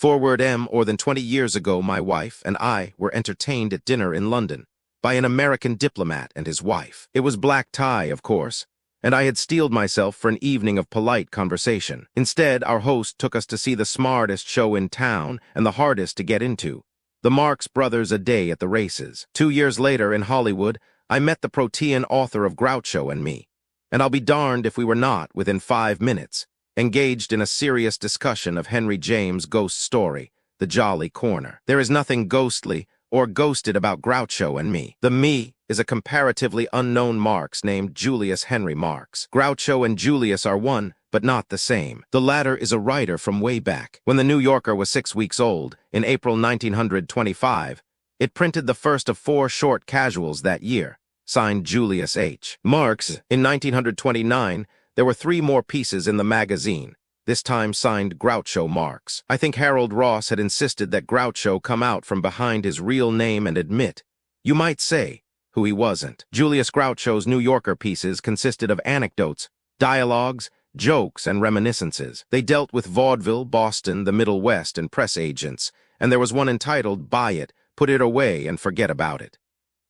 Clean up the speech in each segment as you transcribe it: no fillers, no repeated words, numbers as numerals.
Forward more than 20 years ago, my wife and I were entertained at dinner in London by an American diplomat and his wife. It was black tie, of course, and I had steeled myself for an evening of polite conversation. Instead, our host took us to see the smartest show in town and the hardest to get into, the Marx Brothers A Day at the Races. 2 years later in Hollywood, I met the protean author of Groucho and Me, and I'll be darned if we were not, within 5 minutes, engaged in a serious discussion of Henry James' ghost story, The Jolly Corner. There is nothing ghostly or ghosted about Groucho and Me. The Me is a comparatively unknown Marx named Julius Henry Marx. Groucho and Julius are one, but not the same. The latter is a writer from way back. When the New Yorker was 6 weeks old, in April 1925, it printed the first of 4 short casuals that year, signed Julius H. Marx. In 1929, there were 3 more pieces in the magazine, this time signed Groucho Marx. I think Harold Ross had insisted that Groucho come out from behind his real name and admit, you might say, who he wasn't. Julius Groucho's New Yorker pieces consisted of anecdotes, dialogues, jokes, and reminiscences. They dealt with vaudeville, Boston, the Middle West, and press agents, and there was one entitled Buy It, Put It Away, and Forget About It.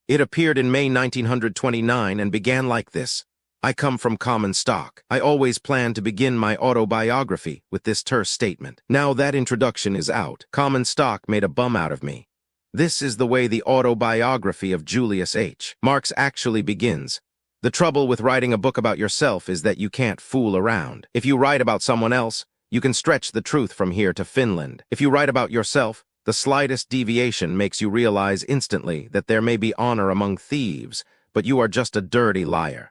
It appeared in May 1929 and began like this. I come from common stock. I always planned to begin my autobiography with this terse statement. Now that introduction is out, common stock made a bum out of me. This is the way the autobiography of Julius H. Marx actually begins. The trouble with writing a book about yourself is that you can't fool around. If you write about someone else, you can stretch the truth from here to Finland. If you write about yourself, the slightest deviation makes you realize instantly that there may be honor among thieves, but you are just a dirty liar.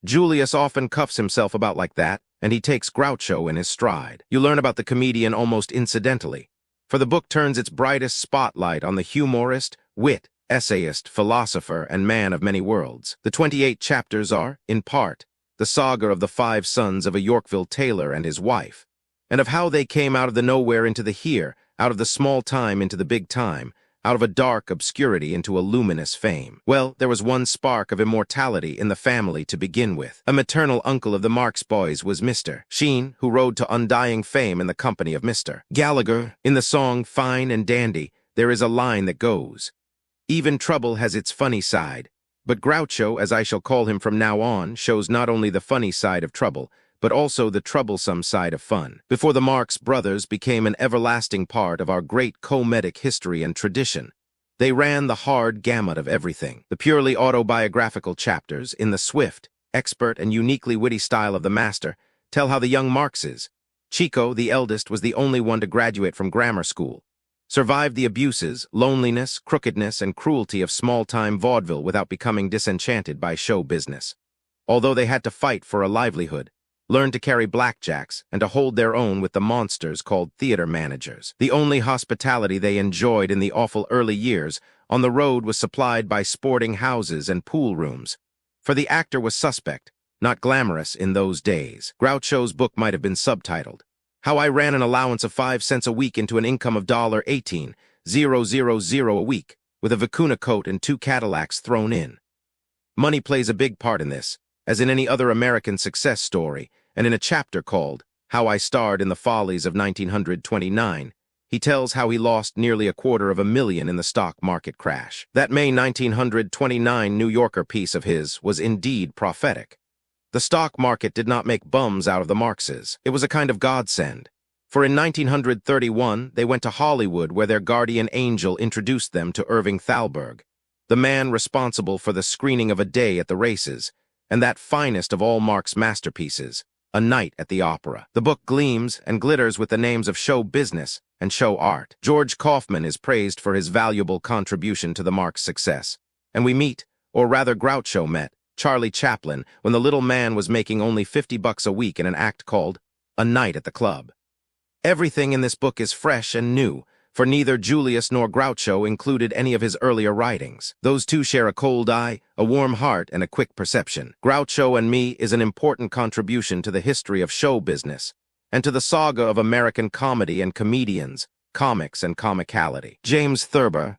Julius often cuffs himself about like that, and he takes Groucho in his stride. You learn about the comedian almost incidentally, for the book turns its brightest spotlight on the humorist, wit, essayist, philosopher, and man of many worlds. The 28 chapters are, in part, the saga of the 5 sons of a Yorkville tailor and his wife, and of how they came out of the nowhere into the here, out of the small time into the big time, out of a dark obscurity into a luminous fame. Well, there was one spark of immortality in the family to begin with. A maternal uncle of the Marx boys was Mr. Sheen, who rode to undying fame in the company of Mr. Gallagher. In the song Fine and Dandy, there is a line that goes, even trouble has its funny side, but Groucho, as I shall call him from now on, shows not only the funny side of trouble, but also the troublesome side of fun. Before the Marx Brothers became an everlasting part of our great comedic history and tradition, they ran the hard gamut of everything. The purely autobiographical chapters, in the swift, expert, and uniquely witty style of the master, tell how the young Marxes, Chico, the eldest, was the only one to graduate from grammar school, survived the abuses, loneliness, crookedness, and cruelty of small-time vaudeville without becoming disenchanted by show business. Although they had to fight for a livelihood, learned to carry blackjacks, and to hold their own with the monsters called theater managers. The only hospitality they enjoyed in the awful early years on the road was supplied by sporting houses and pool rooms, for the actor was suspect, not glamorous in those days. Groucho's book might have been subtitled, How I Ran an Allowance of 5 cents a week into an income of $18,000 a week, with a vicuna coat and 2 Cadillacs thrown in. Money plays a big part in this, as in any other American success story, and in a chapter called How I Starred in the Follies of 1929, he tells how he lost nearly $250,000 in the stock market crash. That May 1929 New Yorker piece of his was indeed prophetic. The stock market did not make bums out of the Marxes. It was a kind of godsend. For in 1931, they went to Hollywood where their guardian angel introduced them to Irving Thalberg, the man responsible for the screening of A Day at the Races, and that finest of all Marx masterpieces, A Night at the Opera. The book gleams and glitters with the names of show business and show art. George Kaufman is praised for his valuable contribution to the Marx success, and we meet, or rather Groucho met, Charlie Chaplin when the little man was making only $50 a week in an act called A Night at the Club. Everything in this book is fresh and new, for neither Julius nor Groucho included any of his earlier writings. Those two share a cold eye, a warm heart, and a quick perception. Groucho and Me is an important contribution to the history of show business, and to the saga of American comedy and comedians, comics and comicality. James Thurber.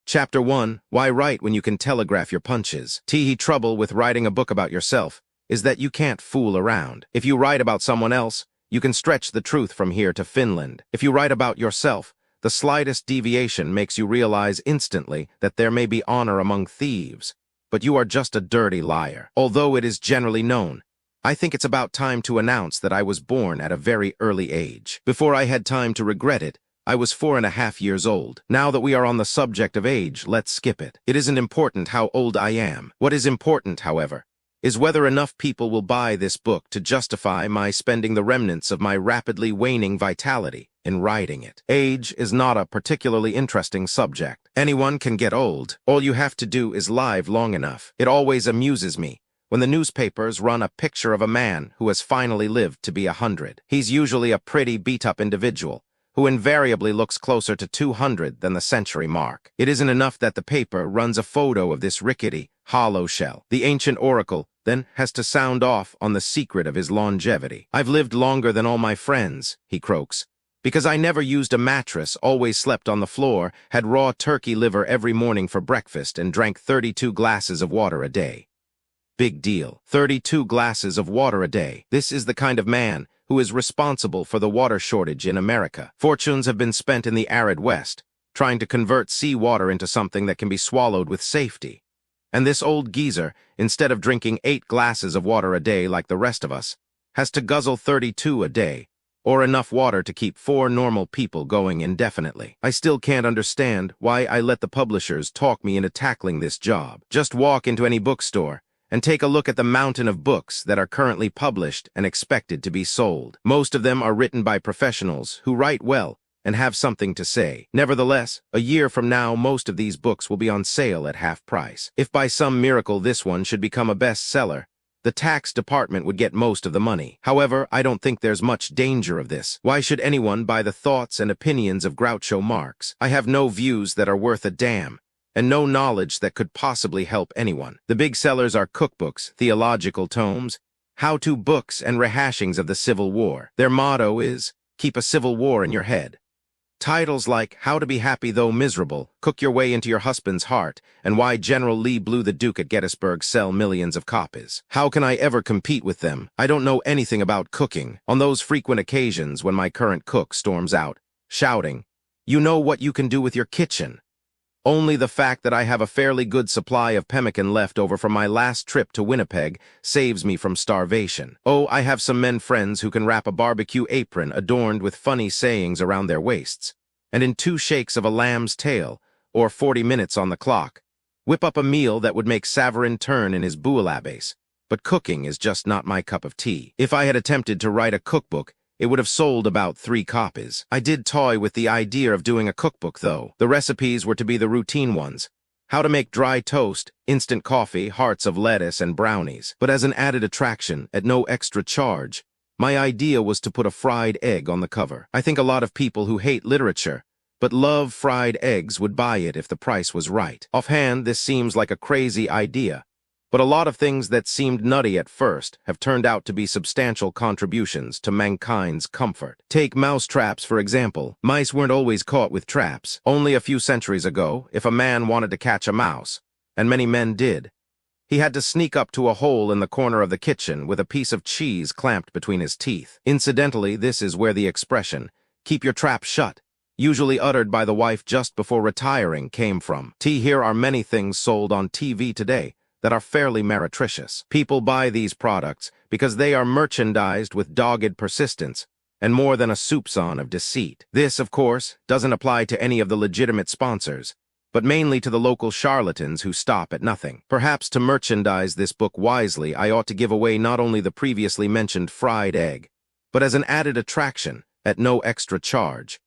Chapter 1, Why Write When You Can Telegraph Your Punches. Trouble with writing a book about yourself is that you can't fool around. If you write about someone else, You can stretch the truth from here to Finland. If you write about yourself, the slightest deviation makes you realize instantly that there may be honor among thieves. But you are just a dirty liar. Although it is generally known, I think it's about time to announce that I was born at a very early age. Before I had time to regret it, I was 4.5 years old. Now that we are on the subject of age, let's skip it. It isn't important how old I am. What is important, however, is whether enough people will buy this book to justify my spending the remnants of my rapidly waning vitality in writing it. Age is not a particularly interesting subject. Anyone can get old. All you have to do is live long enough. It always amuses me when the newspapers run a picture of a man who has finally lived to be 100. He's usually a pretty beat-up individual who invariably looks closer to 200 than the century mark. It isn't enough that the paper runs a photo of this rickety, hollow shell. The ancient oracle then has to sound off on the secret of his longevity. I've lived longer than all my friends, he croaks, because I never used a mattress, always slept on the floor, had raw turkey liver every morning for breakfast, and drank 32 glasses of water a day. Big deal. 32 glasses of water a day. This is the kind of man who is responsible for the water shortage in America. Fortunes have been spent in the arid West, trying to convert seawater into something that can be swallowed with safety. And this old geezer, instead of drinking 8 glasses of water a day like the rest of us, has to guzzle 32 a day, or enough water to keep 4 normal people going indefinitely. I still can't understand why I let the publishers talk me into tackling this job. Just walk into any bookstore and take a look at the mountain of books that are currently published and expected to be sold. Most of them are written by professionals who write well and have something to say. Nevertheless, a year from now, most of these books will be on sale at half price. If by some miracle this one should become a bestseller, the tax department would get most of the money. However, I don't think there's much danger of this. Why should anyone buy the thoughts and opinions of Groucho Marx? I have no views that are worth a damn, and no knowledge that could possibly help anyone. The big sellers are cookbooks, theological tomes, how-to books, and rehashings of the Civil War. Their motto is, keep a civil war in your head. Titles like How to Be Happy Though Miserable, Cook Your Way into Your Husband's Heart, and Why General Lee Blew the Duke at Gettysburg sell millions of copies. How can I ever compete with them? I don't know anything about cooking. On those frequent occasions when my current cook storms out, shouting, "You know what you can do with your kitchen?" Only the fact that I have a fairly good supply of pemmican left over from my last trip to Winnipeg saves me from starvation. Oh, I have some men friends who can wrap a barbecue apron adorned with funny sayings around their waists, and in 2 shakes of a lamb's tail, or 40 minutes on the clock, whip up a meal that would make Savarin turn in his bouillabaisse. But cooking is just not my cup of tea. If I had attempted to write a cookbook, it would have sold about 3 copies. I did toy with the idea of doing a cookbook, though. The recipes were to be the routine ones. How to make dry toast, instant coffee, hearts of lettuce, and brownies. But as an added attraction, at no extra charge, my idea was to put a fried egg on the cover. I think a lot of people who hate literature but love fried eggs would buy it if the price was right. Offhand, this seems like a crazy idea, but a lot of things that seemed nutty at first have turned out to be substantial contributions to mankind's comfort. Take mouse traps, for example. Mice weren't always caught with traps. Only a few centuries ago, if a man wanted to catch a mouse, and many men did, he had to sneak up to a hole in the corner of the kitchen with a piece of cheese clamped between his teeth. Incidentally, this is where the expression, "keep your trap shut," usually uttered by the wife just before retiring, came from. Here are many things sold on TV today that are fairly meretricious. People buy these products because they are merchandised with dogged persistence and more than a soupçon of deceit. This, of course, doesn't apply to any of the legitimate sponsors, but mainly to the local charlatans who stop at nothing. Perhaps to merchandise this book wisely, I ought to give away not only the previously mentioned fried egg, but as an added attraction, at no extra charge,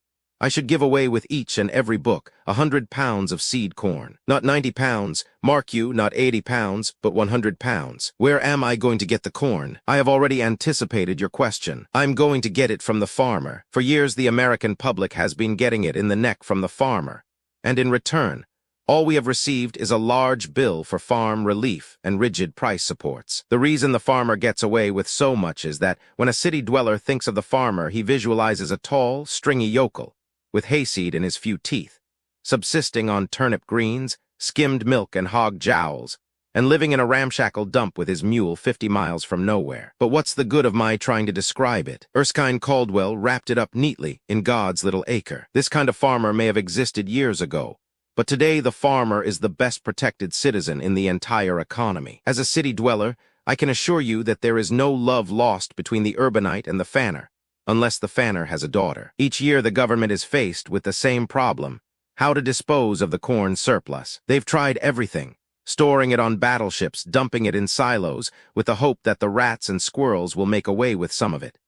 I should give away with each and every book 100 pounds of seed corn. Not 90 pounds, mark you, not 80 pounds, but 100 pounds. Where am I going to get the corn? I have already anticipated your question. I'm going to get it from the farmer. For years, the American public has been getting it in the neck from the farmer. And in return, all we have received is a large bill for farm relief and rigid price supports. The reason the farmer gets away with so much is that when a city dweller thinks of the farmer, he visualizes a tall, stringy yokel with hayseed in his few teeth, subsisting on turnip greens, skimmed milk, and hog jowls, and living in a ramshackle dump with his mule 50 miles from nowhere. But what's the good of my trying to describe it? Erskine Caldwell wrapped it up neatly in God's little acre. This kind of farmer may have existed years ago, but today the farmer is the best protected citizen in the entire economy. As a city dweller, I can assure you that there is no love lost between the urbanite and the fanner, unless the fanner has a daughter. Each year the government is faced with the same problem: how to dispose of the corn surplus. They've tried everything: storing it on battleships, dumping it in silos, with the hope that the rats and squirrels will make away with some of it.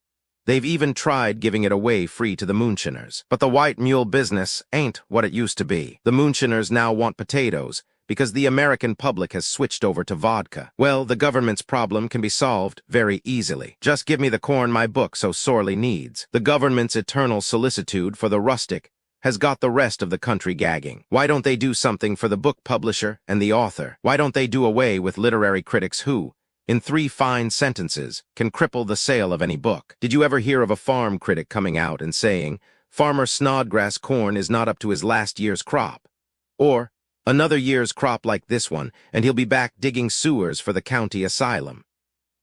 They've even tried giving it away free to the moonshiners. But the white mule business ain't what it used to be. The moonshiners now want potatoes, because the American public has switched over to vodka. Well, the government's problem can be solved very easily. Just give me the corn my book so sorely needs. The government's eternal solicitude for the rustic has got the rest of the country gagging. Why don't they do something for the book publisher and the author? Why don't they do away with literary critics who, in 3 fine sentences, can cripple the sale of any book? Did you ever hear of a farm critic coming out and saying, "Farmer Snodgrass corn is not up to his last year's crop"? Or, "Another year's crop like this one, and he'll be back digging sewers for the county asylum"?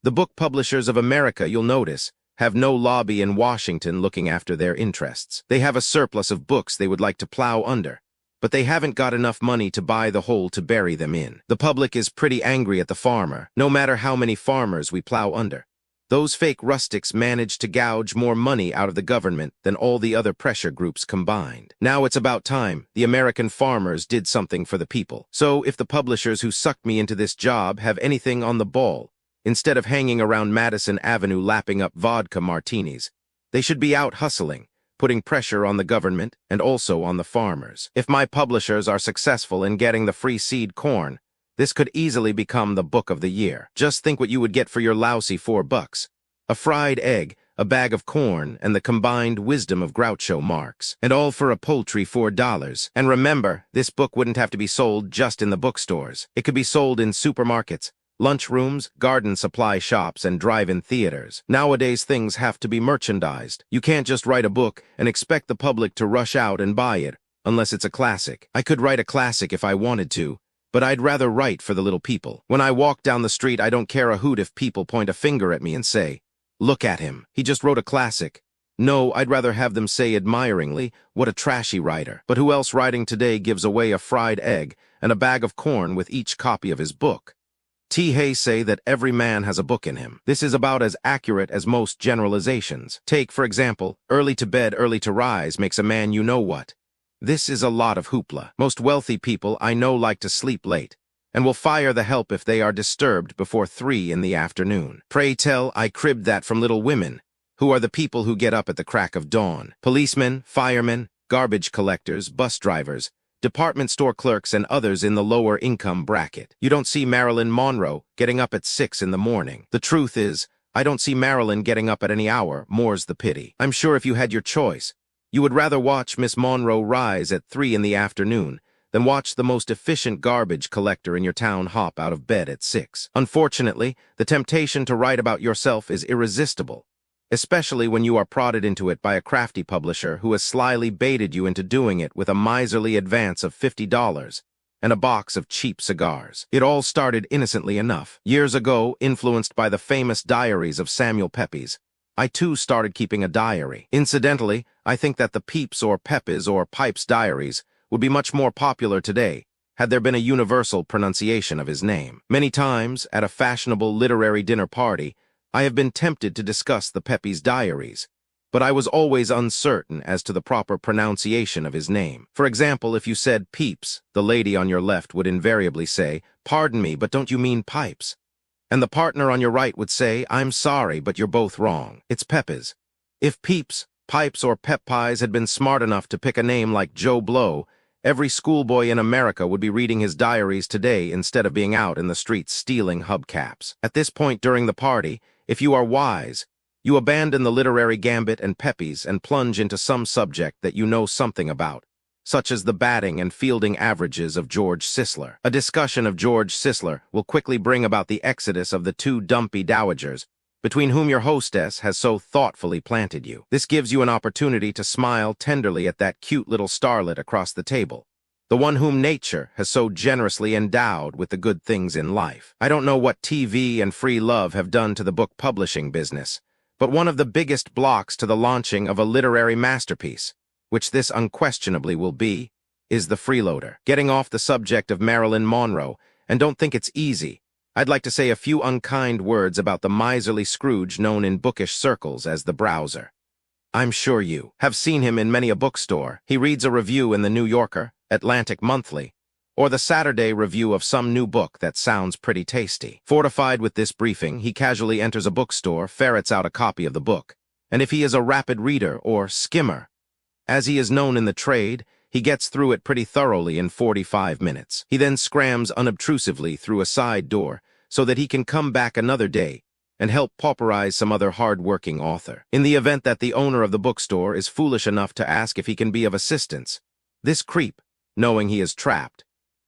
The book publishers of America, you'll notice, have no lobby in Washington looking after their interests. They have a surplus of books they would like to plow under, but they haven't got enough money to buy the hole to bury them in. The public is pretty angry at the farmer, no matter how many farmers we plow under. Those fake rustics manage to gouge more money out of the government than all the other pressure groups combined. Now it's about time the American farmers did something for the people. So if the publishers who sucked me into this job have anything on the ball, instead of hanging around Madison Avenue lapping up vodka martinis, they should be out hustling, putting pressure on the government and also on the farmers. If my publishers are successful in getting the free seed corn, this could easily become the book of the year. Just think what you would get for your lousy $4: a fried egg, a bag of corn, and the combined wisdom of Groucho Marx. And all for a paltry $4. And remember, this book wouldn't have to be sold just in the bookstores. It could be sold in supermarkets, lunchrooms, garden supply shops, and drive-in theaters. Nowadays, things have to be merchandised. You can't just write a book and expect the public to rush out and buy it, unless it's a classic. I could write a classic if I wanted to, but I'd rather write for the little people. When I walk down the street, I don't care a hoot if people point a finger at me and say, "Look at him, he just wrote a classic." No, I'd rather have them say admiringly, "What a trashy writer." But who else writing today gives away a fried egg and a bag of corn with each copy of his book? T. Hay say that every man has a book in him. This is about as accurate as most generalizations. Take, for example, early to bed, early to rise makes a man you-know-what. This is a lot of hoopla. Most wealthy people I know like to sleep late, and will fire the help if they are disturbed before 3 in the afternoon. Pray tell, I cribbed that from Little Women, who are the people who get up at the crack of dawn. Policemen, firemen, garbage collectors, bus drivers, department store clerks, and others in the lower income bracket. You don't see Marilyn Monroe getting up at 6 in the morning. The truth is, I don't see Marilyn getting up at any hour, more's the pity. I'm sure if you had your choice, you would rather watch Miss Monroe rise at 3 in the afternoon than watch the most efficient garbage collector in your town hop out of bed at 6. Unfortunately, the temptation to write about yourself is irresistible, especially when you are prodded into it by a crafty publisher who has slyly baited you into doing it with a miserly advance of $50 and a box of cheap cigars. It all started innocently enough. Years ago, influenced by the famous diaries of Samuel Pepys, I too started keeping a diary. Incidentally, I think that the Pepys or Pepys or Pipes diaries would be much more popular today had there been a universal pronunciation of his name. Many times, at a fashionable literary dinner party, I have been tempted to discuss the Pepys diaries, but I was always uncertain as to the proper pronunciation of his name. For example, if you said Pepys, the lady on your left would invariably say, "Pardon me, but don't you mean Pipes?" And the partner on your right would say, "I'm sorry, but you're both wrong. It's Pepys." If Pepys, Pipes, or Pep-Pies had been smart enough to pick a name like Joe Blow, every schoolboy in America would be reading his diaries today instead of being out in the streets stealing hubcaps. At this point during the party, if you are wise, you abandon the literary gambit and Pepys and plunge into some subject that you know something about, such as the batting and fielding averages of George Sisler. A discussion of George Sisler will quickly bring about the exodus of the 2 dumpy dowagers, between whom your hostess has so thoughtfully planted you. This gives you an opportunity to smile tenderly at that cute little starlet across the table, the one whom nature has so generously endowed with the good things in life. I don't know what TV and free love have done to the book publishing business, but one of the biggest blocks to the launching of a literary masterpiece, which this unquestionably will be, is the freeloader. Getting off the subject of Marilyn Monroe, and don't think it's easy, I'd like to say a few unkind words about the miserly Scrooge known in bookish circles as the browser. I'm sure you have seen him in many a bookstore. He reads a review in the New Yorker, Atlantic Monthly, or the Saturday review of some new book that sounds pretty tasty. Fortified with this briefing, he casually enters a bookstore, ferrets out a copy of the book, and if he is a rapid reader or skimmer, as he is known in the trade, he gets through it pretty thoroughly in 45 minutes. He then scrams unobtrusively through a side door so that he can come back another day and help pauperize some other hard-working author. In the event that the owner of the bookstore is foolish enough to ask if he can be of assistance, this creep, knowing he is trapped,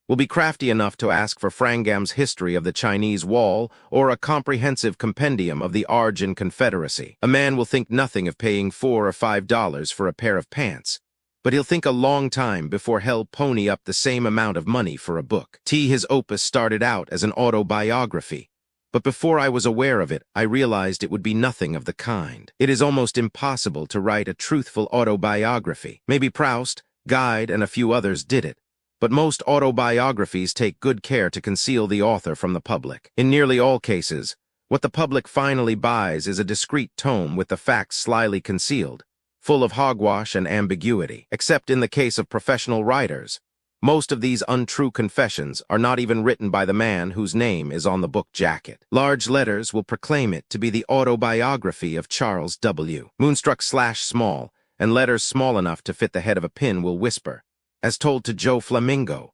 will be crafty enough to ask for Frangam's History of the Chinese Wall or a comprehensive compendium of the Arjun Confederacy. A man will think nothing of paying $4 or $5 for a pair of pants, but he'll think a long time before he'll pony up the same amount of money for a book. His opus started out as an autobiography, but before I was aware of it, I realized it would be nothing of the kind. It is almost impossible to write a truthful autobiography. Maybe Proust, Guide, and a few others did it, but most autobiographies take good care to conceal the author from the public. In nearly all cases, what the public finally buys is a discreet tome with the facts slyly concealed, full of hogwash and ambiguity. Except in the case of professional writers, most of these untrue confessions are not even written by the man whose name is on the book jacket. Large letters will proclaim it to be the autobiography of Charles W. Moonstruck/small, and letters small enough to fit the head of a pin will whisper, as told to Joe Flamingo.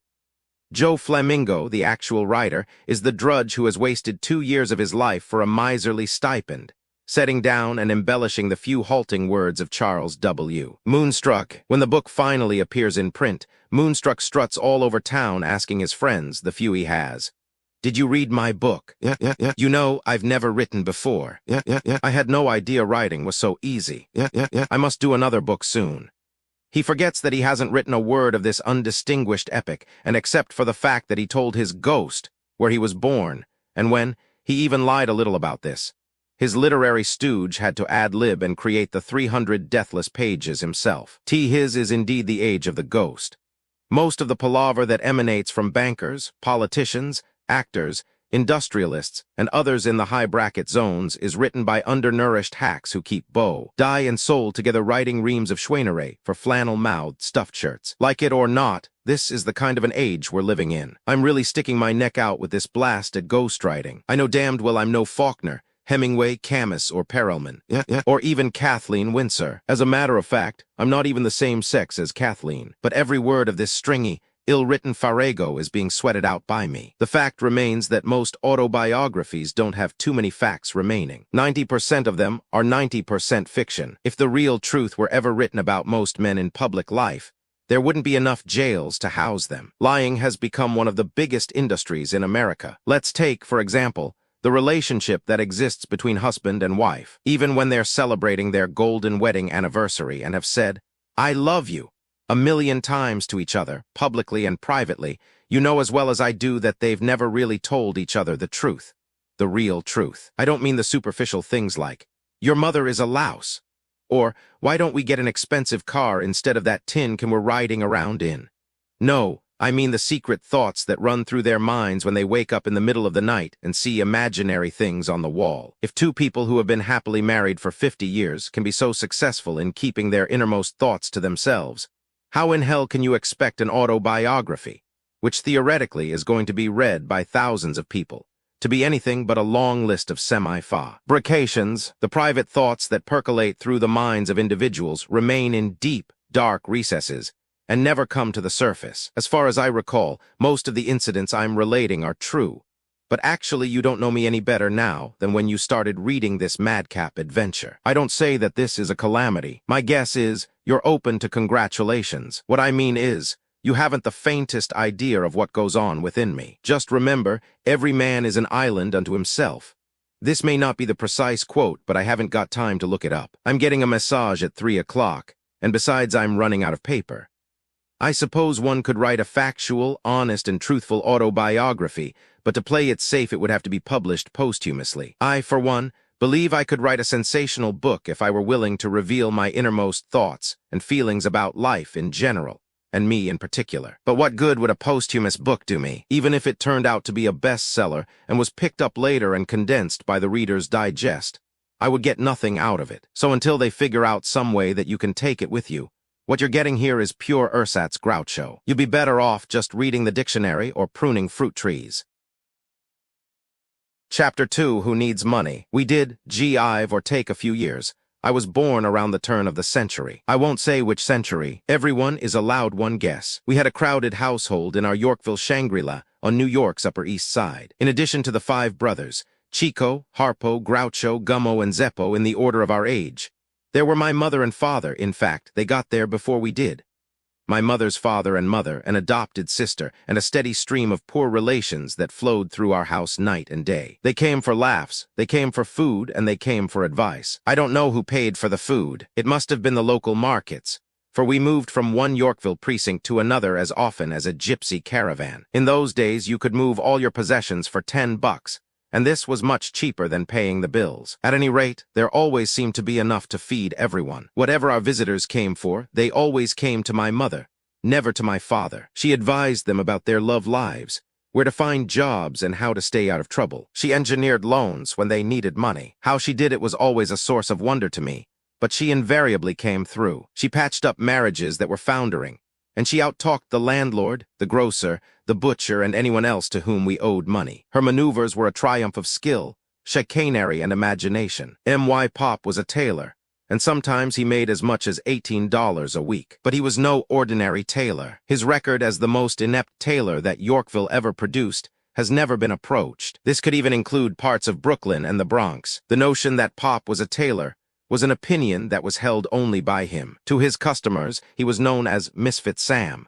Joe Flamingo, the actual writer, is the drudge who has wasted 2 years of his life for a miserly stipend, setting down and embellishing the few halting words of Charles W. Moonstruck. When the book finally appears in print, Moonstruck struts all over town asking his friends, the few he has, "Did you read my book? Yeah. You know, I've never written before. Yeah. I had no idea writing was so easy. Yeah. I must do another book soon." He forgets that he hasn't written a word of this undistinguished epic, and except for the fact that he told his ghost where he was born, and when, he even lied a little about this. His literary stooge had to ad-lib and create the 300 deathless pages himself. His is indeed the age of the ghost. Most of the palaver that emanates from bankers, politicians, actors, industrialists, and others in the high-bracket zones is written by undernourished hacks who keep bow, dye, and soul together writing reams of Schweinerei for flannel-mouthed stuffed shirts. Like it or not, this is the kind of an age we're living in. I'm really sticking my neck out with this blasted ghostwriting. I know damned well I'm no Faulkner, Hemingway, Camus, or Perelman, or even Kathleen Winsor. As a matter of fact, I'm not even the same sex as Kathleen, but every word of this stringy, ill-written farrago is being sweated out by me. The fact remains that most autobiographies don't have too many facts remaining. 90% of them are 90% fiction. If the real truth were ever written about most men in public life, there wouldn't be enough jails to house them. Lying has become one of the biggest industries in America. Let's take, for example, the relationship that exists between husband and wife. Even when they're celebrating their golden wedding anniversary and have said, "I love you," a million times to each other, publicly and privately, you know as well as I do that they've never really told each other the truth. The real truth. I don't mean the superficial things like, "Your mother is a louse," or "Why don't we get an expensive car instead of that tin can we're riding around in?" No, I mean the secret thoughts that run through their minds when they wake up in the middle of the night and see imaginary things on the wall. If two people who have been happily married for 50 years can be so successful in keeping their innermost thoughts to themselves, how in hell can you expect an autobiography, which theoretically is going to be read by thousands of people, to be anything but a long list of semi-fabrications? The private thoughts that percolate through the minds of individuals remain in deep, dark recesses and never come to the surface. As far as I recall, most of the incidents I'm relating are true, but actually you don't know me any better now than when you started reading this madcap adventure. I don't say that this is a calamity. My guess is you're open to congratulations. What I mean is, you haven't the faintest idea of what goes on within me. Just remember, every man is an island unto himself. This may not be the precise quote, but I haven't got time to look it up. I'm getting a massage at 3 o'clock, and besides I'm running out of paper. I suppose one could write a factual, honest, and truthful autobiography, but to play it safe it would have to be published posthumously. I, for one, believe I could write a sensational book if I were willing to reveal my innermost thoughts and feelings about life in general, and me in particular. But what good would a posthumous book do me, even if it turned out to be a bestseller and was picked up later and condensed by the Reader's Digest? I would get nothing out of it. So until they figure out some way that you can take it with you, what you're getting here is pure ersatz Groucho. You'd be better off just reading the dictionary or pruning fruit trees. Chapter 2, Who Needs Money? We did give or take a few years. I was born around the turn of the century. I won't say which century. Everyone is allowed one guess. We had a crowded household in our Yorkville Shangri-La on New York's Upper East Side. In addition to the 5 brothers, Chico, Harpo, Groucho, Gummo, and Zeppo in the order of our age, there were my mother and father. In fact, they got there before we did. My mother's father and mother, an adopted sister, and a steady stream of poor relations that flowed through our house night and day. They came for laughs, they came for food, and they came for advice. I don't know who paid for the food. It must have been the local markets, for we moved from one Yorkville precinct to another as often as a gypsy caravan. In those days, you could move all your possessions for $10, and this was much cheaper than paying the bills. At any rate, there always seemed to be enough to feed everyone. Whatever our visitors came for, they always came to my mother, never to my father. She advised them about their love lives, where to find jobs, and how to stay out of trouble. She engineered loans when they needed money. How she did it was always a source of wonder to me, but she invariably came through. She patched up marriages that were foundering, and she out-talked the landlord, the grocer, the butcher, and anyone else to whom we owed money. Her maneuvers were a triumph of skill, chicanery, and imagination. M.Y. Pop was a tailor, and sometimes he made as much as $18 a week. But he was no ordinary tailor. His record as the most inept tailor that Yorkville ever produced has never been approached. This could even include parts of Brooklyn and the Bronx. The notion that Pop was a tailor was an opinion that was held only by him. To his customers, he was known as Misfit Sam.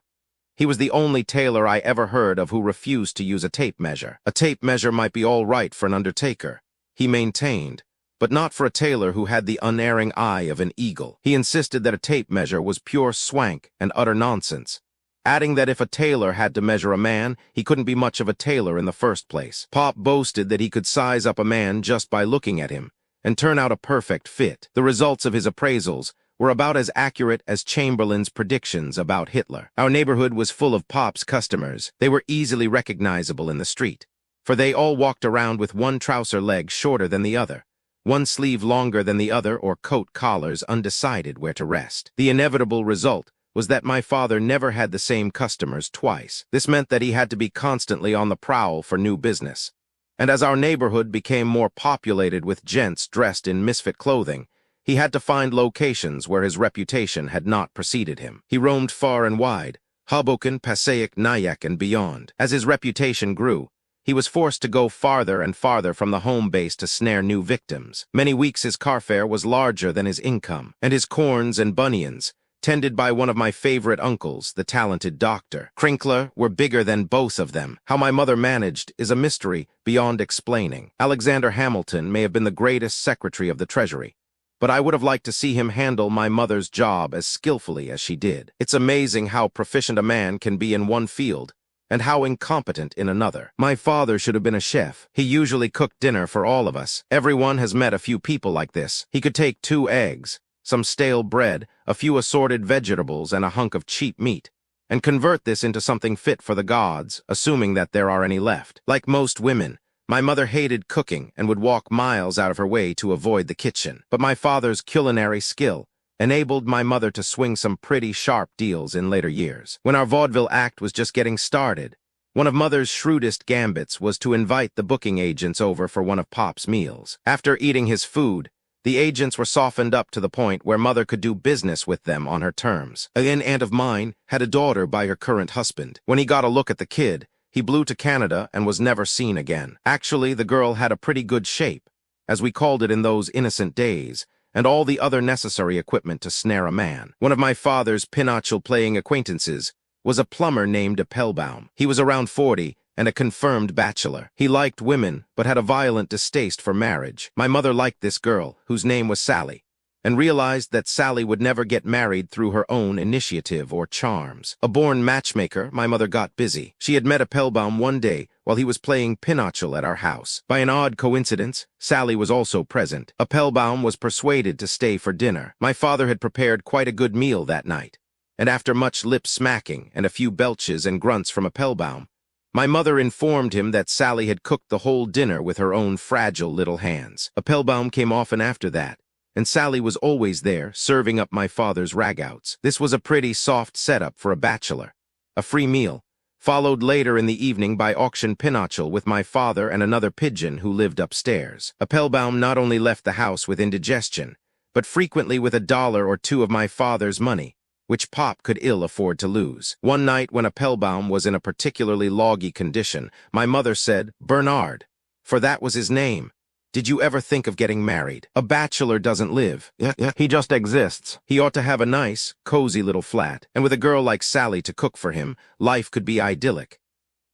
He was the only tailor I ever heard of who refused to use a tape measure. A tape measure might be all right for an undertaker, he maintained, but not for a tailor who had the unerring eye of an eagle. He insisted that a tape measure was pure swank and utter nonsense, adding that if a tailor had to measure a man, he couldn't be much of a tailor in the first place. Pop boasted that he could size up a man just by looking at him and turn out a perfect fit. The results of his appraisals were about as accurate as Chamberlain's predictions about Hitler. Our neighborhood was full of Pop's customers. They were easily recognizable in the street, for they all walked around with one trouser leg shorter than the other, one sleeve longer than the other, or coat collars undecided where to rest. The inevitable result was that my father never had the same customers twice. This meant that he had to be constantly on the prowl for new business. And as our neighborhood became more populated with gents dressed in misfit clothing, he had to find locations where his reputation had not preceded him. He roamed far and wide, Hoboken, Passaic, Nyack, and beyond. As his reputation grew, he was forced to go farther and farther from the home base to snare new victims. Many weeks his car fare was larger than his income, and his corns and bunions, tended by one of my favorite uncles, the talented doctor Crinkler, were bigger than both of them. How my mother managed is a mystery beyond explaining. Alexander Hamilton may have been the greatest secretary of the Treasury, but I would have liked to see him handle my mother's job as skillfully as she did. It's amazing how proficient a man can be in one field and how incompetent in another. My father should have been a chef. He usually cooked dinner for all of us. Everyone has met a few people like this. He could take 2 eggs, some stale bread, a few assorted vegetables, and a hunk of cheap meat, and convert this into something fit for the gods, assuming that there are any left. Like most women, my mother hated cooking and would walk miles out of her way to avoid the kitchen. But my father's culinary skill enabled my mother to swing some pretty sharp deals in later years. When our vaudeville act was just getting started, one of Mother's shrewdest gambits was to invite the booking agents over for one of Pop's meals. After eating his food, the agents were softened up to the point where Mother could do business with them on her terms. An aunt of mine had a daughter by her current husband. When he got a look at the kid, he blew to Canada and was never seen again. Actually, the girl had a pretty good shape, as we called it in those innocent days, and all the other necessary equipment to snare a man. One of my father's pinochle-playing acquaintances was a plumber named Appelbaum. He was around 40 and a confirmed bachelor. He liked women, but had a violent distaste for marriage. My mother liked this girl, whose name was Sally, and realized that Sally would never get married through her own initiative or charms. A born matchmaker, my mother got busy. She had met Appelbaum one day while he was playing pinochle at our house. By an odd coincidence, Sally was also present. Appelbaum was persuaded to stay for dinner. My father had prepared quite a good meal that night, and after much lip-smacking and a few belches and grunts from Appelbaum, my mother informed him that Sally had cooked the whole dinner with her own fragile little hands. Appelbaum came often after that, and Sally was always there, serving up my father's ragouts. This was a pretty soft setup for a bachelor. A free meal, followed later in the evening by auction pinochle with my father and another pigeon who lived upstairs. Appelbaum not only left the house with indigestion, but frequently with $1 or $2 of my father's money, which Pop could ill afford to lose. One night when Appelbaum was in a particularly loggy condition, my mother said, "Bernard," for that was his name, "did you ever think of getting married? A bachelor doesn't live. He just exists. He ought to have a nice, cozy little flat, and with a girl like Sally to cook for him, life could be idyllic."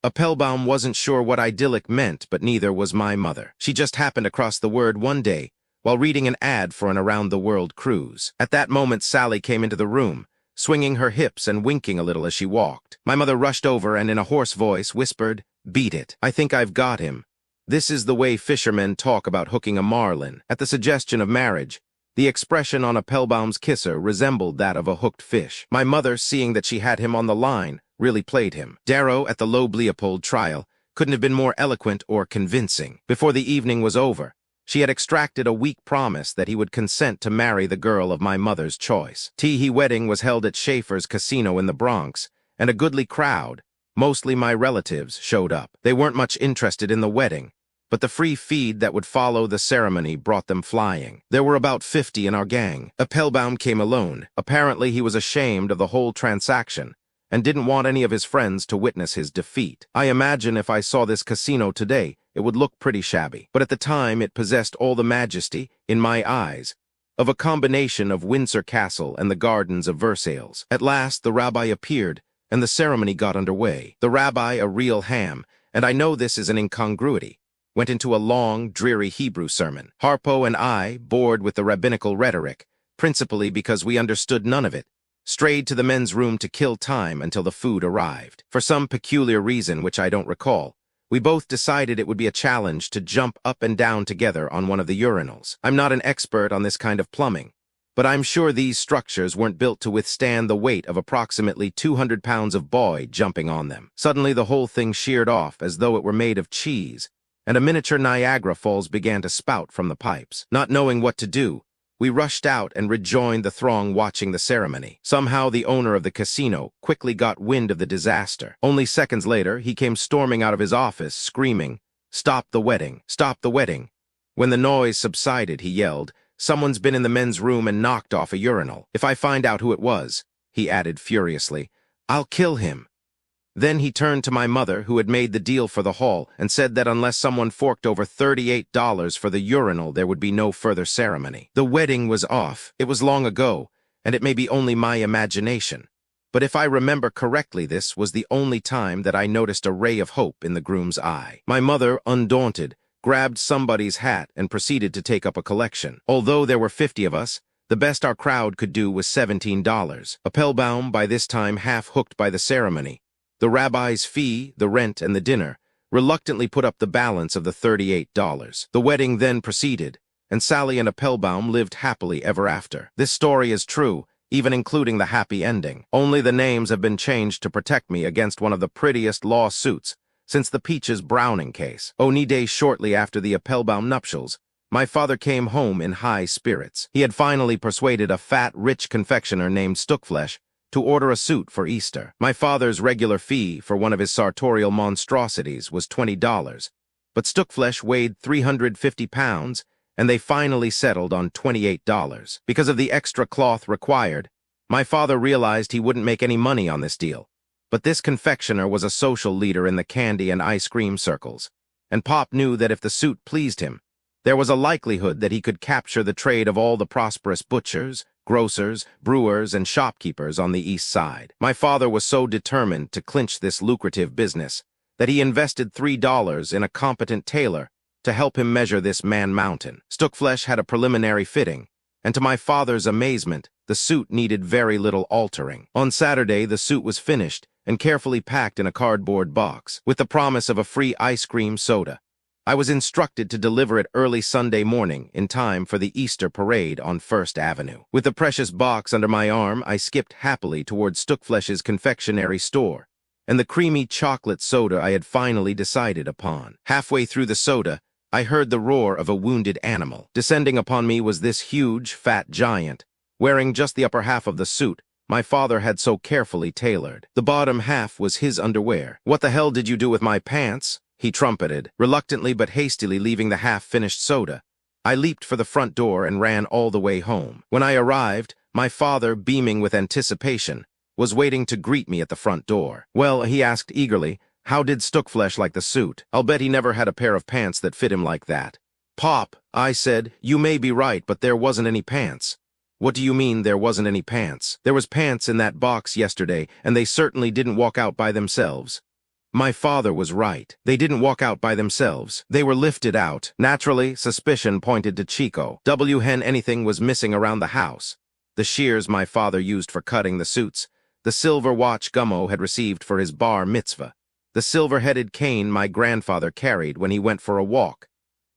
Appelbaum wasn't sure what idyllic meant, but neither was my mother. She just happened across the word one day while reading an ad for an around-the-world cruise. At that moment, Sally came into the room, swinging her hips and winking a little as she walked. My mother rushed over and in a hoarse voice whispered, "Beat it. I think I've got him. This is the way fishermen talk about hooking a marlin." At the suggestion of marriage, the expression on Appelbaum's kisser resembled that of a hooked fish. My mother, seeing that she had him on the line, really played him. Darrow at the Loeb Leopold trial couldn't have been more eloquent or convincing. Before the evening was over, she had extracted a weak promise that he would consent to marry the girl of my mother's choice. Teehee wedding was held at Schaefer's Casino in the Bronx, and a goodly crowd, mostly my relatives, showed up. They weren't much interested in the wedding, but the free feed that would follow the ceremony brought them flying. There were about 50 in our gang. Appelbaum came alone. Apparently he was ashamed of the whole transaction and didn't want any of his friends to witness his defeat. I imagine if I saw this casino today, it would look pretty shabby. But at the time, it possessed all the majesty, in my eyes, of a combination of Windsor Castle and the gardens of Versailles. At last, the rabbi appeared, and the ceremony got underway. The rabbi, a real ham, and I know this is an incongruity, went into a long, dreary Hebrew sermon. Harpo and I, bored with the rabbinical rhetoric, principally because we understood none of it, strayed to the men's room to kill time until the food arrived. For some peculiar reason which I don't recall, we both decided it would be a challenge to jump up and down together on one of the urinals. I'm not an expert on this kind of plumbing, but I'm sure these structures weren't built to withstand the weight of approximately 200 pounds of boy jumping on them. Suddenly the whole thing sheared off as though it were made of cheese, and a miniature Niagara Falls began to spout from the pipes. Not knowing what to do, we rushed out and rejoined the throng watching the ceremony. Somehow the owner of the casino quickly got wind of the disaster. Only seconds later, he came storming out of his office, screaming, "Stop the wedding! Stop the wedding!" When the noise subsided, he yelled, "Someone's been in the men's room and knocked off a urinal. If I find out who it was," he added furiously, "I'll kill him." Then he turned to my mother, who had made the deal for the hall, and said that unless someone forked over $38 for the urinal, there would be no further ceremony. The wedding was off. It was long ago, and it may be only my imagination. But if I remember correctly, this was the only time that I noticed a ray of hope in the groom's eye. My mother, undaunted, grabbed somebody's hat and proceeded to take up a collection. Although there were 50 of us, the best our crowd could do was $17. Appelbaum, by this time half hooked by the ceremony, the rabbi's fee, the rent, and the dinner, reluctantly put up the balance of the $38. The wedding then proceeded, and Sally and Appelbaum lived happily ever after. This story is true, even including the happy ending. Only the names have been changed to protect me against one of the prettiest lawsuits since the Peaches Browning case. Only days shortly after the Appelbaum nuptials, my father came home in high spirits. He had finally persuaded a fat, rich confectioner named Stuckflesh to order a suit for Easter. My father's regular fee for one of his sartorial monstrosities was $20, but Stuckflesh weighed 350 pounds, and they finally settled on $28. Because of the extra cloth required, my father realized he wouldn't make any money on this deal. But this confectioner was a social leader in the candy and ice cream circles, and Pop knew that if the suit pleased him, there was a likelihood that he could capture the trade of all the prosperous butchers, grocers, brewers, and shopkeepers on the East Side. My father was so determined to clinch this lucrative business that he invested $3 in a competent tailor to help him measure this man-mountain. Stuckflesh had a preliminary fitting, and to my father's amazement, the suit needed very little altering. On Saturday, the suit was finished and carefully packed in a cardboard box, with the promise of a free ice cream soda. I was instructed to deliver it early Sunday morning in time for the Easter parade on First Avenue. With the precious box under my arm, I skipped happily toward Stuckflesh's confectionery store and the creamy chocolate soda I had finally decided upon. Halfway through the soda, I heard the roar of a wounded animal. Descending upon me was this huge, fat giant, wearing just the upper half of the suit my father had so carefully tailored. The bottom half was his underwear. "What the hell did you do with my pants?" he trumpeted, reluctantly but hastily leaving the half-finished soda. I leaped for the front door and ran all the way home. When I arrived, my father, beaming with anticipation, was waiting to greet me at the front door. "Well," he asked eagerly, "how did Stuckflesh like the suit? I'll bet he never had a pair of pants that fit him like that." "Pop," I said, "you may be right, but there wasn't any pants." "What do you mean there wasn't any pants? There was pants in that box yesterday, and they certainly didn't walk out by themselves." My father was right. They didn't walk out by themselves. They were lifted out. Naturally, suspicion pointed to Chico. Anything was missing around the house. The shears my father used for cutting the suits, the silver watch Gummo had received for his bar mitzvah, the silver-headed cane my grandfather carried when he went for a walk.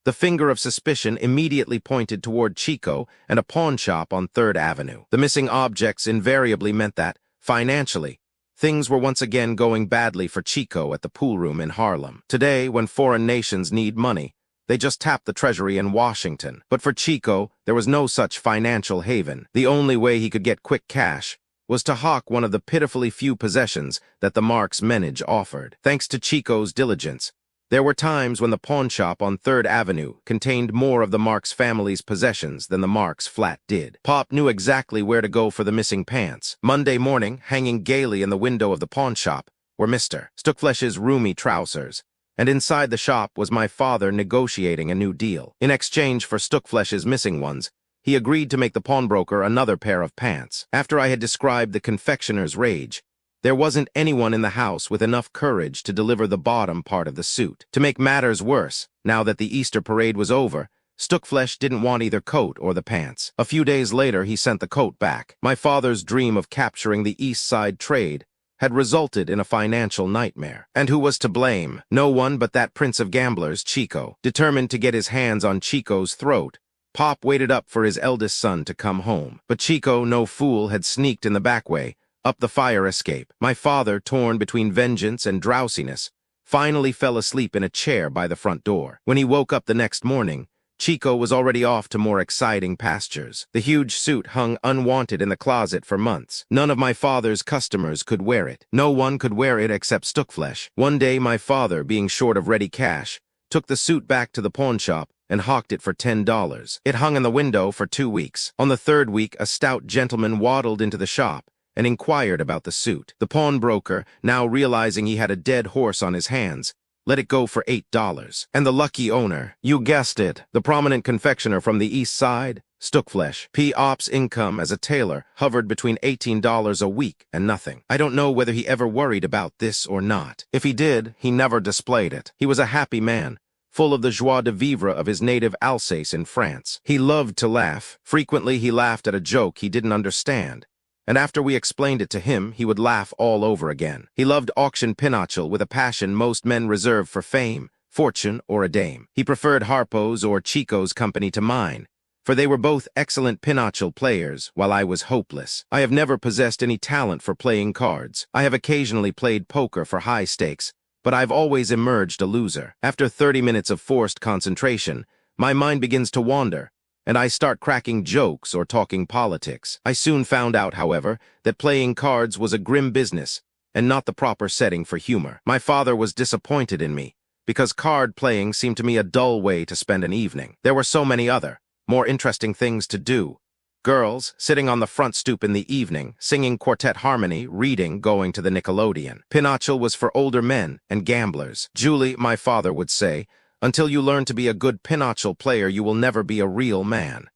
The finger of suspicion immediately pointed toward Chico and a pawn shop on 3rd Avenue. The missing objects invariably meant that, financially, things were once again going badly for Chico at the pool room in Harlem. Today, when foreign nations need money, they just tap the treasury in Washington. But for Chico, there was no such financial haven. The only way he could get quick cash was to hawk one of the pitifully few possessions that the Marx menage offered. Thanks to Chico's diligence, there were times when the pawn shop on 3rd Avenue contained more of the Marx family's possessions than the Marx flat did. Pop knew exactly where to go for the missing pants. Monday morning, hanging gaily in the window of the pawn shop, were Mr. Stuckflesh's roomy trousers, and inside the shop was my father negotiating a new deal. In exchange for Stuckflesh's missing ones, he agreed to make the pawnbroker another pair of pants. After I had described the confectioner's rage, there wasn't anyone in the house with enough courage to deliver the bottom part of the suit. To make matters worse, now that the Easter parade was over, Stuckflesh didn't want either coat or the pants. A few days later, he sent the coat back. My father's dream of capturing the East Side trade had resulted in a financial nightmare. And who was to blame? No one but that prince of gamblers, Chico. Determined to get his hands on Chico's throat, Pop waited up for his eldest son to come home. But Chico, no fool, had sneaked in the back way, up the fire escape. My father, torn between vengeance and drowsiness, finally fell asleep in a chair by the front door. When he woke up the next morning, Chico was already off to more exciting pastures. The huge suit hung unwanted in the closet for months. None of my father's customers could wear it. No one could wear it except Stuckflesh. One day, my father, being short of ready cash, took the suit back to the pawn shop and hawked it for $10. It hung in the window for 2 weeks. On the 3rd week, a stout gentleman waddled into the shop and inquired about the suit. The pawnbroker, now realizing he had a dead horse on his hands, let it go for $8. And the lucky owner, you guessed it, the prominent confectioner from the East Side, Stuckflesh. P.O.'s income as a tailor hovered between $18 a week and nothing. I don't know whether he ever worried about this or not. If he did, he never displayed it. He was a happy man, full of the joie de vivre of his native Alsace in France. He loved to laugh. Frequently, he laughed at a joke he didn't understand, and after we explained it to him, he would laugh all over again. He loved auction pinochle with a passion most men reserve for fame, fortune, or a dame. He preferred Harpo's or Chico's company to mine, for they were both excellent pinochle players, while I was hopeless. I have never possessed any talent for playing cards. I have occasionally played poker for high stakes, but I've always emerged a loser. After 30 minutes of forced concentration, my mind begins to wander, and I start cracking jokes or talking politics. I soon found out, however, that playing cards was a grim business and not the proper setting for humor. My father was disappointed in me, because card playing seemed to me a dull way to spend an evening. There were so many other, more interesting things to do. Girls, sitting on the front stoop in the evening, singing quartet harmony, reading, going to the Nickelodeon. Pinochle was for older men and gamblers. Julie, my father would say, until you learn to be a good pinochle player, you will never be a real man.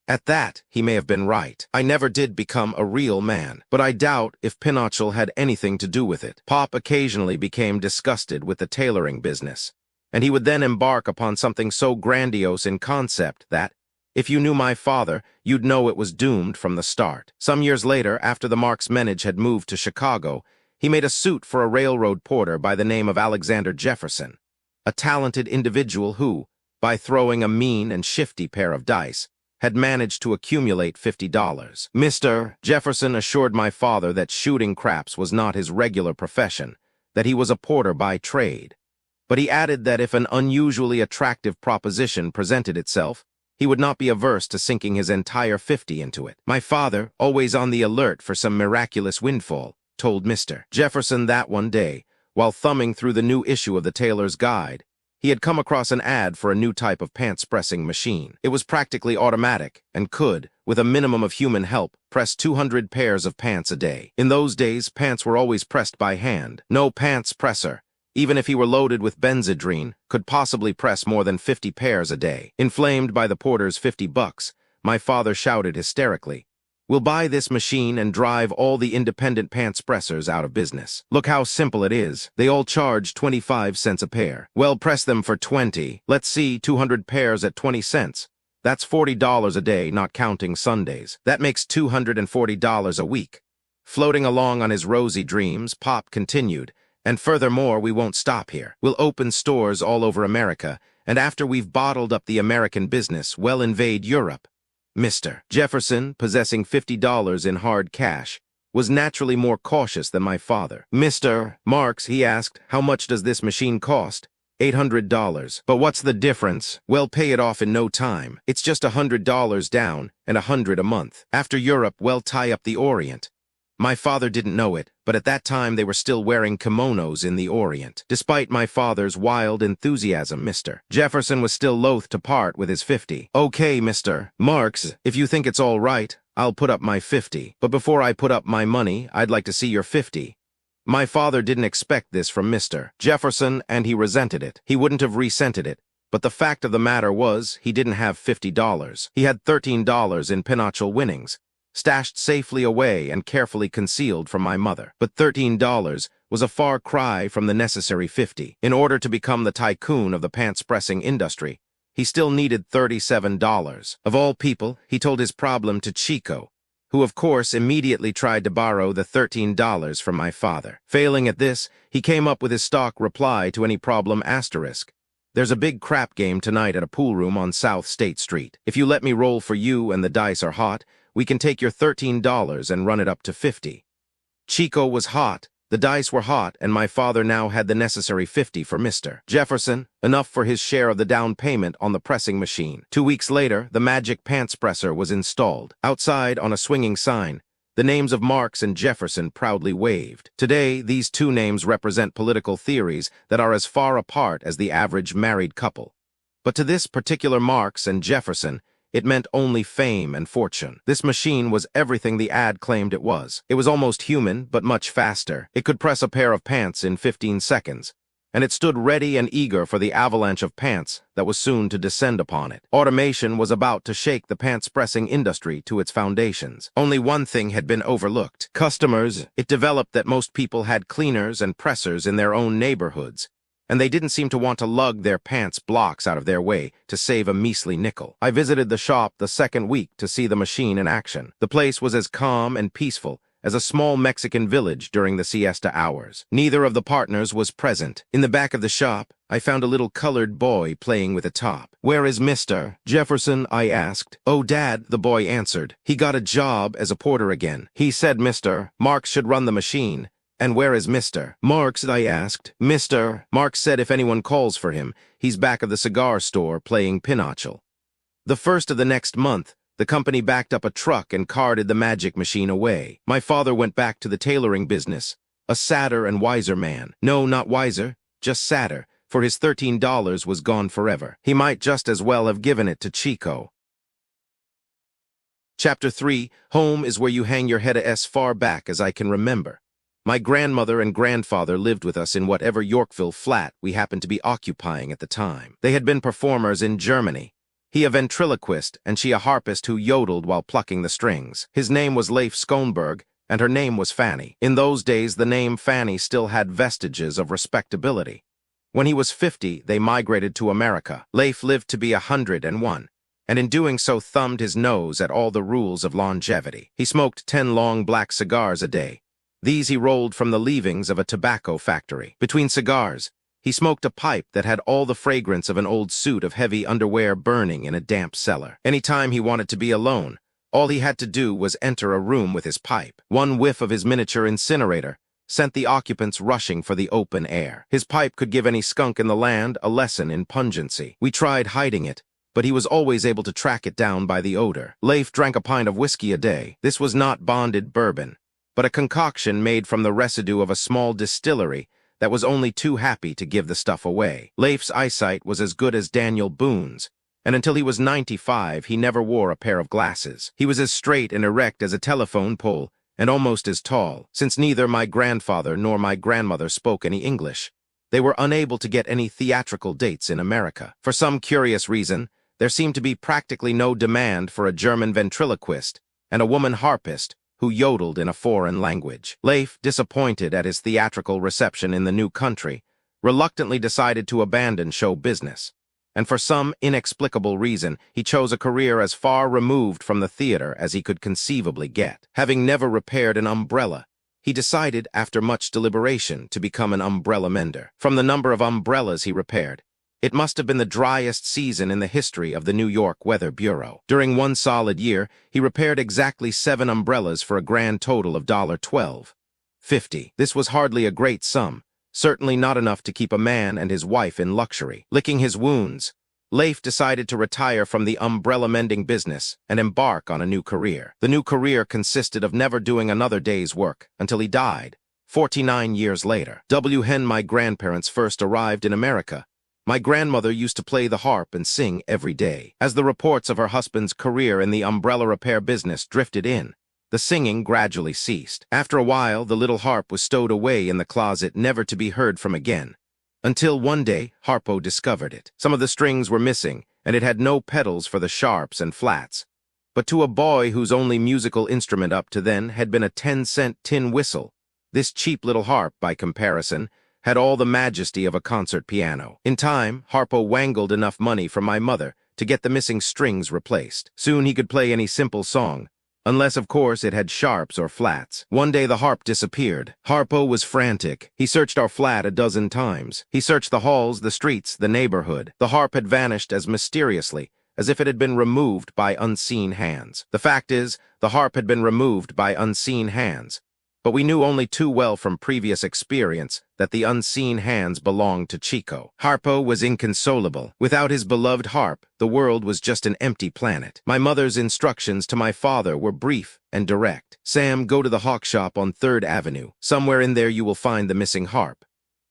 At that, he may have been right. I never did become a real man, but I doubt if pinochle had anything to do with it. Pop occasionally became disgusted with the tailoring business, and he would then embark upon something so grandiose in concept that, If you knew my father, you'd know it was doomed from the start. Some years later, after the Marx menage had moved to Chicago, he made a suit for a railroad porter by the name of Alexander Jefferson, a talented individual who, by throwing a mean and shifty pair of dice, had managed to accumulate $50. Mr. Jefferson assured my father that shooting craps was not his regular profession, that he was a porter by trade. But he added that if an unusually attractive proposition presented itself, he would not be averse to sinking his entire 50 into it. My father, always on the alert for some miraculous windfall, told Mr. Jefferson that one day, while thumbing through the new issue of the Tailor's Guide, he had come across an ad for a new type of pants-pressing machine. It was practically automatic and could, with a minimum of human help, press 200 pairs of pants a day. In those days, pants were always pressed by hand. No pants presser, even if he were loaded with benzodrine, could possibly press more than 50 pairs a day. Inflamed by the porter's $50, my father shouted hysterically, "We'll buy this machine and drive all the independent pants pressers out of business. Look how simple it is. They all charge 25 cents a pair. Well, press them for 20. Let's see, 200 pairs at 20 cents. That's $40 a day, not counting Sundays. That makes $240 a week." Floating along on his rosy dreams, Pop continued, "And furthermore, we won't stop here. We'll open stores all over America, and after we've bottled up the American business, we'll invade Europe." Mr. Jefferson, possessing $50 in hard cash, was naturally more cautious than my father. "Mr. Marx," he asked, "how much does this machine cost?" $800. "But what's the difference?" "We'll pay it off in no time. It's just $100 down and $100 a month. After Europe, we'll tie up the Orient." My father didn't know it, but at that time they were still wearing kimonos in the Orient. Despite my father's wild enthusiasm, Mr. Jefferson was still loath to part with his 50. "Okay, Mr. Marx, if you think it's all right, I'll put up my 50. But before I put up my money, I'd like to see your 50. My father didn't expect this from Mr. Jefferson, and he resented it. He wouldn't have resented it, but the fact of the matter was he didn't have $50. He had $13 in pinochle winnings, stashed safely away and carefully concealed from my mother. But $13 was a far cry from the necessary 50. In order to become the tycoon of the pants-pressing industry, he still needed $37. Of all people, he told his problem to Chico, who of course immediately tried to borrow the $13 from my father. Failing at this, he came up with his stock reply to any problem asterisk. "There's a big crap game tonight at a pool room on South State Street. If you let me roll for you and the dice are hot, we can take your $13 and run it up to 50. Chico was hot, the dice were hot, and my father now had the necessary 50 for Mr. Jefferson, enough for his share of the down payment on the pressing machine. 2 weeks later, the magic pants presser was installed. Outside, on a swinging sign, the names of Marx and Jefferson proudly waved. Today, these two names represent political theories that are as far apart as the average married couple. But to this particular Marx and Jefferson, it meant only fame and fortune. This machine was everything the ad claimed it was. It was almost human, but much faster. It could press a pair of pants in 15 seconds, and it stood ready and eager for the avalanche of pants that was soon to descend upon it. Automation was about to shake the pants-pressing industry to its foundations. Only one thing had been overlooked: customers. It developed that most people had cleaners and pressers in their own neighborhoods, and they didn't seem to want to lug their pants blocks out of their way to save a measly nickel. I visited the shop the second week to see the machine in action. The place was as calm and peaceful as a small Mexican village during the siesta hours. Neither of the partners was present. In the back of the shop, I found a little colored boy playing with a top. "Where is Mr. Jefferson?" I asked. "Oh, Dad," the boy answered. "He got a job as a porter again. He said Mr. Marx should run the machine." "And where is Mr. Marx?" I asked. "Mr. Marx said if anyone calls for him, he's back of the cigar store playing pinochle." The first of the next month, the company backed up a truck and carted the magic machine away. My father went back to the tailoring business, a sadder and wiser man. No, not wiser, just sadder, for his $13 was gone forever. He might just as well have given it to Chico. Chapter 3, Home is where you hang your head as far back as I can remember. My grandmother and grandfather lived with us in whatever Yorkville flat we happened to be occupying at the time. They had been performers in Germany. He a ventriloquist, and she a harpist who yodeled while plucking the strings. His name was Leif Skånberg, and her name was Fanny. In those days, the name Fanny still had vestiges of respectability. When he was 50, they migrated to America. Leif lived to be 101, and in doing so thumbed his nose at all the rules of longevity. He smoked 10 long black cigars a day. These he rolled from the leavings of a tobacco factory. Between cigars, he smoked a pipe that had all the fragrance of an old suit of heavy underwear burning in a damp cellar. Any time he wanted to be alone, all he had to do was enter a room with his pipe. One whiff of his miniature incinerator sent the occupants rushing for the open air. His pipe could give any skunk in the land a lesson in pungency. We tried hiding it, but he was always able to track it down by the odor. Leif drank a pint of whiskey a day. This was not bonded bourbon, but a concoction made from the residue of a small distillery that was only too happy to give the stuff away. Leif's eyesight was as good as Daniel Boone's, and until he was 95, he never wore a pair of glasses. He was as straight and erect as a telephone pole, and almost as tall. Since neither my grandfather nor my grandmother spoke any English, they were unable to get any theatrical dates in America. For some curious reason, there seemed to be practically no demand for a German ventriloquist and a woman harpist who yodeled in a foreign language. Leif, disappointed at his theatrical reception in the new country, reluctantly decided to abandon show business. And for some inexplicable reason, he chose a career as far removed from the theater as he could conceivably get. Having never repaired an umbrella, he decided, after much deliberation, to become an umbrella mender. From the number of umbrellas he repaired, it must have been the driest season in the history of the New York Weather Bureau. During one solid year, he repaired exactly 7 umbrellas for a grand total of $12.50. This was hardly a great sum, certainly not enough to keep a man and his wife in luxury. Licking his wounds, Leif decided to retire from the umbrella mending business and embark on a new career. The new career consisted of never doing another day's work until he died, 49 years later. When my grandparents first arrived in America, my grandmother used to play the harp and sing every day. As the reports of her husband's career in the umbrella repair business drifted in, the singing gradually ceased. After a while, the little harp was stowed away in the closet, never to be heard from again, until one day Harpo discovered it. Some of the strings were missing, and it had no pedals for the sharps and flats. But to a boy whose only musical instrument up to then had been a 10-cent tin whistle, this cheap little harp, by comparison, had all the majesty of a concert piano. In time, Harpo wangled enough money from my mother to get the missing strings replaced. Soon he could play any simple song, unless, of course, it had sharps or flats. One day the harp disappeared. Harpo was frantic. He searched our flat a dozen times. He searched the halls, the streets, the neighborhood. The harp had vanished as mysteriously as if it had been removed by unseen hands. The fact is, the harp had been removed by unseen hands, but we knew only too well from previous experience that the unseen hands belonged to Chico. Harpo was inconsolable. Without his beloved harp, the world was just an empty planet. My mother's instructions to my father were brief and direct. Sam, go to the hawk shop on 3rd Avenue. Somewhere in there you will find the missing harp.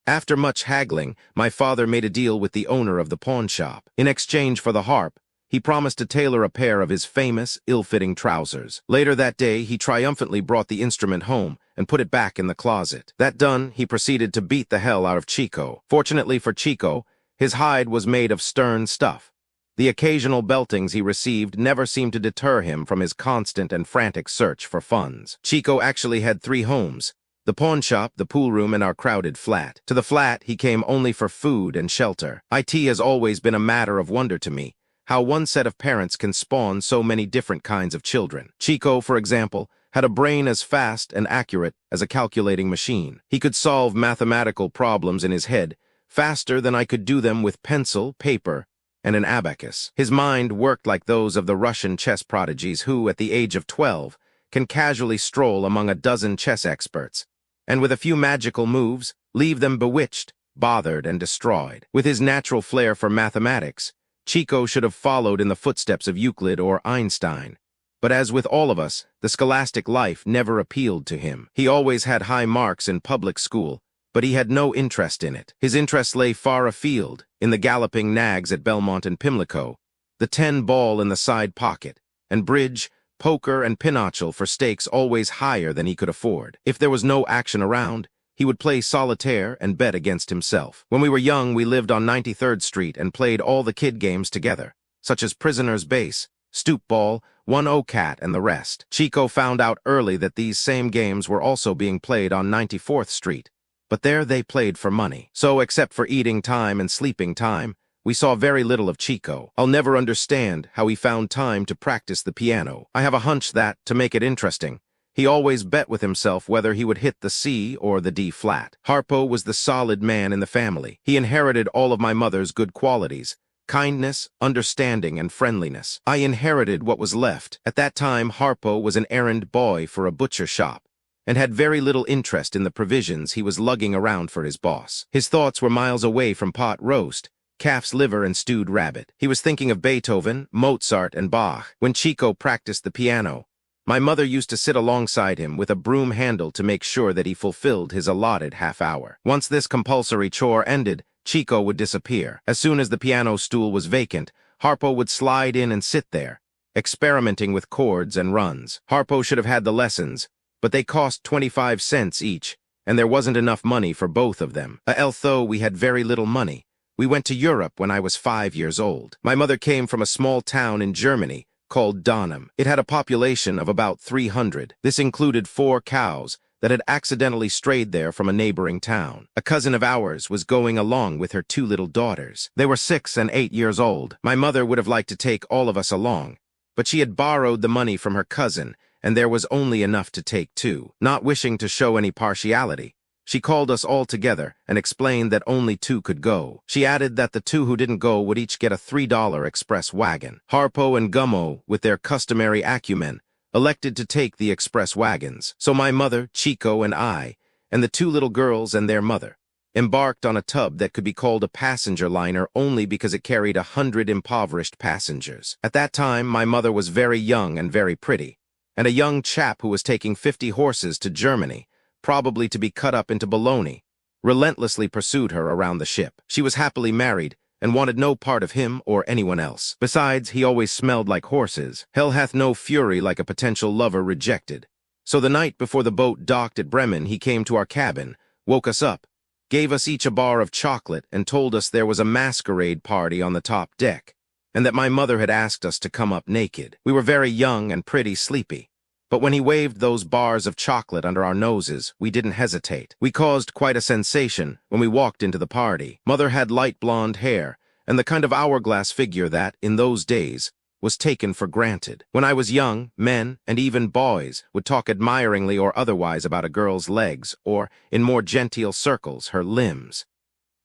After much haggling, my father made a deal with the owner of the pawn shop. In exchange for the harp, he promised to tailor a pair of his famous, ill-fitting trousers. Later that day, he triumphantly brought the instrument home and put it back in the closet. That done, he proceeded to beat the hell out of Chico. Fortunately for Chico, his hide was made of stern stuff. The occasional beltings he received never seemed to deter him from his constant and frantic search for funds. Chico actually had 3 homes: the pawn shop, the pool room, and our crowded flat. To the flat, he came only for food and shelter. It has always been a matter of wonder to me how one set of parents can spawn so many different kinds of children. Chico, for example, had a brain as fast and accurate as a calculating machine. He could solve mathematical problems in his head faster than I could do them with pencil, paper, and an abacus. His mind worked like those of the Russian chess prodigies who, at the age of 12, can casually stroll among a dozen chess experts, and with a few magical moves, leave them bewitched, bothered, and destroyed. With his natural flair for mathematics, Chico should have followed in the footsteps of Euclid or Einstein. But as with all of us, the scholastic life never appealed to him. He always had high marks in public school, but he had no interest in it. His interests lay far afield, in the galloping nags at Belmont and Pimlico, the 10-ball in the side pocket, and bridge, poker, and pinochle for stakes always higher than he could afford. If there was no action around, he would play solitaire and bet against himself. When we were young, we lived on 93rd Street and played all the kid games together, such as Prisoner's Base, Stoop Ball, 1-0 Cat, and the rest. Chico found out early that these same games were also being played on 94th Street, but there they played for money. So, except for eating time and sleeping time, we saw very little of Chico. I'll never understand how he found time to practice the piano. I have a hunch that, to make it interesting, he always bet with himself whether he would hit the C or the D flat. Harpo was the solid man in the family. He inherited all of my mother's good qualities: kindness, understanding, and friendliness. I inherited what was left. At that time, Harpo was an errand boy for a butcher shop and had very little interest in the provisions he was lugging around for his boss. His thoughts were miles away from pot roast, calf's liver, and stewed rabbit. He was thinking of Beethoven, Mozart, and Bach. When Chico practiced the piano, my mother used to sit alongside him with a broom handle to make sure that he fulfilled his allotted half hour. Once this compulsory chore ended, Chico would disappear. As soon as the piano stool was vacant, Harpo would slide in and sit there, experimenting with chords and runs. Harpo should have had the lessons, but they cost 25 cents each, and there wasn't enough money for both of them. Although we had very little money, we went to Europe when I was 5 years old. My mother came from a small town in Germany called Donham. It had a population of about 300. This included 4 cows that had accidentally strayed there from a neighboring town. A cousin of ours was going along with her 2 little daughters. They were 6 and 8 years old. My mother would have liked to take all of us along, but she had borrowed the money from her cousin, and there was only enough to take 2. Not wishing to show any partiality, she called us all together and explained that only 2 could go. She added that the 2 who didn't go would each get a $3 express wagon. Harpo and Gummo, with their customary acumen, elected to take the express wagons. So my mother, Chico, and I, and the 2 little girls and their mother, embarked on a tub that could be called a passenger liner only because it carried 100 impoverished passengers. At that time, my mother was very young and very pretty, and a young chap who was taking 50 horses to Germany, probably to be cut up into bologna, relentlessly pursued her around the ship. She was happily married and wanted no part of him or anyone else. Besides, he always smelled like horses. Hell hath no fury like a potential lover rejected. So the night before the boat docked at Bremen, he came to our cabin, woke us up, gave us each a bar of chocolate, and told us there was a masquerade party on the top deck, and that my mother had asked us to come up naked. We were very young and pretty sleepy, but when he waved those bars of chocolate under our noses, we didn't hesitate. We caused quite a sensation when we walked into the party. Mother had light blonde hair and the kind of hourglass figure that, in those days, was taken for granted. When I was young, men, and even boys, would talk admiringly or otherwise about a girl's legs, or, in more genteel circles, her limbs.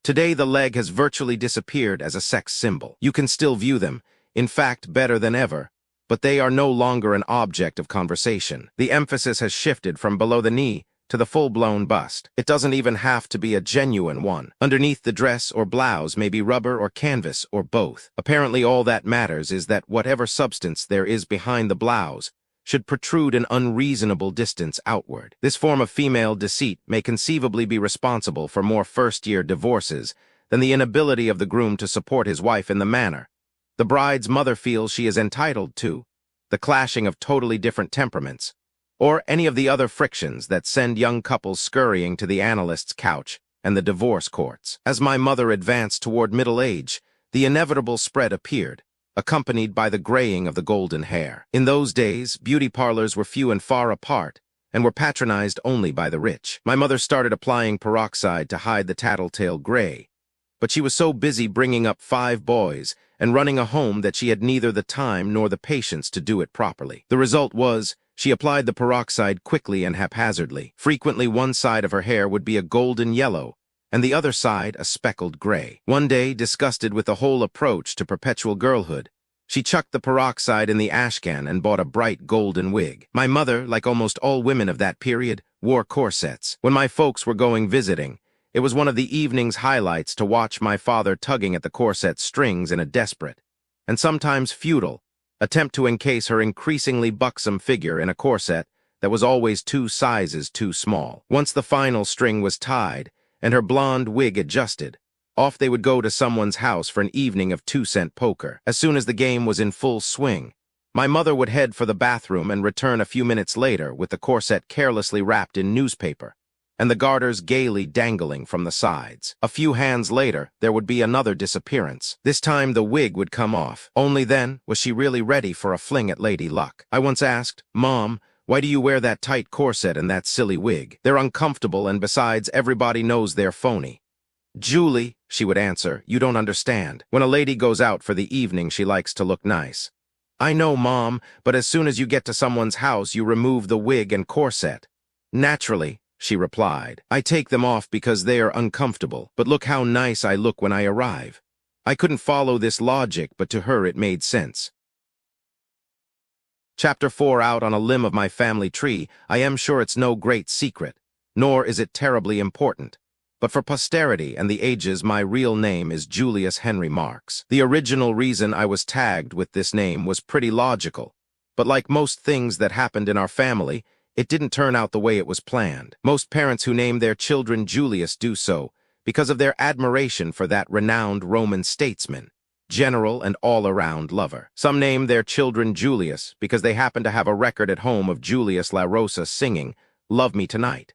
Today, the leg has virtually disappeared as a sex symbol. You can still view them, in fact, better than ever, but they are no longer an object of conversation. The emphasis has shifted from below the knee to the full-blown bust. It doesn't even have to be a genuine one. Underneath the dress or blouse may be rubber or canvas or both. Apparently all that matters is that whatever substance there is behind the blouse should protrude an unreasonable distance outward. This form of female deceit may conceivably be responsible for more first-year divorces than the inability of the groom to support his wife in the manner the bride's mother feels she is entitled to, the clashing of totally different temperaments, or any of the other frictions that send young couples scurrying to the analyst's couch and the divorce courts. As my mother advanced toward middle age, the inevitable spread appeared, accompanied by the graying of the golden hair. In those days, beauty parlors were few and far apart and were patronized only by the rich. My mother started applying peroxide to hide the tattletale gray, but she was so busy bringing up 5 boys and running a home that she had neither the time nor the patience to do it properly. The result was, she applied the peroxide quickly and haphazardly. Frequently one side of her hair would be a golden yellow, and the other side a speckled gray. One day, disgusted with the whole approach to perpetual girlhood, she chucked the peroxide in the ashcan and bought a bright golden wig. My mother, like almost all women of that period, wore corsets. When my folks were going visiting, it was one of the evening's highlights to watch my father tugging at the corset strings in a desperate, and sometimes futile, attempt to encase her increasingly buxom figure in a corset that was always 2 sizes too small. Once the final string was tied and her blonde wig adjusted, off they would go to someone's house for an evening of 2-cent poker. As soon as the game was in full swing, my mother would head for the bathroom and return a few minutes later with the corset carelessly wrapped in newspaper and the garters gaily dangling from the sides. A few hands later, there would be another disappearance. This time the wig would come off. Only then was she really ready for a fling at Lady Luck. I once asked, "Mom, why do you wear that tight corset and that silly wig? They're uncomfortable, and besides, everybody knows they're phony." "Julie," she would answer, "you don't understand. When a lady goes out for the evening, she likes to look nice." "I know, Mom, but as soon as you get to someone's house, you remove the wig and corset." "Naturally," she replied. "I take them off because they are uncomfortable, but look how nice I look when I arrive." I couldn't follow this logic, but to her it made sense. Chapter 4. Out on a limb of my family tree, I am sure it's no great secret, nor is it terribly important. But for posterity and the ages, my real name is Julius Henry Marx. The original reason I was tagged with this name was pretty logical, but like most things that happened in our family, it didn't turn out the way it was planned. Most parents who name their children Julius do so because of their admiration for that renowned Roman statesman, general, and all-around lover. Some name their children Julius because they happen to have a record at home of Julius La Rosa singing "Love Me Tonight."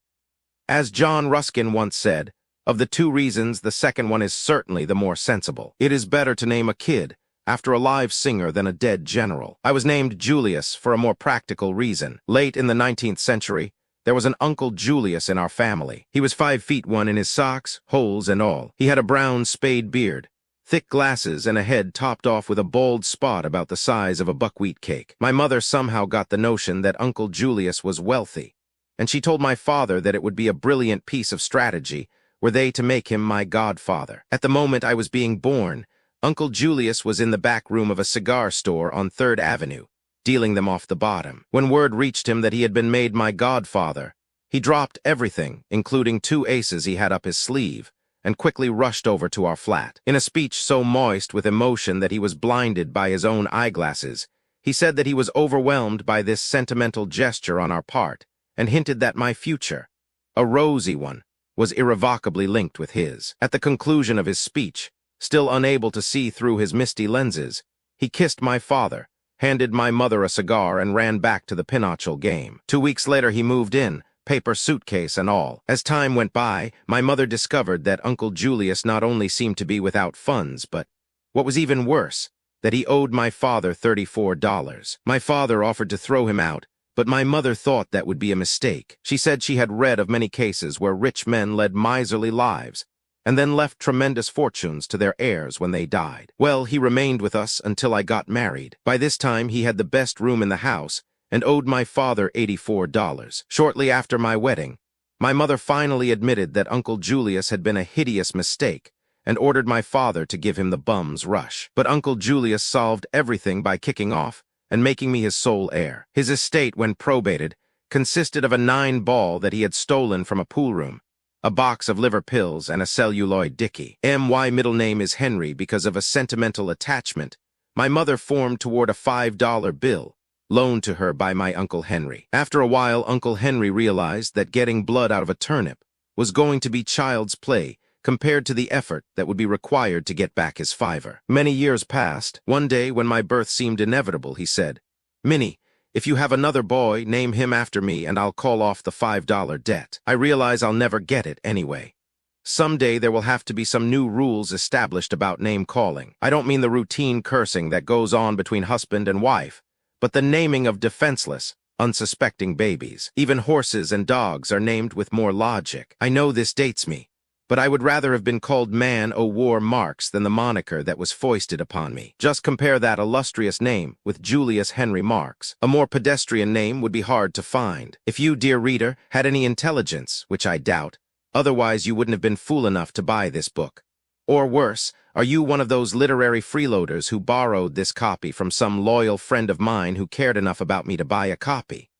As John Ruskin once said, of the two reasons, the second one is certainly the more sensible. It is better to name a kid after a live singer than a dead general. I was named Julius for a more practical reason. Late in the 19th century, there was an Uncle Julius in our family. He was 5'1" in his socks, holes and all. He had a brown spade beard, thick glasses, and a head topped off with a bald spot about the size of a buckwheat cake. My mother somehow got the notion that Uncle Julius was wealthy, and she told my father that it would be a brilliant piece of strategy were they to make him my godfather. At the moment I was being born, Uncle Julius was in the back room of a cigar store on 3rd Avenue, dealing them off the bottom. When word reached him that he had been made my godfather, he dropped everything, including 2 aces he had up his sleeve, and quickly rushed over to our flat. In a speech so moist with emotion that he was blinded by his own eyeglasses, he said that he was overwhelmed by this sentimental gesture on our part, and hinted that my future, a rosy one, was irrevocably linked with his. At the conclusion of his speech, still unable to see through his misty lenses, he kissed my father, handed my mother a cigar, and ran back to the pinochle game. 2 weeks later he moved in, paper suitcase and all. As time went by, my mother discovered that Uncle Julius not only seemed to be without funds, but, what was even worse, that he owed my father $34. My father offered to throw him out, but my mother thought that would be a mistake. She said she had read of many cases where rich men led miserly lives and then left tremendous fortunes to their heirs when they died. Well, he remained with us until I got married. By this time, he had the best room in the house and owed my father $84. Shortly after my wedding, my mother finally admitted that Uncle Julius had been a hideous mistake and ordered my father to give him the bum's rush. But Uncle Julius solved everything by kicking off and making me his sole heir. His estate, when probated, consisted of a 9-ball that he had stolen from a pool room, a box of liver pills, and a celluloid dicky. My middle name is Henry because of a sentimental attachment my mother formed toward a $5 bill loaned to her by my Uncle Henry. After a while, Uncle Henry realized that getting blood out of a turnip was going to be child's play compared to the effort that would be required to get back his $5. Many years passed. One day, when my birth seemed inevitable, he said, "Minnie, if you have another boy, name him after me and I'll call off the $5 debt." I realize I'll never get it anyway. Someday there will have to be some new rules established about name calling. I don't mean the routine cursing that goes on between husband and wife, but the naming of defenseless, unsuspecting babies. Even horses and dogs are named with more logic. I know this dates me, but I would rather have been called Man o' War Marx than the moniker that was foisted upon me. Just compare that illustrious name with Julius Henry Marx. A more pedestrian name would be hard to find. If you, dear reader, had any intelligence, which I doubt, otherwise you wouldn't have been fool enough to buy this book. Or worse, are you one of those literary freeloaders who borrowed this copy from some loyal friend of mine who cared enough about me to buy a copy?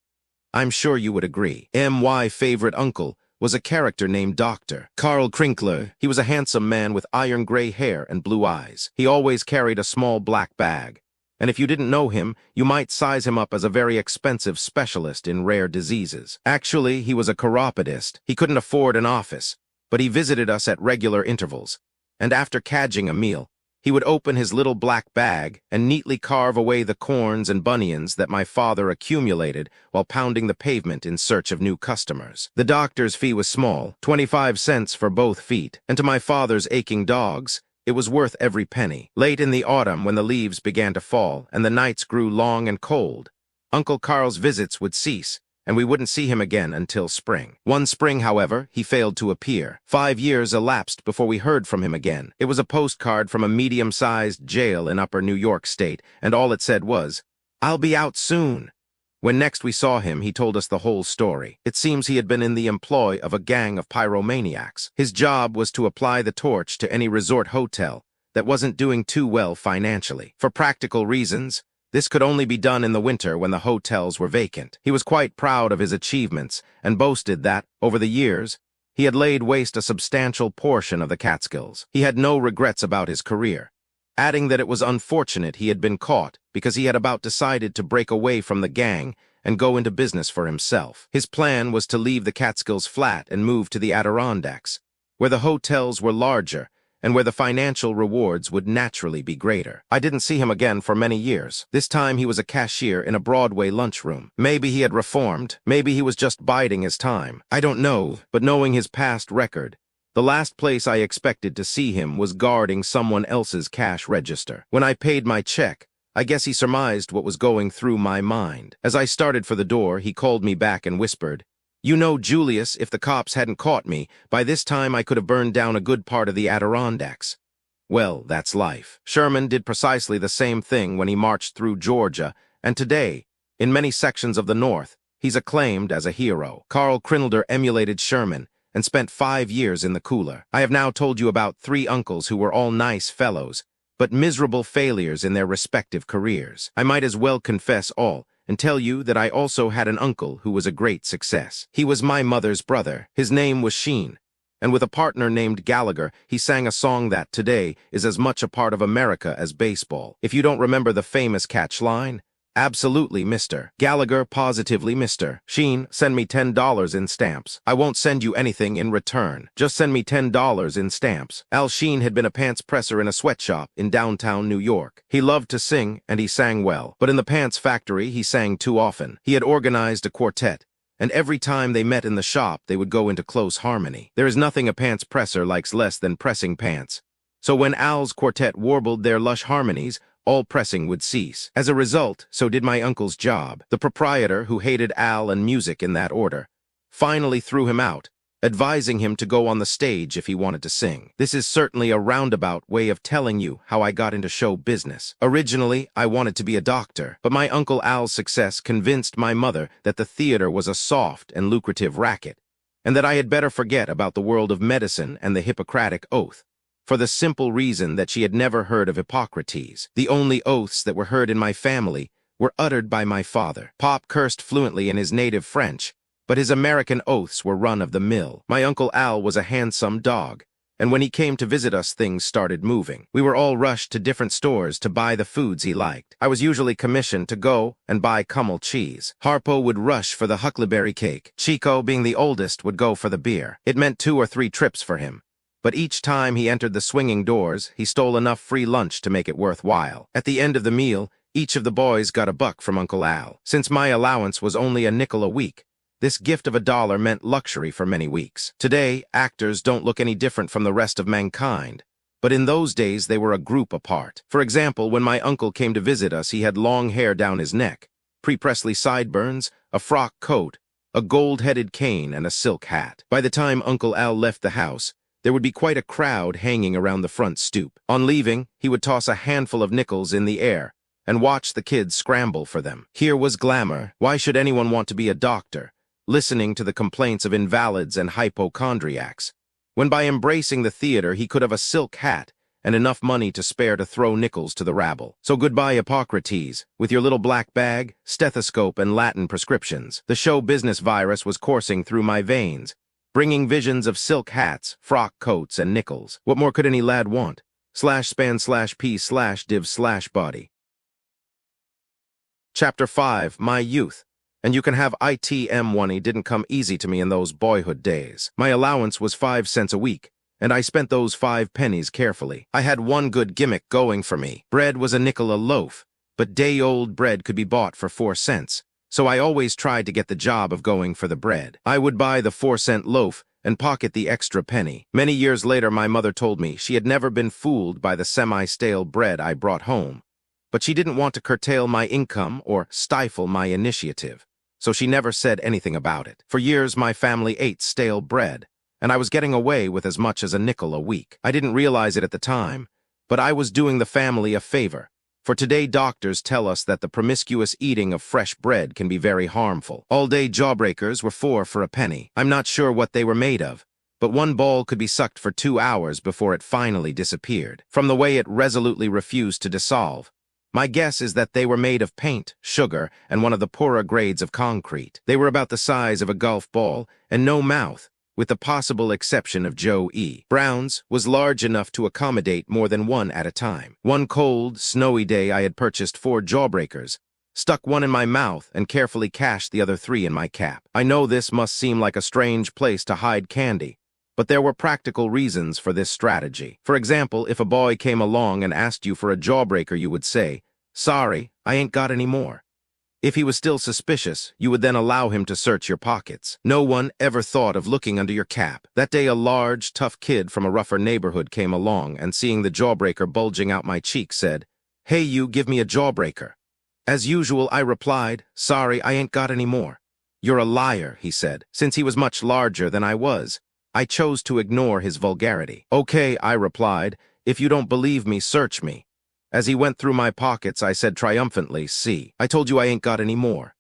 I'm sure you would agree. My favorite uncle was a character named Dr. Karl Krinkler. He was a handsome man with iron gray hair and blue eyes. He always carried a small black bag, and if you didn't know him, you might size him up as a very expensive specialist in rare diseases. Actually, he was a chiropodist. He couldn't afford an office, but he visited us at regular intervals, and after cadging a meal, he would open his little black bag and neatly carve away the corns and bunions that my father accumulated while pounding the pavement in search of new customers. The doctor's fee was small, 25 cents for both feet, and to my father's aching dogs, it was worth every penny. Late in the autumn, when the leaves began to fall and the nights grew long and cold, Uncle Carl's visits would cease, and we wouldn't see him again until spring. One spring, however, he failed to appear. 5 years elapsed before we heard from him again. It was a postcard from a medium-sized jail in Upper New York State, and all it said was, "I'll be out soon." When next we saw him, he told us the whole story. It seems he had been in the employ of a gang of pyromaniacs. His job was to apply the torch to any resort hotel that wasn't doing too well financially. For practical reasons, this could only be done in the winter when the hotels were vacant. He was quite proud of his achievements and boasted that, over the years, he had laid waste a substantial portion of the Catskills. He had no regrets about his career, adding that it was unfortunate he had been caught because he had about decided to break away from the gang and go into business for himself. His plan was to leave the Catskills flat and move to the Adirondacks, where the hotels were larger and where the financial rewards would naturally be greater. I didn't see him again for many years. This time he was a cashier in a Broadway lunchroom. Maybe he had reformed. Maybe he was just biding his time. I don't know, but knowing his past record, the last place I expected to see him was guarding someone else's cash register. When I paid my check, I guess he surmised what was going through my mind. As I started for the door, he called me back and whispered, "You know, Julius, if the cops hadn't caught me, by this time I could have burned down a good part of the Adirondacks." Well, that's life. Sherman did precisely the same thing when he marched through Georgia, and today, in many sections of the North, he's acclaimed as a hero. Carl Crinelder emulated Sherman and spent 5 years in the cooler. I have now told you about 3 uncles who were all nice fellows, but miserable failures in their respective careers. I might as well confess all and tell you that I also had an uncle who was a great success. He was my mother's brother. His name was Sheen, and with a partner named Gallagher, he sang a song that today is as much a part of America as baseball. If you don't remember the famous catch line, "Absolutely, Mr. Gallagher, positively, Mr. Sheen, send me $10 in stamps. I won't send you anything in return. Just send me $10 in stamps." Al Sheen had been a pants presser in a sweatshop in downtown New York. He loved to sing, and he sang well. But in the pants factory, he sang too often. He had organized a quartet, and every time they met in the shop, they would go into close harmony. There is nothing a pants presser likes less than pressing pants. So when Al's quartet warbled their lush harmonies, all pressing would cease. As a result, so did my uncle's job. The proprietor, who hated Al and music in that order, finally threw him out, advising him to go on the stage if he wanted to sing. This is certainly a roundabout way of telling you how I got into show business. Originally, I wanted to be a doctor, but my Uncle Al's success convinced my mother that the theater was a soft and lucrative racket, and that I had better forget about the world of medicine and the Hippocratic Oath, for the simple reason that she had never heard of Hippocrates. The only oaths that were heard in my family were uttered by my father. Pop cursed fluently in his native French, but his American oaths were run-of-the-mill. My Uncle Al was a handsome dog, and when he came to visit us, things started moving. We were all rushed to different stores to buy the foods he liked. I was usually commissioned to go and buy Kummel cheese. Harpo would rush for the huckleberry cake. Chico, being the oldest, would go for the beer. It meant 2 or 3 trips for him, but each time he entered the swinging doors, he stole enough free lunch to make it worthwhile. At the end of the meal, each of the boys got a buck from Uncle Al. Since my allowance was only a nickel a week, this gift of $1 meant luxury for many weeks. Today, actors don't look any different from the rest of mankind, but in those days they were a group apart. For example, when my uncle came to visit us, he had long hair down his neck, pre-Presley sideburns, a frock coat, a gold-headed cane, and a silk hat. By the time Uncle Al left the house, there would be quite a crowd hanging around the front stoop. On leaving, he would toss a handful of nickels in the air and watch the kids scramble for them. Here was glamour. Why should anyone want to be a doctor, listening to the complaints of invalids and hypochondriacs, when by embracing the theater he could have a silk hat and enough money to spare to throw nickels to the rabble? So goodbye, Hippocrates, with your little black bag, stethoscope, and Latin prescriptions. The show business virus was coursing through my veins, bringing visions of silk hats, frock coats, and nickels. What more could any lad want? /span/p/div/body. Chapter 5, My Youth. And you can have it. Didn't come easy to me in those boyhood days. My allowance was 5 cents a week, and I spent those 5 pennies carefully. I had one good gimmick going for me. Bread was a nickel a loaf, but day-old bread could be bought for 4 cents. So I always tried to get the job of going for the bread. I would buy the 4-cent loaf and pocket the extra penny. Many years later, my mother told me she had never been fooled by the semi-stale bread I brought home, but she didn't want to curtail my income or stifle my initiative. so she never said anything about it. For years, my family ate stale bread, and I was getting away with as much as a nickel a week. I didn't realize it at the time, but I was doing the family a favor. For today, doctors tell us that the promiscuous eating of fresh bread can be very harmful. All-day jawbreakers were 4 for a penny. I'm not sure what they were made of, but one ball could be sucked for 2 hours before it finally disappeared. From the way it resolutely refused to dissolve, my guess is that they were made of paint, sugar, and one of the poorer grades of concrete. They were about the size of a golf ball and no mouth, with the possible exception of Joe E. Brown's was large enough to accommodate more than one at a time. One cold, snowy day I had purchased 4 jawbreakers, stuck one in my mouth, and carefully cached the other 3 in my cap. I know this must seem like a strange place to hide candy, but there were practical reasons for this strategy. For example, if a boy came along and asked you for a jawbreaker, you would say, "Sorry, I ain't got any more." If he was still suspicious, you would then allow him to search your pockets. No one ever thought of looking under your cap. That day, a large, tough kid from a rougher neighborhood came along and, seeing the jawbreaker bulging out my cheek, said, "Hey, you, give me a jawbreaker." As usual, I replied, "Sorry, I ain't got any more." "You're a liar," he said. Since he was much larger than I was, I chose to ignore his vulgarity. "Okay," I replied, "if you don't believe me, search me." As he went through my pockets, I said triumphantly, "See, I told you I ain't got any more."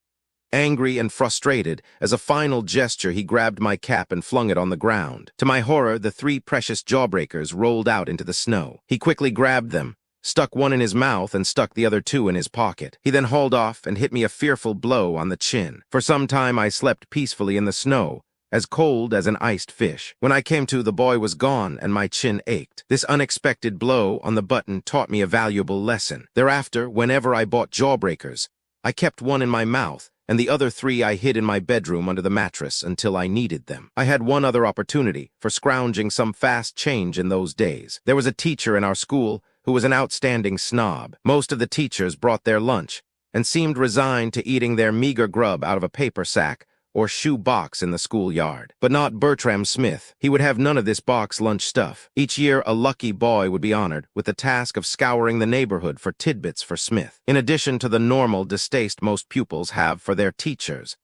Angry and frustrated, as a final gesture, he grabbed my cap and flung it on the ground. To my horror, the 3 precious jawbreakers rolled out into the snow. He quickly grabbed them, stuck one in his mouth, and stuck the other 2 in his pocket. He then hauled off and hit me a fearful blow on the chin. For some time, I slept peacefully in the snow, as cold as an iced fish. When I came to, the boy was gone and my chin ached. This unexpected blow on the button taught me a valuable lesson. Thereafter, whenever I bought jawbreakers, I kept one in my mouth, and the other 3 I hid in my bedroom under the mattress until I needed them. I had one other opportunity for scrounging some fast change in those days. There was a teacher in our school who was an outstanding snob. Most of the teachers brought their lunch and seemed resigned to eating their meager grub out of a paper sack or shoe box in the schoolyard. But not Bertram Smith. He would have none of this box lunch stuff. Each year, a lucky boy would be honored with the task of scouring the neighborhood for tidbits for Smith. In addition to the normal distaste most pupils have for their teachers,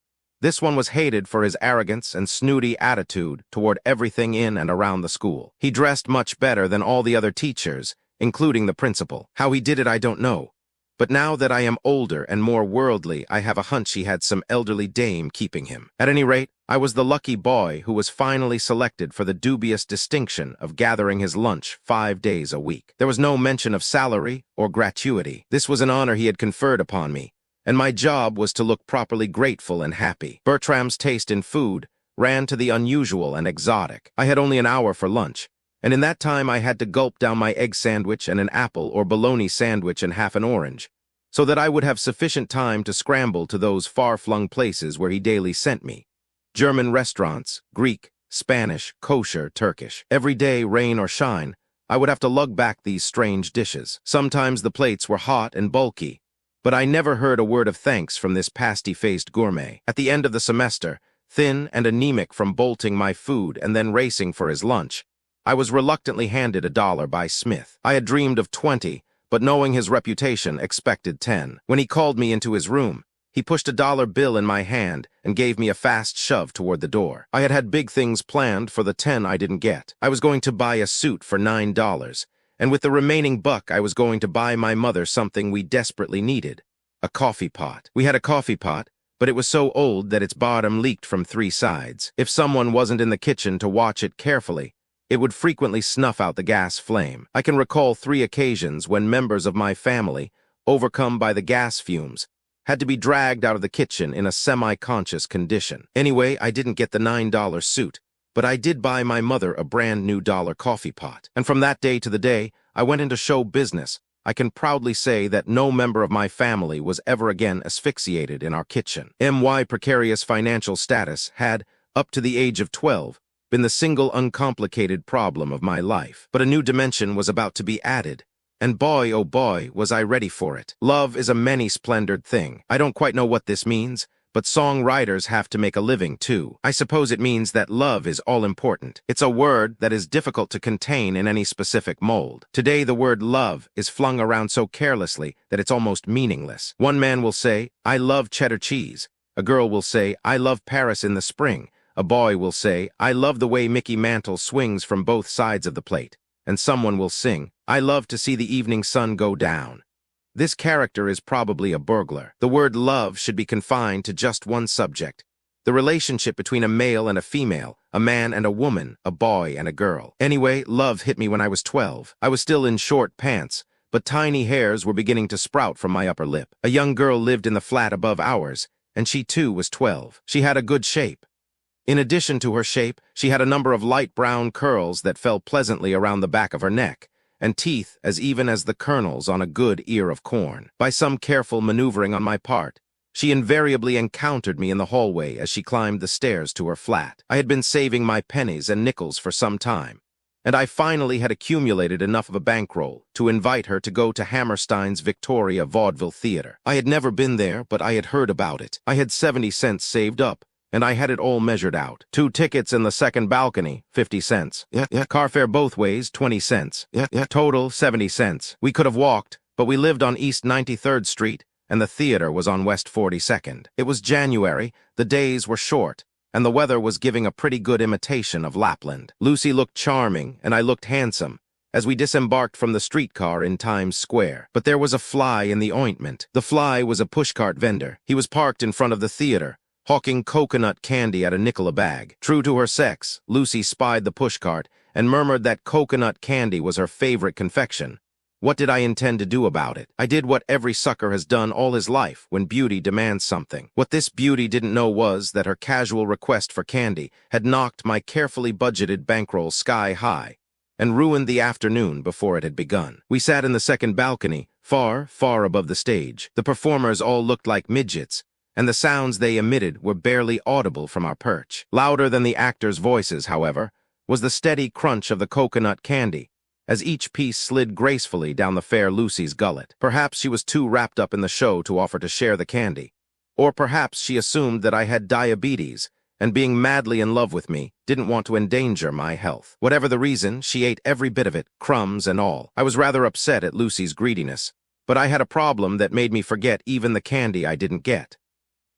this one was hated for his arrogance and snooty attitude toward everything in and around the school. He dressed much better than all the other teachers, including the principal. How he did it, I don't know. But now that I am older and more worldly, I have a hunch he had some elderly dame keeping him. At any rate, I was the lucky boy who was finally selected for the dubious distinction of gathering his lunch 5 days a week. There was no mention of salary or gratuity. This was an honor he had conferred upon me, and my job was to look properly grateful and happy. Bertram's taste in food ran to the unusual and exotic. I had only an hour for lunch, and in that time I had to gulp down my egg sandwich and an apple or bologna sandwich and half an orange, so that I would have sufficient time to scramble to those far-flung places where he daily sent me. German restaurants, Greek, Spanish, kosher, Turkish. Every day, rain or shine, I would have to lug back these strange dishes. Sometimes the plates were hot and bulky, but I never heard a word of thanks from this pasty-faced gourmet. At the end of the semester, thin and anemic from bolting my food and then racing for his lunch, I was reluctantly handed $1 by Smith. I had dreamed of 20, but knowing his reputation, expected 10. When he called me into his room, he pushed a $1 bill in my hand and gave me a fast shove toward the door. I had had big things planned for the 10 I didn't get. I was going to buy a suit for $9, and with the remaining buck I was going to buy my mother something we desperately needed, a coffee pot. We had a coffee pot, but it was so old that its bottom leaked from 3 sides. If someone wasn't in the kitchen to watch it carefully, it would frequently snuff out the gas flame. I can recall 3 occasions when members of my family, overcome by the gas fumes, had to be dragged out of the kitchen in a semi-conscious condition. Anyway, I didn't get the $9 suit, but I did buy my mother a brand new $1 coffee pot. And from that day to the day I went into show business, I can proudly say that no member of my family was ever again asphyxiated in our kitchen. My precarious financial status had, up to the age of 12, been the single uncomplicated problem of my life. But a new dimension was about to be added, and boy, oh boy, was I ready for it. Love is a many-splendored thing. I don't quite know what this means, but songwriters have to make a living too. I suppose it means that love is all-important. It's a word that is difficult to contain in any specific mold. Today, the word love is flung around so carelessly that it's almost meaningless. One man will say, "I love cheddar cheese." A girl will say, "I love Paris in the spring." A boy will say, "I love the way Mickey Mantle swings from both sides of the plate." And someone will sing, "I love to see the evening sun go down." This character is probably a burglar. The word love should be confined to just one subject: the relationship between a male and a female, a man and a woman, a boy and a girl. Anyway, love hit me when I was 12. I was still in short pants, but tiny hairs were beginning to sprout from my upper lip. A young girl lived in the flat above ours, and she too was 12. She had a good shape. In addition to her shape, she had a number of light brown curls that fell pleasantly around the back of her neck, and teeth as even as the kernels on a good ear of corn. By some careful maneuvering on my part, she invariably encountered me in the hallway as she climbed the stairs to her flat. I had been saving my pennies and nickels for some time, and I finally had accumulated enough of a bankroll to invite her to go to Hammerstein's Victoria Vaudeville Theater. I had never been there, but I had heard about it. I had 70 cents saved up, and I had it all measured out. 2 tickets in the second balcony, 50 cents. Car fare both ways, 20 cents. Total, 70 cents. We could have walked, but we lived on East 93rd Street, and the theater was on West 42nd. It was January, the days were short, and the weather was giving a pretty good imitation of Lapland. Lucy looked charming, and I looked handsome, as we disembarked from the streetcar in Times Square. But there was a fly in the ointment. The fly was a pushcart vendor. He was parked in front of the theater, hawking coconut candy at a nickel a bag. True to her sex, Lucy spied the pushcart and murmured that coconut candy was her favorite confection. What did I intend to do about it? I did what every sucker has done all his life when beauty demands something. What this beauty didn't know was that her casual request for candy had knocked my carefully budgeted bankroll sky high and ruined the afternoon before it had begun. We sat in the second balcony, far, far above the stage. The performers all looked like midgets, and the sounds they emitted were barely audible from our perch. Louder than the actors' voices, however, was the steady crunch of the coconut candy, as each piece slid gracefully down the fair Lucy's gullet. Perhaps she was too wrapped up in the show to offer to share the candy. Or perhaps she assumed that I had diabetes, and being madly in love with me, didn't want to endanger my health. Whatever the reason, she ate every bit of it, crumbs and all. I was rather upset at Lucy's greediness, but I had a problem that made me forget even the candy I didn't get.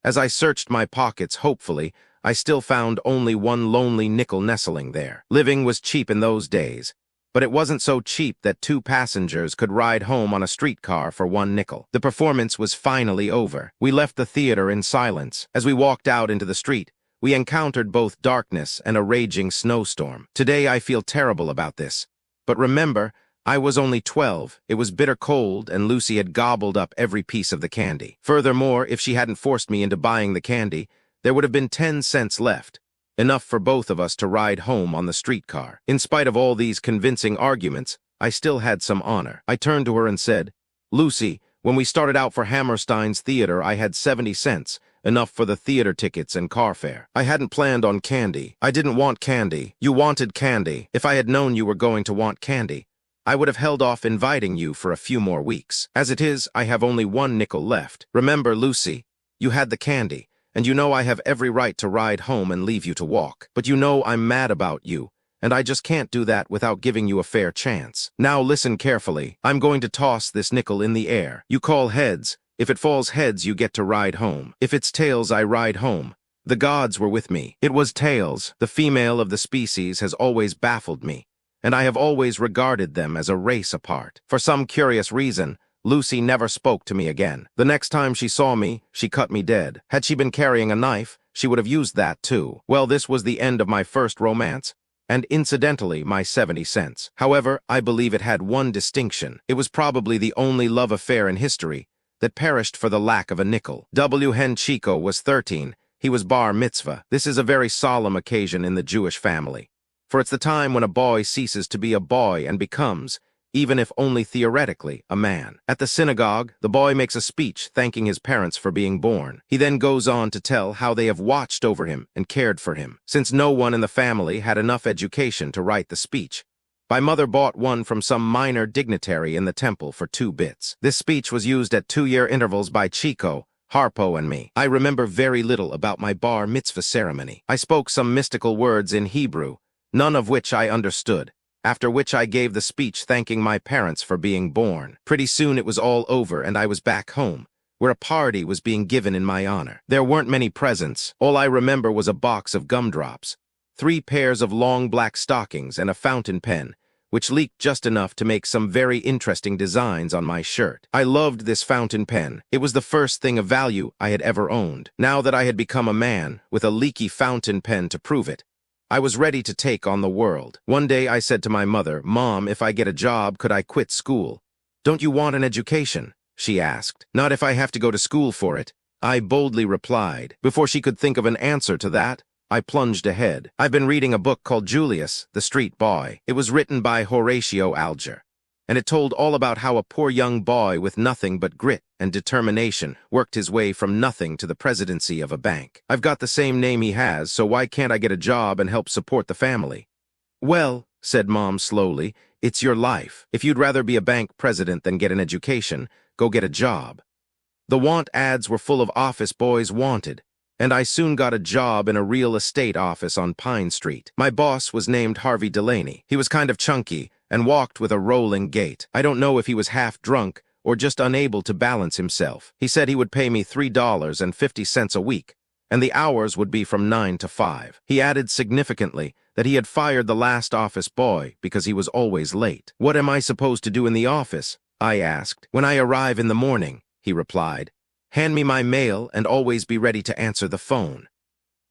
As I searched my pockets hopefully, I still found only one lonely nickel nestling there. Living was cheap in those days, but it wasn't so cheap that 2 passengers could ride home on a streetcar for 1 nickel. The performance was finally over. We left the theater in silence. As we walked out into the street, we encountered both darkness and a raging snowstorm. Today I feel terrible about this. But remember, I was only 12, it was bitter cold, and Lucy had gobbled up every piece of the candy. Furthermore, if she hadn't forced me into buying the candy, there would have been 10 cents left, enough for both of us to ride home on the streetcar. In spite of all these convincing arguments, I still had some honor. I turned to her and said, "Lucy, when we started out for Hammerstein's theater, I had 70 cents, enough for the theater tickets and car fare. I hadn't planned on candy. I didn't want candy. You wanted candy. If I had known you were going to want candy, I would have held off inviting you for a few more weeks. As it is, I have only 1 nickel left. Remember, Lucy, you had the candy, and you know I have every right to ride home and leave you to walk. But you know I'm mad about you, and I just can't do that without giving you a fair chance. Now listen carefully. I'm going to toss this nickel in the air. You call heads. If it falls heads, you get to ride home. If it's tails, I ride home. The gods were with me. It was tails. The female of the species has always baffled me, and I have always regarded them as a race apart. For some curious reason, Lucy never spoke to me again. The next time she saw me, she cut me dead. Had she been carrying a knife, she would have used that too. Well, this was the end of my first romance, and incidentally, my 70 cents. However, I believe it had one distinction. It was probably the only love affair in history that perished for the lack of a nickel. W. Hen Chico was 13. He was bar mitzvah. This is a very solemn occasion in the Jewish family, for it's the time when a boy ceases to be a boy and becomes, even if only theoretically, a man. At the synagogue, the boy makes a speech thanking his parents for being born. He then goes on to tell how they have watched over him and cared for him. Since no one in the family had enough education to write the speech, my mother bought one from some minor dignitary in the temple for 2 bits. This speech was used at 2-year intervals by Chico, Harpo, and me. I remember very little about my bar mitzvah ceremony. I spoke some mystical words in Hebrew, none of which I understood, after which I gave the speech thanking my parents for being born. Pretty soon it was all over and I was back home, where a party was being given in my honor. There weren't many presents. All I remember was a box of gumdrops, 3 pairs of long black stockings, and a fountain pen, which leaked just enough to make some very interesting designs on my shirt. I loved this fountain pen. It was the first thing of value I had ever owned. Now that I had become a man, with a leaky fountain pen to prove it, I was ready to take on the world. One day I said to my mother, "Mom, if I get a job, could I quit school?" "Don't you want an education?" she asked. "Not if I have to go to school for it," I boldly replied. Before she could think of an answer to that, I plunged ahead. I've been reading a book called Julius, the Street Boy. It was written by Horatio Alger, and it told all about how a poor young boy with nothing but grit and determination worked his way from nothing to the presidency of a bank. I've got the same name he has, so why can't I get a job and help support the family? "Well," said Mom slowly, "it's your life. If you'd rather be a bank president than get an education, go get a job." The want ads were full of office boys wanted, and I soon got a job in a real estate office on Pine Street. My boss was named Harvey Delaney. He was kind of chunky and walked with a rolling gait. I don't know if he was half drunk or just unable to balance himself. He said he would pay me $3.50 a week, and the hours would be from 9 to 5. He added significantly that he had fired the last office boy because he was always late. "What am I supposed to do in the office?" I asked. "When I arrive in the morning," he replied, "hand me my mail and always be ready to answer the phone."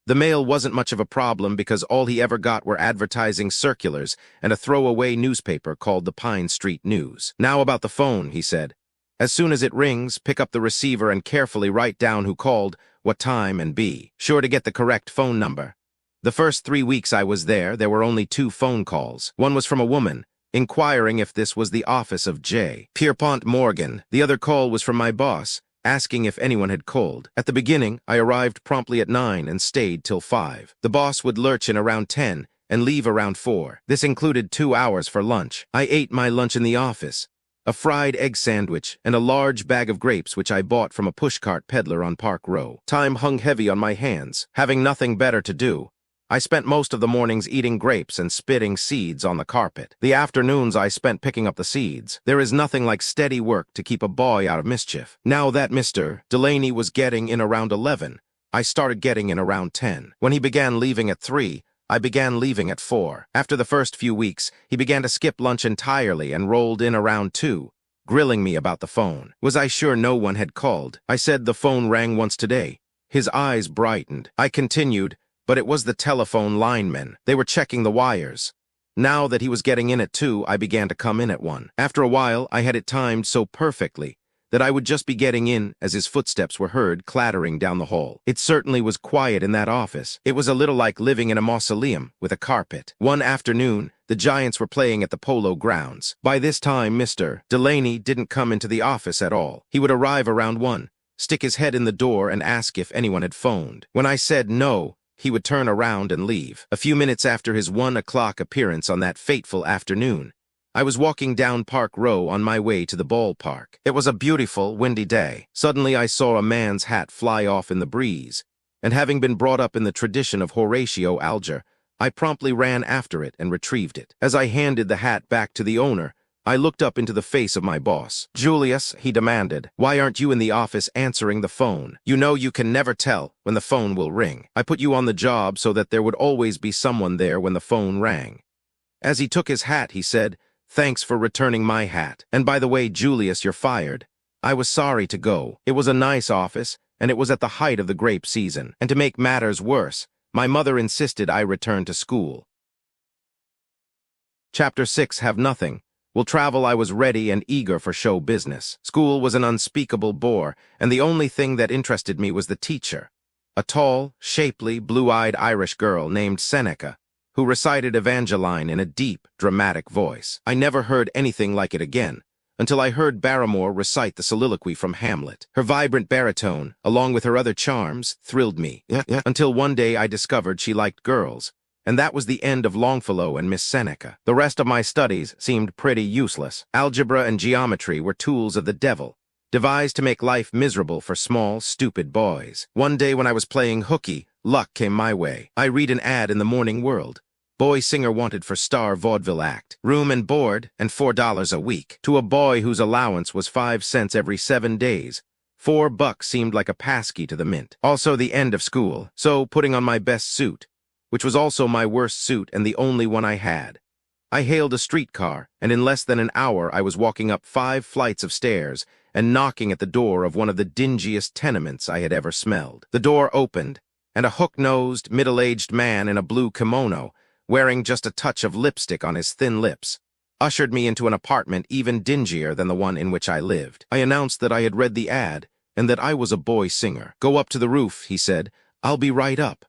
The mail wasn't much of a problem because all he ever got were advertising circulars and a throwaway newspaper called the Pine Street News. "Now about the phone," he said. "As soon as it rings, pick up the receiver and carefully write down who called, what time, and be sure to get the correct phone number." The first 3 weeks I was there were only 2 phone calls. One was from a woman, inquiring if this was the office of J. Pierpont Morgan. The other call was from my boss, asking if anyone had called. At the beginning, I arrived promptly at 9 and stayed till 5. The boss would lurch in around 10 and leave around 4. This included 2 hours for lunch. I ate my lunch in the office, a fried egg sandwich and a large bag of grapes which I bought from a pushcart peddler on Park Row. Time hung heavy on my hands. Having nothing better to do, I spent most of the mornings eating grapes and spitting seeds on the carpet. The afternoons I spent picking up the seeds. There is nothing like steady work to keep a boy out of mischief. Now that Mr. Delaney was getting in around 11, I started getting in around 10. When he began leaving at 3, I began leaving at 4. After the first few weeks, he began to skip lunch entirely and rolled in around 2, grilling me about the phone. Was I sure no one had called? I said the phone rang once today. His eyes brightened. I continued, but it was the telephone linemen. They were checking the wires. Now that he was getting in at 2, I began to come in at 1. After a while, I had it timed so perfectly that I would just be getting in as his footsteps were heard clattering down the hall. It certainly was quiet in that office. It was a little like living in a mausoleum with a carpet. One afternoon, the Giants were playing at the Polo Grounds. By this time, Mr. Delaney didn't come into the office at all. He would arrive around 1, stick his head in the door and ask if anyone had phoned. When I said no, he would turn around and leave. A few minutes after his 1 o'clock appearance on that fateful afternoon, I was walking down Park Row on my way to the ballpark. It was a beautiful, windy day. Suddenly I saw a man's hat fly off in the breeze, and having been brought up in the tradition of Horatio Alger, I promptly ran after it and retrieved it. As I handed the hat back to the owner, I looked up into the face of my boss. "Julius," he demanded, "why aren't you in the office answering the phone? You know you can never tell when the phone will ring. I put you on the job so that there would always be someone there when the phone rang." As he took his hat, he said, "Thanks for returning my hat. And by the way, Julius, you're fired." I was sorry to go. It was a nice office, and it was at the height of the grape season. And to make matters worse, my mother insisted I return to school. Chapter 6, Have Nothing. Will travel. I was ready and eager for show business. School was an unspeakable bore, and the only thing that interested me was the teacher, a tall, shapely, blue-eyed Irish girl named Seneca, who recited Evangeline in a deep, dramatic voice. I never heard anything like it again, until I heard Barrymore recite the soliloquy from Hamlet. Her vibrant baritone, along with her other charms, thrilled me, until one day I discovered she liked girls. And that was the end of Longfellow and Miss Seneca. The rest of my studies seemed pretty useless. Algebra and geometry were tools of the devil, devised to make life miserable for small, stupid boys. One day when I was playing hooky, luck came my way. I read an ad in the Morning World. Boy singer wanted for star vaudeville act. Room and board, and $4 a week. To a boy whose allowance was 5 cents every 7 days. $4 seemed like a passkey to the mint. Also the end of school, so putting on my best suit, which was also my worst suit and the only one I had. I hailed a streetcar, and in less than an hour I was walking up 5 flights of stairs and knocking at the door of one of the dingiest tenements I had ever smelled. The door opened, and a hook-nosed, middle-aged man in a blue kimono, wearing just a touch of lipstick on his thin lips, ushered me into an apartment even dingier than the one in which I lived. I announced that I had read the ad and that I was a boy singer. "Go up to the roof," he said. "I'll be right up."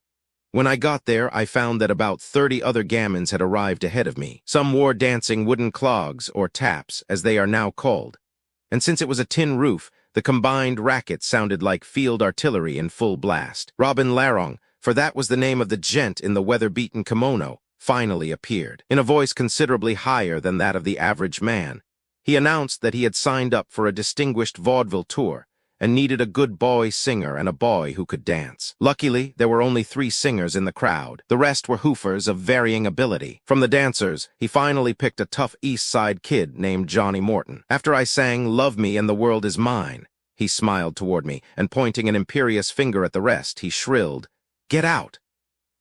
When I got there, I found that about 30 other gamins had arrived ahead of me. Some wore dancing wooden clogs, or taps, as they are now called. And since it was a tin roof, the combined racket sounded like field artillery in full blast. Robin Larong, for that was the name of the gent in the weather-beaten kimono, finally appeared. In a voice considerably higher than that of the average man, he announced that he had signed up for a distinguished vaudeville tour and needed a good boy singer and a boy who could dance. Luckily, there were only 3 singers in the crowd. The rest were hoofers of varying ability. From the dancers, he finally picked a tough East Side kid named Johnny Morton. After I sang "Love Me and the World Is Mine," he smiled toward me, and pointing an imperious finger at the rest, he shrilled, "Get out!"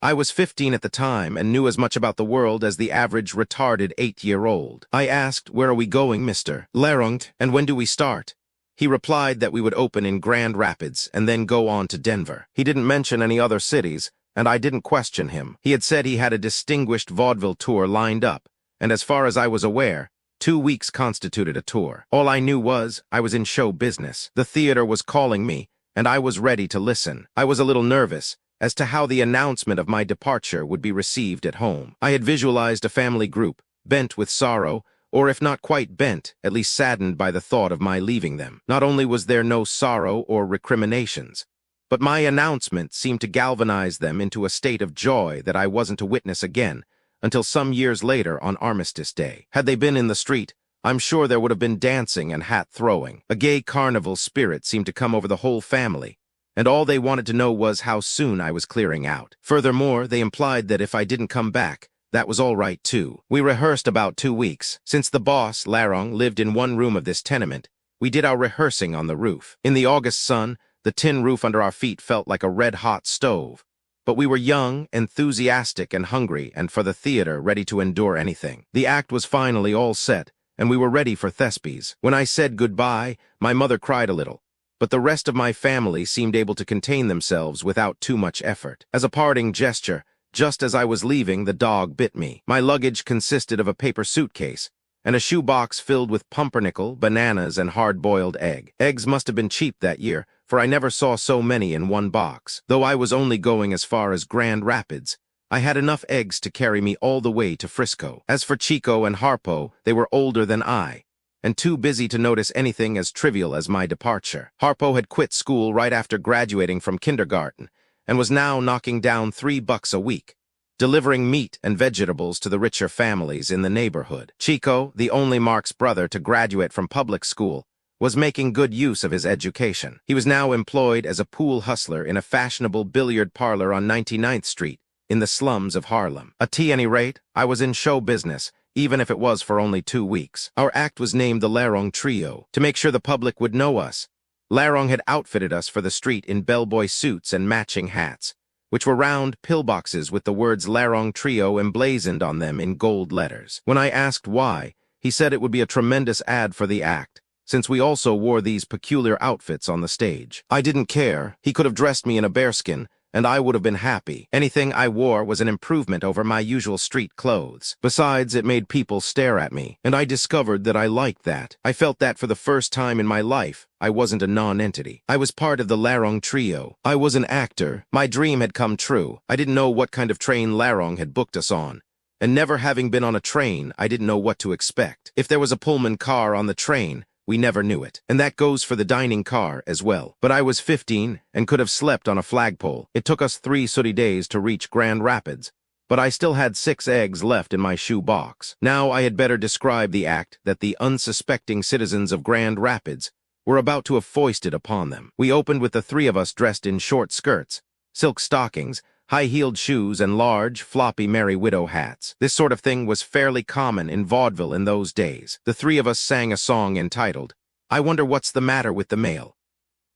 I was 15 at the time and knew as much about the world as the average retarded 8-year-old. I asked, "Where are we going, Mr. Larong, and when do we start?" He replied that we would open in Grand Rapids and then go on to Denver. He didn't mention any other cities, and I didn't question him. He had said he had a distinguished vaudeville tour lined up, and as far as I was aware, 2 weeks constituted a tour. All I knew was I was in show business. The theater was calling me, and I was ready to listen. I was a little nervous as to how the announcement of my departure would be received at home. I had visualized a family group, bent with sorrow, or if not quite bent, at least saddened by the thought of my leaving them. Not only was there no sorrow or recriminations, but my announcement seemed to galvanize them into a state of joy that I wasn't to witness again until some years later on Armistice Day. Had they been in the street, I'm sure there would have been dancing and hat-throwing. A gay carnival spirit seemed to come over the whole family, and all they wanted to know was how soon I was clearing out. Furthermore, they implied that if I didn't come back, that was all right, too. We rehearsed about 2 weeks. Since the boss, Larong, lived in one room of this tenement, we did our rehearsing on the roof. In the August sun, the tin roof under our feet felt like a red-hot stove. But we were young, enthusiastic, and hungry, and for the theater, ready to endure anything. The act was finally all set, and we were ready for thespies. When I said goodbye, my mother cried a little, but the rest of my family seemed able to contain themselves without too much effort. As a parting gesture, just as I was leaving, the dog bit me. My luggage consisted of a paper suitcase and a shoebox filled with pumpernickel, bananas, and hard-boiled egg. Eggs must have been cheap that year, for I never saw so many in one box. Though I was only going as far as Grand Rapids, I had enough eggs to carry me all the way to Frisco. As for Chico and Harpo, they were older than I, and too busy to notice anything as trivial as my departure. Harpo had quit school right after graduating from kindergarten, and was now knocking down $3 a week, delivering meat and vegetables to the richer families in the neighborhood. Chico, the only Marx brother to graduate from public school, was making good use of his education. He was now employed as a pool hustler in a fashionable billiard parlor on 99th Street, in the slums of Harlem. At any rate, I was in show business, even if it was for only 2 weeks. Our act was named the Larong Trio. To make sure the public would know us, Larong had outfitted us for the street in bellboy suits and matching hats, which were round pillboxes with the words Larong Trio emblazoned on them in gold letters. When I asked why, he said it would be a tremendous ad for the act, since we also wore these peculiar outfits on the stage. I didn't care. He could have dressed me in a bearskin, and I would have been happy. Anything I wore was an improvement over my usual street clothes. Besides, it made people stare at me, and I discovered that I liked that. I felt that for the first time in my life, I wasn't a non-entity. I was part of the Larong Trio. I was an actor. My dream had come true. I didn't know what kind of train Larong had booked us on, and never having been on a train, I didn't know what to expect. If there was a Pullman car on the train, we never knew it. And that goes for the dining car as well. But I was 15 and could have slept on a flagpole. It took us 3 sooty days to reach Grand Rapids, but I still had 6 eggs left in my shoe box. Now I had better describe the act that the unsuspecting citizens of Grand Rapids were about to have foisted upon them. We opened with the 3 of us dressed in short skirts, silk stockings, high-heeled shoes, and large, floppy Merry Widow hats. This sort of thing was fairly common in vaudeville in those days. The 3 of us sang a song entitled, "I Wonder What's the Matter with the Mail."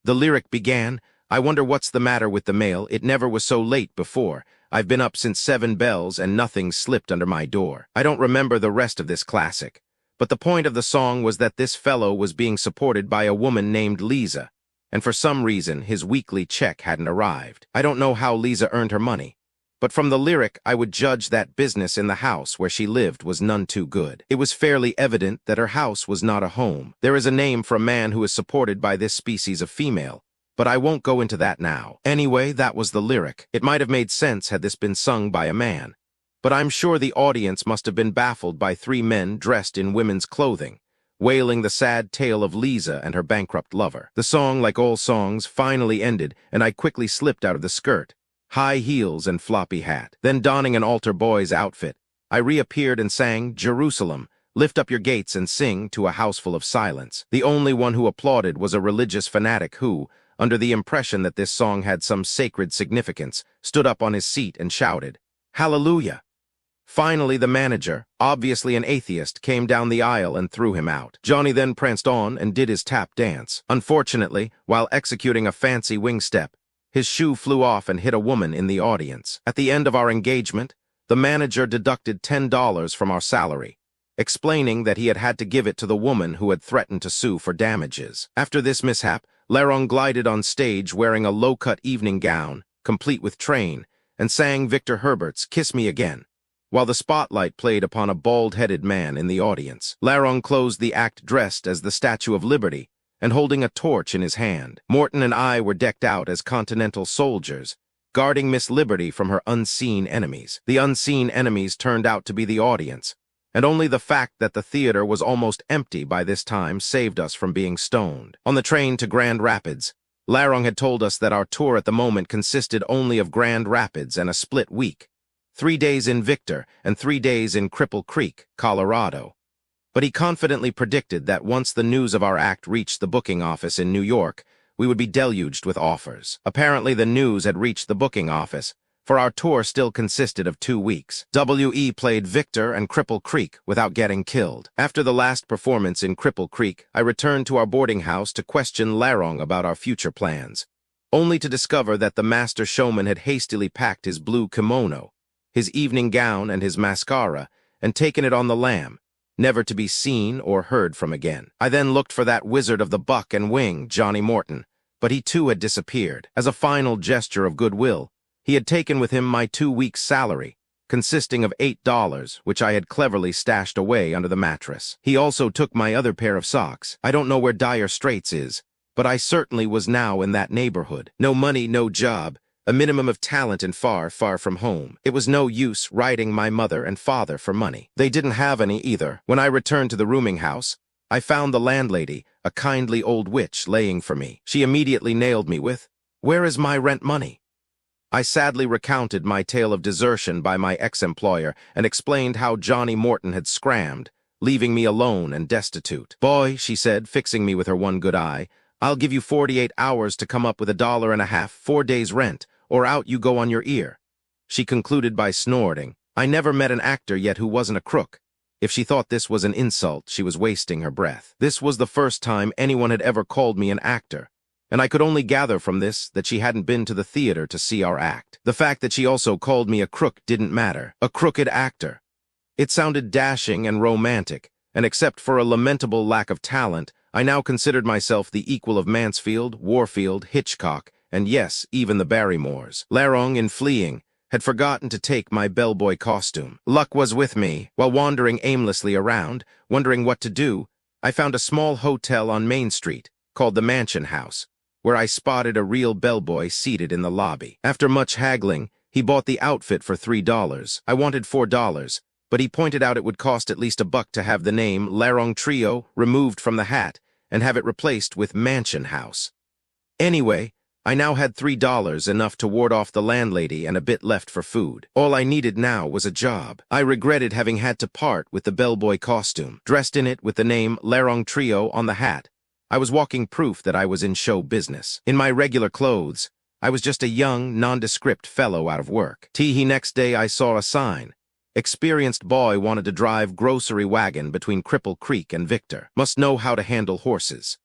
The lyric began, "I wonder what's the matter with the mail, it never was so late before. I've been up since 7 bells and nothing slipped under my door." I don't remember the rest of this classic, but the point of the song was that this fellow was being supported by a woman named Lisa, and for some reason his weekly check hadn't arrived. I don't know how Lisa earned her money, but from the lyric I would judge that business in the house where she lived was none too good. It was fairly evident that her house was not a home. There is a name for a man who is supported by this species of female, but I won't go into that now. Anyway, that was the lyric. It might have made sense had this been sung by a man, but I'm sure the audience must have been baffled by 3 men dressed in women's clothing, wailing the sad tale of Lisa and her bankrupt lover. The song, like all songs, finally ended, and I quickly slipped out of the skirt, high heels and floppy hat. Then, donning an altar boy's outfit, I reappeared and sang, "Jerusalem, lift up your gates and sing to a house full of silence." The only one who applauded was a religious fanatic who, under the impression that this song had some sacred significance, stood up on his seat and shouted, "Hallelujah!" Finally, the manager, obviously an atheist, came down the aisle and threw him out. Johnny then pranced on and did his tap dance. Unfortunately, while executing a fancy wing step, his shoe flew off and hit a woman in the audience. At the end of our engagement, the manager deducted $10 from our salary, explaining that he had had to give it to the woman who had threatened to sue for damages. After this mishap, Larong glided on stage wearing a low-cut evening gown, complete with train, and sang Victor Herbert's "Kiss Me Again," while the spotlight played upon a bald-headed man in the audience. Larong closed the act dressed as the Statue of Liberty and holding a torch in his hand. Morton and I were decked out as Continental soldiers, guarding Miss Liberty from her unseen enemies. The unseen enemies turned out to be the audience, and only the fact that the theater was almost empty by this time saved us from being stoned. On the train to Grand Rapids, Larong had told us that our tour at the moment consisted only of Grand Rapids and a split week, 3 days in Victor and 3 days in Cripple Creek, Colorado. But he confidently predicted that once the news of our act reached the booking office in New York, we would be deluged with offers. Apparently the news had reached the booking office, for our tour still consisted of 2 weeks. W.E. played Victor and Cripple Creek without getting killed. After the last performance in Cripple Creek, I returned to our boarding house to question Larong about our future plans, only to discover that the master showman had hastily packed his blue kimono, his evening gown, and his mascara, and taken it on the lam, never to be seen or heard from again. I then looked for that wizard of the buck and wing, Johnny Morton, but he too had disappeared. As a final gesture of goodwill, he had taken with him my 2 weeks' salary, consisting of $8, which I had cleverly stashed away under the mattress. He also took my other pair of socks. I don't know where Dire Straits is, but I certainly was now in that neighborhood. No money, no job, a minimum of talent, and far, far from home. It was no use writing my mother and father for money. They didn't have any either. When I returned to the rooming house, I found the landlady, a kindly old witch, laying for me. She immediately nailed me with, "Where is my rent money?" I sadly recounted my tale of desertion by my ex-employer and explained how Johnny Morton had scrammed, leaving me alone and destitute. "Boy," she said, fixing me with her one good eye, "I'll give you 48 hours to come up with $1.50, 4 days' rent, or out you go on your ear." She concluded by snorting. I never met an actor yet who wasn't a crook. If she thought this was an insult, she was wasting her breath. This was the first time anyone had ever called me an actor, and I could only gather from this that she hadn't been to the theater to see our act. The fact that she also called me a crook didn't matter. A crooked actor. It sounded dashing and romantic, and except for a lamentable lack of talent, I now considered myself the equal of Mansfield, Warfield, Hitchcock, and yes, even the Barrymores. Larong, in fleeing, had forgotten to take my bellboy costume. Luck was with me. While wandering aimlessly around, wondering what to do, I found a small hotel on Main Street, called the Mansion House, where I spotted a real bellboy seated in the lobby. After much haggling, he bought the outfit for $3. I wanted $4, but he pointed out it would cost at least $1 to have the name Larong Trio removed from the hat and have it replaced with Mansion House. Anyway, I now had $3, enough to ward off the landlady and a bit left for food. All I needed now was a job. I regretted having had to part with the bellboy costume. Dressed in it with the name Larong Trio on the hat, I was walking proof that I was in show business. In my regular clothes, I was just a young, nondescript fellow out of work. Next day I saw a sign. Experienced boy wanted to drive grocery wagon between Cripple Creek and Victor. Must know how to handle horses.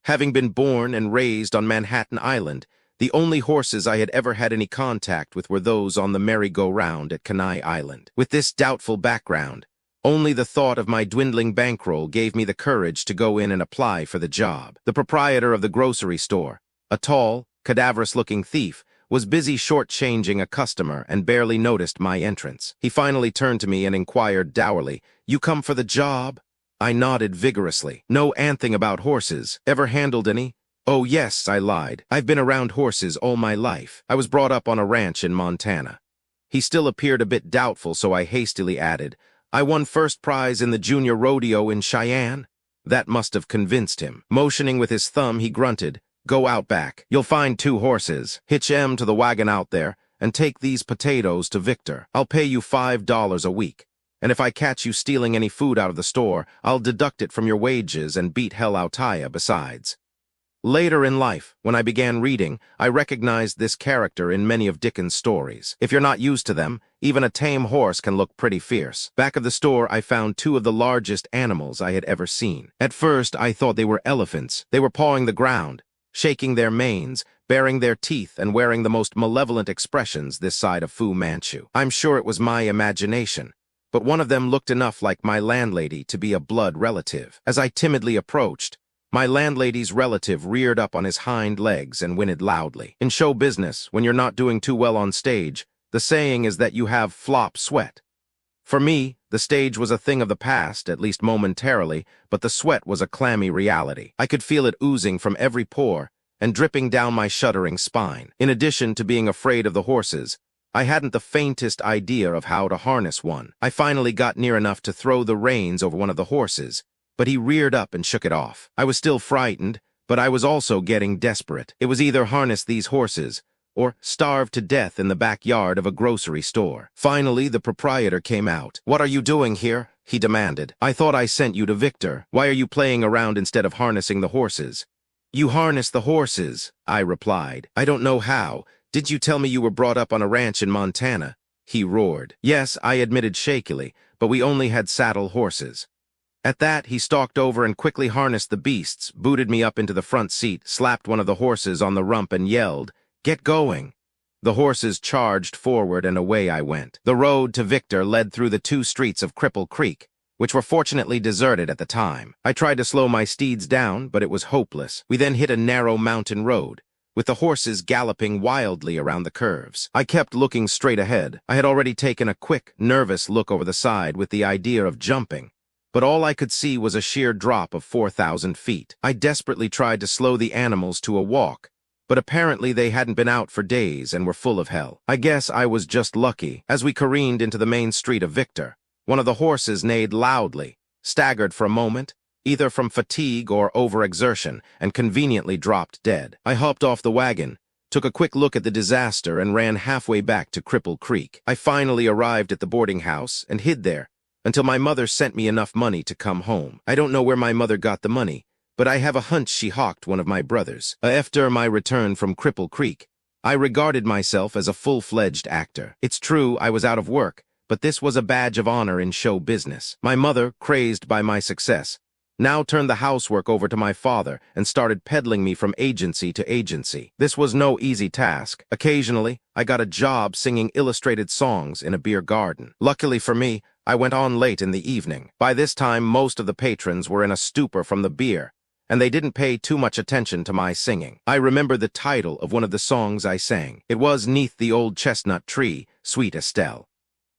Having been born and raised on Manhattan Island, the only horses I had ever had any contact with were those on the merry-go-round at Kenai Island. With this doubtful background, only the thought of my dwindling bankroll gave me the courage to go in and apply for the job. The proprietor of the grocery store, a tall, cadaverous-looking thief, was busy short-changing a customer and barely noticed my entrance. He finally turned to me and inquired dourly, "You come for the job?" I nodded vigorously. "Know anything about horses? Ever handled any?" "Oh, yes," I lied. "I've been around horses all my life. I was brought up on a ranch in Montana." He still appeared a bit doubtful, so I hastily added, "I won first prize in the junior rodeo in Cheyenne." That must have convinced him. Motioning with his thumb, he grunted, "Go out back. You'll find 2 horses. Hitch M to the wagon out there, and take these potatoes to Victor. I'll pay you $5 a week. And if I catch you stealing any food out of the store, I'll deduct it from your wages and beat hell out'ya besides." Later in life, when I began reading, I recognized this character in many of Dickens' stories. If you're not used to them, even a tame horse can look pretty fierce. Back of the store, I found 2 of the largest animals I had ever seen. At first, I thought they were elephants. They were pawing the ground, shaking their manes, baring their teeth, and wearing the most malevolent expressions this side of Fu Manchu. I'm sure it was my imagination, but one of them looked enough like my landlady to be a blood relative. As I timidly approached, my landlady's relative reared up on his hind legs and whinnied loudly. In show business, when you're not doing too well on stage, the saying is that you have flop sweat. For me, the stage was a thing of the past, at least momentarily, but the sweat was a clammy reality. I could feel it oozing from every pore and dripping down my shuddering spine. In addition to being afraid of the horses, I hadn't the faintest idea of how to harness one. I finally got near enough to throw the reins over one of the horses, but he reared up and shook it off. I was still frightened, but I was also getting desperate. It was either harness these horses or starve to death in the backyard of a grocery store. Finally, the proprietor came out. "What are you doing here?" he demanded. "I thought I sent you to Victor. Why are you playing around instead of harnessing the horses?" "You harness the horses," I replied. "I don't know how. Did you tell me you were brought up on a ranch in Montana?" He roared. "Yes," I admitted shakily, "but we only had saddle horses." At that, he stalked over and quickly harnessed the beasts, booted me up into the front seat, slapped one of the horses on the rump and yelled, "Get going!" The horses charged forward and away I went. The road to Victor led through the 2 streets of Cripple Creek, which were fortunately deserted at the time. I tried to slow my steeds down, but it was hopeless. We then hit a narrow mountain road, with the horses galloping wildly around the curves. I kept looking straight ahead. I had already taken a quick, nervous look over the side with the idea of jumping, but all I could see was a sheer drop of 4,000 feet. I desperately tried to slow the animals to a walk, but apparently they hadn't been out for days and were full of hell. I guess I was just lucky. As we careened into the main street of Victor, one of the horses neighed loudly, staggered for a moment, either from fatigue or overexertion, and conveniently dropped dead. I hopped off the wagon, took a quick look at the disaster, and ran halfway back to Cripple Creek. I finally arrived at the boarding house and hid there until my mother sent me enough money to come home. I don't know where my mother got the money, but I have a hunch she hawked one of my brothers. After my return from Cripple Creek, I regarded myself as a full-fledged actor. It's true I was out of work, but this was a badge of honor in show business. My mother, crazed by my success, now turned the housework over to my father and started peddling me from agency to agency. This was no easy task. Occasionally, I got a job singing illustrated songs in a beer garden. Luckily for me, I went on late in the evening. By this time, most of the patrons were in a stupor from the beer, and they didn't pay too much attention to my singing. I remember the title of one of the songs I sang. It was "'Neath the Old Chestnut Tree, Sweet Estelle."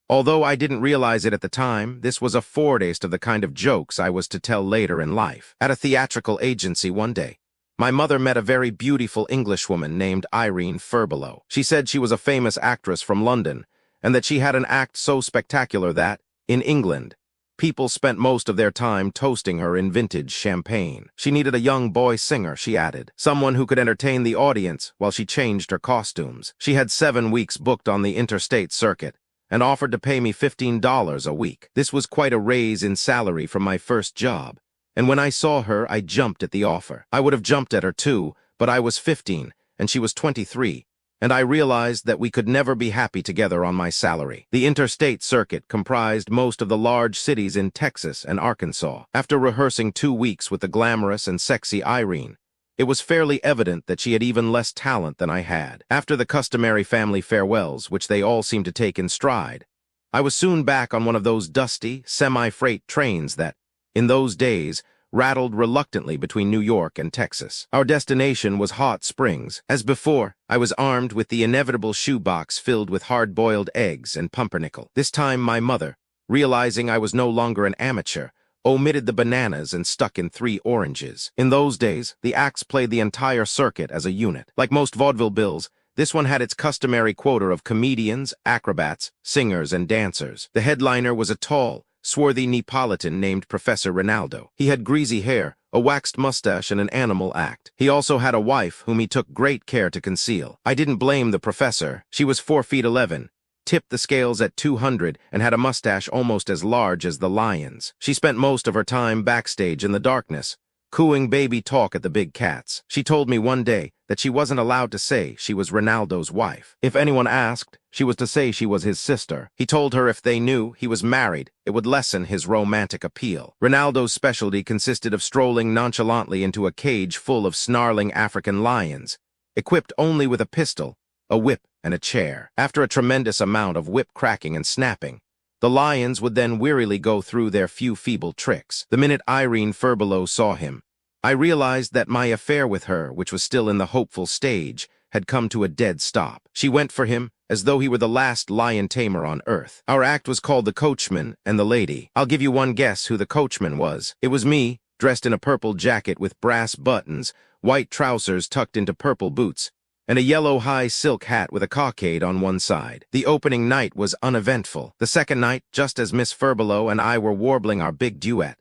Although I didn't realize it at the time, this was a foretaste of the kind of jokes I was to tell later in life. At a theatrical agency one day, my mother met a very beautiful Englishwoman named Irene Furbelow. She said she was a famous actress from London, and that she had an act so spectacular that, in England, people spent most of their time toasting her in vintage champagne. She needed a young boy singer, she added, someone who could entertain the audience while she changed her costumes. She had 7 weeks booked on the interstate circuit, and offered to pay me $15 a week. This was quite a raise in salary from my first job, and when I saw her, I jumped at the offer. I would have jumped at her too, but I was 15, and she was 23, and I realized that we could never be happy together on my salary. The interstate circuit comprised most of the large cities in Texas and Arkansas. After rehearsing 2 weeks with the glamorous and sexy Irene, It was fairly evident that she had even less talent than I had. After the customary family farewells, which they all seemed to take in stride, I was soon back on one of those dusty, semi-freight trains that, in those days, rattled reluctantly between New York and Texas. Our destination was Hot Springs. As before, I was armed with the inevitable shoebox filled with hard-boiled eggs and pumpernickel. This time my mother, realizing I was no longer an amateur, omitted the bananas and stuck in 3 oranges. In those days, the acts played the entire circuit as a unit. Like most vaudeville bills, this one had its customary quota of comedians, acrobats, singers, and dancers. The headliner was a tall, swarthy Neapolitan named Professor Ronaldo. He had greasy hair, a waxed mustache, and an animal act. He also had a wife whom he took great care to conceal. I didn't blame the professor. She was 4'11", tipped the scales at 200, and had a mustache almost as large as the lion's. She spent most of her time backstage in the darkness, cooing baby talk at the big cats. She told me one day that she wasn't allowed to say she was Ronaldo's wife. If anyone asked, she was to say she was his sister. He told her if they knew he was married, it would lessen his romantic appeal. Ronaldo's specialty consisted of strolling nonchalantly into a cage full of snarling African lions, equipped only with a pistol, a whip, and a chair. After a tremendous amount of whip cracking and snapping, the lions would then wearily go through their few feeble tricks. The minute Irene Furbelow saw him, I realized that my affair with her, which was still in the hopeful stage, had come to a dead stop. She went for him as though he were the last lion tamer on earth. Our act was called The Coachman and the Lady. I'll give you one guess who the coachman was. It was me, dressed in a purple jacket with brass buttons, white trousers tucked into purple boots, and a yellow high silk hat with a cockade on one side. The opening night was uneventful. The second night, just as Miss Furbelow and I were warbling our big duet,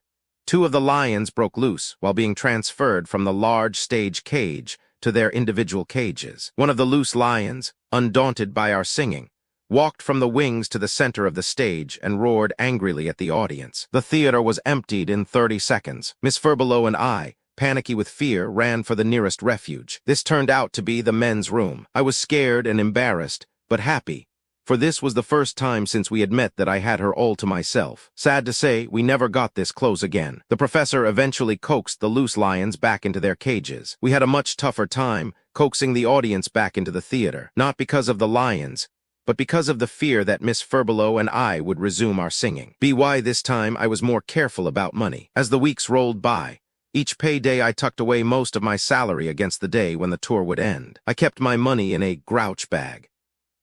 2 of the lions broke loose while being transferred from the large stage cage to their individual cages. One of the loose lions, undaunted by our singing, walked from the wings to the center of the stage and roared angrily at the audience. The theater was emptied in 30 seconds. Miss Furbelow and I, panicky with fear, ran for the nearest refuge. This turned out to be the men's room. I was scared and embarrassed, but happy, for this was the first time since we had met that I had her all to myself. Sad to say, we never got this close again. The professor eventually coaxed the loose lions back into their cages. We had a much tougher time coaxing the audience back into the theater, not because of the lions, but because of the fear that Miss Furbelow and I would resume our singing. By this time, I was more careful about money. As the weeks rolled by, each payday I tucked away most of my salary against the day when the tour would end. I kept my money in a Grouch bag.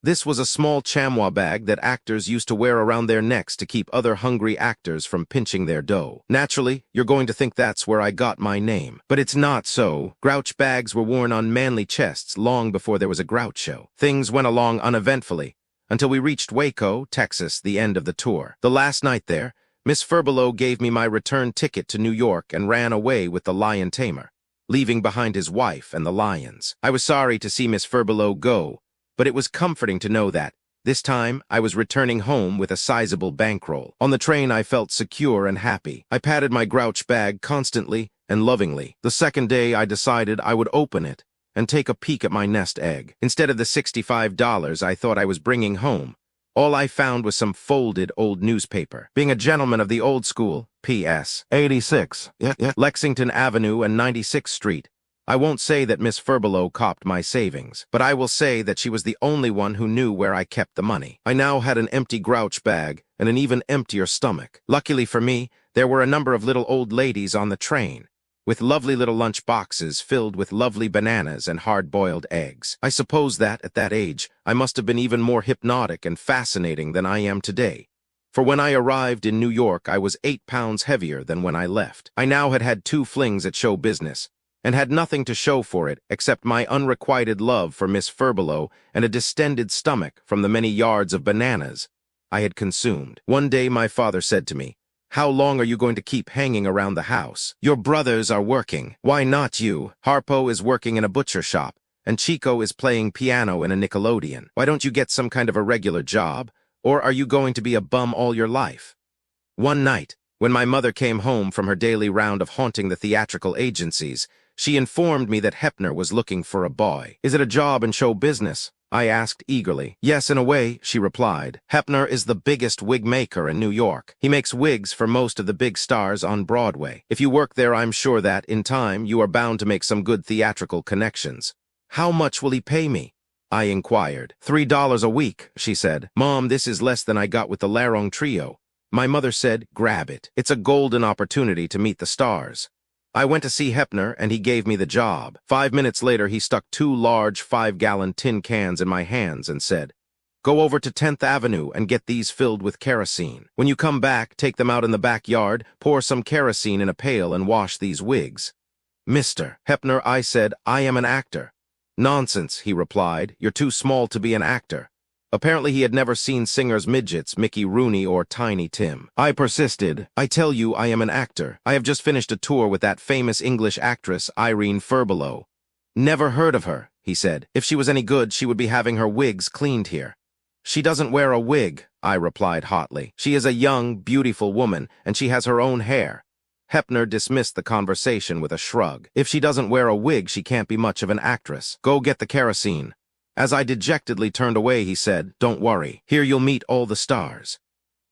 This was a small chamois bag that actors used to wear around their necks to keep other hungry actors from pinching their dough. Naturally, you're going to think that's where I got my name. But it's not so. Grouch bags were worn on manly chests long before there was a Grouch show. Things went along uneventfully until we reached Waco, Texas, the end of the tour. The last night there, Miss Furbelow gave me my return ticket to New York and ran away with the lion tamer, leaving behind his wife and the lions. I was sorry to see Miss Furbelow go, but it was comforting to know that, this time, I was returning home with a sizable bankroll. On the train, I felt secure and happy. I patted my Grouch bag constantly and lovingly. The second day, I decided I would open it and take a peek at my nest egg. Instead of the $65 I thought I was bringing home, all I found was some folded old newspaper. Being a gentleman of the old school, P.S. 86, Lexington Avenue and 96th Street, I won't say that Miss Furbelow copped my savings, but I will say that she was the only one who knew where I kept the money. I now had an empty Grouch bag and an even emptier stomach. Luckily for me, there were a number of little old ladies on the train, with lovely little lunch boxes filled with lovely bananas and hard-boiled eggs. I suppose that, at that age, I must have been even more hypnotic and fascinating than I am today. For when I arrived in New York, I was 8 pounds heavier than when I left. I now had had 2 flings at show business, and had nothing to show for it except my unrequited love for Miss Furbelow and a distended stomach from the many yards of bananas I had consumed. One day my father said to me, "How long are you going to keep hanging around the house? Your brothers are working. Why not you? Harpo is working in a butcher shop, and Chico is playing piano in a Nickelodeon. Why don't you get some kind of a regular job? Or are you going to be a bum all your life?" One night, when my mother came home from her daily round of haunting the theatrical agencies, she informed me that Hepner was looking for a boy. "Is it a job in show business?" I asked eagerly. Yes, in a way, she replied. Hepner is the biggest wig maker in New York. He makes wigs for most of the big stars on Broadway. If you work there, I'm sure that, in time, you are bound to make some good theatrical connections. How much will he pay me? I inquired. $3 a week, she said. Mom, this is less than I got with the Larong Trio. My mother said, grab it. It's a golden opportunity to meet the stars. I went to see Hepner, and he gave me the job. 5 minutes later, he stuck 2 large 5-gallon tin cans in my hands and said, go over to 10th Avenue and get these filled with kerosene. When you come back, take them out in the backyard, pour some kerosene in a pail and wash these wigs. Mr. Hepner, I said, I am an actor. Nonsense, he replied. You're too small to be an actor. Apparently he had never seen singers midgets, Mickey Rooney or Tiny Tim. I persisted. I tell you I am an actor. I have just finished a tour with that famous English actress, Irene Furbelow. Never heard of her, he said. If she was any good, she would be having her wigs cleaned here. She doesn't wear a wig, I replied hotly. She is a young, beautiful woman, and she has her own hair. Hepner dismissed the conversation with a shrug. If she doesn't wear a wig, she can't be much of an actress. Go get the kerosene. As I dejectedly turned away, he said, don't worry. Here you'll meet all the stars.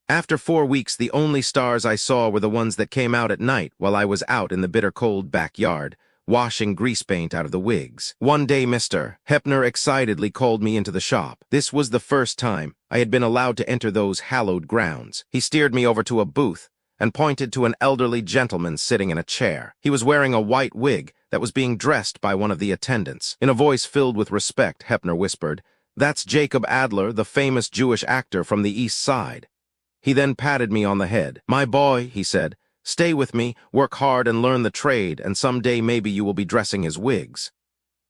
After 4 weeks, the only stars I saw were the ones that came out at night while I was out in the bitter cold backyard, washing grease paint out of the wigs. One day, Mr. Hepner excitedly called me into the shop. This was the first time I had been allowed to enter those hallowed grounds. He steered me over to a booth and pointed to an elderly gentleman sitting in a chair. He was wearing a white wig that was being dressed by one of the attendants. In a voice filled with respect, Hepner whispered, that's Jacob Adler, the famous Jewish actor from the East Side. He then patted me on the head. My boy, he said, stay with me, work hard and learn the trade, and someday maybe you will be dressing his wigs.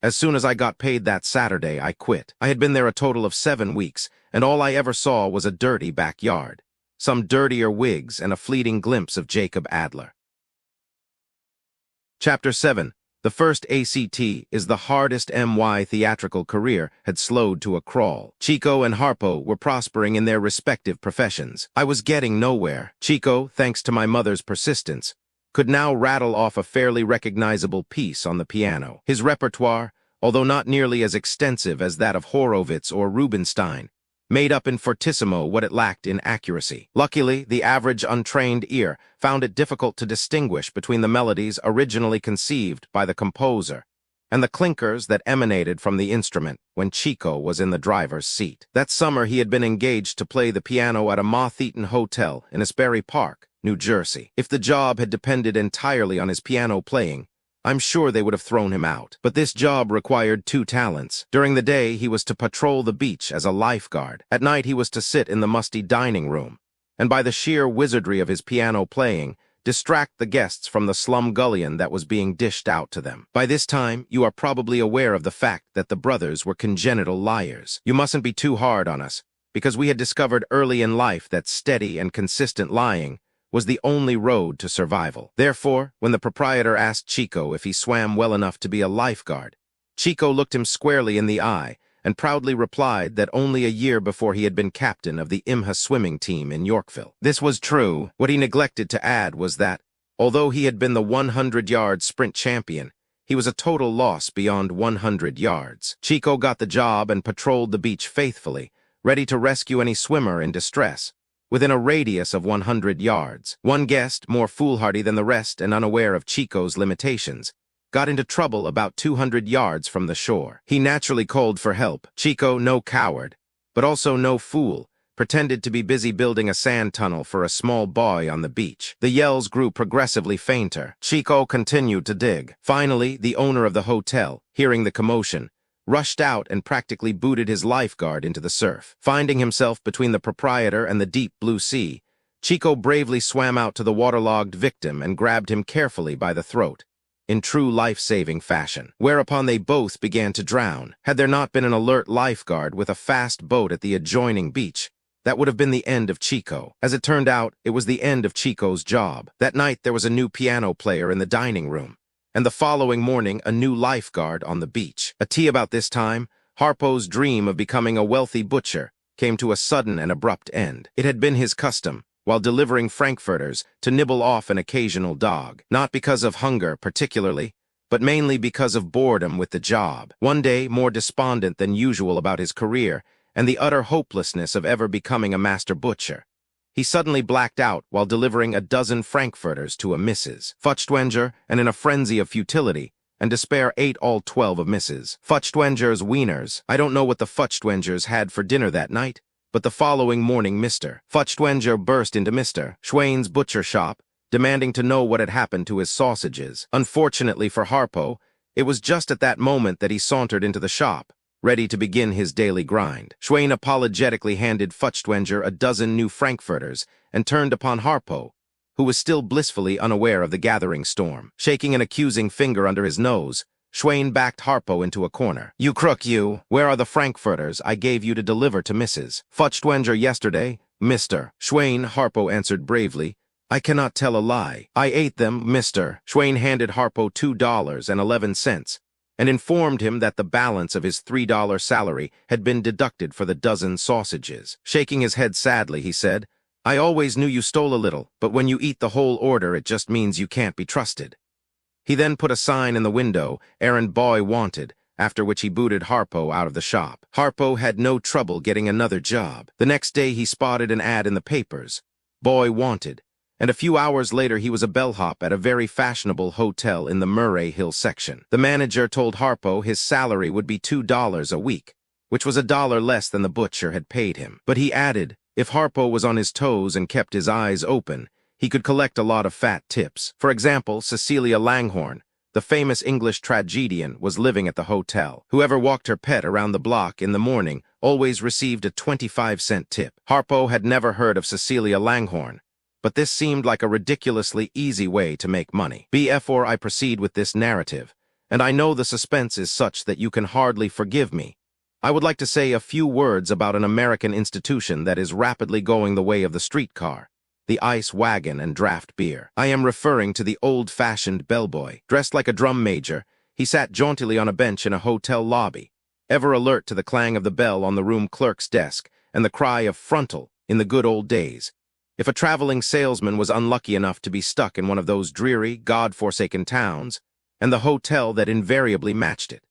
As soon as I got paid that Saturday, I quit. I had been there a total of 7 weeks, and all I ever saw was a dirty backyard. Some dirtier wigs and a fleeting glimpse of Jacob Adler. Chapter 7. The first ACT is the hardest MY theatrical career had slowed to a crawl. Chico and Harpo were prospering in their respective professions. I was getting nowhere. Chico, thanks to my mother's persistence, could now rattle off a fairly recognizable piece on the piano. His repertoire, although not nearly as extensive as that of Horowitz or Rubinstein, made up in fortissimo what it lacked in accuracy. Luckily, the average untrained ear found it difficult to distinguish between the melodies originally conceived by the composer and the clinkers that emanated from the instrument when Chico was in the driver's seat. That summer, he had been engaged to play the piano at a moth-eaten hotel in Asbury Park, New Jersey. If the job had depended entirely on his piano playing, I'm sure they would have thrown him out. But this job required 2 talents. During the day, he was to patrol the beach as a lifeguard. At night, he was to sit in the musty dining room, and by the sheer wizardry of his piano playing, distract the guests from the slumgullion that was being dished out to them. By this time, you are probably aware of the fact that the brothers were congenital liars. You mustn't be too hard on us, because we had discovered early in life that steady and consistent lying was the only road to survival. Therefore, when the proprietor asked Chico if he swam well enough to be a lifeguard, Chico looked him squarely in the eye and proudly replied that only a year before he had been captain of the IMHA swimming team in Yorkville. This was true. What he neglected to add was that, although he had been the 100-yard sprint champion, he was a total loss beyond 100 yards. Chico got the job and patrolled the beach faithfully, ready to rescue any swimmer in distress, within a radius of 100 yards. One guest, more foolhardy than the rest and unaware of Chico's limitations, got into trouble about 200 yards from the shore. He naturally called for help. Chico, no coward, but also no fool, pretended to be busy building a sand tunnel for a small boy on the beach. The yells grew progressively fainter. Chico continued to dig. Finally, the owner of the hotel, hearing the commotion, rushed out and practically booted his lifeguard into the surf. Finding himself between the proprietor and the deep blue sea, Chico bravely swam out to the waterlogged victim and grabbed him carefully by the throat, in true life-saving fashion, whereupon they both began to drown. Had there not been an alert lifeguard with a fast boat at the adjoining beach, that would have been the end of Chico. As it turned out, it was the end of Chico's job. That night, there was a new piano player in the dining room, and the following morning, a new lifeguard on the beach. At tea about this time, Harpo's dream of becoming a wealthy butcher came to a sudden and abrupt end. It had been his custom, while delivering frankfurters, to nibble off an occasional dog, not because of hunger particularly, but mainly because of boredom with the job. One day, more despondent than usual about his career and the utter hopelessness of ever becoming a master butcher, he suddenly blacked out while delivering a dozen frankfurters to a Mrs. Futchtwenger, and in a frenzy of futility and despair ate all 12 of Mrs. Futchtwenger's wieners. I don't know what the Futchtwengers had for dinner that night, but the following morning Mr. Futchtwenger burst into Mr. Schwain's butcher shop, demanding to know what had happened to his sausages. Unfortunately for Harpo, it was just at that moment that he sauntered into the shop, ready to begin his daily grind. Schwain apologetically handed Futchtwenger a dozen new frankfurters and turned upon Harpo, who was still blissfully unaware of the gathering storm. Shaking an accusing finger under his nose, Schwain backed Harpo into a corner. "You crook, you! Where are the frankfurters I gave you to deliver to Mrs. Futchtwenger yesterday, Mr. Schwain?" Harpo answered bravely. "I cannot tell a lie. I ate them, Mr. Schwain handed Harpo $2.11 and informed him that the balance of his $3 salary had been deducted for the dozen sausages. Shaking his head sadly, he said, "I always knew you stole a little, but when you eat the whole order, it just means you can't be trusted." He then put a sign in the window, "Errand boy wanted," after which he booted Harpo out of the shop. Harpo had no trouble getting another job. The next day he spotted an ad in the papers, "Boy wanted," and a few hours later he was a bellhop at a very fashionable hotel in the Murray Hill section. The manager told Harpo his salary would be $2 a week, which was $1 less than the butcher had paid him. But he added, if Harpo was on his toes and kept his eyes open, he could collect a lot of fat tips. For example, Cecilia Langhorne, the famous English tragedian, was living at the hotel. Whoever walked her pet around the block in the morning always received a 25-cent tip. Harpo had never heard of Cecilia Langhorne, but this seemed like a ridiculously easy way to make money. Before I proceed with this narrative, and I know the suspense is such that you can hardly forgive me, I would like to say a few words about an American institution that is rapidly going the way of the streetcar, the ice wagon and draft beer. I am referring to the old-fashioned bellboy. Dressed like a drum major, he sat jauntily on a bench in a hotel lobby, ever alert to the clang of the bell on the room clerk's desk and the cry of "frontal" in the good old days. If a traveling salesman was unlucky enough to be stuck in one of those dreary, God-forsaken towns, and the hotel that invariably matched it,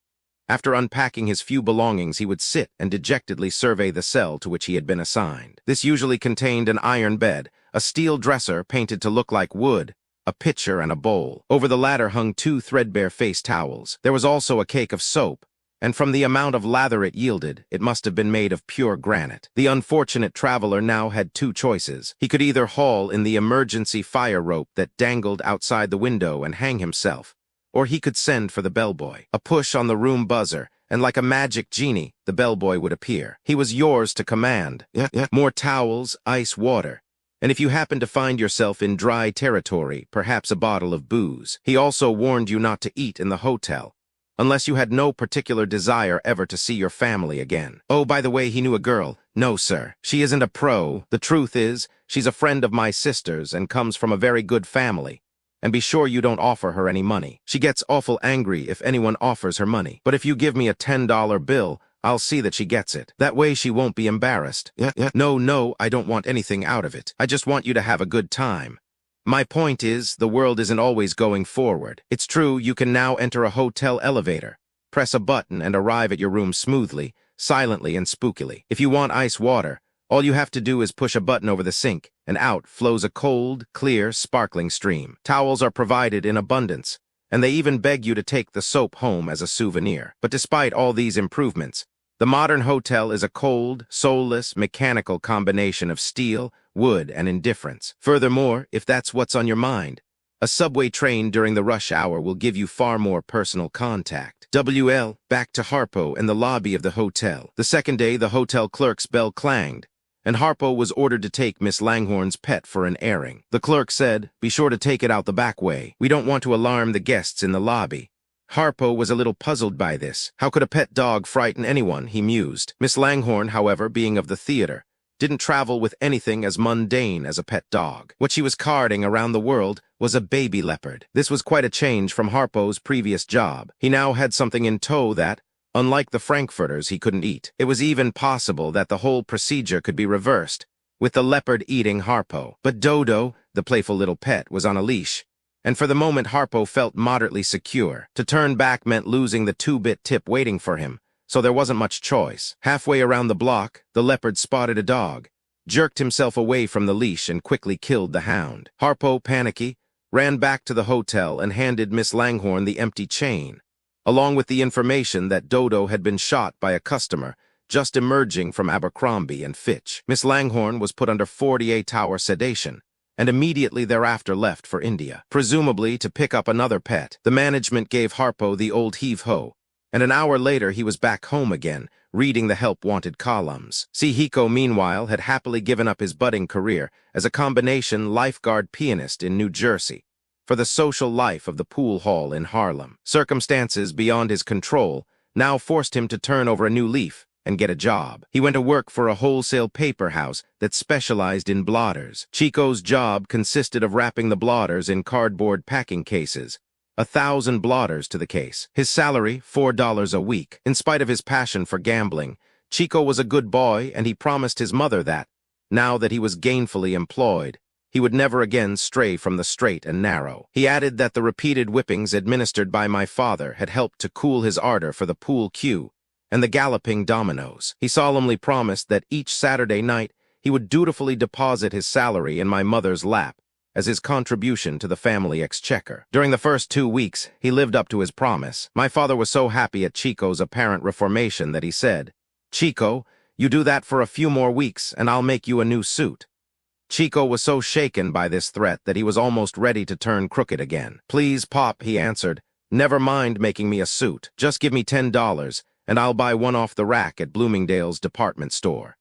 after unpacking his few belongings, he would sit and dejectedly survey the cell to which he had been assigned. This usually contained an iron bed, a steel dresser painted to look like wood, a pitcher, and a bowl. Over the latter hung 2 threadbare face towels. There was also a cake of soap, and from the amount of lather it yielded, it must have been made of pure granite. The unfortunate traveler now had 2 choices. He could either haul in the emergency fire rope that dangled outside the window and hang himself, or he could send for the bellboy. A push on the room buzzer, and like a magic genie, the bellboy would appear. He was yours to command. More towels, ice, water, and if you happened to find yourself in dry territory, perhaps a bottle of booze. He also warned you not to eat in the hotel, unless you had no particular desire ever to see your family again. Oh, by the way, he knew a girl. No, sir, she isn't a pro. The truth is, she's a friend of my sister's and comes from a very good family. And be sure you don't offer her any money. She gets awful angry if anyone offers her money. But if you give me a $10 bill, I'll see that she gets it. That way she won't be embarrassed. No, I don't want anything out of it. I just want you to have a good time. My point is, the world isn't always going forward. It's true, you can now enter a hotel elevator, press a button, and arrive at your room smoothly, silently, and spookily. If you want ice water, all you have to do is push a button over the sink, and out flows a cold, clear, sparkling stream. Towels are provided in abundance, and they even beg you to take the soap home as a souvenir. But despite all these improvements, the modern hotel is a cold, soulless, mechanical combination of steel, wood, and indifference. Furthermore, if that's what's on your mind, a subway train during the rush hour will give you far more personal contact. Back to Harpo and the lobby of the hotel. The second day, the hotel clerk's bell clanged, and Harpo was ordered to take Miss Langhorne's pet for an airing. The clerk said, "Be sure to take it out the back way. We don't want to alarm the guests in the lobby." Harpo was a little puzzled by this. How could a pet dog frighten anyone, he mused. Miss Langhorne, however, being of the theater, didn't travel with anything as mundane as a pet dog. What she was carting around the world was a baby leopard. This was quite a change from Harpo's previous job. He now had something in tow that, unlike the frankfurters, he couldn't eat. It was even possible that the whole procedure could be reversed, with the leopard eating Harpo. But Dodo, the playful little pet, was on a leash, and for the moment Harpo felt moderately secure. To turn back meant losing the 2-bit tip waiting for him, so there wasn't much choice. Halfway around the block, the leopard spotted a dog, jerked himself away from the leash and quickly killed the hound. Harpo, panicky, ran back to the hotel and handed Miss Langhorne the empty chain, along with the information that Dodo had been shot by a customer just emerging from Abercrombie and Fitch. Miss Langhorne was put under 48-hour sedation and immediately thereafter left for India, presumably to pick up another pet. The management gave Harpo the old heave-ho, and an hour later he was back home again, reading the help-wanted columns. Sihiko, meanwhile, had happily given up his budding career as a combination lifeguard pianist in New Jersey for the social life of the pool hall in Harlem. Circumstances beyond his control now forced him to turn over a new leaf and get a job. He went to work for a wholesale paper house that specialized in blotters. Chico's job consisted of wrapping the blotters in cardboard packing cases, 1,000 blotters to the case. His salary, $4 a week. In spite of his passion for gambling, Chico was a good boy, and he promised his mother that, now that he was gainfully employed, he would never again stray from the straight and narrow. He added that the repeated whippings administered by my father had helped to cool his ardor for the pool cue and the galloping dominoes. He solemnly promised that each Saturday night he would dutifully deposit his salary in my mother's lap as his contribution to the family exchequer. During the first 2 weeks, he lived up to his promise. My father was so happy at Chico's apparent reformation that he said, "Chico, you do that for a few more weeks and I'll make you a new suit." Chico was so shaken by this threat that he was almost ready to turn crooked again. "Please, Pop," he answered, "never mind making me a suit. Just give me $10, and I'll buy one off the rack at Bloomingdale's department store."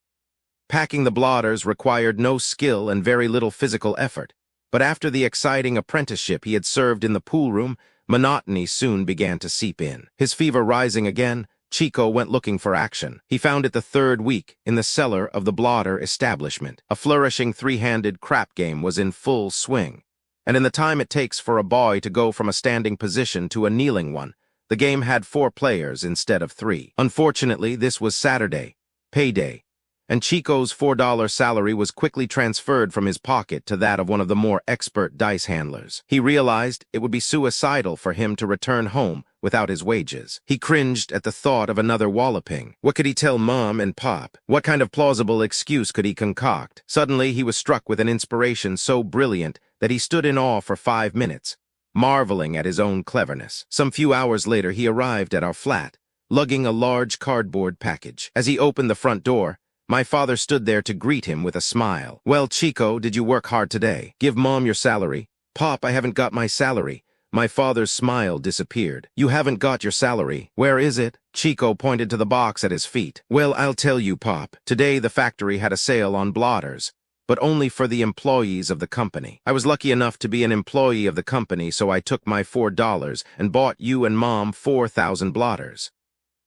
Packing the blotters required no skill and very little physical effort, but after the exciting apprenticeship he had served in the pool room, monotony soon began to seep in. His fever rising again, Chico went looking for action. He found it the 3rd week in the cellar of the blotter establishment. A flourishing 3-handed crap game was in full swing, and in the time it takes for a boy to go from a standing position to a kneeling one, the game had 4 players instead of 3. Unfortunately, this was Saturday, payday, and Chico's $4 salary was quickly transferred from his pocket to that of one of the more expert dice handlers. He realized it would be suicidal for him to return home without his wages. He cringed at the thought of another walloping. What could he tell Mom and Pop? What kind of plausible excuse could he concoct? Suddenly, he was struck with an inspiration so brilliant that he stood in awe for 5 minutes, marveling at his own cleverness. Some few hours later, he arrived at our flat, lugging a large cardboard package. As he opened the front door, my father stood there to greet him with a smile. "Well, Chico, did you work hard today? Give Mom your salary." "Pop, I haven't got my salary." My father's smile disappeared. "You haven't got your salary. Where is it?" Chico pointed to the box at his feet. "Well, I'll tell you, Pop. Today the factory had a sale on blotters, but only for the employees of the company. I was lucky enough to be an employee of the company, so I took my $4 and bought you and Mom 4,000 blotters."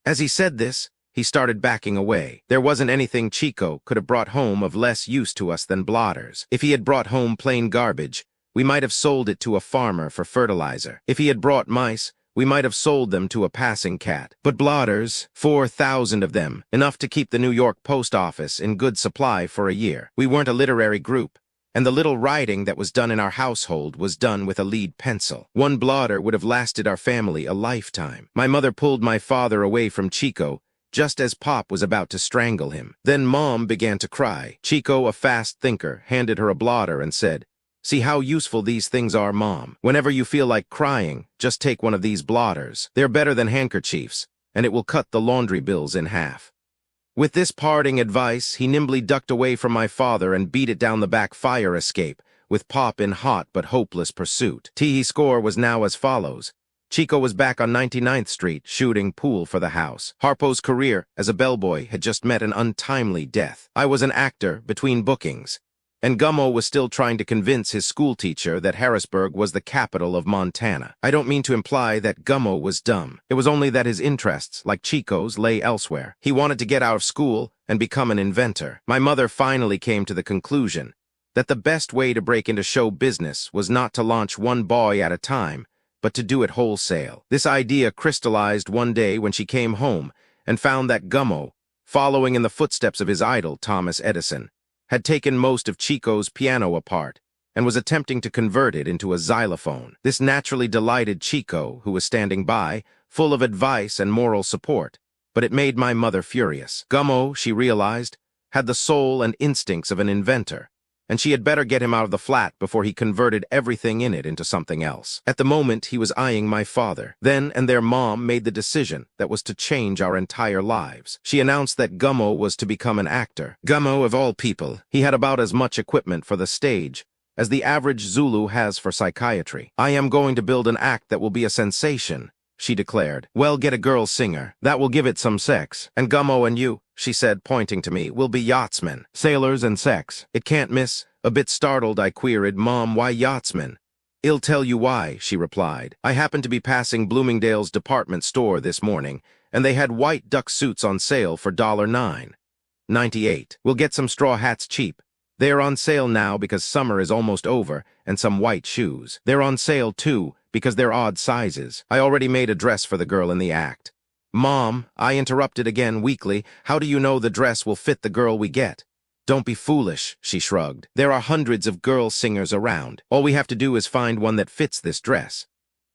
As he said this, he started backing away. There wasn't anything Chico could have brought home of less use to us than blotters. If he had brought home plain garbage, we might have sold it to a farmer for fertilizer. If he had brought mice, we might have sold them to a passing cat. But blotters, 4,000 of them, enough to keep the New York post office in good supply for a year. We weren't a literary group, and the little writing that was done in our household was done with a lead pencil. One blotter would have lasted our family a lifetime. My mother pulled my father away from Chico just as Pop was about to strangle him. Then Mom began to cry. Chico, a fast thinker, handed her a blotter and said, "See how useful these things are, Mom. Whenever you feel like crying, just take one of these blotters. They're better than handkerchiefs, and it will cut the laundry bills in half." With this parting advice, he nimbly ducked away from my father and beat it down the back fire escape, with Pop in hot but hopeless pursuit. Teehee's score was now as follows. Chico was back on 99th Street, shooting pool for the house. Harpo's career as a bellboy had just met an untimely death. I was an actor between bookings, and Gummo was still trying to convince his schoolteacher that Harrisburg was the capital of Montana. I don't mean to imply that Gummo was dumb. It was only that his interests, like Chico's, lay elsewhere. He wanted to get out of school and become an inventor. My mother finally came to the conclusion that the best way to break into show business was not to launch one boy at a time, but to do it wholesale. This idea crystallized one day when she came home and found that Gummo, following in the footsteps of his idol, Thomas Edison, had taken most of Chico's piano apart and was attempting to convert it into a xylophone. This naturally delighted Chico, who was standing by, full of advice and moral support, but it made my mother furious. Gummo, she realized, had the soul and instincts of an inventor, and she had better get him out of the flat before he converted everything in it into something else. At the moment, he was eyeing my father. Then and there Mom made the decision that was to change our entire lives. She announced that Gummo was to become an actor. Gummo, of all people, he had about as much equipment for the stage as the average Zulu has for psychiatry. "I am going to build an act that will be a sensation," she declared. "Well, get a girl singer. That will give it some sex. And Gummo and you," she said, pointing to me, "will be yachtsmen. Sailors and sex. It can't miss." A bit startled, I queried, "Mom, why yachtsmen?" "I'll tell you why," she replied. "I happened to be passing Bloomingdale's department store this morning, and they had white duck suits on sale for $9.98. We'll get some straw hats cheap. They are on sale now because summer is almost over, and some white shoes. They're on sale, too, because they're odd sizes. I already made a dress for the girl in the act." "Mom," I interrupted again weakly, "how do you know the dress will fit the girl we get?" "Don't be foolish," she shrugged. "There are hundreds of girl singers around. All we have to do is find one that fits this dress."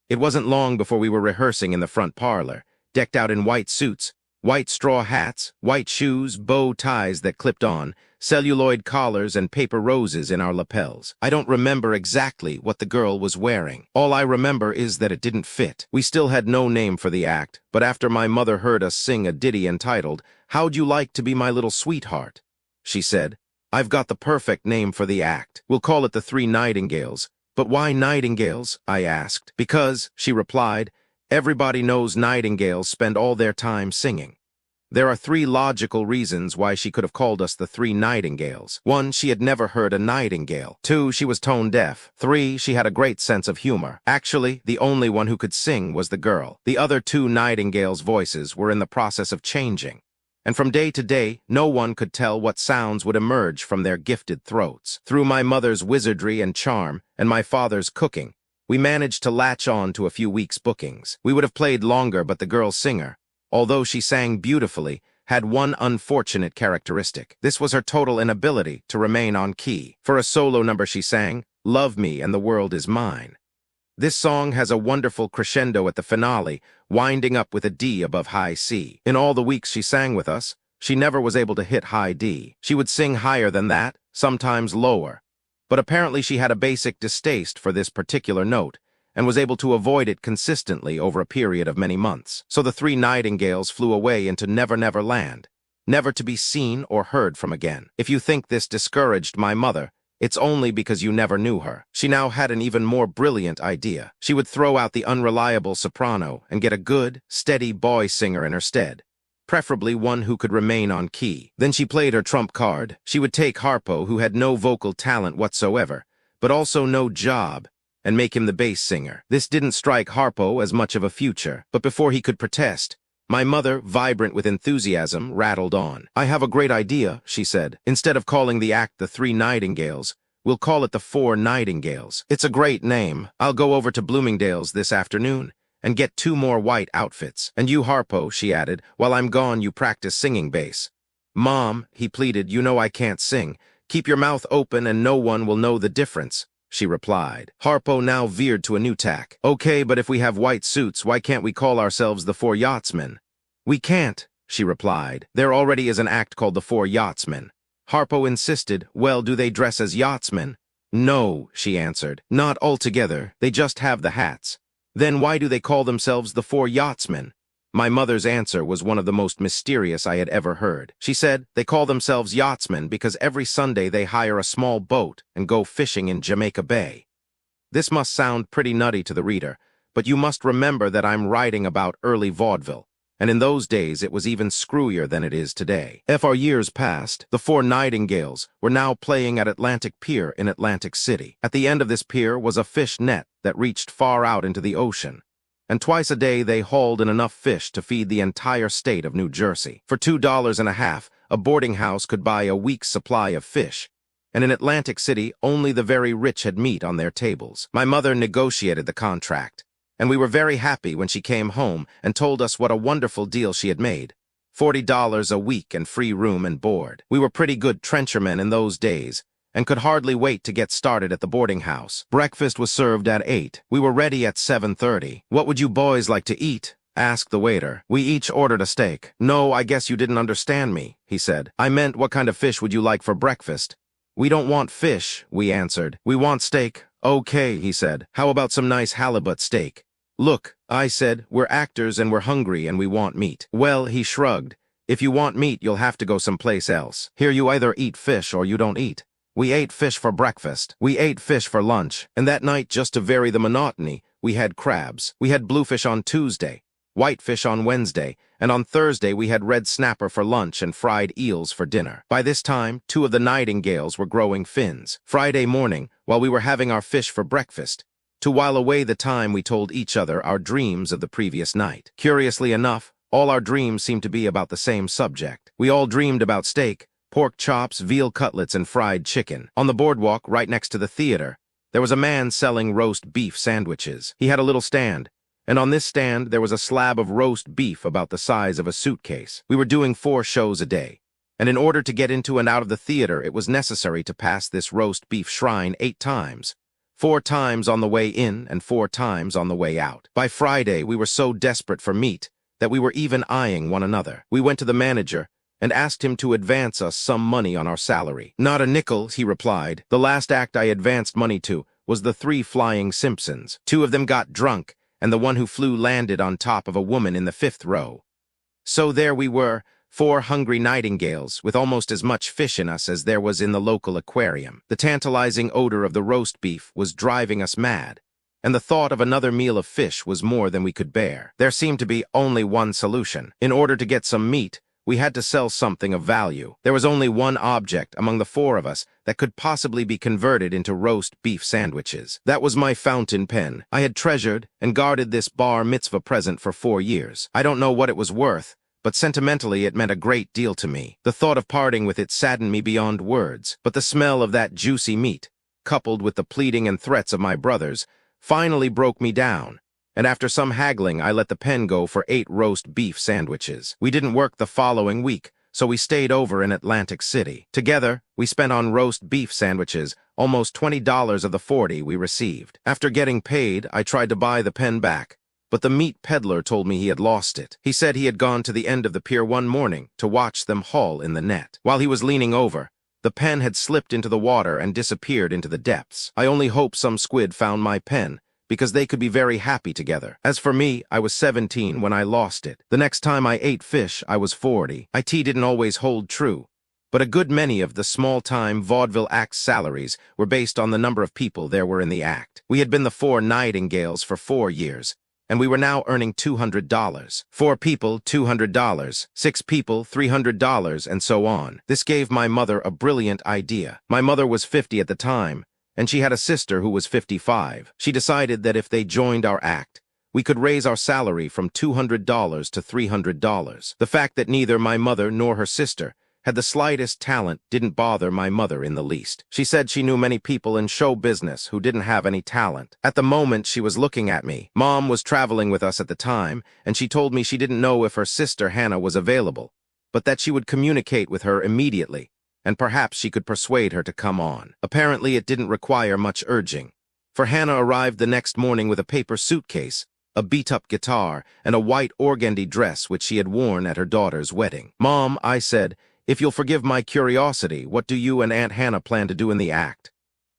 It wasn't long before we were rehearsing in the front parlor, decked out in white suits, white straw hats, white shoes, bow ties that clipped on, celluloid collars, and paper roses in our lapels. I don't remember exactly what the girl was wearing. All I remember is that it didn't fit. We still had no name for the act, but after my mother heard us sing a ditty entitled, "How'd You Like to Be My Little Sweetheart?" she said, "I've got the perfect name for the act. We'll call it the Three Nightingales." "But why nightingales?" I asked. "Because," she replied, "everybody knows nightingales spend all their time singing." There are three logical reasons why she could have called us the Three Nightingales. 1, she had never heard a nightingale. 2, she was tone deaf. 3, she had a great sense of humor. Actually, the only one who could sing was the girl. The other 2 nightingales' voices were in the process of changing, and from day to day, no one could tell what sounds would emerge from their gifted throats. Through my mother's wizardry and charm, and my father's cooking, we managed to latch on to a few weeks' bookings. We would have played longer, but the girl singer, although she sang beautifully, had one unfortunate characteristic. This was her total inability to remain on key. For a solo number she sang, "Love Me and the World Is Mine." This song has a wonderful crescendo at the finale, winding up with a D above high C. In all the weeks she sang with us, she never was able to hit high D. She would sing higher than that, sometimes lower. But apparently she had a basic distaste for this particular note, and was able to avoid it consistently over a period of many months. So the Three Nightingales flew away into Never Never Land, never to be seen or heard from again. If you think this discouraged my mother, it's only because you never knew her. She now had an even more brilliant idea. She would throw out the unreliable soprano and get a good, steady boy singer in her stead, preferably one who could remain on key. Then she played her trump card. She would take Harpo, who had no vocal talent whatsoever, but also no job, and make him the bass singer. This didn't strike Harpo as much of a future, but before he could protest, my mother, vibrant with enthusiasm, rattled on. "I have a great idea," she said. "Instead of calling the act the Three Nightingales, we'll call it the Four Nightingales. It's a great name. I'll go over to Bloomingdale's this afternoon and get 2 more white outfits. And you, Harpo," she added, "while I'm gone you practice singing bass." "Mom," he pleaded, "you know I can't sing. Keep your mouth open and no one will know the difference," she replied. Harpo now veered to a new tack. "Okay, but if we have white suits, why can't we call ourselves the Four Yachtsmen?" "We can't," she replied. "There already is an act called the Four Yachtsmen." Harpo insisted. "Well, do they dress as yachtsmen?" "No," she answered. "Not altogether. They just have the hats." "Then why do they call themselves the Four Yachtsmen?" My mother's answer was one of the most mysterious I had ever heard. She said, "They call themselves yachtsmen because every Sunday they hire a small boat and go fishing in Jamaica Bay." This must sound pretty nutty to the reader, but you must remember that I'm writing about early vaudeville, and in those days it was even screwier than it is today. For years past, the Four Nightingales were now playing at Atlantic Pier in Atlantic City. At the end of this pier was a fish net that reached far out into the ocean, and twice a day they hauled in enough fish to feed the entire state of New Jersey. For $2.50, a boarding house could buy a week's supply of fish, and in Atlantic City only the very rich had meat on their tables. My mother negotiated the contract, and we were very happy when she came home and told us what a wonderful deal she had made. $40 a week and free room and board. We were pretty good trenchermen in those days, and could hardly wait to get started at the boarding house. Breakfast was served at 8. We were ready at 7:30. "What would you boys like to eat?" asked the waiter. We each ordered a steak. "No, I guess you didn't understand me," he said. "I meant, what kind of fish would you like for breakfast?" "We don't want fish," we answered. "We want steak." "Okay," he said. "How about some nice halibut steak?" "Look," I said, "we're actors and we're hungry and we want meat." "Well," he shrugged, "if you want meat, you'll have to go someplace else. Here you either eat fish or you don't eat." We ate fish for breakfast. We ate fish for lunch. And that night, just to vary the monotony, we had crabs. We had bluefish on Tuesday, whitefish on Wednesday, and on Thursday we had red snapper for lunch and fried eels for dinner. By this time, 2 of the nightingales were growing fins. Friday morning, while we were having our fish for breakfast, to while away the time, we told each other our dreams of the previous night. Curiously enough, all our dreams seemed to be about the same subject. We all dreamed about steak, pork chops, veal cutlets, and fried chicken. On the boardwalk, right next to the theater, there was a man selling roast beef sandwiches. He had a little stand, and on this stand there was a slab of roast beef about the size of a suitcase. We were doing 4 shows a day, and in order to get into and out of the theater, it was necessary to pass this roast beef shrine 8 times. 4 times on the way in and 4 times on the way out. By Friday, we were so desperate for meat that we were even eyeing one another. We went to the manager and asked him to advance us some money on our salary. "Not a nickel," he replied. "The last act I advanced money to was the 3 Flying Simpsons. 2 of them got drunk, and the one who flew landed on top of a woman in the 5th row. So there we were, 4 hungry nightingales, with almost as much fish in us as there was in the local aquarium. The tantalizing odor of the roast beef was driving us mad, and the thought of another meal of fish was more than we could bear. There seemed to be only one solution. In order to get some meat, we had to sell something of value. There was only one object among the 4 of us that could possibly be converted into roast beef sandwiches. That was my fountain pen. I had treasured and guarded this bar mitzvah present for 4 years. I don't know what it was worth, but sentimentally it meant a great deal to me. The thought of parting with it saddened me beyond words, but the smell of that juicy meat, coupled with the pleading and threats of my brothers, finally broke me down, and after some haggling I let the pen go for 8 roast beef sandwiches. We didn't work the following week, so we stayed over in Atlantic City. Together, we spent on roast beef sandwiches almost $20 of the 40 we received. After getting paid, I tried to buy the pen back, but the meat peddler told me he had lost it. He said he had gone to the end of the pier one morning to watch them haul in the net. While he was leaning over, the pen had slipped into the water and disappeared into the depths. I only hope some squid found my pen, because they could be very happy together. As for me, I was 17 when I lost it. The next time I ate fish, I was 40. IT didn't always hold true, but a good many of the small-time vaudeville act salaries were based on the number of people there were in the act. We had been the 4 nightingales for 4 years, and we were now earning $200. 4 people, $200. 6 people, $300, and so on. This gave my mother a brilliant idea. My mother was 50 at the time, and she had a sister who was 55. She decided that if they joined our act, we could raise our salary from $200 to $300. The fact that neither my mother nor her sister had the slightest talent didn't bother my mother in the least. She said she knew many people in show business who didn't have any talent. At the moment, she was looking at me. Mom was traveling with us at the time, and she told me she didn't know if her sister Hannah was available, but that she would communicate with her immediately, and perhaps she could persuade her to come on. Apparently, it didn't require much urging, for Hannah arrived the next morning with a paper suitcase, a beat-up guitar, and a white organdy dress which she had worn at her daughter's wedding. "Mom," I said, "if you'll forgive my curiosity, what do you and Aunt Hannah plan to do in the act?"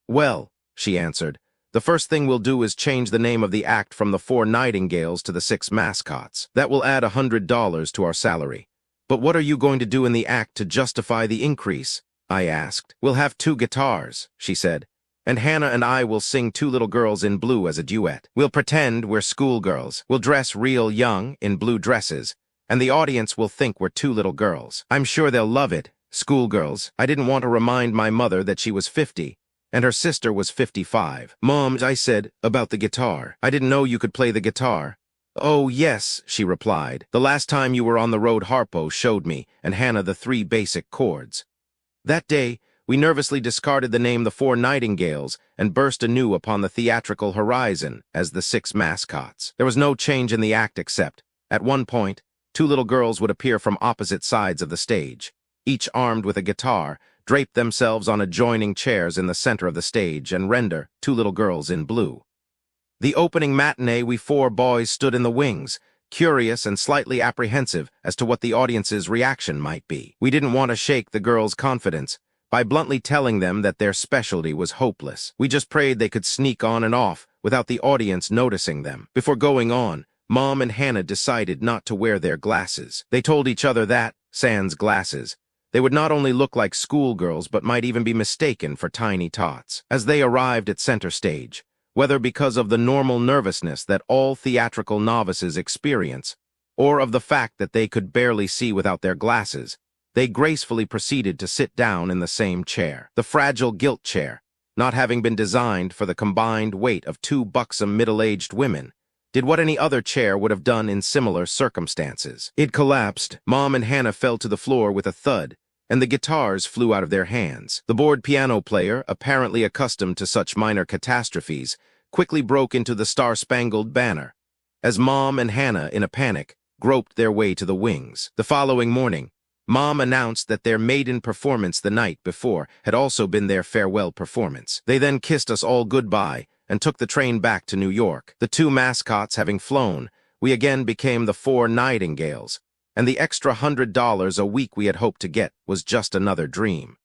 "Well," she answered, "the first thing we'll do is change the name of the act from the 4 nightingales to the 6 mascots. That will add $100 to our salary. But what are you going to do in the act to justify the increase?" I asked. "We'll have 2 guitars," she said, "and Hannah and I will sing 2 little girls in blue as a duet. We'll pretend we're schoolgirls. We'll dress real young in blue dresses, and the audience will think we're 2 little girls. I'm sure they'll love it, schoolgirls." I didn't want to remind my mother that she was 50, and her sister was 55. "Mom," I said, "about the guitar. I didn't know you could play the guitar." "Oh, yes," she replied. "The last time you were on the road, Harpo showed me and Hannah the 3 basic chords." That day, we nervously discarded the name the 4 Nightingales and burst anew upon the theatrical horizon as the 6 mascots. There was no change in the act except, at one point, 2 little girls would appear from opposite sides of the stage, each armed with a guitar, drape themselves on adjoining chairs in the center of the stage, and render two little girls in blue. The opening matinee, we four boys stood in the wings, curious and slightly apprehensive as to what the audience's reaction might be. We didn't want to shake the girls' confidence by bluntly telling them that their specialty was hopeless. We just prayed they could sneak on and off without the audience noticing them. Before going on, Mom and Hannah decided not to wear their glasses. They told each other that, sans glasses, they would not only look like schoolgirls but might even be mistaken for tiny tots. As they arrived at center stage, whether because of the normal nervousness that all theatrical novices experience, or of the fact that they could barely see without their glasses, they gracefully proceeded to sit down in the same chair. The fragile gilt chair, not having been designed for the combined weight of two buxom middle-aged women, did what any other chair would have done in similar circumstances. It collapsed, Mom and Hannah fell to the floor with a thud, and the guitars flew out of their hands. The bored piano player, apparently accustomed to such minor catastrophes, quickly broke into the Star-Spangled Banner, as Mom and Hannah, in a panic, groped their way to the wings. The following morning, Mom announced that their maiden performance the night before had also been their farewell performance. They then kissed us all goodbye and took the train back to New York. The two mascots having flown, we again became the four Nightingales, and the extra $100 a week we had hoped to get was just another dream.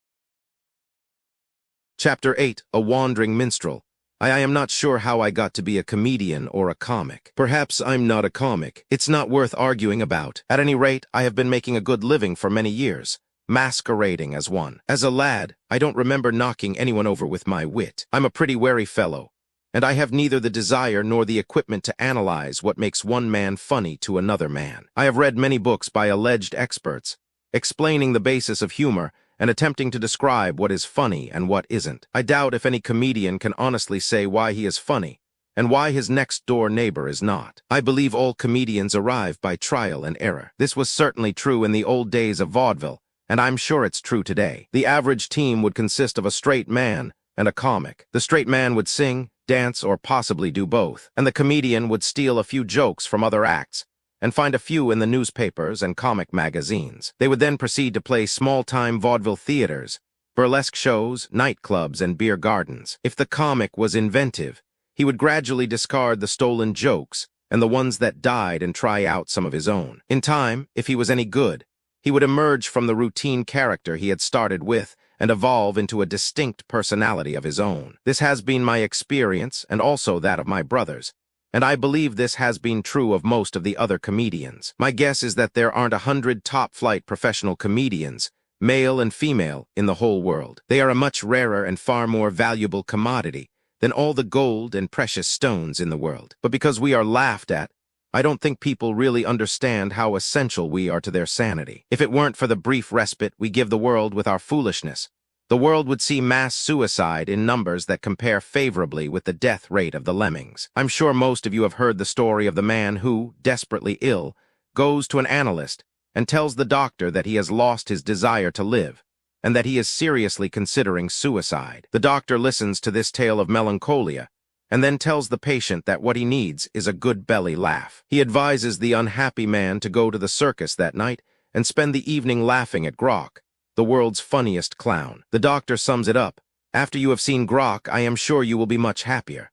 Chapter 8. A Wandering Minstrel. I am not sure how I got to be a comedian or a comic. Perhaps I'm not a comic. It's not worth arguing about. At any rate, I have been making a good living for many years, masquerading as one. As a lad, I don't remember knocking anyone over with my wit. I'm a pretty wary fellow, and I have neither the desire nor the equipment to analyze what makes one man funny to another man. I have read many books by alleged experts, explaining the basis of humor and attempting to describe what is funny and what isn't. I doubt if any comedian can honestly say why he is funny and why his next-door neighbor is not. I believe all comedians arrive by trial and error. This was certainly true in the old days of vaudeville, and I'm sure it's true today. The average team would consist of a straight man and a comic. The straight man would sing, dance, or possibly do both, and the comedian would steal a few jokes from other acts and find a few in the newspapers and comic magazines. They would then proceed to play small-time vaudeville theaters, burlesque shows, nightclubs, and beer gardens. If the comic was inventive, he would gradually discard the stolen jokes and the ones that died and try out some of his own. In time, if he was any good, he would emerge from the routine character he had started with and evolve into a distinct personality of his own. This has been my experience and also that of my brothers, and I believe this has been true of most of the other comedians. My guess is that there aren't 100 top-flight professional comedians, male and female, in the whole world. They are a much rarer and far more valuable commodity than all the gold and precious stones in the world. But because we are laughed at, I don't think people really understand how essential we are to their sanity. If it weren't for the brief respite we give the world with our foolishness, the world would see mass suicide in numbers that compare favorably with the death rate of the lemmings. I'm sure most of you have heard the story of the man who, desperately ill, goes to an analyst and tells the doctor that he has lost his desire to live and that he is seriously considering suicide. The doctor listens to this tale of melancholia and then tells the patient that what he needs is a good belly laugh. He advises the unhappy man to go to the circus that night and spend the evening laughing at Grouch, the world's funniest clown. The doctor sums it up: after you have seen Grouch, I am sure you will be much happier.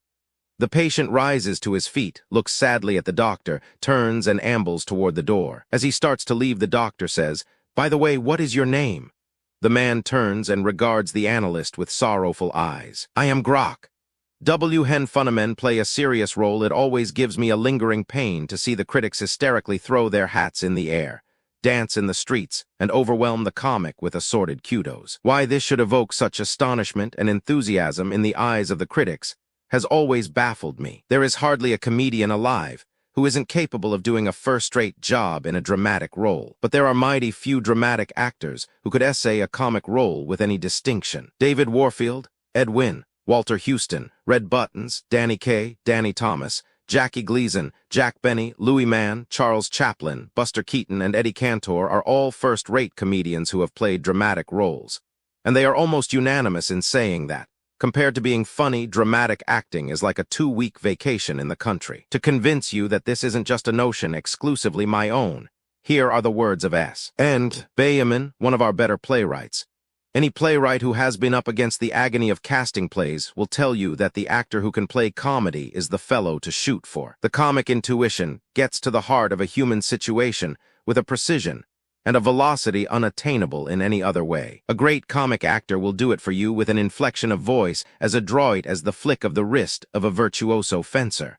The patient rises to his feet, looks sadly at the doctor, turns and ambles toward the door. As he starts to leave, the doctor says, "By the way, what is your name?" The man turns and regards the analyst with sorrowful eyes. "I am Grouch. Hen Funnemen play a serious role. It always gives me a lingering pain to see the critics hysterically throw their hats in the air, dance in the streets, and overwhelm the comic with assorted kudos. Why this should evoke such astonishment and enthusiasm in the eyes of the critics has always baffled me. There is hardly a comedian alive who isn't capable of doing a first-rate job in a dramatic role. But there are mighty few dramatic actors who could essay a comic role with any distinction. David Warfield, Ed Wynn, Walter Houston, Red Buttons, Danny Kaye, Danny Thomas, Jackie Gleason, Jack Benny, Louis Mann, Charles Chaplin, Buster Keaton, and Eddie Cantor are all first-rate comedians who have played dramatic roles. And they are almost unanimous in saying that, compared to being funny, dramatic acting is like a 2-week vacation in the country. To convince you that this isn't just a notion exclusively my own, here are the words of S. And Bayman, one of our better playwrights. Any playwright who has been up against the agony of casting plays will tell you that the actor who can play comedy is the fellow to shoot for. The comic intuition gets to the heart of a human situation with a precision and a velocity unattainable in any other way. A great comic actor will do it for you with an inflection of voice as adroit as the flick of the wrist of a virtuoso fencer.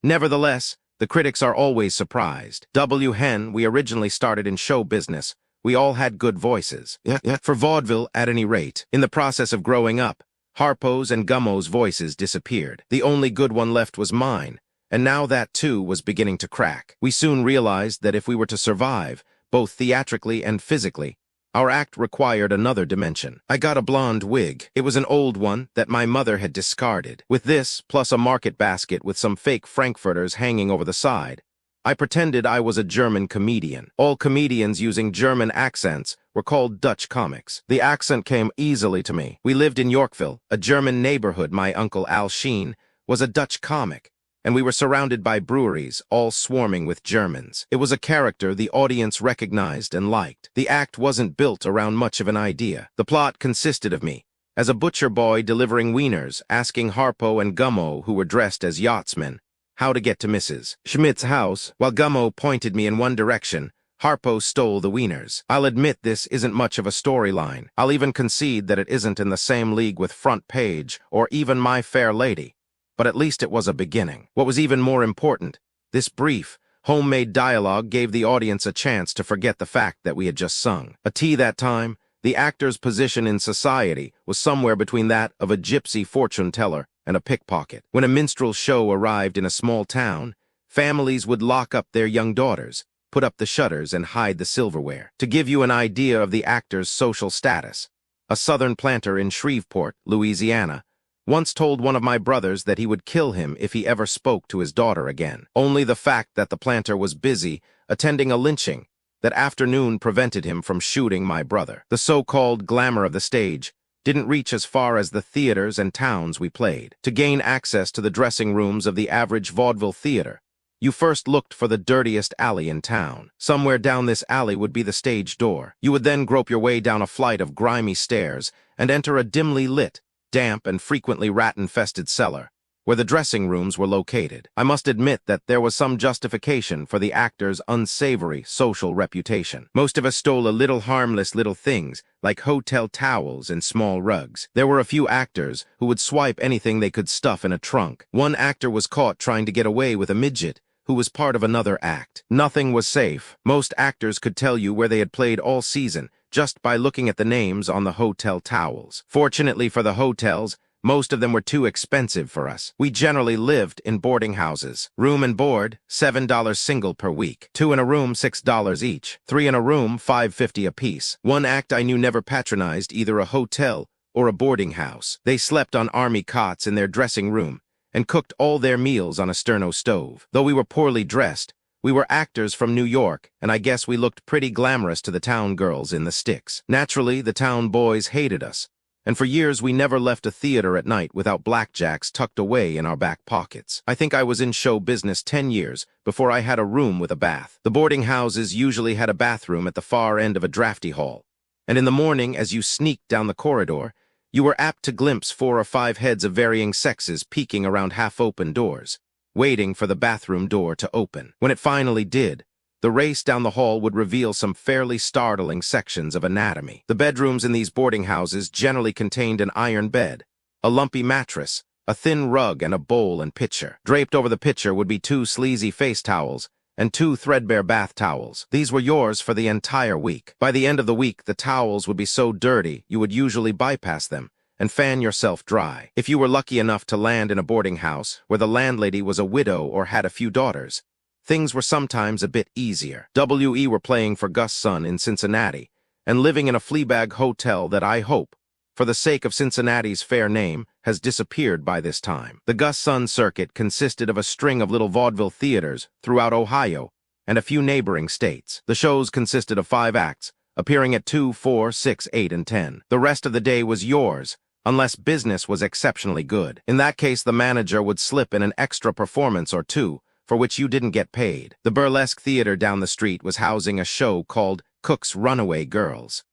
Nevertheless, the critics are always surprised. Hen, we originally started in show business. We all had good voices. For vaudeville, at any rate. In the process of growing up, Harpo's and Gummo's voices disappeared. The only good one left was mine, and now that too was beginning to crack. We soon realized that if we were to survive, both theatrically and physically, our act required another dimension. I got a blonde wig. It was an old one that my mother had discarded. With this, plus a market basket with some fake frankfurters hanging over the side, I pretended I was a German comedian. All comedians using German accents were called Dutch comics. The accent came easily to me. We lived in Yorkville, a German neighborhood. My uncle Al Sheen was a Dutch comic, and we were surrounded by breweries, all swarming with Germans. It was a character the audience recognized and liked. The act wasn't built around much of an idea. The plot consisted of me, as a butcher boy delivering wieners, asking Harpo and Gummo, who were dressed as yachtsmen, how to get to Mrs. Schmidt's house. While Gummo pointed me in one direction, Harpo stole the wieners. I'll admit this isn't much of a storyline. I'll even concede that it isn't in the same league with Front Page or even My Fair Lady. But at least it was a beginning. What was even more important, this brief, homemade dialogue gave the audience a chance to forget the fact that we had just sung. A tea that time, the actor's position in society was somewhere between that of a gypsy fortune teller and a pickpocket. When a minstrel show arrived in a small town, families would lock up their young daughters, put up the shutters, and hide the silverware. To give you an idea of the actor's social status, a southern planter in Shreveport, Louisiana, once told one of my brothers that he would kill him if he ever spoke to his daughter again. Only the fact that the planter was busy attending a lynching that afternoon prevented him from shooting my brother. The so-called glamour of the stage didn't reach as far as the theaters and towns we played. To gain access to the dressing rooms of the average vaudeville theater, you first looked for the dirtiest alley in town. Somewhere down this alley would be the stage door. You would then grope your way down a flight of grimy stairs and enter a dimly lit, damp, and frequently rat-infested cellar, where the dressing rooms were located. I must admit that there was some justification for the actor's unsavory social reputation. Most of us stole a little harmless little things, like hotel towels and small rugs. There were a few actors who would swipe anything they could stuff in a trunk. One actor was caught trying to get away with a midget who was part of another act. Nothing was safe. Most actors could tell you where they had played all season just by looking at the names on the hotel towels. Fortunately for the hotels, most of them were too expensive for us. We generally lived in boarding houses. Room and board, $7 single per week. 2 in a room, $6 each. 3 in a room, $5.50 apiece. One act I knew never patronized either a hotel or a boarding house. They slept on army cots in their dressing room and cooked all their meals on a sterno stove. Though we were poorly dressed, we were actors from New York, and I guess we looked pretty glamorous to the town girls in the sticks. Naturally, the town boys hated us, and for years we never left a theater at night without blackjacks tucked away in our back pockets. I think I was in show business 10 years before I had a room with a bath. The boarding houses usually had a bathroom at the far end of a drafty hall, and in the morning, as you sneaked down the corridor, you were apt to glimpse 4 or 5 heads of varying sexes peeking around half-open doors, waiting for the bathroom door to open. When it finally did, the race down the hall would reveal some fairly startling sections of anatomy. The bedrooms in these boarding houses generally contained an iron bed, a lumpy mattress, a thin rug, and a bowl and pitcher. Draped over the pitcher would be 2 sleazy face towels and 2 threadbare bath towels. These were yours for the entire week. By the end of the week, the towels would be so dirty you would usually bypass them and fan yourself dry. If you were lucky enough to land in a boarding house where the landlady was a widow or had a few daughters, things were sometimes a bit easier. W.E. were playing for Gus Sun in Cincinnati and living in a Fleabag hotel that I hope, for the sake of Cincinnati's fair name, has disappeared by this time. The Gus Sun circuit consisted of a string of little vaudeville theaters throughout Ohio and a few neighboring states. The shows consisted of 5 acts, appearing at 2, 4, 6, 8, and 10. The rest of the day was yours, unless business was exceptionally good. In that case, the manager would slip in an extra performance or 2, for which you didn't get paid. The burlesque theater down the street was housing a show called Cook's Runaway Girls.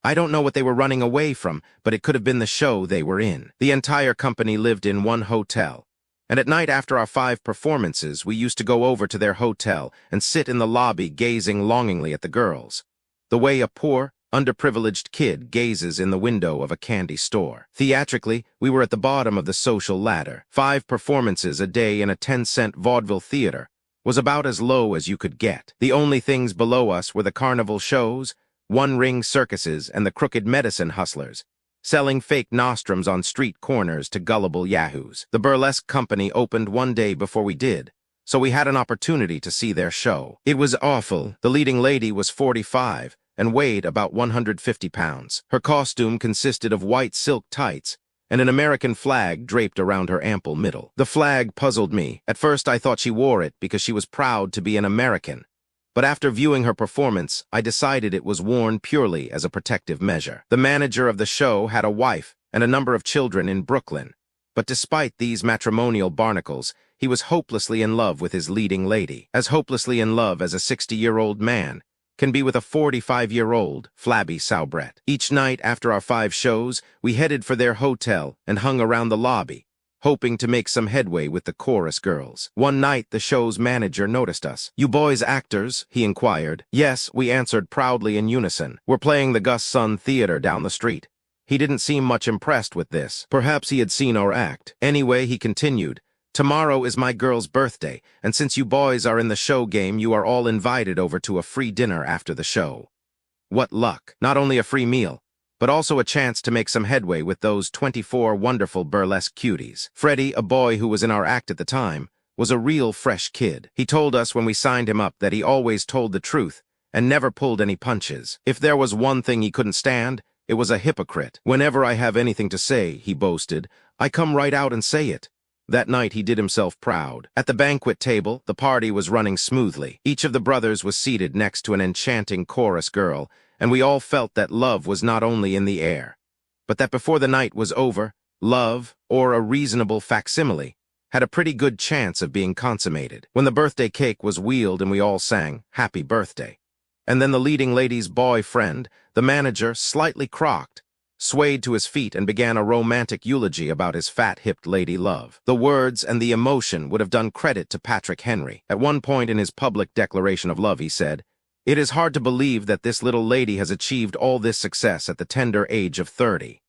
I don't know what they were running away from, but it could have been the show they were in. The entire company lived in one hotel, and at night after our 5 performances, we used to go over to their hotel and sit in the lobby gazing longingly at the girls, the way a poor, underprivileged kid gazes in the window of a candy store. Theatrically, we were at the bottom of the social ladder. 5 performances a day in a 10-cent vaudeville theater was about as low as you could get. The only things below us were the carnival shows, one-ring circuses, and the crooked medicine hustlers, selling fake nostrums on street corners to gullible yahoos. The burlesque company opened one day before we did, so we had an opportunity to see their show. It was awful. The leading lady was 45 and weighed about 150 pounds. Her costume consisted of white silk tights and an American flag draped around her ample middle. The flag puzzled me. At first I thought she wore it because she was proud to be an American, but after viewing her performance, I decided it was worn purely as a protective measure. The manager of the show had a wife and a number of children in Brooklyn, but despite these matrimonial barnacles, he was hopelessly in love with his leading lady, as hopelessly in love as a 60-year-old man can be with a 45-year-old, flabby soubrette. Each night after our 5 shows, we headed for their hotel and hung around the lobby, hoping to make some headway with the chorus girls. One night, the show's manager noticed us. "You boys actors?" he inquired. "Yes," we answered proudly in unison. "We're playing the Gus Sun Theater down the street." He didn't seem much impressed with this. Perhaps he had seen our act. Anyway, he continued, "Tomorrow is my girl's birthday, and since you boys are in the show game, you are all invited over to a free dinner after the show." What luck! Not only a free meal, but also a chance to make some headway with those 24 wonderful burlesque cuties. Freddie, a boy who was in our act at the time, was a real fresh kid. He told us when we signed him up that he always told the truth and never pulled any punches. If there was one thing he couldn't stand, it was a hypocrite. "Whenever I have anything to say," he boasted, "I come right out and say it." That night he did himself proud. At the banquet table, the party was running smoothly. Each of the brothers was seated next to an enchanting chorus girl, and we all felt that love was not only in the air, but that before the night was over, love, or a reasonable facsimile, had a pretty good chance of being consummated. When the birthday cake was wheeled and we all sang, "Happy Birthday," and then the leading lady's boyfriend, the manager, slightly crocked, swayed to his feet and began a romantic eulogy about his fat-hipped lady love. The words and the emotion would have done credit to Patrick Henry. At one point in his public declaration of love, he said, "It is hard to believe that this little lady has achieved all this success at the tender age of 30.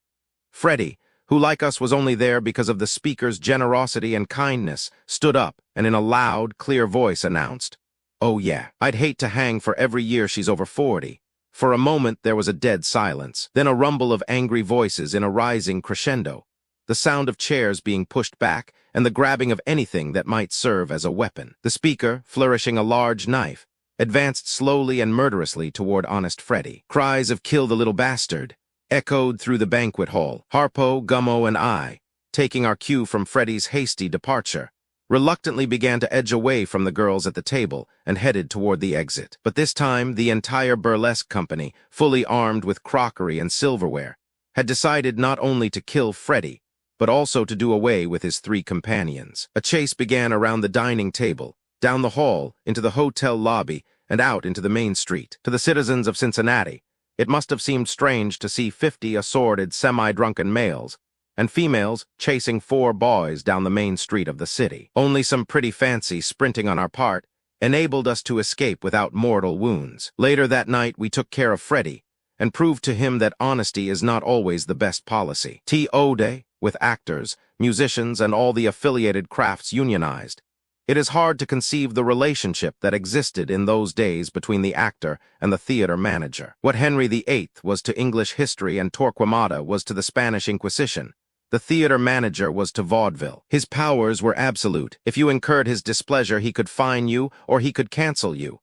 Freddie, who like us was only there because of the speaker's generosity and kindness, stood up and in a loud, clear voice announced, "Oh yeah, I'd hate to hang for every year she's over 40. For a moment there was a dead silence, then a rumble of angry voices in a rising crescendo, the sound of chairs being pushed back and the grabbing of anything that might serve as a weapon. The speaker, flourishing a large knife, advanced slowly and murderously toward honest Freddie. Cries of "Kill the little bastard" echoed through the banquet hall. Harpo, Gummo, and I, taking our cue from Freddie's hasty departure, reluctantly began to edge away from the girls at the table and headed toward the exit. But this time, the entire burlesque company, fully armed with crockery and silverware, had decided not only to kill Freddie, but also to do away with his 3 companions. A chase began around the dining table, down the hall, into the hotel lobby, and out into the main street. To the citizens of Cincinnati, it must have seemed strange to see 50 assorted, semi-drunken males and females chasing 4 boys down the main street of the city. Only some pretty fancy sprinting on our part enabled us to escape without mortal wounds. Later that night, we took care of Freddie and proved to him that honesty is not always the best policy. T.O.D., with actors, musicians, and all the affiliated crafts unionized, it is hard to conceive the relationship that existed in those days between the actor and the theater manager. What Henry VIII was to English history and Torquemada was to the Spanish Inquisition, the theater manager was to vaudeville. His powers were absolute. If you incurred his displeasure, he could fine you or he could cancel you.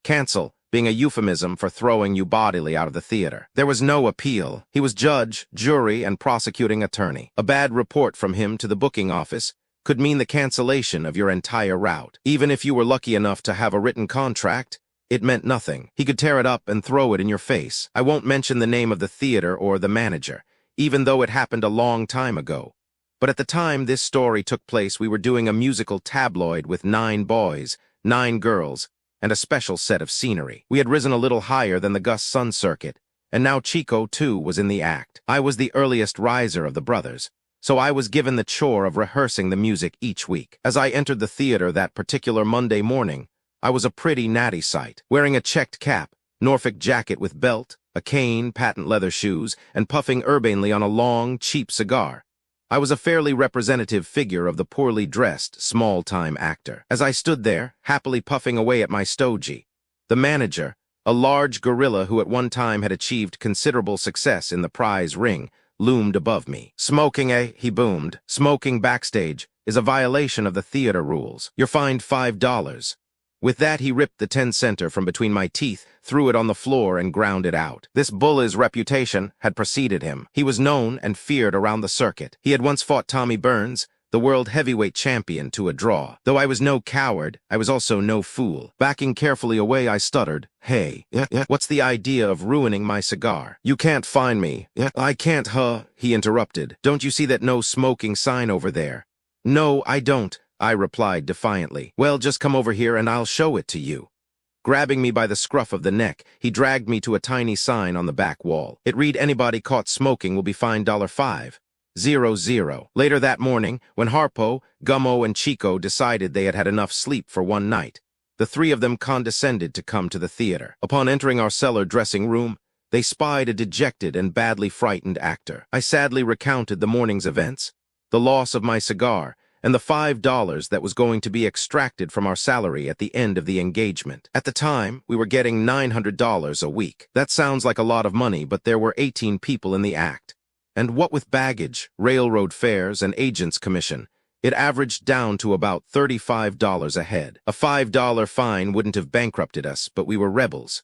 Cancel being a euphemism for throwing you bodily out of the theater. There was no appeal. He was judge, jury, and prosecuting attorney. A bad report from him to the booking office could mean the cancellation of your entire route. Even if you were lucky enough to have a written contract, it meant nothing. He could tear it up and throw it in your face. I won't mention the name of the theater or the manager, even though it happened a long time ago. But at the time this story took place, we were doing a musical tabloid with 9 boys, 9 girls, and a special set of scenery. We had risen a little higher than the Gus Sun circuit, And now Chico, too, was in the act. I was the earliest riser of the brothers, so I was given the chore of rehearsing the music each week. As I entered the theater that particular Monday morning, I was a pretty natty sight, wearing a checked cap, Norfolk jacket with belt, a cane, patent leather shoes, and puffing urbanely on a long, cheap cigar. I was a fairly representative figure of the poorly dressed, small-time actor. As I stood there, happily puffing away at my stogie, the manager, a large gorilla who at one time had achieved considerable success in the prize ring, loomed above me. "Smoking, eh?" he boomed. "Smoking backstage is a violation of the theater rules. You're fined $5. With that, he ripped the 10-center from between my teeth, threw it on the floor, and ground it out. This bully's reputation had preceded him. He was known and feared around the circuit. He had once fought Tommy Burns, the world heavyweight champion, to a draw. Though I was no coward, I was also no fool. Backing carefully away, I stuttered, "Hey, what's the idea of ruining my cigar? You can't find me." "I can't, huh?" he interrupted. "Don't you see that no smoking sign over there?" "No, I don't," I replied defiantly. "Well, just come over here and I'll show it to you." Grabbing me by the scruff of the neck, he dragged me to a tiny sign on the back wall. It read, "Anybody caught smoking will be fined $5,000. Later that morning, when Harpo, Gummo, and Chico decided they had had enough sleep for one night, the three of them condescended to come to the theater. Upon entering our cellar dressing room, they spied a dejected and badly frightened actor. I sadly recounted the morning's events, the loss of my cigar, and the $5 that was going to be extracted from our salary at the end of the engagement. At the time, we were getting $900 a week. That sounds like a lot of money, but there were 18 people in the act. And what with baggage, railroad fares, and agent's commission, it averaged down to about $35 a head. A $5 fine wouldn't have bankrupted us, but we were rebels.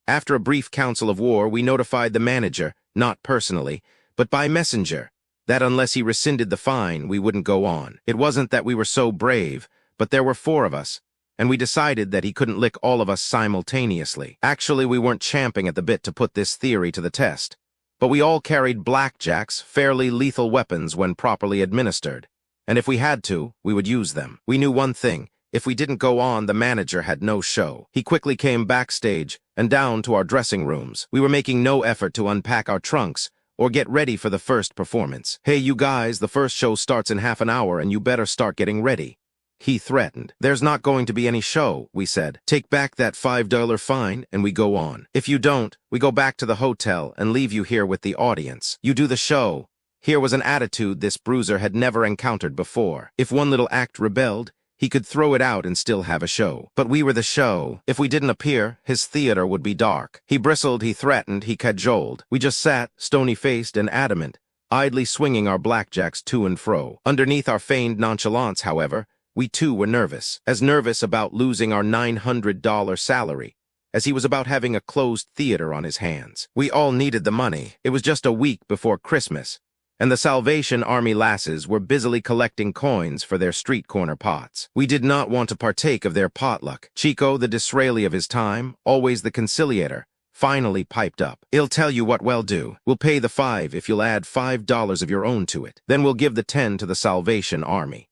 After a brief council of war, we notified the manager, not personally, but by messenger, that unless he rescinded the fine, we wouldn't go on. It wasn't that we were so brave, but there were 4 of us, and we decided that he couldn't lick all of us simultaneously. Actually, we weren't champing at the bit to put this theory to the test, but we all carried blackjacks, fairly lethal weapons when properly administered, and if we had to, we would use them. We knew one thing: if we didn't go on, the manager had no show. He quickly came backstage and down to our dressing rooms. We were making no effort to unpack our trunks or get ready for the first performance. "Hey, you guys, the first show starts in half an hour and you better start getting ready," he threatened. "There's not going to be any show," we said. "Take back that $5 fine and we go on. If you don't, we go back to the hotel and leave you here with the audience. You do the show." Here was an attitude this bruiser had never encountered before. If one little act rebelled, he could throw it out and still have a show. But we were the show. If we didn't appear, his theater would be dark. He bristled, he threatened, he cajoled. We just sat, stony-faced and adamant, idly swinging our blackjacks to and fro. Underneath our feigned nonchalance, however, we too were nervous. As nervous about losing our $900 salary as he was about having a closed theater on his hands. We all needed the money. It was just a week before Christmas, and the Salvation Army lasses were busily collecting coins for their street corner pots. We did not want to partake of their potluck. Chico, the Disraeli of his time, always the conciliator, finally piped up. "I'll tell you what we'll do. We'll pay the $5 if you'll add $5 of your own to it. Then we'll give the $10 to the Salvation Army."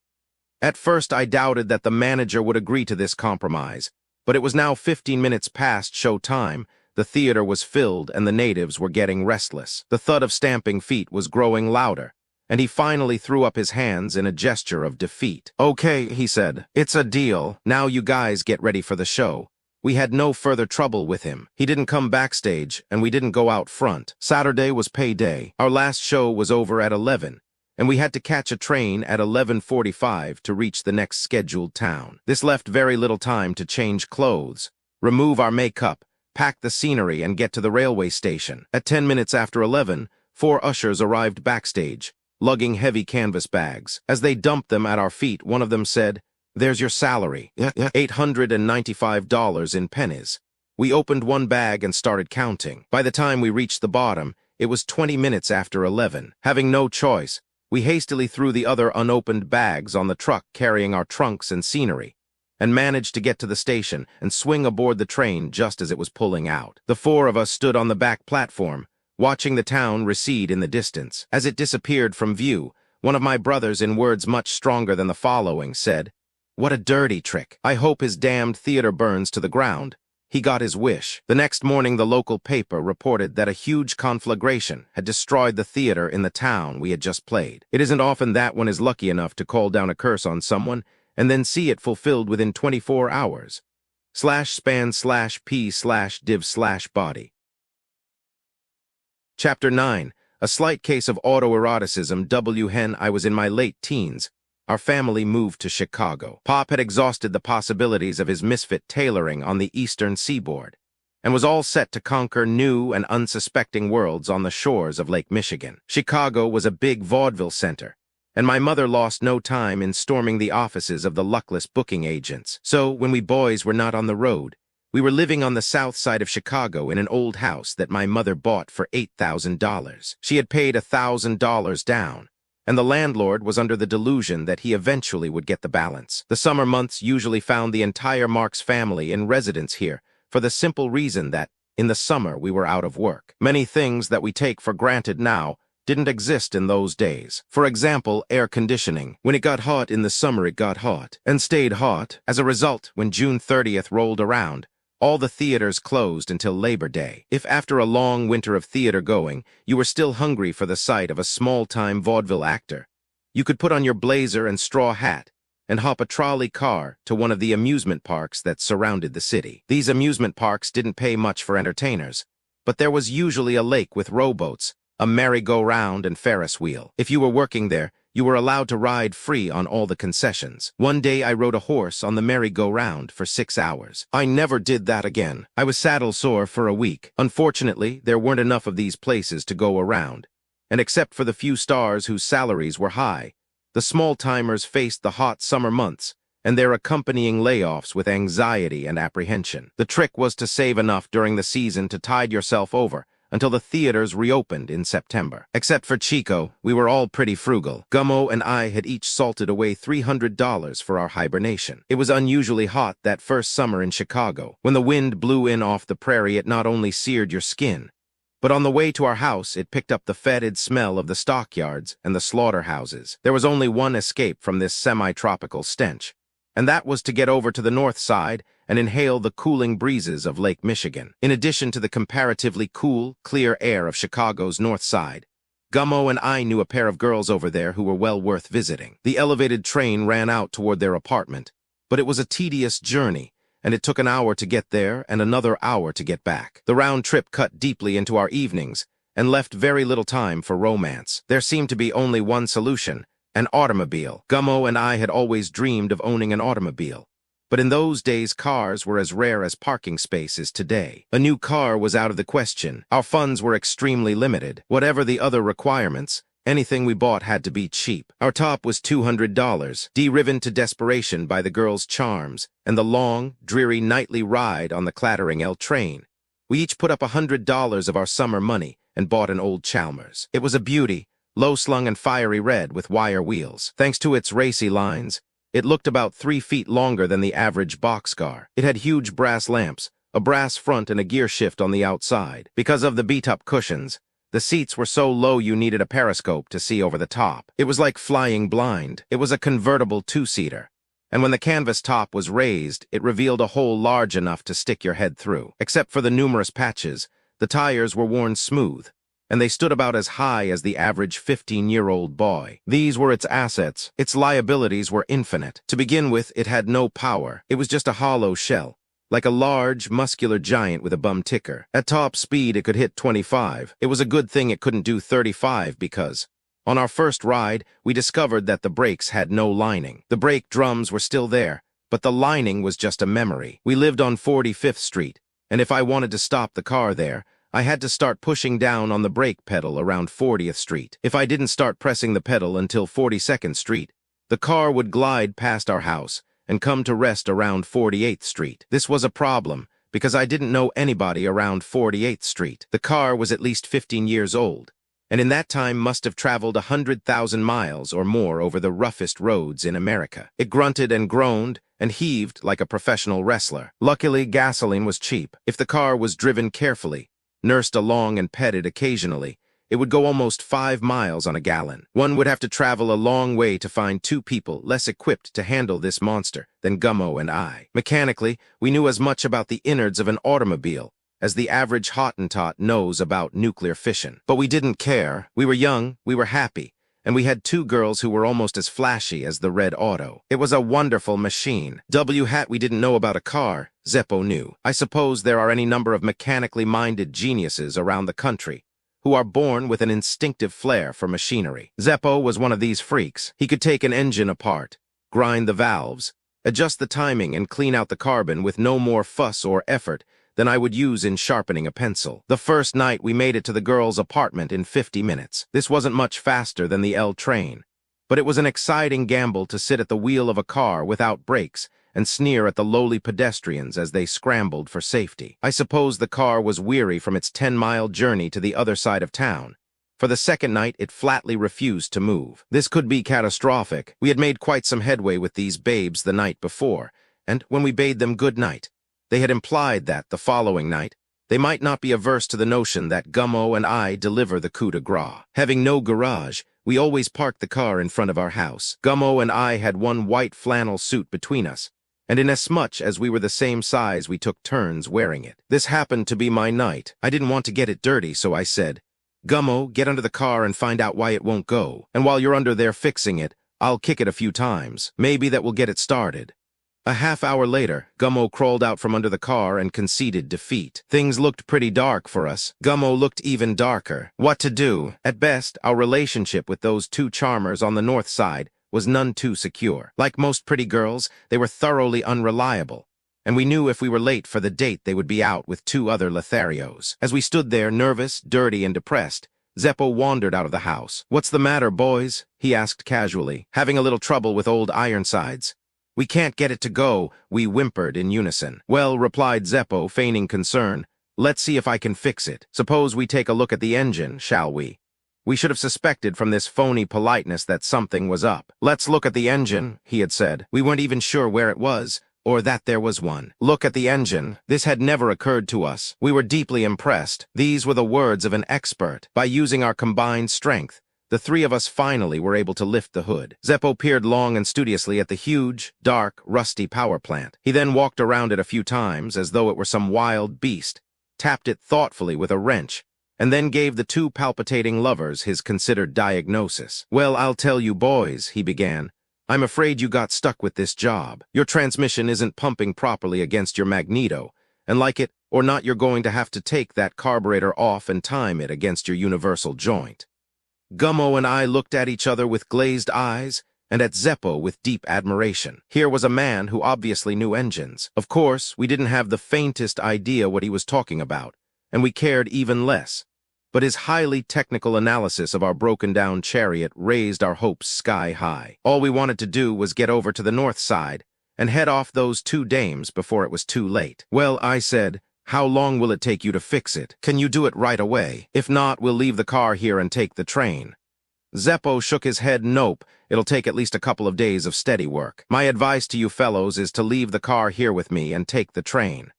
At first I doubted that the manager would agree to this compromise, but it was now 15 minutes past show time. The theater was filled and the natives were getting restless. The thud of stamping feet was growing louder, and he finally threw up his hands in a gesture of defeat. "Okay," he said, "it's a deal. Now you guys get ready for the show." We had no further trouble with him. He didn't come backstage, and we didn't go out front. Saturday was payday. Our last show was over at 11, and we had to catch a train at 11:45 to reach the next scheduled town. This left very little time to change clothes, remove our makeup, pack the scenery, and get to the railway station. At 10 minutes after 11, 4 ushers arrived backstage, lugging heavy canvas bags. As they dumped them at our feet, one of them said, "There's your salary, $895 in pennies." We opened one bag and started counting. By the time we reached the bottom, it was 20 minutes after 11. Having no choice, we hastily threw the other unopened bags on the truck carrying our trunks and scenery, and managed to get to the station and swing aboard the train just as it was pulling out. The 4 of us stood on the back platform, watching the town recede in the distance. As it disappeared from view, one of my brothers, in words much stronger than the following, said, "What a dirty trick. I hope his damned theater burns to the ground. He got his wish. The next morning, the local paper reported that a huge conflagration had destroyed the theater in the town we had just played. It isn't often that one is lucky enough to call down a curse on someone and then see it fulfilled within 24 hours. /span/p/div/body. Chapter 9. A slight case of autoeroticism. When I was in my late teens, our family moved to Chicago. Pop had exhausted the possibilities of his misfit tailoring on the eastern seaboard and was all set to conquer new and unsuspecting worlds on the shores of Lake Michigan. Chicago was a big vaudeville center, and my mother lost no time in storming the offices of the luckless booking agents. So, when we boys were not on the road, we were living on the south side of Chicago in an old house that my mother bought for $8,000. She had paid $1,000 down, and the landlord was under the delusion that he eventually would get the balance. The summer months usually found the entire Marx family in residence here, for the simple reason that, in the summer, we were out of work. Many things that we take for granted now didn't exist in those days. For example, air conditioning. When it got hot in the summer, it got hot, and stayed hot. As a result, when June 30th rolled around, all the theaters closed until Labor Day. If after a long winter of theater going, you were still hungry for the sight of a small-time vaudeville actor, you could put on your blazer and straw hat and hop a trolley car to one of the amusement parks that surrounded the city. These amusement parks didn't pay much for entertainers, but there was usually a lake with rowboats, a merry-go-round, and Ferris wheel. If you were working there, you were allowed to ride free on all the concessions. One day I rode a horse on the merry-go-round for 6 hours. I never did that again. I was saddle sore for a week. Unfortunately, there weren't enough of these places to go around, and except for the few stars whose salaries were high, the small-timers faced the hot summer months and their accompanying layoffs with anxiety and apprehension. The trick was to save enough during the season to tide yourself over until the theaters reopened in September. Except for Chico, we were all pretty frugal. Gummo and I had each salted away $300 for our hibernation. It was unusually hot that first summer in Chicago. When the wind blew in off the prairie, it not only seared your skin, but on the way to our house, it picked up the fetid smell of the stockyards and the slaughterhouses. There was only one escape from this semi-tropical stench, and that was to get over to the north side and inhale the cooling breezes of Lake Michigan. In addition to the comparatively cool, clear air of Chicago's north side, Gummo and I knew a pair of girls over there who were well worth visiting. The elevated train ran out toward their apartment, but it was a tedious journey, and it took an hour to get there and another hour to get back. The round trip cut deeply into our evenings and left very little time for romance. There seemed to be only one solution: an automobile. Gummo and I had always dreamed of owning an automobile, but in those days cars were as rare as parking spaces today. A new car was out of the question. Our funds were extremely limited. Whatever the other requirements, anything we bought had to be cheap. Our top was $200, driven to desperation by the girls' charms and the long, dreary nightly ride on the clattering L train. We each put up $100 of our summer money and bought an old Chalmers. It was a beauty, low-slung and fiery red with wire wheels. Thanks to its racy lines, it looked about 3 feet longer than the average boxcar. It had huge brass lamps, a brass front, and a gear shift on the outside. Because of the beat-up cushions, the seats were so low you needed a periscope to see over the top. It was like flying blind. It was a convertible two-seater, and when the canvas top was raised, it revealed a hole large enough to stick your head through. Except for the numerous patches, the tires were worn smooth, and they stood about as high as the average 15-year-old boy. These were its assets. Its liabilities were infinite. To begin with, it had no power. It was just a hollow shell, like a large, muscular giant with a bum ticker. At top speed, it could hit 25. It was a good thing it couldn't do 35 because, on our first ride, we discovered that the brakes had no lining. The brake drums were still there, but the lining was just a memory. We lived on 45th Street, and if I wanted to stop the car there, I had to start pushing down on the brake pedal around 40th Street. If I didn't start pressing the pedal until 42nd Street, the car would glide past our house and come to rest around 48th Street. This was a problem because I didn't know anybody around 48th Street. The car was at least 15 years old, and in that time must have traveled 100,000 miles or more over the roughest roads in America. It grunted and groaned and heaved like a professional wrestler. Luckily, gasoline was cheap. If the car was driven carefully, nursed along and petted occasionally, It would go almost 5 miles on a gallon. One would have to travel a long way to find two people less equipped to handle this monster than Gummo and I. Mechanically, we knew as much about the innards of an automobile as the average Hottentot knows about nuclear fission. But we didn't care. We were young, we were happy, and we had two girls who were almost as flashy as the red auto. It was a wonderful machine. We didn't know about a car, Zeppo knew. I suppose there are any number of mechanically minded geniuses around the country who are born with an instinctive flair for machinery. Zeppo was one of these freaks. He could take an engine apart, grind the valves, adjust the timing, and clean out the carbon with no more fuss or effort than I would use in sharpening a pencil. The first night we made it to the girls' apartment in 50 minutes. This wasn't much faster than the L train, but it was an exciting gamble to sit at the wheel of a car without brakes and sneer at the lowly pedestrians as they scrambled for safety. I suppose the car was weary from its 10-mile journey to the other side of town. For the second night, it flatly refused to move. This could be catastrophic. We had made quite some headway with these babes the night before, and when we bade them good night, they had implied that, the following night, they might not be averse to the notion that Gummo and I deliver the coup de grace. Having no garage, we always parked the car in front of our house. Gummo and I had one white flannel suit between us, and inasmuch as we were the same size, we took turns wearing it. This happened to be my night. I didn't want to get it dirty, so I said, "Gummo, get under the car and find out why it won't go. And while you're under there fixing it, I'll kick it a few times. Maybe that will get it started." A half-hour later, Gummo crawled out from under the car and conceded defeat. Things looked pretty dark for us. Gummo looked even darker. What to do? At best, our relationship with those two charmers on the north side was none too secure. Like most pretty girls, they were thoroughly unreliable, and we knew if we were late for the date they would be out with two other Lotharios. As we stood there, nervous, dirty, and depressed, Zeppo wandered out of the house. "What's the matter, boys?" he asked casually. "Having a little trouble with old Ironsides." "We can't get it to go," we whimpered in unison. "Well," replied Zeppo, feigning concern, "let's see if I can fix it. Suppose we take a look at the engine, shall we?" We should have suspected from this phony politeness that something was up. "Let's look at the engine," he had said. We weren't even sure where it was, or that there was one. Look at the engine. This had never occurred to us. We were deeply impressed. These were the words of an expert. By using our combined strength, the three of us finally were able to lift the hood. Zeppo peered long and studiously at the huge, dark, rusty power plant. He then walked around it a few times as though it were some wild beast, tapped it thoughtfully with a wrench, and then gave the two palpitating lovers his considered diagnosis. "Well, I'll tell you boys," he began. "I'm afraid you got stuck with this job. Your transmission isn't pumping properly against your magneto, and like it or not, you're going to have to take that carburetor off and time it against your universal joint." Gummo and I looked at each other with glazed eyes and at Zeppo with deep admiration. Here was a man who obviously knew engines. Of course, we didn't have the faintest idea what he was talking about, and we cared even less. But his highly technical analysis of our broken-down chariot raised our hopes sky high. All we wanted to do was get over to the north side and head off those two dames before it was too late. "Well," I said, "how long will it take you to fix it? Can you do it right away? If not, we'll leave the car here and take the train." Zeppo shook his head. "Nope, it'll take at least a couple of days of steady work. My advice to you fellows is to leave the car here with me and take the train."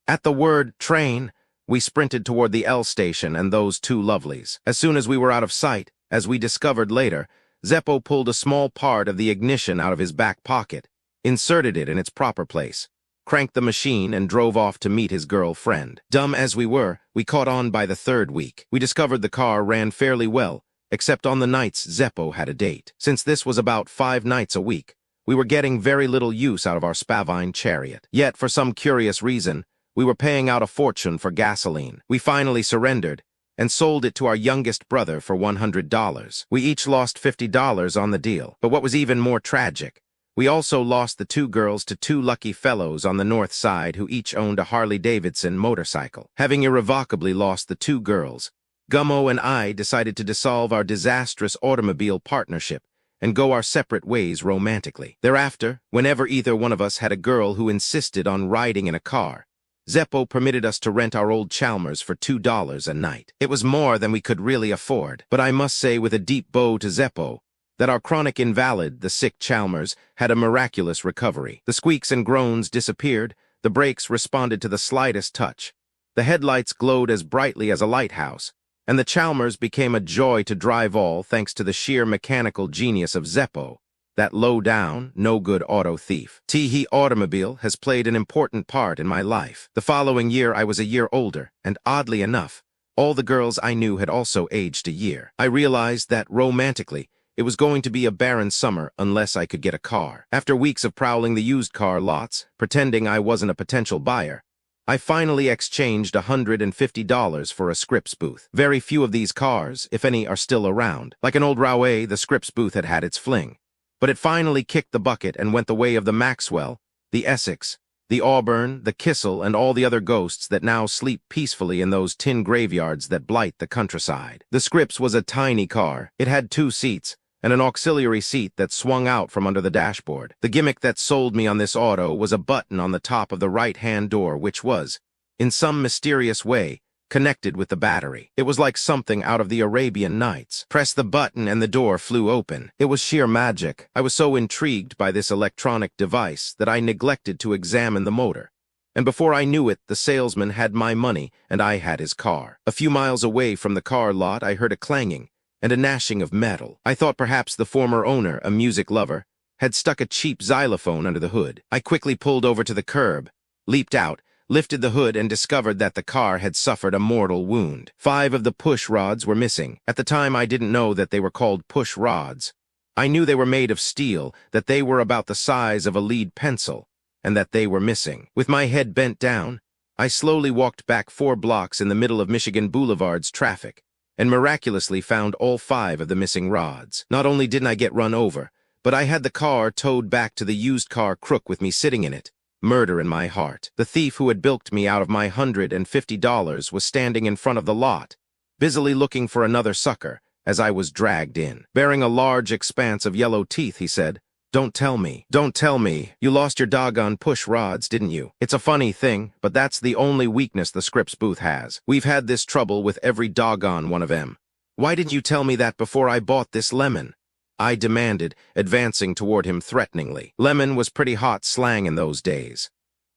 At the word train, we sprinted toward the L station and those two lovelies. As soon as we were out of sight, as we discovered later, Zeppo pulled a small part of the ignition out of his back pocket, inserted it in its proper place, cranked the machine, and drove off to meet his girlfriend. Dumb as we were, we caught on by the third week. We discovered the car ran fairly well, except on the nights Zeppo had a date. Since this was about 5 nights a week, we were getting very little use out of our Spavine chariot. Yet, for some curious reason, we were paying out a fortune for gasoline. We finally surrendered and sold it to our youngest brother for $100. We each lost $50 on the deal. But what was even more tragic, we also lost the two girls to two lucky fellows on the north side who each owned a Harley-Davidson motorcycle. Having irrevocably lost the two girls, Gummo and I decided to dissolve our disastrous automobile partnership and go our separate ways romantically. Thereafter, whenever either one of us had a girl who insisted on riding in a car, Zeppo permitted us to rent our old Chalmers for $2 a night. It was more than we could really afford, but I must say with a deep bow to Zeppo that our chronic invalid, the sick Chalmers, had a miraculous recovery. The squeaks and groans disappeared, the brakes responded to the slightest touch, the headlights glowed as brightly as a lighthouse, and the Chalmers became a joy to drive all thanks to the sheer mechanical genius of Zeppo, that low-down, no-good auto thief. He automobile has played an important part in my life. The following year I was a year older, and oddly enough, all the girls I knew had also aged a year. I realized that, romantically, it was going to be a barren summer unless I could get a car. After weeks of prowling the used car lots, pretending I wasn't a potential buyer, I finally exchanged $150 for a Scripps booth. Very few of these cars, if any, are still around. Like an old Rowe, the Scripps booth had had its fling. But it finally kicked the bucket and went the way of the Maxwell, the Essex, the Auburn, the Kissel, and all the other ghosts that now sleep peacefully in those tin graveyards that blight the countryside. The Scripps was a tiny car. It had 2 seats, and an auxiliary seat that swung out from under the dashboard. The gimmick that sold me on this auto was a button on the top of the right-hand door which was, in some mysterious way, connected with the battery. It was like something out of the Arabian Nights. Press the button and the door flew open. It was sheer magic. I was so intrigued by this electronic device that I neglected to examine the motor. And before I knew it, the salesman had my money and I had his car. A few miles away from the car lot, I heard a clanging and a gnashing of metal. I thought perhaps the former owner, a music lover, had stuck a cheap xylophone under the hood. I quickly pulled over to the curb, leaped out, lifted the hood, and discovered that the car had suffered a mortal wound. 5 of the push rods were missing. At the time, I didn't know that they were called push rods. I knew they were made of steel, that they were about the size of a lead pencil, and that they were missing. With my head bent down, I slowly walked back 4 blocks in the middle of Michigan Boulevard's traffic, and miraculously found all 5 of the missing rods. Not only didn't I get run over, but I had the car towed back to the used car crook with me sitting in it. Murder in my heart. The thief who had bilked me out of my $150 was standing in front of the lot, busily looking for another sucker, as I was dragged in. Bearing a large expanse of yellow teeth, he said, Don't tell me, you lost your doggone push rods, didn't you? It's a funny thing, but that's the only weakness the Scripps booth has. We've had this trouble with every doggone one of them. Why didn't you tell me that before I bought this lemon? I demanded, advancing toward him threateningly. Lemon was pretty hot slang in those days.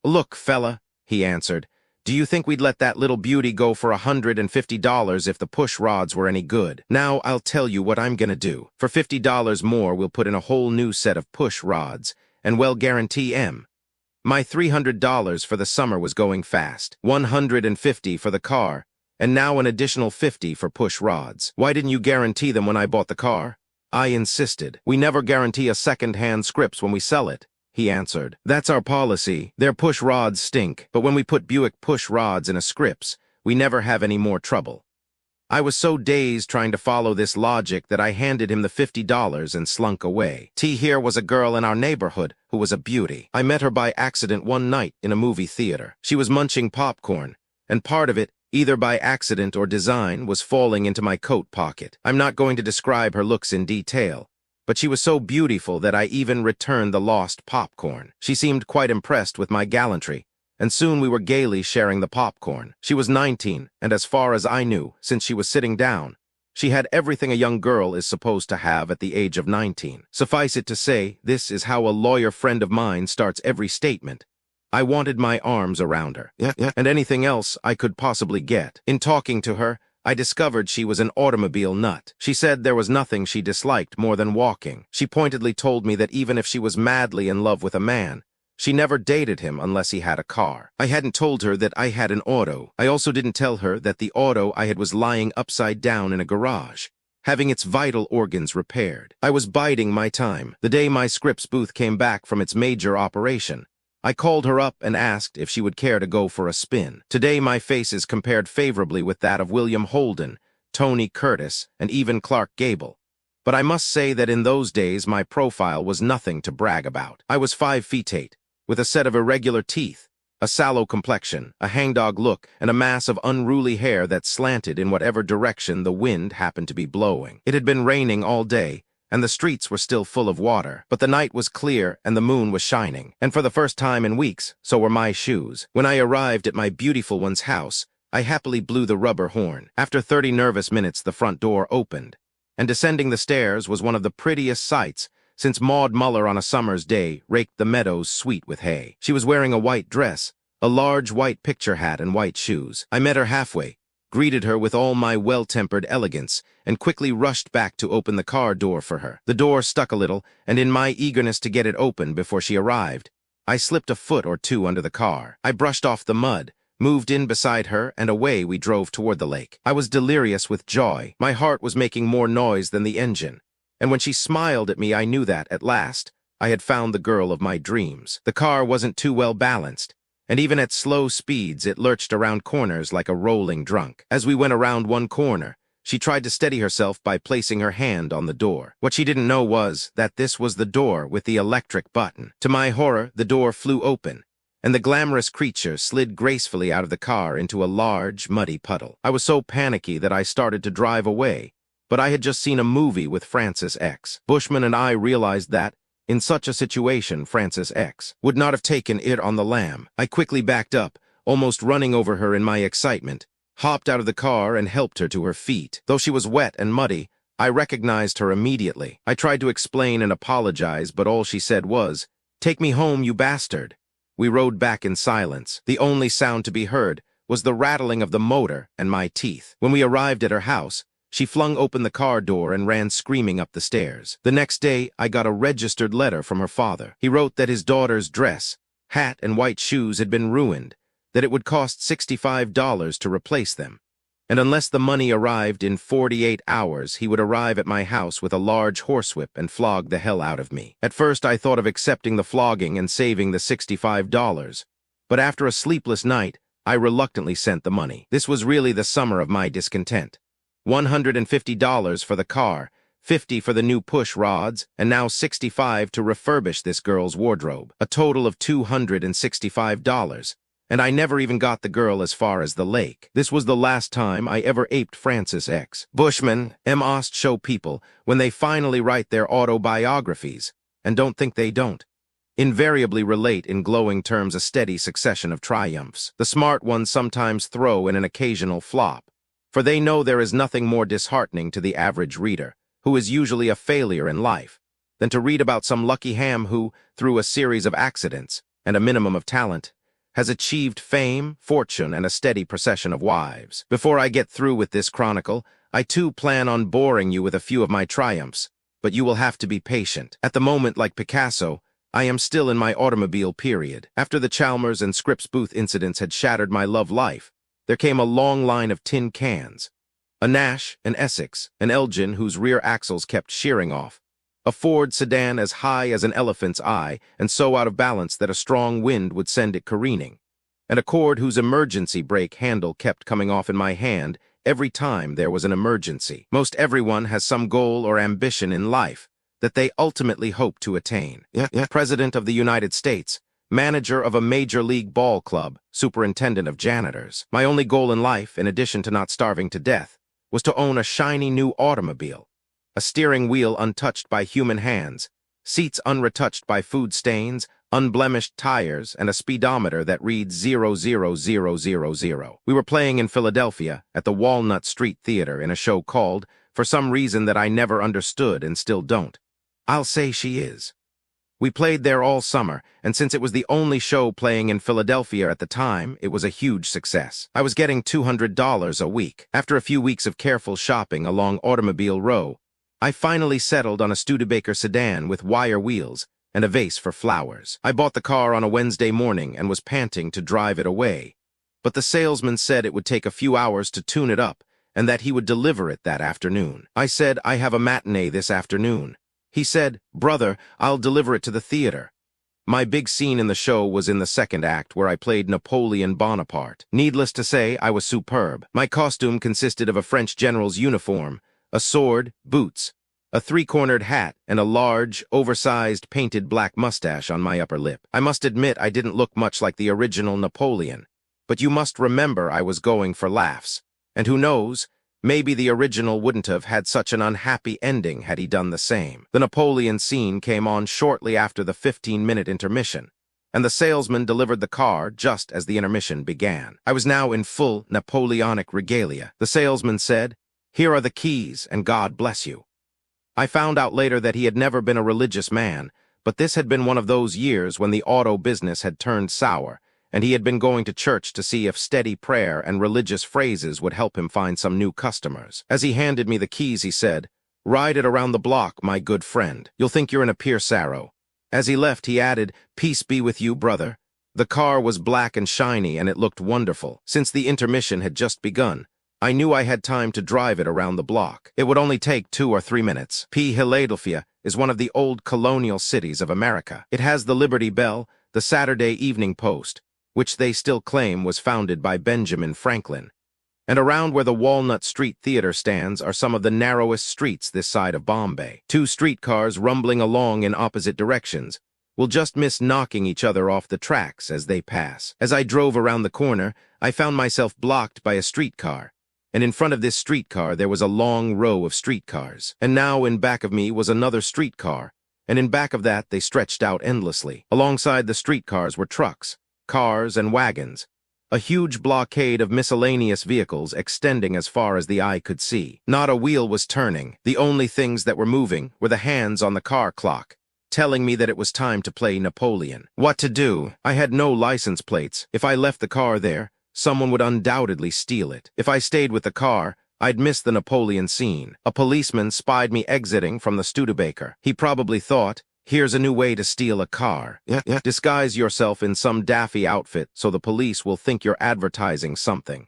Look, fella, he answered, do you think we'd let that little beauty go for $150 if the push rods were any good? Now I'll tell you what I'm gonna do. For $50 more, we'll put in a whole new set of push rods, and we'll guarantee M. My $300 for the summer was going fast. $150 for the car, and now an additional $50 for push rods. Why didn't you guarantee them when I bought the car? I insisted. We never guarantee a second-hand Scripps when we sell it, he answered. That's our policy. Their push rods stink, but when we put Buick push rods in a Scripps, we never have any more trouble. I was so dazed trying to follow this logic that I handed him the $50 and slunk away. Here was a girl in our neighborhood who was a beauty. I met her by accident one night in a movie theater. She was munching popcorn, and part of it, either by accident or design, was falling into my coat pocket. I'm not going to describe her looks in detail, but she was so beautiful that I even returned the lost popcorn. She seemed quite impressed with my gallantry, and soon we were gaily sharing the popcorn. She was 19, and as far as I knew, since she was sitting down, she had everything a young girl is supposed to have at the age of 19. Suffice it to say, this is how a lawyer friend of mine starts every statement. I wanted my arms around her, and anything else I could possibly get. In talking to her, I discovered she was an automobile nut. She said there was nothing she disliked more than walking. She pointedly told me that even if she was madly in love with a man, she never dated him unless he had a car. I hadn't told her that I had an auto. I also didn't tell her that the auto I had was lying upside down in a garage, having its vital organs repaired. I was biding my time. The day my Scripps booth came back from its major operation, I called her up and asked if she would care to go for a spin. Today my face is compared favorably with that of William Holden, Tony Curtis, and even Clark Gable. But I must say that in those days my profile was nothing to brag about. I was 5 feet 8, with a set of irregular teeth, a sallow complexion, a hangdog look, and a mass of unruly hair that slanted in whatever direction the wind happened to be blowing. It had been raining all day, and the streets were still full of water. But the night was clear and the moon was shining. And for the first time in weeks, so were my shoes. When I arrived at my beautiful one's house, I happily blew the rubber horn. After 30 nervous minutes, the front door opened, and descending the stairs was one of the prettiest sights since Maud Muller on a summer's day raked the meadows sweet with hay. She was wearing a white dress, a large white picture hat, and white shoes. I met her halfway, greeted her with all my well-tempered elegance, and quickly rushed back to open the car door for her. The door stuck a little, and in my eagerness to get it open before she arrived, I slipped a foot or two under the car. I brushed off the mud, moved in beside her, and away we drove toward the lake. I was delirious with joy. My heart was making more noise than the engine, and when she smiled at me, I knew that, at last, I had found the girl of my dreams. The car wasn't too well balanced, and even at slow speeds it lurched around corners like a rolling drunk. As we went around one corner, she tried to steady herself by placing her hand on the door. What she didn't know was that this was the door with the electric button. To my horror, the door flew open, and the glamorous creature slid gracefully out of the car into a large, muddy puddle. I was so panicky that I started to drive away, but I had just seen a movie with Francis X. Bushman and I realized that, in such a situation, Francis X. would not have taken it on the lam. I quickly backed up, almost running over her in my excitement, hopped out of the car and helped her to her feet. Though she was wet and muddy, I recognized her immediately. I tried to explain and apologize, but all she said was, "Take me home, you bastard." We rode back in silence. The only sound to be heard was the rattling of the motor and my teeth. When we arrived at her house, she flung open the car door and ran screaming up the stairs. The next day, I got a registered letter from her father. He wrote that his daughter's dress, hat, and white shoes had been ruined, that it would cost $65 to replace them, and unless the money arrived in 48 hours, he would arrive at my house with a large horsewhip and flog the hell out of me. At first, I thought of accepting the flogging and saving the $65, but after a sleepless night, I reluctantly sent the money. This was really the summer of my discontent. $150 for the car, $50 for the new push rods, and now $65 to refurbish this girl's wardrobe. A total of $265. And I never even got the girl as far as the lake. This was the last time I ever aped Francis X. Bushman, Ost show people, when they finally write their autobiographies, and don't think they don't, invariably relate in glowing terms a steady succession of triumphs. The smart ones sometimes throw in an occasional flop, for they know there is nothing more disheartening to the average reader, who is usually a failure in life, than to read about some lucky ham who, through a series of accidents and a minimum of talent, has achieved fame, fortune, and a steady procession of wives. Before I get through with this chronicle, I too plan on boring you with a few of my triumphs, but you will have to be patient. At the moment, like Picasso, I am still in my automobile period. After the Chalmers and Scripps Booth incidents had shattered my love life, there came a long line of tin cans. A Nash, an Essex, an Elgin whose rear axles kept shearing off, a Ford sedan as high as an elephant's eye and so out of balance that a strong wind would send it careening, and a Cord whose emergency brake handle kept coming off in my hand every time there was an emergency. Most everyone has some goal or ambition in life that they ultimately hope to attain. President of the United States, manager of a major league ball club, superintendent of janitors. My only goal in life, in addition to not starving to death, was to own a shiny new automobile. A steering wheel untouched by human hands, seats unretouched by food stains, unblemished tires, and a speedometer that reads 00000. We were playing in Philadelphia at the Walnut Street Theater in a show called, for some reason that I never understood and still don't, I'll Say She Is. We played there all summer, and since it was the only show playing in Philadelphia at the time, it was a huge success. I was getting $200 a week. After a few weeks of careful shopping along Automobile Row, I finally settled on a Studebaker sedan with wire wheels and a vase for flowers. I bought the car on a Wednesday morning and was panting to drive it away, but the salesman said it would take a few hours to tune it up and that he would deliver it that afternoon. I said, "I have a matinee this afternoon." He said, "Brother, I'll deliver it to the theater." My big scene in the show was in the second act, where I played Napoleon Bonaparte. Needless to say, I was superb. My costume consisted of a French general's uniform, a sword, boots, a three-cornered hat, and a large, oversized, painted black mustache on my upper lip. I must admit I didn't look much like the original Napoleon, but you must remember I was going for laughs. And who knows, maybe the original wouldn't have had such an unhappy ending had he done the same. The Napoleon scene came on shortly after the 15-minute intermission, and the salesman delivered the car just as the intermission began. I was now in full Napoleonic regalia. The salesman said, "Here are the keys, and God bless you." I found out later that he had never been a religious man, but this had been one of those years when the auto business had turned sour, and he had been going to church to see if steady prayer and religious phrases would help him find some new customers. As he handed me the keys, he said, "Ride it around the block, my good friend. You'll think you're in a Pierce Arrow." As he left, he added, "Peace be with you, brother." The car was black and shiny, and it looked wonderful. Since the intermission had just begun, I knew I had time to drive it around the block. It would only take 2 or 3 minutes. Philadelphia is one of the old colonial cities of America. It has the Liberty Bell, the Saturday Evening Post, which they still claim was founded by Benjamin Franklin. And around where the Walnut Street Theater stands are some of the narrowest streets this side of Bombay. 2 streetcars rumbling along in opposite directions will just miss knocking each other off the tracks as they pass. As I drove around the corner, I found myself blocked by a streetcar, and in front of this streetcar there was a long row of streetcars. And now in back of me was another streetcar, and in back of that they stretched out endlessly. Alongside the streetcars were trucks, cars, and wagons, a huge blockade of miscellaneous vehicles extending as far as the eye could see. Not a wheel was turning. The only things that were moving were the hands on the car clock, telling me that it was time to play Napoleon. What to do? I had no license plates. If I left the car there, someone would undoubtedly steal it. If I stayed with the car, I'd miss the Napoleon scene. A policeman spied me exiting from the Studebaker. He probably thought, "Here's a new way to steal a car. Disguise yourself in some daffy outfit so the police will think you're advertising something."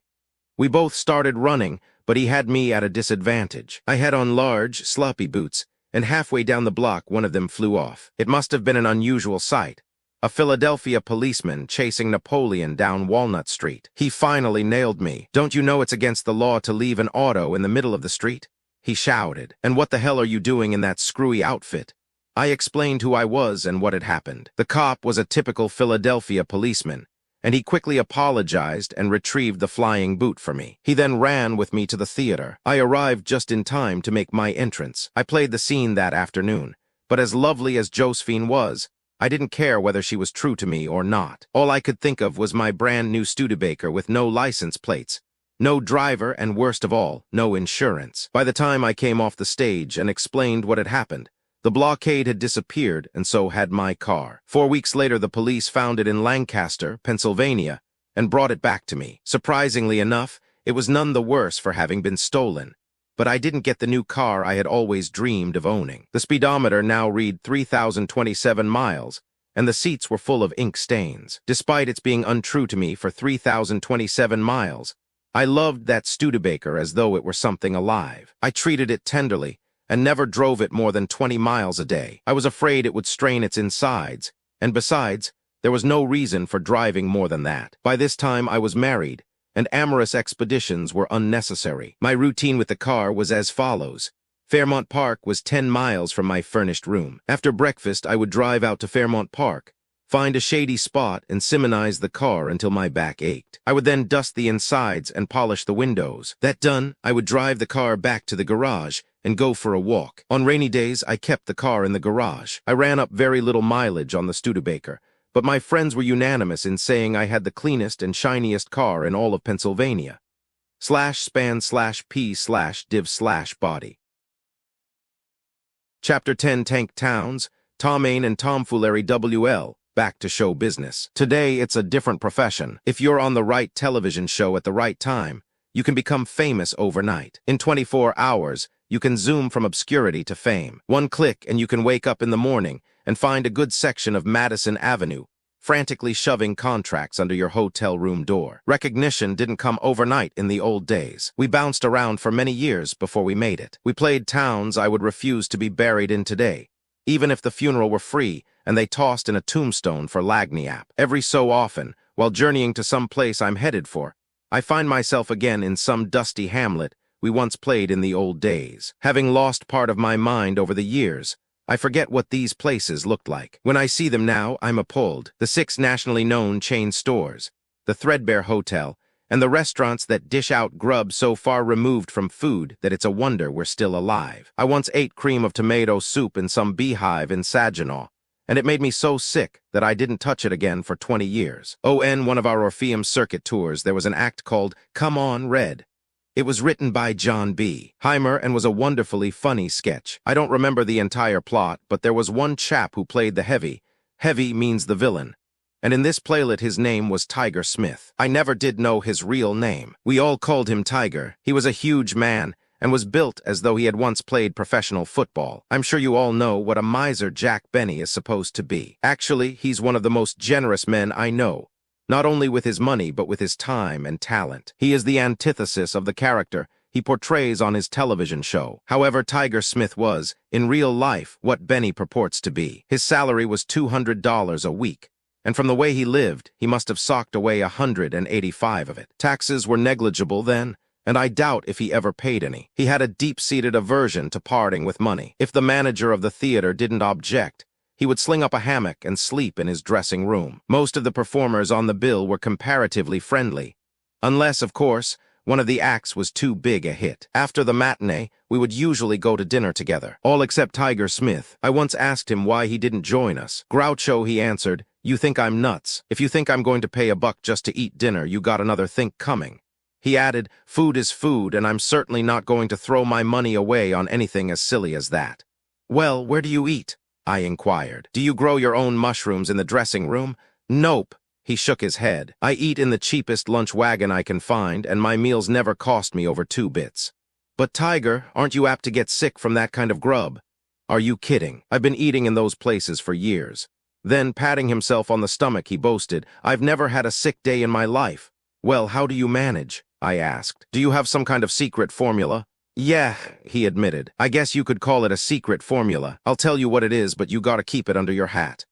We both started running, but he had me at a disadvantage. I had on large, sloppy boots, and halfway down the block one of them flew off. It must have been an unusual sight. A Philadelphia policeman chasing Napoleon down Walnut Street. He finally nailed me. "Don't you know it's against the law to leave an auto in the middle of the street?" he shouted. "And what the hell are you doing in that screwy outfit?" I explained who I was and what had happened. The cop was a typical Philadelphia policeman, and he quickly apologized and retrieved the flying boot for me. He then ran with me to the theater. I arrived just in time to make my entrance. I played the scene that afternoon, but as lovely as Josephine was, I didn't care whether she was true to me or not. All I could think of was my brand new Studebaker with no license plates, no driver, and worst of all, no insurance. By the time I came off the stage and explained what had happened, the blockade had disappeared, and so had my car. 4 weeks later, the police found it in Lancaster, Pennsylvania, and brought it back to me. Surprisingly enough, it was none the worse for having been stolen. But I didn't get the new car I had always dreamed of owning. The speedometer now read 3,027 miles, and the seats were full of ink stains. Despite its being untrue to me for 3,027 miles, I loved that Studebaker as though it were something alive. I treated it tenderly, and never drove it more than 20 miles a day. I was afraid it would strain its insides, and besides, there was no reason for driving more than that. By this time I was married, and amorous expeditions were unnecessary. My routine with the car was as follows. Fairmount Park was 10 miles from my furnished room. After breakfast, I would drive out to Fairmount Park, find a shady spot, and simonize the car until my back ached. I would then dust the insides and polish the windows. That done, I would drive the car back to the garage and go for a walk. On rainy days, I kept the car in the garage. I ran up very little mileage on the Studebaker, but my friends were unanimous in saying I had the cleanest and shiniest car in all of Pennsylvania. /span/p/div/body. Chapter 10, Tank Towns, Tomane and Tomfoolery WL, back to show business. Today, it's a different profession. If you're on the right television show at the right time, you can become famous overnight. In 24 hours, you can zoom from obscurity to fame. One click and you can wake up in the morning and find a good section of Madison Avenue, frantically shoving contracts under your hotel room door. Recognition didn't come overnight in the old days. We bounced around for many years before we made it. We played towns I would refuse to be buried in today, even if the funeral were free and they tossed in a tombstone for Lagniappe. Every so often, while journeying to some place I'm headed for, I find myself again in some dusty hamlet we once played in the old days. Having lost part of my mind over the years, I forget what these places looked like. When I see them now, I'm appalled. The 6 nationally known chain stores, the Threadbare Hotel, and the restaurants that dish out grub so far removed from food that it's a wonder we're still alive. I once ate cream of tomato soup in some beehive in Saginaw, and it made me so sick that I didn't touch it again for 20 years. On one of our Orpheum circuit tours, there was an act called Come On, Red. It was written by John B. Heimer and was a wonderfully funny sketch. I don't remember the entire plot, but there was one chap who played the heavy. Heavy means the villain. and in this playlet his name was Tiger Smith. I never did know his real name. We all called him Tiger. He was a huge man, and was built as though he had once played professional football. I'm sure you all know what a miser Jack Benny is supposed to be. Actually, he's one of the most generous men I know, not only with his money but with his time and talent. He is the antithesis of the character he portrays on his television show. However, Tiger Smith was, in real life, what Benny purports to be. His salary was $200 a week, and from the way he lived, he must have socked away 185 of it. Taxes were negligible then, and I doubt if he ever paid any. He had a deep-seated aversion to parting with money. If the manager of the theater didn't object, he would sling up a hammock and sleep in his dressing room. Most of the performers on the bill were comparatively friendly, unless, of course, one of the acts was too big a hit. After the matinee, we would usually go to dinner together, all except Tiger Smith. I once asked him why he didn't join us. "Groucho," he answered, "you think I'm nuts. If you think I'm going to pay $1 just to eat dinner, you got another think coming." He added, "Food is food, and I'm certainly not going to throw my money away on anything as silly as that." "Well, where do you eat?" I inquired. "Do you grow your own mushrooms in the dressing room?" "Nope." He shook his head. "I eat in the cheapest lunch wagon I can find, and my meals never cost me over 2 bits. "But Tiger, aren't you apt to get sick from that kind of grub?" "Are you kidding? I've been eating in those places for years." Then, patting himself on the stomach, he boasted, "I've never had a sick day in my life." "Well, how do you manage?" I asked. "Do you have some kind of secret formula?" "Yeah," he admitted. "I guess you could call it a secret formula. I'll tell you what it is, but you gotta keep it under your hat."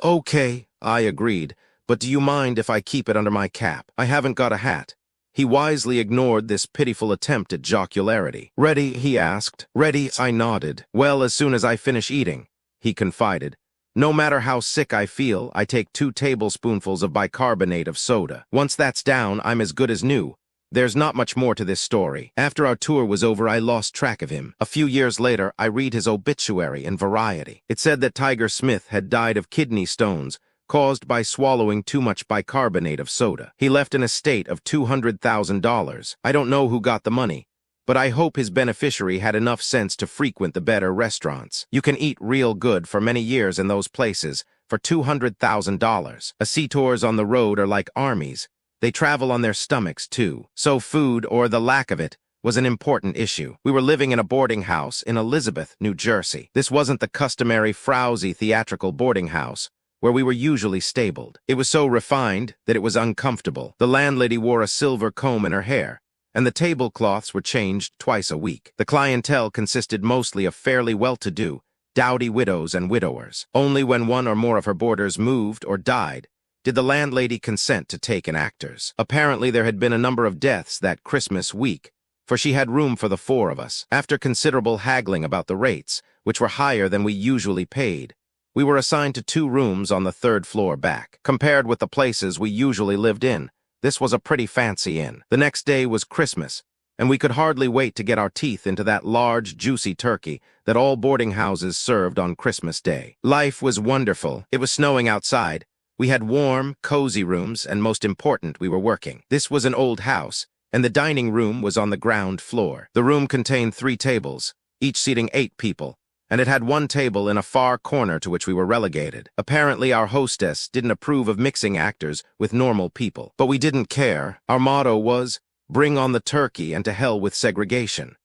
"Okay," I agreed, "but do you mind if I keep it under my cap? I haven't got a hat." He wisely ignored this pitiful attempt at jocularity. "Ready?" he asked. "Ready," I nodded. "Well, as soon as I finish eating," he confided. "No matter how sick I feel, I take 2 tablespoonfuls of bicarbonate of soda. Once that's down, I'm as good as new." There's not much more to this story. After our tour was over, I lost track of him. A few years later, I read his obituary in Variety. It said that Tiger Smith had died of kidney stones caused by swallowing too much bicarbonate of soda. He left an estate of $200,000. I don't know who got the money, but I hope his beneficiary had enough sense to frequent the better restaurants. You can eat real good for many years in those places for $200,000. Tours on the road are like armies. They travel on their stomachs, too. So food, or the lack of it, was an important issue. We were living in a boarding house in Elizabeth, New Jersey. This wasn't the customary frowsy theatrical boarding house where we were usually stabled. It was so refined that it was uncomfortable. The landlady wore a silver comb in her hair, and the tablecloths were changed twice a week. The clientele consisted mostly of fairly well-to-do, dowdy widows and widowers. Only when one or more of her boarders moved or died did the landlady consent to take in actors. Apparently there had been a number of deaths that Christmas week, for she had room for the 4 of us. After considerable haggling about the rates, which were higher than we usually paid, we were assigned to 2 rooms on the 3rd floor back. Compared with the places we usually lived in, this was a pretty fancy inn. The next day was Christmas, and we could hardly wait to get our teeth into that large, juicy turkey that all boarding houses served on Christmas Day. Life was wonderful. It was snowing outside. We had warm, cozy rooms, and most important, we were working. This was an old house, and the dining room was on the ground floor. The room contained 3 tables, each seating 8 people, and it had 1 table in a far corner to which we were relegated. Apparently, our hostess didn't approve of mixing actors with normal people, but we didn't care. Our motto was, "Bring on the turkey and to hell with segregation."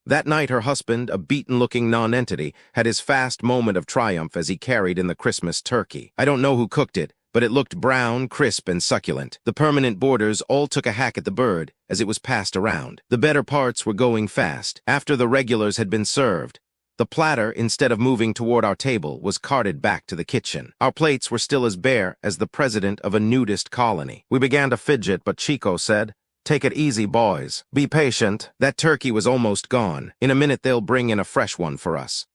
That night, her husband, a beaten-looking nonentity, had his fast moment of triumph as he carried in the Christmas turkey. I don't know who cooked it, but it looked brown, crisp, and succulent. The permanent boarders all took a hack at the bird as it was passed around. The better parts were going fast. After the regulars had been served, the platter, instead of moving toward our table, was carted back to the kitchen. Our plates were still as bare as the president of a nudist colony. We began to fidget, but Chico said, "Take it easy, boys. Be patient." That turkey was almost gone. In a minute, they'll bring in a fresh one for us.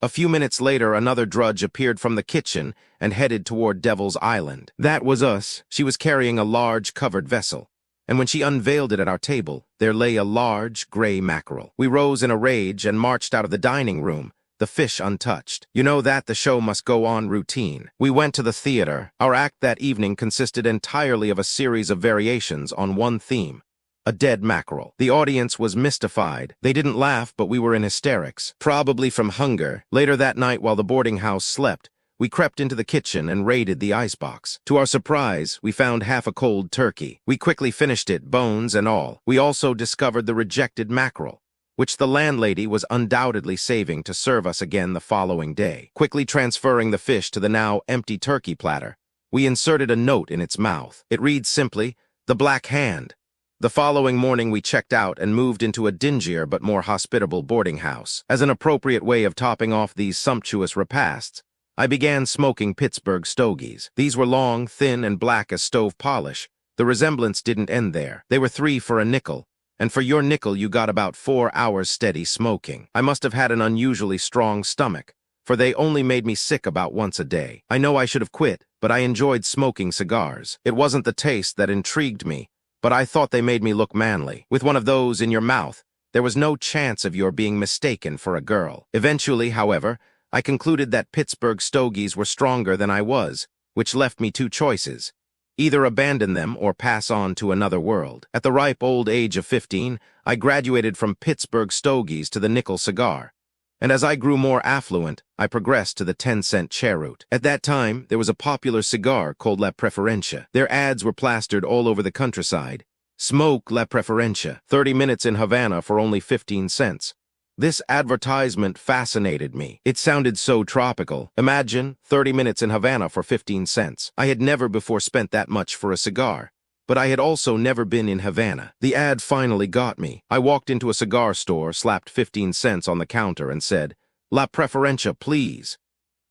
A few minutes later, another drudge appeared from the kitchen and headed toward Devil's Island. That was us. She was carrying a large covered vessel, and when she unveiled it at our table, there lay a large gray mackerel. We rose in a rage and marched out of the dining room, the fish untouched. You know that the show must go on routine. We went to the theater. Our act that evening consisted entirely of a series of variations on one theme: a dead mackerel. The audience was mystified. They didn't laugh, but we were in hysterics, probably from hunger. Later that night, while the boarding house slept, We crept into the kitchen and raided the icebox. To our surprise, we found half a cold turkey. We quickly finished it, bones and all. We also discovered the rejected mackerel, which the landlady was undoubtedly saving to serve us again the following day. Quickly transferring the fish to the now empty turkey platter, we inserted a note in its mouth. It reads simply, "The Black Hand." The following morning we checked out and moved into a dingier but more hospitable boarding house. As an appropriate way of topping off these sumptuous repasts, I began smoking Pittsburgh stogies. These were long, thin, and black as stove polish. The resemblance didn't end there. They were 3 for a nickel, and for your nickel you got about 4 hours steady smoking. I must have had an unusually strong stomach, for they only made me sick about once a day. I know I should have quit, but I enjoyed smoking cigars. It wasn't the taste that intrigued me, but I thought they made me look manly. With one of those in your mouth, there was no chance of your being mistaken for a girl. Eventually, however, I concluded that Pittsburgh stogies were stronger than I was, which left me 2 choices: either abandon them or pass on to another world. At the ripe old age of 15, I graduated from Pittsburgh stogies to the nickel cigar, and as I grew more affluent, I progressed to the 10-cent cheroot. At that time, there was a popular cigar called La Preferencia. Their ads were plastered all over the countryside. Smoke La Preferencia, 30 minutes in Havana for only 15 cents. This advertisement fascinated me. It sounded so tropical. Imagine 30 minutes in Havana for 15 cents. I had never before spent that much for a cigar, but I had also never been in Havana. The ad finally got me. I walked into a cigar store, slapped 15 cents on the counter, and said, "La Preferencia, please."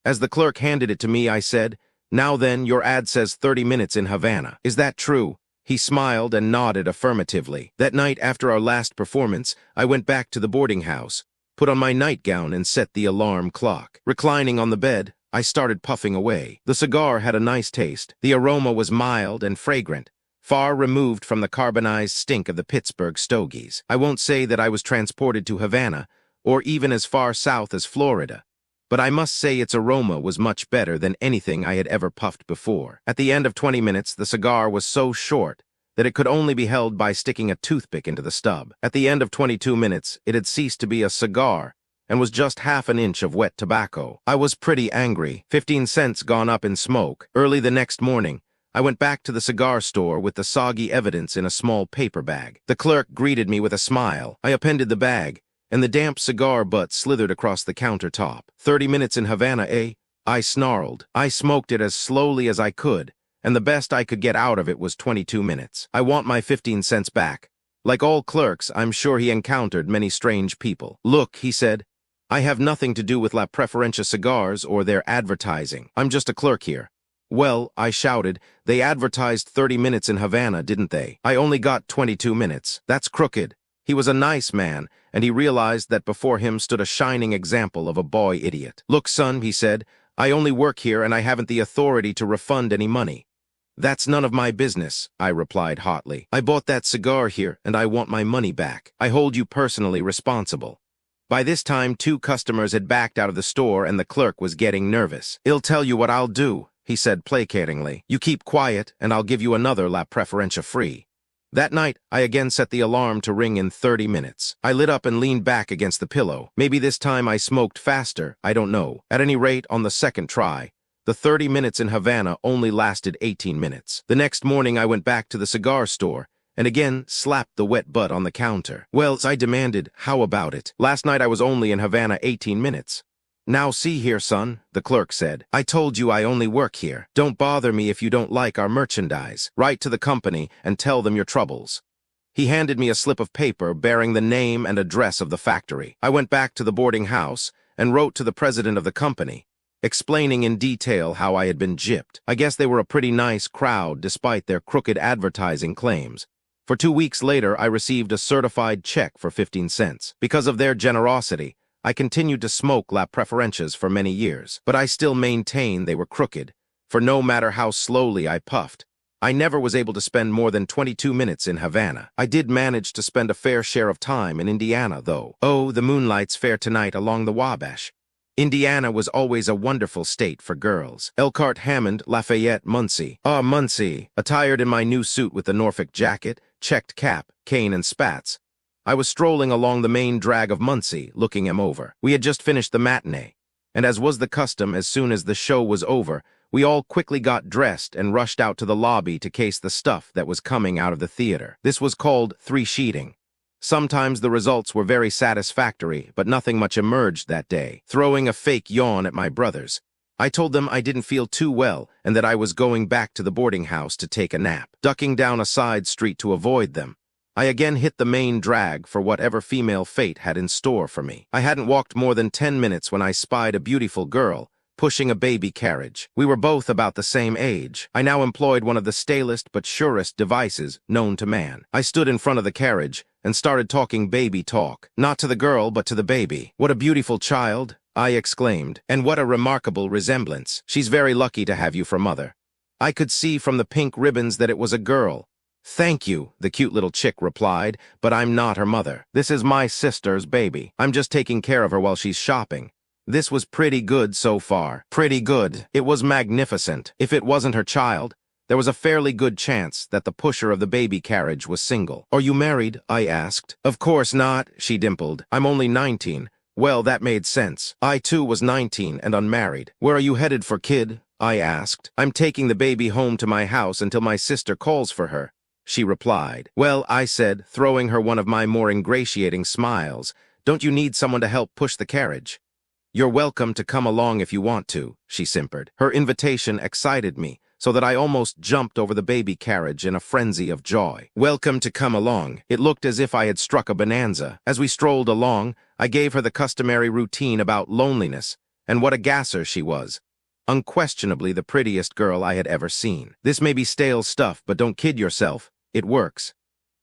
As the clerk handed it to me, I said, "Now then, your ad says 30 minutes in Havana. Is that true?" He smiled and nodded affirmatively. That night, after our last performance, I went back to the boarding house, put on my nightgown, and set the alarm clock. Reclining on the bed, I started puffing away. The cigar had a nice taste. The aroma was mild and fragrant, far removed from the carbonized stink of the Pittsburgh stogies. I won't say that I was transported to Havana, or even as far south as Florida, but I must say its aroma was much better than anything I had ever puffed before. At the end of 20 minutes, the cigar was so short that it could only be held by sticking a toothpick into the stub. At the end of 22 minutes, it had ceased to be a cigar and was just half an inch of wet tobacco. I was pretty angry. 15 cents gone up in smoke. Early the next morning, I went back to the cigar store with the soggy evidence in a small paper bag. The clerk greeted me with a smile. I appended the bag, and the damp cigar butt slithered across the countertop. 30 minutes in Havana, eh? I snarled. I smoked it as slowly as I could, and the best I could get out of it was 22 minutes. I want my 15 cents back. Like all clerks, I'm sure he encountered many strange people. "Look," he said, "I have nothing to do with La Preferencia cigars or their advertising. I'm just a clerk here." "Well," I shouted, "they advertised 30 minutes in Havana, didn't they? I only got 22 minutes. That's crooked." He was a nice man, and he realized that before him stood a shining example of a boy idiot. "Look, son," he said, "I only work here and I haven't the authority to refund any money." "That's none of my business," I replied hotly. "I bought that cigar here and I want my money back. I hold you personally responsible." By this time, 2 customers had backed out of the store and the clerk was getting nervous. "I'll tell you what I'll do," he said placatingly. "You keep quiet and I'll give you another La Preferencia free." That night, I again set the alarm to ring in 30 minutes. I lit up and leaned back against the pillow. Maybe this time I smoked faster, I don't know. At any rate, on the second try, the 30 minutes in Havana only lasted 18 minutes. The next morning, I went back to the cigar store and again slapped the wet butt on the counter. "Well," I demanded, "how about it? Last night I was only in Havana 18 minutes. "Now see here, son," the clerk said. "I told you I only work here. Don't bother me if you don't like our merchandise. Write to the company and tell them your troubles." He handed me a slip of paper bearing the name and address of the factory. I went back to the boarding house and wrote to the president of the company, explaining in detail how I had been gypped. I guess they were a pretty nice crowd despite their crooked advertising claims. For 2 weeks later, I received a certified check for 15 cents. Because of their generosity, I continued to smoke La Preferencias for many years, but I still maintain they were crooked, for no matter how slowly I puffed, I never was able to spend more than 22 minutes in Havana. I did manage to spend a fair share of time in Indiana, though. Oh, the moonlight's fair tonight along the Wabash. Indiana was always a wonderful state for girls. Elkhart, Hammond, Lafayette, Muncie. Ah, Muncie. Attired in my new suit with the Norfolk jacket, checked cap, cane, and spats, I was strolling along the main drag of Muncie, looking him over. We had just finished the matinee, And as was the custom, as soon as the show was over, we all quickly got dressed and rushed out to the lobby to case the stuff that was coming out of the theater. This was called three-sheeting. Sometimes the results were very satisfactory, but nothing much emerged that day. Throwing a fake yawn at my brothers, I told them I didn't feel too well and that I was going back to the boarding house to take a nap. Ducking down a side street to avoid them, I again hit the main drag for whatever female fate had in store for me. I hadn't walked more than 10 minutes when I spied a beautiful girl pushing a baby carriage. We were both about the same age. I now employed one of the stalest but surest devices known to man. I stood in front of the carriage and started talking baby talk, not to the girl but to the baby. "What a beautiful child," I exclaimed, "and what a remarkable resemblance. She's very lucky to have you for mother." I could see from the pink ribbons that it was a girl. "Thank you," the cute little chick replied, "but I'm not her mother. This is my sister's baby. I'm just taking care of her while she's shopping." This was pretty good so far. Pretty good. It was magnificent. If it wasn't her child, there was a fairly good chance that the pusher of the baby carriage was single. "Are you married?" I asked. "Of course not," she dimpled. "I'm only 19. Well, that made sense. I too was 19 and unmarried. "Where are you headed for, kid?" I asked. "I'm taking the baby home to my house until my sister calls for her," she replied. "Well," I said, throwing her one of my more ingratiating smiles, "don't you need someone to help push the carriage?" "You're welcome to come along if you want to," she simpered. Her invitation excited me, so that I almost jumped over the baby carriage in a frenzy of joy. Welcome to come along. It looked as if I had struck a bonanza. As we strolled along, I gave her the customary routine about loneliness, and what a gasser she was. Unquestionably the prettiest girl I had ever seen. This may be stale stuff, but don't kid yourself. It works.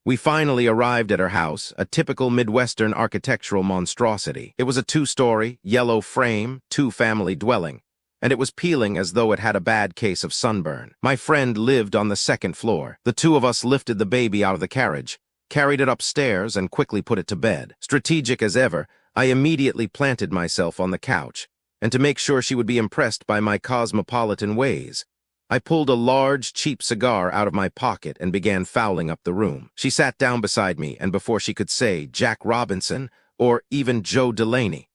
We finally arrived at her house, a typical Midwestern architectural monstrosity. It was a 2-story, yellow frame, 2-family dwelling, and it was peeling as though it had a bad case of sunburn. My friend lived on the 2nd floor. The two of us lifted the baby out of the carriage, carried it upstairs, and quickly put it to bed. Strategic as ever, I immediately planted myself on the couch, and to make sure she would be impressed by my cosmopolitan ways, I pulled a large, cheap cigar out of my pocket and began fouling up the room. She sat down beside me, and before she could say Jack Robinson or even Joe Delaney,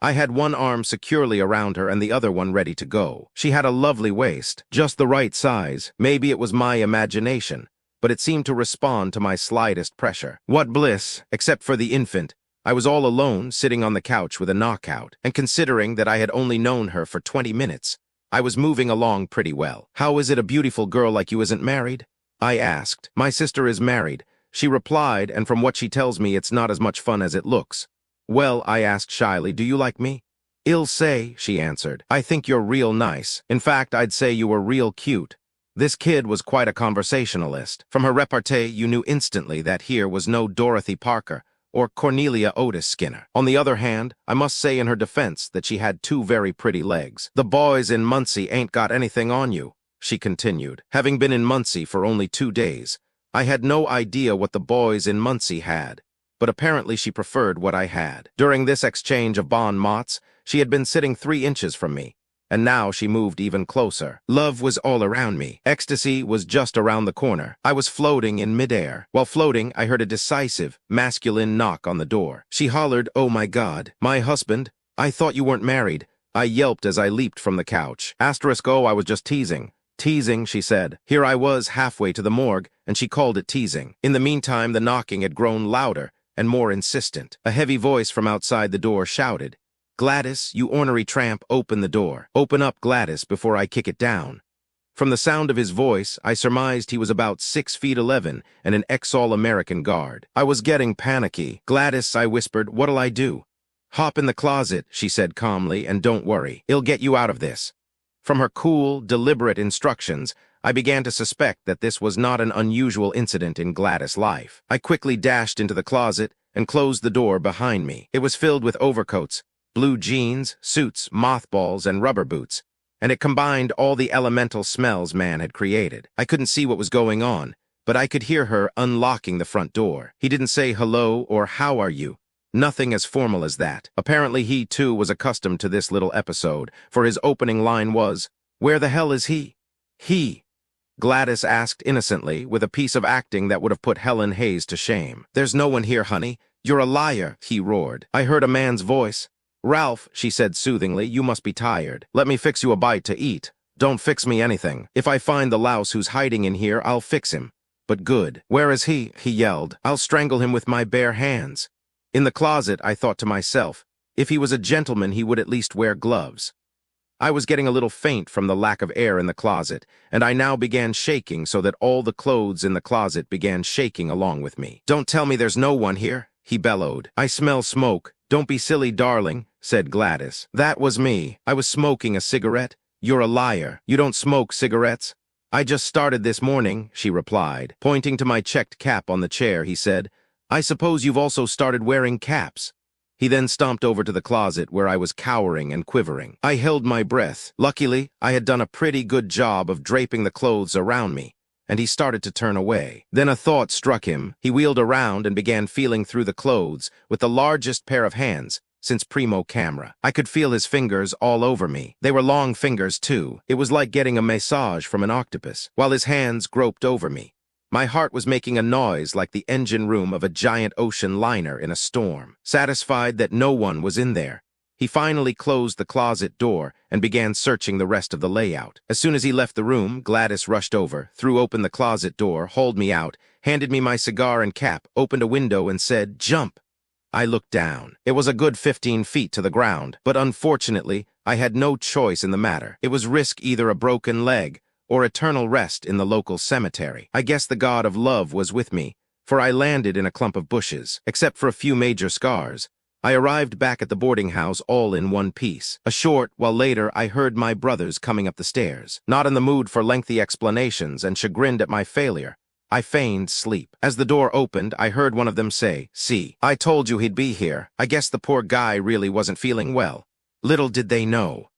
I had one arm securely around her and the other one ready to go. She had a lovely waist, just the right size. Maybe it was my imagination, but it seemed to respond to my slightest pressure. What bliss, except for the infant. I was all alone, sitting on the couch with a knockout, and considering that I had only known her for 20 minutes, I was moving along pretty well. "How is it a beautiful girl like you isn't married?" I asked. "My sister is married," she replied, "and from what she tells me, it's not as much fun as it looks." "Well," I asked shyly, "do you like me?" "Ill say," she answered. "I think you're real nice. In fact, I'd say you were real cute." This kid was quite a conversationalist. From her repartee, you knew instantly that here was no Dorothy Parker or Cornelia Otis Skinner. On the other hand, I must say in her defense that she had 2 very pretty legs. "The boys in Muncie ain't got anything on you," she continued. Having been in Muncie for only 2 days, I had no idea what the boys in Muncie had, but apparently she preferred what I had. During this exchange of bon mots, she had been sitting 3 inches from me, and now she moved even closer. Love was all around me. Ecstasy was just around the corner. I was floating in midair. While floating, I heard a decisive, masculine knock on the door. She hollered, "Oh my God, my husband? I thought you weren't married." I yelped as I leaped from the couch. "Oh, I was just teasing." "Teasing," she said. Here I was halfway to the morgue, and she called it teasing. In the meantime, the knocking had grown louder and more insistent. A heavy voice from outside the door shouted, "Gladys, you ornery tramp, open the door. Open up, Gladys, before I kick it down." From the sound of his voice, I surmised he was about 6'11" and an ex-All-American guard. I was getting panicky. "Gladys," I whispered, "what'll I do?" "Hop in the closet," she said calmly, "and don't worry. He'll get you out of this." From her cool, deliberate instructions, I began to suspect that this was not an unusual incident in Gladys' life. I quickly dashed into the closet and closed the door behind me. It was filled with overcoats, blue jeans, suits, mothballs, and rubber boots, and it combined all the elemental smells man had created. I couldn't see what was going on, but I could hear her unlocking the front door. He didn't say hello or how are you. Nothing as formal as that. Apparently he, too, was accustomed to this little episode, for his opening line was, "Where the hell is he?" "He?" Gladys asked innocently, with a piece of acting that would have put Helen Hayes to shame. "There's no one here, honey. You're a liar," he roared. I heard a man's voice. "Ralph," she said soothingly, "you must be tired. Let me fix you a bite to eat. Don't fix me anything. If I find the louse who's hiding in here, I'll fix him. But good. Where is he?" he yelled. "I'll strangle him with my bare hands." In the closet, I thought to myself, if he was a gentleman, he would at least wear gloves. I was getting a little faint from the lack of air in the closet, and I now began shaking so that all the clothes in the closet began shaking along with me. "Don't tell me there's no one here," he bellowed. "I smell smoke." "Don't be silly, darling," said Gladys. "That was me. I was smoking a cigarette." "You're a liar. You don't smoke cigarettes." "I just started this morning," she replied. Pointing to my checked cap on the chair, he said, "I suppose you've also started wearing caps." He then stomped over to the closet where I was cowering and quivering. I held my breath. Luckily, I had done a pretty good job of draping the clothes around me, and he started to turn away. Then a thought struck him. He wheeled around and began feeling through the clothes with the largest pair of hands since primo camera. I could feel his fingers all over me. They were long fingers, too. It was like getting a massage from an octopus, while his hands groped over me. My heart was making a noise like the engine room of a giant ocean liner in a storm. Satisfied that no one was in there, he finally closed the closet door and began searching the rest of the layout. As soon as he left the room, Gladys rushed over, threw open the closet door, hauled me out, handed me my cigar and cap, opened a window, and said, "Jump." I looked down. It was a good 15 feet to the ground, but unfortunately, I had no choice in the matter. It was risk either a broken leg or eternal rest in the local cemetery. I guess the god of love was with me, for I landed in a clump of bushes. Except for a few major scars, I arrived back at the boarding house all in one piece. A short while later, I heard my brothers coming up the stairs. Not in the mood for lengthy explanations and chagrined at my failure, I feigned sleep. As the door opened, I heard one of them say, "See, I told you he'd be here." I guess the poor guy really wasn't feeling well. Little did they know.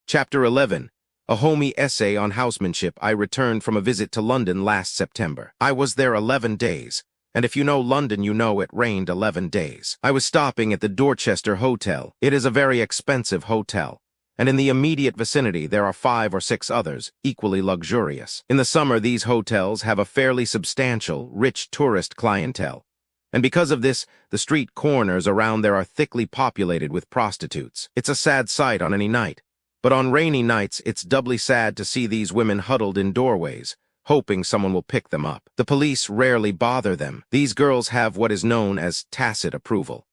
Chapter 11. A homey essay on housemanship. I returned from a visit to London last September. I was there 11 days, and if you know London, you know it rained 11 days. I was stopping at the Dorchester Hotel. It is a very expensive hotel, and in the immediate vicinity there are 5 or 6 others, equally luxurious. In the summer, these hotels have a fairly substantial, rich tourist clientele, and because of this, the street corners around there are thickly populated with prostitutes. It's a sad sight on any night, but on rainy nights it's doubly sad to see these women huddled in doorways, hoping someone will pick them up. The police rarely bother them. These girls have what is known as tacit approval.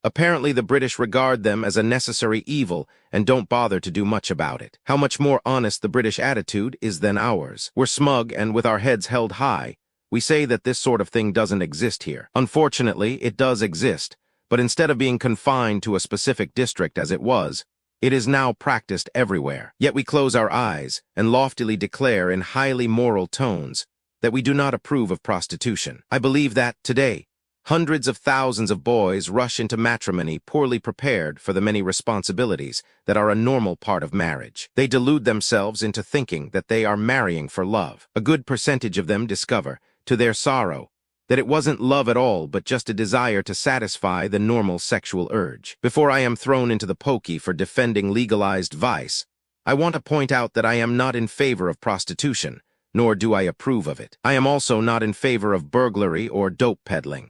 Apparently, the British regard them as a necessary evil and don't bother to do much about it. How much more honest the British attitude is than ours. We're smug, and with our heads held high, we say that this sort of thing doesn't exist here. Unfortunately, it does exist, but instead of being confined to a specific district as it was, it is now practiced everywhere. Yet we close our eyes and loftily declare in highly moral tones that we do not approve of prostitution. I believe that, today, hundreds of thousands of boys rush into matrimony poorly prepared for the many responsibilities that are a normal part of marriage. They delude themselves into thinking that they are marrying for love. A good percentage of them discover, to their sorrow, that it wasn't love at all but just a desire to satisfy the normal sexual urge. Before I am thrown into the pokey for defending legalized vice, I want to point out that I am not in favor of prostitution, nor do I approve of it. I am also not in favor of burglary or dope peddling.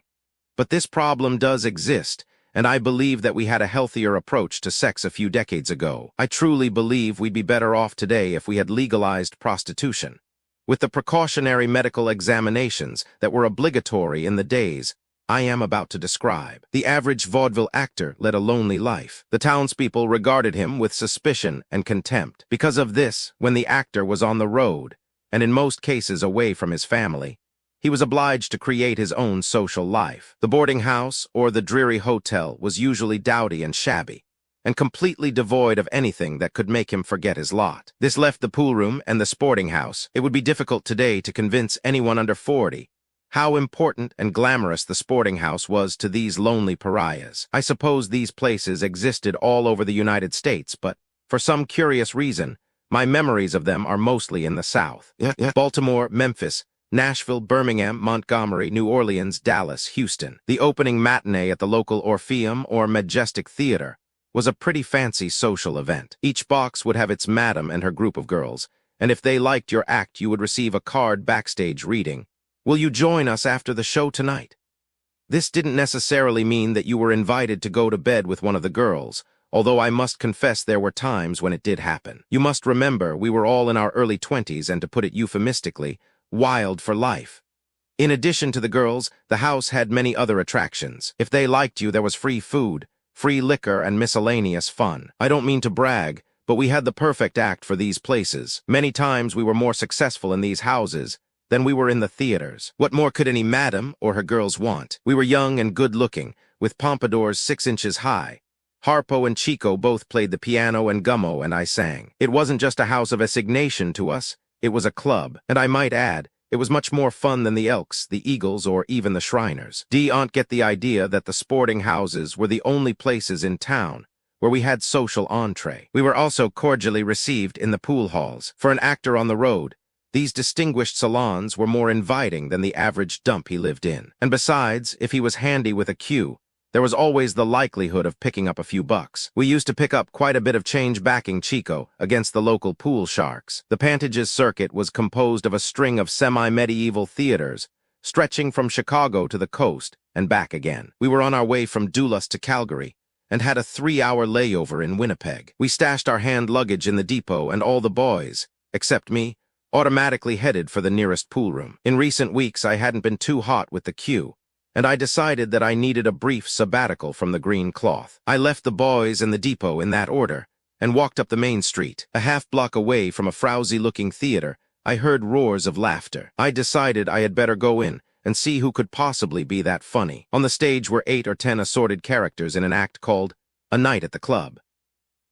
But this problem does exist, and I believe that we had a healthier approach to sex a few decades ago. I truly believe we'd be better off today if we had legalized prostitution. With the precautionary medical examinations that were obligatory in the days I am about to describe, the average vaudeville actor led a lonely life. The townspeople regarded him with suspicion and contempt. Because of this, when the actor was on the road, and in most cases away from his family, he was obliged to create his own social life. The boarding house or the dreary hotel was usually dowdy and shabby, and completely devoid of anything that could make him forget his lot. This left the pool room and the sporting house. It would be difficult today to convince anyone under 40 how important and glamorous the sporting house was to these lonely pariahs. I suppose these places existed all over the United States, but for some curious reason, my memories of them are mostly in the South. Baltimore, Memphis, Nashville, Birmingham, Montgomery, New Orleans, Dallas, Houston. The opening matinee at the local Orpheum or Majestic Theater was a pretty fancy social event. Each box would have its madam and her group of girls, and if they liked your act, you would receive a card backstage reading, "Will you join us after the show tonight?" This didn't necessarily mean that you were invited to go to bed with one of the girls, although I must confess there were times when it did happen. You must remember, we were all in our early 20s and, to put it euphemistically, wild for life. In addition to the girls, the house had many other attractions. If they liked you, there was free food, free liquor, and miscellaneous fun. I don't mean to brag, but we had the perfect act for these places. Many times we were more successful in these houses than we were in the theaters. What more could any madam or her girls want? We were young and good-looking, with pompadours 6 inches high. Harpo and Chico both played the piano and Gummo and I sang. It wasn't just a house of assignation to us, it was a club. And I might add, it was much more fun than the Elks, the Eagles, or even the Shriners. Don't get the idea that the sporting houses were the only places in town where we had social entree. We were also cordially received in the pool halls. For an actor on the road, these distinguished salons were more inviting than the average dump he lived in. And besides, if he was handy with a cue, there was always the likelihood of picking up a few bucks. We used to pick up quite a bit of change backing Chico against the local pool sharks. The Pantages circuit was composed of a string of semi-medieval theaters, stretching from Chicago to the coast and back again. We were on our way from Duluth to Calgary and had a 3-hour layover in Winnipeg. We stashed our hand luggage in the depot, and all the boys, except me, automatically headed for the nearest pool room. In recent weeks, I hadn't been too hot with the queue, and I decided that I needed a brief sabbatical from the green cloth. I left the boys and the depot in that order and walked up the main street. A half-block away from a frowsy-looking theater, I heard roars of laughter. I decided I had better go in and see who could possibly be that funny. On the stage were 8 or 10 assorted characters in an act called A Night at the Club.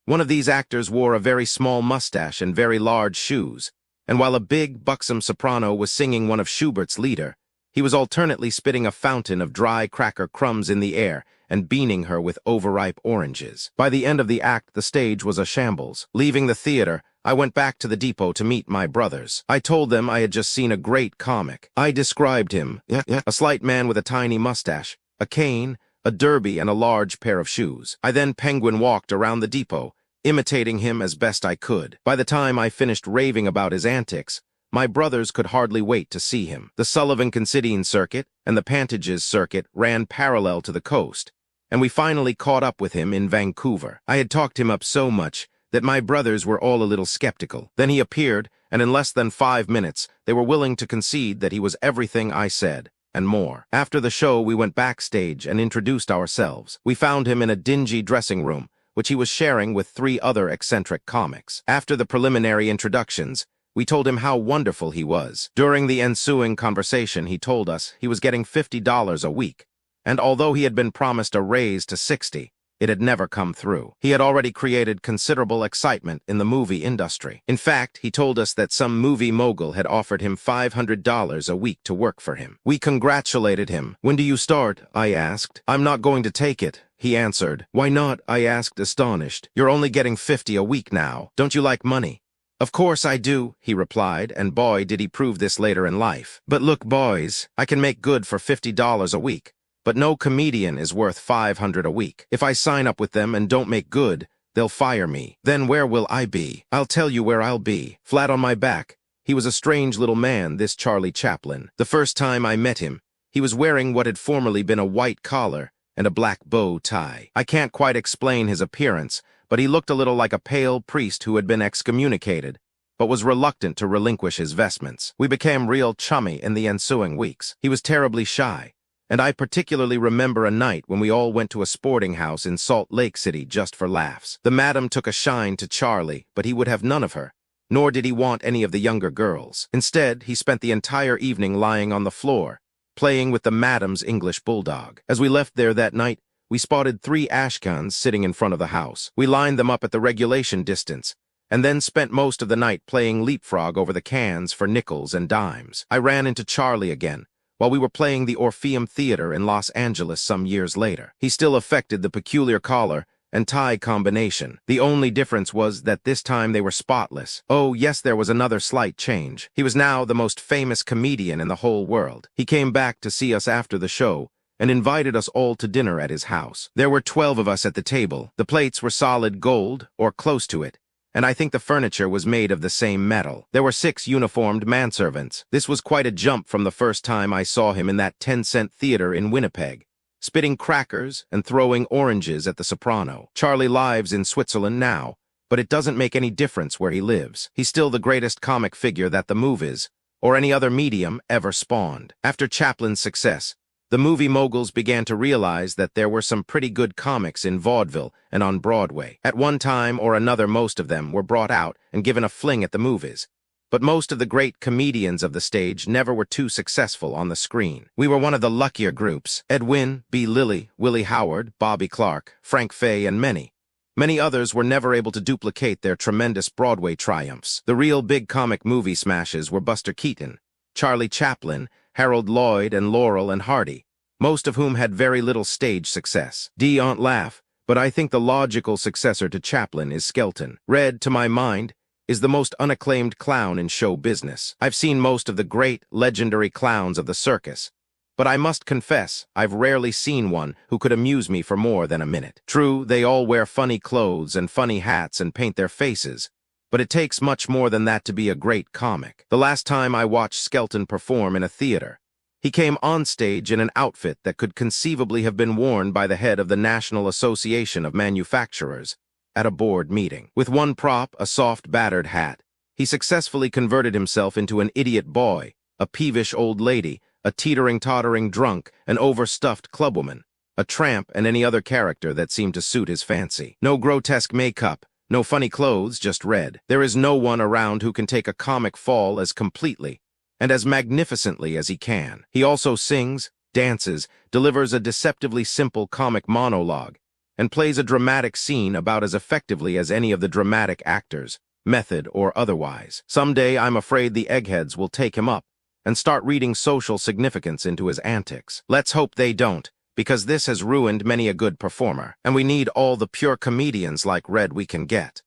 One of these actors wore a very small mustache and very large shoes, and while a big, buxom soprano was singing one of Schubert's Lieder, he was alternately spitting a fountain of dry cracker crumbs in the air and beaning her with overripe oranges. By the end of the act, the stage was a shambles. Leaving the theater, I went back to the depot to meet my brothers. I told them I had just seen a great comic. I described him, a slight man with a tiny mustache, a cane, a derby, and a large pair of shoes. I then penguin walked around the depot, imitating him as best I could. By the time I finished raving about his antics, my brothers could hardly wait to see him. The Sullivan-Considine circuit and the Pantages circuit ran parallel to the coast, and we finally caught up with him in Vancouver. I had talked him up so much that my brothers were all a little skeptical. Then he appeared, and in less than 5 minutes, they were willing to concede that he was everything I said, and more. After the show, we went backstage and introduced ourselves. We found him in a dingy dressing room, which he was sharing with 3 other eccentric comics. After the preliminary introductions, we told him how wonderful he was. During the ensuing conversation, he told us he was getting $50 a week, and although he had been promised a raise to $60, it had never come through. He had already created considerable excitement in the movie industry. In fact, he told us that some movie mogul had offered him $500 a week to work for him. We congratulated him. "When do you start?" I asked. "I'm not going to take it," he answered. "Why not?" I asked, astonished. "You're only getting $50 a week now. Don't you like money?" "Of course I do," he replied, and boy, did he prove this later in life. "But look, boys, I can make good for $50 a week. But no comedian is worth $500 a week. If I sign up with them and don't make good, they'll fire me. Then where will I be? I'll tell you where I'll be. Flat on my back." He was a strange little man, this Charlie Chaplin. The first time I met him, he was wearing what had formerly been a white collar and a black bow tie. I can't quite explain his appearance, but he looked a little like a pale priest who had been excommunicated, but was reluctant to relinquish his vestments. We became real chummy in the ensuing weeks. He was terribly shy, and I particularly remember a night when we all went to a sporting house in Salt Lake City just for laughs. The madam took a shine to Charlie, but he would have none of her, nor did he want any of the younger girls. Instead, he spent the entire evening lying on the floor, playing with the madam's English bulldog. As we left there that night, we spotted 3 ashguns sitting in front of the house. We lined them up at the regulation distance, and then spent most of the night playing leapfrog over the cans for nickels and dimes. I ran into Charlie again, while we were playing the Orpheum Theater in Los Angeles some years later. He still affected the peculiar collar and tie combination. The only difference was that this time they were spotless. Oh, yes, there was another slight change. He was now the most famous comedian in the whole world. He came back to see us after the show and invited us all to dinner at his house. There were 12 of us at the table. The plates were solid gold, or close to it, and I think the furniture was made of the same metal. There were 6 uniformed manservants. This was quite a jump from the first time I saw him in that 10-cent theater in Winnipeg. spitting crackers and throwing oranges at the soprano. Charlie lives in Switzerland now, but it doesn't make any difference where he lives. He's still the greatest comic figure that the movies, or any other medium, ever spawned. After Chaplin's success, the movie moguls began to realize that there were some pretty good comics in vaudeville and on Broadway. At one time or another, most of them were brought out and given a fling at the movies. But most of the great comedians of the stage never were too successful on the screen. We were one of the luckier groups. Edwin, B. Lilly, Willie Howard, Bobby Clark, Frank Fay, and many others were never able to duplicate their tremendous Broadway triumphs. The real big comic movie smashes were Buster Keaton, Charlie Chaplin, Harold Lloyd, and Laurel and Hardy, most of whom had very little stage success. Don't laugh, but I think the logical successor to Chaplin is Skelton. Red, to my mind, is the most unacclaimed clown in show business. I've seen most of the great, legendary clowns of the circus, but I must confess, I've rarely seen one who could amuse me for more than a minute. True, they all wear funny clothes and funny hats and paint their faces, but it takes much more than that to be a great comic. The last time I watched Skelton perform in a theater, he came on stage in an outfit that could conceivably have been worn by the head of the National Association of Manufacturers at a board meeting. With one prop, a soft, battered hat, he successfully converted himself into an idiot boy, a peevish old lady, a teetering, tottering drunk, an overstuffed clubwoman, a tramp, and any other character that seemed to suit his fancy. No grotesque makeup, no funny clothes, just red. There is no one around who can take a comic fall as completely and as magnificently as he can. He also sings, dances, delivers a deceptively simple comic monologue, and plays a dramatic scene about as effectively as any of the dramatic actors, method or otherwise. Someday, I'm afraid the eggheads will take him up and start reading social significance into his antics. Let's hope they don't, because this has ruined many a good performer, and we need all the pure comedians like Red we can get.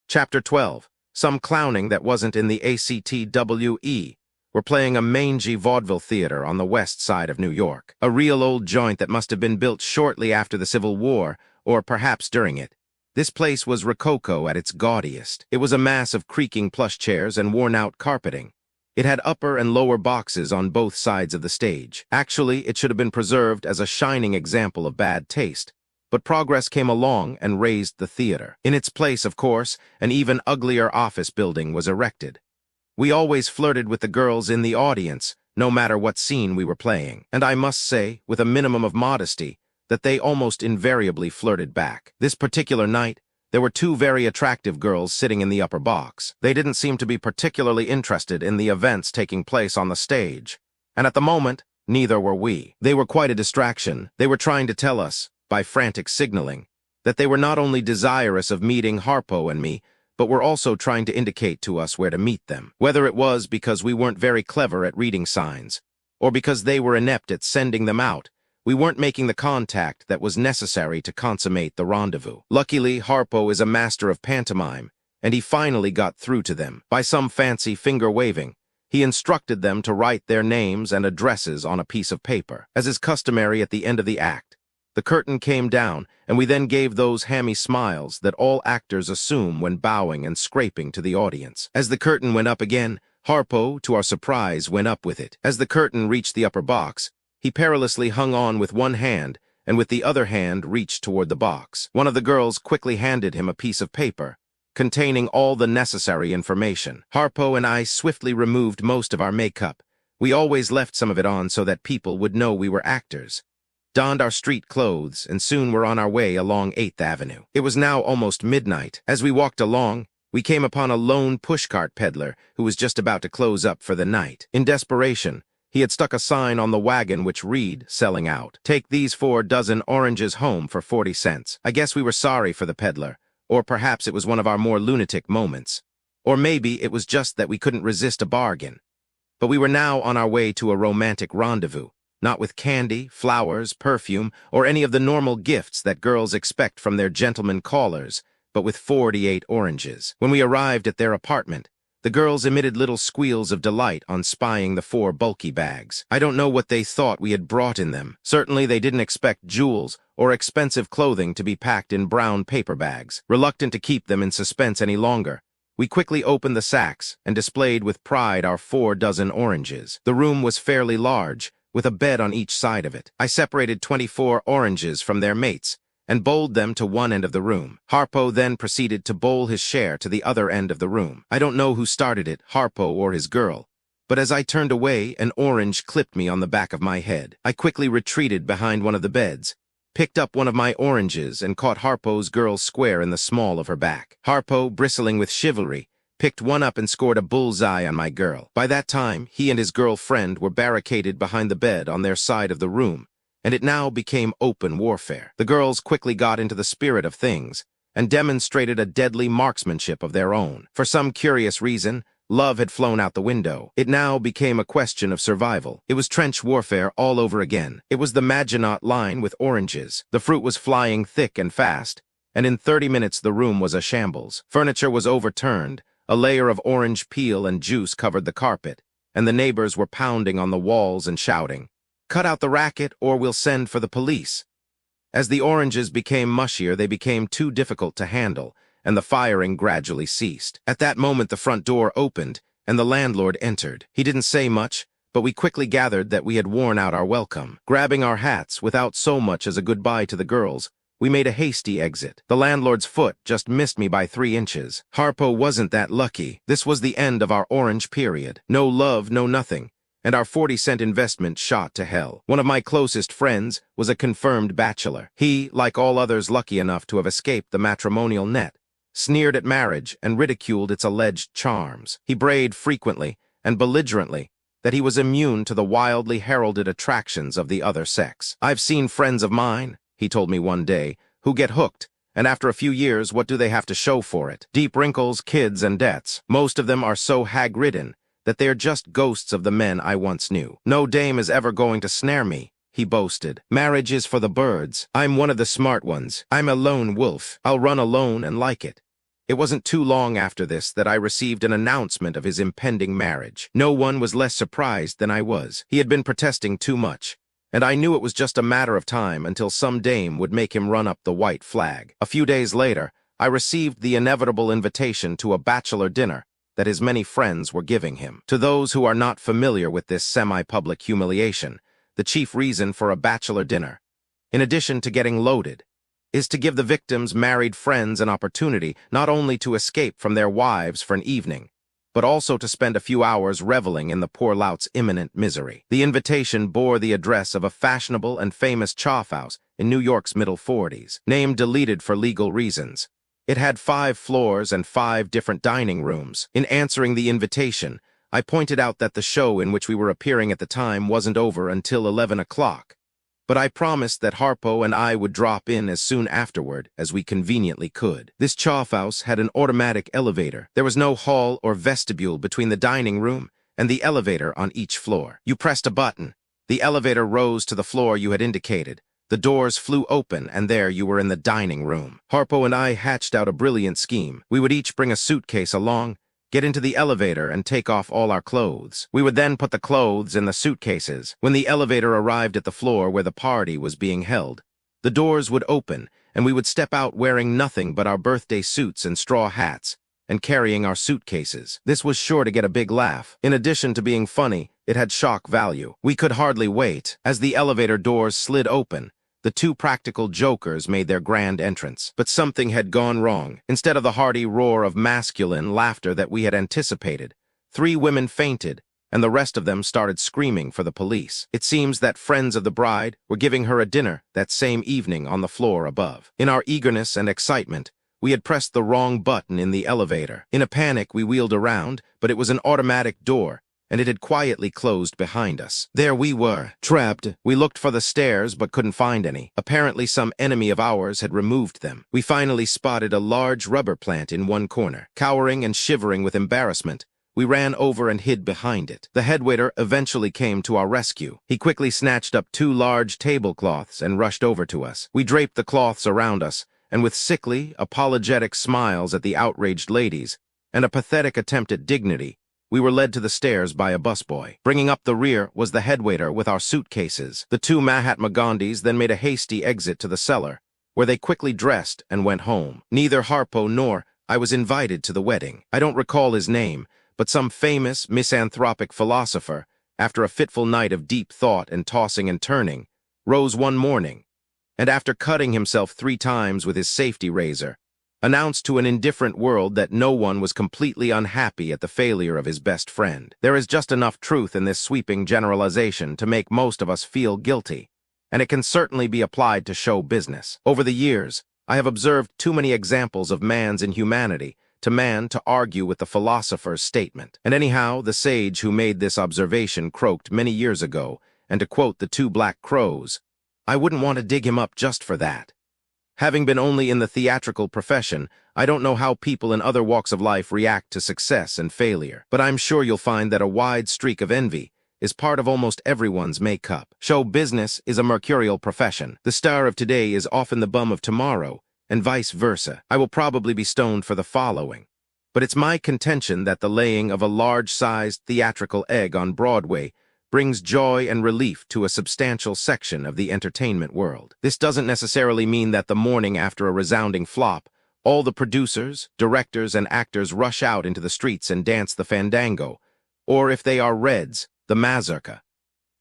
Chapter 12. Some clowning that wasn't in the ACTWE. We're playing a mangy vaudeville theater on the west side of New York, a real old joint that must have been built shortly after the Civil War, or perhaps during it. This place was rococo at its gaudiest. It was a mass of creaking plush chairs and worn-out carpeting. It had upper and lower boxes on both sides of the stage. Actually, it should have been preserved as a shining example of bad taste, but progress came along and raised the theater. In its place, of course, an even uglier office building was erected. We always flirted with the girls in the audience, no matter what scene we were playing, and I must say, with a minimum of modesty, that they almost invariably flirted back. This particular night, there were two very attractive girls sitting in the upper box. They didn't seem to be particularly interested in the events taking place on the stage, and at the moment, neither were we. They were quite a distraction. They were trying to tell us, by frantic signaling, that they were not only desirous of meeting Harpo and me, but were also trying to indicate to us where to meet them. Whether it was because we weren't very clever at reading signs, or because they were inept at sending them out, we weren't making the contact that was necessary to consummate the rendezvous. Luckily, Harpo is a master of pantomime, and he finally got through to them. By some fancy finger-waving, he instructed them to write their names and addresses on a piece of paper. As is customary at the end of the act, the curtain came down, and we then gave those hammy smiles that all actors assume when bowing and scraping to the audience. As the curtain went up again, Harpo, to our surprise, went up with it. As the curtain reached the upper box, he perilously hung on with one hand, and with the other hand reached toward the box. One of the girls quickly handed him a piece of paper, containing all the necessary information. Harpo and I swiftly removed most of our makeup. We always left some of it on so that people would know we were actors. Donned our street clothes, and soon were on our way along 8th Avenue. It was now almost midnight. As we walked along, we came upon a lone pushcart peddler who was just about to close up for the night. In desperation, he had stuck a sign on the wagon which read, selling out. Take these 4 dozen oranges home for 40 cents. I guess we were sorry for the peddler, or perhaps it was one of our more lunatic moments. Or maybe it was just that we couldn't resist a bargain. But we were now on our way to a romantic rendezvous, not with candy, flowers, perfume, or any of the normal gifts that girls expect from their gentlemen callers, but with 48 oranges. When we arrived at their apartment, the girls emitted little squeals of delight on spying the 4 bulky bags. I don't know what they thought we had brought in them. Certainly they didn't expect jewels or expensive clothing to be packed in brown paper bags. Reluctant to keep them in suspense any longer, we quickly opened the sacks and displayed with pride our 4 dozen oranges. The room was fairly large, with a bed on each side of it. I separated 24 oranges from their mates and bowled them to one end of the room. Harpo then proceeded to bowl his share to the other end of the room. I don't know who started it, Harpo or his girl, but as I turned away, an orange clipped me on the back of my head. I quickly retreated behind one of the beds, picked up one of my oranges, and caught Harpo's girl square in the small of her back. Harpo, bristling with chivalry, picked one up and scored a bullseye on my girl. By that time, he and his girlfriend were barricaded behind the bed on their side of the room, and it now became open warfare. The girls quickly got into the spirit of things and demonstrated a deadly marksmanship of their own. For some curious reason, love had flown out the window. It now became a question of survival. It was trench warfare all over again. It was the Maginot Line with oranges. The fruit was flying thick and fast, and in 30 minutes the room was a shambles. Furniture was overturned, a layer of orange peel and juice covered the carpet, and the neighbors were pounding on the walls and shouting, "Cut out the racket or we'll send for the police." As the oranges became mushier, they became too difficult to handle, and the firing gradually ceased. At that moment, the front door opened, and the landlord entered. He didn't say much, but we quickly gathered that we had worn out our welcome. Grabbing our hats, without so much as a goodbye to the girls, we made a hasty exit. The landlord's foot just missed me by 3 inches. Harpo wasn't that lucky. This was the end of our orange period. No love, no nothing, and our 40-cent investment shot to hell. One of my closest friends was a confirmed bachelor. He, like all others lucky enough to have escaped the matrimonial net, sneered at marriage and ridiculed its alleged charms. He brayed frequently and belligerently that he was immune to the wildly heralded attractions of the other sex. "I've seen friends of mine," he told me one day, "who get hooked, and after a few years, what do they have to show for it? Deep wrinkles, kids, and debts. Most of them are so hag-ridden that they are just ghosts of the men I once knew. No dame is ever going to snare me," he boasted. "Marriage is for the birds. I'm one of the smart ones. I'm a lone wolf. I'll run alone and like it." It wasn't too long after this that I received an announcement of his impending marriage. No one was less surprised than I was. He had been protesting too much, and I knew it was just a matter of time until some dame would make him run up the white flag. A few days later, I received the inevitable invitation to a bachelor dinner that his many friends were giving him. To those who are not familiar with this semi-public humiliation, the chief reason for a bachelor dinner, in addition to getting loaded, is to give the victim's married friends an opportunity not only to escape from their wives for an evening, but also to spend a few hours reveling in the poor lout's imminent misery. The invitation bore the address of a fashionable and famous choff house in New York's middle 40s, name deleted for legal reasons. It had 5 floors and 5 different dining rooms. In answering the invitation, I pointed out that the show in which we were appearing at the time wasn't over until 11 o'clock. But I promised that Harpo and I would drop in as soon afterward as we conveniently could. This choff house had an automatic elevator. There was no hall or vestibule between the dining room and the elevator on each floor. You pressed a button. The elevator rose to the floor you had indicated. The doors flew open, and there you were in the dining room. Harpo and I hatched out a brilliant scheme. We would each bring a suitcase along, get into the elevator, and take off all our clothes. We would then put the clothes in the suitcases. When the elevator arrived at the floor where the party was being held, the doors would open, and we would step out wearing nothing but our birthday suits and straw hats, and carrying our suitcases. This was sure to get a big laugh. In addition to being funny, it had shock value. We could hardly wait. As the elevator doors slid open, the 2 practical jokers made their grand entrance. But something had gone wrong. Instead of the hearty roar of masculine laughter that we had anticipated, 3 women fainted, and the rest of them started screaming for the police. It seems that friends of the bride were giving her a dinner that same evening on the floor above. In our eagerness and excitement, we had pressed the wrong button in the elevator. In a panic, we wheeled around, but it was an automatic door, and it had quietly closed behind us. There we were, trapped. We looked for the stairs but couldn't find any. Apparently some enemy of ours had removed them. We finally spotted a large rubber plant in one corner. Cowering and shivering with embarrassment, we ran over and hid behind it. The headwaiter eventually came to our rescue. He quickly snatched up 2 large tablecloths and rushed over to us. We draped the cloths around us, and with sickly, apologetic smiles at the outraged ladies and a pathetic attempt at dignity, we were led to the stairs by a busboy. Bringing up the rear was the headwaiter with our suitcases. The 2 Mahatma Gandhis then made a hasty exit to the cellar, where they quickly dressed and went home. Neither Harpo nor I was invited to the wedding. I don't recall his name, but some famous misanthropic philosopher after a fitful night of deep thought and tossing and turning, rose one morning, and after cutting himself 3 times with his safety razor, announced to an indifferent world that no one was completely unhappy at the failure of his best friend. There is just enough truth in this sweeping generalization to make most of us feel guilty, and it can certainly be applied to show business. Over the years, I have observed too many examples of man's inhumanity to argue with the philosopher's statement. And anyhow, the sage who made this observation croaked many years ago, and to quote the 2 black crows, I wouldn't want to dig him up just for that. Having been only in the theatrical profession, I don't know how people in other walks of life react to success and failure, but I'm sure you'll find that a wide streak of envy is part of almost everyone's makeup. Show business is a mercurial profession. The star of today is often the bum of tomorrow, and vice versa. I will probably be stoned for the following, but it's my contention that the laying of a large-sized theatrical egg on Broadway brings joy and relief to a substantial section of the entertainment world. This doesn't necessarily mean that the morning after a resounding flop, all the producers, directors, and actors rush out into the streets and dance the fandango, or if they are Reds, the mazurka.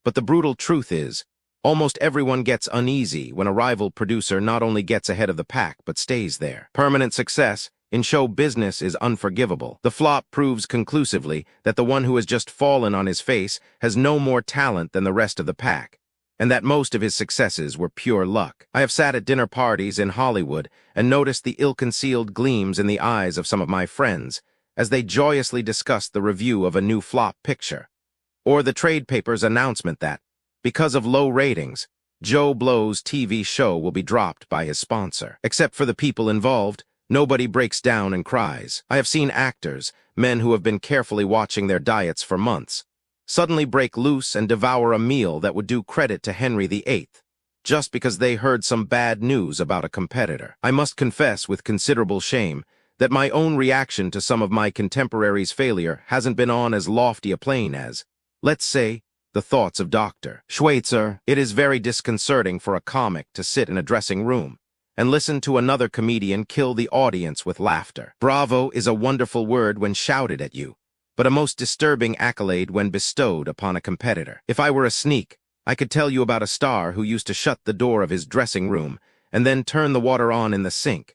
But the brutal truth is, almost everyone gets uneasy when a rival producer not only gets ahead of the pack but stays there. Permanent success in show business is unforgivable. The flop proves conclusively that the one who has just fallen on his face has no more talent than the rest of the pack, and that most of his successes were pure luck. I have sat at dinner parties in Hollywood and noticed the ill-concealed gleams in the eyes of some of my friends as they joyously discussed the review of a new flop picture, or the trade paper's announcement that, because of low ratings, Joe Blow's TV show will be dropped by his sponsor. Except for the people involved, nobody breaks down and cries. I have seen actors, men who have been carefully watching their diets for months, suddenly break loose and devour a meal that would do credit to Henry VIII, just because they heard some bad news about a competitor. I must confess with considerable shame that my own reaction to some of my contemporaries' failure hasn't been on as lofty a plane as, let's say, the thoughts of Dr. Schweitzer. It is very disconcerting for a comic to sit in a dressing room and listen to another comedian kill the audience with laughter. Bravo is a wonderful word when shouted at you, but a most disturbing accolade when bestowed upon a competitor. If I were a sneak, I could tell you about a star who used to shut the door of his dressing room and then turn the water on in the sink,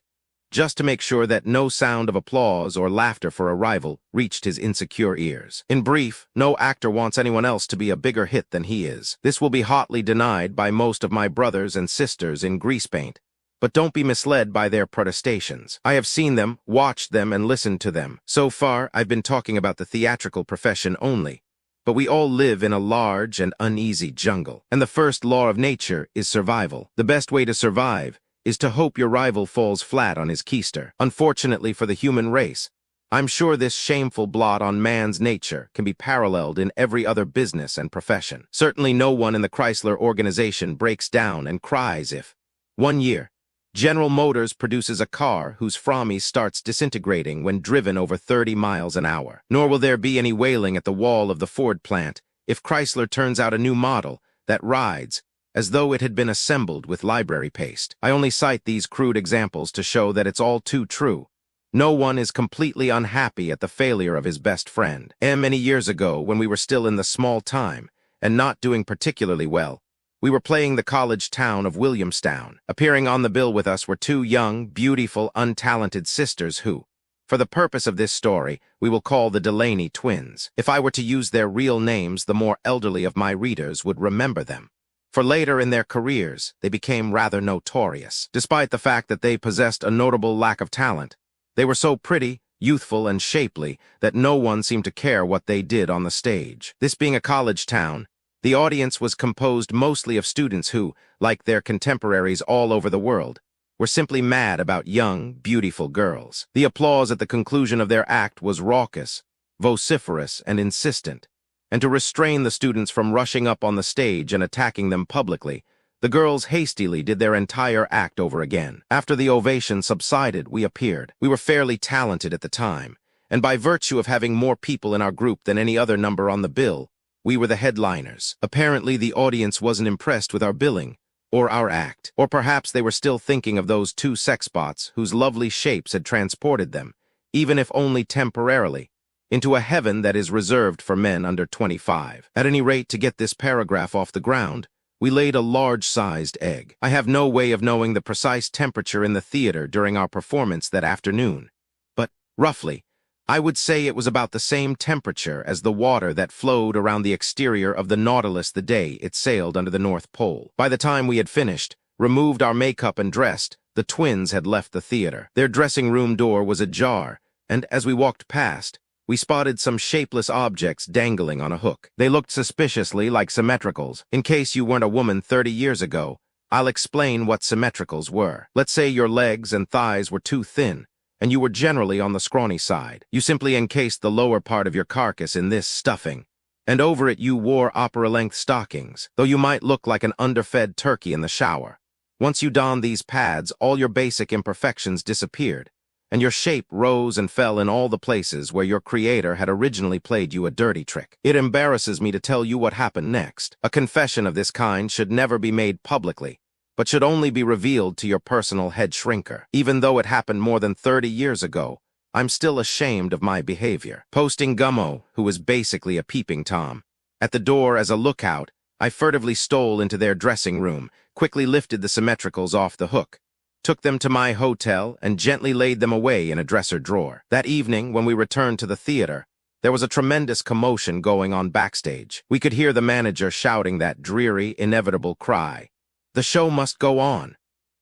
just to make sure that no sound of applause or laughter for a rival reached his insecure ears. In brief, no actor wants anyone else to be a bigger hit than he is. This will be hotly denied by most of my brothers and sisters in grease paint, but don't be misled by their protestations. I have seen them, watched them, and listened to them. So far, I've been talking about the theatrical profession only, but we all live in a large and uneasy jungle, and the first law of nature is survival. The best way to survive is to hope your rival falls flat on his keister. Unfortunately for the human race, I'm sure this shameful blot on man's nature can be paralleled in every other business and profession. Certainly no one in the Chrysler organization breaks down and cries if, one year, General Motors produces a car whose frame starts disintegrating when driven over 30 miles an hour. Nor will there be any wailing at the wall of the Ford plant if Chrysler turns out a new model that rides as though it had been assembled with library paste. I only cite these crude examples to show that it's all too true. No one is completely unhappy at the failure of his best friend. Many years ago, when we were still in the small time and not doing particularly well, we were playing the college town of Williamstown. Appearing on the bill with us were 2 young, beautiful, untalented sisters who, for the purpose of this story, we will call the Delaney twins. If I were to use their real names, the more elderly of my readers would remember them, for later in their careers, they became rather notorious. Despite the fact that they possessed a notable lack of talent, they were so pretty, youthful, and shapely that no one seemed to care what they did on the stage. This being a college town, the audience was composed mostly of students who, like their contemporaries all over the world, were simply mad about young, beautiful girls. The applause at the conclusion of their act was raucous, vociferous, and insistent, and to restrain the students from rushing up on the stage and attacking them publicly, the girls hastily did their entire act over again. After the ovation subsided, we appeared. We were fairly talented at the time, and by virtue of having more people in our group than any other number on the bill, we were the headliners. Apparently, the audience wasn't impressed with our billing or our act, or perhaps they were still thinking of those 2 sex bots whose lovely shapes had transported them, even if only temporarily, into a heaven that is reserved for men under 25. At any rate, to get this paragraph off the ground, we laid a large-sized egg. I have no way of knowing the precise temperature in the theater during our performance that afternoon, but, roughly, I would say it was about the same temperature as the water that flowed around the exterior of the Nautilus the day it sailed under the North Pole. By the time we had finished, removed our makeup and dressed, the twins had left the theater. Their dressing room door was ajar, and as we walked past, we spotted some shapeless objects dangling on a hook. They looked suspiciously like symmetricals. In case you weren't a woman 30 years ago, I'll explain what symmetricals were. Let's say your legs and thighs were too thin, and you were generally on the scrawny side. You simply encased the lower part of your carcass in this stuffing, and over it you wore opera-length stockings, though you might look like an underfed turkey in the shower. Once you donned these pads, all your basic imperfections disappeared, and your shape rose and fell in all the places where your creator had originally played you a dirty trick. It embarrasses me to tell you what happened next. A confession of this kind should never be made publicly, but should only be revealed to your personal head shrinker. Even though it happened more than 30 years ago, I'm still ashamed of my behavior. Posting Gummo, who was basically a peeping Tom, at the door as a lookout, I furtively stole into their dressing room, quickly lifted the symmetricals off the hook, took them to my hotel, and gently laid them away in a dresser drawer. That evening, when we returned to the theater, there was a tremendous commotion going on backstage. We could hear the manager shouting that dreary, inevitable cry, "The show must go on,"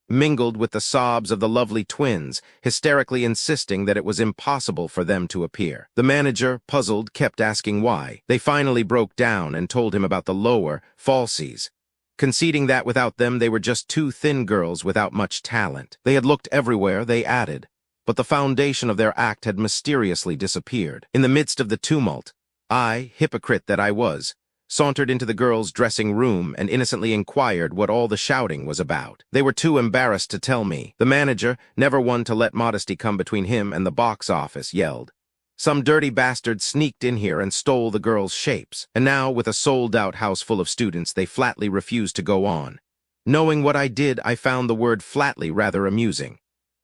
mingled with the sobs of the lovely twins, hysterically insisting that it was impossible for them to appear. The manager, puzzled, kept asking why. They finally broke down and told him about the lower, falsies, conceding that without them they were just two thin girls without much talent. They had looked everywhere, they added, but the foundation of their act had mysteriously disappeared. In the midst of the tumult, I, hypocrite that I was, sauntered into the girls' dressing room and innocently inquired what all the shouting was about. They were too embarrassed to tell me. The manager, never one to let modesty come between him and the box office, yelled, "Some dirty bastard sneaked in here and stole the girls' shapes." And now, with a sold-out house full of students, they flatly refused to go on. Knowing what I did, I found the word flatly rather amusing.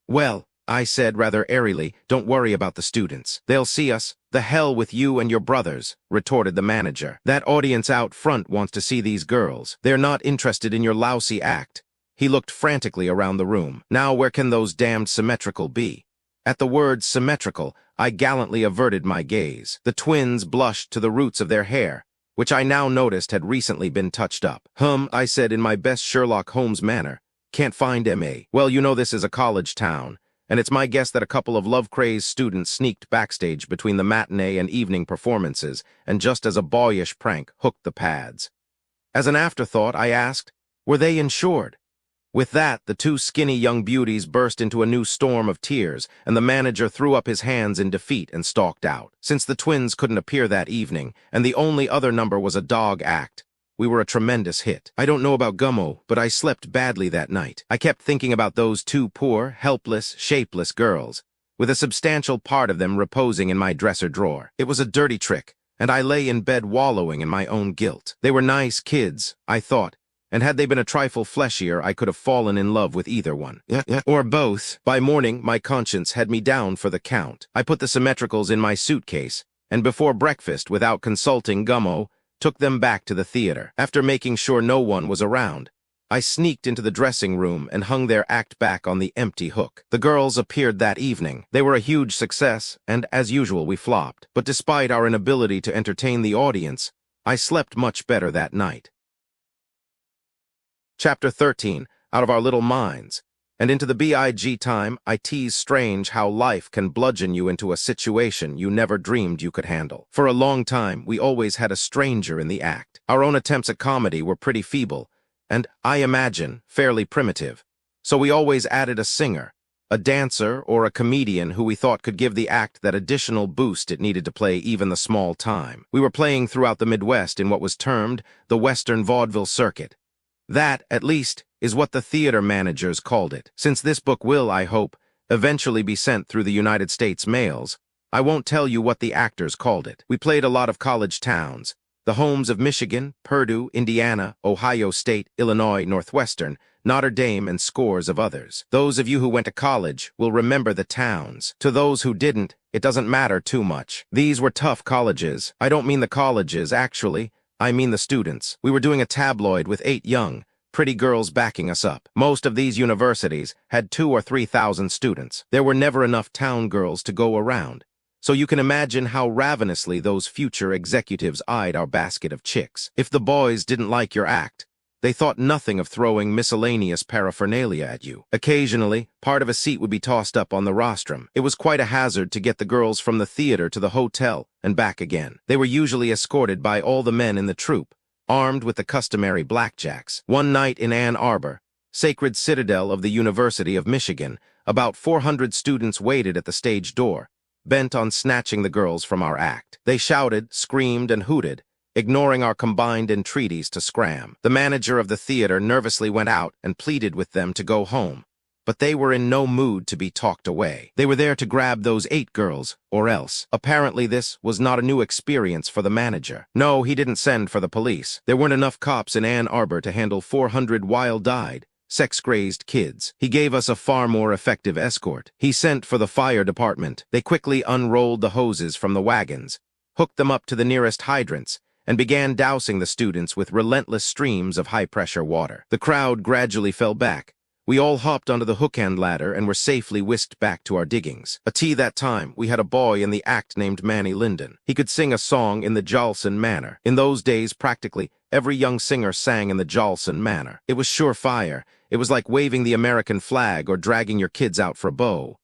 "Well," I said rather airily, "don't worry about the students. They'll see us." "The hell with you and your brothers," retorted the manager. "That audience out front wants to see these girls. They're not interested in your lousy act." He looked frantically around the room. "Now where can those damned symmetrical be?" At the word symmetrical, I gallantly averted my gaze. The twins blushed to the roots of their hair, which I now noticed had recently been touched up. I said in my best Sherlock Holmes manner. "Can't find M.A. Well, you know this is a college town, and it's my guess that a couple of love-crazed students sneaked backstage between the matinee and evening performances, and just as a boyish prank, hooked the pads." As an afterthought, I asked, "Were they insured?" With that, the two skinny young beauties burst into a new storm of tears, and the manager threw up his hands in defeat and stalked out. Since the twins couldn't appear that evening, and the only other number was a dog act, we were a tremendous hit. I don't know about Gummo, but I slept badly that night. I kept thinking about those two poor, helpless, shapeless girls, with a substantial part of them reposing in my dresser drawer. It was a dirty trick, and I lay in bed wallowing in my own guilt. They were nice kids, I thought, and had they been a trifle fleshier, I could have fallen in love with either one. Or both. By morning, my conscience had me down for the count. I put the symmetricals in my suitcase, and before breakfast, without consulting Gummo, took them back to the theater. After making sure no one was around, I sneaked into the dressing room and hung their act back on the empty hook. The girls appeared that evening. They were a huge success, and as usual we flopped. But despite our inability to entertain the audience, I slept much better that night. Chapter 13, Out of Our Little Minds. And into the big time, I tease strange how life can bludgeon you into a situation you never dreamed you could handle. For a long time, we always had a stranger in the act. Our own attempts at comedy were pretty feeble, and, I imagine, fairly primitive. So we always added a singer, a dancer, or a comedian who we thought could give the act that additional boost it needed to play even the small time. We were playing throughout the Midwest in what was termed the Western Vaudeville Circuit. That, at least, is what the theater managers called it. Since this book will, I hope, eventually be sent through the United States mails, I won't tell you what the actors called it. We played a lot of college towns, the homes of Michigan, Purdue, Indiana, Ohio State, Illinois, Northwestern, Notre Dame, and scores of others. Those of you who went to college will remember the towns. To those who didn't, it doesn't matter too much. These were tough colleges. I don't mean the colleges, actually. I mean the students. We were doing a tabloid with 8 young, pretty girls backing us up. Most of these universities had 2,000 or 3,000 students. There were never enough town girls to go around. So you can imagine how ravenously those future executives eyed our basket of chicks. If the boys didn't like your act, they thought nothing of throwing miscellaneous paraphernalia at you. Occasionally, part of a seat would be tossed up on the rostrum. It was quite a hazard to get the girls from the theater to the hotel and back again. They were usually escorted by all the men in the troupe, armed with the customary blackjacks. One night in Ann Arbor, sacred citadel of the University of Michigan, about 400 students waited at the stage door, bent on snatching the girls from our act. They shouted, screamed, and hooted, ignoring our combined entreaties to scram. The manager of the theater nervously went out and pleaded with them to go home, but they were in no mood to be talked away. They were there to grab those 8 girls, or else. Apparently this was not a new experience for the manager. No, he didn't send for the police. There weren't enough cops in Ann Arbor to handle 400 wild-eyed, sex-crazed kids. He gave us a far more effective escort. He sent for the fire department. They quickly unrolled the hoses from the wagons, hooked them up to the nearest hydrants, and began dousing the students with relentless streams of high-pressure water. The crowd gradually fell back. We all hopped onto the hook-end ladder and were safely whisked back to our diggings. That time, we had a boy in the act named Manny Linden. He could sing a song in the Jolson manner. In those days, practically every young singer sang in the Jolson manner. It was surefire. It was like waving the American flag or dragging your kids out for a beau.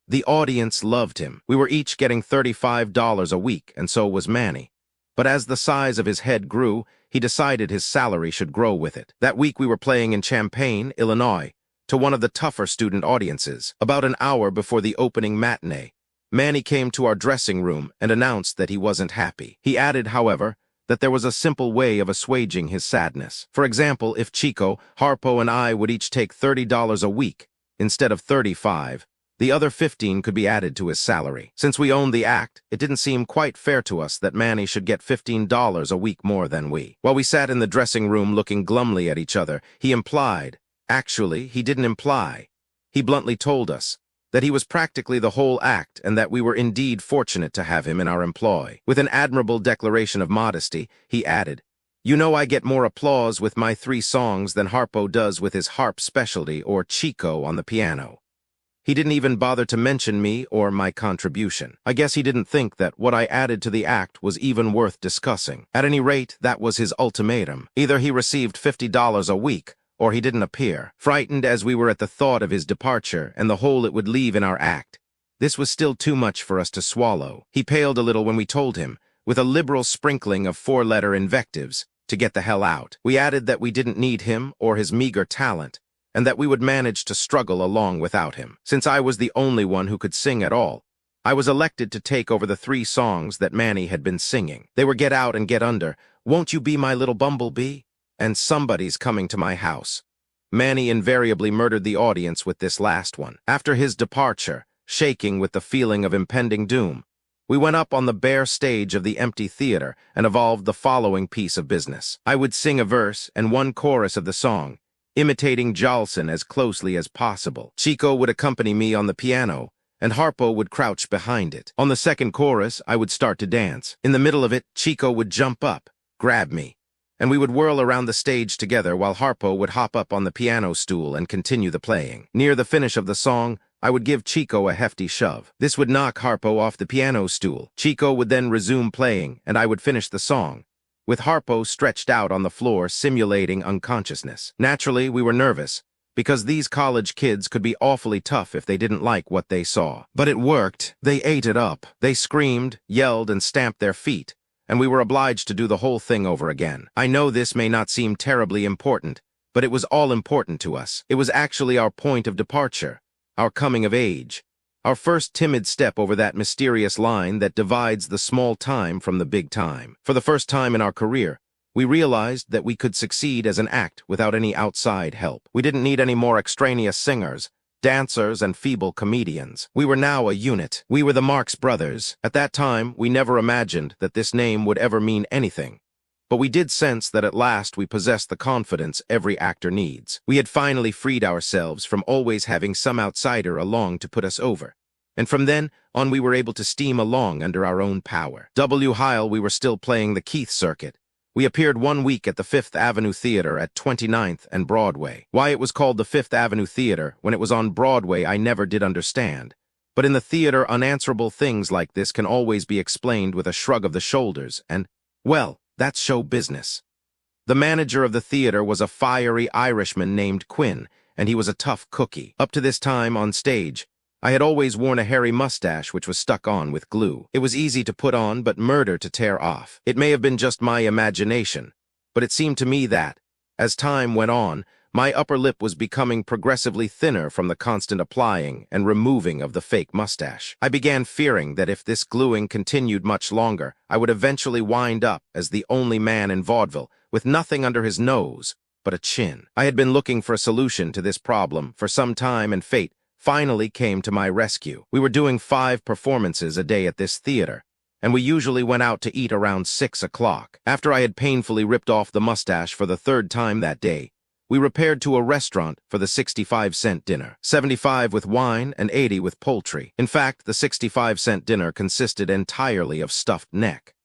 The audience loved him. We were each getting $35 a week, and so was Manny. But as the size of his head grew, he decided his salary should grow with it. That week we were playing in Champaign, Illinois, to one of the tougher student audiences. About an hour before the opening matinee, Manny came to our dressing room and announced that he wasn't happy. He added, however, that there was a simple way of assuaging his sadness. For example, if Chico, Harpo, and I would each take $30 a week instead of $35, the other 15 could be added to his salary. Since we owned the act, it didn't seem quite fair to us that Manny should get $15 a week more than we. While we sat in the dressing room looking glumly at each other, he implied, actually, he didn't imply, he bluntly told us, that he was practically the whole act and that we were indeed fortunate to have him in our employ. With an admirable declaration of modesty, he added, "You know I get more applause with my 3 songs than Harpo does with his harp specialty or Chico on the piano." He didn't even bother to mention me or my contribution. I guess he didn't think that what I added to the act was even worth discussing. At any rate, that was his ultimatum. Either he received $50 a week, or he didn't appear. Frightened as we were at the thought of his departure and the hole it would leave in our act, this was still too much for us to swallow. He paled a little when we told him, with a liberal sprinkling of 4-letter invectives, to get the hell out. We added that we didn't need him or his meager talent, and that we would manage to struggle along without him. Since I was the only one who could sing at all, I was elected to take over the 3 songs that Manny had been singing. They were Get Out and Get Under, Won't You Be My Little Bumblebee, and Somebody's Coming to My House. Manny invariably murdered the audience with this last one. After his departure, shaking with the feeling of impending doom, we went up on the bare stage of the empty theater and evolved the following piece of business. I would sing a verse and 1 chorus of the song, imitating Jolson as closely as possible. Chico would accompany me on the piano, and Harpo would crouch behind it. On the second chorus, I would start to dance. In the middle of it, Chico would jump up, grab me, and we would whirl around the stage together while Harpo would hop up on the piano stool and continue the playing. Near the finish of the song, I would give Chico a hefty shove. This would knock Harpo off the piano stool. Chico would then resume playing, and I would finish the song, with Harpo stretched out on the floor simulating unconsciousness. Naturally, we were nervous, because these college kids could be awfully tough if they didn't like what they saw. But it worked. They ate it up. They screamed, yelled, and stamped their feet, and we were obliged to do the whole thing over again. I know this may not seem terribly important, but it was all important to us. It was actually our point of departure, our coming of age, our first timid step over that mysterious line that divides the small time from the big time. For the first time in our career, we realized that we could succeed as an act without any outside help. We didn't need any more extraneous singers, dancers, and feeble comedians. We were now a unit. We were the Marx Brothers. At that time, we never imagined that this name would ever mean anything. but we did sense that at last we possessed the confidence every actor needs. We had finally freed ourselves from always having some outsider along to put us over. And from then on we were able to steam along under our own power. While we were still playing the Keith circuit, we appeared one week at the Fifth Avenue Theater at 29th and Broadway. Why it was called the Fifth Avenue Theater when it was on Broadway I never did understand. But in the theater, unanswerable things like this can always be explained with a shrug of the shoulders, and, well, that's show business. The manager of the theater was a fiery Irishman named Quinn, and he was a tough cookie. Up to this time, on stage, I had always worn a hairy mustache which was stuck on with glue. It was easy to put on, but murder to tear off. It may have been just my imagination, but it seemed to me that, as time went on, my upper lip was becoming progressively thinner from the constant applying and removing of the fake mustache. I began fearing that if this gluing continued much longer, I would eventually wind up as the only man in vaudeville with nothing under his nose but a chin. I had been looking for a solution to this problem for some time, and fate finally came to my rescue. We were doing 5 performances a day at this theater, and we usually went out to eat around 6 o'clock. After I had painfully ripped off the mustache for the 3rd time that day, we repaired to a restaurant for the 65-cent dinner, 75 with wine and 80 with poultry. In fact, the 65-cent dinner consisted entirely of stuffed neck.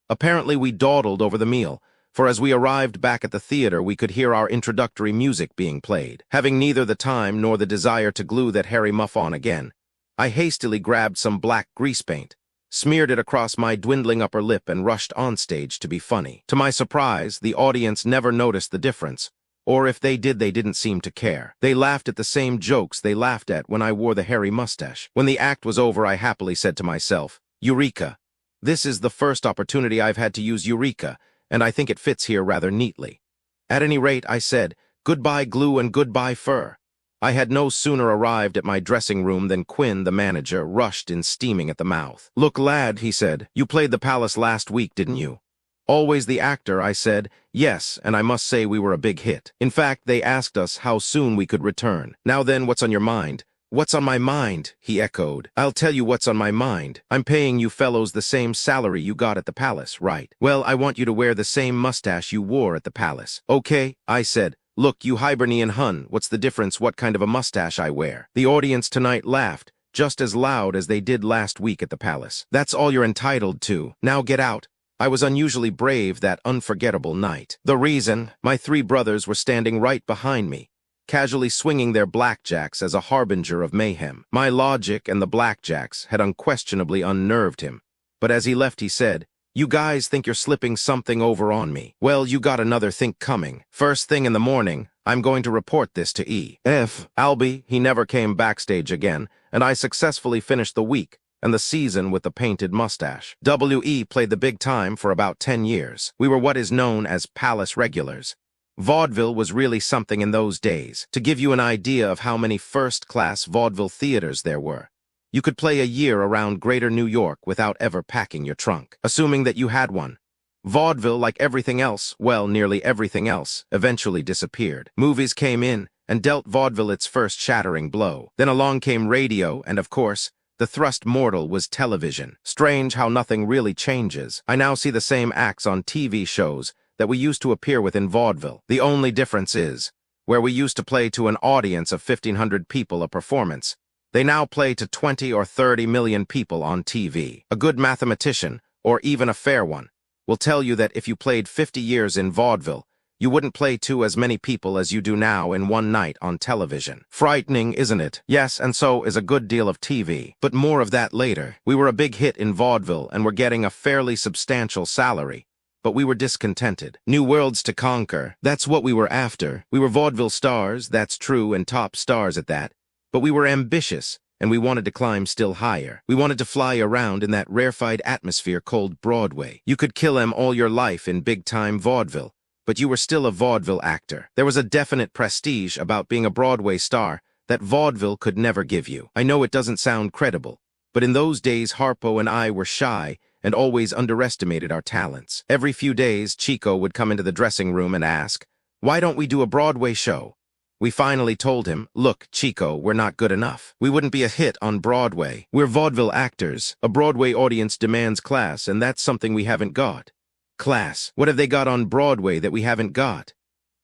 Apparently, we dawdled over the meal, for as we arrived back at the theater, we could hear our introductory music being played. Having neither the time nor the desire to glue that hairy muff on again, I hastily grabbed some black grease paint, smeared it across my dwindling upper lip, and rushed on stage to be funny. To my surprise, the audience never noticed the difference, or if they did, they didn't seem to care. They laughed at the same jokes they laughed at when I wore the hairy mustache. When the act was over, I happily said to myself, "Eureka! This is the first opportunity I've had to use Eureka, and I think it fits here rather neatly." At any rate, I said, "Goodbye glue and goodbye fur." I had no sooner arrived at my dressing room than Quinn, the manager, rushed in steaming at the mouth. "Look, lad," he said, "you played the Palace last week, didn't you?" "Always the actor," I said. "Yes, and I must say we were a big hit. In fact, they asked us how soon we could return." "Now then, what's on your mind?" "What's on my mind?" he echoed. "I'll tell you what's on my mind. I'm paying you fellows the same salary you got at the Palace, right? Well, I want you to wear the same mustache you wore at the Palace." "Okay," I said. "Look, you Hibernian Hun, what's the difference what kind of a mustache I wear?" The audience tonight laughed, just as loud as they did last week at the Palace. "That's all you're entitled to. Now get out." I was unusually brave that unforgettable night. The reason, my 3 brothers were standing right behind me, casually swinging their blackjacks as a harbinger of mayhem. My logic and the blackjacks had unquestionably unnerved him, but as he left he said, "You guys think you're slipping something over on me. Well, you got another think coming. First thing in the morning, I'm going to report this to E.F. Albie." He never came backstage again, and I successfully finished the week and the season with the painted mustache. W.E. played the big time for about 10 years. We were what is known as Palace regulars. Vaudeville was really something in those days. To give you an idea of how many first-class vaudeville theaters there were, you could play a year around Greater New York without ever packing your trunk, assuming that you had one. Vaudeville, like everything else, well, nearly everything else, eventually disappeared. Movies came in and dealt vaudeville its first shattering blow. Then along came radio, and of course, the thrust mortal was television. Strange how nothing really changes. I now see the same acts on TV shows that we used to appear with in vaudeville. The only difference is, where we used to play to an audience of 1,500 people a performance, they now play to 20 or 30 million people on TV. A good mathematician, or even a fair one, will tell you that if you played 50 years in vaudeville, you wouldn't play to as many people as you do now in one night on television. Frightening, isn't it? Yes, and so is a good deal of TV. But more of that later. We were a big hit in vaudeville and were getting a fairly substantial salary, but we were discontented. New worlds to conquer, that's what we were after. We were vaudeville stars, that's true, and top stars at that, but we were ambitious, and we wanted to climb still higher. We wanted to fly around in that rarefied atmosphere called Broadway. You could kill 'em all your life in big-time vaudeville, but you were still a vaudeville actor. There was a definite prestige about being a Broadway star that vaudeville could never give you. I know it doesn't sound credible, but in those days Harpo and I were shy and always underestimated our talents. Every few days, Chico would come into the dressing room and ask, "Why don't we do a Broadway show?" We finally told him, "Look, Chico, we're not good enough. We wouldn't be a hit on Broadway. We're vaudeville actors. A Broadway audience demands class, and that's something we haven't got." "Class, what have they got on Broadway that we haven't got?"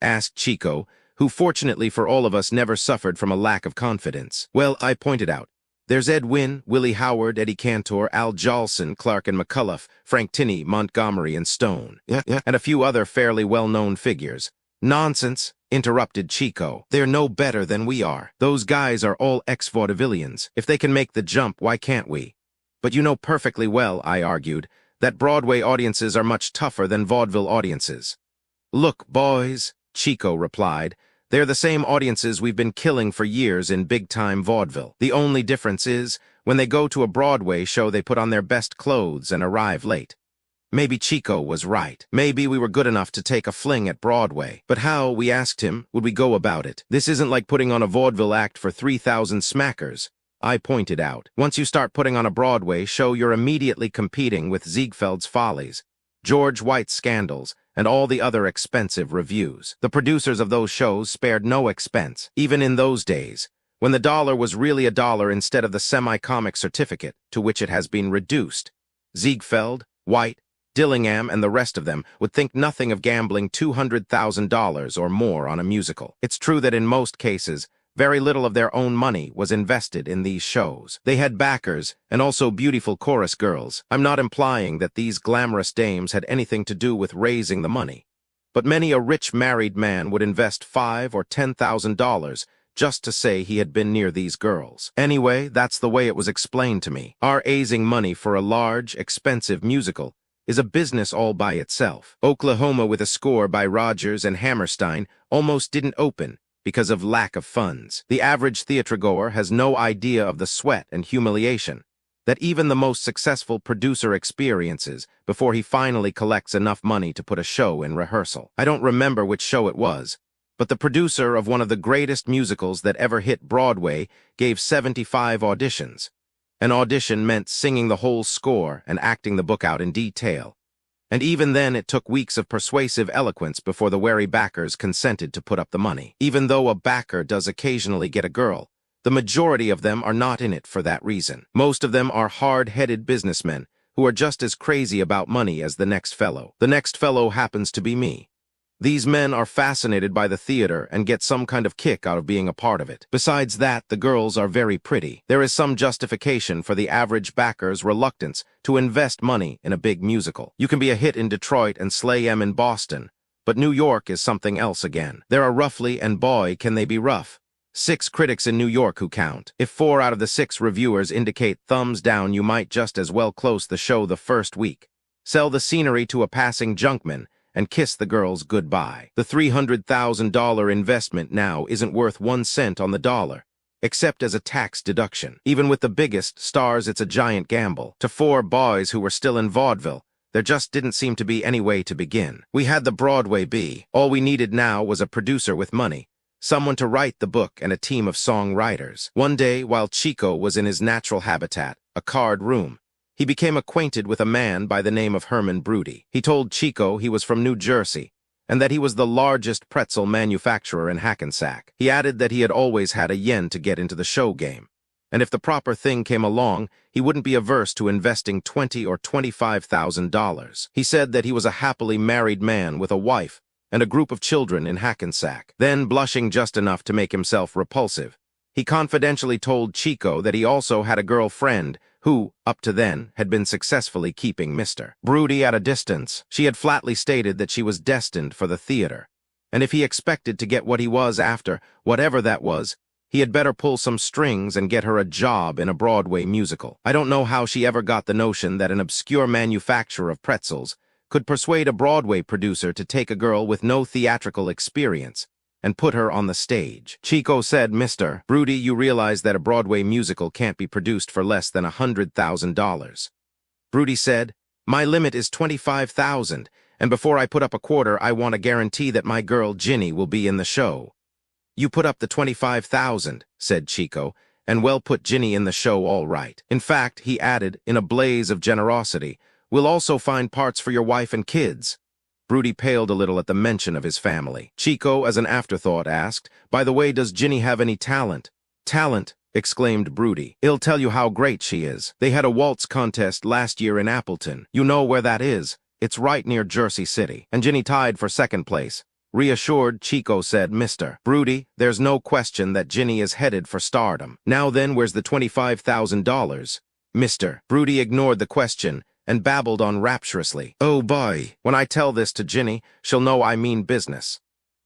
asked Chico, who fortunately for all of us never suffered from a lack of confidence. "Well," I pointed out, "there's Ed Wynn, Willie Howard, Eddie Cantor, Al Jolson, Clark and McCullough, Frank Tinney, Montgomery and Stone, and a few other fairly well-known figures." "Nonsense," interrupted Chico. "They're no better than we are. Those guys are all ex-vaudevillians. If they can make the jump, why can't we?" "But you know perfectly well," I argued, "that Broadway audiences are much tougher than vaudeville audiences." "Look, boys," Chico replied, "they're the same audiences we've been killing for years in big-time vaudeville. The only difference is, when they go to a Broadway show they put on their best clothes and arrive late." Maybe Chico was right. Maybe we were good enough to take a fling at Broadway. But how, we asked him, would we go about it? This isn't like putting on a vaudeville act for 3,000 smackers, I pointed out. Once you start putting on a Broadway show, you're immediately competing with Ziegfeld's Follies, George White's Scandals, and all the other expensive reviews. The producers of those shows spared no expense, even in those days, when the dollar was really a dollar instead of the semi-comic certificate to which it has been reduced. Ziegfeld, White, Dillingham, and the rest of them would think nothing of gambling $200,000 or more on a musical. It's true that in most cases, very little of their own money was invested in these shows. They had backers and also beautiful chorus girls. I'm not implying that these glamorous dames had anything to do with raising the money, but many a rich married man would invest $5,000 or $10,000 just to say he had been near these girls. Anyway, that's the way it was explained to me. Our raising money for a large, expensive musical is a business all by itself. Oklahoma with a Score by Rodgers and Hammerstein almost didn't open because of lack of funds. The average theatergoer has no idea of the sweat and humiliation that even the most successful producer experiences before he finally collects enough money to put a show in rehearsal. I don't remember which show it was, but the producer of one of the greatest musicals that ever hit Broadway gave 75 auditions. An audition meant singing the whole score and acting the book out in detail. And even then, it took weeks of persuasive eloquence before the wary backers consented to put up the money. Even though a backer does occasionally get a girl, the majority of them are not in it for that reason. Most of them are hard-headed businessmen who are just as crazy about money as the next fellow. The next fellow happens to be me. These men are fascinated by the theater and get some kind of kick out of being a part of it. Besides that, the girls are very pretty. There is some justification for the average backer's reluctance to invest money in a big musical. You can be a hit in Detroit and slay 'em in Boston, but New York is something else again. There are roughly, and boy, can they be rough, 6 critics in New York who count. If 4 out of the 6 reviewers indicate thumbs down, you might just as well close the show the first week, sell the scenery to a passing junkman, and kiss the girls goodbye. The $300,000 investment now isn't worth 1 cent on the dollar, except as a tax deduction. Even with the biggest stars, it's a giant gamble. To 4 boys who were still in vaudeville, there just didn't seem to be any way to begin. We had the Broadway bee. All we needed now was a producer with money, someone to write the book, and a team of songwriters. One day, while Chico was in his natural habitat, a card room, he became acquainted with a man by the name of Herman Broody. He told Chico he was from New Jersey, and that he was the largest pretzel manufacturer in Hackensack. He added that he had always had a yen to get into the show game, and if the proper thing came along, he wouldn't be averse to investing $20,000 or $25,000. He said that he was a happily married man with a wife and a group of children in Hackensack. Then, blushing just enough to make himself repulsive, he confidentially told Chico that he also had a girlfriend who, up to then, had been successfully keeping Mr. Broody at a distance. She had flatly stated that she was destined for the theater, and if he expected to get what he was after, whatever that was, he had better pull some strings and get her a job in a Broadway musical. I don't know how she ever got the notion that an obscure manufacturer of pretzels could persuade a Broadway producer to take a girl with no theatrical experience and put her on the stage. Chico said, "Mr. Broody, you realize that a Broadway musical can't be produced for less than $100,000. Broody said, "My limit is $25,000, and before I put up a quarter, I want a guarantee that my girl Ginny will be in the show." "You put up the $25,000, said Chico, "and well put Ginny in the show all right. In fact," he added, in a blaze of generosity, "we'll also find parts for your wife and kids." Broody paled a little at the mention of his family. Chico, as an afterthought, asked, "By the way, does Ginny have any talent?" "Talent?" exclaimed Broody. "I'll tell you how great she is. They had a waltz contest last year in Appleton. You know where that is? It's right near Jersey City. And Ginny tied for second place. Reassured, Chico said, Mr. Broody, there's no question that Ginny is headed for stardom. Now then, where's the $25,000? Mr. Broody ignored the question and babbled on rapturously. Oh boy, when I tell this to Ginny, she'll know I mean business.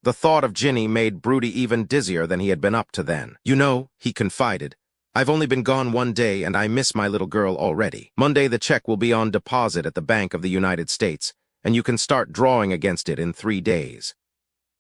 The thought of Ginny made Broody even dizzier than he had been up to then. You know, he confided, I've only been gone one day and I miss my little girl already. Monday the check will be on deposit at the Bank of the United States, and you can start drawing against it in 3 days.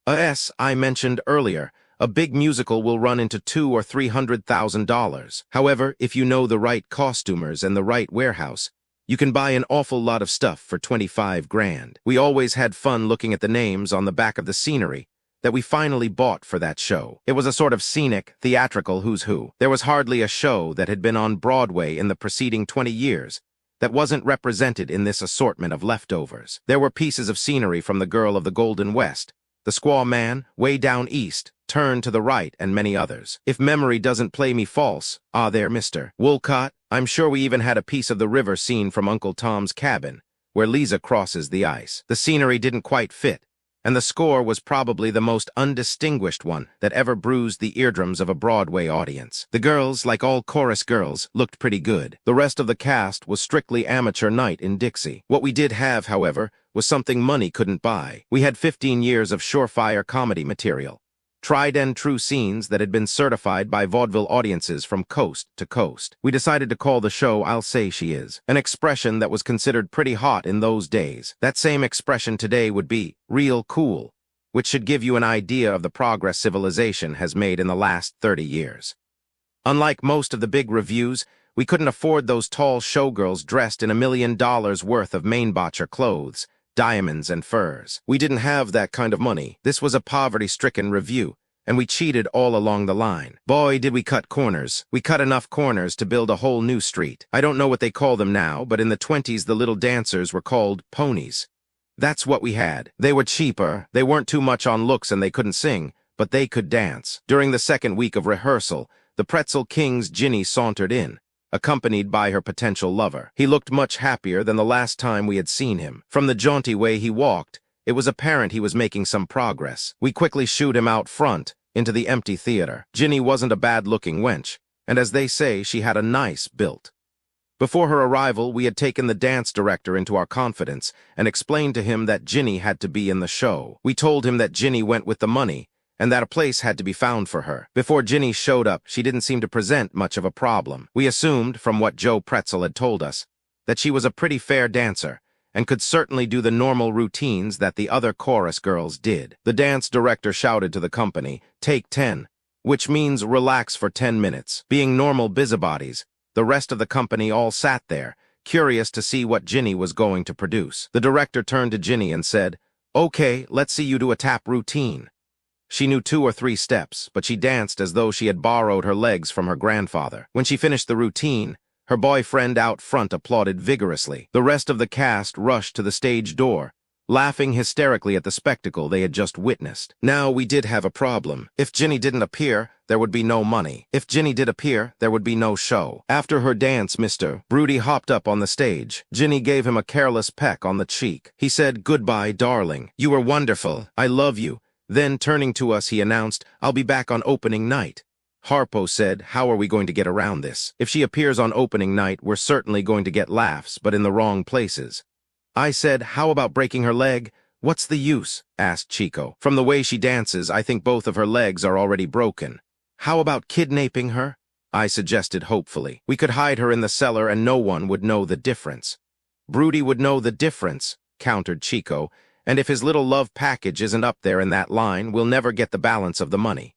As I mentioned earlier, a big musical will run into $200,000 or $300,000. However, if you know the right costumers and the right warehouse, you can buy an awful lot of stuff for 25 grand. We always had fun looking at the names on the back of the scenery that we finally bought for that show. It was a sort of scenic, theatrical who's who. There was hardly a show that had been on Broadway in the preceding 20 years that wasn't represented in this assortment of leftovers. There were pieces of scenery from The Girl of the Golden West, The Squaw Man, Way Down East, Turn to the Right, and many others. If memory doesn't play me false, there, Mr. Woolcott, I'm sure we even had a piece of the river scene from Uncle Tom's Cabin, where Lisa crosses the ice. The scenery didn't quite fit, and the score was probably the most undistinguished one that ever bruised the eardrums of a Broadway audience. The girls, like all chorus girls, looked pretty good. The rest of the cast was strictly amateur night in Dixie. What we did have, however, was something money couldn't buy. We had 15 years of surefire comedy material. Tried-and-true scenes that had been certified by vaudeville audiences from coast to coast. We decided to call the show I'll Say She Is, an expression that was considered pretty hot in those days. That same expression today would be real cool, which should give you an idea of the progress civilization has made in the last 30 years. Unlike most of the big reviews, we couldn't afford those tall showgirls dressed in $1 million worth of Mainbocher clothes, diamonds, and furs. We didn't have that kind of money. This was a poverty-stricken review, and we cheated all along the line. Boy, did we cut corners. We cut enough corners to build a whole new street. I don't know what they call them now, but in the 20s the little dancers were called ponies. That's what we had. They were cheaper, they weren't too much on looks, and they couldn't sing, but they could dance. During the second week of rehearsal, the Pretzel King's Ginny sauntered in, accompanied by her potential lover. He looked much happier than the last time we had seen him. From the jaunty way he walked, it was apparent he was making some progress. We quickly shooed him out front, into the empty theater. Ginny wasn't a bad-looking wench, and as they say, she had a nice build. Before her arrival, we had taken the dance director into our confidence and explained to him that Ginny had to be in the show. We told him that Ginny went with the money, and that a place had to be found for her. Before Ginny showed up, she didn't seem to present much of a problem. We assumed, from what Joe Pretzel had told us, that she was a pretty fair dancer, and could certainly do the normal routines that the other chorus girls did. The dance director shouted to the company, "Take 10, which means relax for 10 minutes. Being normal busybodies, the rest of the company all sat there, curious to see what Ginny was going to produce. The director turned to Ginny and said, "Okay, let's see you do a tap routine." She knew 2 or 3 steps, but she danced as though she had borrowed her legs from her grandfather. When she finished the routine, her boyfriend out front applauded vigorously. The rest of the cast rushed to the stage door, laughing hysterically at the spectacle they had just witnessed. Now we did have a problem. If Ginny didn't appear, there would be no money. If Ginny did appear, there would be no show. After her dance, Mr. Broody hopped up on the stage. Ginny gave him a careless peck on the cheek. He said, "Goodbye, darling. You were wonderful. I love you." Then, turning to us, he announced, "I'll be back on opening night." Harpo said, "How are we going to get around this? If she appears on opening night, we're certainly going to get laughs, but in the wrong places." I said, "How about breaking her leg?" "What's the use?" asked Chico. "From the way she dances, I think both of her legs are already broken." "How about kidnapping her?" I suggested hopefully. "We could hide her in the cellar and no one would know the difference." "Broody would know the difference," countered Chico, "and if his little love package isn't up there in that line, we'll never get the balance of the money."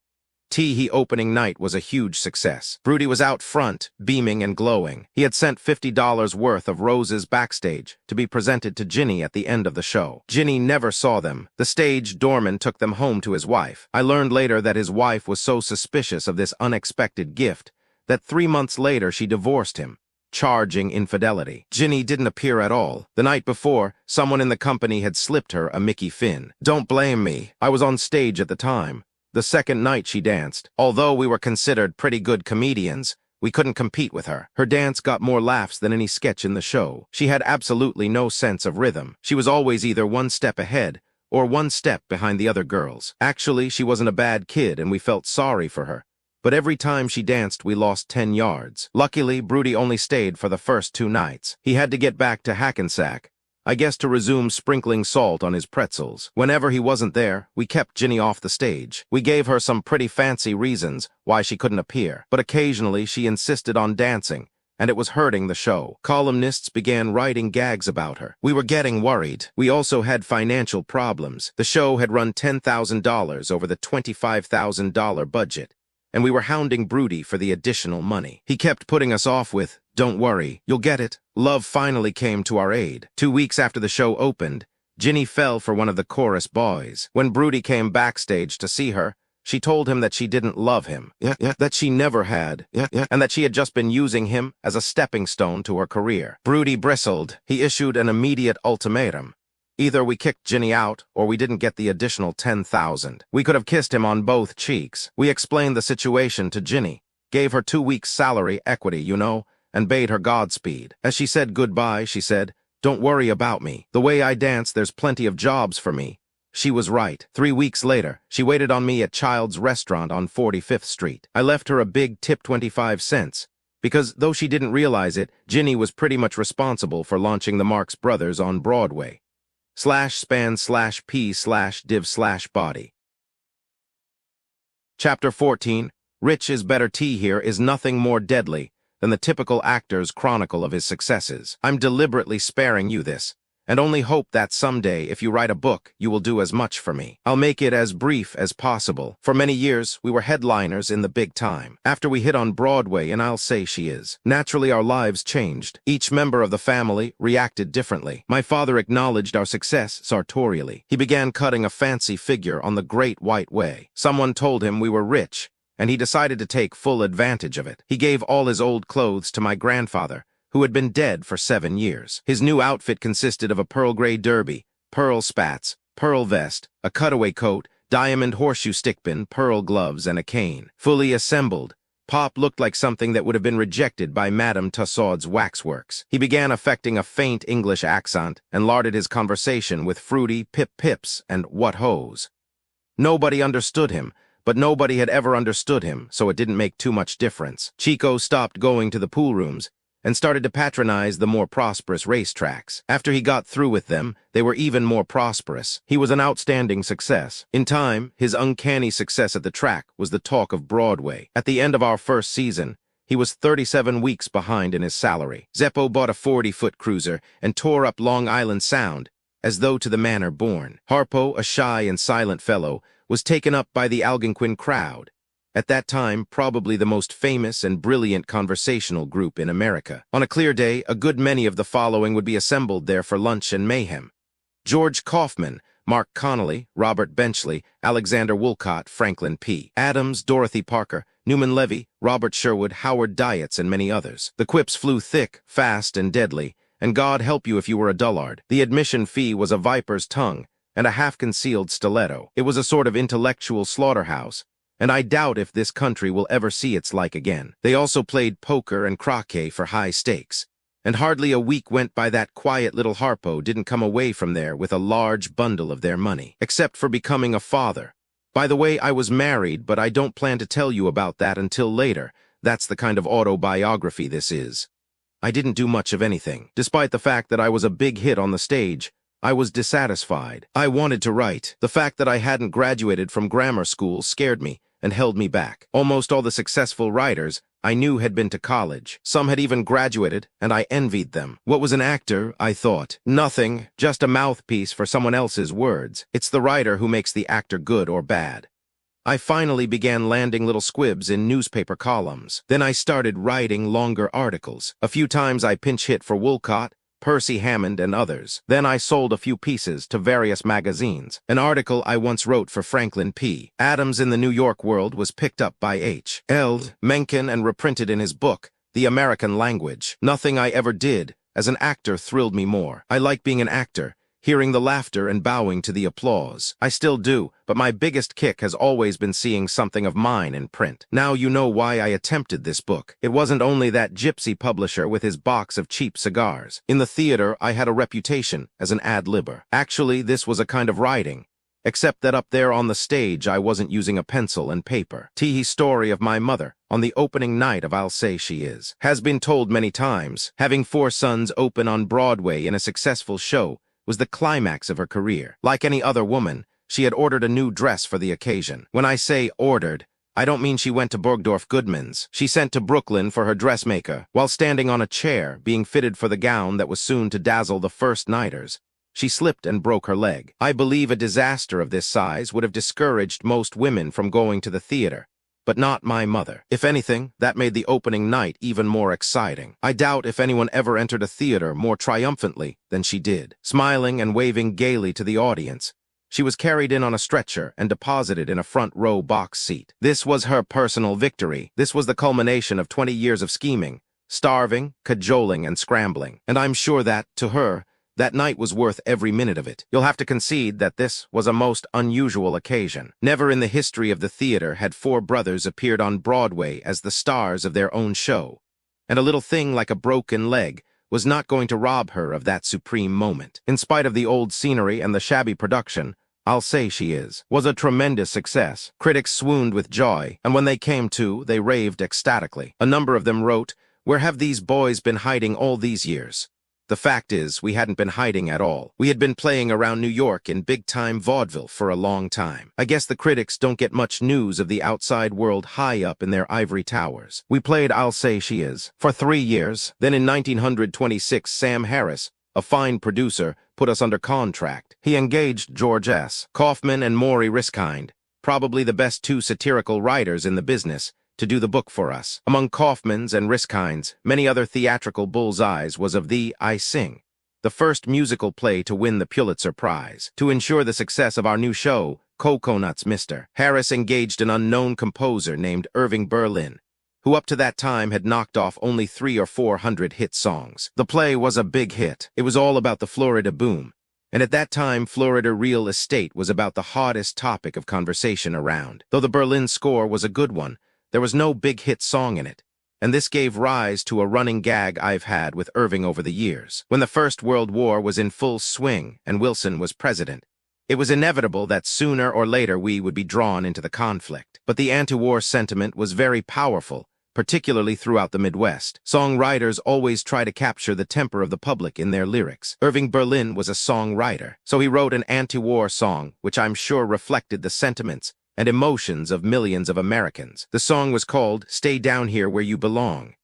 Tee-hee opening night was a huge success. Broody was out front, beaming and glowing. He had sent $50 worth of roses backstage to be presented to Ginny at the end of the show. Ginny never saw them. The stage doorman took them home to his wife. I learned later that his wife was so suspicious of this unexpected gift that 3 months later she divorced him, charging infidelity. Ginny didn't appear at all. The night before, someone in the company had slipped her a Mickey Finn. Don't blame me. I was on stage at the time. The second night she danced. Although we were considered pretty good comedians, We couldn't compete with her. Her dance got more laughs than any sketch in the show. She had absolutely no sense of rhythm. She was always either one step ahead or one step behind the other girls. Actually, she wasn't a bad kid, and we felt sorry for her. But every time she danced, we lost 10 yards. Luckily, Broody only stayed for the first 2 nights. He had to get back to Hackensack, I guess to resume sprinkling salt on his pretzels. Whenever he wasn't there, we kept Ginny off the stage. We gave her some pretty fancy reasons why she couldn't appear, but occasionally she insisted on dancing, and it was hurting the show. Columnists began writing gags about her. We were getting worried. We also had financial problems. The show had run $10,000 over the $25,000 budget, and we were hounding Broody for the additional money. He kept putting us off with, "Don't worry, you'll get it." Love finally came to our aid. 2 weeks after the show opened, Ginny fell for one of the chorus boys. When Broody came backstage to see her, she told him that she didn't love him, that she never had, and that she had just been using him as a stepping stone to her career. Broody bristled. He issued an immediate ultimatum. Either we kicked Ginny out, or we didn't get the additional $10,000. We could have kissed him on both cheeks. We explained the situation to Ginny, gave her 2 weeks' salary, equity, you know, and bade her Godspeed. As she said goodbye, she said, "Don't worry about me. The way I dance, there's plenty of jobs for me." She was right. 3 weeks later, she waited on me at Child's Restaurant on 45th Street. I left her a big tip, 25 cents, because though she didn't realize it, Ginny was pretty much responsible for launching the Marx Brothers on Broadway. /span/p/div/body. Chapter 14. Rich is Better Tea here is nothing more deadly than the typical actor's chronicle of his successes. I'm deliberately sparing you this, and only hope that someday, if you write a book, you will do as much for me. I'll make it as brief as possible. For many years, we were headliners in the big time. After we hit on Broadway, and I'll say she is. Naturally, our lives changed. Each member of the family reacted differently. My father acknowledged our success sartorially. He began cutting a fancy figure on the Great White Way. Someone told him we were rich, and he decided to take full advantage of it. He gave all his old clothes to my grandfather, who had been dead for 7 years. His new outfit consisted of a pearl gray derby, pearl spats, pearl vest, a cutaway coat, diamond horseshoe stickpin, pearl gloves, and a cane. Fully assembled, Pop looked like something that would have been rejected by Madame Tussaud's waxworks. He began affecting a faint English accent and larded his conversation with fruity pip-pips and what-hos. Nobody understood him, but nobody had ever understood him, so it didn't make too much difference. Chico stopped going to the pool rooms and started to patronize the more prosperous racetracks. After he got through with them, they were even more prosperous. He was an outstanding success. In time, his uncanny success at the track was the talk of Broadway. At the end of our first season, he was 37 weeks behind in his salary. Zeppo bought a 40-foot cruiser and tore up Long Island Sound, as though to the manor born. Harpo, a shy and silent fellow, was taken up by the Algonquin crowd, at that time probably the most famous and brilliant conversational group in America. On a clear day, a good many of the following would be assembled there for lunch and mayhem. George Kaufman, Mark Connolly, Robert Benchley, Alexander Woolcott, Franklin P. Adams, Dorothy Parker, Newman Levy, Robert Sherwood, Howard Dietz, and many others. The quips flew thick, fast, and deadly, and God help you if you were a dullard. The admission fee was a viper's tongue and a half-concealed stiletto. It was a sort of intellectual slaughterhouse, and I doubt if this country will ever see its like again. They also played poker and croquet for high stakes, and hardly a week went by that quiet little Harpo didn't come away from there with a large bundle of their money, except for becoming a father. By the way, I was married, but I don't plan to tell you about that until later. That's the kind of autobiography this is. I didn't do much of anything. Despite the fact that I was a big hit on the stage, I was dissatisfied. I wanted to write. The fact that I hadn't graduated from grammar school scared me and held me back. Almost all the successful writers I knew had been to college. Some had even graduated, and I envied them. What was an actor, I thought? Nothing, just a mouthpiece for someone else's words. It's the writer who makes the actor good or bad. I finally began landing little squibs in newspaper columns. Then I started writing longer articles. A few times I pinch hit for Woolcott, Percy Hammond, and others. Then I sold a few pieces to various magazines. An article I once wrote for Franklin P. Adams in the New York World was picked up by H. L. Mencken and reprinted in his book, The American Language. Nothing I ever did as an actor thrilled me more. I like being an actor, hearing the laughter and bowing to the applause. I still do, but my biggest kick has always been seeing something of mine in print. Now you know why I attempted this book. It wasn't only that gypsy publisher with his box of cheap cigars. In the theater, I had a reputation as an ad-libber. Actually, this was a kind of writing, except that up there on the stage I wasn't using a pencil and paper. Teehee's story of my mother, on the opening night of I'll Say She Is, has been told many times. Having 4 sons open on Broadway in a successful show was the climax of her career. Like any other woman, she had ordered a new dress for the occasion. When I say ordered, I don't mean she went to Bergdorf Goodman's. She sent to Brooklyn for her dressmaker. While standing on a chair, being fitted for the gown that was soon to dazzle the first-nighters, she slipped and broke her leg. I believe a disaster of this size would have discouraged most women from going to the theater, but not my mother. If anything, that made the opening night even more exciting. I doubt if anyone ever entered a theater more triumphantly than she did. Smiling and waving gaily to the audience, she was carried in on a stretcher and deposited in a front-row box seat. This was her personal victory. This was the culmination of 20 years of scheming, starving, cajoling, and scrambling. And I'm sure that, to her, that night was worth every minute of it. You'll have to concede that this was a most unusual occasion. Never in the history of the theater had 4 brothers appeared on Broadway as the stars of their own show, and a little thing like a broken leg was not going to rob her of that supreme moment. In spite of the old scenery and the shabby production, I'll Say She Is was a tremendous success. Critics swooned with joy, and when they came to, they raved ecstatically. A number of them wrote, "Where have these boys been hiding all these years?" The fact is, we hadn't been hiding at all. We had been playing around New York in big-time vaudeville for a long time. I guess the critics don't get much news of the outside world high up in their ivory towers. We played I'll Say She Is for 3 years. Then in 1926, Sam Harris, a fine producer, put us under contract. He engaged George S. Kaufman and Maury Riskind, probably the best 2 satirical writers in the business, to do the book for us. Among Kaufman's and Riskind's many other theatrical bullseyes was of the I Sing, the first musical play to win the Pulitzer Prize. To ensure the success of our new show, Coconuts Mr. Harris engaged an unknown composer named Irving Berlin, who up to that time had knocked off only 300 or 400 hit songs. The play was a big hit. It was all about the Florida boom, and at that time Florida real estate was about the hottest topic of conversation around. Though the Berlin score was a good one, there was no big hit song in it, and this gave rise to a running gag I've had with Irving over the years. When the First World War was in full swing and Wilson was president, it was inevitable that sooner or later we would be drawn into the conflict. But the anti-war sentiment was very powerful, particularly throughout the Midwest. Songwriters always try to capture the temper of the public in their lyrics. Irving Berlin was a songwriter, so he wrote an anti-war song which I'm sure reflected the sentiments and emotions of millions of Americans. The song was called Stay Down Here Where You Belong,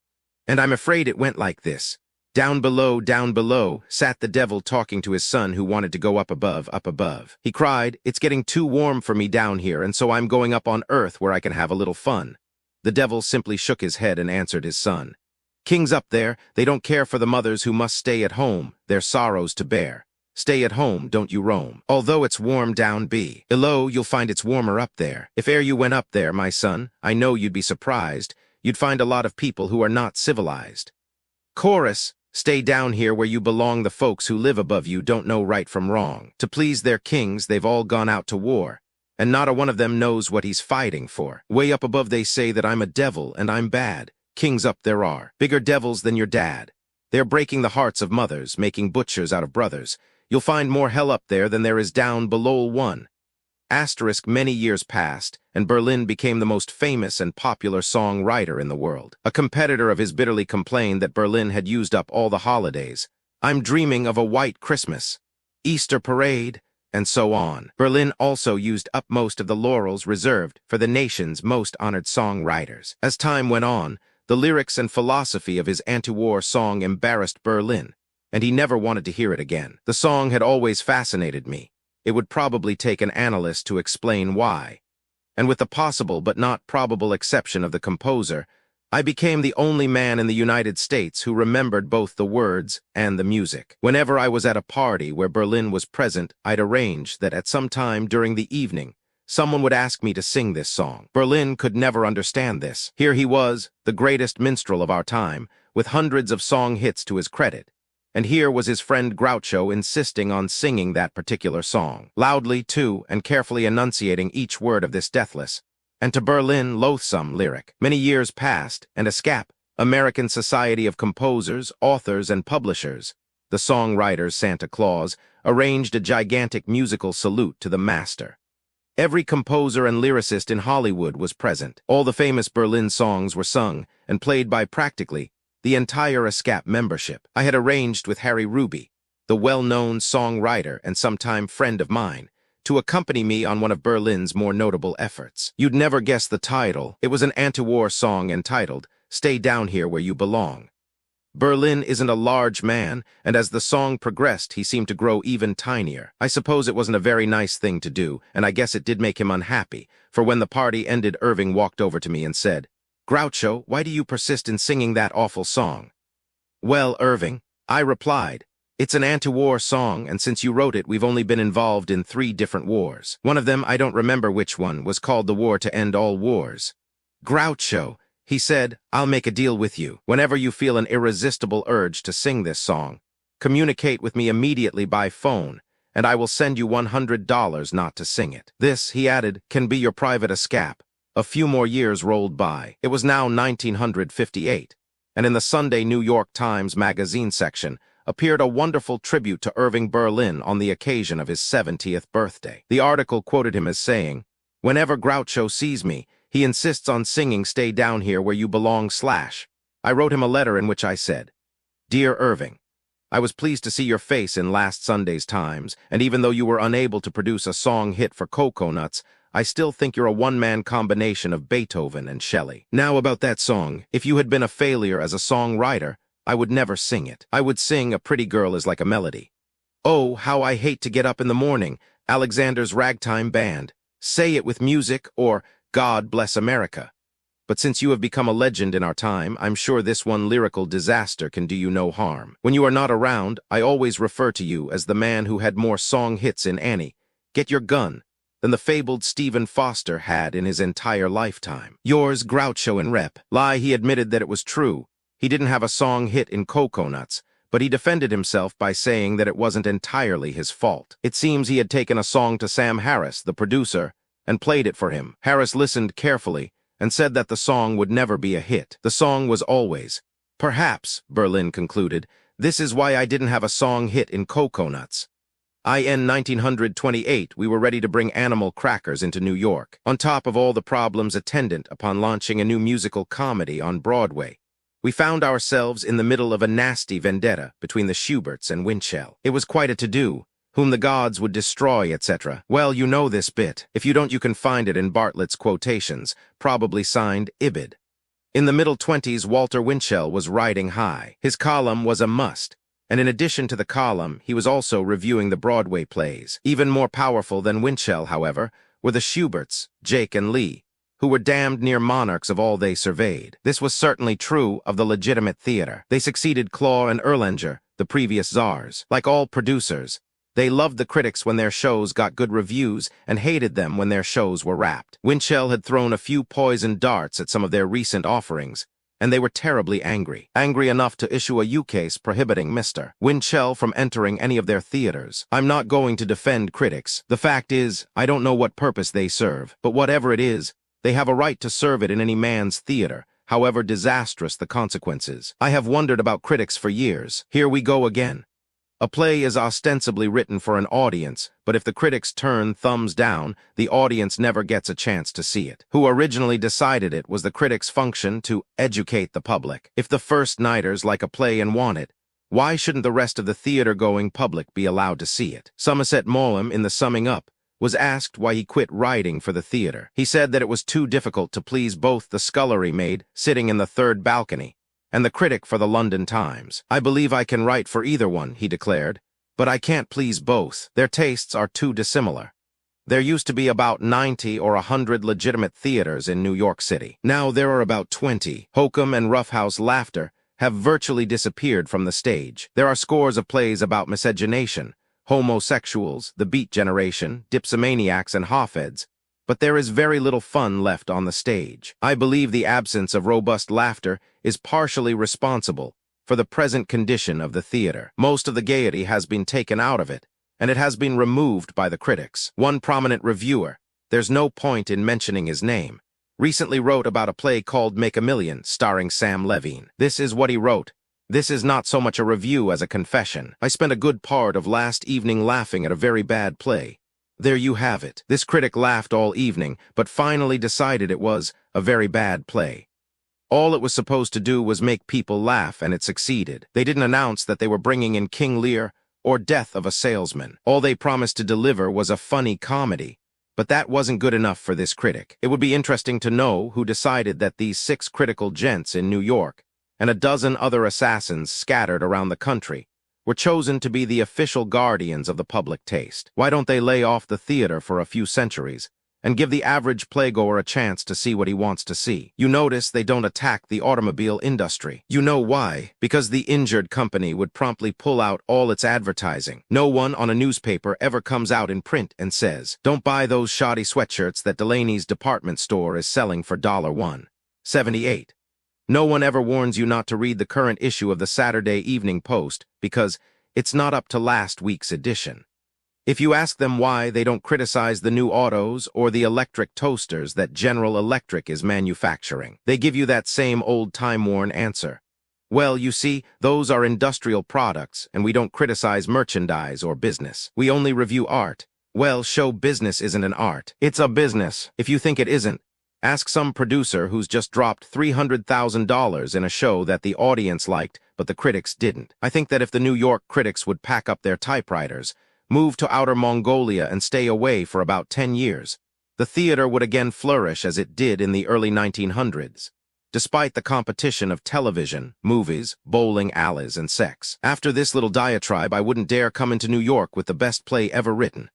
and I'm afraid it went like this. Down below, sat the devil talking to his son who wanted to go up above, up above. He cried, "It's getting too warm for me down here, and so I'm going up on earth where I can have a little fun." The devil simply shook his head and answered his son, "Kings up there, they don't care for the mothers who must stay at home, their sorrows to bear. Stay at home, don't you roam. Although it's warm down below, you'll find it's warmer up there. If e'er you went up there, my son, I know you'd be surprised. You'd find a lot of people who are not civilized." Chorus, "Stay down here where you belong. The folks who live above you don't know right from wrong. To please their kings, they've all gone out to war, and not a one of them knows what he's fighting for. Way up above they say that I'm a devil and I'm bad. Kings up there are, bigger devils than your dad. They're breaking the hearts of mothers, making butchers out of brothers. You'll find more hell up there than there is down below one." Asterisk, many years passed, and Berlin became the most famous and popular songwriter in the world. A competitor of his bitterly complained that Berlin had used up all the holidays. "I'm dreaming of a white Christmas, Easter parade," and so on. Berlin also used up most of the laurels reserved for the nation's most honored songwriters. As time went on, the lyrics and philosophy of his anti-war song embarrassed Berlin, and he never wanted to hear it again. The song had always fascinated me. It would probably take an analyst to explain why. And with the possible but not probable exception of the composer, I became the only man in the United States who remembered both the words and the music. Whenever I was at a party where Berlin was present, I'd arrange that at some time during the evening, someone would ask me to sing this song. Berlin could never understand this. Here he was, the greatest minstrel of our time, with hundreds of song hits to his credit, and here was his friend Groucho insisting on singing that particular song. Loudly, too, and carefully enunciating each word of this deathless, and to Berlin loathsome lyric. Many years passed, and ASCAP, American Society of Composers, Authors, and Publishers, the songwriter's Santa Claus, arranged a gigantic musical salute to the master. Every composer and lyricist in Hollywood was present. All the famous Berlin songs were sung and played by practically the entire ASCAP membership. I had arranged with Harry Ruby, the well-known songwriter and sometime friend of mine, to accompany me on one of Berlin's more notable efforts. You'd never guess the title. It was an anti-war song entitled, "Stay Down Here Where You Belong." Berlin isn't a large man, and as the song progressed, he seemed to grow even tinier. I suppose it wasn't a very nice thing to do, and I guess it did make him unhappy, for when the party ended, Irving walked over to me and said, "Groucho, why do you persist in singing that awful song?" "Well, Irving," I replied, "it's an anti-war song, and since you wrote it, we've only been involved in 3 different wars. One of them, I don't remember which one, was called the War to End All Wars." "Groucho," he said, "I'll make a deal with you. Whenever you feel an irresistible urge to sing this song, communicate with me immediately by phone, and I will send you $100 not to sing it. This," he added, "can be your private ASCAP." A few more years rolled by. It was now 1958, and in the Sunday New York Times magazine section appeared a wonderful tribute to Irving Berlin on the occasion of his 70th birthday. The article quoted him as saying, "Whenever Groucho sees me, he insists on singing 'Stay Down Here Where You Belong' /" I wrote him a letter in which I said, "Dear Irving, I was pleased to see your face in last Sunday's Times, and even though you were unable to produce a song hit for Cocoa Nuts, I still think you're a one-man combination of Beethoven and Shelley. Now about that song, if you had been a failure as a songwriter, I would never sing it. I would sing 'A Pretty Girl Is Like a Melody.' Oh, how I hate to get up in the morning, Alexander's Ragtime Band, Say It with Music, or God Bless America. But since you have become a legend in our time, I'm sure this one lyrical disaster can do you no harm. When you are not around, I always refer to you as the man who had more song hits in Annie, Get Your Gun, than the fabled Stephen Foster had in his entire lifetime. Yours, Groucho and Rep. Lie, he admitted that it was true. He didn't have a song hit in Cocoa Nuts, but he defended himself by saying that it wasn't entirely his fault. It seems he had taken a song to Sam Harris, the producer, and played it for him. Harris listened carefully and said that the song would never be a hit. The song was always. Perhaps, Berlin concluded, this is why I didn't have a song hit in Cocoa Nuts. In 1928, we were ready to bring Animal Crackers into New York. On top of all the problems attendant upon launching a new musical comedy on Broadway, we found ourselves in the middle of a nasty vendetta between the Schuberts and Winchell. It was quite a to-do, whom the gods would destroy, etc. Well, you know this bit. If you don't, you can find it in Bartlett's quotations, probably signed Ibid. In the middle 20s, Walter Winchell was riding high. His column was a must, and in addition to the column, he was also reviewing the Broadway plays. Even more powerful than Winchell, however, were the Schuberts, Jake and Lee, who were damned near monarchs of all they surveyed. This was certainly true of the legitimate theater. They succeeded Klaw and Erlanger, the previous czars. Like all producers, they loved the critics when their shows got good reviews and hated them when their shows were wrapped. Winchell had thrown a few poisoned darts at some of their recent offerings, and they were terribly angry. Angry enough to issue a ukase prohibiting Mr. Winchell from entering any of their theaters. I'm not going to defend critics. The fact is, I don't know what purpose they serve, but whatever it is, they have a right to serve it in any man's theater, however disastrous the consequences. I have wondered about critics for years. Here we go again. A play is ostensibly written for an audience, but if the critics turn thumbs down, the audience never gets a chance to see it. Who originally decided it was the critics' function to educate the public. If the first-nighters like a play and want it, why shouldn't the rest of the theater-going public be allowed to see it? Somerset Maugham, in the summing up, was asked why he quit writing for the theater. He said that it was too difficult to please both the scullery maid sitting in the third balcony and the critic for the London Times. I believe I can write for either one, he declared, but I can't please both. Their tastes are too dissimilar. There used to be about 90 or 100 legitimate theaters in New York City. Now there are about 20. Hokum and Roughhouse Laughter have virtually disappeared from the stage. There are scores of plays about miscegenation, homosexuals, the Beat Generation, dipsomaniacs, and hotheads, but there is very little fun left on the stage. I believe the absence of robust laughter is partially responsible for the present condition of the theater. Most of the gaiety has been taken out of it, and it has been removed by the critics. One prominent reviewer, there's no point in mentioning his name, recently wrote about a play called Make a Million, starring Sam Levine. This is what he wrote. This is not so much a review as a confession. I spent a good part of last evening laughing at a very bad play. There you have it. This critic laughed all evening, but finally decided it was a very bad play. All it was supposed to do was make people laugh, and it succeeded. They didn't announce that they were bringing in King Lear or Death of a Salesman. All they promised to deliver was a funny comedy. But that wasn't good enough for this critic. It would be interesting to know who decided that these 6 critical gents in New York and a dozen other assassins scattered around the country were chosen to be the official guardians of the public taste. Why don't they lay off the theater for a few centuries and give the average playgoer a chance to see what he wants to see? You notice they don't attack the automobile industry. You know why? Because the injured company would promptly pull out all its advertising. No one on a newspaper ever comes out in print and says, "Don't buy those shoddy sweatshirts that Delaney's department store is selling for $1.78. No one ever warns you not to read the current issue of the Saturday Evening Post because it's not up to last week's edition. If you ask them why they don't criticize the new autos or the electric toasters that General Electric is manufacturing, they give you that same old time-worn answer. Well, you see, those are industrial products, and we don't criticize merchandise or business. We only review art. Well, show business isn't an art. It's a business. If you think it isn't, ask some producer who's just dropped $300,000 in a show that the audience liked, but the critics didn't. I think that if the New York critics would pack up their typewriters, move to outer Mongolia and stay away for about 10 years, the theater would again flourish as it did in the early 1900s, despite the competition of television, movies, bowling alleys, and sex. After this little diatribe, I wouldn't dare come into New York with the best play ever written.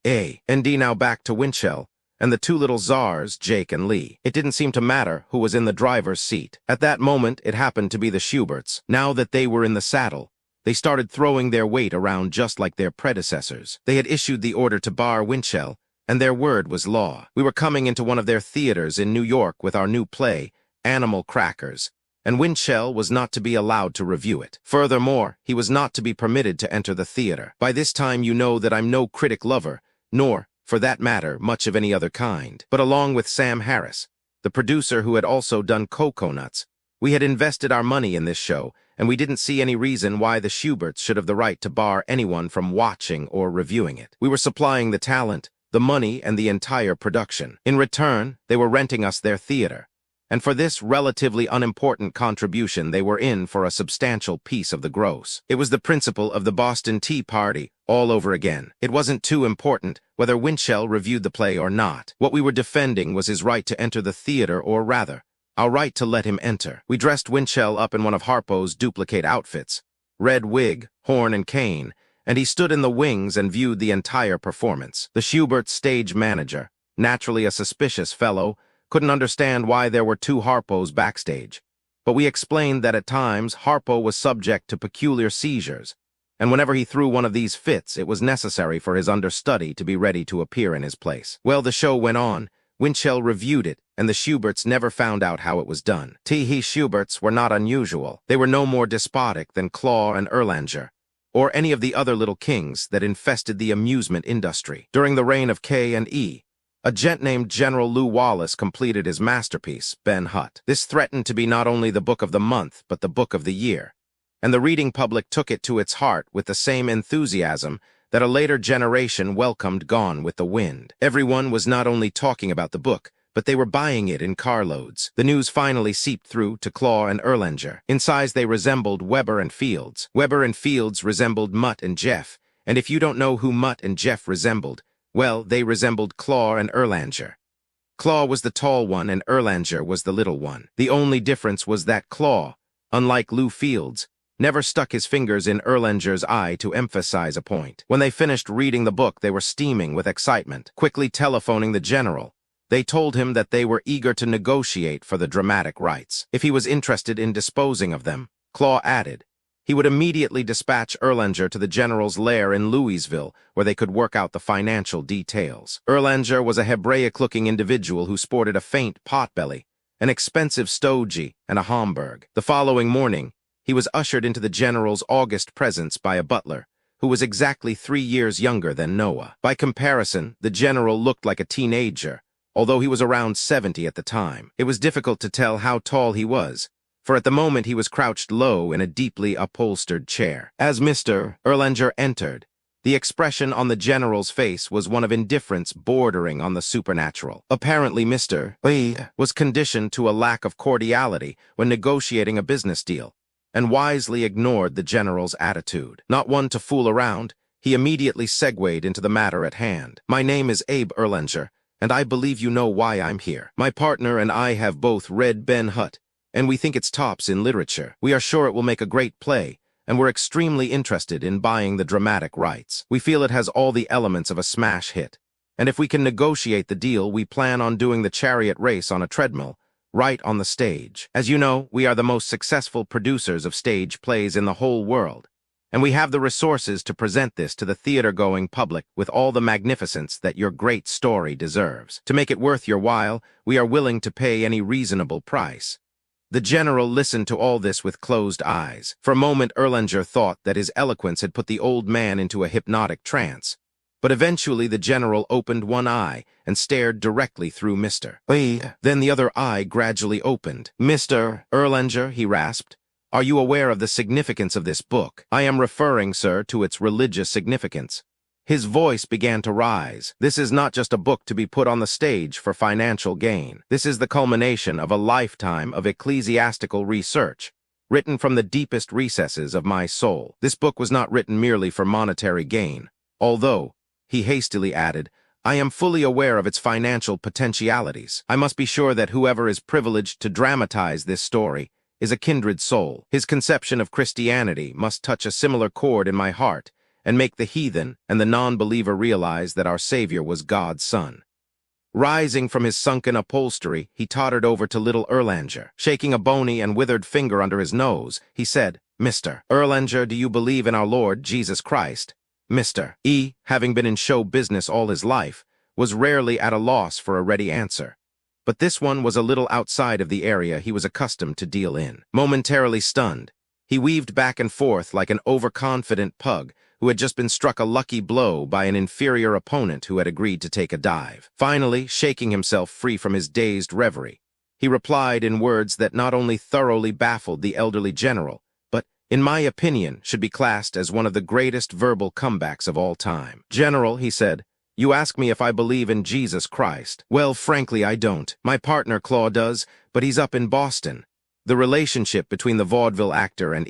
A&D now back to Winchell and the 2 little czars, Jake and Lee. It didn't seem to matter who was in the driver's seat. At that moment, it happened to be the Schuberts. Now that they were in the saddle, they started throwing their weight around just like their predecessors. They had issued the order to bar Winchell, and their word was law. We were coming into one of their theaters in New York with our new play, Animal Crackers, and Winchell was not to be allowed to review it. Furthermore, he was not to be permitted to enter the theater. By this time, you know that I'm no critic lover, nor, for that matter, much of any other kind. But along with Sam Harris, the producer who had also done Coconuts, we had invested our money in this show, and we didn't see any reason why the Schuberts should have the right to bar anyone from watching or reviewing it. We were supplying the talent, the money, and the entire production. In return, they were renting us their theater. And for this relatively unimportant contribution, they were in for a substantial piece of the gross. It was the principle of the Boston Tea Party all over again. It wasn't too important whether Winchell reviewed the play or not. What we were defending was his right to enter the theater, or rather, our right to let him enter. We dressed Winchell up in one of Harpo's duplicate outfits, red wig, horn, and cane, and he stood in the wings and viewed the entire performance. The Schubert stage manager, naturally a suspicious fellow, couldn't understand why there were 2 Harpos backstage, but we explained that at times Harpo was subject to peculiar seizures, and whenever he threw one of these fits, it was necessary for his understudy to be ready to appear in his place. Well, the show went on. Winchell reviewed it, and the Schuberts never found out how it was done. He Schuberts were not unusual. They were no more despotic than Claw and Erlanger, or any of the other little kings that infested the amusement industry. During the reign of K&E, a gent named General Lew Wallace completed his masterpiece, Ben Hur. This threatened to be not only the book of the month, but the book of the year, and the reading public took it to its heart with the same enthusiasm that a later generation welcomed Gone with the Wind. Everyone was not only talking about the book, but they were buying it in carloads. The news finally seeped through to Claw and Erlanger. In size, they resembled Weber and Fields. Weber and Fields resembled Mutt and Jeff, and if you don't know who Mutt and Jeff resembled, well, they resembled Claw and Erlanger. Claw was the tall one and Erlanger was the little one. The only difference was that Claw, unlike Lew Fields, never stuck his fingers in Erlanger's eye to emphasize a point. When they finished reading the book, they were steaming with excitement. Quickly telephoning the general, they told him that they were eager to negotiate for the dramatic rights. If he was interested in disposing of them, Claw added, he would immediately dispatch Erlanger to the general's lair in Louisville, where they could work out the financial details. Erlanger was a Hebraic-looking individual who sported a faint potbelly, an expensive stogie, and a Homburg. The following morning, he he was ushered into the general's august presence by a butler, who was exactly 3 years younger than Noah. By comparison, the general looked like a teenager, although he was around 70 at the time. It was difficult to tell how tall he was, for at the moment he was crouched low in a deeply upholstered chair. As Mr. Erlanger entered, the expression on the general's face was one of indifference bordering on the supernatural. Apparently, Mr. was conditioned to a lack of cordiality when negotiating a business deal, and wisely ignored the general's attitude. Not one to fool around, he immediately segued into the matter at hand. "My name is Abe Erlanger, and I believe you know why I'm here. My partner and I have both read Ben Hut, and we think it's tops in literature. We are sure it will make a great play, and we're extremely interested in buying the dramatic rights. We feel it has all the elements of a smash hit, and if we can negotiate the deal, we plan on doing the chariot race on a treadmill, right on the stage. As you know, we are the most successful producers of stage plays in the whole world, and we have the resources to present this to the theater-going public with all the magnificence that your great story deserves. To make it worth your while, we are willing to pay any reasonable price." The general listened to all this with closed eyes. For a moment, Erlanger thought that his eloquence had put the old man into a hypnotic trance. But eventually the general opened one eye and stared directly through Mr. Then the other eye gradually opened. "Mr. Erlanger," he rasped, "are you aware of the significance of this book?" "I am referring, sir, to its religious significance." His voice began to rise. "This is not just a book to be put on the stage for financial gain. This is the culmination of a lifetime of ecclesiastical research, written from the deepest recesses of my soul. This book was not written merely for monetary gain, although," he hastily added, "I am fully aware of its financial potentialities. I must be sure that whoever is privileged to dramatize this story is a kindred soul. His conception of Christianity must touch a similar chord in my heart and make the heathen and the non-believer realize that our Savior was God's Son." Rising from his sunken upholstery, he tottered over to little Erlanger. Shaking a bony and withered finger under his nose, he said, "Mr. Erlanger, do you believe in our Lord Jesus Christ?" Mr. Having been in show business all his life, was rarely at a loss for a ready answer. But this one was a little outside of the area he was accustomed to deal in. Momentarily stunned, he weaved back and forth like an overconfident pug who had just been struck a lucky blow by an inferior opponent who had agreed to take a dive. Finally, shaking himself free from his dazed reverie, he replied in words that not only thoroughly baffled the elderly general, but, in my opinion, should be classed as one of the greatest verbal comebacks of all time. "General," he said, "you ask me if I believe in Jesus Christ. Well, frankly, I don't. My partner, Claw, does, but he's up in Boston." The relationship between the vaudeville actor and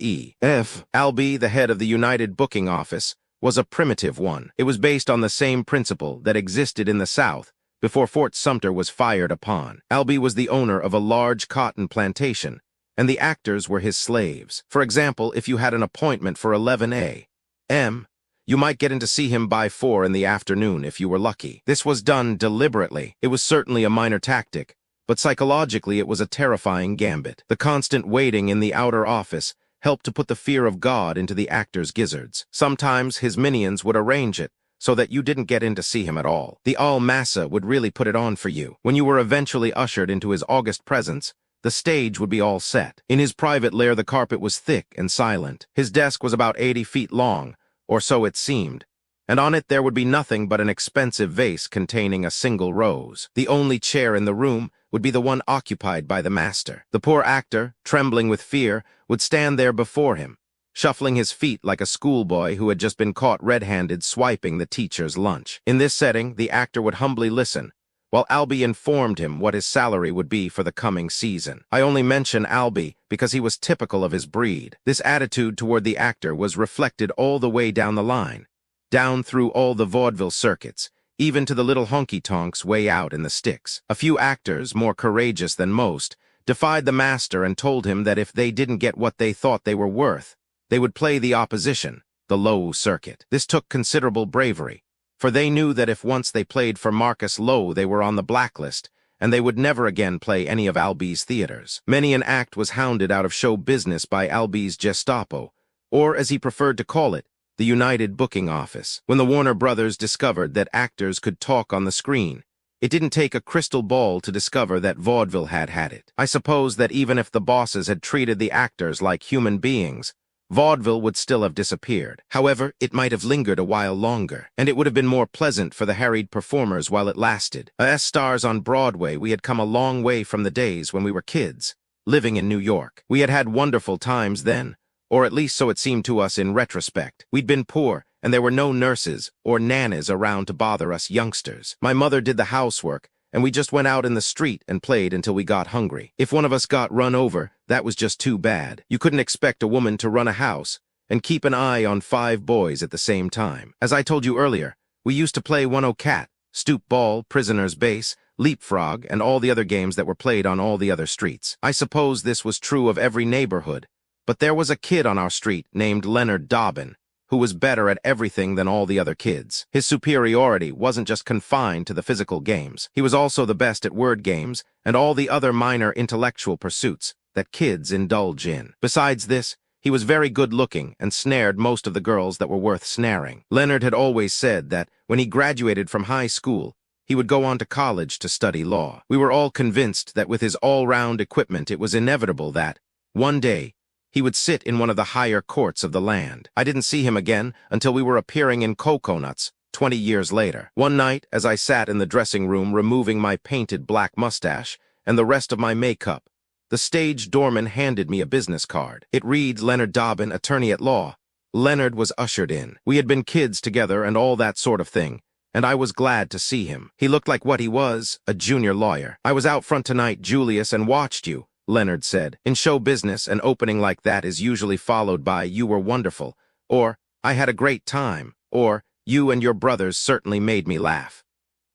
Albee, the head of the United booking office, was a primitive one. It was based on the same principle that existed in the South before Fort Sumter was fired upon. Albee was the owner of a large cotton plantation, and the actors were his slaves. For example, if you had an appointment for 11 a.m., you might get in to see him by 4 in the afternoon if you were lucky. This was done deliberately. It was certainly a minor tactic, but psychologically it was a terrifying gambit. The constant waiting in the outer office helped to put the fear of God into the actor's gizzards. Sometimes his minions would arrange it so that you didn't get in to see him at all. The Al-Massa would really put it on for you. When you were eventually ushered into his august presence, the stage would be all set. In his private lair, the carpet was thick and silent. His desk was about 80 feet long, or so it seemed, and on it there would be nothing but an expensive vase containing a single rose. The only chair in the room would be the one occupied by the master. The poor actor, trembling with fear, would stand there before him, shuffling his feet like a schoolboy who had just been caught red-handed swiping the teacher's lunch. In this setting, the actor would humbly listen, while Albee informed him what his salary would be for the coming season. I only mention Albee because he was typical of his breed. This attitude toward the actor was reflected all the way down the line, down through all the vaudeville circuits, even to the little honky-tonks way out in the sticks. A few actors, more courageous than most, defied the master and told him that if they didn't get what they thought they were worth, they would play the opposition, the low circuit. This took considerable bravery, for they knew that if once they played for Marcus Lowe, they were on the blacklist, and they would never again play any of Albee's theaters. Many an act was hounded out of show business by Albee's Gestapo, or, as he preferred to call it, the United booking office. When the Warner brothers discovered that actors could talk on the screen, It didn't take a crystal ball to discover that vaudeville had it. I suppose that even if the bosses had treated the actors like human beings, vaudeville would still have disappeared. However, it might have lingered a while longer, and it would have been more pleasant for the harried performers while it lasted. As stars on Broadway, we had come a long way from the days when we were kids, living in New York. We had had wonderful times then, or at least so it seemed to us in retrospect. We'd been poor, and there were no nurses or nannies around to bother us youngsters. My mother did the housework, and we just went out in the street and played until we got hungry. If one of us got run over, that was just too bad. You couldn't expect a woman to run a house and keep an eye on 5 boys at the same time. As I told you earlier, we used to play one-o-cat, stoop ball, prisoner's base, leapfrog, and all the other games that were played on all the other streets. I suppose this was true of every neighborhood, but there was a kid on our street named Leonard Dobbin, who was better at everything than all the other kids. His superiority wasn't just confined to the physical games. He was also the best at word games and all the other minor intellectual pursuits that kids indulge in. Besides this, he was very good-looking and snared most of the girls that were worth snaring. Leonard had always said that when he graduated from high school, he would go on to college to study law. We were all convinced that with his all-round equipment, it was inevitable that, one day, he would sit in one of the higher courts of the land. I didn't see him again until we were appearing in Coconuts 20 years later. One night, as I sat in the dressing room removing my painted black mustache and the rest of my makeup, the stage doorman handed me a business card. It read, Leonard Dobbin, attorney at law. Leonard was ushered in. We had been kids together and all that sort of thing, and I was glad to see him. He looked like what he was, a junior lawyer. I was out front tonight, Julius, and watched you, Leonard said. In show business, an opening like that is usually followed by, you were wonderful, or, I had a great time, or, you and your brothers certainly made me laugh.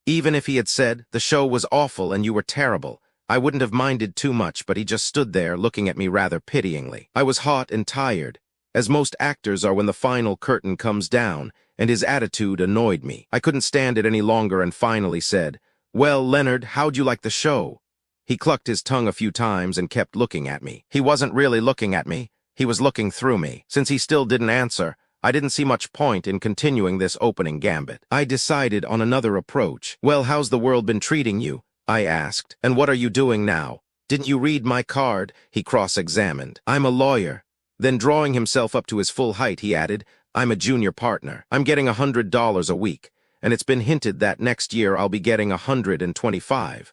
Even if he had said, the show was awful and you were terrible, I wouldn't have minded too much, but he just stood there looking at me rather pityingly. I was hot and tired, as most actors are when the final curtain comes down, and his attitude annoyed me. I couldn't stand it any longer and finally said, well, Leonard, how'd you like the show? He clucked his tongue a few times and kept looking at me. He wasn't really looking at me. He was looking through me. Since he still didn't answer, I didn't see much point in continuing this opening gambit. I decided on another approach. Well, how's the world been treating you? I asked. And what are you doing now? Didn't you read my card? He cross-examined. I'm a lawyer. Then drawing himself up to his full height, he added, I'm a junior partner. I'm getting $100 a week, and it's been hinted that next year I'll be getting $125.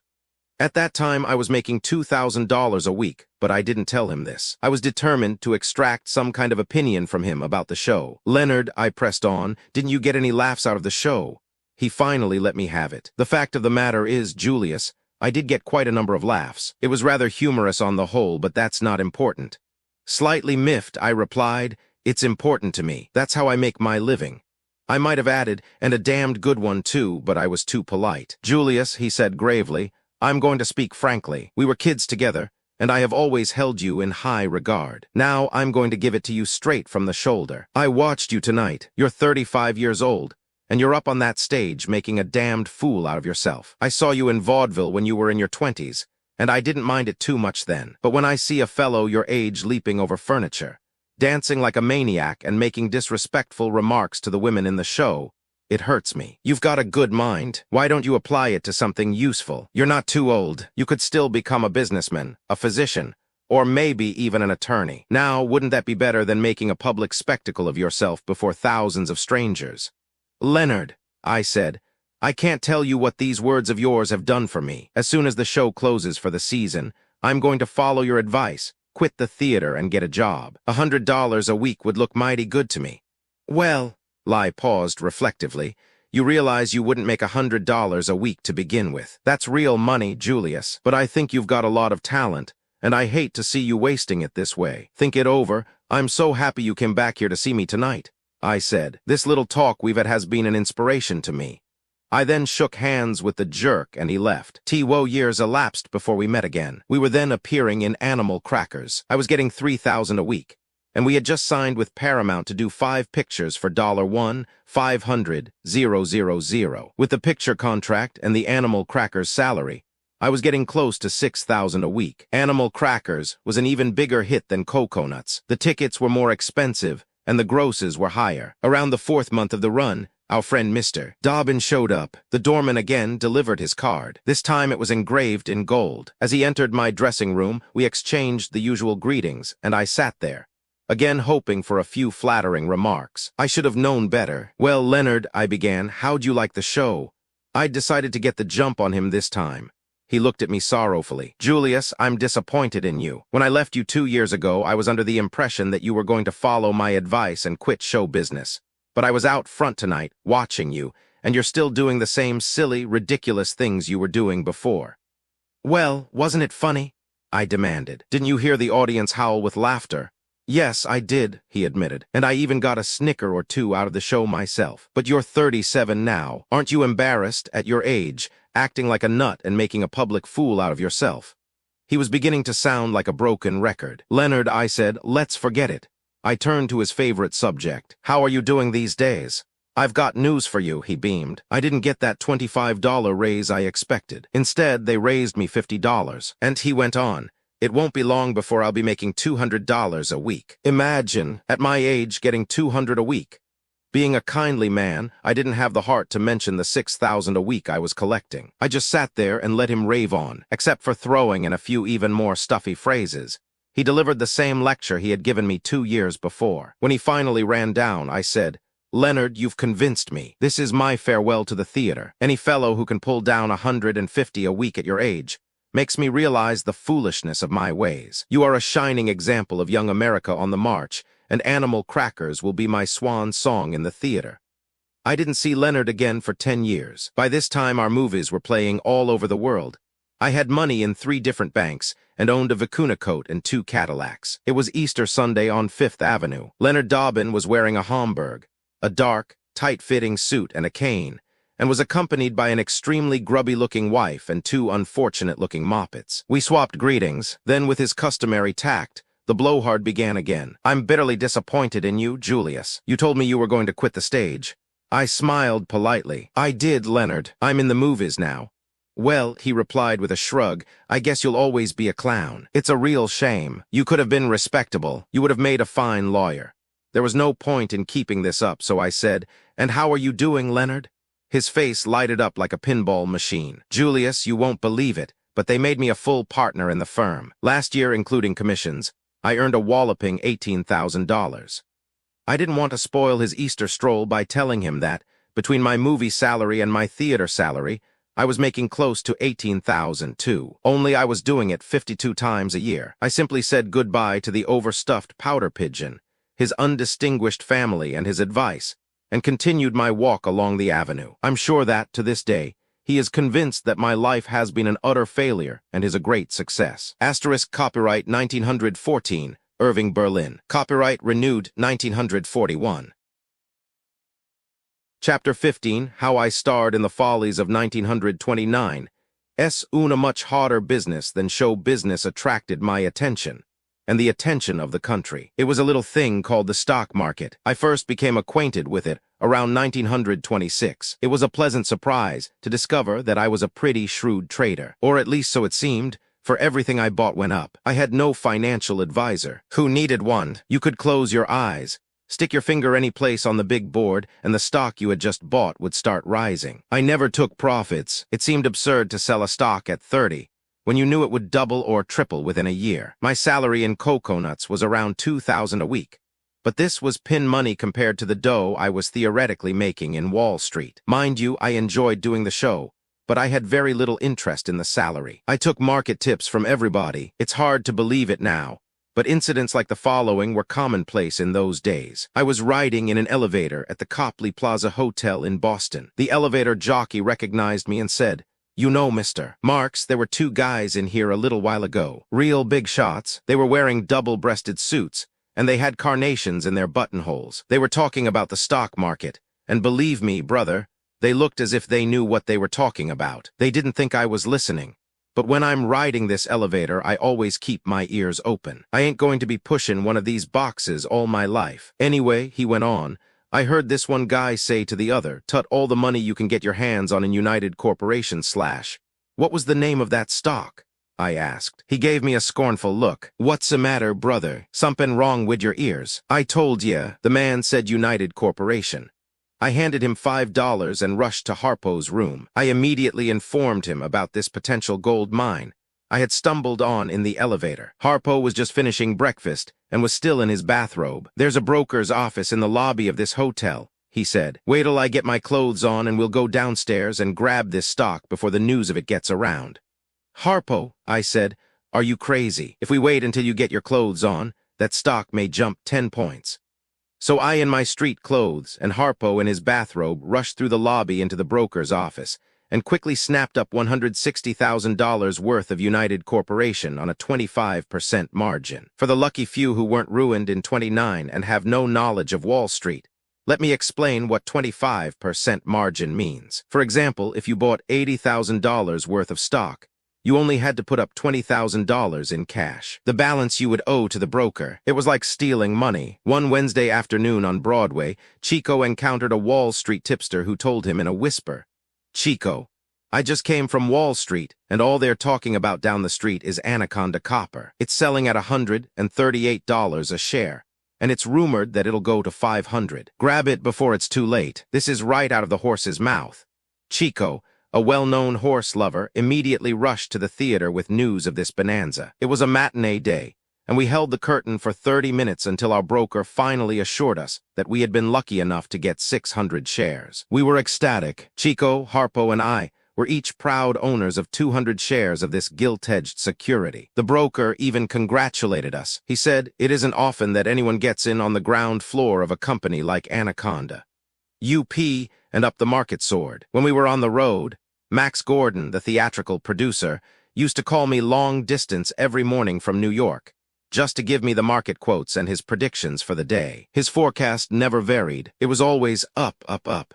At that time, I was making $2,000 a week, but I didn't tell him this. I was determined to extract some kind of opinion from him about the show. Leonard, I pressed on, didn't you get any laughs out of the show? He finally let me have it. The fact of the matter is, Julius, I did get quite a number of laughs. It was rather humorous on the whole, but that's not important. Slightly miffed, I replied, it's important to me. That's how I make my living. I might have added, and a damned good one too, but I was too polite. Julius, he said gravely, I'm going to speak frankly. We were kids together, and I have always held you in high regard. Now I'm going to give it to you straight from the shoulder. I watched you tonight. You're 35 years old, and you're up on that stage making a damned fool out of yourself. I saw you in vaudeville when you were in your 20s, and I didn't mind it too much then. But when I see a fellow your age leaping over furniture, dancing like a maniac and making disrespectful remarks to the women in the show, it hurts me. You've got a good mind. Why don't you apply it to something useful? You're not too old. You could still become a businessman, a physician, or maybe even an attorney. Now, wouldn't that be better than making a public spectacle of yourself before thousands of strangers? Leonard, I said, I can't tell you what these words of yours have done for me. As soon as the show closes for the season, I'm going to follow your advice, quit the theater and get a job. $100 a week would look mighty good to me. Well, Lai paused reflectively. You realize you wouldn't make $100 a week to begin with. That's real money, Julius. But I think you've got a lot of talent, and I hate to see you wasting it this way. Think it over. I'm so happy you came back here to see me tonight, I said. This little talk we've had has been an inspiration to me. I then shook hands with the jerk, and he left. Years elapsed before we met again. We were then appearing in Animal Crackers. I was getting $3,000 a week, and we had just signed with Paramount to do 5 pictures for $1,500,000. With the picture contract and the Animal Crackers salary, I was getting close to $6,000 a week. Animal Crackers was an even bigger hit than Coconuts. The tickets were more expensive, and the grosses were higher. Around the 4th month of the run, Our friend Mr. Dobbin showed up. The doorman again delivered his card. This time it was engraved in gold. As he entered my dressing room, we exchanged the usual greetings, and I sat there, again hoping for a few flattering remarks. I should have known better. "Well, Leonard," I began, "how'd you like the show?" I'd decided to get the jump on him this time. He looked at me sorrowfully. "Julius, I'm disappointed in you. When I left you 2 years ago, I was under the impression that you were going to follow my advice and quit show business. But I was out front tonight, watching you, and you're still doing the same silly, ridiculous things you were doing before." "Well, wasn't it funny?" I demanded. "Didn't you hear the audience howl with laughter?" "Yes, I did," he admitted, "and I even got a snicker or two out of the show myself. But you're 37 now. Aren't you embarrassed, at your age, acting like a nut and making a public fool out of yourself?" He was beginning to sound like a broken record. "Leonard," I said, "let's forget it." I turned to his favorite subject. "How are you doing these days?" "I've got news for you," he beamed. "I didn't get that $25 raise I expected. Instead, they raised me $50. And he went on, "It won't be long before I'll be making $200 a week." Imagine, at my age, getting $200 a week. Being a kindly man, I didn't have the heart to mention the $6,000 a week I was collecting. I just sat there and let him rave on, except for throwing in a few even more stuffy phrases. He delivered the same lecture he had given me 2 years before. When he finally ran down, I said, "Leonard, you've convinced me. This is my farewell to the theater. Any fellow who can pull down $150 a week at your age makes me realize the foolishness of my ways. You are a shining example of young America on the march, and Animal Crackers will be my swan song in the theater." I didn't see Leonard again for 10 years. By this time, our movies were playing all over the world. I had money in 3 different banks and owned a Vicuna coat and 2 Cadillacs. It was Easter Sunday on 5th Avenue. Leonard Dobbin was wearing a Homburg, a dark, tight-fitting suit and a cane, and was accompanied by an extremely grubby-looking wife and 2 unfortunate-looking moppets. We swapped greetings. Then, with his customary tact, the blowhard began again. "I'm bitterly disappointed in you, Julius. You told me you were going to quit the stage." I smiled politely. "I did, Leonard. I'm in the movies now." "Well," he replied with a shrug, "I guess you'll always be a clown. It's a real shame. You could have been respectable. You would have made a fine lawyer." There was no point in keeping this up, so I said, "And how are you doing, Leonard?" His face lighted up like a pinball machine. "Julius, you won't believe it, but they made me a full partner in the firm. Last year, including commissions, I earned a walloping $18,000. I didn't want to spoil his Easter stroll by telling him that, between my movie salary and my theater salary, I was making close to $18,000 too. Only I was doing it 52 times a year. I simply said goodbye to the overstuffed powder pigeon, his undistinguished family, and his advice, and continued my walk along the avenue. I'm sure that, to this day, he is convinced that my life has been an utter failure and is a great success. Asterisk copyright 1914, Irving Berlin. Copyright renewed 1941. Chapter 15, How I Starred in the Follies of 1929. A much harder business than show business attracted my attention, and the attention of the country. It was a little thing called the stock market. I first became acquainted with it around 1926. It was a pleasant surprise to discover that I was a pretty shrewd trader, or at least so it seemed, for everything I bought went up. I had no financial advisor. Who needed one? You could close your eyes, stick your finger any place on the big board, and the stock you had just bought would start rising. I never took profits. It seemed absurd to sell a stock at 30, when you knew it would double or triple within a year. My salary in coconuts was around $2,000 a week, but this was pin money compared to the dough I was theoretically making in Wall Street. Mind you, I enjoyed doing the show, but I had very little interest in the salary. I took market tips from everybody. It's hard to believe it now, but incidents like the following were commonplace in those days. I was riding in an elevator at the Copley Plaza Hotel in Boston. The elevator jockey recognized me and said, "You know, Mr. Marx, there were 2 guys in here a little while ago. Real big shots. They were wearing double-breasted suits, and they had carnations in their buttonholes. They were talking about the stock market, and believe me, brother, they looked as if they knew what they were talking about. They didn't think I was listening. But when I'm riding this elevator, I always keep my ears open. I ain't going to be pushing one of these boxes all my life. Anyway," he went on, "I heard this one guy say to the other, 'Tut all the money you can get your hands on in United Corporation / What was the name of that stock?" I asked. He gave me a scornful look. "What's the matter, brother? Something wrong with your ears?" "I told ya," the man said, "United Corporation." I handed him $5 and rushed to Harpo's room. I immediately informed him about this potential gold mine. I had stumbled on in the elevator. Harpo was just finishing breakfast and was still in his bathrobe. "There's a broker's office in the lobby of this hotel," he said. "Wait till I get my clothes on and we'll go downstairs and grab this stock before the news of it gets around." "Harpo," I said, "are you crazy? If we wait until you get your clothes on, that stock may jump 10 points. So I, in my street clothes, and Harpo in his bathrobe, rushed through the lobby into the broker's office and quickly snapped up $160,000 worth of United Corporation on a 25% margin. For the lucky few who weren't ruined in '29 and have no knowledge of Wall Street, let me explain what 25% margin means. For example, if you bought $80,000 worth of stock, you only had to put up $20,000 in cash. The balance you would owe to the broker. It was like stealing money. One Wednesday afternoon on Broadway, Chico encountered a Wall Street tipster who told him in a whisper, "Chico, I just came from Wall Street, and all they're talking about down the street is Anaconda Copper. It's selling at $138 a share, and it's rumored that it'll go to 500. Grab it before it's too late." This is right out of the horse's mouth. Chico, a well-known horse lover, immediately rushed to the theater with news of this bonanza. It was a matinee day, and we held the curtain for 30 minutes until our broker finally assured us that we had been lucky enough to get 600 shares. We were ecstatic. Chico, Harpo, and I were each proud owners of 200 shares of this gilt-edged security. The broker even congratulated us. He said, "It isn't often that anyone gets in on the ground floor of a company like Anaconda." UP and up the market soared. When we were on the road, Max Gordon, the theatrical producer, used to call me long distance every morning from New York, just to give me the market quotes and his predictions for the day. His forecast never varied. It was always up, up, up.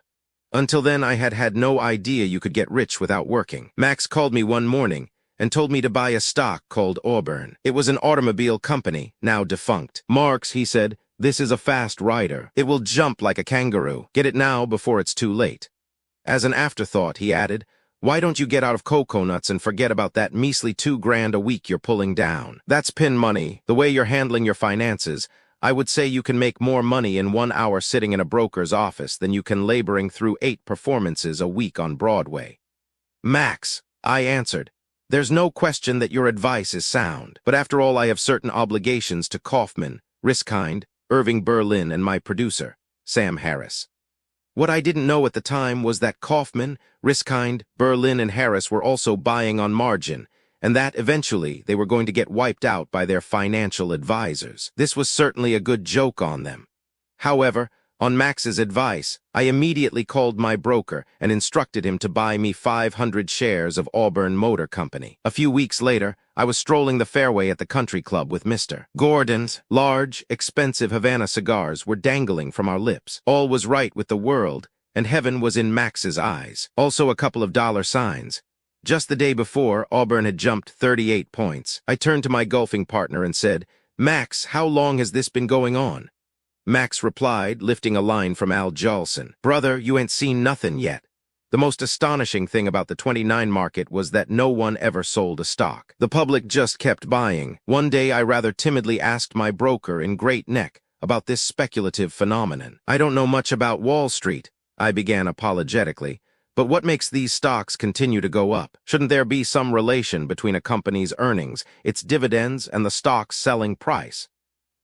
Until then, I had had no idea you could get rich without working. Max called me one morning and told me to buy a stock called Auburn. It was an automobile company, now defunct. "Marx," he said, "this is a fast rider. It will jump like a kangaroo. Get it now before it's too late." As an afterthought, he added, "Why don't you get out of coconuts and forget about that measly $2,000 a week you're pulling down? That's pin money. The way you're handling your finances, I would say you can make more money in 1 hour sitting in a broker's office than you can laboring through 8 performances a week on Broadway." "Max," I answered, "there's no question that your advice is sound. But after all, I have certain obligations to Kaufman, Riskind, Irving Berlin, and my producer, Sam Harris." What I didn't know at the time was that Kaufman, Riskind, Berlin, and Harris were also buying on margin, and that eventually they were going to get wiped out by their financial advisors. This was certainly a good joke on them. However, on Max's advice, I immediately called my broker and instructed him to buy me 500 shares of Auburn Motor Company. A few weeks later, I was strolling the fairway at the country club with Mr. Gordon's large, expensive Havana cigars were dangling from our lips. All was right with the world, and heaven was in Max's eyes. Also a couple of dollar signs. Just the day before, Auburn had jumped 38 points. I turned to my golfing partner and said, "Max, how long has this been going on?" Max replied, lifting a line from Al Jolson, "Brother, you ain't seen nothing yet." The most astonishing thing about the '29 market was that no one ever sold a stock. The public just kept buying. One day I rather timidly asked my broker in Great Neck about this speculative phenomenon. "I don't know much about Wall Street," I began apologetically, "but what makes these stocks continue to go up? Shouldn't there be some relation between a company's earnings, its dividends, and the stock's selling price?"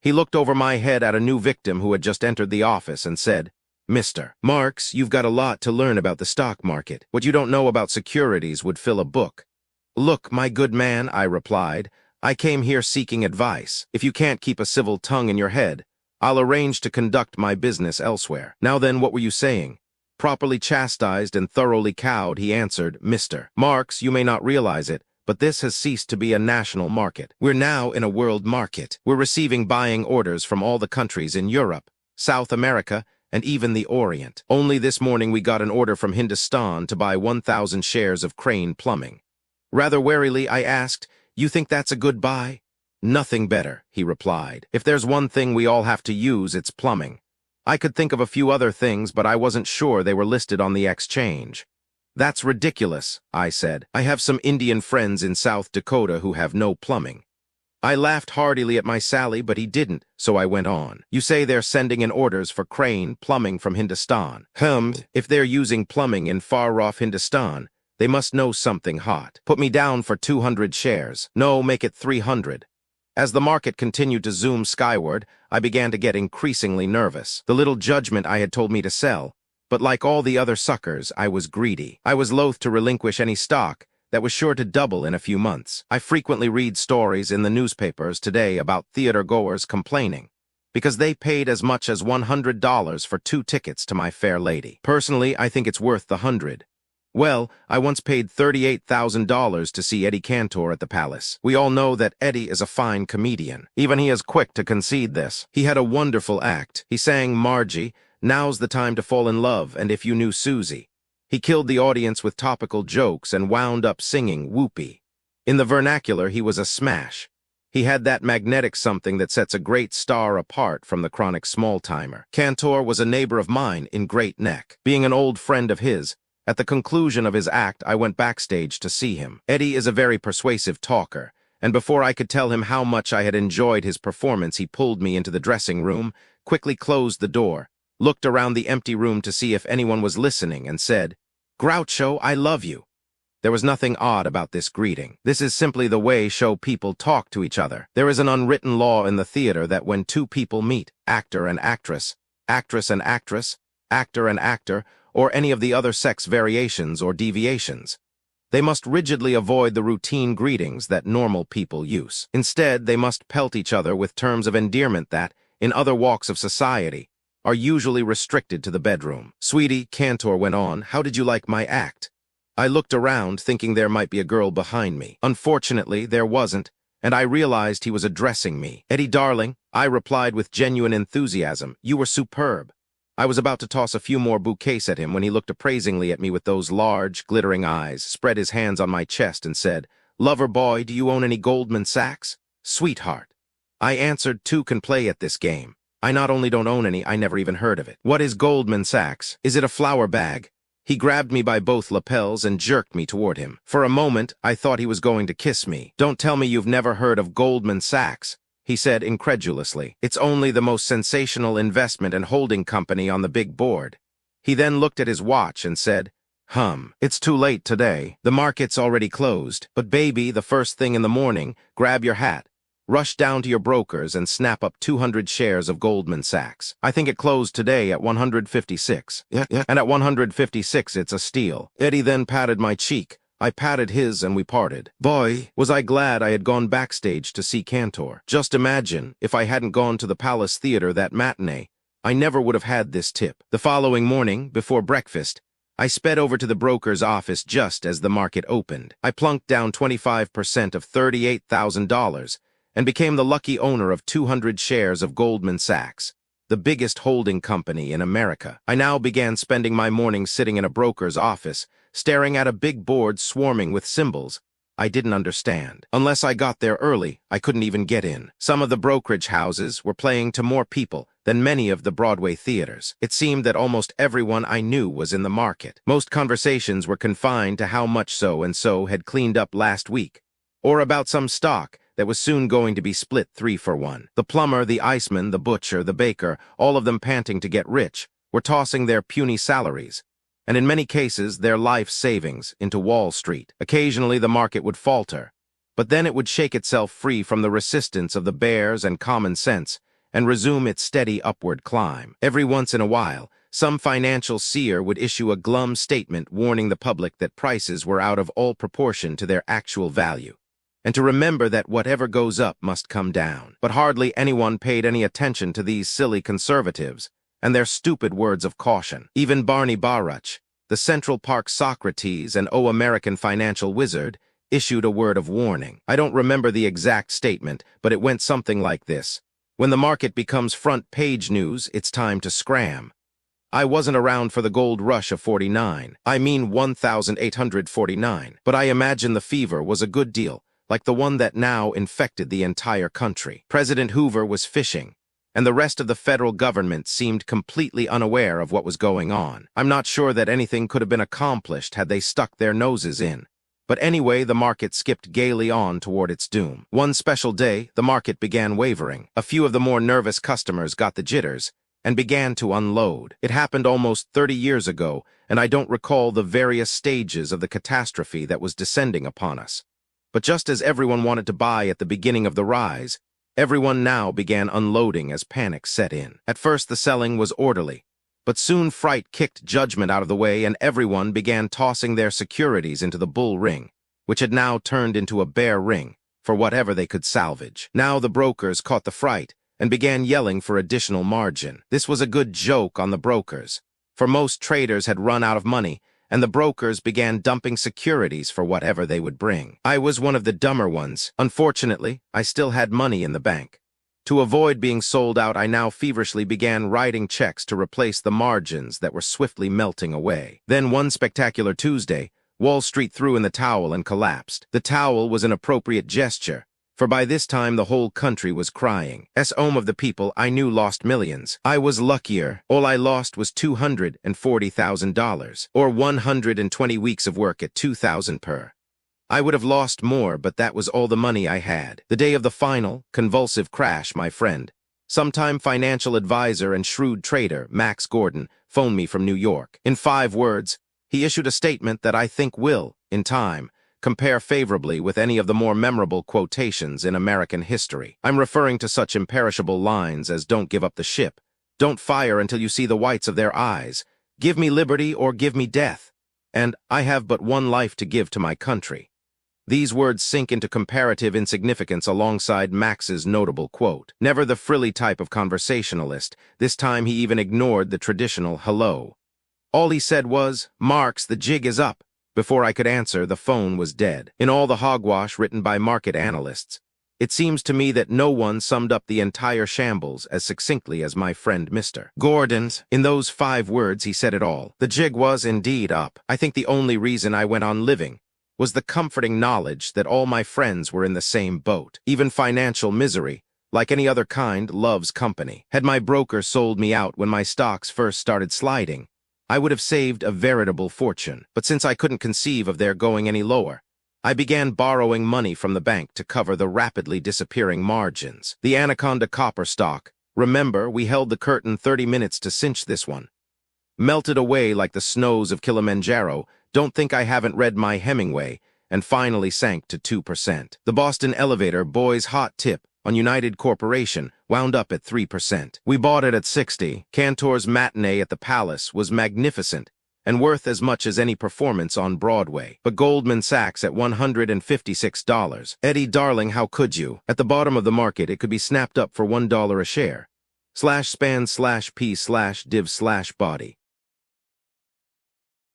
He looked over my head at a new victim who had just entered the office and said, "Mr. Marx, you've got a lot to learn about the stock market. What you don't know about securities would fill a book." "Look, my good man," I replied, "I came here seeking advice. If you can't keep a civil tongue in your head, I'll arrange to conduct my business elsewhere." "Now then, what were you saying?" Properly chastised and thoroughly cowed, he answered, "Mr. Marx, you may not realize it, but this has ceased to be a national market. We're now in a world market. We're receiving buying orders from all the countries in Europe, South America, and even the Orient. Only this morning we got an order from Hindustan to buy 1,000 shares of Crane Plumbing." Rather warily, I asked, "You think that's a good buy?" "Nothing better," he replied. "If there's one thing we all have to use, it's plumbing. I could think of a few other things, but I wasn't sure they were listed on the exchange." "That's ridiculous," I said. "I have some Indian friends in South Dakota who have no plumbing." I laughed heartily at my sally, but he didn't, so I went on. You say they're sending in orders for crane plumbing from Hindustan. If they're using plumbing in far-off Hindustan, they must know something hot. Put me down for 200 shares. No, make it 300. As the market continued to zoom skyward, I began to get increasingly nervous. The little judgment I had told me to sell, but like all the other suckers, I was greedy. I was loath to relinquish any stock that was sure to double in a few months. I frequently read stories in the newspapers today about theater-goers complaining because they paid as much as $100 for 2 tickets to My Fair Lady. Personally, I think it's worth the 100. Well, I once paid $38,000 to see Eddie Cantor at the Palace. We all know that Eddie is a fine comedian. Even he is quick to concede this. He had a wonderful act. He sang Margie, Now's the Time to Fall in Love, and If You Knew Susie. He killed the audience with topical jokes and wound up singing Whoopee. In the vernacular, he was a smash. He had that magnetic something that sets a great star apart from the chronic small-timer. Cantor was a neighbor of mine in Great Neck. Being an old friend of his, at the conclusion of his act, I went backstage to see him. Eddie is a very persuasive talker, and before I could tell him how much I had enjoyed his performance, he pulled me into the dressing room, quickly closed the door, looked around the empty room to see if anyone was listening, and said, "Groucho, I love you." There was nothing odd about this greeting. This is simply the way show people talk to each other. There is an unwritten law in the theater that when 2 people meet, actor and actress, actress and actress, actor and actor, or any of the other sex variations or deviations, they must rigidly avoid the routine greetings that normal people use. Instead, they must pelt each other with terms of endearment that, in other walks of society, are usually restricted to the bedroom. "Sweetie," Cantor went on, "how did you like my act?" I looked around, thinking there might be a girl behind me. Unfortunately, there wasn't, and I realized he was addressing me. "Eddie, darling," I replied with genuine enthusiasm, "you were superb." I was about to toss a few more bouquets at him when he looked appraisingly at me with those large, glittering eyes, spread his hands on my chest, and said, "Lover boy, do you own any Goldman Sachs?" "Sweetheart," I answered, "two can play at this game. I not only don't own any, I never even heard of it." "What is Goldman Sachs? Is it a flour bag?" He grabbed me by both lapels and jerked me toward him. For a moment, I thought he was going to kiss me. "Don't tell me you've never heard of Goldman Sachs," he said incredulously. "It's only the most sensational investment and holding company on the big board." He then looked at his watch and said, "It's too late today. The market's already closed. But baby, the first thing in the morning, grab your hat, rush down to your broker's and snap up 200 shares of Goldman Sachs. I think it closed today at 156. And at 156, it's a steal." Eddie then patted my cheek. I patted his and we parted. Boy, was I glad I had gone backstage to see Cantor. Just imagine, if I hadn't gone to the Palace Theater that matinee, I never would have had this tip. The following morning, before breakfast, I sped over to the broker's office just as the market opened. I plunked down 25% of $38,000 and became the lucky owner of 200 shares of Goldman Sachs, the biggest holding company in America. I now began spending my mornings sitting in a broker's office, staring at a big board swarming with symbols I didn't understand. Unless I got there early, I couldn't even get in. Some of the brokerage houses were playing to more people than many of the Broadway theaters. It seemed that almost everyone I knew was in the market. Most conversations were confined to how much so-and-so had cleaned up last week, or about some stock that was soon going to be split 3-for-1. The plumber, the iceman, the butcher, the baker, all of them panting to get rich, were tossing their puny salaries, and in many cases their life savings, into Wall Street. Occasionally the market would falter, but then it would shake itself free from the resistance of the bears and common sense and resume its steady upward climb. Every once in a while, some financial seer would issue a glum statement warning the public that prices were out of all proportion to their actual value, and to remember that whatever goes up must come down. But hardly anyone paid any attention to these silly conservatives and their stupid words of caution. Even Barney Baruch, the Central Park Socrates and American financial wizard, issued a word of warning. I don't remember the exact statement, but it went something like this: "When the market becomes front-page news, it's time to scram." I wasn't around for the gold rush of 1849, but I imagine the fever was a good deal like the one that now infected the entire country. President Hoover was fishing, and the rest of the federal government seemed completely unaware of what was going on. I'm not sure that anything could have been accomplished had they stuck their noses in. But anyway, the market skipped gaily on toward its doom. One special day, the market began wavering. A few of the more nervous customers got the jitters and began to unload. It happened almost 30 years ago, and I don't recall the various stages of the catastrophe that was descending upon us. But just as everyone wanted to buy at the beginning of the rise, everyone now began unloading as panic set in. At first, the selling was orderly, but soon fright kicked judgment out of the way and everyone began tossing their securities into the bull ring, which had now turned into a bear ring, for whatever they could salvage. Now the brokers caught the fright and began yelling for additional margin. This was a good joke on the brokers, for most traders had run out of money, and the brokers began dumping securities for whatever they would bring. I was one of the dumber ones. Unfortunately, I still had money in the bank. To avoid being sold out, I now feverishly began writing checks to replace the margins that were swiftly melting away. Then one spectacular Tuesday, Wall Street threw in the towel and collapsed. The towel was an appropriate gesture, for by this time the whole country was crying. Some of the people I knew lost millions. I was luckier. All I lost was $240,000, or 120 weeks of work at $2,000 per. I would have lost more, but that was all the money I had. The day of the final, convulsive crash, my friend, sometime financial advisor and shrewd trader, Max Gordon, phoned me from New York. In 5 words, he issued a statement that I think will, in time, compare favorably with any of the more memorable quotations in American history. I'm referring to such imperishable lines as "Don't give up the ship," "Don't fire until you see the whites of their eyes," "Give me liberty or give me death," and "I have but one life to give to my country." These words sink into comparative insignificance alongside Max's notable quote. Never the frilly type of conversationalist, this time he even ignored the traditional hello. All he said was, "Marx, the jig is up." Before I could answer, the phone was dead. In all the hogwash written by market analysts, it seems to me that no one summed up the entire shambles as succinctly as my friend Mr. Gordon's. In those 5 words, he said it all. The jig was indeed up. I think the only reason I went on living was the comforting knowledge that all my friends were in the same boat. Even financial misery, like any other kind, loves company. Had my broker sold me out when my stocks first started sliding, I would have saved a veritable fortune. But since I couldn't conceive of their going any lower, I began borrowing money from the bank to cover the rapidly disappearing margins. The Anaconda copper stock, remember, we held the curtain 30 minutes to cinch this one, melted away like the snows of Kilimanjaro. Don't think I haven't read my Hemingway, and finally sank to 2%. The Boston Elevator boy's hot tip on United Corporation wound up at 3%. We bought it at 60. Cantor's matinee at the Palace was magnificent and worth as much as any performance on Broadway. But Goldman Sachs at $156. Eddie, darling, how could you? At the bottom of the market, it could be snapped up for $1 a share. /span/p/div/body.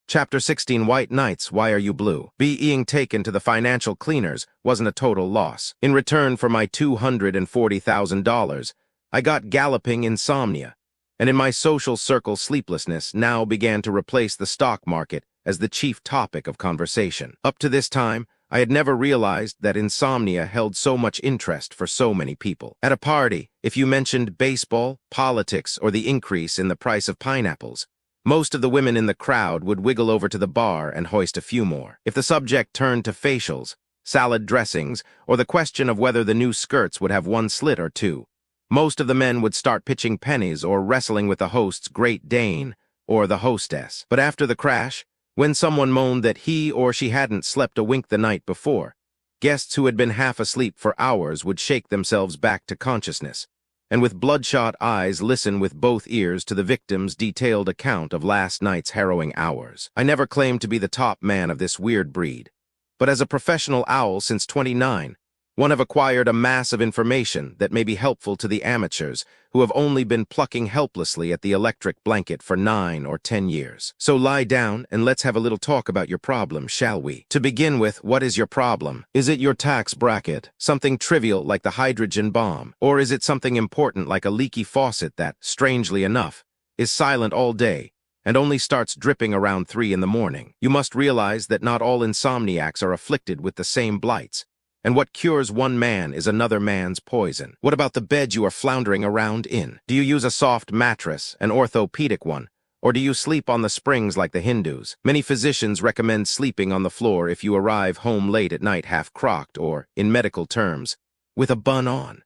Chapter 16, White Nights, Why Are You Blue? Being taken to the financial cleaners wasn't a total loss. In return for my $240,000, I got galloping insomnia, and in my social circle sleeplessness now began to replace the stock market as the chief topic of conversation. Up to this time, I had never realized that insomnia held so much interest for so many people. At a party, if you mentioned baseball, politics, or the increase in the price of pineapples, most of the women in the crowd would wiggle over to the bar and hoist a few more. If the subject turned to facials, salad dressings, or the question of whether the new skirts would have 1 slit or 2, most of the men would start pitching pennies or wrestling with the host's Great Dane or the hostess. But after the crash, when someone moaned that he or she hadn't slept a wink the night before, guests who had been half asleep for hours would shake themselves back to consciousness, and with bloodshot eyes listen with both ears to the victim's detailed account of last night's harrowing hours. I never claimed to be the top man of this weird breed, but as a professional owl since 29, one have acquired a mass of information that may be helpful to the amateurs who have only been plucking helplessly at the electric blanket for 9 or 10 years. So lie down and let's have a little talk about your problem, shall we? To begin with, what is your problem? Is it your tax bracket, something trivial like the hydrogen bomb, or is it something important like a leaky faucet that, strangely enough, is silent all day and only starts dripping around 3 in the morning? You must realize that not all insomniacs are afflicted with the same blights, and what cures one man is another man's poison. What about the bed you are floundering around in? Do you use a soft mattress, an orthopedic one, Or do you sleep on the springs like the Hindus? Many physicians recommend sleeping on the floor if you arrive home late at night half-crocked or, in medical terms, with a bun on.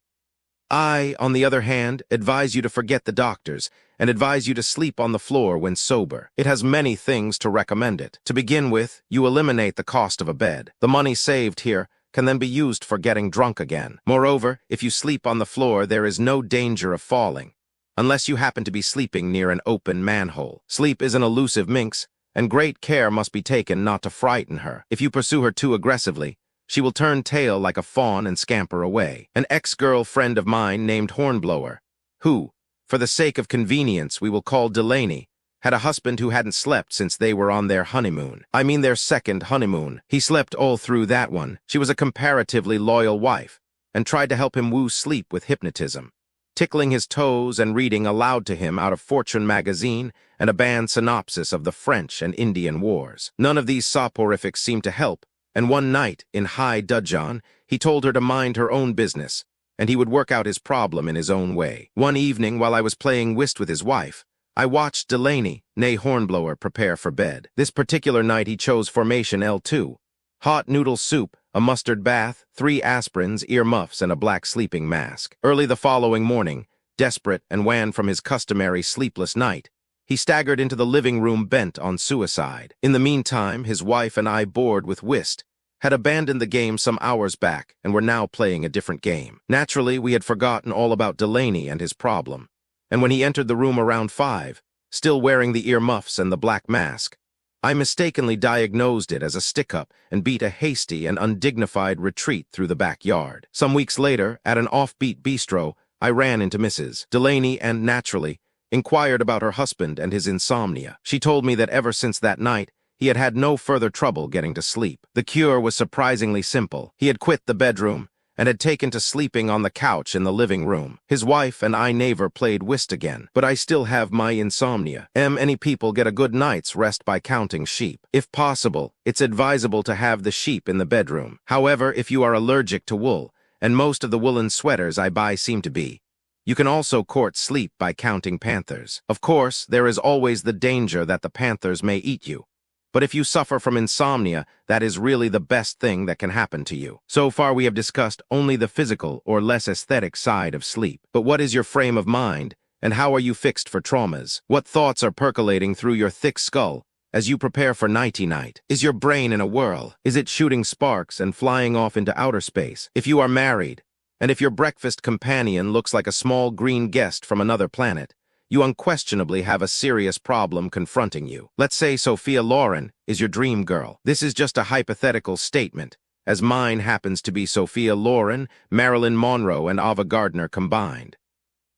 I, on the other hand, advise you to forget the doctors and advise you to sleep on the floor when sober. It has many things to recommend it. To begin with, you eliminate the cost of a bed. The money saved here can then be used for getting drunk again. Moreover, if you sleep on the floor, there is no danger of falling, unless you happen to be sleeping near an open manhole. Sleep is an elusive minx, and great care must be taken not to frighten her. If you pursue her too aggressively, she will turn tail like a fawn and scamper away. An ex-girlfriend of mine named Hornblower, who, for the sake of convenience we will call Delaney, had a husband who hadn't slept since they were on their honeymoon. I mean their second honeymoon. He slept all through that one. She was a comparatively loyal wife, and tried to help him woo sleep with hypnotism, tickling his toes and reading aloud to him out of Fortune magazine and a banned synopsis of the French and Indian wars. None of these soporifics seemed to help, and one night, in high dudgeon, he told her to mind her own business, and he would work out his problem in his own way. One evening, while I was playing whist with his wife, I watched Delaney, née Hornblower, prepare for bed. This particular night he chose formation L2. Hot noodle soup, a mustard bath, 3 aspirins, ear-muffs, and a black sleeping mask. Early the following morning, desperate and wan from his customary sleepless night, he staggered into the living room bent on suicide. In the meantime, his wife and I, bored with whist, had abandoned the game some hours back and were now playing a different game. Naturally, we had forgotten all about Delaney and his problem, and when he entered the room around 5, still wearing the ear-muffs and the black mask, I mistakenly diagnosed it as a stick-up and beat a hasty and undignified retreat through the backyard. Some weeks later, at an offbeat bistro, I ran into Mrs. Delaney and, naturally, inquired about her husband and his insomnia. She told me that ever since that night, he had had no further trouble getting to sleep. The cure was surprisingly simple. He had quit the bedroom and had taken to sleeping on the couch in the living room. His wife and I never played whist again, but I still have my insomnia. Many people get a good night's rest by counting sheep. If possible, it's advisable to have the sheep in the bedroom. However, if you are allergic to wool, and most of the woolen sweaters I buy seem to be, you can also court sleep by counting panthers. Of course, there is always the danger that the panthers may eat you. But if you suffer from insomnia, that is really the best thing that can happen to you. So far we have discussed only the physical or less aesthetic side of sleep. But what is your frame of mind, and how are you fixed for traumas? What thoughts are percolating through your thick skull as you prepare for nighty-night? Is your brain in a whirl? Is it shooting sparks and flying off into outer space? If you are married, and if your breakfast companion looks like a small green guest from another planet, you unquestionably have a serious problem confronting you. Let's say Sophia Loren is your dream girl. This is just a hypothetical statement, as mine happens to be Sophia Loren, Marilyn Monroe, and Ava Gardner combined.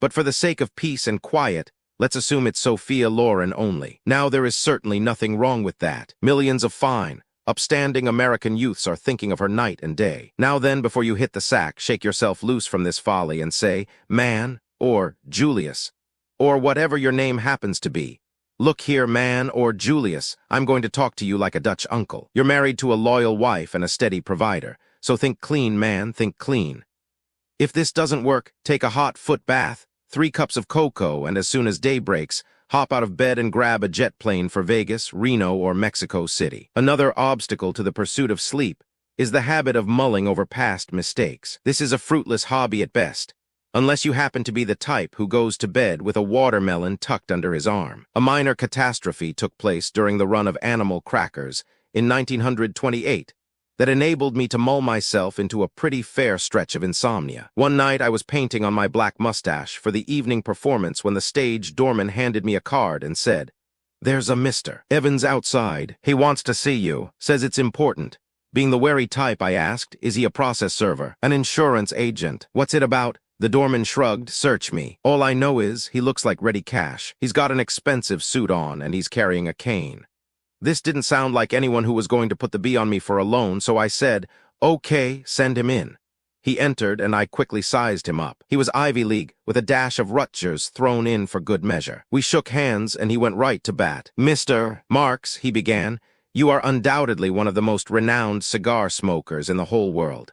But for the sake of peace and quiet, let's assume it's Sophia Loren only. Now, there is certainly nothing wrong with that. Millions of fine, upstanding American youths are thinking of her night and day. Now then, before you hit the sack, shake yourself loose from this folly and say, man, or Julius, or whatever your name happens to be. Look here, man, or Julius, I'm going to talk to you like a Dutch uncle. You're married to a loyal wife and a steady provider, so think clean, man, think clean. If this doesn't work, take a hot foot bath, 3 cups of cocoa, and as soon as day breaks, hop out of bed and grab a jet plane for Vegas, Reno, or Mexico City. Another obstacle to the pursuit of sleep is the habit of mulling over past mistakes. This is a fruitless hobby at best, unless you happen to be the type who goes to bed with a watermelon tucked under his arm. A minor catastrophe took place during the run of Animal Crackers in 1928 that enabled me to mull myself into a pretty fair stretch of insomnia. One night I was painting on my black mustache for the evening performance when the stage doorman handed me a card and said, "There's a Mr. Evans outside. He wants to see you. Says it's important." Being the wary type, I asked, "Is he a process server? An insurance agent? What's it about?" The doorman shrugged. "Search me. All I know is he looks like ready cash. He's got an expensive suit on and he's carrying a cane." This didn't sound like anyone who was going to put the bee on me for a loan, so I said, "Okay, send him in." He entered and I quickly sized him up. He was Ivy League with a dash of Rutgers thrown in for good measure. We shook hands and he went right to bat. "Mr. Marx," he began, "you are undoubtedly one of the most renowned cigar smokers in the whole world."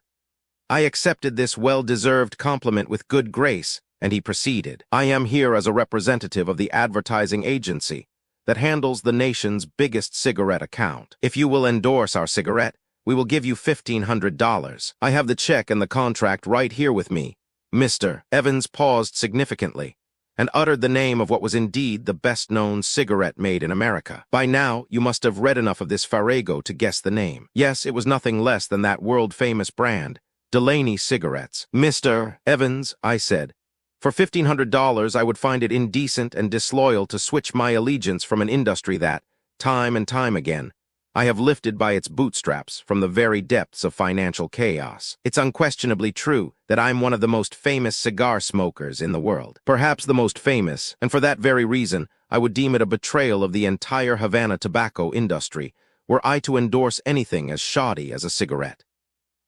I accepted this well-deserved compliment with good grace, and he proceeded. "I am here as a representative of the advertising agency, that handles the nation's biggest cigarette account. If you will endorse our cigarette, we will give you $1,500. I have the check and the contract right here with me. Mr. Evans paused significantly and uttered the name of what was indeed the best-known cigarette made in America. By now, you must have read enough of this farrago to guess the name. Yes, it was nothing less than that world-famous brand, Delaney Cigarettes. Mr. Evans, I said, for $1,500, I would find it indecent and disloyal to switch my allegiance from an industry that, time and time again, I have lifted by its bootstraps from the very depths of financial chaos. It's unquestionably true that I'm one of the most famous cigar smokers in the world. Perhaps the most famous, and for that very reason, I would deem it a betrayal of the entire Havana tobacco industry were I to endorse anything as shoddy as a cigarette.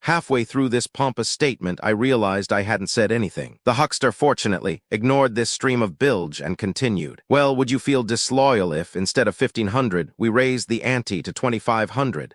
Halfway through this pompous statement, I realized I hadn't said anything. The huckster, fortunately, ignored this stream of bilge and continued. Well, would you feel disloyal if, instead of $1,500, we raised the ante to $2,500?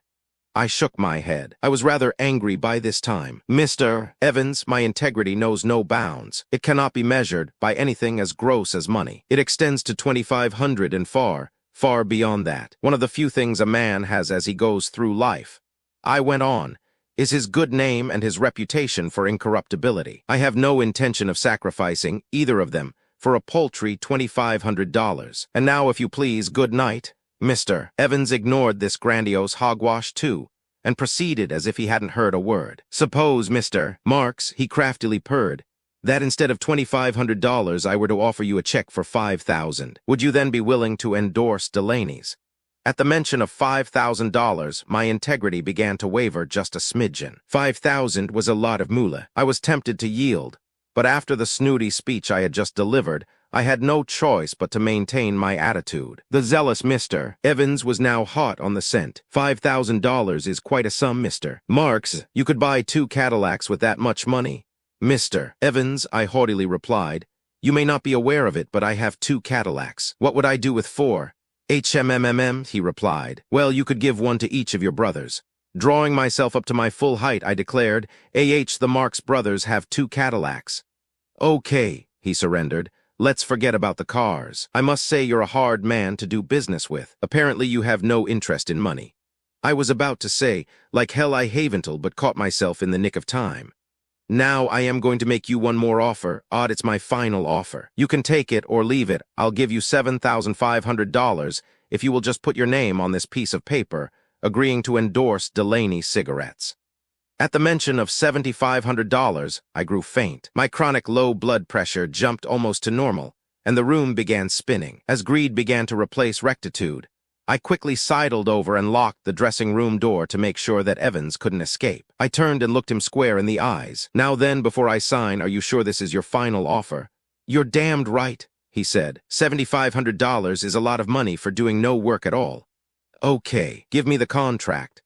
I shook my head. I was rather angry by this time. Mr. Evans, my integrity knows no bounds. It cannot be measured by anything as gross as money. It extends to $2,500 and far, far beyond that. One of the few things a man has as he goes through life, I went on, is his good name and his reputation for incorruptibility. I have no intention of sacrificing either of them for a paltry $2,500. And now, if you please, good night. Mr. Evans ignored this grandiose hogwash too, and proceeded as if he hadn't heard a word. Suppose, Mr. Marx, he craftily purred, that instead of $2,500 I were to offer you a check for $5,000. Would you then be willing to endorse Delaney's? At the mention of $5,000, my integrity began to waver just a smidgen. $5,000 was a lot of moolah. I was tempted to yield, but after the snooty speech I had just delivered, I had no choice but to maintain my attitude. The zealous Mr. Evans was now hot on the scent. $5,000 is quite a sum, Mr. Marx. You could buy 2 Cadillacs with that much money. Mr. Evans, I haughtily replied, you may not be aware of it, but I have 2 Cadillacs. What would I do with 4? He replied. Well, you could give one to each of your brothers. Drawing myself up to my full height, I declared, the Marx brothers have 2 Cadillacs. Okay, he surrendered. Let's forget about the cars. I must say you're a hard man to do business with. Apparently you have no interest in money. I was about to say, like hell I haven't, but caught myself in the nick of time. Now I am going to make you one more offer. It's my final offer. You can take it or leave it. I'll give you $7,500 if you will just put your name on this piece of paper, agreeing to endorse Delaney Cigarettes. At the mention of $7,500, I grew faint. My chronic low blood pressure jumped almost to normal, and the room began spinning. As greed began to replace rectitude, I quickly sidled over and locked the dressing room door to make sure that Evans couldn't escape. I turned and looked him square in the eyes. Now then, before I sign, are you sure this is your final offer? You're damned right, he said. $7,500 is a lot of money for doing no work at all. Okay, give me the contract.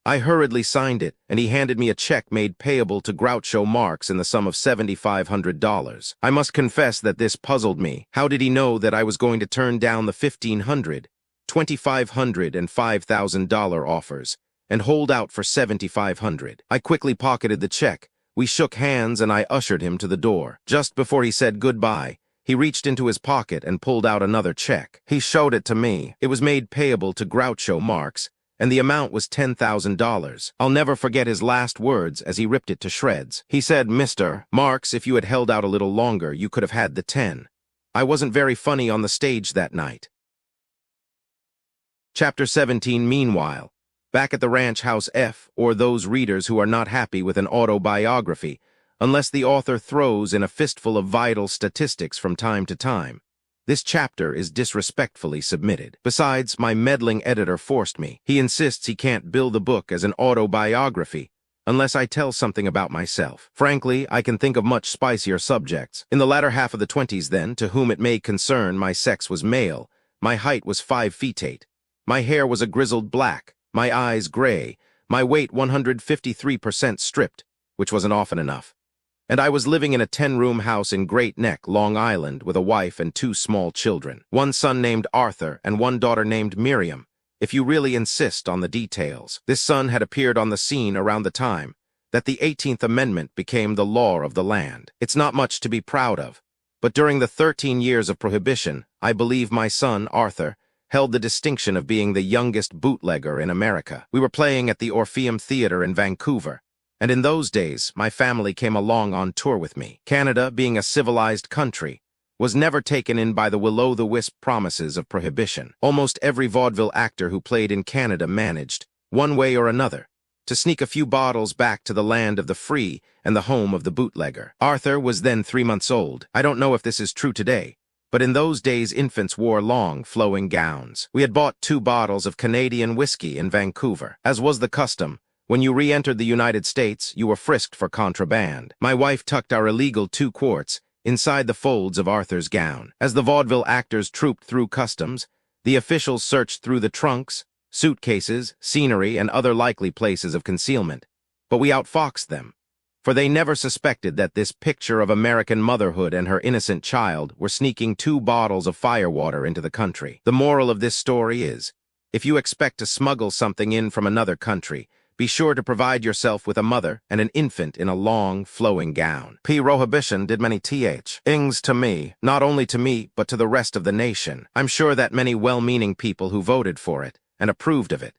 I hurriedly signed it, and he handed me a check made payable to Groucho Marx in the sum of $7,500. I must confess that this puzzled me. How did he know that I was going to turn down the $1,500, $2,500, and $5,000 offers, and hold out for $7,500? I quickly pocketed the check. We shook hands, and I ushered him to the door. Just before he said goodbye, he reached into his pocket and pulled out another check. He showed it to me. It was made payable to Groucho Marx, and the amount was $10,000. I'll never forget his last words as he ripped it to shreds. He said, Mr. Marx, if you had held out a little longer, you could have had the 10. I wasn't very funny on the stage that night. Chapter 17. Meanwhile, back at the ranch house F, or those readers who are not happy with an autobiography, unless the author throws in a fistful of vital statistics from time to time, this chapter is disrespectfully submitted. Besides, my meddling editor forced me. He insists he can't bill the book as an autobiography unless I tell something about myself. Frankly, I can think of much spicier subjects. In the latter half of the 20s then, to whom it may concern, my sex was male, my height was 5 feet 8. My hair was a grizzled black, my eyes gray, my weight 153% stripped, which wasn't often enough. And I was living in a 10-room house in Great Neck, Long Island, with a wife and 2 small children. One son named Arthur and one daughter named Miriam, if you really insist on the details. This son had appeared on the scene around the time that the 18th Amendment became the law of the land. It's not much to be proud of, but during the 13 years of prohibition, I believe my son, Arthur, held the distinction of being the youngest bootlegger in America. We were playing at the Orpheum Theater in Vancouver, and in those days, my family came along on tour with me. Canada, being a civilized country, was never taken in by the will-o'-the-wisp promises of prohibition. Almost every vaudeville actor who played in Canada managed, one way or another, to sneak a few bottles back to the land of the free and the home of the bootlegger. Arthur was then 3 months old. I don't know if this is true today, but in those days infants wore long, flowing gowns. We had bought 2 bottles of Canadian whiskey in Vancouver. As was the custom, when you re-entered the United States, you were frisked for contraband. My wife tucked our illegal 2 quarts inside the folds of Arthur's gown. As the vaudeville actors trooped through customs, the officials searched through the trunks, suitcases, scenery, and other likely places of concealment. But we outfoxed them, for they never suspected that this picture of American motherhood and her innocent child were sneaking 2 bottles of firewater into the country. The moral of this story is, if you expect to smuggle something in from another country, be sure to provide yourself with a mother and an infant in a long, flowing gown. Prohibition did many things to me, not only to me, but to the rest of the nation. I'm sure that many well-meaning people who voted for it and approved of it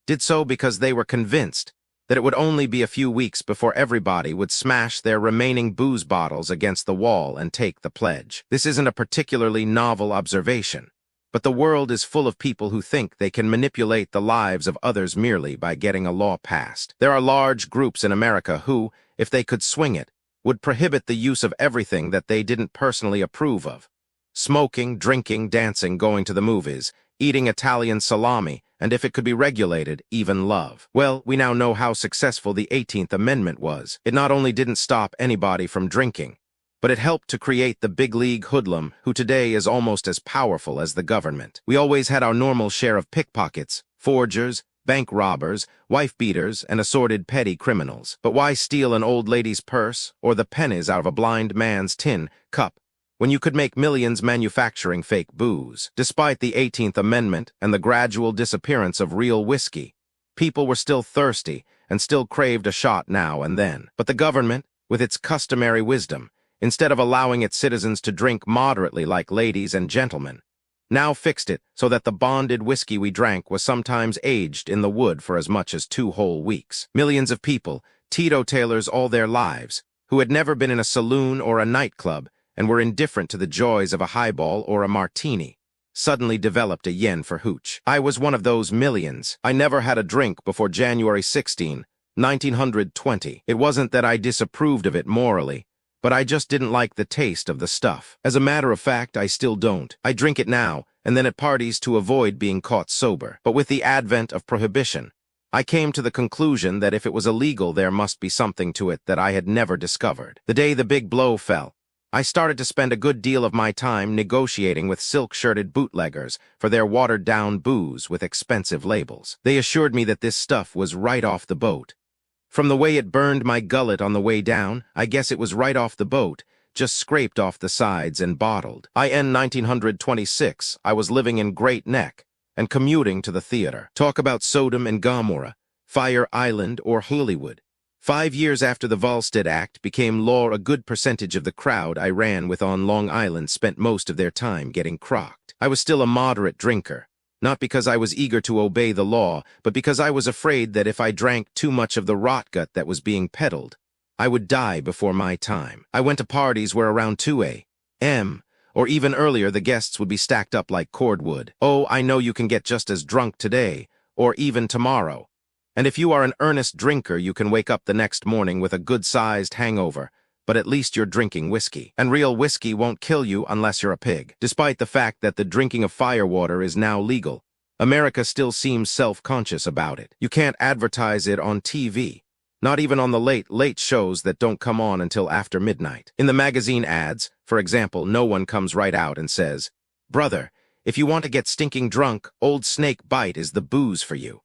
did so because they were convinced that it would only be a few weeks before everybody would smash their remaining booze bottles against the wall and take the pledge. This isn't a particularly novel observation, but the world is full of people who think they can manipulate the lives of others merely by getting a law passed. There are large groups in America who, if they could swing it, would prohibit the use of everything that they didn't personally approve of. Smoking, drinking, dancing, going to the movies, eating Italian salami, and if it could be regulated, even love. Well, we now know how successful the 18th Amendment was. It not only didn't stop anybody from drinking, but it helped to create the big league hoodlum who today is almost as powerful as the government. We always had our normal share of pickpockets, forgers, bank robbers, wife-beaters, and assorted petty criminals. But why steal an old lady's purse or the pennies out of a blind man's tin cup when you could make millions manufacturing fake booze? Despite the 18th Amendment and the gradual disappearance of real whiskey, people were still thirsty and still craved a shot now and then. But the government, with its customary wisdom, instead of allowing its citizens to drink moderately like ladies and gentlemen, now fixed it so that the bonded whiskey we drank was sometimes aged in the wood for as much as 2 whole weeks. Millions of people, teetotalers all their lives, who had never been in a saloon or a nightclub and were indifferent to the joys of a highball or a martini, suddenly developed a yen for hooch. I was one of those millions. I never had a drink before January 16, 1920. It wasn't that I disapproved of it morally, but I just didn't like the taste of the stuff. As a matter of fact, I still don't. I drink it now and then at parties to avoid being caught sober. But with the advent of prohibition, I came to the conclusion that if it was illegal, there must be something to it that I had never discovered. The day the big blow fell, I started to spend a good deal of my time negotiating with silk-shirted bootleggers for their watered-down booze with expensive labels. They assured me that this stuff was right off the boat. From the way it burned my gullet on the way down, I guess it was right off the boat, just scraped off the sides and bottled. In 1926, I was living in Great Neck and commuting to the theater. Talk about Sodom and Gomorrah, Fire Island, or Hollywood. 5 years after the Volstead Act became law, a good percentage of the crowd I ran with on Long Island spent most of their time getting crocked. I was still a moderate drinker, not because I was eager to obey the law, but because I was afraid that if I drank too much of the rotgut that was being peddled, I would die before my time. I went to parties where around 2 a.m., or even earlier, the guests would be stacked up like cordwood. Oh, I know you can get just as drunk today, or even tomorrow. And if you are an earnest drinker, you can wake up the next morning with a good-sized hangover, but at least you're drinking whiskey. And real whiskey won't kill you unless you're a pig. Despite the fact that the drinking of firewater is now legal, America still seems self-conscious about it. You can't advertise it on TV, not even on the late shows that don't come on until after midnight. In the magazine ads, for example, no one comes right out and says, "Brother, if you want to get stinking drunk, Old Snake Bite is the booze for you."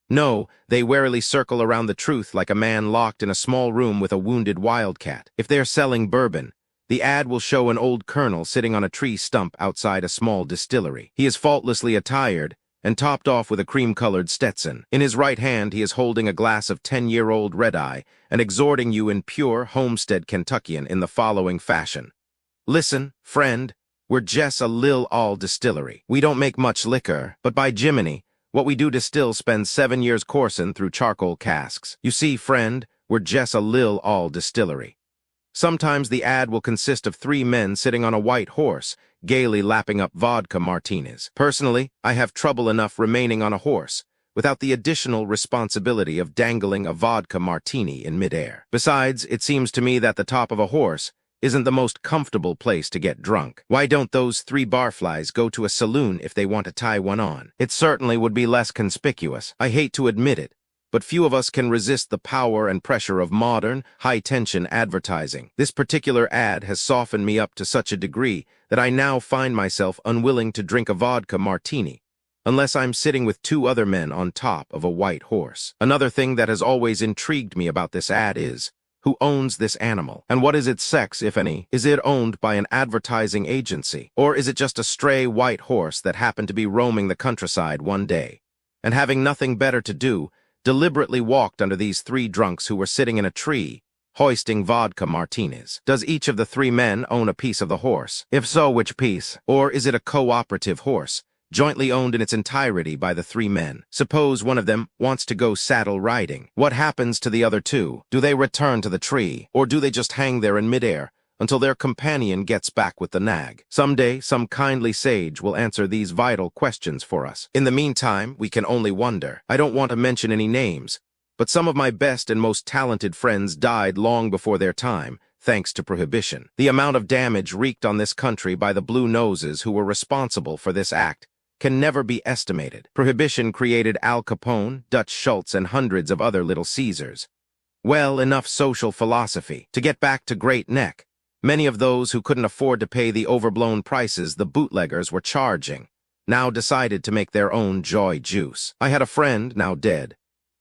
No, they warily circle around the truth like a man locked in a small room with a wounded wildcat. If they're selling bourbon, the ad will show an old colonel sitting on a tree stump outside a small distillery. He is faultlessly attired and topped off with a cream-colored Stetson. In his right hand, he is holding a glass of 10-year-old red-eye and exhorting you in pure Homestead Kentuckian in the following fashion. "Listen, friend, we're just a lil all distillery. We don't make much liquor, but by Jiminy, what we do distill spends 7 years coursing through charcoal casks. You see, friend, we're just a lil all distillery. Sometimes the ad will consist of 3 men sitting on a white horse, gaily lapping up vodka martinis. Personally, I have trouble enough remaining on a horse, without the additional responsibility of dangling a vodka martini in midair. Besides, it seems to me that the top of a horse isn't the most comfortable place to get drunk. Why don't those 3 barflies go to a saloon if they want to tie one on? It certainly would be less conspicuous. I hate to admit it, but few of us can resist the power and pressure of modern, high-tension advertising. This particular ad has softened me up to such a degree that I now find myself unwilling to drink a vodka martini, unless I'm sitting with 2 other men on top of a white horse. Another thing that has always intrigued me about this ad is, who owns this animal? And what is its sex, if any? Is it owned by an advertising agency? Or is it just a stray white horse that happened to be roaming the countryside one day, and having nothing better to do, deliberately walked under these 3 drunks who were sitting in a tree, hoisting vodka martinis? Does each of the 3 men own a piece of the horse? If so, which piece? Or is it a cooperative horse, jointly owned in its entirety by the 3 men? Suppose one of them wants to go saddle riding. What happens to the other 2? Do they return to the tree, or do they just hang there in midair until their companion gets back with the nag? Someday, some kindly sage will answer these vital questions for us. In the meantime, we can only wonder. I don't want to mention any names, but some of my best and most talented friends died long before their time, thanks to Prohibition. The amount of damage wreaked on this country by the blue noses who were responsible for this act can never be estimated. Prohibition created Al Capone, Dutch Schultz, and hundreds of other Little Caesars. Well, enough social philosophy. To get back to Great Neck, many of those who couldn't afford to pay the overblown prices the bootleggers were charging now decided to make their own joy juice. I had a friend, now dead,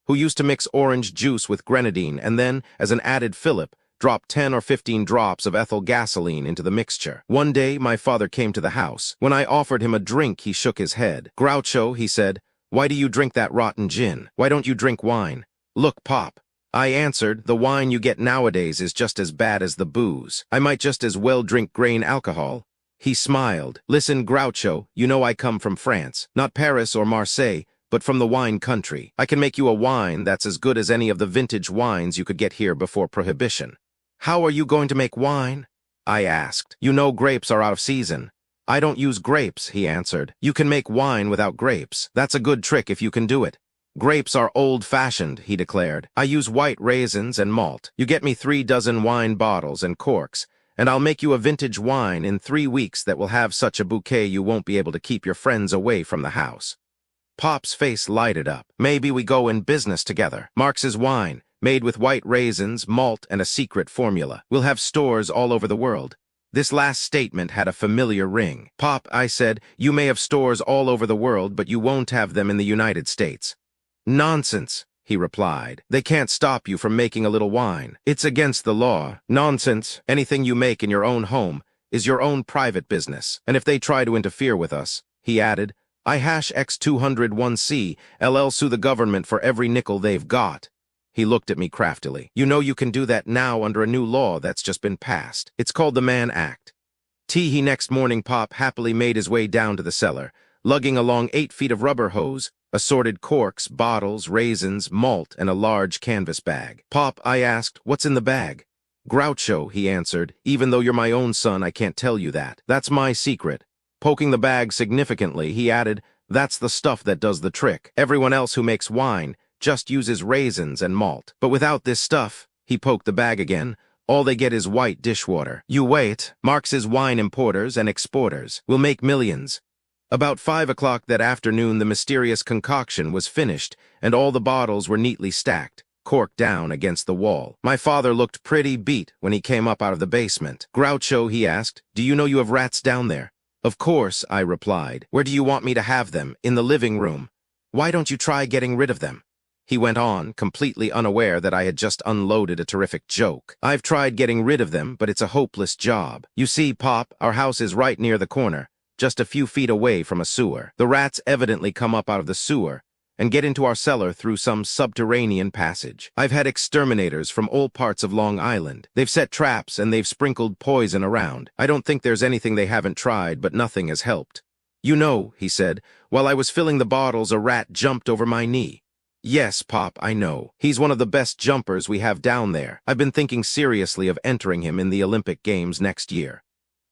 who used to mix orange juice with grenadine and then, as an added fillip, drop 10 or 15 drops of ethyl gasoline into the mixture. One day, my father came to the house. When I offered him a drink, he shook his head. "Groucho," he said, "why do you drink that rotten gin? Why don't you drink wine?" "Look, Pop," I answered, "the wine you get nowadays is just as bad as the booze. I might just as well drink grain alcohol." He smiled. "Listen, Groucho, you know I come from France. Not Paris or Marseille, but from the wine country. I can make you a wine that's as good as any of the vintage wines you could get here before Prohibition." "How are you going to make wine?" I asked. "You know grapes are out of season." "I don't use grapes," he answered. "You can make wine without grapes. That's a good trick if you can do it." "Grapes are old-fashioned," he declared. "I use white raisins and malt. You get me 3 dozen wine bottles and corks, and I'll make you a vintage wine in 3 weeks that will have such a bouquet you won't be able to keep your friends away from the house." Pop's face lighted up. "Maybe we go in business together. Marx's wine, made with white raisins, malt, and a secret formula. We'll have stores all over the world." This last statement had a familiar ring. "Pop," I said, "you may have stores all over the world, but you won't have them in the United States." "Nonsense," he replied. "They can't stop you from making a little wine. It's against the law." "Nonsense. Anything you make in your own home is your own private business. And if they try to interfere with us," he added, "I hash X201C, LL sue the government for every nickel they've got." He looked at me craftily. "You know you can do that now under a new law that's just been passed. It's called the Mann Act." He next morning, Pop happily made his way down to the cellar, lugging along 8 feet of rubber hose, assorted corks, bottles, raisins, malt, and a large canvas bag. "Pop," I asked, "what's in the bag?" "Groucho," he answered, "even though you're my own son, I can't tell you that. That's my secret." Poking the bag significantly, he added, "That's the stuff that does the trick. Everyone else who makes wine just uses raisins and malt. But without this stuff," he poked the bag again, "all they get is white dishwater. You wait. Marx's wine importers and exporters will make millions." About 5 o'clock that afternoon, the mysterious concoction was finished, and all the bottles were neatly stacked, corked down against the wall. My father looked pretty beat when he came up out of the basement. "Groucho," he asked, "do you know you have rats down there?" "Of course," I replied. "Where do you want me to have them? In the living room." "Why don't you try getting rid of them?" He went on, completely unaware that I had just unloaded a terrific joke. "I've tried getting rid of them, but it's a hopeless job. You see, Pop, our house is right near the corner, just a few feet away from a sewer. The rats evidently come up out of the sewer, and get into our cellar through some subterranean passage. I've had exterminators from all parts of Long Island. They've set traps and they've sprinkled poison around. I don't think there's anything they haven't tried, but nothing has helped. You know, he said, while I was filling the bottles, a rat jumped over my knee. Yes, Pop, I know. He's one of the best jumpers we have down there. I've been thinking seriously of entering him in the Olympic Games next year.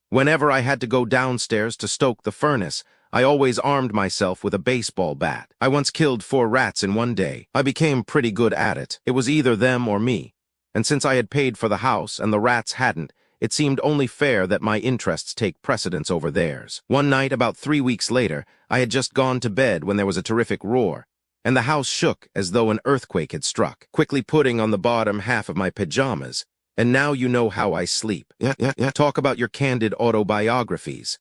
Whenever I had to go downstairs to stoke the furnace, I always armed myself with a baseball bat. I once killed 4 rats in one day. I became pretty good at it. It was either them or me. And since I had paid for the house and the rats hadn't, it seemed only fair that my interests take precedence over theirs. One night, about 3 weeks later, I had just gone to bed when there was a terrific roar, and the house shook as though an earthquake had struck, quickly putting on the bottom half of my pajamas. And now you know how I sleep. Talk about your candid autobiographies.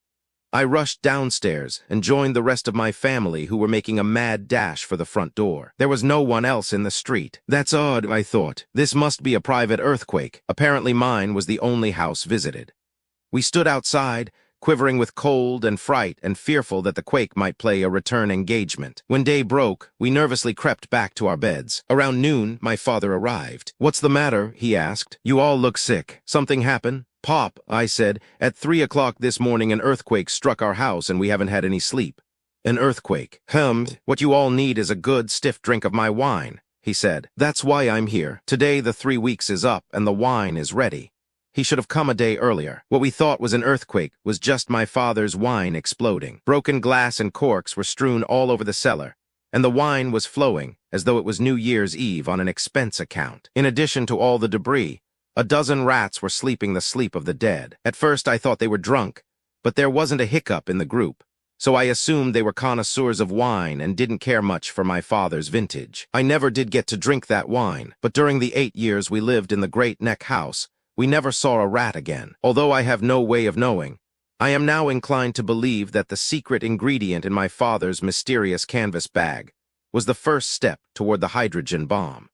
I rushed downstairs and joined the rest of my family who were making a mad dash for the front door. There was no one else in the street. That's odd, I thought. This must be a private earthquake. Apparently mine was the only house visited. We stood outside, quivering with cold and fright and fearful that the quake might play a return engagement. When day broke, we nervously crept back to our beds. Around noon, my father arrived. "What's the matter?" he asked. "You all look sick. Something happened?" "Pop," I said, "at 3 o'clock this morning an earthquake struck our house and we haven't had any sleep." "An earthquake? What you all need is a good, stiff drink of my wine," he said. "That's why I'm here. Today the 3 weeks is up and the wine is ready." He should have come a day earlier. What we thought was an earthquake was just my father's wine exploding. Broken glass and corks were strewn all over the cellar, and the wine was flowing as though it was New Year's Eve on an expense account. In addition to all the debris, a dozen rats were sleeping the sleep of the dead. At first I thought they were drunk, but there wasn't a hiccup in the group, so I assumed they were connoisseurs of wine and didn't care much for my father's vintage. I never did get to drink that wine, but during the 8 years we lived in the Great Neck house, we never saw a rat again. Although I have no way of knowing, I am now inclined to believe that the secret ingredient in my father's mysterious canvas bag was the first step toward the hydrogen bomb.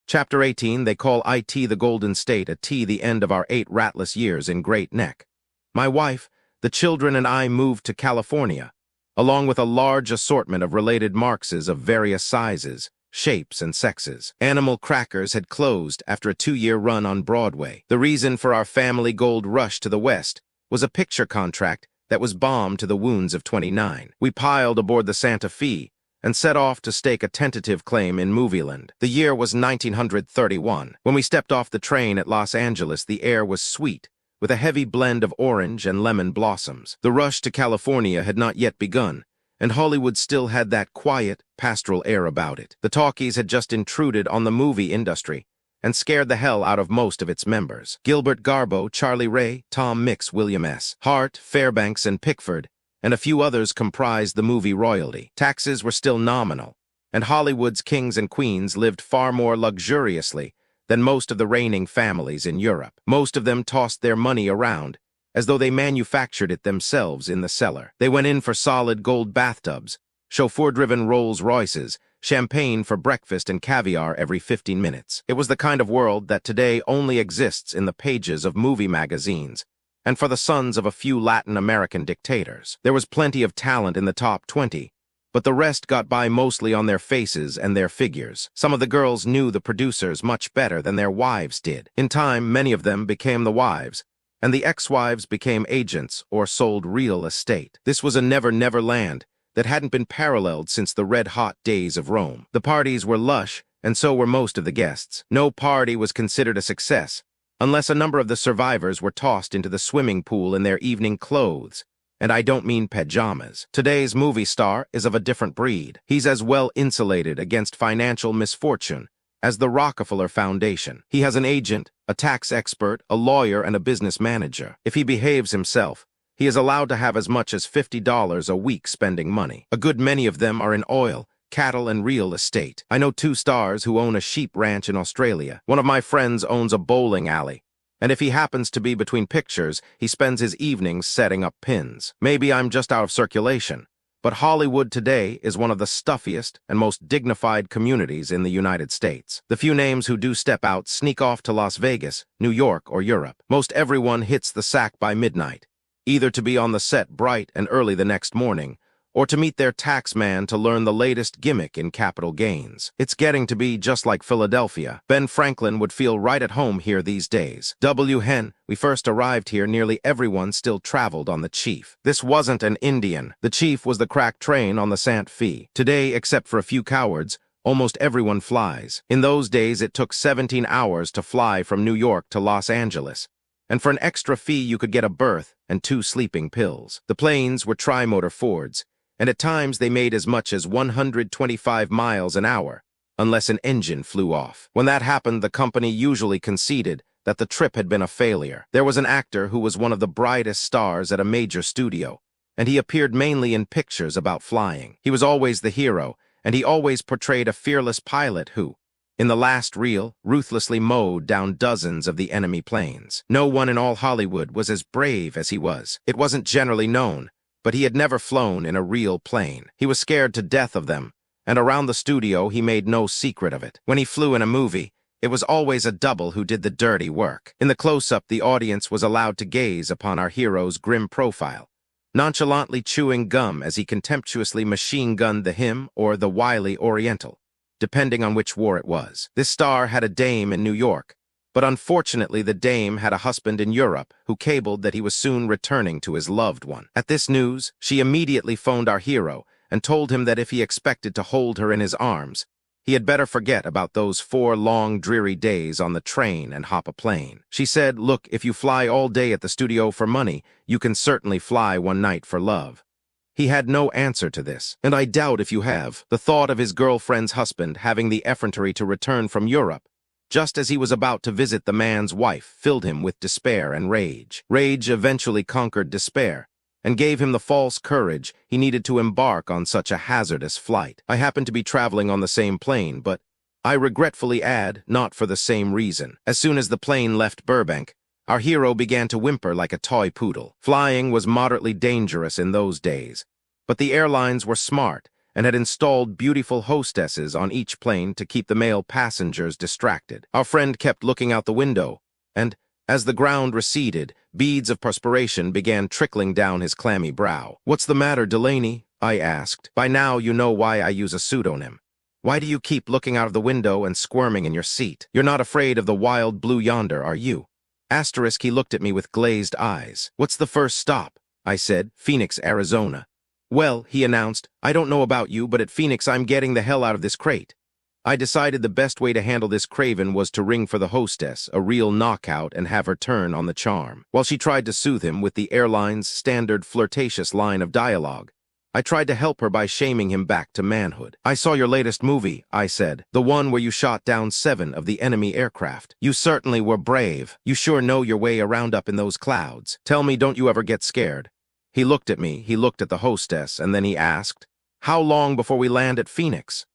Chapter 18, they call IT the Golden State, a T the end of our 8 ratless years in Great Neck. My wife, the children, and I moved to California, along with a large assortment of related Marxes of various sizes, shapes, and sexes. Animal Crackers had closed after a 2-year run on Broadway. The reason for our family gold rush to the West was a picture contract that was balm to the wounds of 29. We piled aboard the Santa Fe and set off to stake a tentative claim in Movieland. The year was 1931. When we stepped off the train at Los Angeles, the air was sweet, with a heavy blend of orange and lemon blossoms. The rush to California had not yet begun, and Hollywood still had that quiet, pastoral air about it. The talkies had just intruded on the movie industry and scared the hell out of most of its members. Gilbert Garbo, Charlie Ray, Tom Mix, William S. Hart, Fairbanks, and Pickford, and a few others comprised the movie royalty. Taxes were still nominal, and Hollywood's kings and queens lived far more luxuriously than most of the reigning families in Europe. Most of them tossed their money around as though they manufactured it themselves in the cellar. They went in for solid gold bathtubs, chauffeur-driven Rolls-Royces, champagne for breakfast, and caviar every 15 minutes. It was the kind of world that today only exists in the pages of movie magazines, and for the sons of a few Latin American dictators. There was plenty of talent in the top 20, but the rest got by mostly on their faces and their figures. Some of the girls knew the producers much better than their wives did. In time, many of them became the wives, and the ex-wives became agents or sold real estate. This was a never-never land that hadn't been paralleled since the red-hot days of Rome. The parties were lush, and so were most of the guests. No party was considered a success unless a number of the survivors were tossed into the swimming pool in their evening clothes, and I don't mean pajamas. Today's movie star is of a different breed. He's as well insulated against financial misfortune as the Rockefeller Foundation. He has an agent, a tax expert, a lawyer, and a business manager. If he behaves himself, he is allowed to have as much as $50 a week spending money. A good many of them are in oil, cattle, and real estate. I know 2 stars who own a sheep ranch in Australia. One of my friends owns a bowling alley, and if he happens to be between pictures, he spends his evenings setting up pins. Maybe I'm just out of circulation, but Hollywood today is one of the stuffiest and most dignified communities in the United States. The few names who do step out sneak off to Las Vegas, New York, or Europe. Most everyone hits the sack by midnight, either to be on the set bright and early the next morning, or to meet their tax man to learn the latest gimmick in capital gains. It's getting to be just like Philadelphia. Ben Franklin would feel right at home here these days. We first arrived here, nearly everyone still traveled on the Chief. This wasn't an Indian. The Chief was the crack train on the Santa Fe. Today, except for a few cowards, almost everyone flies. In those days, it took 17 hours to fly from New York to Los Angeles. And for an extra fee, you could get a berth and 2 sleeping pills. The planes were tri-motor Fords, and at times they made as much as 125 miles an hour, unless an engine flew off. When that happened, the company usually conceded that the trip had been a failure. There was an actor who was one of the brightest stars at a major studio, and he appeared mainly in pictures about flying. He was always the hero, and he always portrayed a fearless pilot who, in the last reel, ruthlessly mowed down dozens of the enemy planes. No one in all Hollywood was as brave as he was. It wasn't generally known, but he had never flown in a real plane. He was scared to death of them, and around the studio he made no secret of it. When he flew in a movie, it was always a double who did the dirty work. In the close-up, the audience was allowed to gaze upon our hero's grim profile, nonchalantly chewing gum as he contemptuously machine-gunned the him or the wily Oriental, depending on which war it was. This star had a dame in New York, but unfortunately the dame had a husband in Europe who cabled that he was soon returning to his loved one. At this news, she immediately phoned our hero and told him that if he expected to hold her in his arms, he had better forget about those 4 long, dreary days on the train and hop a plane. She said, "Look, if you fly all day at the studio for money, you can certainly fly one night for love." He had no answer to this, and I doubt if you have. The thought of his girlfriend's husband having the effrontery to return from Europe, just as he was about to visit the man's wife, filled him with despair and rage. Rage eventually conquered despair, and gave him the false courage he needed to embark on such a hazardous flight. I happened to be traveling on the same plane, but I regretfully add, not for the same reason. As soon as the plane left Burbank, our hero began to whimper like a toy poodle. Flying was moderately dangerous in those days, but the airlines were smart and had installed beautiful hostesses on each plane to keep the male passengers distracted. Our friend kept looking out the window, and as the ground receded, beads of perspiration began trickling down his clammy brow. "What's the matter, Delaney?" I asked. "By now you know why I use a pseudonym. Why do you keep looking out of the window and squirming in your seat? You're not afraid of the wild blue yonder, are you?" He looked at me with glazed eyes. "What's the first stop?" I said. "Phoenix, Arizona." "Well," he announced, "I don't know about you, but at Phoenix I'm getting the hell out of this crate." I decided the best way to handle this craven was to ring for the hostess, a real knockout, and have her turn on the charm. While she tried to soothe him with the airline's standard flirtatious line of dialogue, I tried to help her by shaming him back to manhood. "I saw your latest movie," I said, "the one where you shot down 7 of the enemy aircraft. You certainly were brave. You sure know your way around up in those clouds. Tell me, don't you ever get scared?" He looked at me, he looked at the hostess, and then he asked, "How long before we land at Phoenix?"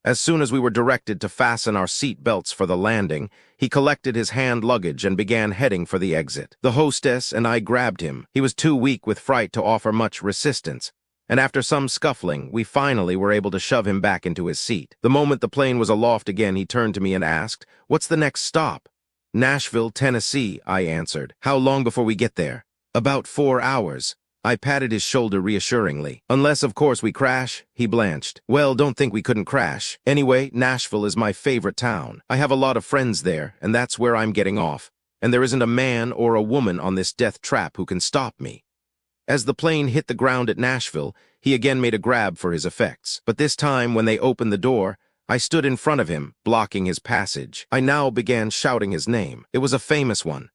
As soon as we were directed to fasten our seat belts for the landing, he collected his hand luggage and began heading for the exit. The hostess and I grabbed him. He was too weak with fright to offer much resistance, and after some scuffling, we finally were able to shove him back into his seat. The moment the plane was aloft again, he turned to me and asked, "What's the next stop?" "Nashville, Tennessee," I answered. "How long before we get there?" "About 4 hours." I patted his shoulder reassuringly. "Unless, of course, we crash," he blanched. "Well, don't think we couldn't crash. Anyway, Nashville is my favorite town. I have a lot of friends there, and that's where I'm getting off. And there isn't a man or a woman on this death trap who can stop me." As the plane hit the ground at Nashville, he again made a grab for his effects. But this time, when they opened the door, I stood in front of him, blocking his passage. I now began shouting his name. It was a famous one.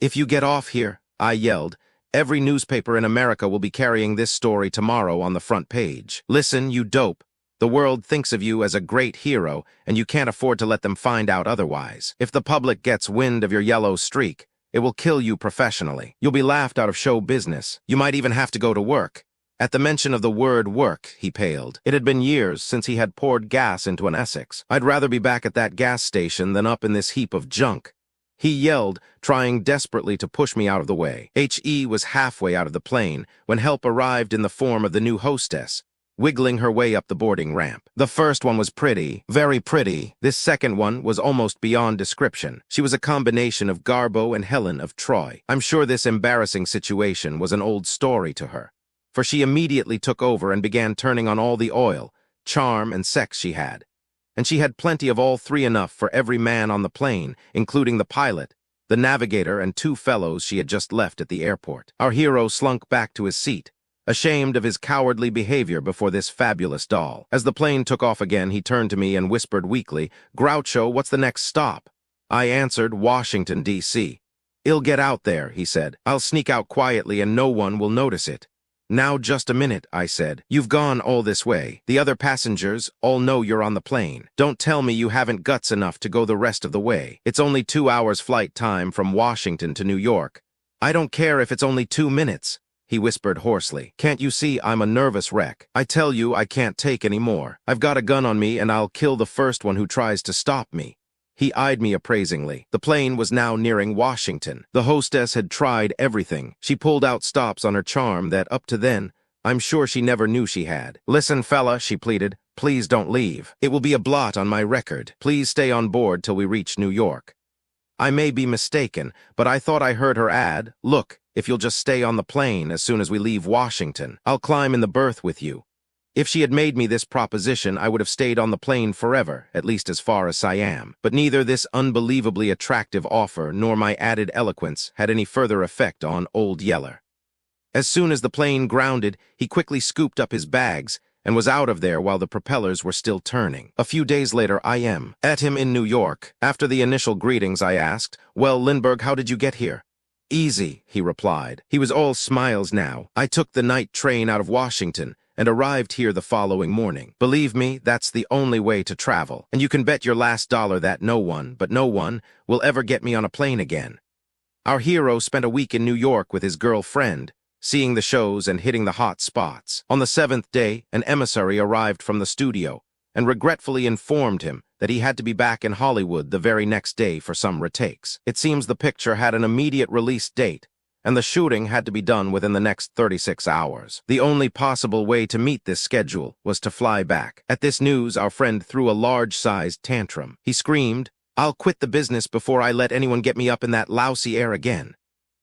"If you get off here," I yelled, "every newspaper in America will be carrying this story tomorrow on the front page. Listen, you dope. The world thinks of you as a great hero, and you can't afford to let them find out otherwise. If the public gets wind of your yellow streak, it will kill you professionally. You'll be laughed out of show business. You might even have to go to work." At the mention of the word work, he paled. It had been years since he had poured gas into an Essex. "I'd rather be back at that gas station than up in this heap of junk," he yelled, trying desperately to push me out of the way. He was halfway out of the plane when help arrived in the form of the new hostess, wiggling her way up the boarding ramp. The first one was pretty, very pretty. This second one was almost beyond description. She was a combination of Garbo and Helen of Troy. I'm sure this embarrassing situation was an old story to her. for she immediately took over and began turning on all the oil, charm, and sex she had. And she had plenty of all three, enough for every man on the plane, including the pilot, the navigator, and two fellows she had just left at the airport. Our hero slunk back to his seat, ashamed of his cowardly behavior before this fabulous doll. As the plane took off again, he turned to me and whispered weakly, "Groucho, what's the next stop?" I answered, "Washington, D.C. "I'll get out there," he said. "I'll sneak out quietly and no one will notice it." "Now just a minute," I said. "You've gone all this way. The other passengers all know you're on the plane. Don't tell me you haven't guts enough to go the rest of the way. It's only 2 hours flight time from Washington to New York." "I don't care if it's only 2 minutes," he whispered hoarsely. "Can't you see I'm a nervous wreck? I tell you I can't take any more. I've got a gun on me and I'll kill the first one who tries to stop me." He eyed me appraisingly. The plane was now nearing Washington. The hostess had tried everything. She pulled out stops on her charm that, up to then, I'm sure she never knew she had. "Listen, fella," she pleaded, "please don't leave. It will be a blot on my record. Please stay on board till we reach New York." I may be mistaken, but I thought I heard her add, "Look, if you'll just stay on the plane as soon as we leave Washington, I'll climb in the berth with you." If she had made me this proposition, I would have stayed on the plane forever, at least as far as Siam. But neither this unbelievably attractive offer nor my added eloquence had any further effect on Old Yeller. As soon as the plane grounded, he quickly scooped up his bags and was out of there while the propellers were still turning. A few days later, I am at him in New York. After the initial greetings, I asked, "Well, Lindbergh, how did you get here?" "Easy," he replied. He was all smiles now. "I took the night train out of Washington and arrived here the following morning. Believe me, that's the only way to travel. And you can bet your last dollar that no one, but no one, will ever get me on a plane again." Our hero spent a week in New York with his girlfriend, seeing the shows and hitting the hot spots. On the 7th day, an emissary arrived from the studio and regretfully informed him that he had to be back in Hollywood the very next day for some retakes. It seems the picture had an immediate release date, and the shooting had to be done within the next 36 hours. The only possible way to meet this schedule was to fly back. At this news, our friend threw a large-sized tantrum. He screamed, "I'll quit the business before I let anyone get me up in that lousy air again."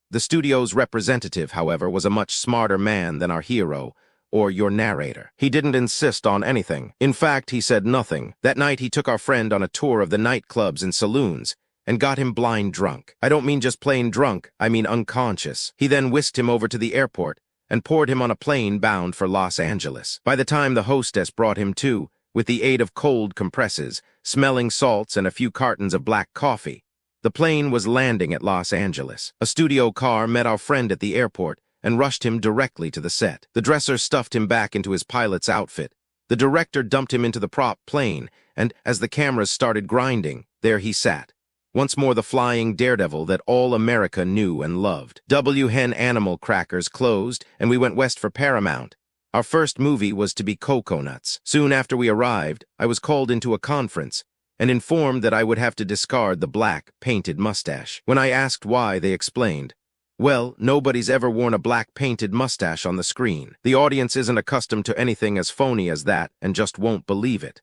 The studio's representative, however, was a much smarter man than our hero, or your narrator. He didn't insist on anything. In fact, he said nothing. That night, he took our friend on a tour of the nightclubs and saloons, and got him blind drunk. I don't mean just plain drunk, I mean unconscious. He then whisked him over to the airport and poured him on a plane bound for Los Angeles. By the time the hostess brought him to, with the aid of cold compresses, smelling salts, and a few cartons of black coffee, the plane was landing at Los Angeles. A studio car met our friend at the airport and rushed him directly to the set. The dresser stuffed him back into his pilot's outfit. The director dumped him into the prop plane, and as the cameras started grinding, there he sat, once more the flying daredevil that all America knew and loved. Hen Animal Crackers closed, and we went west for Paramount. Our first movie was to be Coconuts. Soon after we arrived, I was called into a conference and informed that I would have to discard the black, painted mustache. When I asked why, they explained, "Well, nobody's ever worn a black painted mustache on the screen. The audience isn't accustomed to anything as phony as that and just won't believe it."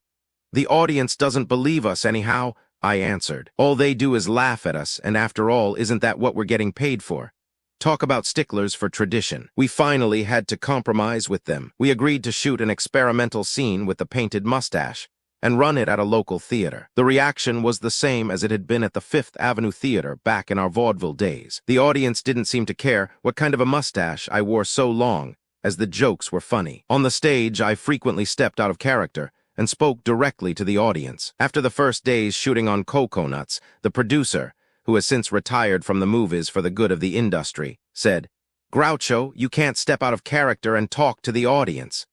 "The audience doesn't believe us anyhow," I answered. "All they do is laugh at us, and after all, isn't that what we're getting paid for?" Talk about sticklers for tradition. We finally had to compromise with them. We agreed to shoot an experimental scene with the painted mustache and run it at a local theater. The reaction was the same as it had been at the Fifth Avenue Theater back in our vaudeville days. The audience didn't seem to care what kind of a mustache I wore so long, as the jokes were funny. On the stage, I frequently stepped out of character and spoke directly to the audience. After the first day's shooting on Coconuts, the producer, who has since retired from the movies for the good of the industry, said, "Groucho, you can't step out of character and talk to the audience."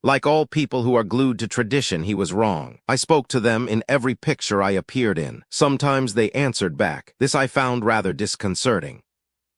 Like all people who are glued to tradition, he was wrong. I spoke to them in every picture I appeared in. Sometimes they answered back. This I found rather disconcerting.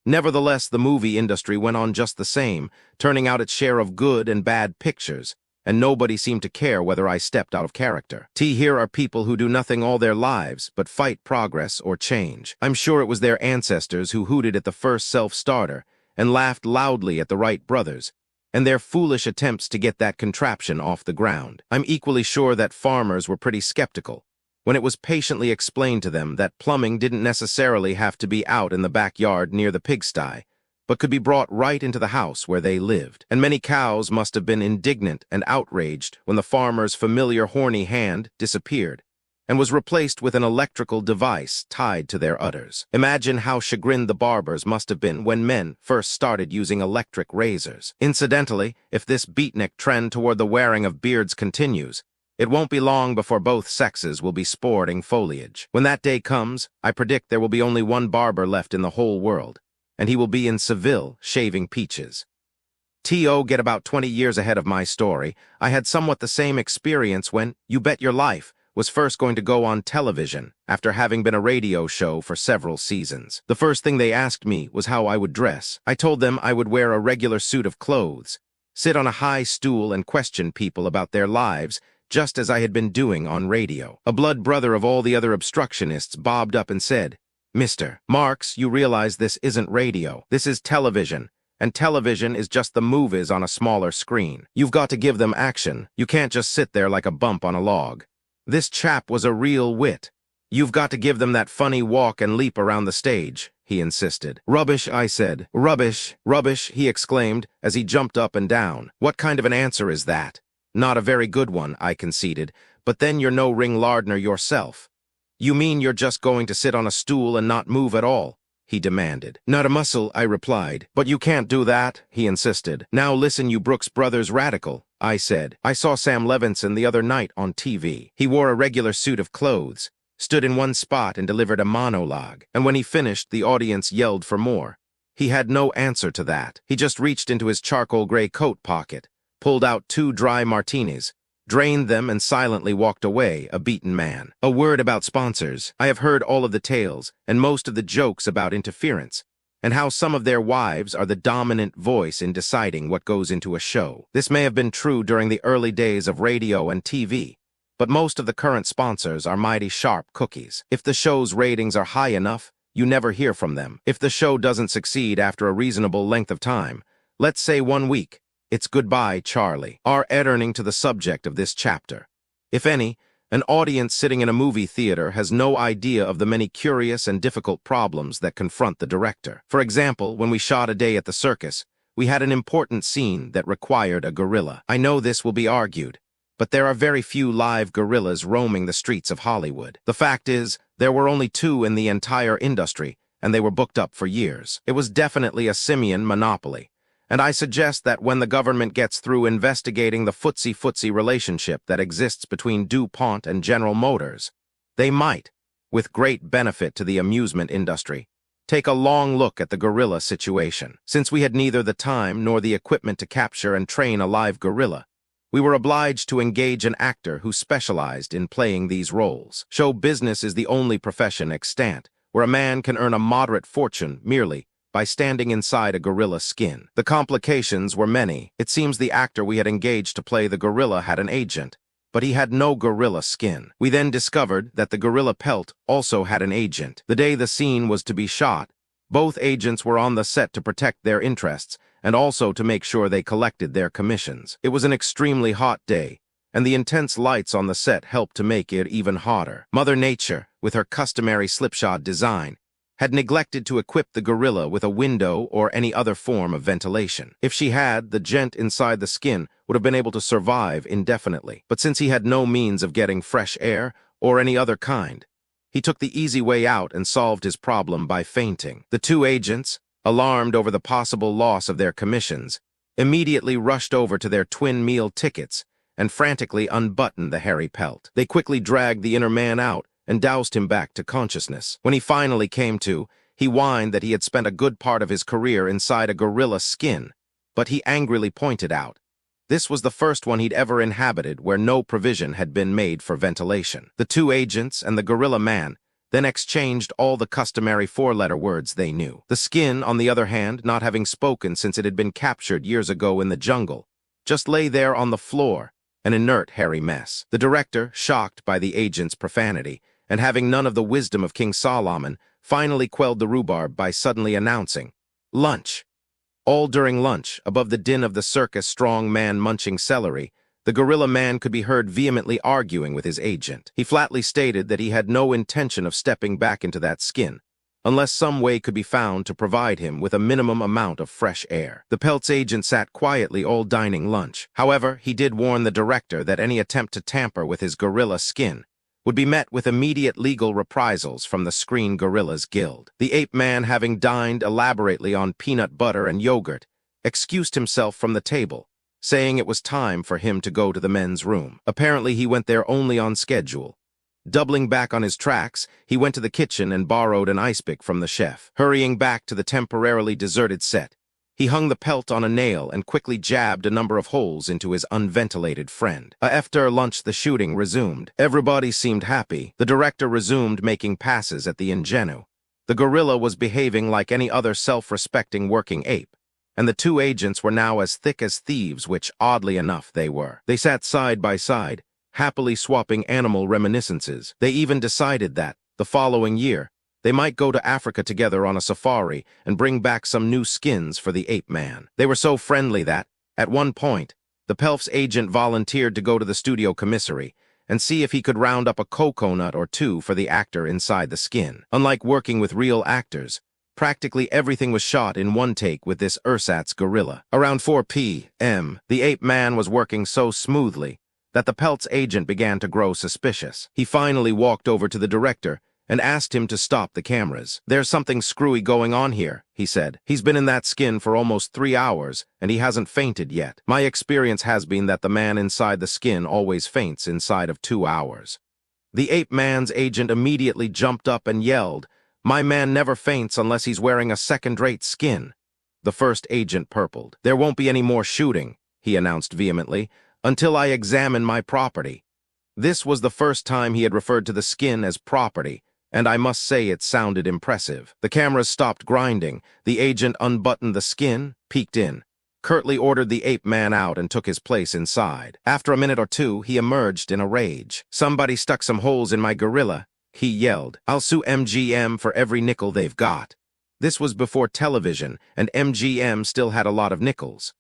Nevertheless, the movie industry went on just the same, turning out its share of good and bad pictures, and nobody seemed to care whether I stepped out of character. Here are people who do nothing all their lives but fight progress or change. I'm sure it was their ancestors who hooted at the first self-starter and laughed loudly at the Wright brothers and their foolish attempts to get that contraption off the ground. I'm equally sure that farmers were pretty skeptical when it was patiently explained to them that plumbing didn't necessarily have to be out in the backyard near the pigsty, but could be brought right into the house where they lived. And many cows must have been indignant and outraged when the farmer's familiar horny hand disappeared and was replaced with an electrical device tied to their udders. Imagine how chagrined the barbers must have been when men first started using electric razors. Incidentally, if this beatnik trend toward the wearing of beards continues, it won't be long before both sexes will be sporting foliage. When that day comes, I predict there will be only one barber left in the whole world, and he will be in Seville shaving peaches. T.O. get about 20 years ahead of my story. I had somewhat the same experience when You Bet Your Life was first going to go on television after having been a radio show for several seasons. The first thing they asked me was how I would dress. I told them I would wear a regular suit of clothes, sit on a high stool and question people about their lives, just as I had been doing on radio. A blood brother of all the other obstructionists bobbed up and said, "Mr. Marx, you realize this isn't radio. This is television. And television is just the movies on a smaller screen. You've got to give them action. You can't just sit there like a bump on a log. This chap was a real wit. You've got to give them that funny walk and leap around the stage," he insisted. "Rubbish," I said. "Rubbish, rubbish," he exclaimed as he jumped up and down. "What kind of an answer is that?" "Not a very good one," I conceded. "But then you're no Ring Lardner yourself." "You mean you're just going to sit on a stool and not move at all?" he demanded. "Not a muscle," I replied. "But you can't do that," he insisted. "Now listen, you Brooks Brothers radical," I said. "I saw Sam Levinson the other night on TV. He wore a regular suit of clothes, stood in one spot and delivered a monologue. And when he finished, the audience yelled for more. He had no answer to that. He just reached into his charcoal gray coat pocket, pulled out 2 dry martinis, drained them and silently walked away, a beaten man. A word about sponsors. I have heard all of the tales and most of the jokes about interference, and how some of their wives are the dominant voice in deciding what goes into a show. This may have been true during the early days of radio and TV, but most of the current sponsors are mighty sharp cookies. If the show's ratings are high enough, you never hear from them. If the show doesn't succeed after a reasonable length of time, let's say 1 week, it's goodbye, Charlie. Returning to the subject of this chapter. If any, an audience sitting in a movie theater has no idea of the many curious and difficult problems that confront the director. For example, when we shot A Day at the Circus, we had an important scene that required a gorilla. I know this will be argued, but there are very few live gorillas roaming the streets of Hollywood. The fact is, there were only 2 in the entire industry, and they were booked up for years. It was definitely a simian monopoly. And I suggest that when the government gets through investigating the footsie-footsie relationship that exists between DuPont and General Motors, they might, with great benefit to the amusement industry, take a long look at the gorilla situation. Since we had neither the time nor the equipment to capture and train a live gorilla, we were obliged to engage an actor who specialized in playing these roles. Show business is the only profession extant where a man can earn a moderate fortune merely by standing inside a gorilla skin. The complications were many. It seems the actor we had engaged to play the gorilla had an agent, but he had no gorilla skin. We then discovered that the gorilla pelt also had an agent. The day the scene was to be shot, both agents were on the set to protect their interests and also to make sure they collected their commissions. It was an extremely hot day, and the intense lights on the set helped to make it even hotter. Mother Nature, with her customary slipshod design, had neglected to equip the gorilla with a window or any other form of ventilation. If she had, the gent inside the skin would have been able to survive indefinitely. But since he had no means of getting fresh air or any other kind, he took the easy way out and solved his problem by fainting. The 2 agents, alarmed over the possible loss of their commissions, immediately rushed over to their twin meal tickets and frantically unbuttoned the hairy pelt. They quickly dragged the inner man out and doused him back to consciousness. When he finally came to, he whined that he had spent a good part of his career inside a gorilla skin, but he angrily pointed out this was the first one he'd ever inhabited where no provision had been made for ventilation. The 2 agents and the gorilla man then exchanged all the customary 4-letter words they knew. The skin, on the other hand, not having spoken since it had been captured years ago in the jungle, just lay there on the floor, an inert hairy mess. The director, shocked by the agent's profanity, and having none of the wisdom of King Solomon, finally quelled the rhubarb by suddenly announcing, "Lunch." All during lunch, above the din of the circus strong man munching celery, the gorilla man could be heard vehemently arguing with his agent. He flatly stated that he had no intention of stepping back into that skin, unless some way could be found to provide him with a minimum amount of fresh air. The Pelt's agent sat quietly all dining lunch. However, he did warn the director that any attempt to tamper with his gorilla skin would be met with immediate legal reprisals from the Screen Gorillas Guild. The ape man, having dined elaborately on peanut butter and yogurt, excused himself from the table, saying it was time for him to go to the men's room. Apparently, he went there only on schedule. Doubling back on his tracks, he went to the kitchen and borrowed an ice pick from the chef. Hurrying back to the temporarily deserted set, he hung the Pelt on a nail and quickly jabbed a number of holes into his unventilated friend. After lunch, the shooting resumed. Everybody seemed happy. The director resumed making passes at the ingenue. The gorilla was behaving like any other self-respecting working ape, and the two agents were now as thick as thieves, which, oddly enough, they were. They sat side by side, happily swapping animal reminiscences. They even decided that, the following year, they might go to Africa together on a safari and bring back some new skins for the ape man. They were so friendly that, at one point, the Pelt's agent volunteered to go to the studio commissary and see if he could round up a coconut or two for the actor inside the skin. Unlike working with real actors, practically everything was shot in one take with this ersatz gorilla. Around 4 p.m., the ape man was working so smoothly that the Pelt's agent began to grow suspicious. He finally walked over to the director and asked him to stop the cameras. "There's something screwy going on here," he said. "He's been in that skin for almost 3 hours, and he hasn't fainted yet. My experience has been that the man inside the skin always faints inside of 2 hours." The ape man's agent immediately jumped up and yelled, "My man never faints unless he's wearing a second-rate skin." The first agent purpled. "There won't be any more shooting," he announced vehemently, "until I examine my property." This was the first time he had referred to the skin as property, and I must say it sounded impressive. The cameras stopped grinding. The agent unbuttoned the skin, peeked in, curtly ordered the ape man out, and took his place inside. After a minute or two, he emerged in a rage. "Somebody stuck some holes in my gorilla," he yelled. "I'll sue MGM for every nickel they've got." This was before television, and MGM still had a lot of nickels.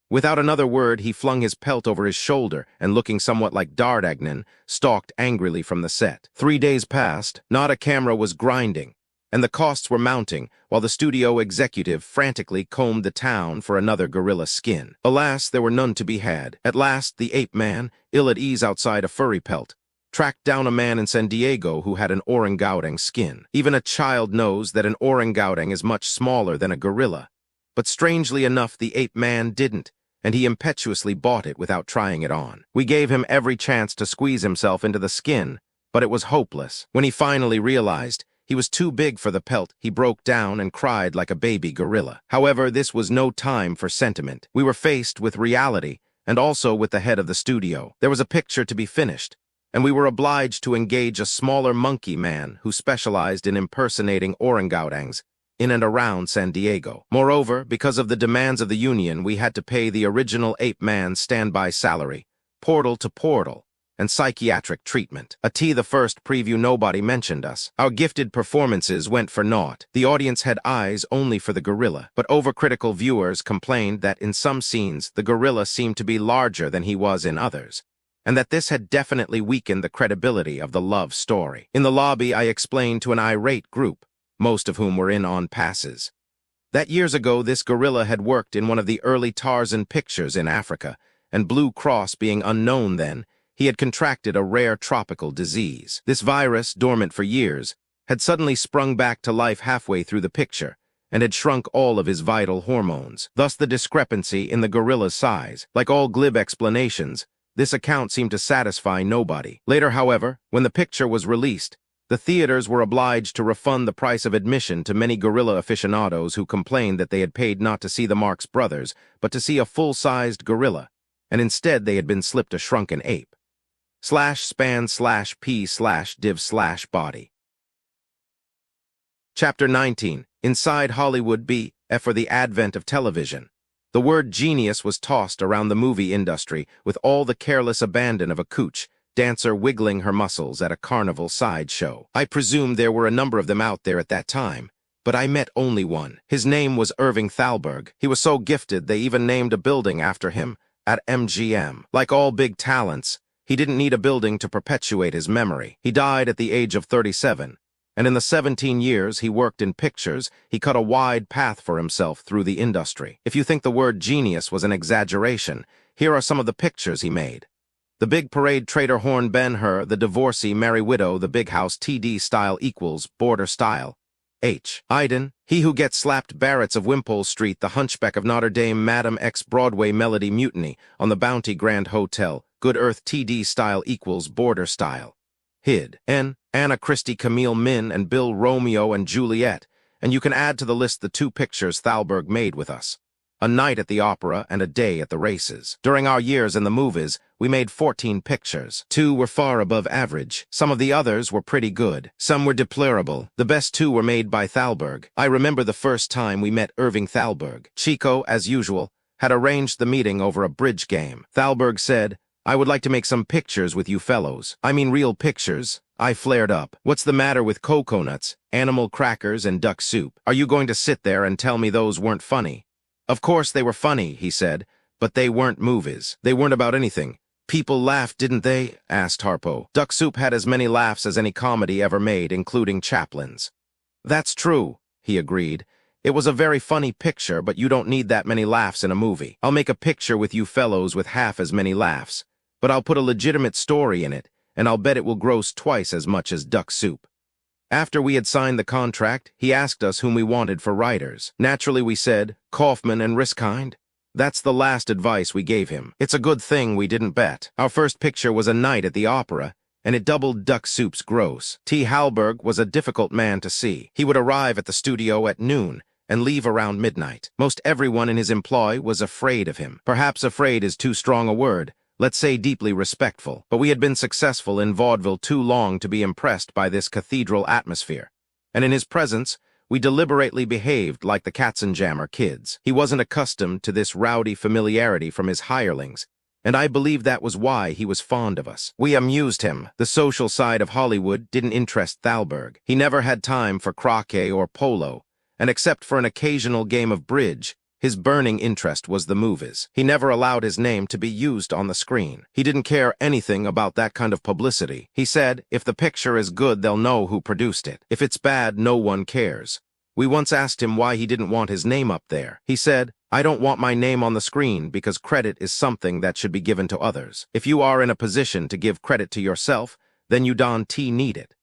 Without another word, he flung his Pelt over his shoulder and, looking somewhat like Dardagnan, stalked angrily from the set. 3 days passed, not a camera was grinding, and the costs were mounting, while the studio executive frantically combed the town for another gorilla skin. Alas, there were none to be had. At last, the ape man, ill at ease outside a furry Pelt, tracked down a man in San Diego who had an orangutan skin. Even a child knows that an orangutan is much smaller than a gorilla. But strangely enough, the ape man didn't, and he impetuously bought it without trying it on. We gave him every chance to squeeze himself into the skin, but it was hopeless. When he finally realized he was too big for the Pelt, he broke down and cried like a baby gorilla. However, this was no time for sentiment. We were faced with reality, and also with the head of the studio. There was a picture to be finished, and we were obliged to engage a smaller monkey man who specialized in impersonating orangutans in and around San Diego. Moreover, because of the demands of the union, we had to pay the original ape man's standby salary, portal to portal, and psychiatric treatment. The first preview, nobody mentioned us. Our gifted performances went for naught. The audience had eyes only for the gorilla, but overcritical viewers complained that in some scenes the gorilla seemed to be larger than he was in others, and that this had definitely weakened the credibility of the love story. In the lobby, I explained to an irate group, most of whom were in on passes, that years ago this gorilla had worked in one of the early Tarzan pictures in Africa, and Blue Cross being unknown then, he had contracted a rare tropical disease. This virus, dormant for years, had suddenly sprung back to life halfway through the picture, and had shrunk all of his vital hormones. Thus the discrepancy in the gorilla's size. Like all glib explanations, this account seemed to satisfy nobody. Later, however, when the picture was released, the theaters were obliged to refund the price of admission to many gorilla aficionados who complained that they had paid not to see the Marx Brothers, but to see a full-sized gorilla, and instead they had been slipped a shrunken ape. /span/p/div/body. Chapter 19. Inside Hollywood for the advent of television. The word genius was tossed around the movie industry with all the careless abandon of a couch dancer wiggling her muscles at a carnival sideshow. I presume there were a number of them out there at that time, but I met only one. His name was Irving Thalberg. He was so gifted they even named a building after him at MGM. Like all big talents, he didn't need a building to perpetuate his memory. He died at the age of 37, And in the 17 years he worked in pictures, he cut a wide path for himself through the industry. If you think the word genius was an exaggeration, here are some of the pictures he made. The Big Parade Trader Horn Ben-Hur, The Divorcee Merry Widow, The Big House TD Style equals Border Style. H. Iden, He Who Gets Slapped Barretts of Wimpole Street, The Hunchback of Notre Dame, Madam X Broadway Melody Mutiny, On the Bounty Grand Hotel, Good Earth TD Style equals Border Style. Hid. N. Anna Christie Camille Min and Bill Romeo and Juliet, and you can add to the list the 2 pictures Thalberg made with us. A night at the opera and a day at the races. During our years in the movies, we made 14 pictures. 2 were far above average. Some of the others were pretty good. Some were deplorable. The best 2 were made by Thalberg. I remember the first time we met Irving Thalberg. Chico, as usual, had arranged the meeting over a bridge game. Thalberg said, "I would like to make some pictures with you fellows. I mean real pictures." I flared up. "What's the matter with coconuts, animal crackers, and duck soup? Are you going to sit there and tell me those weren't funny?" "Of course they were funny," he said, "but they weren't movies. They weren't about anything." "People laughed, didn't they?" asked Harpo. "Duck Soup had as many laughs as any comedy ever made, including Chaplin's." "That's true," he agreed. "It was a very funny picture, but you don't need that many laughs in a movie. I'll make a picture with you fellows with half as many laughs, but I'll put a legitimate story in it, and I'll bet it will gross twice as much as Duck Soup." After we had signed the contract, he asked us whom we wanted for writers. Naturally, we said, Kaufman and Riskind. That's the last advice we gave him. It's a good thing we didn't bet. Our first picture was A Night at the Opera, and it doubled Duck Soup's gross. T. Halberg was a difficult man to see. He would arrive at the studio at noon and leave around midnight. Most everyone in his employ was afraid of him. Perhaps afraid is too strong a word. Let's say deeply respectful, but we had been successful in vaudeville too long to be impressed by this cathedral atmosphere. And in his presence, we deliberately behaved like the Katzenjammer kids. He wasn't accustomed to this rowdy familiarity from his hirelings, and I believe that was why he was fond of us. We amused him. The social side of Hollywood didn't interest Thalberg. He never had time for croquet or polo, and except for an occasional game of bridge, his burning interest was the movies. He never allowed his name to be used on the screen. He didn't care anything about that kind of publicity. He said, if the picture is good, they'll know who produced it. If it's bad, no one cares. We once asked him why he didn't want his name up there. He said, I don't want my name on the screen because credit is something that should be given to others. If you are in a position to give credit to yourself, then you don't need it.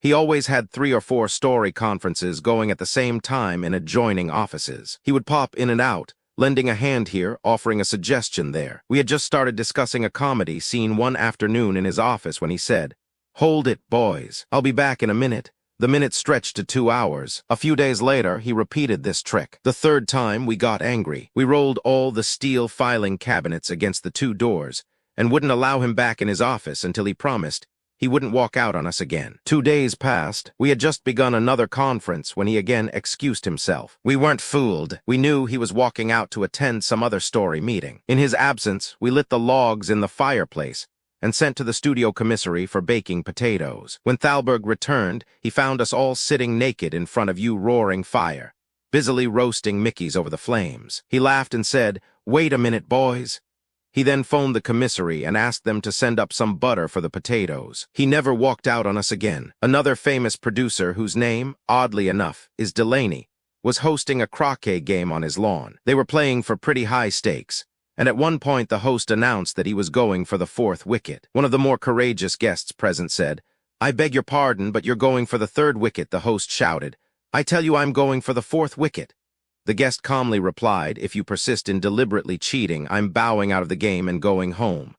He always had 3 or 4 story conferences going at the same time in adjoining offices. He would pop in and out, lending a hand here, offering a suggestion there. We had just started discussing a comedy scene one afternoon in his office when he said, "Hold it, boys. I'll be back in a minute." The minute stretched to 2 hours. A few days later, he repeated this trick. The third time, we got angry. We rolled all the steel filing cabinets against the 2 doors and wouldn't allow him back in his office until he promised he wouldn't walk out on us again. 2 days passed. We had just begun another conference when he again excused himself. We weren't fooled. We knew he was walking out to attend some other story meeting. In his absence, we lit the logs in the fireplace and sent to the studio commissary for baking potatoes. When Thalberg returned, he found us all sitting naked in front of you roaring fire, busily roasting Mickeys over the flames. He laughed and said, "Wait a minute, boys." He then phoned the commissary and asked them to send up some butter for the potatoes. He never walked out on us again. Another famous producer, whose name, oddly enough, is Delaney, was hosting a croquet game on his lawn. They were playing for pretty high stakes, and at one point the host announced that he was going for the 4th wicket. One of the more courageous guests present said, "I beg your pardon, but you're going for the 3rd wicket," the host shouted. "I tell you I'm going for the 4th wicket." The guest calmly replied, "If you persist in deliberately cheating, I'm bowing out of the game and going home."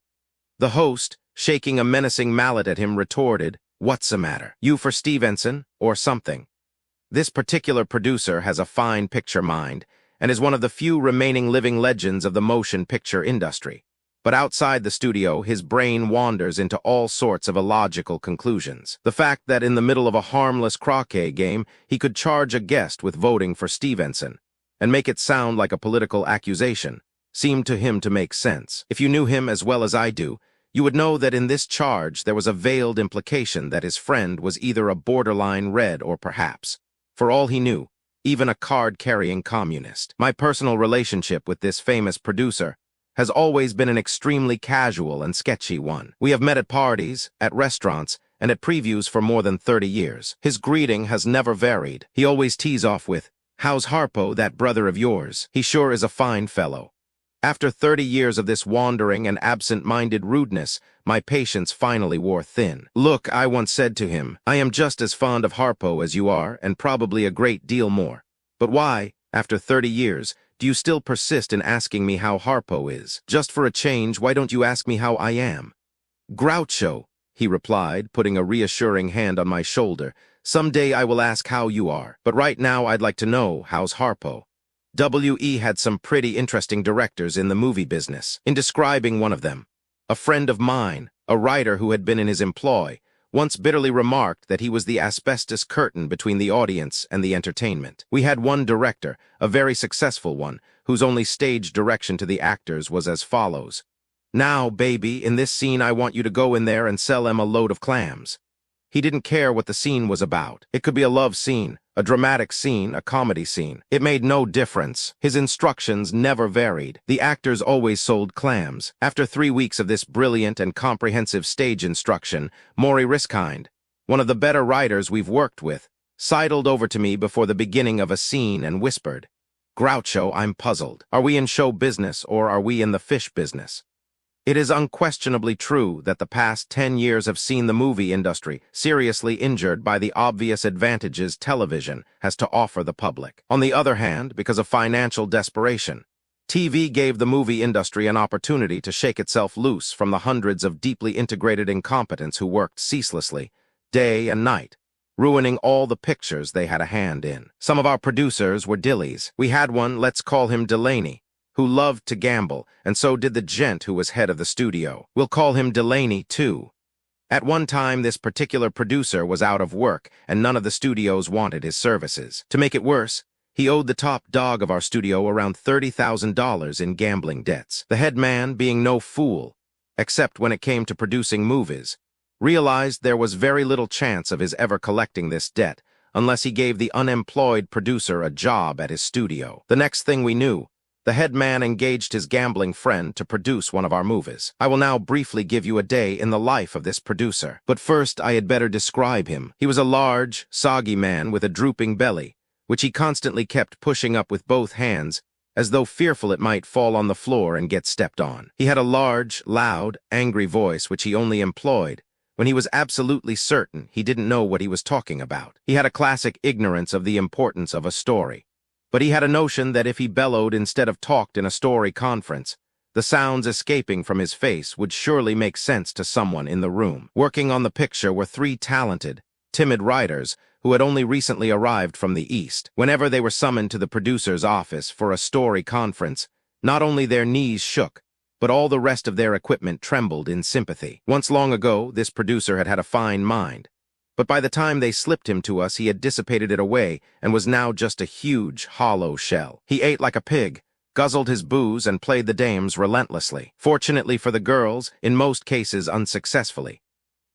The host, shaking a menacing mallet at him, retorted, "What's the matter? You for Stevenson, or something?" This particular producer has a fine picture mind and is one of the few remaining living legends of the motion picture industry. But outside the studio, his brain wanders into all sorts of illogical conclusions. The fact that in the middle of a harmless croquet game, he could charge a guest with voting for Stevenson and make it sound like a political accusation seemed to him to make sense. If you knew him as well as I do, you would know that in this charge there was a veiled implication that his friend was either a borderline red or perhaps, for all he knew, even a card-carrying communist. My personal relationship with this famous producer has always been an extremely casual and sketchy one. We have met at parties, at restaurants, and at previews for more than 30 years. His greeting has never varied. He always tees off with, "How's Harpo, that brother of yours? He sure is a fine fellow." After 30 years of this wandering and absent-minded rudeness, my patience finally wore thin. "Look," I once said to him, "I am just as fond of Harpo as you are, and probably a great deal more. But why, after 30 years, do you still persist in asking me how Harpo is? Just for a change, why don't you ask me how I am?" "Groucho," he replied, putting a reassuring hand on my shoulder, "someday I will ask how you are. But right now I'd like to know, how's Harpo?" W.E. had some pretty interesting directors in the movie business. In describing one of them, a friend of mine, a writer who had been in his employ, once bitterly remarked that he was the asbestos curtain between the audience and the entertainment. We had one director, a very successful one, whose only stage direction to the actors was as follows: "Now, baby, in this scene I want you to go in there and sell them a load of clams." He didn't care what the scene was about. It could be a love scene, a dramatic scene, a comedy scene. It made no difference. His instructions never varied. The actors always sold clams. After 3 weeks of this brilliant and comprehensive stage instruction, Maury Riskind, one of the better writers we've worked with, sidled over to me before the beginning of a scene and whispered, "Groucho, I'm puzzled. Are we in show business or are we in the fish business?" It is unquestionably true that the past 10 years have seen the movie industry seriously injured by the obvious advantages television has to offer the public. On the other hand, because of financial desperation, TV gave the movie industry an opportunity to shake itself loose from the hundreds of deeply integrated incompetents who worked ceaselessly, day and night, ruining all the pictures they had a hand in. Some of our producers were dillies. We had one, let's call him Delaney, who loved to gamble, and so did the gent who was head of the studio. We'll call him Delaney, too. At one time, this particular producer was out of work, and none of the studios wanted his services. To make it worse, he owed the top dog of our studio around $30,000 in gambling debts. The head man, being no fool, except when it came to producing movies, realized there was very little chance of his ever collecting this debt unless he gave the unemployed producer a job at his studio. The next thing we knew, the head man engaged his gambling friend to produce one of our movies. I will now briefly give you a day in the life of this producer. But first, I had better describe him. He was a large, soggy man with a drooping belly, which he constantly kept pushing up with both hands, as though fearful it might fall on the floor and get stepped on. He had a large, loud, angry voice which he only employed when he was absolutely certain he didn't know what he was talking about. He had a classic ignorance of the importance of a story. But he had a notion that if he bellowed instead of talked in a story conference, the sounds escaping from his face would surely make sense to someone in the room. Working on the picture were 3 talented, timid writers who had only recently arrived from the East. Whenever they were summoned to the producer's office for a story conference, not only their knees shook, but all the rest of their equipment trembled in sympathy. Once long ago, this producer had had a fine mind. But by the time they slipped him to us, he had dissipated it away and was now just a huge, hollow shell. He ate like a pig, guzzled his booze, and played the dames relentlessly. Fortunately for the girls, in most cases unsuccessfully.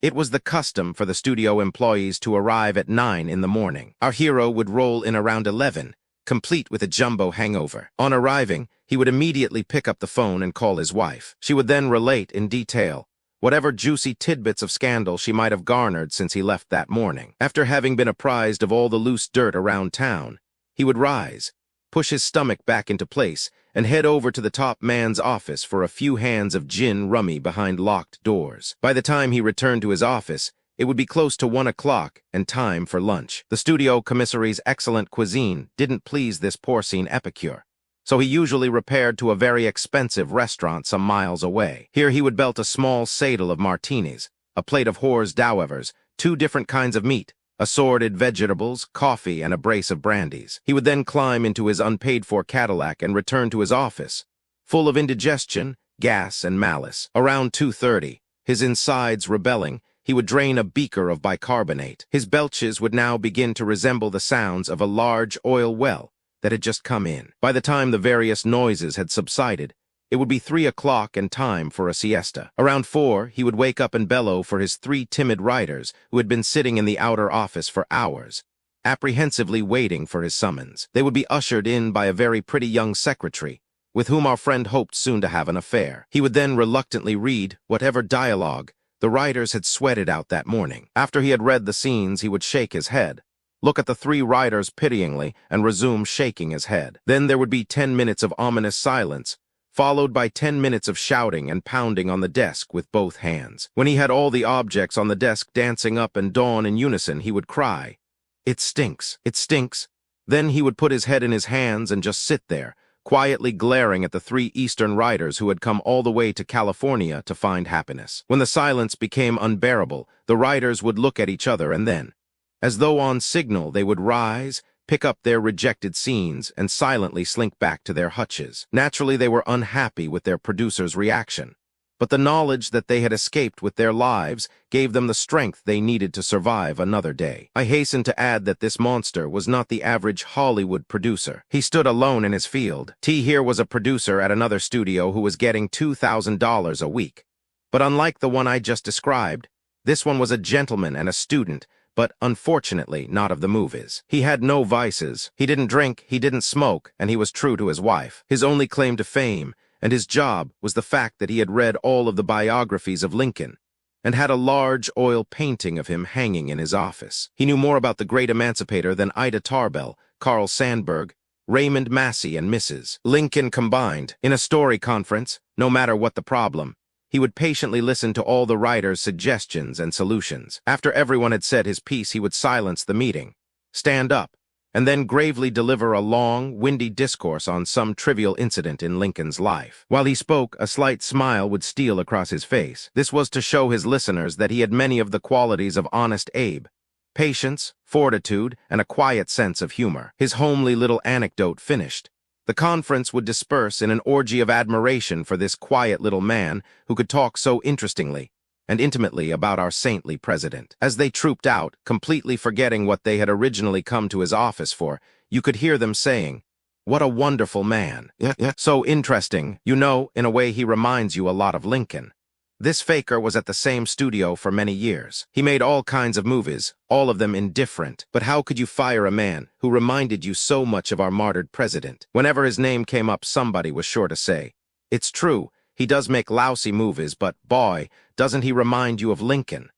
It was the custom for the studio employees to arrive at 9 in the morning. Our hero would roll in around 11, complete with a jumbo hangover. On arriving, he would immediately pick up the phone and call his wife. She would then relate in detail whatever juicy tidbits of scandal she might have garnered since he left that morning. After having been apprised of all the loose dirt around town, he would rise, push his stomach back into place, and head over to the top man's office for a few hands of gin rummy behind locked doors. By the time he returned to his office, it would be close to 1 o'clock and time for lunch. The studio commissary's excellent cuisine didn't please this porcine epicure, so he usually repaired to a very expensive restaurant some miles away. Here he would belt a small seidel of martinis, a plate of hors d'oeuvres, 2 different kinds of meat, assorted vegetables, coffee, and a brace of brandies. He would then climb into his unpaid-for Cadillac and return to his office, full of indigestion, gas, and malice. Around 2:30, his insides rebelling, he would drain a beaker of bicarbonate. His belches would now begin to resemble the sounds of a large oil well that had just come in. By the time the various noises had subsided, it would be 3 o'clock and time for a siesta. Around 4, he would wake up and bellow for his 3 timid writers who had been sitting in the outer office for hours, apprehensively waiting for his summons. They would be ushered in by a very pretty young secretary, with whom our friend hoped soon to have an affair. He would then reluctantly read whatever dialogue The writers had sweated out that morning. After he had read the scenes, he would shake his head, look at the three writers pityingly, and resume shaking his head. Then there would be 10 minutes of ominous silence, followed by 10 minutes of shouting and pounding on the desk with both hands. When he had all the objects on the desk dancing up and down in unison, he would cry, "It stinks, it stinks." Then he would put his head in his hands and just sit there, quietly glaring at the three Eastern writers who had come all the way to California to find happiness. When the silence became unbearable, the writers would look at each other and then, as though on signal, they would rise, pick up their rejected scenes, and silently slink back to their hutches. Naturally, they were unhappy with their producer's reaction, but the knowledge that they had escaped with their lives gave them the strength they needed to survive another day. I hasten to add that this monster was not the average Hollywood producer. He stood alone in his field. T here was a producer at another studio who was getting $2,000 a week. But unlike the one I just described, this one was a gentleman and a student, but unfortunately not of the movies. He had no vices. He didn't drink, he didn't smoke, and he was true to his wife. His only claim to fame and his job was the fact that he had read all of the biographies of Lincoln and had a large oil painting of him hanging in his office. He knew more about the great emancipator than Ida Tarbell, Carl Sandburg, Raymond Massey, and Mrs. Lincoln combined. In a story conference, no matter what the problem, he would patiently listen to all the writers' suggestions and solutions. After everyone had said his piece, he would silence the meeting, stand up, and then gravely deliver a long, windy discourse on some trivial incident in Lincoln's life. While he spoke, a slight smile would steal across his face. This was to show his listeners that he had many of the qualities of Honest Abe: patience, fortitude, and a quiet sense of humor. His homely little anecdote finished, the conference would disperse in an orgy of admiration for this quiet little man who could talk so interestingly and intimately about our saintly president. As they trooped out, completely forgetting what they had originally come to his office for, you could hear them saying, "What a wonderful man. Yeah. So interesting. You know, in a way he reminds you a lot of Lincoln." This faker was at the same studio for many years. He made all kinds of movies, all of them indifferent. But how could you fire a man who reminded you so much of our martyred president? Whenever his name came up, somebody was sure to say, "It's true, he does make lousy movies, but boy, doesn't he remind you of Lincoln."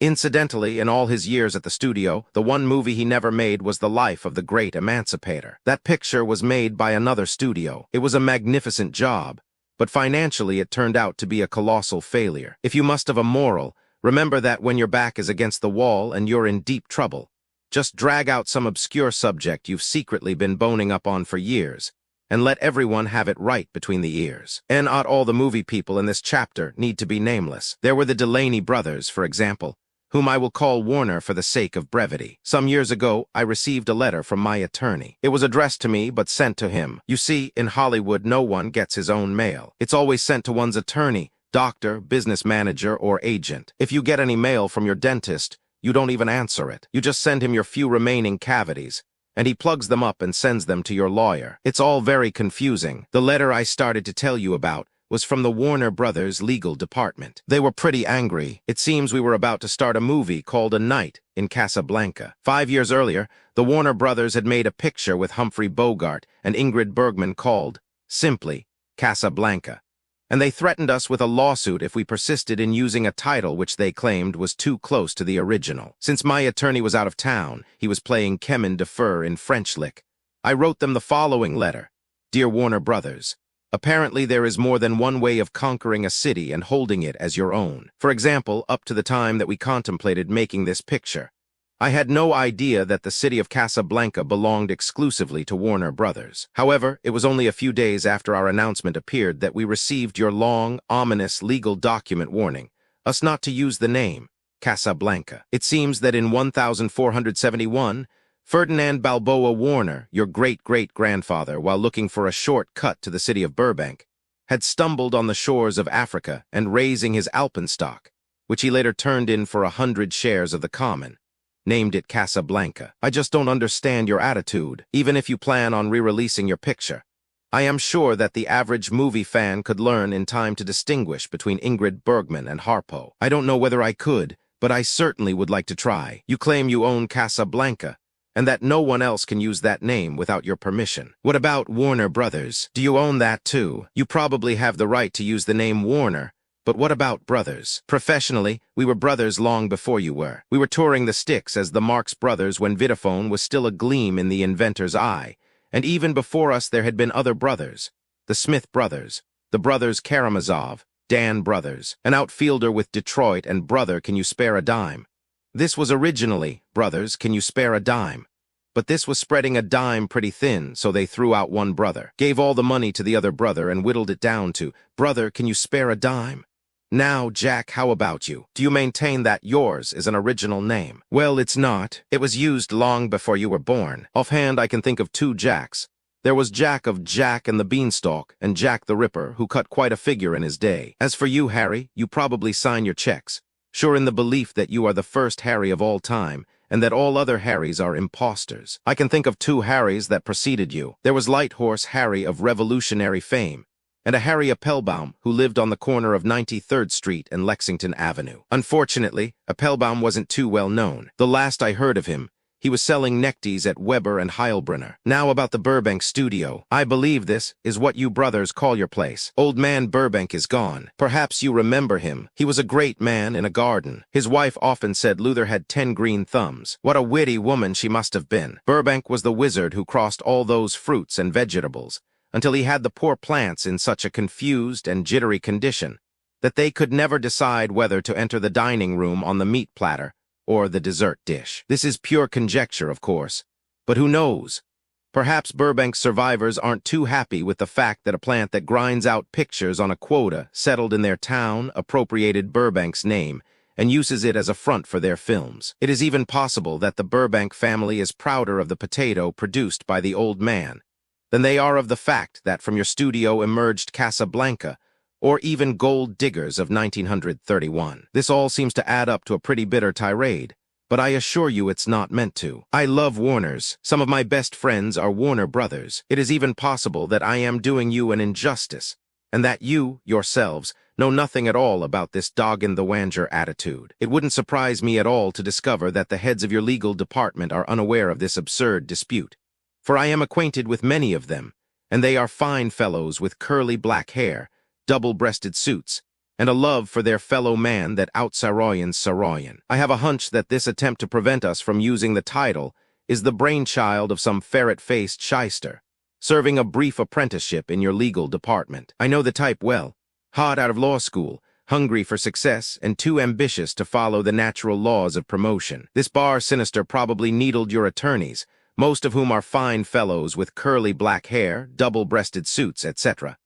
Incidentally, in all his years at the studio, the one movie he never made was The Life of the Great Emancipator. That picture was made by another studio. It was a magnificent job, but financially it turned out to be a colossal failure. If you must have a moral, remember that when your back is against the wall and you're in deep trouble, just drag out some obscure subject you've secretly been boning up on for years, and let everyone have it right between the ears. And not all the movie people in this chapter need to be nameless. There were the Delaney brothers, for example, whom I will call Warner for the sake of brevity. Some years ago, I received a letter from my attorney. It was addressed to me, but sent to him. You see, in Hollywood, no one gets his own mail. It's always sent to one's attorney, doctor, business manager, or agent. If you get any mail from your dentist, you don't even answer it. You just send him your few remaining cavities, and he plugs them up and sends them to your lawyer. It's all very confusing. The letter I started to tell you about was from the Warner Brothers legal department. They were pretty angry. It seems we were about to start a movie called A Night in Casablanca. 5 years earlier, the Warner Brothers had made a picture with Humphrey Bogart and Ingrid Bergman called, simply, Casablanca, and they threatened us with a lawsuit if we persisted in using a title which they claimed was too close to the original. Since my attorney was out of town, he was playing Chemin de Fer in French Lick. I wrote them the following letter. Dear Warner Brothers, apparently there is more than one way of conquering a city and holding it as your own. For example, up to the time that we contemplated making this picture, I had no idea that the city of Casablanca belonged exclusively to Warner Brothers. However, it was only a few days after our announcement appeared that we received your long, ominous legal document warning us not to use the name Casablanca. It seems that in 1471, Ferdinand Balboa Warner, your great-great-grandfather, while looking for a short cut to the city of Burbank, had stumbled on the shores of Africa and raising his alpenstock, which he later turned in for 100 shares of the common, named it Casablanca. I just don't understand your attitude, even if you plan on re-releasing your picture. I am sure that the average movie fan could learn in time to distinguish between Ingrid Bergman and Harpo. I don't know whether I could, but I certainly would like to try. You claim you own Casablanca, and that no one else can use that name without your permission. What about Warner Brothers? Do you own that too? You probably have the right to use the name Warner, But what about brothers? Professionally, we were brothers long before you were. We were touring the sticks as the Marx brothers when Vitaphone was still a gleam in the inventor's eye. And even before us there had been other brothers. The Smith brothers, the brothers Karamazov, Dan brothers, an outfielder with Detroit, and brother, can you spare a dime? This was originally, brothers, can you spare a dime? But this was spreading a dime pretty thin, so they threw out one brother, gave all the money to the other brother, and whittled it down to, brother, can you spare a dime? Now, Jack, how about you? Do you maintain that yours is an original name? Well, it's not. It was used long before you were born. Offhand, I can think of two Jacks. There was Jack of Jack and the Beanstalk, and Jack the Ripper, who cut quite a figure in his day. As for you, Harry, you probably sign your checks, sure in the belief that you are the first Harry of all time, and that all other Harrys are impostors. I can think of two Harrys that preceded you. There was Light Horse Harry of revolutionary fame, and a Harry Appelbaum who lived on the corner of 93rd Street and Lexington Avenue. Unfortunately, Appelbaum wasn't too well known. The last I heard of him, he was selling neckties at Weber and Heilbronner. Now about the Burbank studio. I believe this is what you brothers call your place. Old man Burbank is gone. Perhaps you remember him. He was a great man in a garden. His wife often said Luther had 10 green thumbs. What a witty woman she must have been. Burbank was the wizard who crossed all those fruits and vegetables, until he had the poor plants in such a confused and jittery condition that they could never decide whether to enter the dining room on the meat platter or the dessert dish. This is pure conjecture, of course, but who knows? Perhaps Burbank's survivors aren't too happy with the fact that a plant that grinds out pictures on a quota settled in their town appropriated Burbank's name and uses it as a front for their films. It is even possible that the Burbank family is prouder of the potato produced by the old man than they are of the fact that from your studio emerged Casablanca, or even Gold Diggers of 1931. This all seems to add up to a pretty bitter tirade, but I assure you it's not meant to. I love Warners. Some of my best friends are Warner brothers. It is even possible that I am doing you an injustice, and that you, yourselves, know nothing at all about this dog-in-the-wanger attitude. It wouldn't surprise me at all to discover that the heads of your legal department are unaware of this absurd dispute, for I am acquainted with many of them, and they are fine fellows with curly black hair, double-breasted suits, and a love for their fellow man that outsaroyans Saroyan. I have a hunch that this attempt to prevent us from using the title is the brainchild of some ferret-faced shyster, serving a brief apprenticeship in your legal department. I know the type well, hot out of law school, hungry for success, and too ambitious to follow the natural laws of promotion. This bar sinister probably needled your attorneys, most of whom are fine fellows with curly black hair, double-breasted suits, etc.,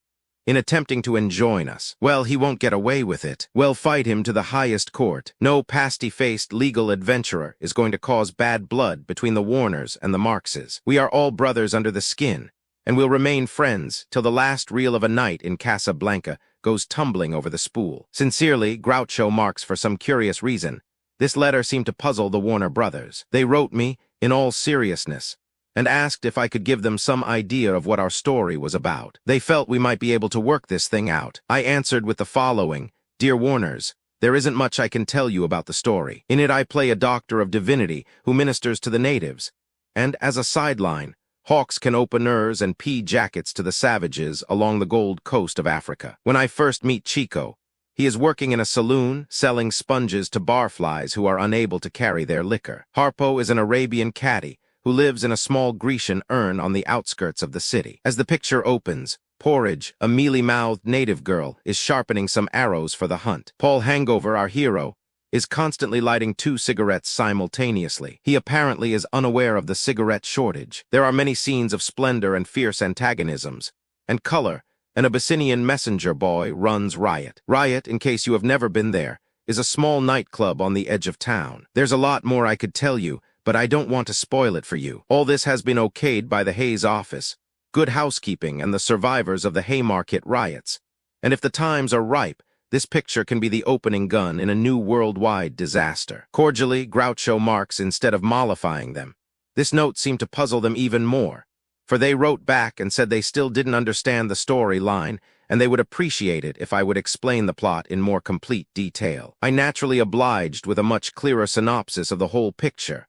in attempting to enjoin us. Well, he won't get away with it. We'll fight him to the highest court. No pasty-faced legal adventurer is going to cause bad blood between the Warners and the Marxes. We are all brothers under the skin, and we'll remain friends till the last reel of a night in Casablanca goes tumbling over the spool. Sincerely, Groucho Marx. For some curious reason, this letter seemed to puzzle the Warner brothers. They wrote me, in all seriousness, and asked if I could give them some idea of what our story was about. They felt we might be able to work this thing out. I answered with the following: Dear Warners, there isn't much I can tell you about the story. In it I play a doctor of divinity who ministers to the natives, and as a sideline, hawks canopineurs and pea jackets to the savages along the Gold Coast of Africa. When I first meet Chico, he is working in a saloon selling sponges to barflies who are unable to carry their liquor. Harpo is an Arabian caddy who lives in a small Grecian urn on the outskirts of the city. As the picture opens, Porridge, a mealy-mouthed native girl, is sharpening some arrows for the hunt. Paul Hangover, our hero, is constantly lighting 2 cigarettes simultaneously. He apparently is unaware of the cigarette shortage. There are many scenes of splendor and fierce antagonisms, and color, and Abyssinian messenger boy runs Riot. Riot, in case you have never been there, is a small nightclub on the edge of town. There's a lot more I could tell you, but I don't want to spoil it for you. All this has been okayed by the Hayes office, Good Housekeeping, and the survivors of the Haymarket riots. And if the times are ripe, this picture can be the opening gun in a new worldwide disaster. Cordially, Groucho Marx, instead of mollifying them. This note seemed to puzzle them even more, for they wrote back and said they still didn't understand the storyline, and they would appreciate it if I would explain the plot in more complete detail. I naturally obliged with a much clearer synopsis of the whole picture.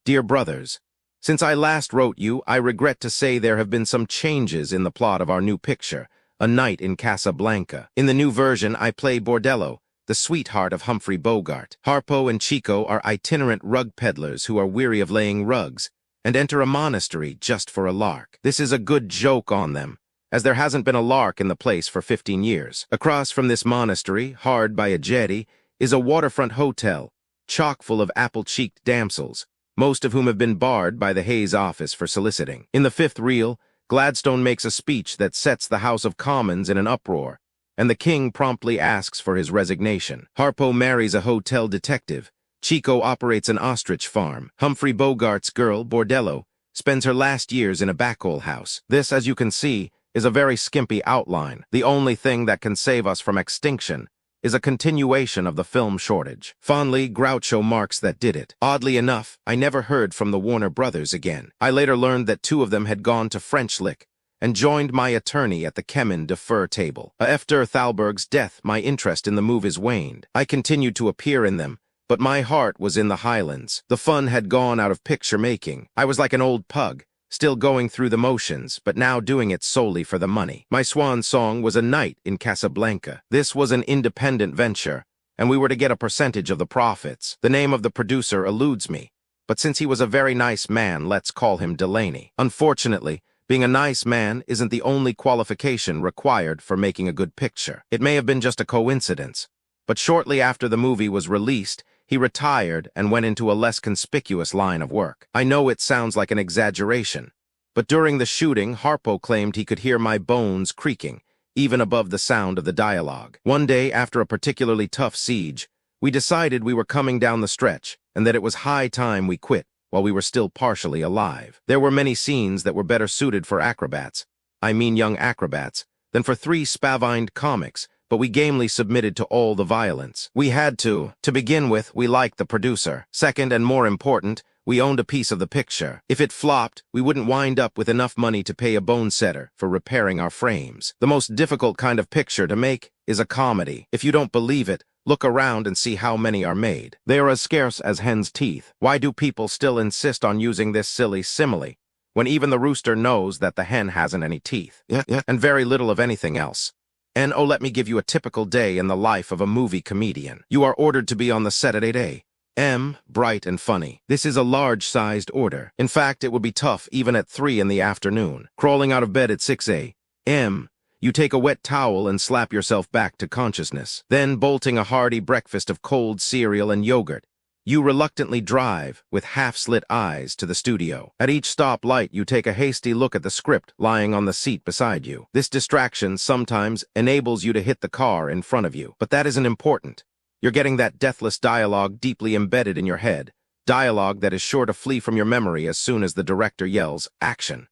Dear brothers, since I last wrote you, I regret to say there have been some changes in the plot of our new picture, A Night in Casablanca. In the new version, I play Bordello, the sweetheart of Humphrey Bogart. Harpo and Chico are itinerant rug peddlers who are weary of laying rugs and enter a monastery just for a lark. This is a good joke on them, as there hasn't been a lark in the place for 15 years. Across from this monastery, hard by a jetty, is a waterfront hotel, chock full of apple-cheeked damsels, most of whom have been barred by the Hayes office for soliciting. In the fifth reel, Gladstone makes a speech that sets the House of Commons in an uproar, and the king promptly asks for his resignation. Harpo marries a hotel detective. Chico operates an ostrich farm. Humphrey Bogart's girl, Bordello, spends her last years in a backhole house. This, as you can see, is a very skimpy outline. The only thing that can save us from extinction is a continuation of the film shortage. Fondly, Groucho Marx that did it. Oddly enough, I never heard from the Warner brothers again. I later learned that two of them had gone to French Lick and joined my attorney at the Chemin de Fer table. After Thalberg's death, my interest in the movies waned. I continued to appear in them, but my heart was in the Highlands. The fun had gone out of picture making. I was like an old pug, still going through the motions, but now doing it solely for the money. My swan song was A Night in Casablanca. This was an independent venture, and we were to get a percentage of the profits. The name of the producer eludes me, but since he was a very nice man, let's call him Delaney. Unfortunately, being a nice man isn't the only qualification required for making a good picture. It may have been just a coincidence, but shortly after the movie was released, he retired and went into a less conspicuous line of work. I know it sounds like an exaggeration, but during the shooting, Harpo claimed he could hear my bones creaking, even above the sound of the dialogue. One day, after a particularly tough siege, we decided we were coming down the stretch and that it was high time we quit while we were still partially alive. There were many scenes that were better suited for acrobats, I mean young acrobats, than for three spavined comics, but we gamely submitted to all the violence. We had to. To begin with, we liked the producer. Second, and more important, we owned a piece of the picture. If it flopped, we wouldn't wind up with enough money to pay a bone setter for repairing our frames. The most difficult kind of picture to make is a comedy. If you don't believe it, look around and see how many are made. They are as scarce as hen's teeth. Why do people still insist on using this silly simile, when even the rooster knows that the hen hasn't any teeth, and very little of anything else? And oh, let me give you a typical day in the life of a movie comedian. You are ordered to be on the set at 8 a.m., bright and funny. This is a large-sized order. In fact, it would be tough even at 3 in the afternoon. Crawling out of bed at 6 a.m., you take a wet towel and slap yourself back to consciousness. Then, bolting a hearty breakfast of cold cereal and yogurt, you reluctantly drive, with half-slit eyes, to the studio. At each stoplight, you take a hasty look at the script lying on the seat beside you. This distraction sometimes enables you to hit the car in front of you. But that isn't important. You're getting that deathless dialogue deeply embedded in your head, dialogue that is sure to flee from your memory as soon as the director yells, "Action."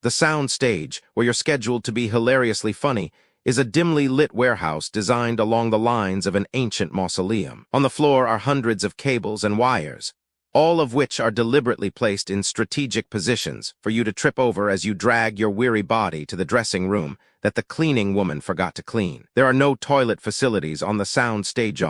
The sound stage, where you're scheduled to be hilariously funny, is a dimly lit warehouse designed along the lines of an ancient mausoleum. On the floor are hundreds of cables and wires, all of which are deliberately placed in strategic positions for you to trip over as you drag your weary body to the dressing room that the cleaning woman forgot to clean. There are no toilet facilities on the sound stage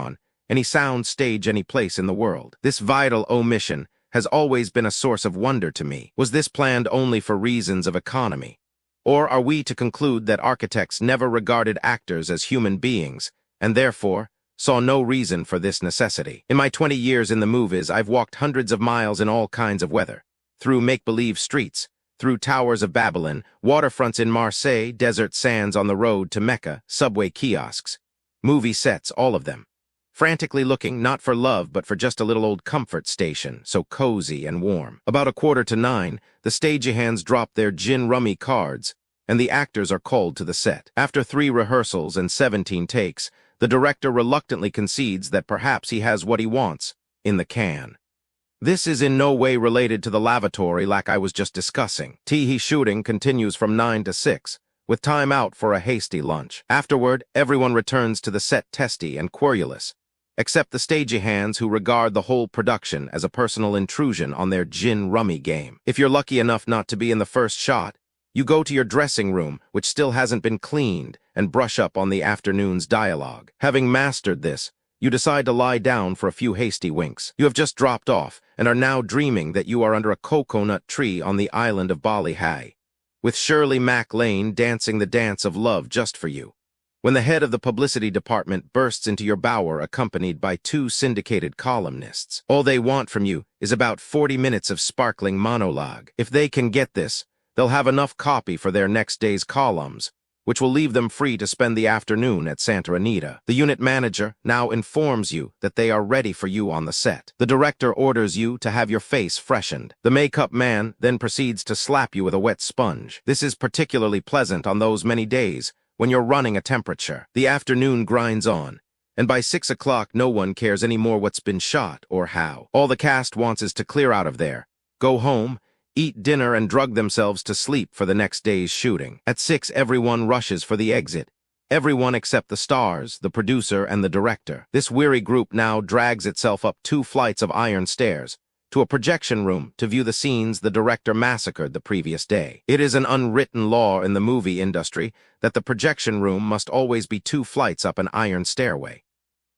any place in the world. This vital omission has always been a source of wonder to me. Was this planned only for reasons of economy? Or are we to conclude that architects never regarded actors as human beings, and therefore saw no reason for this necessity? In my 20 years in the movies, I've walked hundreds of miles in all kinds of weather, through make-believe streets, through towers of Babylon, waterfronts in Marseille, desert sands on the road to Mecca, subway kiosks, movie sets, all of them. Frantically looking, not for love, but for just a little old comfort station, so cozy and warm. About 8:45, the stagehands drop their gin rummy cards, and the actors are called to the set. After 3 rehearsals and 17 takes, the director reluctantly concedes that perhaps he has what he wants in the can. This is in no way related to the lavatory like I was just discussing. Tee shooting continues from 9 to 6, with time out for a hasty lunch. Afterward, everyone returns to the set testy and querulous, except the stagehands who regard the whole production as a personal intrusion on their gin rummy game. If you're lucky enough not to be in the first shot, you go to your dressing room, which still hasn't been cleaned, and brush up on the afternoon's dialogue. Having mastered this, you decide to lie down for a few hasty winks. You have just dropped off and are now dreaming that you are under a coconut tree on the island of Bali. with Shirley MacLaine dancing the dance of love just for you. When the head of the publicity department bursts into your bower accompanied by 2 syndicated columnists, all they want from you is about 40 minutes of sparkling monologue. If they can get this, they'll have enough copy for their next day's columns, which will leave them free to spend the afternoon at Santa Anita. The unit manager now informs you that they are ready for you on the set. The director orders you to have your face freshened. The makeup man then proceeds to slap you with a wet sponge. This is particularly pleasant on those many days when you're running a temperature. The afternoon grinds on, and by 6 o'clock no one cares anymore what's been shot or how. All the cast wants is to clear out of there, go home, eat dinner and drug themselves to sleep for the next day's shooting. At 6 everyone rushes for the exit. Everyone except the stars, the producer, and the director. This weary group now drags itself up 2 flights of iron stairs to a projection room to view the scenes the director massacred the previous day. It is an unwritten law in the movie industry that the projection room must always be 2 flights up an iron stairway.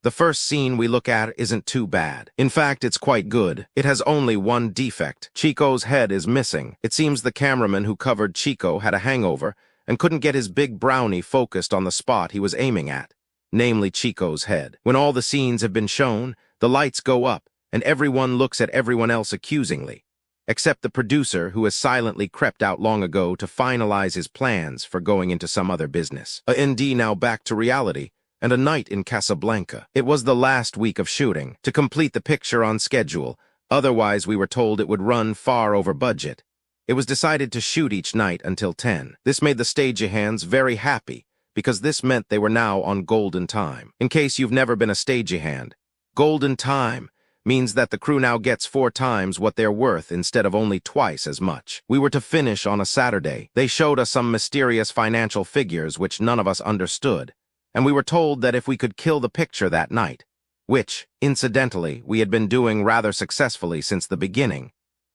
The first scene we look at isn't too bad. In fact, it's quite good. It has only one defect. Chico's head is missing. It seems the cameraman who covered Chico had a hangover and couldn't get his big brownie focused on the spot he was aiming at, namely Chico's head. When all the scenes have been shown, the lights go up, and everyone looks at everyone else accusingly, except the producer who has silently crept out long ago to finalize his plans for going into some other business. A.N.D. now back to reality, and a night in Casablanca. It was the last week of shooting, to complete the picture on schedule, otherwise we were told it would run far over budget. It was decided to shoot each night until 10. This made the stagehands very happy, because this meant they were now on golden time. In case you've never been a stagehand, golden time means that the crew now gets 4 times what they're worth instead of only twice as much. We were to finish on a Saturday. They showed us some mysterious financial figures which none of us understood, and we were told that if we could kill the picture that night, which, incidentally, we had been doing rather successfully since the beginning,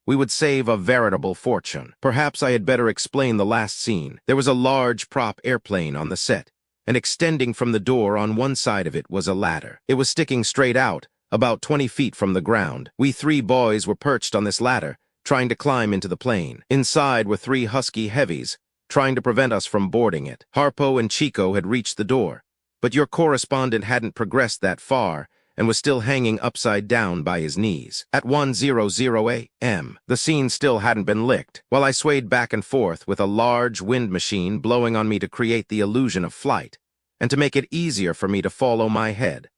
we would save a veritable fortune. Perhaps I had better explain the last scene. There was a large prop airplane on the set, and extending from the door on one side of it was a ladder. It was sticking straight out, about 20 feet from the ground. We 3 boys were perched on this ladder, trying to climb into the plane. Inside were 3 husky heavies, trying to prevent us from boarding it. Harpo and Chico had reached the door, but your correspondent hadn't progressed that far and was still hanging upside down by his knees. At 1:00 a.m., the scene still hadn't been licked, while I swayed back and forth with a large wind machine blowing on me to create the illusion of flight, and to make it easier for me to follow my head.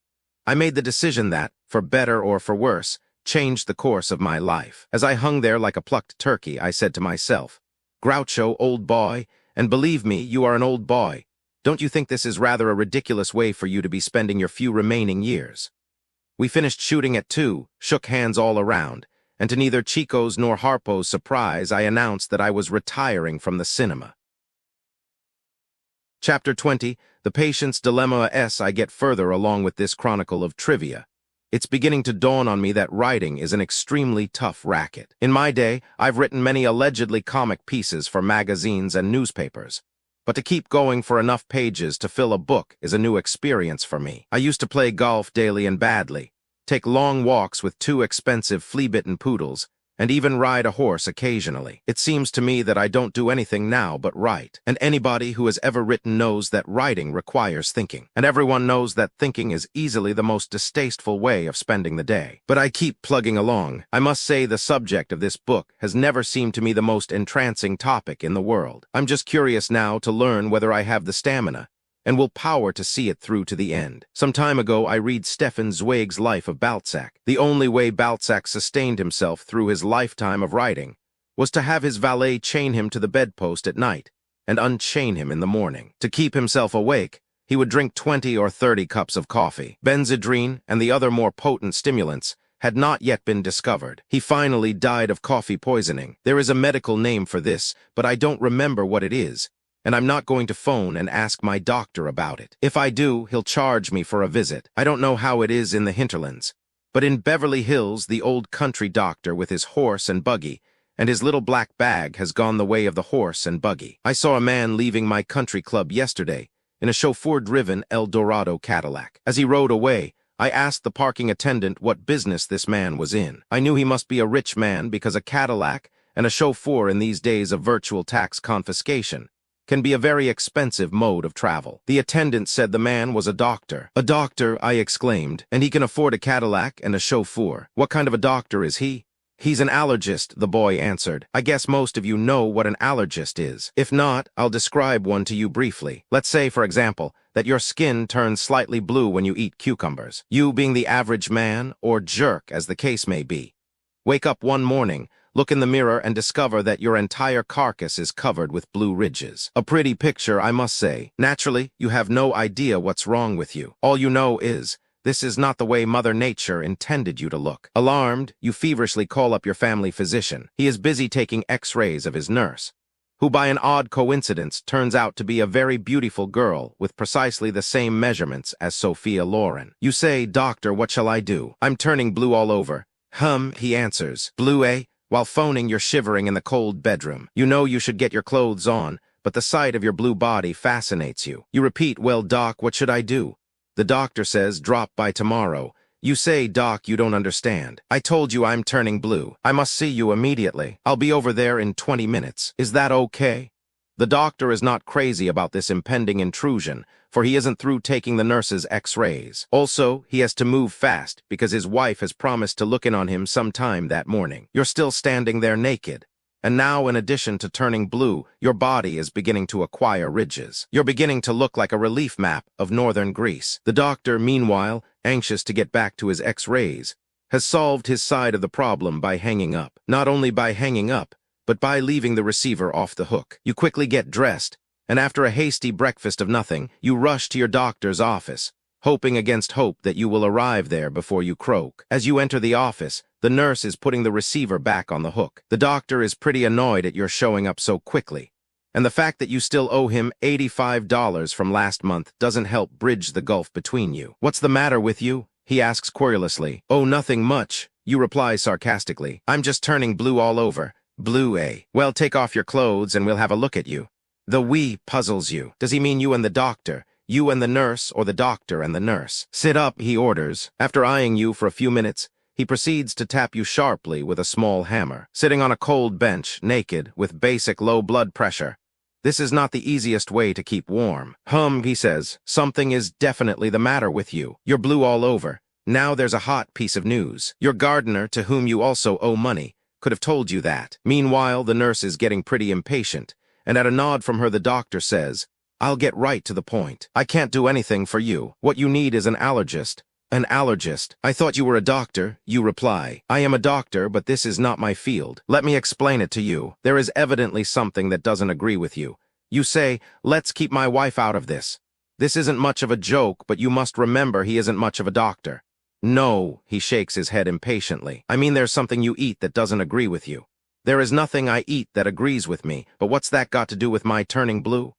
I made the decision that, for better or for worse, changed the course of my life. As I hung there like a plucked turkey, I said to myself, "Groucho, old boy, and believe me, you are an old boy. Don't you think this is rather a ridiculous way for you to be spending your few remaining years?" We finished shooting at 2, shook hands all around, and to neither Chico's nor Harpo's surprise, I announced that I was retiring from the cinema. Chapter 20, The Patient's Dilemma. I get further along with this chronicle of trivia. It's beginning to dawn on me that writing is an extremely tough racket. In my day, I've written many allegedly comic pieces for magazines and newspapers, but to keep going for enough pages to fill a book is a new experience for me. I used to play golf daily and badly, take long walks with 2 expensive flea-bitten poodles, and even ride a horse occasionally. It seems to me that I don't do anything now but write, and anybody who has ever written knows that writing requires thinking, and everyone knows that thinking is easily the most distasteful way of spending the day. But I keep plugging along. I must say the subject of this book has never seemed to me the most entrancing topic in the world. I'm just curious now to learn whether I have the stamina and will power to see it through to the end. Some time ago, I read Stefan Zweig's Life of Balzac. The only way Balzac sustained himself through his lifetime of writing was to have his valet chain him to the bedpost at night and unchain him in the morning. To keep himself awake, he would drink 20 or 30 cups of coffee. Benzedrine and the other more potent stimulants had not yet been discovered. He finally died of coffee poisoning. There is a medical name for this, but I don't remember what it is, and I'm not going to phone and ask my doctor about it. If I do, he'll charge me for a visit. I don't know how it is in the hinterlands, but in Beverly Hills, the old country doctor with his horse and buggy and his little black bag has gone the way of the horse and buggy. I saw a man leaving my country club yesterday in a chauffeur-driven El Dorado Cadillac. As he rode away, I asked the parking attendant what business this man was in. I knew he must be a rich man because a Cadillac and a chauffeur in these days of virtual tax confiscation can be a very expensive mode of travel. The attendant said the man was a doctor. A doctor, I exclaimed, and he can afford a Cadillac and a chauffeur. What kind of a doctor is he? He's an allergist, the boy answered. I guess most of you know what an allergist is. If not, I'll describe one to you briefly. Let's say, for example, that your skin turns slightly blue when you eat cucumbers. You being the average man, or jerk as the case may be, wake up one morning, look in the mirror and discover that your entire carcass is covered with blue ridges. A pretty picture, I must say. Naturally, you have no idea what's wrong with you. All you know is, this is not the way Mother Nature intended you to look. Alarmed, you feverishly call up your family physician. He is busy taking x-rays of his nurse, who by an odd coincidence turns out to be a very beautiful girl with precisely the same measurements as Sophia Loren. You say, "Doctor, what shall I do? I'm turning blue all over." He answers. "Blue, eh?" While phoning, you're shivering in the cold bedroom. You know you should get your clothes on, but the sight of your blue body fascinates you. You repeat, "Well, Doc, what should I do?" The doctor says, "Drop by tomorrow." You say, "Doc, you don't understand. I told you I'm turning blue. I must see you immediately. I'll be over there in 20 minutes. Is that okay?" The doctor is not crazy about this impending intrusion, for he isn't through taking the nurse's x-rays. Also, he has to move fast because his wife has promised to look in on him sometime that morning. You're still standing there naked. And now, in addition to turning blue, your body is beginning to acquire ridges. You're beginning to look like a relief map of northern Greece. The doctor, meanwhile, anxious to get back to his x-rays, has solved his side of the problem by hanging up. Not only by hanging up, but by leaving the receiver off the hook. You quickly get dressed, and after a hasty breakfast of nothing, you rush to your doctor's office, hoping against hope that you will arrive there before you croak. As you enter the office, the nurse is putting the receiver back on the hook. The doctor is pretty annoyed at your showing up so quickly, and the fact that you still owe him $85 from last month doesn't help bridge the gulf between you. "What's the matter with you?" he asks querulously. "Oh, nothing much," you reply sarcastically. "I'm just turning blue all over." "Blue, eh? Well, take off your clothes and we'll have a look at you." The "we" puzzles you. Does he mean you and the doctor? You and the nurse, or the doctor and the nurse? "Sit up," he orders. After eyeing you for a few minutes, he proceeds to tap you sharply with a small hammer. Sitting on a cold bench, naked, with basic low blood pressure, this is not the easiest way to keep warm. He says, "Something is definitely the matter with you. You're blue all over. Now there's a hot piece of news. Your gardener, to whom you also owe money, could have told you that." Meanwhile, the nurse is getting pretty impatient, and at a nod from her the doctor says, "I'll get right to the point. I can't do anything for you. What you need is an allergist." "An allergist? I thought you were a doctor," you reply. "I am a doctor, but this is not my field. Let me explain it to you. There is evidently something that doesn't agree with you. You say, 'Let's keep my wife out of this.' This isn't much of a joke, but you must remember he isn't much of a doctor." "No," he shakes his head impatiently. "I mean there's something you eat that doesn't agree with you." "There is nothing I eat that agrees with me, but what's that got to do with my turning blue?"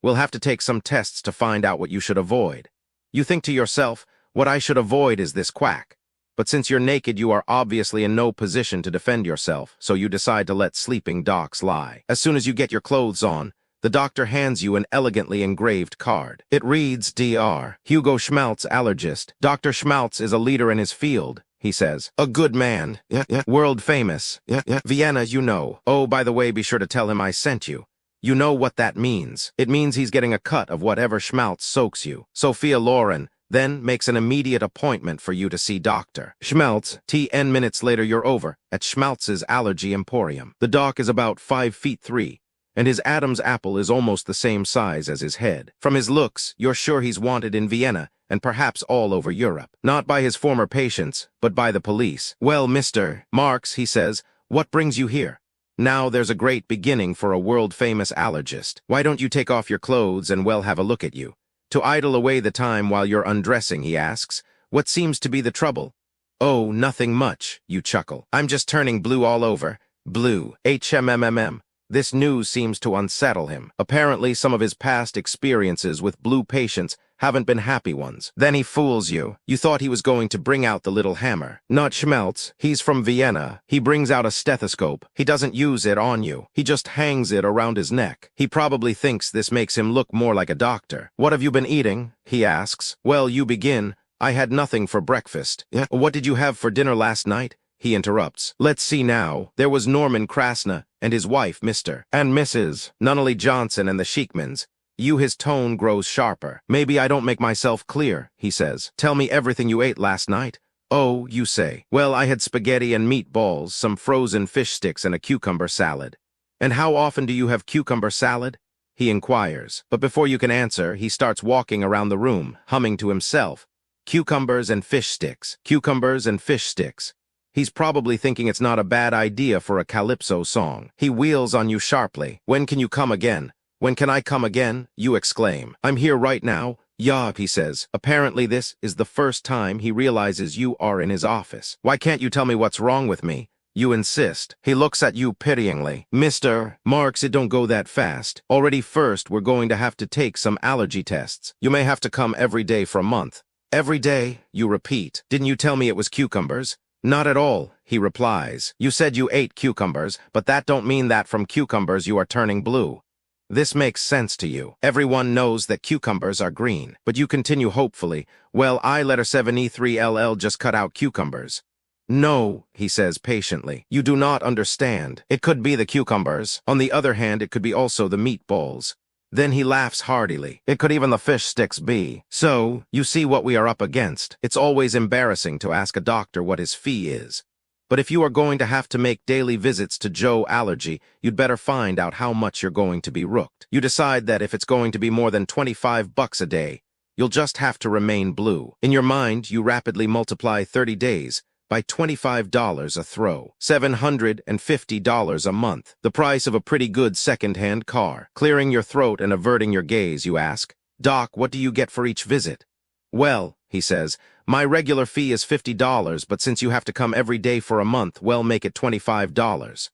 "We'll have to take some tests to find out what you should avoid." You think to yourself, "What I should avoid is this quack." But since you're naked, you are obviously in no position to defend yourself, so you decide to let sleeping docs lie. As soon as you get your clothes on, the doctor hands you an elegantly engraved card. It reads, "Dr. Hugo Schmaltz, allergist." Dr. Schmaltz is a leader in his field, he says. "A good man. Yeah. World famous. Yeah. Vienna, you know. Oh, by the way, be sure to tell him I sent you. You know what that means. It means he's getting a cut of whatever Schmaltz soaks you." Sophia Loren then makes an immediate appointment for you to see Dr. Schmaltz. 10 minutes later, you're over at Schmaltz's Allergy Emporium. The doc is about 5'3", and his Adam's apple is almost the same size as his head. From his looks, you're sure he's wanted in Vienna and perhaps all over Europe. Not by his former patients, but by the police. "Well, Mr. Marx," he says, "what brings you here? Now there's a great beginning for a world-famous allergist. Why don't you take off your clothes and we'll have a look at you?" To idle away the time while you're undressing, he asks, "What seems to be the trouble?" "Oh, nothing much," you chuckle. "I'm just turning blue all over." Blue. HMMMM. This news seems to unsettle him. Apparently, some of his past experiences with blue patients haven't been happy ones. Then he fools you. You thought he was going to bring out the little hammer. Not Schmaltz. He's from Vienna. He brings out a stethoscope. He doesn't use it on you. He just hangs it around his neck. He probably thinks this makes him look more like a doctor. "What have you been eating?" he asks. "Well, you begin. I had nothing for breakfast." "Yeah. What did you have for dinner last night?" he interrupts. Let's see now. There was Norman Krasna and his wife, Mr. and Mrs. Nunnally Johnson and the Sheikmans. His tone grows sharper. Maybe I don't make myself clear, he says. Tell me everything you ate last night. Oh, you say. Well, I had spaghetti and meatballs, some frozen fish sticks, and a cucumber salad. And how often do you have cucumber salad? He inquires. But before you can answer, he starts walking around the room, humming to himself. Cucumbers and fish sticks. Cucumbers and fish sticks. He's probably thinking it's not a bad idea for a calypso song. He wheels on you sharply. When can you come again? When can I come again? You exclaim. I'm here right now. Yeah, he says. Apparently this is the first time he realizes you are in his office. Why can't you tell me what's wrong with me? You insist. He looks at you pityingly. Mr. Marx, it don't go that fast. Already first, we're going to have to take some allergy tests. You may have to come every day for a month. Every day, you repeat. Didn't you tell me it was cucumbers? Not at all, he replies. You said you ate cucumbers, but that don't mean that from cucumbers you are turning blue. This makes sense to you. Everyone knows that cucumbers are green. But you continue hopefully. Well, I letter 7E3LL just cut out cucumbers. No, he says patiently. You do not understand. It could be the cucumbers. On the other hand, it could be also the meatballs. Then he laughs heartily. It could even the fish sticks be. So, you see what we are up against. It's always embarrassing to ask a doctor what his fee is. But if you are going to have to make daily visits to Joe Allergy, you'd better find out how much you're going to be rooked. You decide that if it's going to be more than $25 a day, you'll just have to remain blue. In your mind, you rapidly multiply 30 days by $25 a throw, $750 a month, the price of a pretty good second-hand car. Clearing your throat and averting your gaze, you ask, Doc, what do you get for each visit? Well, he says, my regular fee is $50, but since you have to come every day for a month, well, make it $25.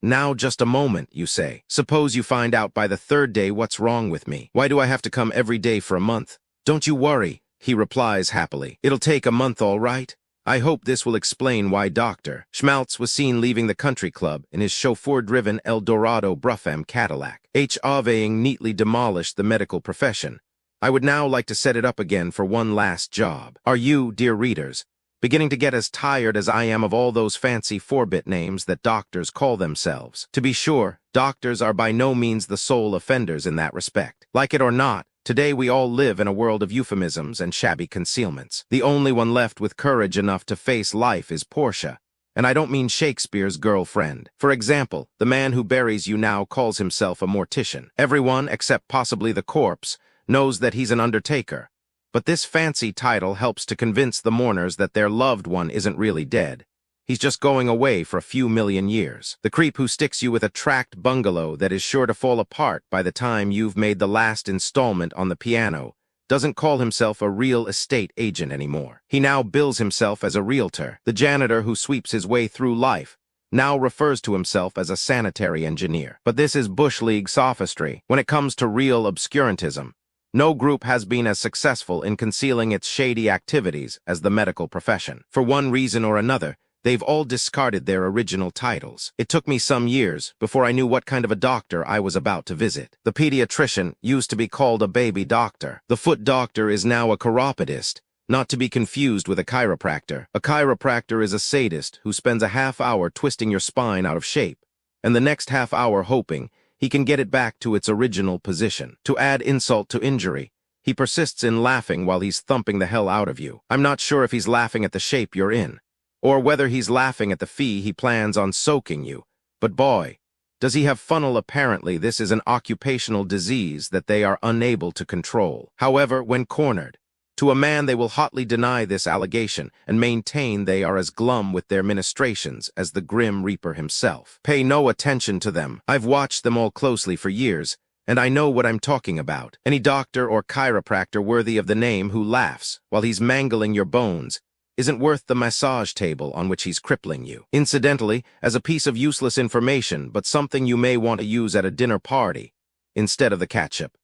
Now, just a moment, you say. Suppose you find out by the third day what's wrong with me. Why do I have to come every day for a month? Don't you worry, he replies happily. It'll take a month, all right? I hope this will explain why Dr. Schmaltz was seen leaving the country club in his chauffeur-driven El Dorado Bruffam Cadillac. Aving neatly demolished the medical profession. I would now like to set it up again for one last job. Are you, dear readers, beginning to get as tired as I am of all those fancy 4-bit names that doctors call themselves? To be sure, doctors are by no means the sole offenders in that respect. Like it or not, today we all live in a world of euphemisms and shabby concealments. The only one left with courage enough to face life is Portia. And I don't mean Shakespeare's girlfriend. For example, the man who buries you now calls himself a mortician. Everyone, except possibly the corpse, knows that he's an undertaker. But this fancy title helps to convince the mourners that their loved one isn't really dead. He's just going away for a few million years. The creep who sticks you with a tract bungalow that is sure to fall apart by the time you've made the last installment on the piano doesn't call himself a real estate agent anymore. He now bills himself as a realtor. The janitor who sweeps his way through life now refers to himself as a sanitary engineer. But this is Bush League sophistry. When it comes to real obscurantism, no group has been as successful in concealing its shady activities as the medical profession. For one reason or another, they've all discarded their original titles. It took me some years before I knew what kind of a doctor I was about to visit. The pediatrician used to be called a baby doctor. The foot doctor is now a chiropodist, not to be confused with a chiropractor. A chiropractor is a sadist who spends a half hour twisting your spine out of shape, and the next half hour hoping he can get it back to its original position. To add insult to injury, he persists in laughing while he's thumping the hell out of you. I'm not sure if he's laughing at the shape you're in, or whether he's laughing at the fee he plans on soaking you. But boy, does he have funnel. Apparently, this is an occupational disease that they are unable to control. However, when cornered, to a man they will hotly deny this allegation and maintain they are as glum with their ministrations as the grim reaper himself. Pay no attention to them. I've watched them all closely for years, and I know what I'm talking about. Any doctor or chiropractor worthy of the name who laughs while he's mangling your bones isn't worth the massage table on which he's crippling you. Incidentally, as a piece of useless information, but something you may want to use at a dinner party instead of the ketchup.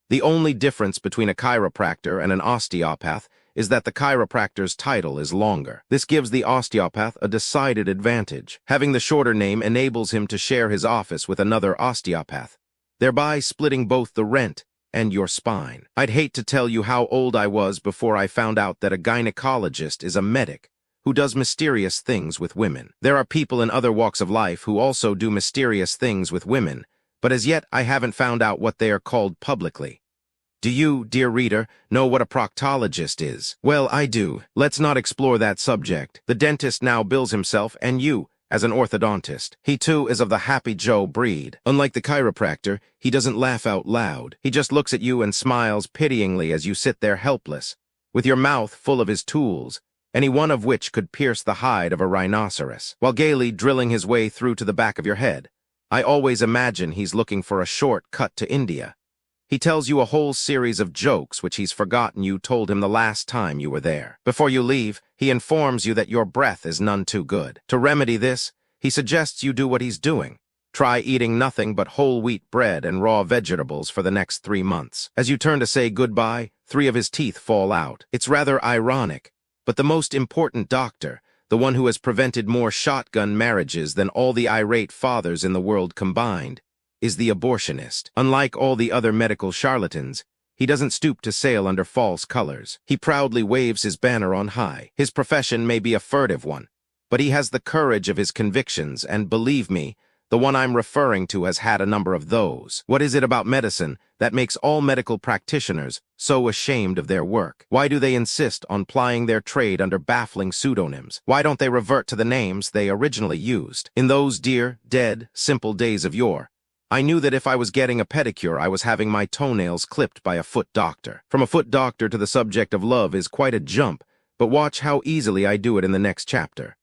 The only difference between a chiropractor and an osteopath is that the chiropractor's title is longer. This gives the osteopath a decided advantage. Having the shorter name enables him to share his office with another osteopath, thereby splitting both the rent and your spine. I'd hate to tell you how old I was before I found out that a gynecologist is a medic who does mysterious things with women. There are people in other walks of life who also do mysterious things with women, but as yet I haven't found out what they are called publicly. Do you, dear reader, know what a proctologist is? Well, I do. Let's not explore that subject. The dentist now bills himself and you as an orthodontist. He too is of the Happy Joe breed. Unlike the chiropractor, he doesn't laugh out loud. He just looks at you and smiles pityingly as you sit there helpless, with your mouth full of his tools, any one of which could pierce the hide of a rhinoceros, while gaily drilling his way through to the back of your head. I always imagine he's looking for a short cut to India. He tells you a whole series of jokes which he's forgotten you told him the last time you were there. Before you leave, he informs you that your breath is none too good. To remedy this, he suggests you do what he's doing. Try eating nothing but whole wheat bread and raw vegetables for the next 3 months. As you turn to say goodbye, 3 of his teeth fall out. It's rather ironic, but the most important doctor, the one who has prevented more shotgun marriages than all the irate fathers in the world combined, is the abortionist. Unlike all the other medical charlatans, he doesn't stoop to sail under false colors. He proudly waves his banner on high. His profession may be a furtive one, but he has the courage of his convictions, and believe me, the one I'm referring to has had a number of those. What is it about medicine that makes all medical practitioners so ashamed of their work? Why do they insist on plying their trade under baffling pseudonyms? Why don't they revert to the names they originally used? In those dear, dead, simple days of yore, I knew that if I was getting a pedicure, I was having my toenails clipped by a foot doctor. From a foot doctor to the subject of love is quite a jump, but watch how easily I do it in the next chapter.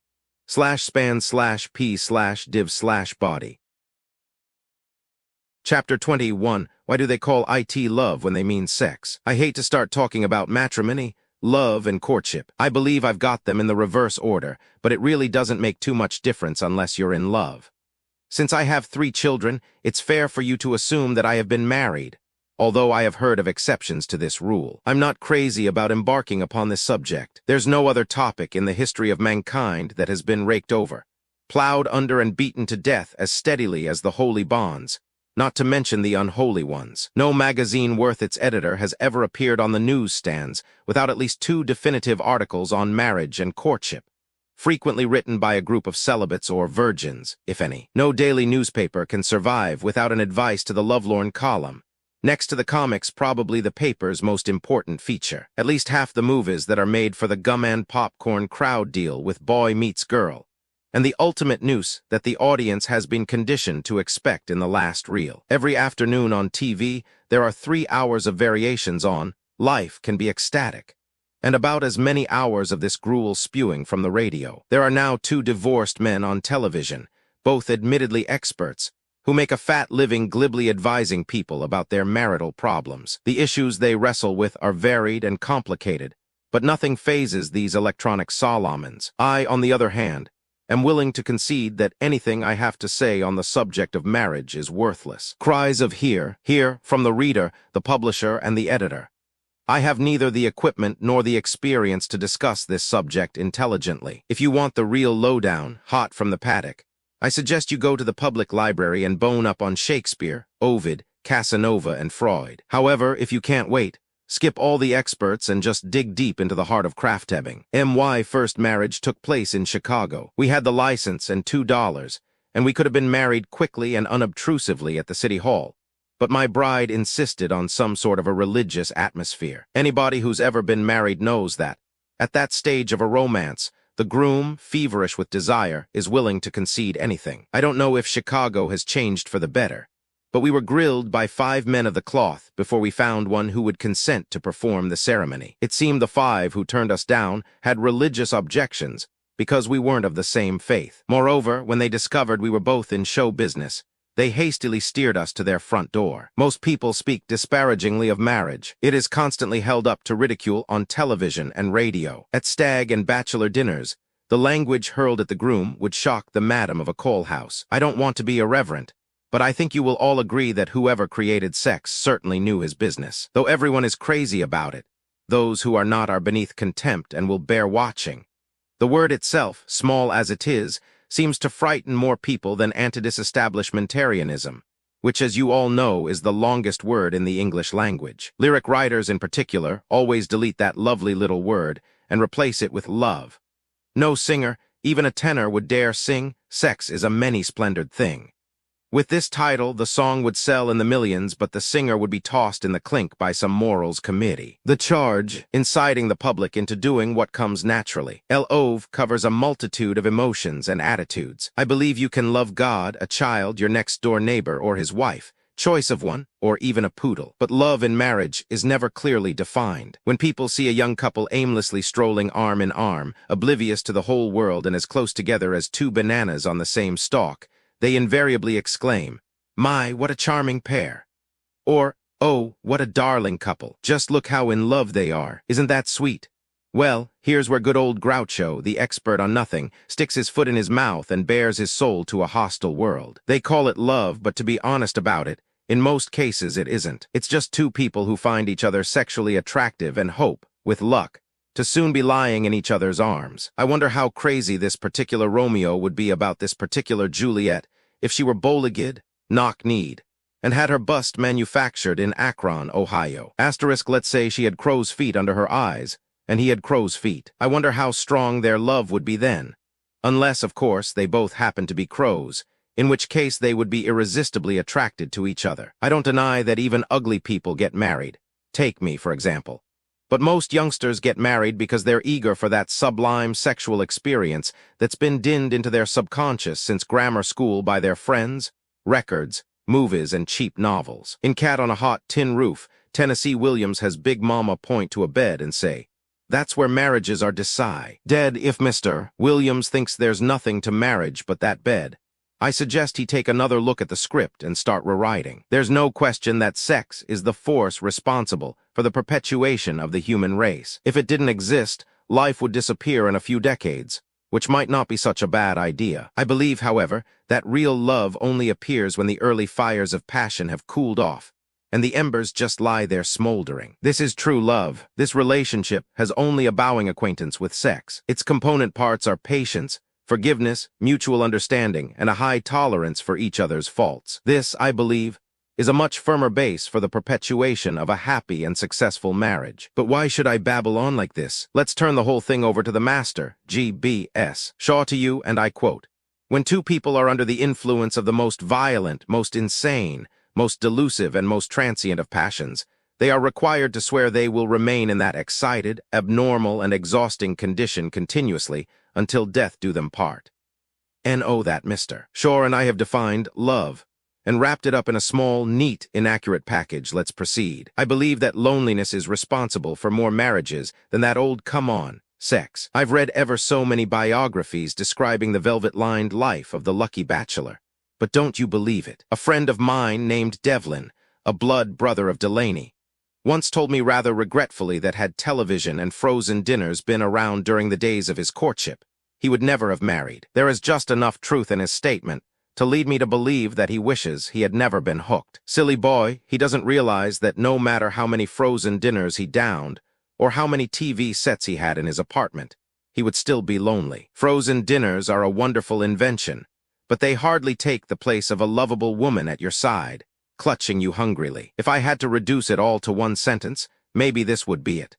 /span/p/div/body. Chapter 21. Why do they call it love when they mean sex? I hate to start talking about matrimony, love, and courtship. I believe I've got them in the reverse order, but it really doesn't make too much difference unless you're in love. Since I have 3 children, it's fair for you to assume that I have been married, although I have heard of exceptions to this rule. I'm not crazy about embarking upon this subject. There's no other topic in the history of mankind that has been raked over, plowed under and beaten to death as steadily as the holy bonds, not to mention the unholy ones. No magazine worth its editor has ever appeared on the newsstands without at least 2 definitive articles on marriage and courtship, frequently written by a group of celibates or virgins, if any. No daily newspaper can survive without an advice to the lovelorn column. Next to the comics, probably the paper's most important feature. At least half the movies that are made for the gum and popcorn crowd deal with boy meets girl, and the ultimate noose that the audience has been conditioned to expect in the last reel. Every afternoon on TV, there are 3 hours of variations on Life Can Be Ecstatic, and about as many hours of this gruel spewing from the radio. There are now 2 divorced men on television, both admittedly experts, who make a fat living glibly advising people about their marital problems. The issues they wrestle with are varied and complicated, but nothing phases these electronic Solomons. I, on the other hand, am willing to concede that anything I have to say on the subject of marriage is worthless. Cries of hear, hear from the reader, the publisher, and the editor. I have neither the equipment nor the experience to discuss this subject intelligently. If you want the real lowdown, hot from the paddock, I suggest you go to the public library and bone up on Shakespeare, Ovid, Casanova, and Freud. However, if you can't wait, skip all the experts and just dig deep into the heart of craft-ebbing. My first marriage took place in Chicago. We had the license and $2, and we could have been married quickly and unobtrusively at the city hall. But my bride insisted on some sort of a religious atmosphere. Anybody who's ever been married knows that, at that stage of a romance, the groom, feverish with desire, is willing to concede anything. I don't know if Chicago has changed for the better, but we were grilled by 5 men of the cloth before we found one who would consent to perform the ceremony. It seemed the 5 who turned us down had religious objections because we weren't of the same faith. Moreover, when they discovered we were both in show business, they hastily steered us to their front door. Most people speak disparagingly of marriage. It is constantly held up to ridicule on television and radio. At stag and bachelor dinners, the language hurled at the groom would shock the madam of a coal house. I don't want to be irreverent, but I think you will all agree that whoever created sex certainly knew his business. Though everyone is crazy about it, those who are not are beneath contempt and will bear watching. The word itself, small as it is, seems to frighten more people than antidisestablishmentarianism, which, as you all know, is the longest word in the English language. Lyric writers, in particular, always delete that lovely little word and replace it with love. No singer, even a tenor, would dare sing, "Sex is a many-splendored thing." With this title, the song would sell in the millions, but the singer would be tossed in the clink by some morals committee. The charge, inciting the public into doing what comes naturally. L'Ove covers a multitude of emotions and attitudes. I believe you can love God, a child, your next-door neighbor, or his wife, choice of one, or even a poodle. But love in marriage is never clearly defined. When people see a young couple aimlessly strolling arm in arm, oblivious to the whole world and as close together as two bananas on the same stalk, they invariably exclaim, "My, what a charming pair." Or, "Oh, what a darling couple. Just look how in love they are. Isn't that sweet?" Well, here's where good old Groucho, the expert on nothing, sticks his foot in his mouth and bares his soul to a hostile world. They call it love, but to be honest about it, in most cases it isn't. It's just two people who find each other sexually attractive and hope, with luck, to soon be lying in each other's arms. I wonder how crazy this particular Romeo would be about this particular Juliet if she were bow-legged, knock-kneed, and had her bust manufactured in Akron, Ohio. Asterisk, let's say she had crow's feet under her eyes, and he had crow's feet. I wonder how strong their love would be then. Unless, of course, they both happen to be crows, in which case they would be irresistibly attracted to each other. I don't deny that even ugly people get married. Take me, for example. But most youngsters get married because they're eager for that sublime sexual experience that's been dinned into their subconscious since grammar school by their friends, records, movies, and cheap novels. In Cat on a Hot Tin Roof, Tennessee Williams has Big Mama point to a bed and say, "That's where marriages are dead. If Mr. Williams thinks there's nothing to marriage but that bed, I suggest he take another look at the script and start rewriting. There's no question that sex is the force responsible for the perpetuation of the human race. If it didn't exist, life would disappear in a few decades, which might not be such a bad idea. I believe, however, that real love only appears when the early fires of passion have cooled off, and the embers just lie there smoldering. This is true love. This relationship has only a bowing acquaintance with sex. Its component parts are patience, forgiveness, mutual understanding, and a high tolerance for each other's faults. This, I believe, is a much firmer base for the perpetuation of a happy and successful marriage. But why should I babble on like this? Let's turn the whole thing over to the master, G.B.S. Shaw, to you, and I quote, "When two people are under the influence of the most violent, most insane, most delusive, and most transient of passions, they are required to swear they will remain in that excited, abnormal, and exhausting condition continuously until death do them part." N.O. that Mr. Shaw and I have defined love and wrapped it up in a small, neat, inaccurate package. Let's proceed. I believe that loneliness is responsible for more marriages than that old come-on, sex. I've read ever so many biographies describing the velvet-lined life of the lucky bachelor. But don't you believe it? A friend of mine named Devlin, a blood brother of Delaney, once told me rather regretfully that had television and frozen dinners been around during the days of his courtship, he would never have married. There is just enough truth in his statement to lead me to believe that he wishes he had never been hooked. Silly boy, he doesn't realize that no matter how many frozen dinners he downed, or how many TV sets he had in his apartment, he would still be lonely. Frozen dinners are a wonderful invention, but they hardly take the place of a lovable woman at your side, clutching you hungrily. If I had to reduce it all to one sentence, maybe this would be it.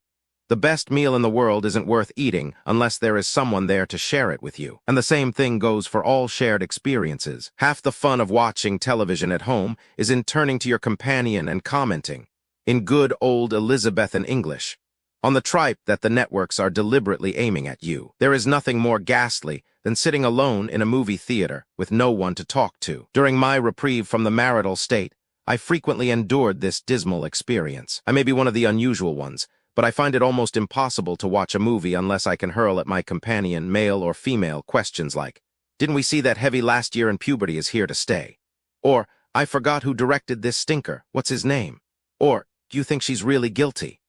The best meal in the world isn't worth eating unless there is someone there to share it with you. And the same thing goes for all shared experiences. Half the fun of watching television at home is in turning to your companion and commenting, in good old Elizabethan English, on the tripe that the networks are deliberately aiming at you. There is nothing more ghastly than sitting alone in a movie theater with no one to talk to. During my reprieve from the marital state, I frequently endured this dismal experience. I may be one of the unusual ones, but I find it almost impossible to watch a movie unless I can hurl at my companion, male or female, questions like, "Didn't we see that heavy last year, and puberty is here to stay?" Or, "I forgot who directed this stinker. What's his name?" Or, "Do you think she's really guilty?"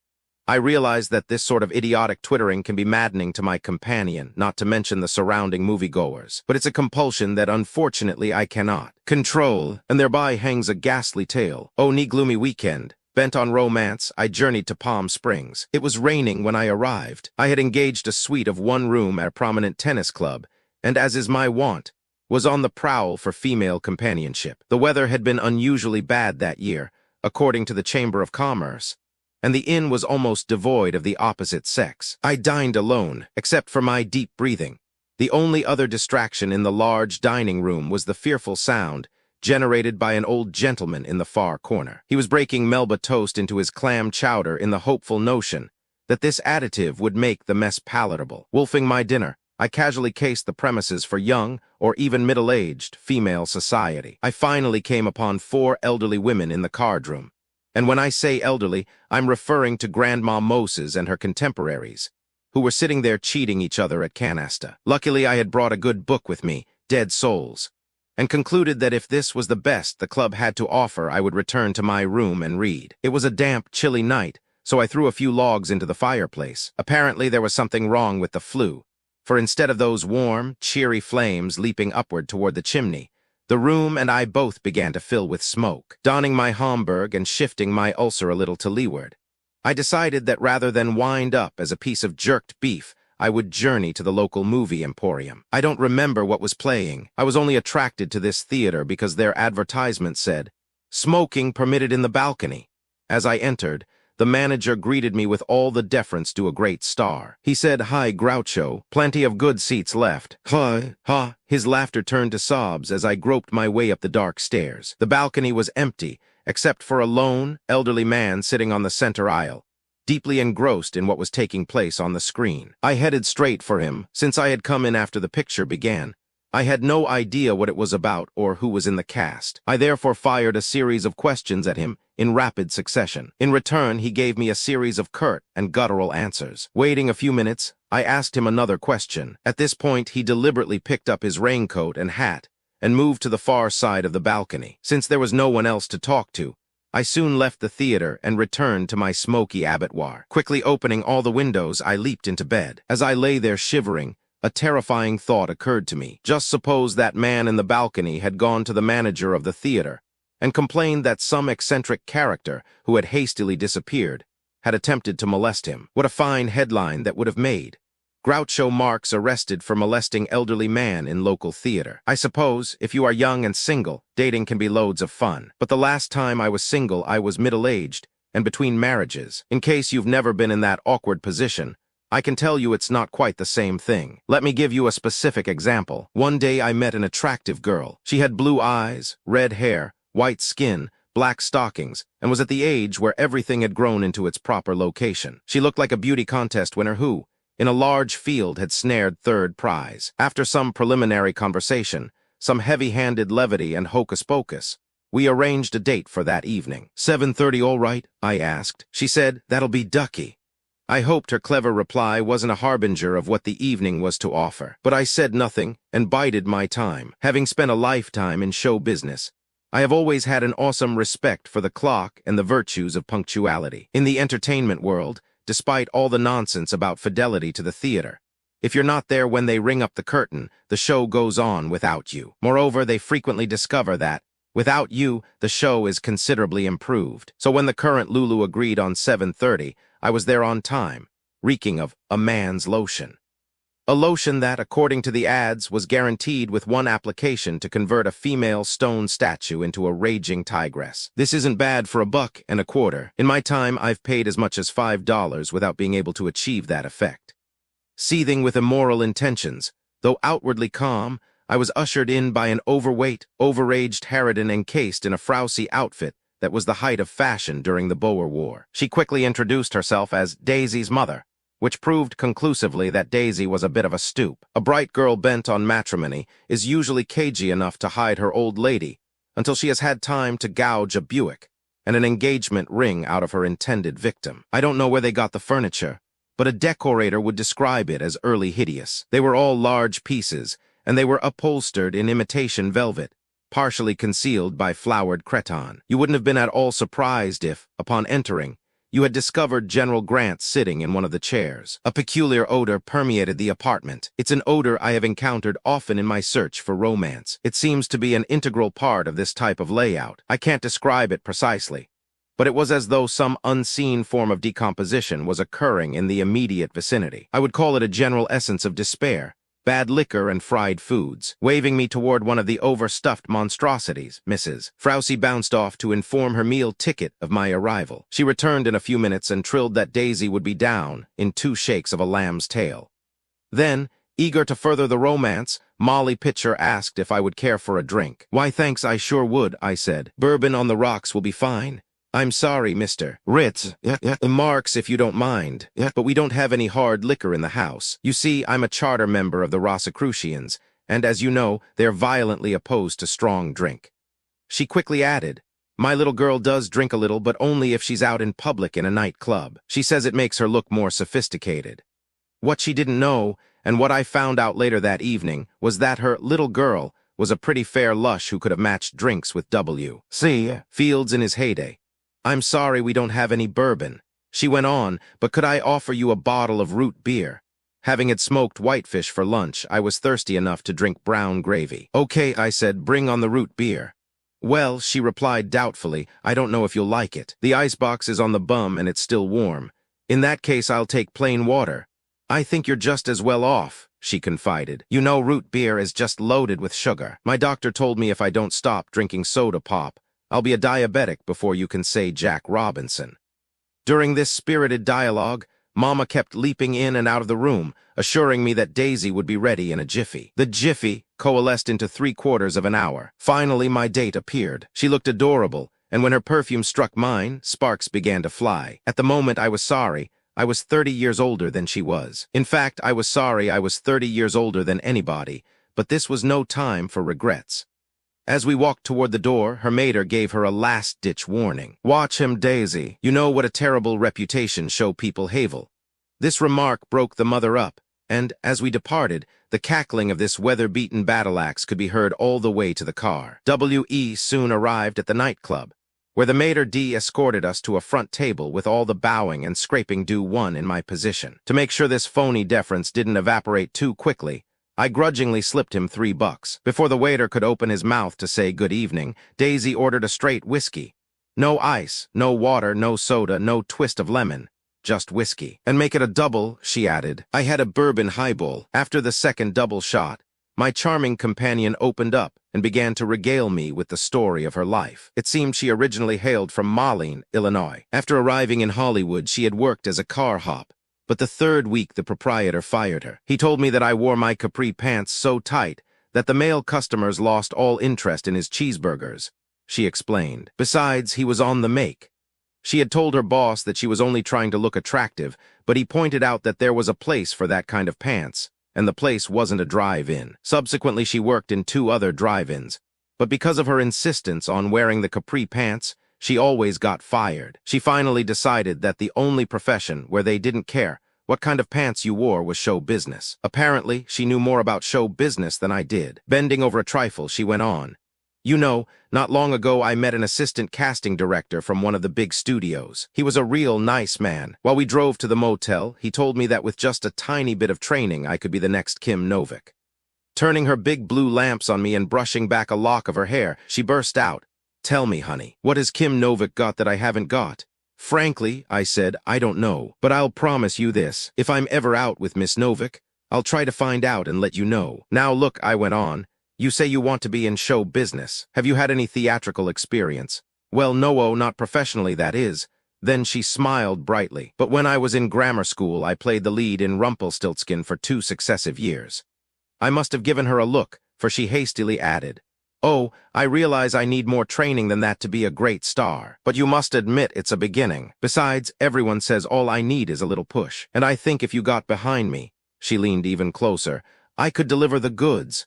I realize that this sort of idiotic twittering can be maddening to my companion, not to mention the surrounding moviegoers. But it's a compulsion that unfortunately I cannot control, and thereby hangs a ghastly tale. Oh, ne gloomy weekend. Bent on romance, I journeyed to Palm Springs. It was raining when I arrived. I had engaged a suite of one room at a prominent tennis club, and as is my wont, was on the prowl for female companionship. The weather had been unusually bad that year, according to the Chamber of Commerce, and the inn was almost devoid of the opposite sex. I dined alone, except for my deep breathing. The only other distraction in the large dining room was the fearful sound generated by an old gentleman in the far corner. He was breaking Melba toast into his clam chowder in the hopeful notion that this additive would make the mess palatable. Wolfing my dinner, I casually cased the premises for young or even middle-aged female society. I finally came upon 4 elderly women in the cardroom. And when I say elderly, I'm referring to Grandma Moses and her contemporaries, who were sitting there cheating each other at canasta. Luckily, I had brought a good book with me, Dead Souls, and concluded that if this was the best the club had to offer, I would return to my room and read. It was a damp, chilly night, so I threw a few logs into the fireplace. Apparently, there was something wrong with the flue, for instead of those warm, cheery flames leaping upward toward the chimney, the room and I both began to fill with smoke. Donning my Homburg and shifting my ulcer a little to leeward, I decided that rather than wind up as a piece of jerked beef, I would journey to the local movie emporium. I don't remember what was playing. I was only attracted to this theater because their advertisement said, "Smoking permitted in the balcony." As I entered, the manager greeted me with all the deference due a great star. He said, "Hi, Groucho. Plenty of good seats left." "Hi, ha." His laughter turned to sobs as I groped my way up the dark stairs. The balcony was empty, except for a lone, elderly man sitting on the center aisle, deeply engrossed in what was taking place on the screen. I headed straight for him, since I had come in after the picture began. I had no idea what it was about or who was in the cast. I therefore fired a series of questions at him in rapid succession. In return, he gave me a series of curt and guttural answers. Waiting a few minutes, I asked him another question. At this point, he deliberately picked up his raincoat and hat and moved to the far side of the balcony. Since there was no one else to talk to, I soon left the theater and returned to my smoky abattoir. Quickly opening all the windows, I leaped into bed. As I lay there shivering, a terrifying thought occurred to me. Just suppose that man in the balcony had gone to the manager of the theater and complained that some eccentric character who had hastily disappeared had attempted to molest him. What a fine headline that would have made. Groucho Marx arrested for molesting elderly man in local theater. I suppose, if you are young and single, dating can be loads of fun. But the last time I was single, I was middle-aged and between marriages. In case you've never been in that awkward position, I can tell you it's not quite the same thing. Let me give you a specific example. One day I met an attractive girl. She had blue eyes, red hair, white skin, black stockings, and was at the age where everything had grown into its proper location. She looked like a beauty contest winner who, in a large field, had snared third prize. After some preliminary conversation, some heavy-handed levity and hocus-pocus, we arranged a date for that evening. 7:30 all right? I asked. She said, "That'll be ducky." I hoped her clever reply wasn't a harbinger of what the evening was to offer. But I said nothing and bided my time. Having spent a lifetime in show business, I have always had an awesome respect for the clock and the virtues of punctuality. In the entertainment world, despite all the nonsense about fidelity to the theater, if you're not there when they ring up the curtain, the show goes on without you. Moreover, they frequently discover that, without you, the show is considerably improved. So when the current Lulu agreed on 7:30, I was there on time, reeking of a man's lotion. A lotion that, according to the ads, was guaranteed with one application to convert a female stone statue into a raging tigress. This isn't bad for $1.25. In my time, I've paid as much as $5 without being able to achieve that effect. Seething with immoral intentions, though outwardly calm, I was ushered in by an overweight, overaged harridan encased in a frowsy outfit that was the height of fashion during the Boer War. She quickly introduced herself as Daisy's mother, which proved conclusively that Daisy was a bit of a stoop. A bright girl bent on matrimony is usually cagey enough to hide her old lady until she has had time to gouge a Buick and an engagement ring out of her intended victim. I don't know where they got the furniture, but a decorator would describe it as early hideous. They were all large pieces, and they were upholstered in imitation velvet, partially concealed by flowered cretonne. You wouldn't have been at all surprised if, upon entering, you had discovered General Grant sitting in one of the chairs. A peculiar odor permeated the apartment. It's an odor I have encountered often in my search for romance. It seems to be an integral part of this type of layout. I can't describe it precisely, but it was as though some unseen form of decomposition was occurring in the immediate vicinity. I would call it a general essence of despair, bad liquor and fried foods. Waving me toward one of the overstuffed monstrosities, Mrs. Frousey bounced off to inform her meal ticket of my arrival. She returned in a few minutes and trilled that Daisy would be down in 2 shakes of a lamb's tail. Then, eager to further the romance, Molly Pitcher asked if I would care for a drink. "Why, thanks, I sure would," I said. "Bourbon on the rocks will be fine." "I'm sorry, Mr. Ritz. Marx, if you don't mind. But we don't have any hard liquor in the house. You see, I'm a charter member of the Rosicrucians, and as you know, they're violently opposed to strong drink." She quickly added, "My little girl does drink a little, but only if she's out in public in a nightclub. She says it makes her look more sophisticated." What she didn't know, and what I found out later that evening, was that her little girl was a pretty fair lush who could have matched drinks with W.C. Fields in his heyday. "I'm sorry we don't have any bourbon," she went on, "but could I offer you a bottle of root beer? Having had smoked whitefish for lunch, I was thirsty enough to drink brown gravy." "Okay," I said, "bring on the root beer." "Well," she replied doubtfully, "I don't know if you'll like it. The icebox is on the bum and it's still warm. In that case, I'll take plain water." "I think you're just as well off," she confided. "You know, root beer is just loaded with sugar. My doctor told me if I don't stop drinking soda pop, I'll be a diabetic before you can say Jack Robinson." During this spirited dialogue, Mama kept leaping in and out of the room, assuring me that Daisy would be ready in a jiffy. The jiffy coalesced into 3/4 of an hour. Finally, my date appeared. She looked adorable, and when her perfume struck mine, sparks began to fly. At the moment, I was sorry. I was 30 years older than she was. In fact, I was sorry I was 30 years older than anybody, but this was no time for regrets. As we walked toward the door, her mater gave her a last-ditch warning. "Watch him, Daisy. You know what a terrible reputation show people have." This remark broke the mother up, and, as we departed, the cackling of this weather-beaten battle-axe could be heard all the way to the car. W.E. soon arrived at the nightclub, where the maître d' escorted us to a front table with all the bowing and scraping due one in my position. To make sure this phony deference didn't evaporate too quickly, I grudgingly slipped him $3. Before the waiter could open his mouth to say good evening, Daisy ordered a straight whiskey. No ice, no water, no soda, no twist of lemon. Just whiskey. "And make it a double," she added. I had a bourbon highball. After the second double shot, my charming companion opened up and began to regale me with the story of her life. It seemed she originally hailed from Moline, Illinois. After arriving in Hollywood, she had worked as a car hop. But the 3rd week, the proprietor fired her. He told me that I wore my capri pants so tight that the male customers lost all interest in his cheeseburgers, she explained. Besides, he was on the make. She had told her boss that she was only trying to look attractive, but he pointed out that there was a place for that kind of pants, and the place wasn't a drive-in. Subsequently, she worked in 2 other drive-ins, but because of her insistence on wearing the capri pants, she always got fired. She finally decided that the only profession where they didn't care what kind of pants you wore was show business. Apparently, she knew more about show business than I did. Bending over a trifle, she went on. "You know, not long ago I met an assistant casting director from one of the big studios. He was a real nice man. While we drove to the motel, he told me that with just a tiny bit of training, I could be the next Kim Novak." Turning her big blue lamps on me and brushing back a lock of her hair, she burst out, "Tell me, honey, what has Kim Novak got that I haven't got?" "Frankly," I said, "I don't know. But I'll promise you this. If I'm ever out with Miss Novak, I'll try to find out and let you know. Now look," I went on, "you say you want to be in show business. Have you had any theatrical experience?" "Well, no, not professionally, that is." Then she smiled brightly. "But when I was in grammar school, I played the lead in Rumpelstiltskin for 2 successive years." I must have given her a look, for she hastily added, "Oh, I realize I need more training than that to be a great star. But you must admit it's a beginning. Besides, everyone says all I need is a little push. And I think if you got behind me," she leaned even closer, "I could deliver the goods."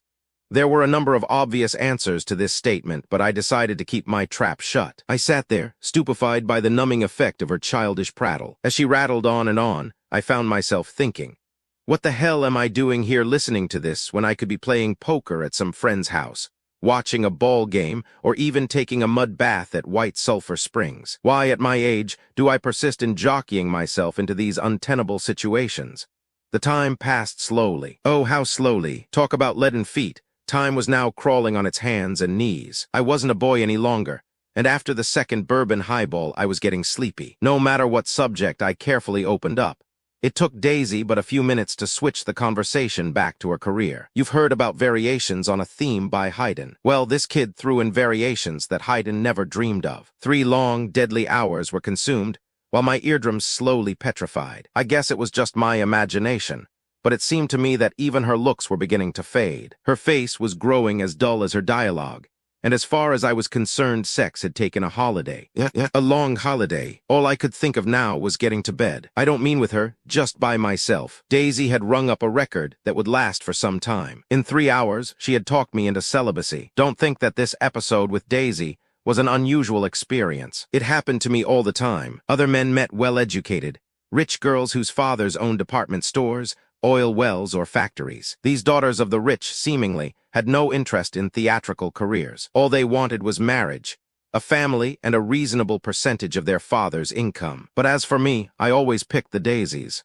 There were a number of obvious answers to this statement, but I decided to keep my trap shut. I sat there, stupefied by the numbing effect of her childish prattle. As she rattled on and on, I found myself thinking, what the hell am I doing here listening to this when I could be playing poker at some friend's house, watching a ball game, or even taking a mud bath at White Sulphur Springs? Why, at my age, do I persist in jockeying myself into these untenable situations? The time passed slowly. Oh, how slowly. Talk about leaden feet. Time was now crawling on its hands and knees. I wasn't a boy any longer, and after the second bourbon highball, I was getting sleepy. No matter what subject I carefully opened up, It took Daisy but a few minutes to switch the conversation back to her career. You've heard about variations on a theme by Haydn. Well, this kid threw in variations that Haydn never dreamed of. 3 long, deadly hours were consumed, while my eardrums slowly petrified. I guess it was just my imagination, but it seemed to me that even her looks were beginning to fade. Her face was growing as dull as her dialogue, and as far as I was concerned, sex had taken a holiday. A long holiday. All I could think of now was getting to bed. I don't mean with her, just by myself. Daisy had rung up a record that would last for some time. In 3 hours, she had talked me into celibacy. Don't think that this episode with Daisy was an unusual experience. It happened to me all the time. Other men met well-educated, rich girls whose fathers owned department stores, oil wells, or factories. These daughters of the rich, seemingly, had no interest in theatrical careers. All they wanted was marriage, a family, and a reasonable percentage of their father's income. But as for me, I always picked the daisies.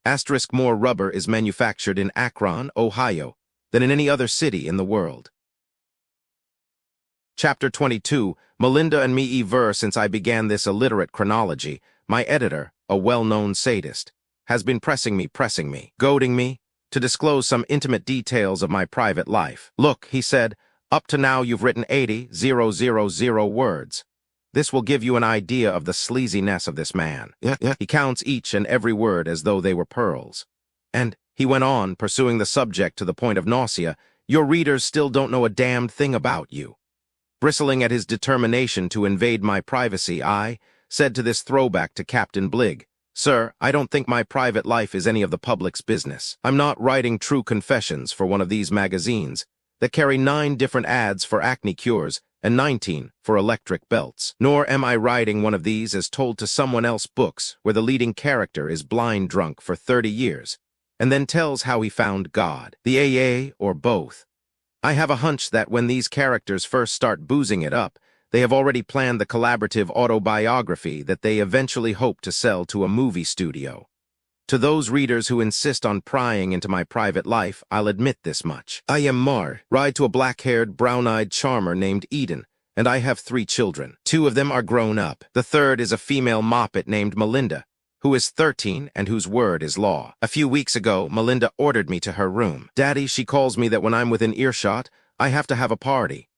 More rubber is manufactured in Akron, Ohio, than in any other city in the world. Chapter 22, Melinda and me ever since I began this illiterate chronology, my editor, a well-known sadist, has been pressing me, goading me, to disclose some intimate details of my private life. Look, he said, up to now you've written 80,000 words. This will give you an idea of the sleaziness of this man. He counts each and every word as though they were pearls. And, he went on, pursuing the subject to the point of nausea, your readers still don't know a damned thing about you. Bristling at his determination to invade my privacy, I said to this throwback to Captain Bligg, Sir, I don't think my private life is any of the public's business. I'm not writing true confessions for one of these magazines that carry 9 different ads for acne cures and 19 for electric belts. Nor am I writing one of these as told to someone else books where the leading character is blind drunk for 30 years and then tells how he found God, the AA, or both. I have a hunch that when these characters first start boozing it up, they have already planned the collaborative autobiography that they eventually hope to sell to a movie studio. To those readers who insist on prying into my private life, I'll admit this much. I am ride to a black-haired, brown-eyed charmer named Eden, and I have 3 children. 2 of them are grown up. The third is a female moppet named Melinda, who is 13 and whose word is law. A few weeks ago, Melinda ordered me to her room. Daddy, she calls me that when I'm within earshot, I have to have a party.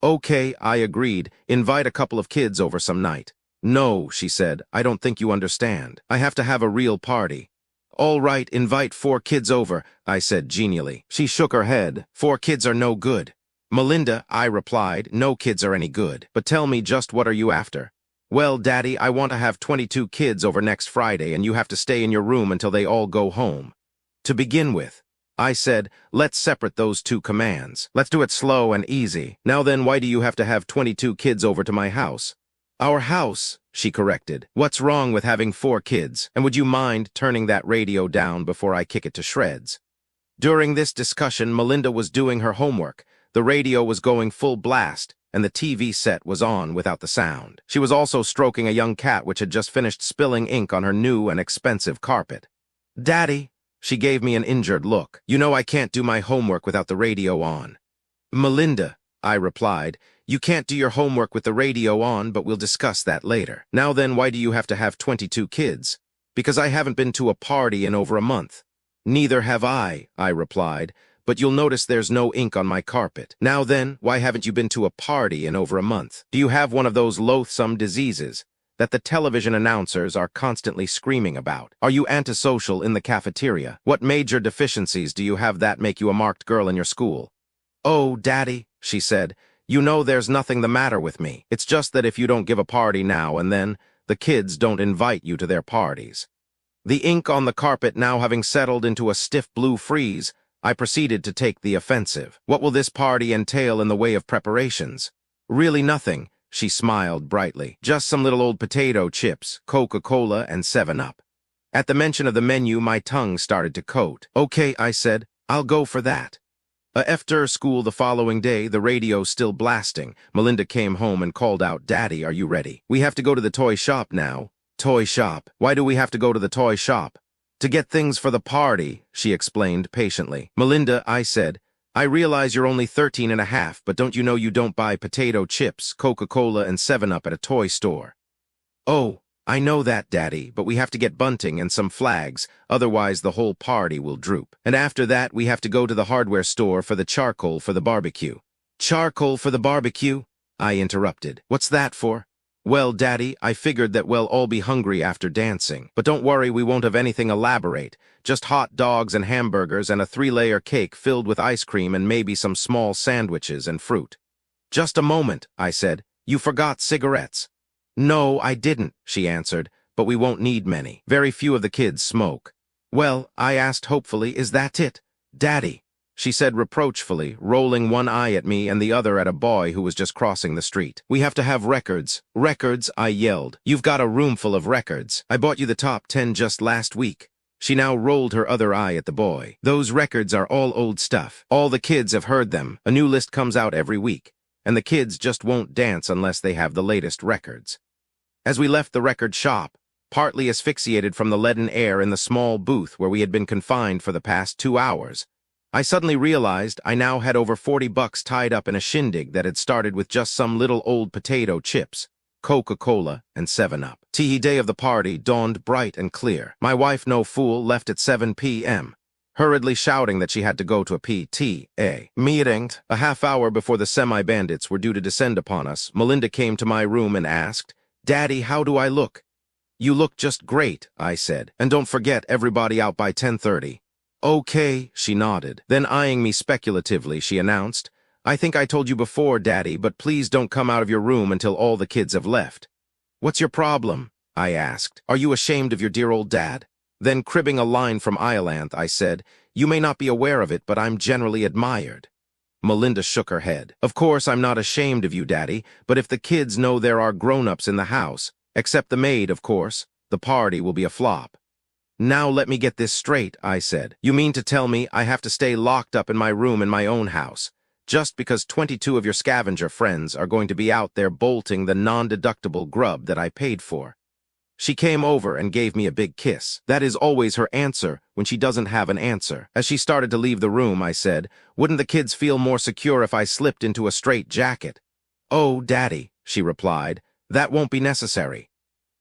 Okay, I agreed. Invite a couple of kids over some night. No, she said, I don't think you understand. I have to have a real party. All right, invite 4 kids over, I said genially. She shook her head. 4 kids are no good. Melinda, I replied, no kids are any good. But tell me just what are you after? Well, Daddy, I want to have 22 kids over next Friday and you have to stay in your room until they all go home. To begin with, I said, let's separate those 2 commands. Let's do it slow and easy. Now then, why do you have to have 22 kids over to my house? Our house, she corrected. What's wrong with having 4 kids? And would you mind turning that radio down before I kick it to shreds? During this discussion, Melinda was doing her homework. The radio was going full blast, and the TV set was on without the sound. She was also stroking a young cat which had just finished spilling ink on her new and expensive carpet. Daddy, she gave me an injured look. You know I can't do my homework without the radio on. Melinda, I replied, you can't do your homework with the radio on, but we'll discuss that later. Now then, why do you have to have 22 kids? Because I haven't been to a party in over a month. Neither have I replied, but you'll notice there's no ink on my carpet. Now then, why haven't you been to a party in over a month? Do you have one of those loathsome diseases that the television announcers are constantly screaming about? Are you antisocial in the cafeteria? What major deficiencies do you have that make you a marked girl in your school? Oh, Daddy, she said, you know there's nothing the matter with me. It's just that if you don't give a party now and then, the kids don't invite you to their parties. The ink on the carpet now having settled into a stiff blue freeze, I proceeded to take the offensive. What will this party entail in the way of preparations? Really nothing. She smiled brightly. Just some little old potato chips, Coca-Cola, and 7-Up. At the mention of the menu, my tongue started to coat. Okay, I said, I'll go for that. After school the following day, the radio still blasting, Melinda came home and called out, Daddy, are you ready? We have to go to the toy shop now. Toy shop? Why do we have to go to the toy shop? To get things for the party, she explained patiently. Melinda, I said, I realize you're only 13 and a half, but don't you know you don't buy potato chips, Coca-Cola, and 7-Up at a toy store? Oh, I know that, Daddy, but we have to get bunting and some flags, otherwise the whole party will droop. And after that, we have to go to the hardware store for the charcoal for the barbecue. Charcoal for the barbecue? I interrupted. What's that for? Well, Daddy, I figured that we'll all be hungry after dancing. But don't worry, we won't have anything elaborate. Just hot dogs and hamburgers and a 3-layer cake filled with ice cream and maybe some small sandwiches and fruit. Just a moment, I said. You forgot cigarettes. No, I didn't, she answered, but we won't need many. Very few of the kids smoke. Well, I asked hopefully, is that it? Daddy, she said reproachfully, rolling one eye at me and the other at a boy who was just crossing the street. We have to have records. Records, I yelled. You've got a room full of records. I bought you the top 10 just last week. She now rolled her other eye at the boy. Those records are all old stuff. All the kids have heard them. A new list comes out every week, and the kids just won't dance unless they have the latest records. As we left the record shop, partly asphyxiated from the leaden air in the small booth where we had been confined for the past 2 hours, I suddenly realized I now had over $40 tied up in a shindig that had started with just some little old potato chips, Coca-Cola, and 7-Up. The day of the party dawned bright and clear. My wife, no fool, left at 7 p.m., hurriedly shouting that she had to go to a PTA meeting. A half hour before the semi-bandits were due to descend upon us, Melinda came to my room and asked, Daddy, how do I look? You look just great, I said. And don't forget everybody out by 10:30. Okay, she nodded. Then eyeing me speculatively, she announced, I think I told you before, Daddy, but please don't come out of your room until all the kids have left. What's your problem? I asked. Are you ashamed of your dear old dad? Then cribbing a line from Iolanthe, I said, You may not be aware of it, but I'm generally admired. Melinda shook her head. Of course, I'm not ashamed of you, Daddy, but if the kids know there are grown-ups in the house, except the maid, of course, the party will be a flop. Now let me get this straight, I said. You mean to tell me I have to stay locked up in my room in my own house, just because 22 of your scavenger friends are going to be out there bolting the non-deductible grub that I paid for? She came over and gave me a big kiss. That is always her answer when she doesn't have an answer. As she started to leave the room, I said, Wouldn't the kids feel more secure if I slipped into a straight jacket? Oh, Daddy, she replied, that won't be necessary.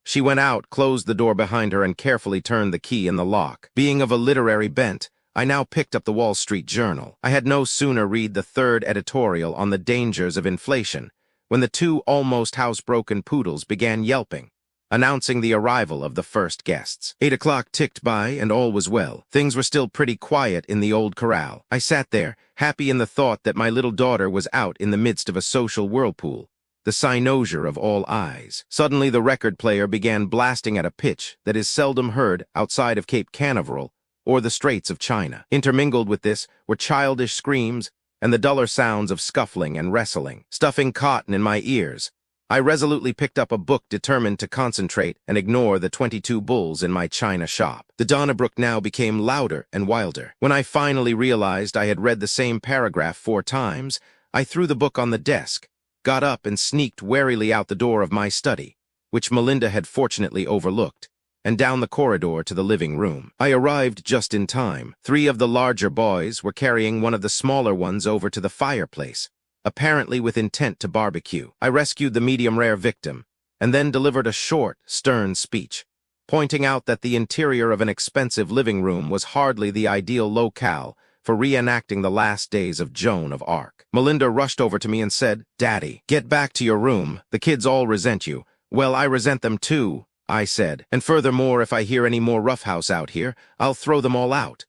She went out, closed the door behind her, and carefully turned the key in the lock. Being of a literary bent, I now picked up the Wall Street Journal. I had no sooner read the 3rd editorial on the dangers of inflation when the 2 almost housebroken poodles began yelping, announcing the arrival of the first guests. 8 o'clock ticked by, and all was well. Things were still pretty quiet in the old corral. I sat there, happy in the thought that my little daughter was out in the midst of a social whirlpool, the cynosure of all eyes. Suddenly the record player began blasting at a pitch that is seldom heard outside of Cape Canaveral or the Straits of China. Intermingled with this were childish screams and the duller sounds of scuffling and wrestling. Stuffing cotton in my ears, I resolutely picked up a book determined to concentrate and ignore the 22 bulls in my china shop. The Donnerbrook now became louder and wilder. When I finally realized I had read the same paragraph 4 times, I threw the book on the desk, got up and sneaked warily out the door of my study, which Melinda had fortunately overlooked, and down the corridor to the living room. I arrived just in time. 3 of the larger boys were carrying one of the smaller ones over to the fireplace, apparently with intent to barbecue. I rescued the medium-rare victim, and then delivered a short, stern speech, pointing out that the interior of an expensive living room was hardly the ideal locale for reenacting the last days of Joan of Arc. Melinda rushed over to me and said, Daddy, get back to your room. The kids all resent you. Well, I resent them too, I said. And furthermore, if I hear any more roughhouse out here, I'll throw them all out.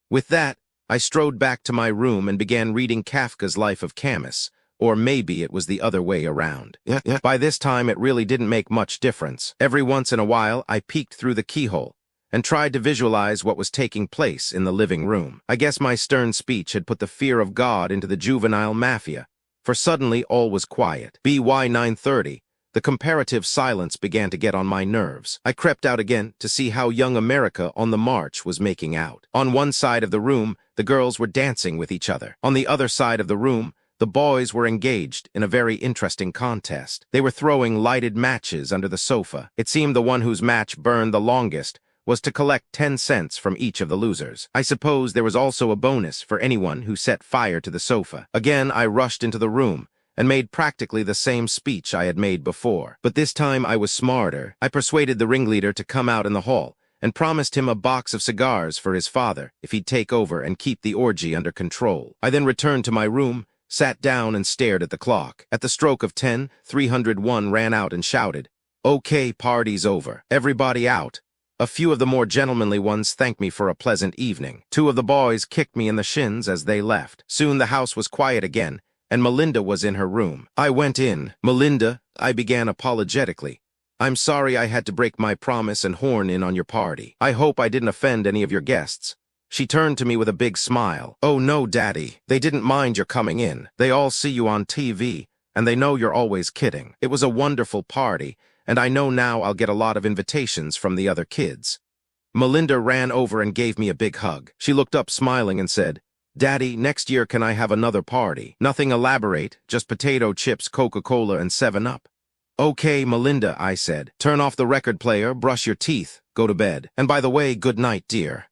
With that, I strode back to my room and began reading Kafka's Life of Camus, or maybe it was the other way around. By this time, it really didn't make much difference. Every once in a while, I peeked through the keyhole and tried to visualize what was taking place in the living room. I guess my stern speech had put the fear of God into the juvenile mafia, for suddenly all was quiet. BY 9:30, the comparative silence began to get on my nerves. I crept out again to see how young America on the march was making out. On one side of the room, the girls were dancing with each other. On the other side of the room, the boys were engaged in a very interesting contest. They were throwing lighted matches under the sofa. It seemed the one whose match burned the longest was to collect 10 cents from each of the losers. I suppose there was also a bonus for anyone who set fire to the sofa. Again, I rushed into the room and made practically the same speech I had made before. But this time I was smarter. I persuaded the ringleader to come out in the hall and promised him a box of cigars for his father if he'd take over and keep the orgy under control. I then returned to my room, sat down and stared at the clock. At the stroke of 10, 301 ran out and shouted, "Okay, party's over. Everybody out." A few of the more gentlemanly ones thanked me for a pleasant evening. Two of the boys kicked me in the shins as they left. Soon the house was quiet again, and Melinda was in her room. I went in. "Melinda," I began apologetically, "I'm sorry I had to break my promise and horn in on your party. I hope I didn't offend any of your guests." She turned to me with a big smile. "Oh no, Daddy. They didn't mind your coming in. They all see you on TV, and they know you're always kidding. It was a wonderful party, and I know now I'll get a lot of invitations from the other kids." Melinda ran over and gave me a big hug. She looked up smiling and said, "Daddy, next year can I have another party? Nothing elaborate, just potato chips, Coca-Cola, and 7-Up. "Okay, Melinda," I said. "Turn off the record player, brush your teeth, go to bed. And by the way, good night, dear."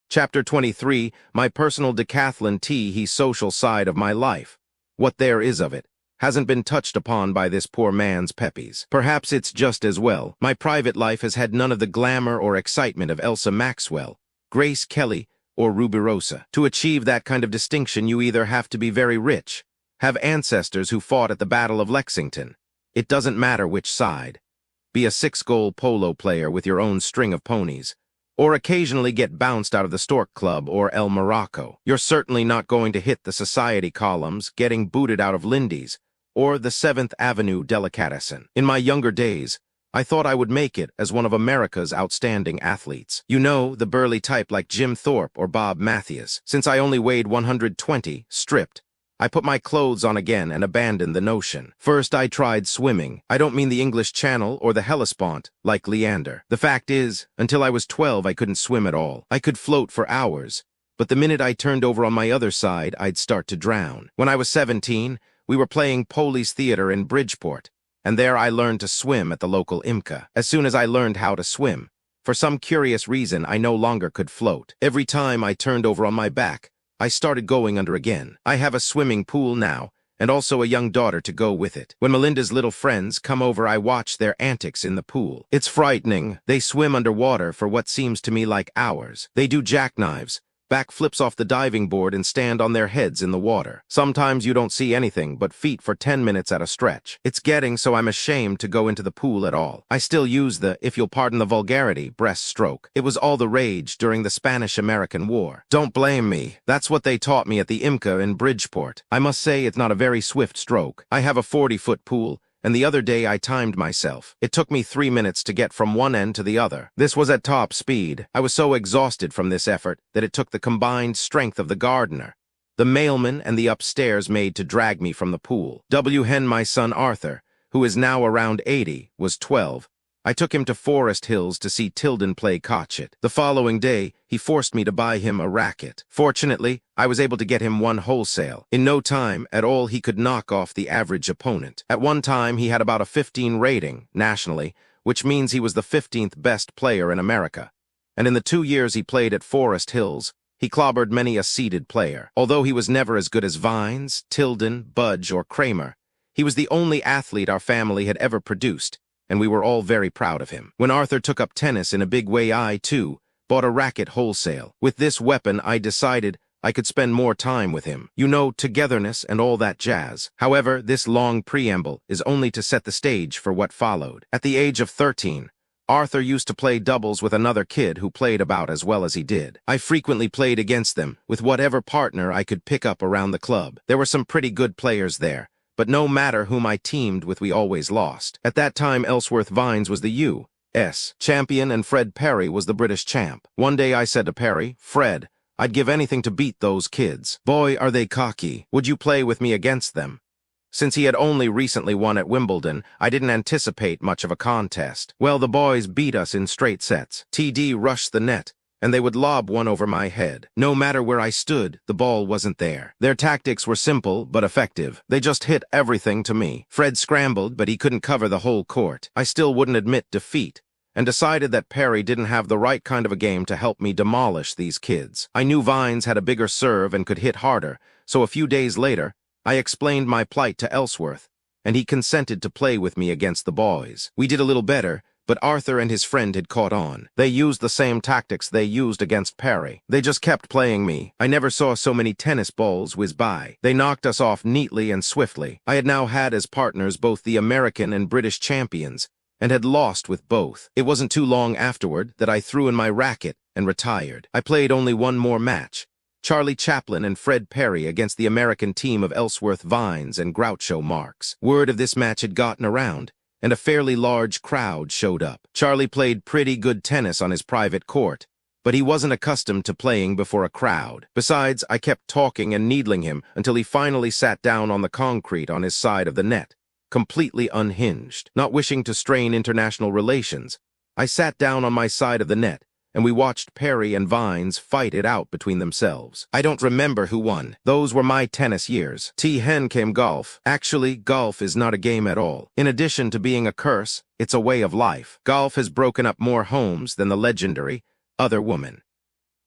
Chapter 23, My Personal Decathlon Tee Social Side of My Life. What there is of it hasn't been touched upon by this poor man's peppies. Perhaps it's just as well. My private life has had none of the glamour or excitement of Elsa Maxwell, Grace Kelly, or Rubirosa. To achieve that kind of distinction, you either have to be very rich, have ancestors who fought at the Battle of Lexington. It doesn't matter which side. Be a 6-goal polo player with your own string of ponies, or occasionally get bounced out of the Stork Club or El Morocco. You're certainly not going to hit the society columns, getting booted out of Lindy's, or the 7th Avenue Delicatessen. In my younger days, I thought I would make it as one of America's outstanding athletes. You know, the burly type like Jim Thorpe or Bob Matthews. Since I only weighed 120, stripped, I put my clothes on again and abandoned the notion. First, I tried swimming. I don't mean the English Channel or the Hellespont, like Leander. The fact is, until I was 12, I couldn't swim at all. I could float for hours, but the minute I turned over on my other side, I'd start to drown. When I was 17, we were playing Police Theater in Bridgeport, and there I learned to swim at the local IMCA. As soon as I learned how to swim, for some curious reason, I no longer could float. Every time I turned over on my back, I started going under again. I have a swimming pool now, and also a young daughter to go with it. When Melinda's little friends come over, I watch their antics in the pool. It's frightening. They swim underwater for what seems to me like hours. They do jackknives, backflips off the diving board, and stand on their heads in the water. Sometimes you don't see anything but feet for 10 minutes at a stretch. It's getting so I'm ashamed to go into the pool at all. I still use the, if you'll pardon the vulgarity, breaststroke. It was all the rage during the Spanish-American War. Don't blame me. That's what they taught me at the IMCA in Bridgeport. I must say it's not a very swift stroke. I have a 40-foot pool, and the other day I timed myself. It took me 3 minutes to get from one end to the other. This was at top speed. I was so exhausted from this effort that it took the combined strength of the gardener, the mailman, and the upstairs maid to drag me from the pool. Hen, my son Arthur, who is now around 80, was 12. I took him to Forest Hills to see Tilden play Cotchet. The following day, he forced me to buy him a racket. Fortunately, I was able to get him one wholesale. In no time at all, he could knock off the average opponent. At one time, he had about a 15 rating, nationally, which means he was the 15th best player in America. And in the 2 years he played at Forest Hills, he clobbered many a seeded player. Although he was never as good as Vines, Tilden, Budge, or Kramer, he was the only athlete our family had ever produced, and we were all very proud of him. When Arthur took up tennis in a big way, I, too, bought a racket wholesale. With this weapon, I decided I could spend more time with him. You know, togetherness and all that jazz. However, this long preamble is only to set the stage for what followed. At the age of 13, Arthur used to play doubles with another kid who played about as well as he did. I frequently played against them with whatever partner I could pick up around the club. There were some pretty good players there, but no matter whom I teamed with, we always lost. At that time, Ellsworth Vines was the U.S. champion and Fred Perry was the British champ. One day I said to Perry, "Fred, I'd give anything to beat those kids. Boy, are they cocky. Would you play with me against them?" Since he had only recently won at Wimbledon, I didn't anticipate much of a contest. Well, the boys beat us in straight sets. TD rushed the net, and they would lob one over my head. No matter where I stood, the ball wasn't there. Their tactics were simple but effective. They just hit everything to me. Fred scrambled, but he couldn't cover the whole court. I still wouldn't admit defeat, and decided that Perry didn't have the right kind of a game to help me demolish these kids. I knew Vines had a bigger serve and could hit harder, so a few days later, I explained my plight to Ellsworth, and he consented to play with me against the boys. We did a little better, but Arthur and his friend had caught on. They used the same tactics they used against Perry. They just kept playing me. I never saw so many tennis balls whiz by. They knocked us off neatly and swiftly. I had now had as partners both the American and British champions, and had lost with both. It wasn't too long afterward that I threw in my racket and retired. I played only one more match. Charlie Chaplin and Fred Perry against the American team of Ellsworth Vines and Groucho Marx. Word of this match had gotten around, and a fairly large crowd showed up. Charlie played pretty good tennis on his private court, but he wasn't accustomed to playing before a crowd. Besides, I kept talking and needling him until he finally sat down on the concrete on his side of the net, completely unhinged. Not wishing to strain international relations, I sat down on my side of the net, and we watched Perry and Vines fight it out between themselves. I don't remember who won. Those were my tennis years. Hen came golf. Actually, golf is not a game at all. In addition to being a curse, it's a way of life. Golf has broken up more homes than the legendary Other Woman.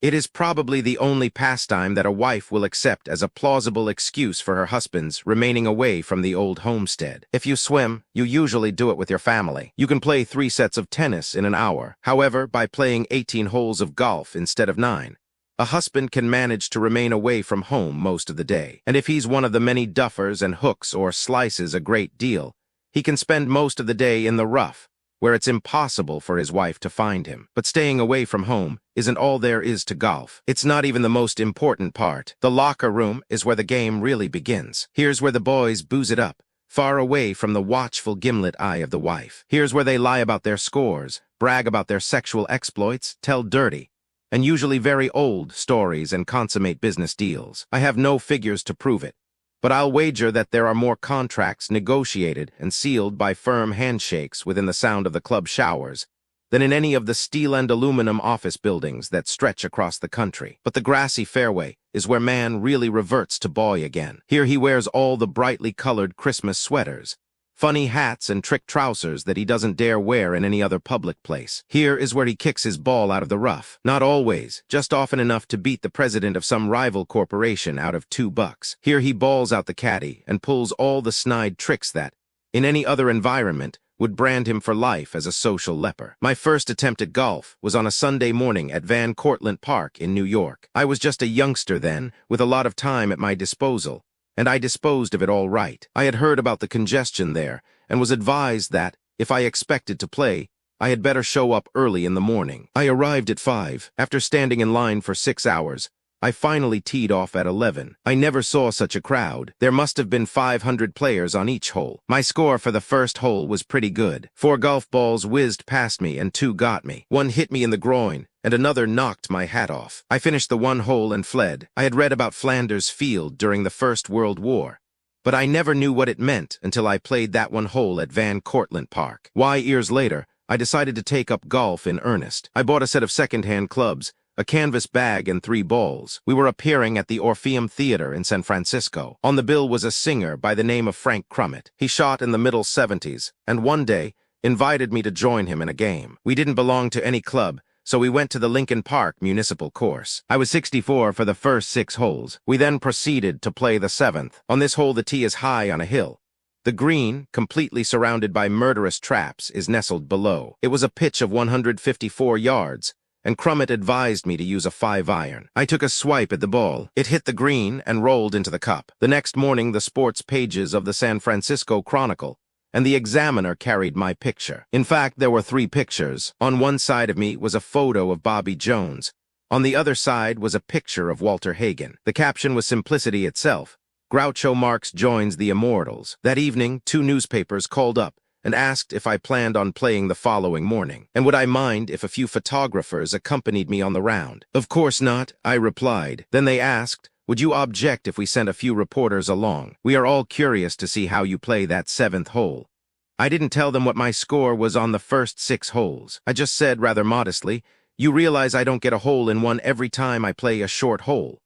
It is probably the only pastime that a wife will accept as a plausible excuse for her husband's remaining away from the old homestead. If you swim, you usually do it with your family. You can play 3 sets of tennis in an hour. However, by playing 18 holes of golf instead of 9, a husband can manage to remain away from home most of the day. And if he's one of the many duffers and hooks or slices a great deal, he can spend most of the day in the rough, where it's impossible for his wife to find him. But staying away from home isn't all there is to golf. It's not even the most important part. The locker room is where the game really begins. Here's where the boys booze it up, far away from the watchful gimlet eye of the wife. Here's where they lie about their scores, brag about their sexual exploits, tell dirty, and usually very old stories and consummate business deals. I have no figures to prove it, but I'll wager that there are more contracts negotiated and sealed by firm handshakes within the sound of the club showers than in any of the steel and aluminum office buildings that stretch across the country. But the grassy fairway is where man really reverts to boy again. Here he wears all the brightly colored Christmas sweaters, funny hats and trick trousers that he doesn't dare wear in any other public place. Here is where he kicks his ball out of the rough. Not always, just often enough to beat the president of some rival corporation out of $2. Here he balls out the caddy and pulls all the snide tricks that, in any other environment, would brand him for life as a social leper. My first attempt at golf was on a Sunday morning at Van Cortlandt Park in New York. I was just a youngster then, with a lot of time at my disposal, and I disposed of it all right. I had heard about the congestion there, and was advised that, if I expected to play, I had better show up early in the morning. I arrived at 5. After standing in line for 6 hours, I finally teed off at 11. I never saw such a crowd. There must have been 500 players on each hole. My score for the first hole was pretty good. 4 golf balls whizzed past me and 2 got me. One hit me in the groin, and another knocked my hat off. I finished the 1 hole and fled. I had read about Flanders Field during the First World War, but I never knew what it meant until I played that 1 hole at Van Cortlandt Park. Years later, I decided to take up golf in earnest. I bought a set of second-hand clubs, a canvas bag, and 3 balls. We were appearing at the Orpheum Theater in San Francisco. On the bill was a singer by the name of Frank Crummett. He shot in the middle 70s, and one day invited me to join him in a game. We didn't belong to any club, so we went to the Lincoln Park Municipal Course. I was 64 for the first 6 holes. We then proceeded to play the 7th. On this hole, the tee is high on a hill. The green, completely surrounded by murderous traps, is nestled below. It was a pitch of 154 yards, and Crummett advised me to use a 5-iron. I took a swipe at the ball. It hit the green and rolled into the cup. The next morning, the sports pages of the San Francisco Chronicle and the Examiner carried my picture. In fact, there were 3 pictures. On one side of me was a photo of Bobby Jones. On the other side was a picture of Walter Hagen. The caption was simplicity itself. Groucho Marx joins the Immortals. That evening, 2 newspapers called up and asked if I planned on playing the following morning, and would I mind if a few photographers accompanied me on the round. Of course not, I replied. Then they asked, would you object if we sent a few reporters along? We are all curious to see how you play that 7th hole. I didn't tell them what my score was on the first 6 holes. I just said rather modestly, you realize I don't get a hole in one every time I play a short hole.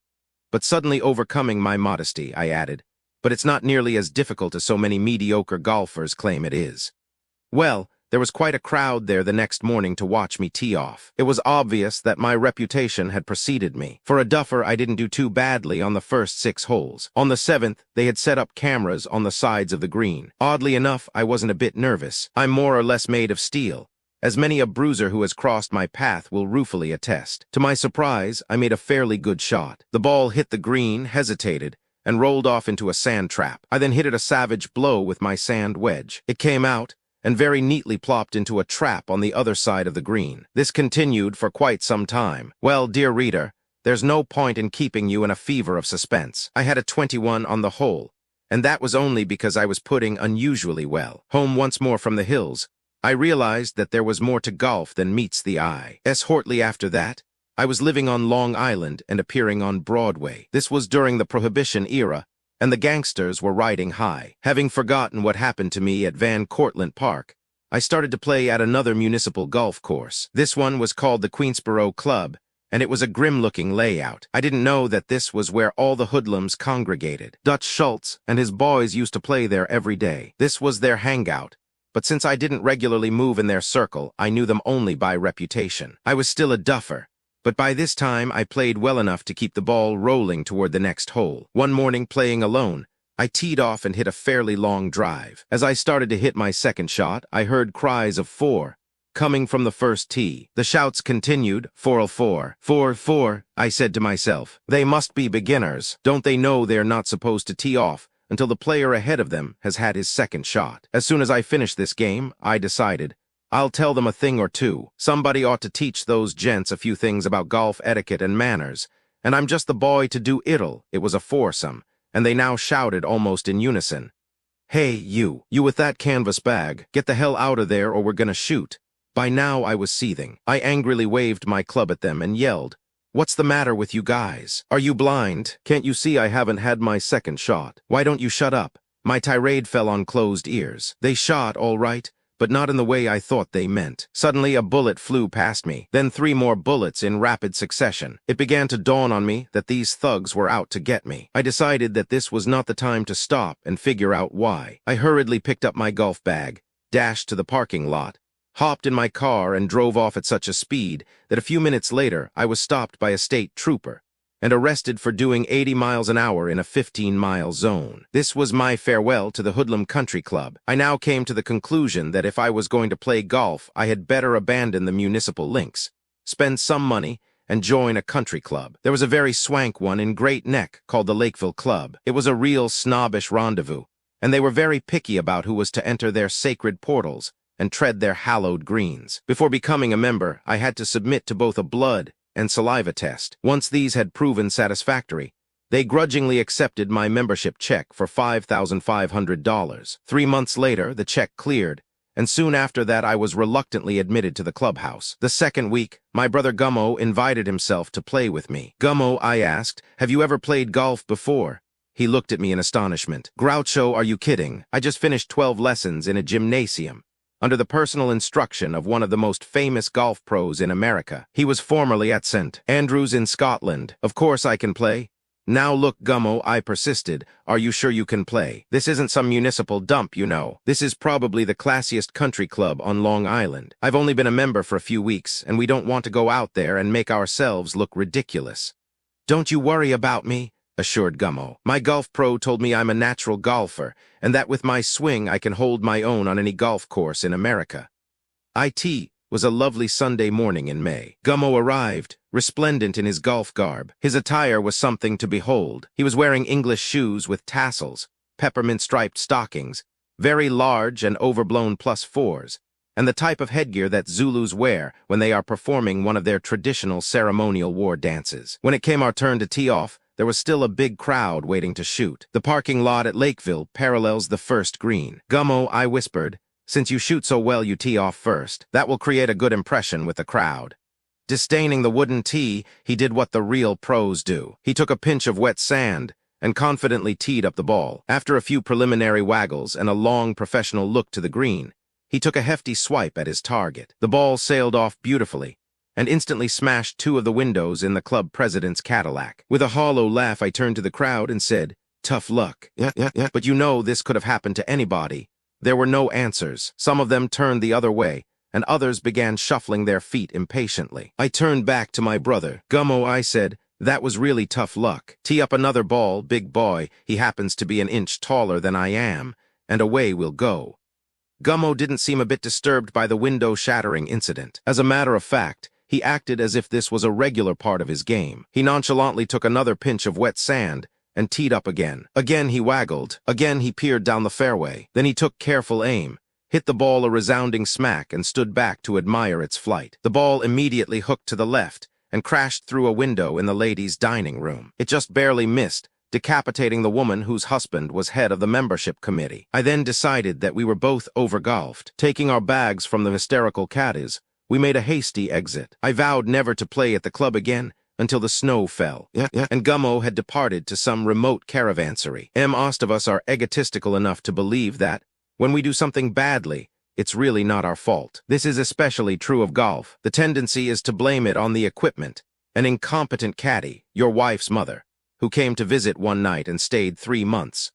But suddenly overcoming my modesty, I added, but it's not nearly as difficult as so many mediocre golfers claim it is. Well, There was quite a crowd there the next morning to watch me tee off. It was obvious that my reputation had preceded me. For a duffer, I didn't do too badly on the first 6 holes. On the 7th, they had set up cameras on the sides of the green. Oddly enough, I wasn't a bit nervous. I'm more or less made of steel, as many a bruiser who has crossed my path will ruefully attest. To my surprise, I made a fairly good shot. The ball hit the green, hesitated, and rolled off into a sand trap. I then hit it a savage blow with my sand wedge. It came out, and very neatly plopped into a trap on the other side of the green. This continued for quite some time. Well, dear reader, there's no point in keeping you in a fever of suspense. I had a 21 on the hole, and that was only because I was putting unusually well. Home once more from the hills, I realized that there was more to golf than meets the eye. Shortly after that, I was living on Long Island and appearing on Broadway. This was during the Prohibition era, and the gangsters were riding high. Having forgotten what happened to me at Van Cortlandt Park, I started to play at another municipal golf course. This one was called the Queensborough Club, and it was a grim-looking layout. I didn't know that this was where all the hoodlums congregated. Dutch Schultz and his boys used to play there every day. This was their hangout, but since I didn't regularly move in their circle, I knew them only by reputation. I was still a duffer, but by this time I played well enough to keep the ball rolling toward the next hole. One morning, playing alone, I teed off and hit a fairly long drive. As I started to hit my second shot, I heard cries of 4 coming from the first tee. The shouts continued, 404, 4-4, I said to myself. They must be beginners. Don't they know they're not supposed to tee off until the player ahead of them has had his second shot? As soon as I finished this game, I decided, I'll tell them a thing or two. Somebody ought to teach those gents a few things about golf etiquette and manners, and I'm just the boy to do it'll. It was a foursome, and they now shouted almost in unison. Hey, you with that canvas bag, get the hell out of there or we're gonna shoot. By now I was seething. I angrily waved my club at them and yelled, What's the matter with you guys? Are you blind? Can't you see I haven't had my second shot? Why don't you shut up? My tirade fell on closed ears. They shot, all right, but not in the way I thought they meant. Suddenly a bullet flew past me, then 3 more bullets in rapid succession. It began to dawn on me that these thugs were out to get me. I decided that this was not the time to stop and figure out why. I hurriedly picked up my golf bag, dashed to the parking lot, hopped in my car and drove off at such a speed that a few minutes later I was stopped by a state trooper and arrested for doing 80 miles an hour in a 15-mile zone. This was my farewell to the Hoodlum Country Club. I now came to the conclusion that if I was going to play golf, I had better abandon the municipal links, spend some money, and join a country club. There was a very swank one in Great Neck called the Lakeville Club. It was a real snobbish rendezvous, and they were very picky about who was to enter their sacred portals and tread their hallowed greens. Before becoming a member, I had to submit to both a blood and saliva test. Once these had proven satisfactory, they grudgingly accepted my membership check for $5,500. 3 months later, the check cleared, and soon after that I was reluctantly admitted to the clubhouse. The second week, my brother Gummo invited himself to play with me. Gummo, I asked, have you ever played golf before? He looked at me in astonishment. Groucho, are you kidding? I just finished 12 lessons in a gymnasium, under the personal instruction of one of the most famous golf pros in America. He was formerly at St. Andrews in Scotland. Of course I can play. Now look, Gummo, I persisted. Are you sure you can play? This isn't some municipal dump, you know. This is probably the classiest country club on Long Island. I've only been a member for a few weeks, and we don't want to go out there and make ourselves look ridiculous. Don't you worry about me, assured Gummo. My golf pro told me I'm a natural golfer, and that with my swing I can hold my own on any golf course in America. It was a lovely Sunday morning in May. Gummo arrived, resplendent in his golf garb. His attire was something to behold. He was wearing English shoes with tassels, peppermint-striped stockings, very large and overblown +4s, and the type of headgear that Zulus wear when they are performing one of their traditional ceremonial war dances. When it came our turn to tee off, there was still a big crowd waiting to shoot. The parking lot at Lakeville parallels the first green. Gummo, I whispered, since you shoot so well you tee off first. That will create a good impression with the crowd. Disdaining the wooden tee, he did what the real pros do. He took a pinch of wet sand and confidently teed up the ball. After a few preliminary waggles and a long professional look to the green, he took a hefty swipe at his target. The ball sailed off beautifully and instantly smashed 2 of the windows in the club president's Cadillac. With a hollow laugh, I turned to the crowd and said, "Tough luck. Yeah. But you know this could have happened to anybody. There were no answers. Some of them turned the other way, and others began shuffling their feet impatiently. I turned back to my brother. "Gummo," I said, "that was really tough luck. Tee up another ball, big boy. He happens to be an inch taller than I am, and away we'll go." Gummo didn't seem a bit disturbed by the window-shattering incident. As a matter of fact, he acted as if this was a regular part of his game. He nonchalantly took another pinch of wet sand and teed up again. Again he waggled. Again he peered down the fairway. Then he took careful aim, hit the ball a resounding smack, and stood back to admire its flight. The ball immediately hooked to the left and crashed through a window in the ladies' dining room. It just barely missed, decapitating the woman whose husband was head of the membership committee. I then decided that we were both over-golfed. Taking our bags from the hysterical caddies, we made a hasty exit. I vowed never to play at the club again until the snow fell, and Gummo had departed to some remote caravansary. Most of us are egotistical enough to believe that, when we do something badly, it's really not our fault. This is especially true of golf. The tendency is to blame it on the equipment, an incompetent caddy, your wife's mother, who came to visit one night and stayed 3 months,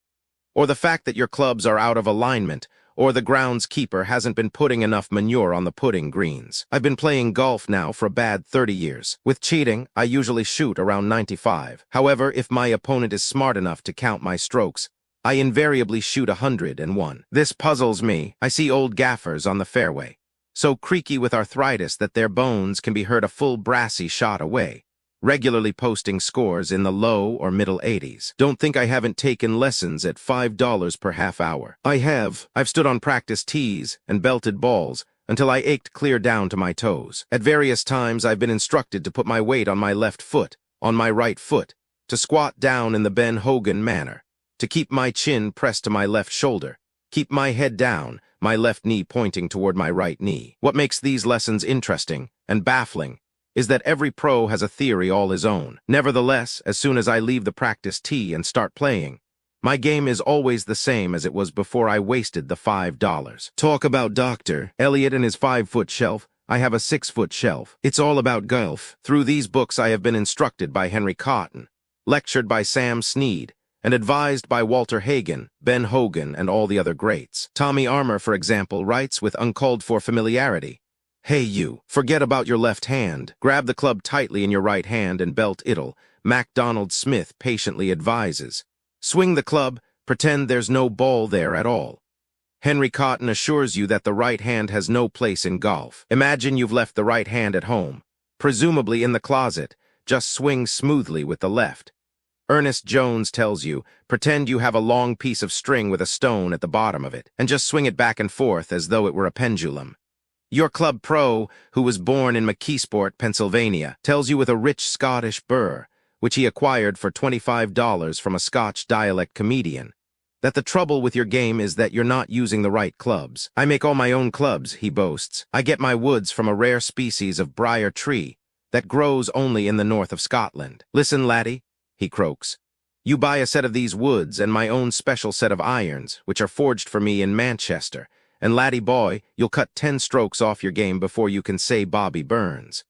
or the fact that your clubs are out of alignment, or the groundskeeper hasn't been putting enough manure on the putting greens. I've been playing golf now for a bad 30 years. With cheating, I usually shoot around 95. However, if my opponent is smart enough to count my strokes, I invariably shoot 101. This puzzles me. I see old gaffers on the fairway, so creaky with arthritis that their bones can be heard a full brassy shot away, regularly posting scores in the low or middle 80s. Don't think I haven't taken lessons at $5 per half hour. I have. I've stood on practice tees and belted balls until I ached clear down to my toes. At various times, I've been instructed to put my weight on my left foot, on my right foot, to squat down in the Ben Hogan manner, to keep my chin pressed to my left shoulder, keep my head down, my left knee pointing toward my right knee. What makes these lessons interesting and baffling is that every pro has a theory all his own. Nevertheless, as soon as I leave the practice tee and start playing, my game is always the same as it was before I wasted the $5. Talk about Dr. Elliot and his 5-foot shelf. I have a 6-foot shelf. It's all about golf. Through these books I have been instructed by Henry Cotton, lectured by Sam Snead, and advised by Walter Hagen, Ben Hogan, and all the other greats. Tommy Armour, for example, writes with uncalled-for familiarity, "Hey you, forget about your left hand. Grab the club tightly in your right hand and belt it'll." MacDonald Smith patiently advises, "Swing the club, pretend there's no ball there at all." Henry Cotton assures you that the right hand has no place in golf. Imagine you've left the right hand at home, presumably in the closet. Just swing smoothly with the left. Ernest Jones tells you, pretend you have a long piece of string with a stone at the bottom of it, and just swing it back and forth as though it were a pendulum. Your club pro, who was born in McKeesport, Pennsylvania, tells you with a rich Scottish burr, which he acquired for $25 from a Scotch dialect comedian, that the trouble with your game is that you're not using the right clubs. "I make all my own clubs," he boasts. "I get my woods from a rare species of briar tree that grows only in the north of Scotland. Listen, laddie," he croaks. "You buy a set of these woods and my own special set of irons, which are forged for me in Manchester, and laddie boy, you'll cut 10 strokes off your game before you can say Bobby Burns.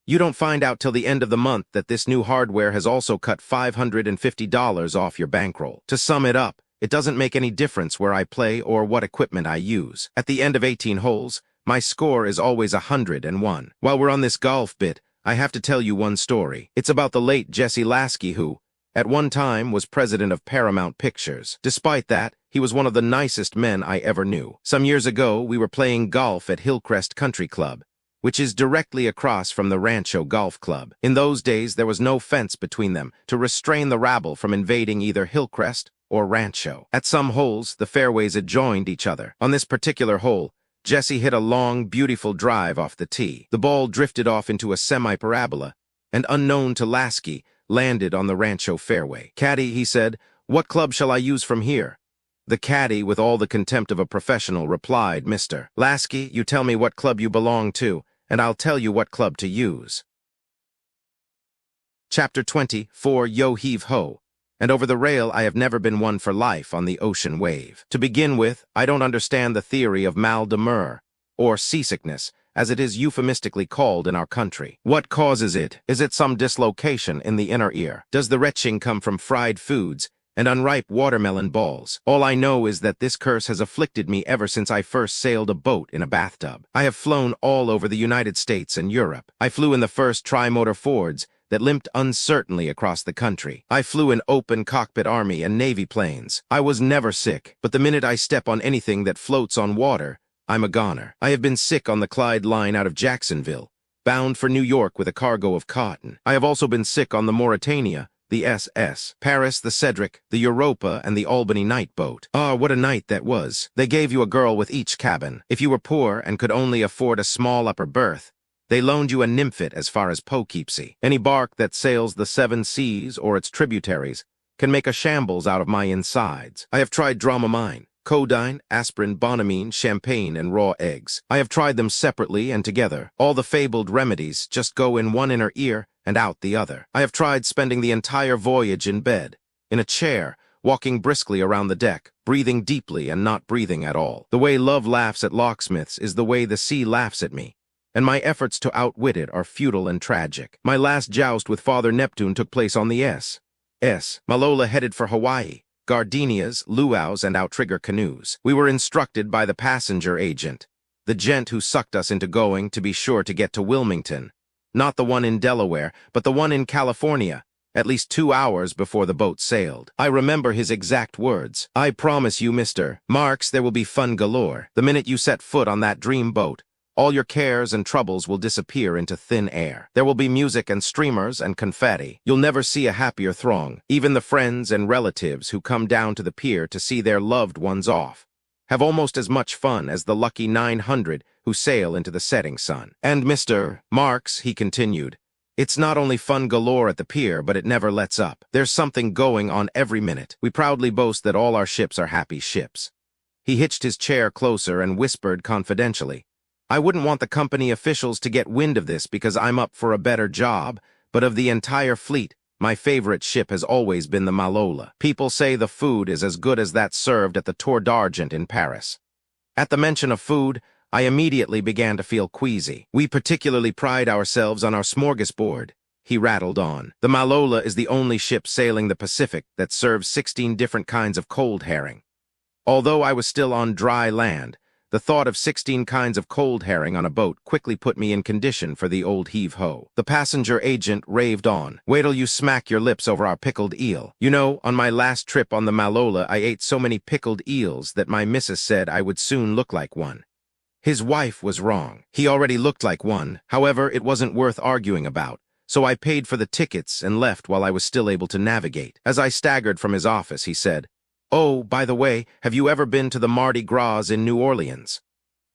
You don't find out till the end of the month that this new hardware has also cut $550 off your bankroll. To sum it up, it doesn't make any difference where I play or what equipment I use. At the end of 18 holes, my score is always 101. While we're on this golf bit, I have to tell you one story. It's about the late Jesse Lasky who, at one time, was president of Paramount Pictures. Despite that, he was one of the nicest men I ever knew. Some years ago, we were playing golf at Hillcrest Country Club, which is directly across from the Rancho Golf Club. In those days, there was no fence between them to restrain the rabble from invading either Hillcrest or Rancho. At some holes, the fairways adjoined each other. On this particular hole, Jesse hit a long, beautiful drive off the tee. The ball drifted off into a semi-parabola, and unknown to Lasky, landed on the Rancho fairway. "Caddy," he said, "what club shall I use from here?" The caddy, with all the contempt of a professional, replied, "Mr. Lasky, you tell me what club you belong to, and I'll tell you what club to use." Chapter 20, for Yo Heave Ho. And over the rail I have never been one for life on the ocean wave. To begin with, I don't understand the theory of mal de mer, or seasickness, as it is euphemistically called in our country. What causes it? Is it some dislocation in the inner ear? Does the retching come from fried foods, and unripe watermelon balls. All I know is that this curse has afflicted me ever since I first sailed a boat in a bathtub. I have flown all over the United States and Europe. I flew in the first tri-motor Fords that limped uncertainly across the country. I flew in open cockpit Army and Navy planes. I was never sick, but the minute I step on anything that floats on water, I'm a goner. I have been sick on the Clyde line out of Jacksonville, bound for New York with a cargo of cotton. I have also been sick on the Mauritania, the SS, Paris, the Cedric, the Europa, and the Albany night boat. Ah, what a night that was. They gave you a girl with each cabin. If you were poor and could only afford a small upper berth, they loaned you a nymphette as far as Poughkeepsie. Any bark that sails the seven seas or its tributaries can make a shambles out of my insides. I have tried Dramamine, codeine, aspirin, bonamine, champagne, and raw eggs. I have tried them separately and together. All the fabled remedies just go in one inner ear and out the other. I have tried spending the entire voyage in bed, in a chair, walking briskly around the deck, breathing deeply and not breathing at all. The way love laughs at locksmiths is the way the sea laughs at me, and my efforts to outwit it are futile and tragic. My last joust with Father Neptune took place on the S. Malola headed for Hawaii, gardenias, luau's, and outrigger canoes. We were instructed by the passenger agent, the gent who sucked us into going, to be sure to get to Wilmington, not the one in Delaware, but the one in California, at least 2 hours before the boat sailed. I remember his exact words. "I promise you, Mr. Marx, there will be fun galore. The minute you set foot on that dream boat, all your cares and troubles will disappear into thin air. There will be music and streamers and confetti. You'll never see a happier throng. Even the friends and relatives who come down to the pier to see their loved ones off have almost as much fun as the lucky 900 who sail into the setting sun. And Mr. Marx," he continued, "it's not only fun galore at the pier, but it never lets up. There's something going on every minute. We proudly boast that all our ships are happy ships." He hitched his chair closer and whispered confidentially, "I wouldn't want the company officials to get wind of this because I'm up for a better job, but of the entire fleet, my favorite ship has always been the Malola. People say the food is as good as that served at the Tour d'Argent in Paris." At the mention of food, I immediately began to feel queasy. "We particularly pride ourselves on our smorgasbord," he rattled on. "The Malola is the only ship sailing the Pacific that serves 16 different kinds of cold herring." Although I was still on dry land, the thought of 16 kinds of cold herring on a boat quickly put me in condition for the old heave-ho. The passenger agent raved on. "Wait till you smack your lips over our pickled eel. You know, on my last trip on the Malola, I ate so many pickled eels that my missus said I would soon look like one." His wife was wrong. He already looked like one. However, it wasn't worth arguing about, so I paid for the tickets and left while I was still able to navigate. As I staggered from his office, he said, "Oh, by the way, have you ever been to the Mardi Gras in New Orleans?"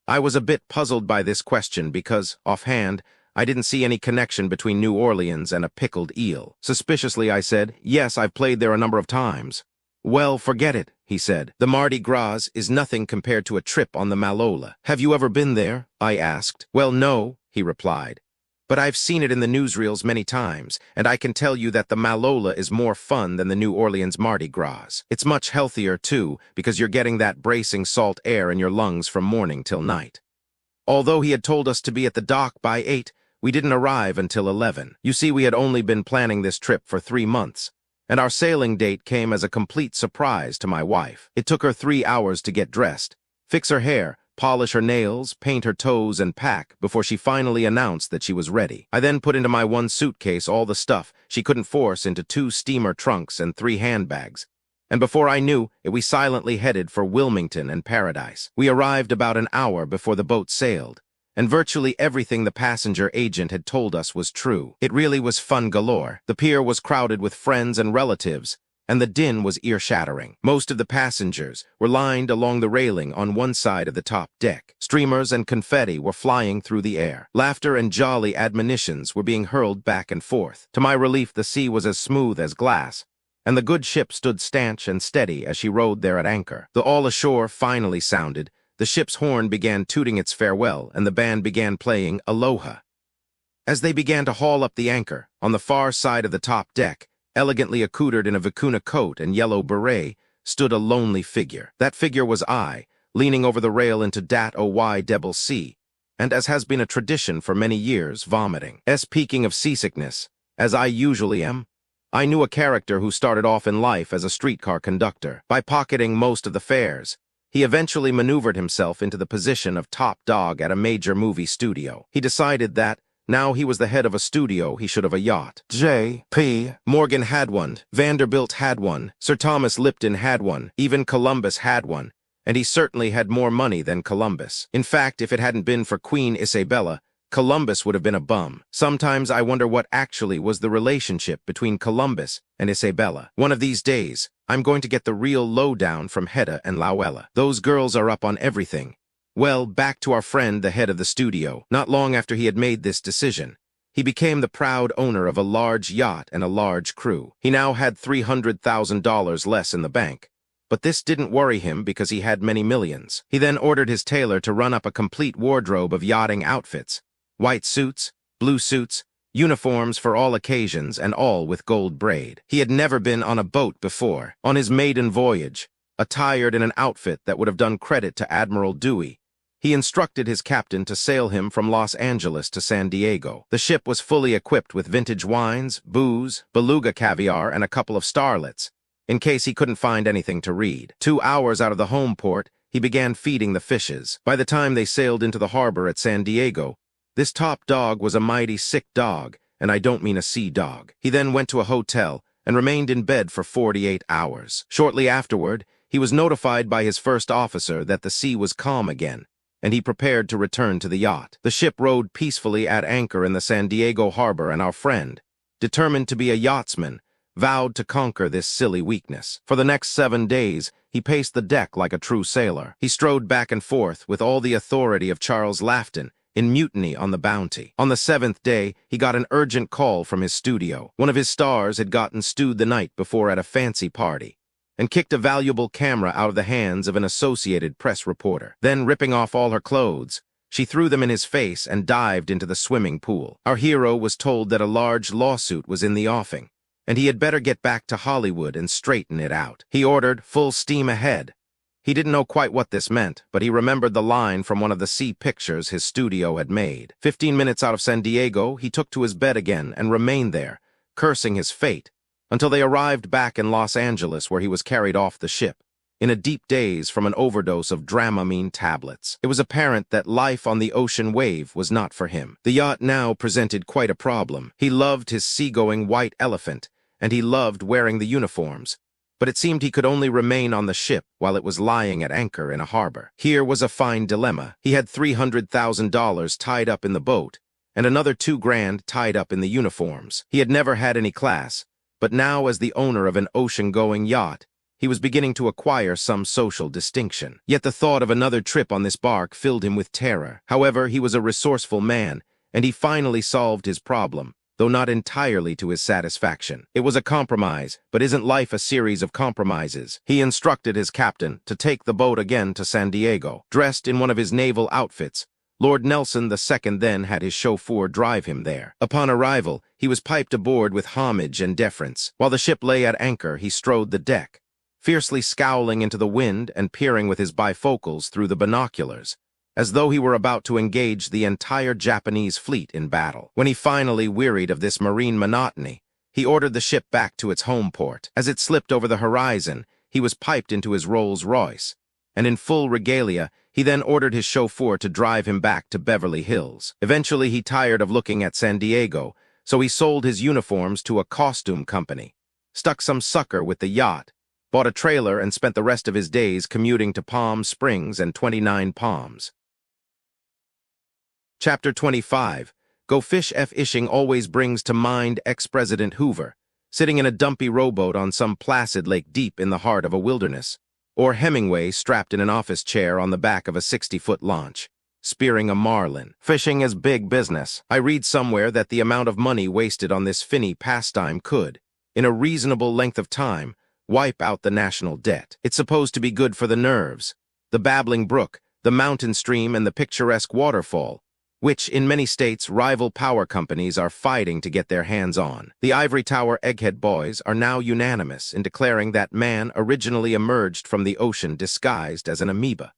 I was a bit puzzled by this question because, offhand, I didn't see any connection between New Orleans and a pickled eel. Suspiciously, I said, "Yes, I've played there a number of times." "Well, forget it," he said. "The Mardi Gras is nothing compared to a trip on the Malola." "Have you ever been there?" I asked. "Well, no," he replied. "But I've seen it in the newsreels many times, and I can tell you that the Malola is more fun than the New Orleans Mardi Gras. It's much healthier, too, because you're getting that bracing salt air in your lungs from morning till night." Although he had told us to be at the dock by 8, we didn't arrive until 11. You see, we had only been planning this trip for 3 months, and our sailing date came as a complete surprise to my wife. It took her 3 hours to get dressed, fix her hair, polish her nails, paint her toes, and pack before she finally announced that she was ready. I then put into my one suitcase all the stuff she couldn't force into 2 steamer trunks and 3 handbags, and before I knew it, we silently headed for Wilmington and Paradise. We arrived about an hour before the boat sailed, and virtually everything the passenger agent had told us was true. It really was fun galore. The pier was crowded with friends and relatives, and the din was ear-shattering. Most of the passengers were lined along the railing on one side of the top deck. Streamers and confetti were flying through the air. Laughter and jolly admonitions were being hurled back and forth. To my relief, the sea was as smooth as glass, and the good ship stood stanch and steady as she rode there at anchor. The all-ashore finally sounded, the ship's horn began tooting its farewell, and the band began playing Aloha. As they began to haul up the anchor, on the far side of the top deck, elegantly accoutered in a vicuna coat and yellow beret, stood a lonely figure. That figure was I, leaning over the rail into dat oy double C, and as has been a tradition for many years, vomiting. Peaking of seasickness, as I usually am, I knew a character who started off in life as a streetcar conductor. By pocketing most of the fares, he eventually maneuvered himself into the position of top dog at a major movie studio. He decided that, now he was the head of a studio, he should have a yacht. J.P. Morgan had one, Vanderbilt had one, Sir Thomas Lipton had one, even Columbus had one, and he certainly had more money than Columbus. In fact, if it hadn't been for Queen Isabella, Columbus would have been a bum. Sometimes I wonder what actually was the relationship between Columbus and Isabella. One of these days, I'm going to get the real lowdown from Hedda and Lowella. Those girls are up on everything. Well, back to our friend, the head of the studio. Not long after he had made this decision, he became the proud owner of a large yacht and a large crew. He now had $300,000 less in the bank. But this didn't worry him because he had many millions. He then ordered his tailor to run up a complete wardrobe of yachting outfits. White suits, blue suits, uniforms for all occasions, and all with gold braid. He had never been on a boat before. On his maiden voyage, attired in an outfit that would have done credit to Admiral Dewey, he instructed his captain to sail him from Los Angeles to San Diego. The ship was fully equipped with vintage wines, booze, beluga caviar, and a couple of starlets, in case he couldn't find anything to read. 2 hours out of the home port, he began feeding the fishes. By the time they sailed into the harbor at San Diego, this top dog was a mighty sick dog, and I don't mean a sea dog. He then went to a hotel and remained in bed for 48 hours. Shortly afterward, he was notified by his first officer that the sea was calm again, and he prepared to return to the yacht. The ship rode peacefully at anchor in the San Diego harbor, and our friend, determined to be a yachtsman, vowed to conquer this silly weakness. For the next 7 days, he paced the deck like a true sailor. He strode back and forth with all the authority of Charles Laughton in Mutiny on the Bounty. On the 7th day, he got an urgent call from his studio. One of his stars had gotten stewed the night before at a fancy party, and kicked a valuable camera out of the hands of an Associated Press reporter. Then, ripping off all her clothes, she threw them in his face and dived into the swimming pool. Our hero was told that a large lawsuit was in the offing, and he had better get back to Hollywood and straighten it out. He ordered full steam ahead. He didn't know quite what this meant, but he remembered the line from one of the sea pictures his studio had made. 15 minutes out of San Diego, he took to his bed again and remained there, cursing his fate, until they arrived back in Los Angeles, where he was carried off the ship, in a deep daze from an overdose of Dramamine tablets. It was apparent that life on the ocean wave was not for him. The yacht now presented quite a problem. He loved his seagoing white elephant, and he loved wearing the uniforms, but it seemed he could only remain on the ship while it was lying at anchor in a harbor. Here was a fine dilemma. He had $300,000 tied up in the boat, and another $2,000 tied up in the uniforms. He had never had any class, but now, as the owner of an ocean-going yacht, he was beginning to acquire some social distinction. Yet the thought of another trip on this bark filled him with terror. However, he was a resourceful man, and he finally solved his problem, though not entirely to his satisfaction. It was a compromise, but isn't life a series of compromises? He instructed his captain to take the boat again to San Diego. Dressed in one of his naval outfits, Lord Nelson II then had his chauffeur drive him there. Upon arrival, he was piped aboard with homage and deference. While the ship lay at anchor, he strode the deck, fiercely scowling into the wind and peering with his bifocals through the binoculars, as though he were about to engage the entire Japanese fleet in battle. When he finally wearied of this marine monotony, he ordered the ship back to its home port. As it slipped over the horizon, he was piped into his Rolls-Royce, and in full regalia, he then ordered his chauffeur to drive him back to Beverly Hills. Eventually, he tired of looking at San Diego, so he sold his uniforms to a costume company, stuck some sucker with the yacht, bought a trailer, and spent the rest of his days commuting to Palm Springs and 29 Palms. Chapter 25. Go Fish F. Ishing always brings to mind ex-President Hoover, sitting in a dumpy rowboat on some placid lake deep in the heart of a wilderness, or Hemingway strapped in an office chair on the back of a 60-foot launch, spearing a marlin. Fishing is big business. I read somewhere that the amount of money wasted on this finny pastime could, in a reasonable length of time, wipe out the national debt. It's supposed to be good for the nerves, the babbling brook, the mountain stream, and the picturesque waterfall, which, in many states, rival power companies are fighting to get their hands on. The Ivory Tower Egghead Boys are now unanimous in declaring that man originally emerged from the ocean disguised as an amoeba,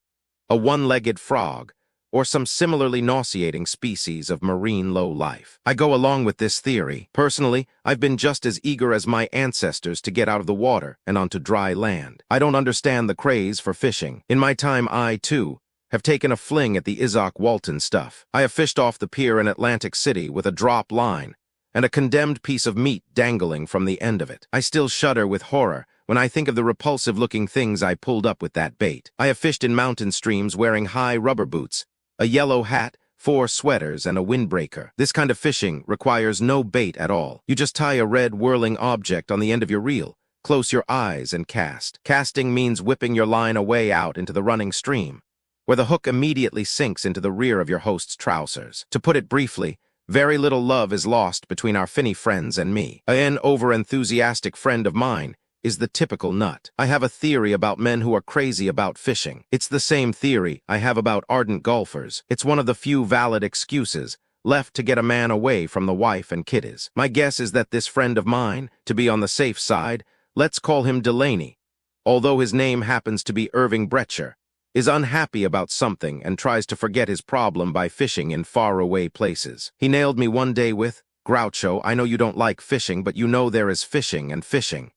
a one-legged frog, or some similarly nauseating species of marine low-life. I go along with this theory. Personally, I've been just as eager as my ancestors to get out of the water and onto dry land. I don't understand the craze for fishing. In my time, I, too, have taken a fling at the Isaac Walton stuff. I have fished off the pier in Atlantic City with a drop line and a condemned piece of meat dangling from the end of it. I still shudder with horror when I think of the repulsive-looking things I pulled up with that bait. I have fished in mountain streams wearing high rubber boots, a yellow hat, 4 sweaters, and a windbreaker. This kind of fishing requires no bait at all. You just tie a red whirling object on the end of your reel, close your eyes, and cast. Casting means whipping your line away out into the running stream, where the hook immediately sinks into the rear of your host's trousers. To put it briefly, very little love is lost between our finny friends and me. An over-enthusiastic friend of mine is the typical nut. I have a theory about men who are crazy about fishing. It's the same theory I have about ardent golfers. It's one of the few valid excuses left to get a man away from the wife and kiddies. My guess is that this friend of mine, to be on the safe side, let's call him Delaney, although his name happens to be Irving Bretcher, is unhappy about something and tries to forget his problem by fishing in faraway places. He nailed me one day with, "Groucho, I know you don't like fishing, but you know there is fishing and fishing."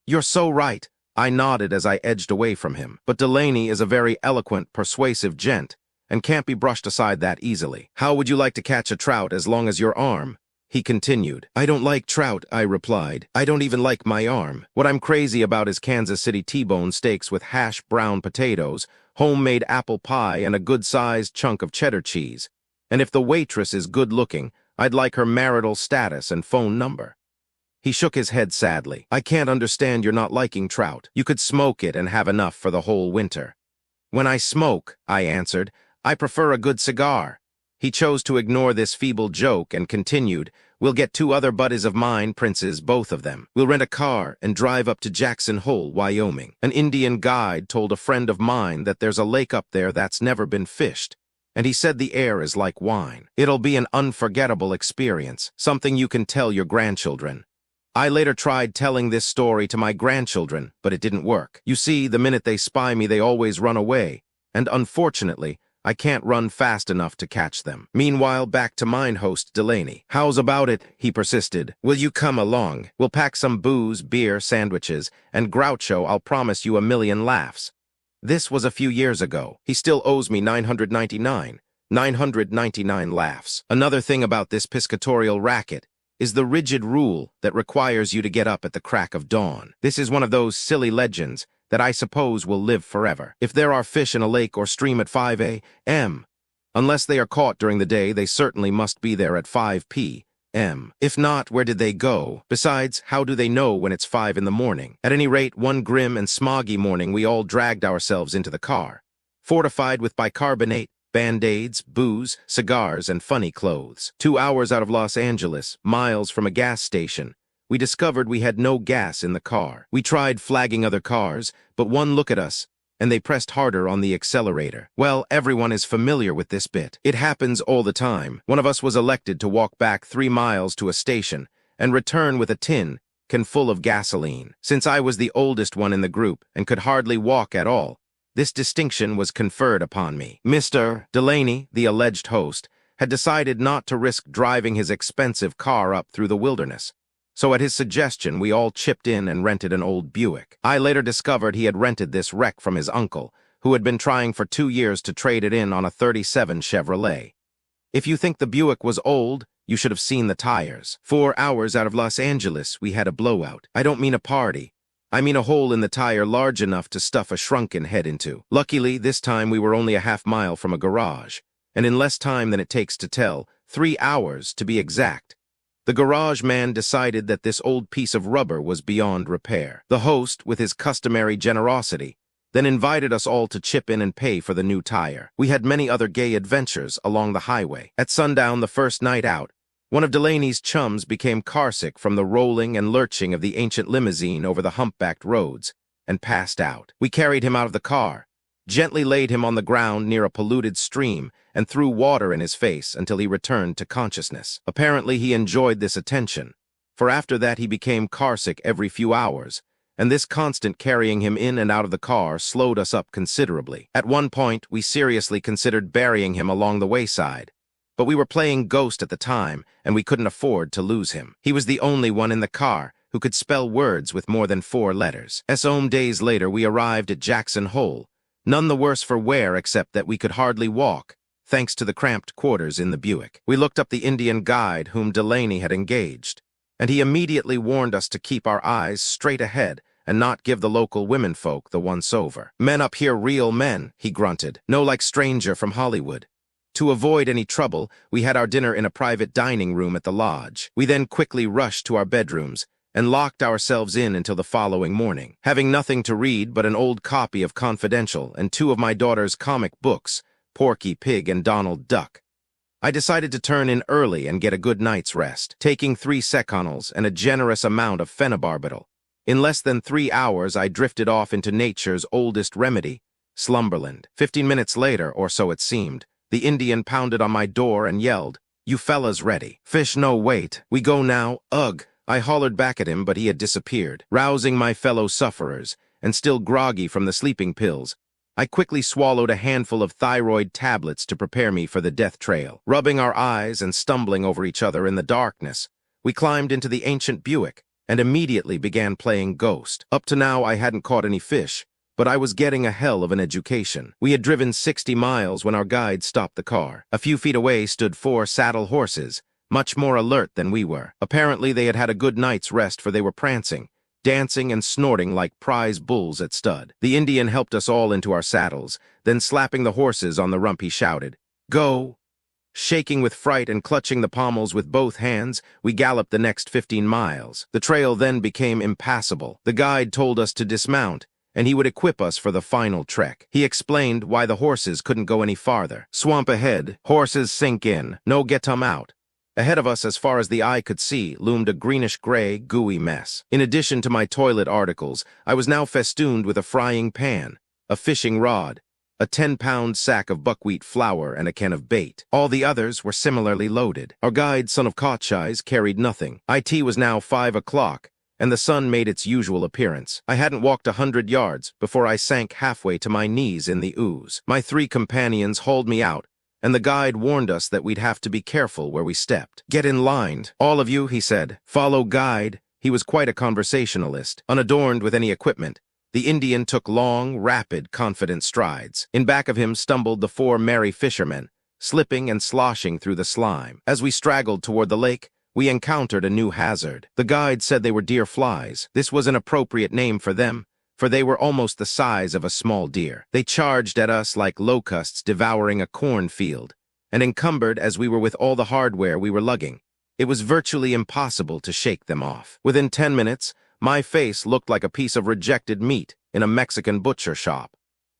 "You're so right," I nodded as I edged away from him. But Delaney is a very eloquent, persuasive gent, and can't be brushed aside that easily. "How would you like to catch a trout as long as your arm?" he continued. "I don't like trout," I replied. "I don't even like my arm. What I'm crazy about is Kansas City T-bone steaks with hashed brown potatoes, homemade apple pie, and a good-sized chunk of cheddar cheese. And if the waitress is good-looking, I'd like her marital status and phone number." He shook his head sadly. "I can't understand your not liking trout. You could smoke it and have enough for the whole winter." "When I smoke," I answered, "I prefer a good cigar." He chose to ignore this feeble joke and continued, "We'll get 2 other buddies of mine, princes, both of them. We'll rent a car and drive up to Jackson Hole, Wyoming. An Indian guide told a friend of mine that there's a lake up there that's never been fished, and he said the air is like wine. It'll be an unforgettable experience, something you can tell your grandchildren." I later tried telling this story to my grandchildren, but it didn't work. You see, the minute they spy me, they always run away, and unfortunately, I can't run fast enough to catch them. Meanwhile, back to mine host Delaney. "How's about it?" he persisted. "Will you come along? We'll pack some booze, beer, sandwiches, and Groucho, I'll promise you 1,000,000 laughs." This was a few years ago. He still owes me 999 laughs. Another thing about this piscatorial racket is the rigid rule that requires you to get up at the crack of dawn. This is one of those silly legends that I suppose will live forever. If there are fish in a lake or stream at 5 a.m., unless they are caught during the day, they certainly must be there at 5 p.m. If not, where did they go? Besides, how do they know when it's 5 in the morning? At any rate, one grim and smoggy morning, we all dragged ourselves into the car, fortified with bicarbonate, Band-Aids, booze, cigars, and funny clothes. 2 hours out of Los Angeles, miles from a gas station, we discovered we had no gas in the car. We tried flagging other cars, but one look at us, and they pressed harder on the accelerator. Well, everyone is familiar with this bit. It happens all the time. One of us was elected to walk back 3 miles to a station and return with a tin can full of gasoline. Since I was the oldest one in the group and could hardly walk at all, this distinction was conferred upon me. Mr. Delaney, the alleged host, had decided not to risk driving his expensive car up through the wilderness. So at his suggestion, we all chipped in and rented an old Buick. I later discovered he had rented this wreck from his uncle, who had been trying for 2 years to trade it in on a '37 Chevrolet. If you think the Buick was old, you should have seen the tires. 4 hours out of Los Angeles, we had a blowout. I don't mean a party. I mean a hole in the tire large enough to stuff a shrunken head into. Luckily, this time we were only a half-mile from a garage, and in less time than it takes to tell, 3 hours to be exact, the garage man decided that this old piece of rubber was beyond repair. The host, with his customary generosity, then invited us all to chip in and pay for the new tire. We had many other gay adventures along the highway. At sundown the first night out, one of Delaney's chums became carsick from the rolling and lurching of the ancient limousine over the humpbacked roads and passed out. We carried him out of the car, gently laid him on the ground near a polluted stream, and threw water in his face until he returned to consciousness. Apparently he enjoyed this attention, for after that he became carsick every few hours, and this constant carrying him in and out of the car slowed us up considerably. At one point, we seriously considered burying him along the wayside. But we were playing Ghost at the time, and we couldn't afford to lose him. He was the only one in the car who could spell words with more than 4 letters. Days later, we arrived at Jackson Hole, none the worse for wear except that we could hardly walk, thanks to the cramped quarters in the Buick. We looked up the Indian guide whom Delaney had engaged, and he immediately warned us to keep our eyes straight ahead and not give the local womenfolk the once-over. "Men up here real men," he grunted, "no like stranger from Hollywood." To avoid any trouble, we had our dinner in a private dining room at the lodge. We then quickly rushed to our bedrooms and locked ourselves in until the following morning. Having nothing to read but an old copy of Confidential and 2 of my daughter's comic books, Porky Pig and Donald Duck, I decided to turn in early and get a good night's rest, taking 3 seconals and a generous amount of phenobarbital. In less than 3 hours, I drifted off into nature's oldest remedy, slumberland. 15 minutes later, or so it seemed, the Indian pounded on my door and yelled, "You fellas ready? Fish no wait. We go now, ugh." I hollered back at him, but he had disappeared. Rousing my fellow sufferers, and still groggy from the sleeping pills, I quickly swallowed a handful of thyroid tablets to prepare me for the death trail. Rubbing our eyes and stumbling over each other in the darkness, we climbed into the ancient Buick and immediately began playing Ghost. Up to now, I hadn't caught any fish, but I was getting a hell of an education. We had driven 60 miles when our guide stopped the car. A few feet away stood 4 saddle horses, much more alert than we were. Apparently, they had had a good night's rest, for they were prancing, dancing and snorting like prize bulls at stud. The Indian helped us all into our saddles, then slapping the horses on the rump, he shouted, "Go!" Shaking with fright and clutching the pommels with both hands, we galloped the next 15 miles. The trail then became impassable. The guide told us to dismount, and he would equip us for the final trek. He explained why the horses couldn't go any farther. "Swamp ahead, horses sink in, no get 'em out." Ahead of us, as far as the eye could see, loomed a greenish-gray, gooey mess. In addition to my toilet articles, I was now festooned with a frying pan, a fishing rod, a 10-pound sack of buckwheat flour, and a can of bait. All the others were similarly loaded. Our guide, son of Cochise, carried nothing. It was now 5 o'clock, and the sun made its usual appearance. I hadn't walked 100 yards before I sank halfway to my knees in the ooze. My 3 companions hauled me out, and the guide warned us that we'd have to be careful where we stepped. "Get in line, all of you," he said. "Follow guide." He was quite a conversationalist. Unadorned with any equipment, the Indian took long, rapid, confident strides. In back of him stumbled the 4 merry fishermen, slipping and sloshing through the slime. As we straggled toward the lake, we encountered a new hazard. The guide said they were deer flies. This was an appropriate name for them, for they were almost the size of a small deer. They charged at us like locusts devouring a cornfield, and encumbered as we were with all the hardware we were lugging, it was virtually impossible to shake them off. Within 10 minutes, my face looked like a piece of rejected meat in a Mexican butcher shop,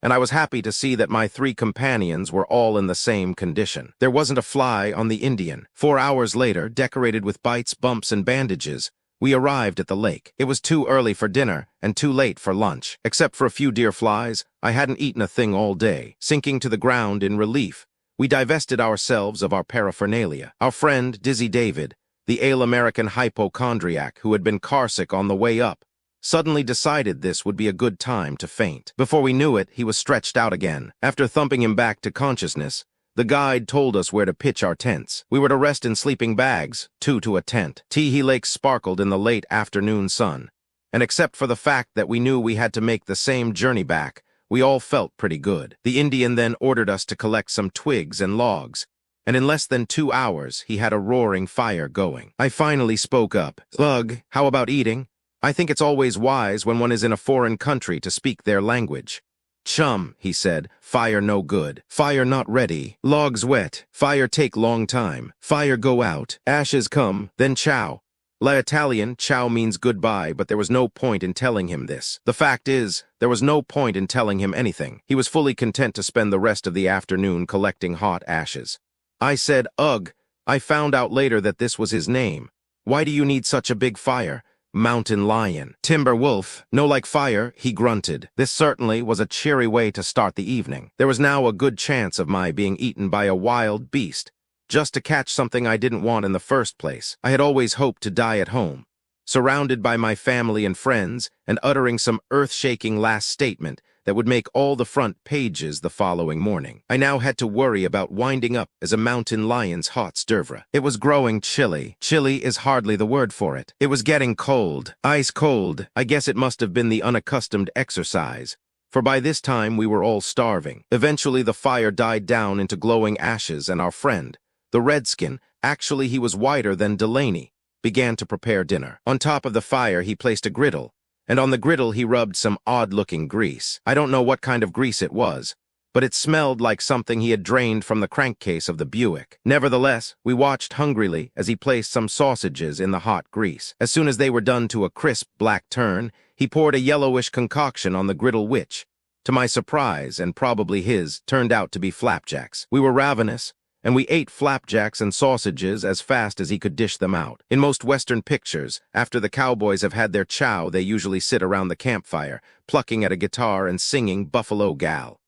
and I was happy to see that my 3 companions were all in the same condition. There wasn't a fly on the Indian. 4 hours later, decorated with bites, bumps, and bandages, we arrived at the lake. It was too early for dinner and too late for lunch. Except for a few deer flies, I hadn't eaten a thing all day. Sinking to the ground in relief, we divested ourselves of our paraphernalia. Our friend, Dizzy David, the Ale-American hypochondriac who had been carsick on the way up, suddenly decided this would be a good time to faint. Before we knew it, he was stretched out again. After thumping him back to consciousness, the guide told us where to pitch our tents. We were to rest in sleeping bags, 2 to a tent. Teehee Lake sparkled in the late afternoon sun, and except for the fact that we knew we had to make the same journey back, we all felt pretty good. The Indian then ordered us to collect some twigs and logs, and in less than 2 hours, he had a roaring fire going. I finally spoke up. "Ugh, how about eating? I think it's always wise when one is in a foreign country to speak their language." "Chum," he said, "fire no good. Fire not ready. Logs wet. Fire take long time. Fire go out. Ashes come, then chow." La Italian, chow means goodbye, but there was no point in telling him this. The fact is, there was no point in telling him anything. He was fully content to spend the rest of the afternoon collecting hot ashes. I said, "Ugh, I found out later that this was his name. Why do you need such a big fire?" "Mountain lion." "Timber wolf. No like fire," he grunted. This certainly was a cheery way to start the evening. There was now a good chance of my being eaten by a wild beast, just to catch something I didn't want in the first place. I had always hoped to die at home, surrounded by my family and friends, and uttering some earth-shaking last statement that would make all the front pages the following morning. I now had to worry about winding up as a mountain lion's hot d'oeuvre. It was growing chilly. Chilly is hardly the word for it. It was getting cold. Ice cold. I guess it must have been the unaccustomed exercise, for by this time we were all starving. Eventually the fire died down into glowing ashes, and our friend, the redskin, actually he was whiter than Delaney, began to prepare dinner. On top of the fire he placed a griddle, and on the griddle he rubbed some odd-looking grease. I don't know what kind of grease it was, but it smelled like something he had drained from the crankcase of the Buick. Nevertheless, we watched hungrily as he placed some sausages in the hot grease. As soon as they were done to a crisp black turn, he poured a yellowish concoction on the griddle which, to my surprise, and probably his, turned out to be flapjacks. We were ravenous, and we ate flapjacks and sausages as fast as he could dish them out. In most Western pictures, after the cowboys have had their chow, they usually sit around the campfire, plucking at a guitar and singing Buffalo Gal,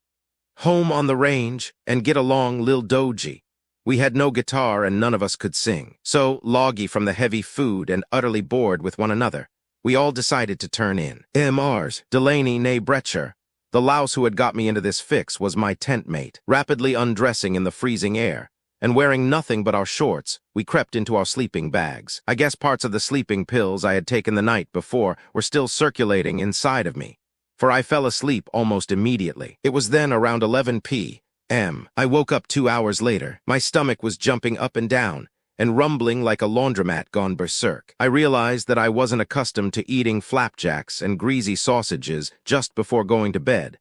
Home on the Range, and Get Along Lil Doji. We had no guitar and none of us could sing. So, loggy from the heavy food and utterly bored with one another, we all decided to turn in. M.R.'s, Delaney nay Bretcher, the louse who had got me into this fix, was my tent mate. Rapidly undressing in the freezing air, and wearing nothing but our shorts, we crept into our sleeping bags. I guess parts of the sleeping pills I had taken the night before were still circulating inside of me, for I fell asleep almost immediately. It was then around 11 p.m. I woke up 2 hours later. My stomach was jumping up and down, and rumbling like a laundromat gone berserk. I realized that I wasn't accustomed to eating flapjacks and greasy sausages just before going to bed,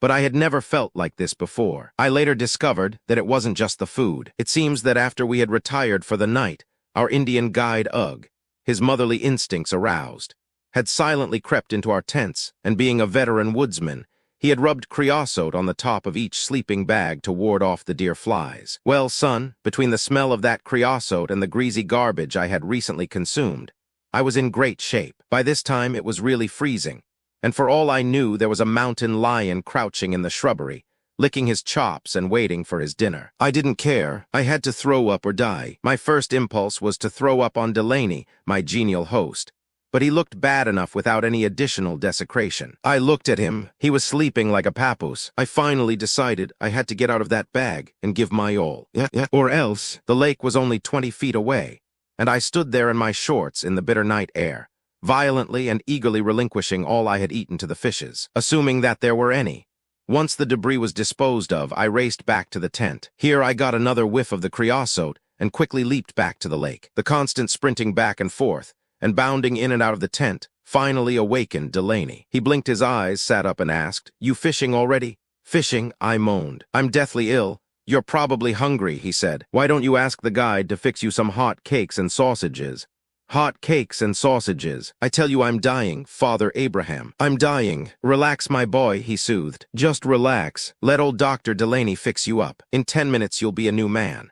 but I had never felt like this before. I later discovered that it wasn't just the food. It seems that after we had retired for the night, our Indian guide Ugg, his motherly instincts aroused, had silently crept into our tents, and being a veteran woodsman, he had rubbed creosote on the top of each sleeping bag to ward off the deer flies. Well, son, between the smell of that creosote and the greasy garbage I had recently consumed, I was in great shape. By this time it was really freezing, and for all I knew there was a mountain lion crouching in the shrubbery, licking his chops and waiting for his dinner. I didn't care. I had to throw up or die. My first impulse was to throw up on Delaney, my genial host, but he looked bad enough without any additional desecration. I looked at him. He was sleeping like a papoose. I finally decided I had to get out of that bag and give my all. Or else. The lake was only 20 feet away, and I stood there in my shorts in the bitter night air, violently and eagerly relinquishing all I had eaten to the fishes, assuming that there were any. Once the debris was disposed of, I raced back to the tent. Here I got another whiff of the creosote and quickly leaped back to the lake. The constant sprinting back and forth, and bounding in and out of the tent, finally awakened Delaney. He blinked his eyes, sat up and asked, "You fishing already?" "Fishing," I moaned. "I'm deathly ill." "You're probably hungry," he said. "Why don't you ask the guide to fix you some hot cakes and sausages?" "Hot cakes and sausages. I tell you I'm dying, Father Abraham. I'm dying. Relax, my boy," he soothed. "Just relax. Let old Dr. Delaney fix you up. In 10 minutes you'll be a new man."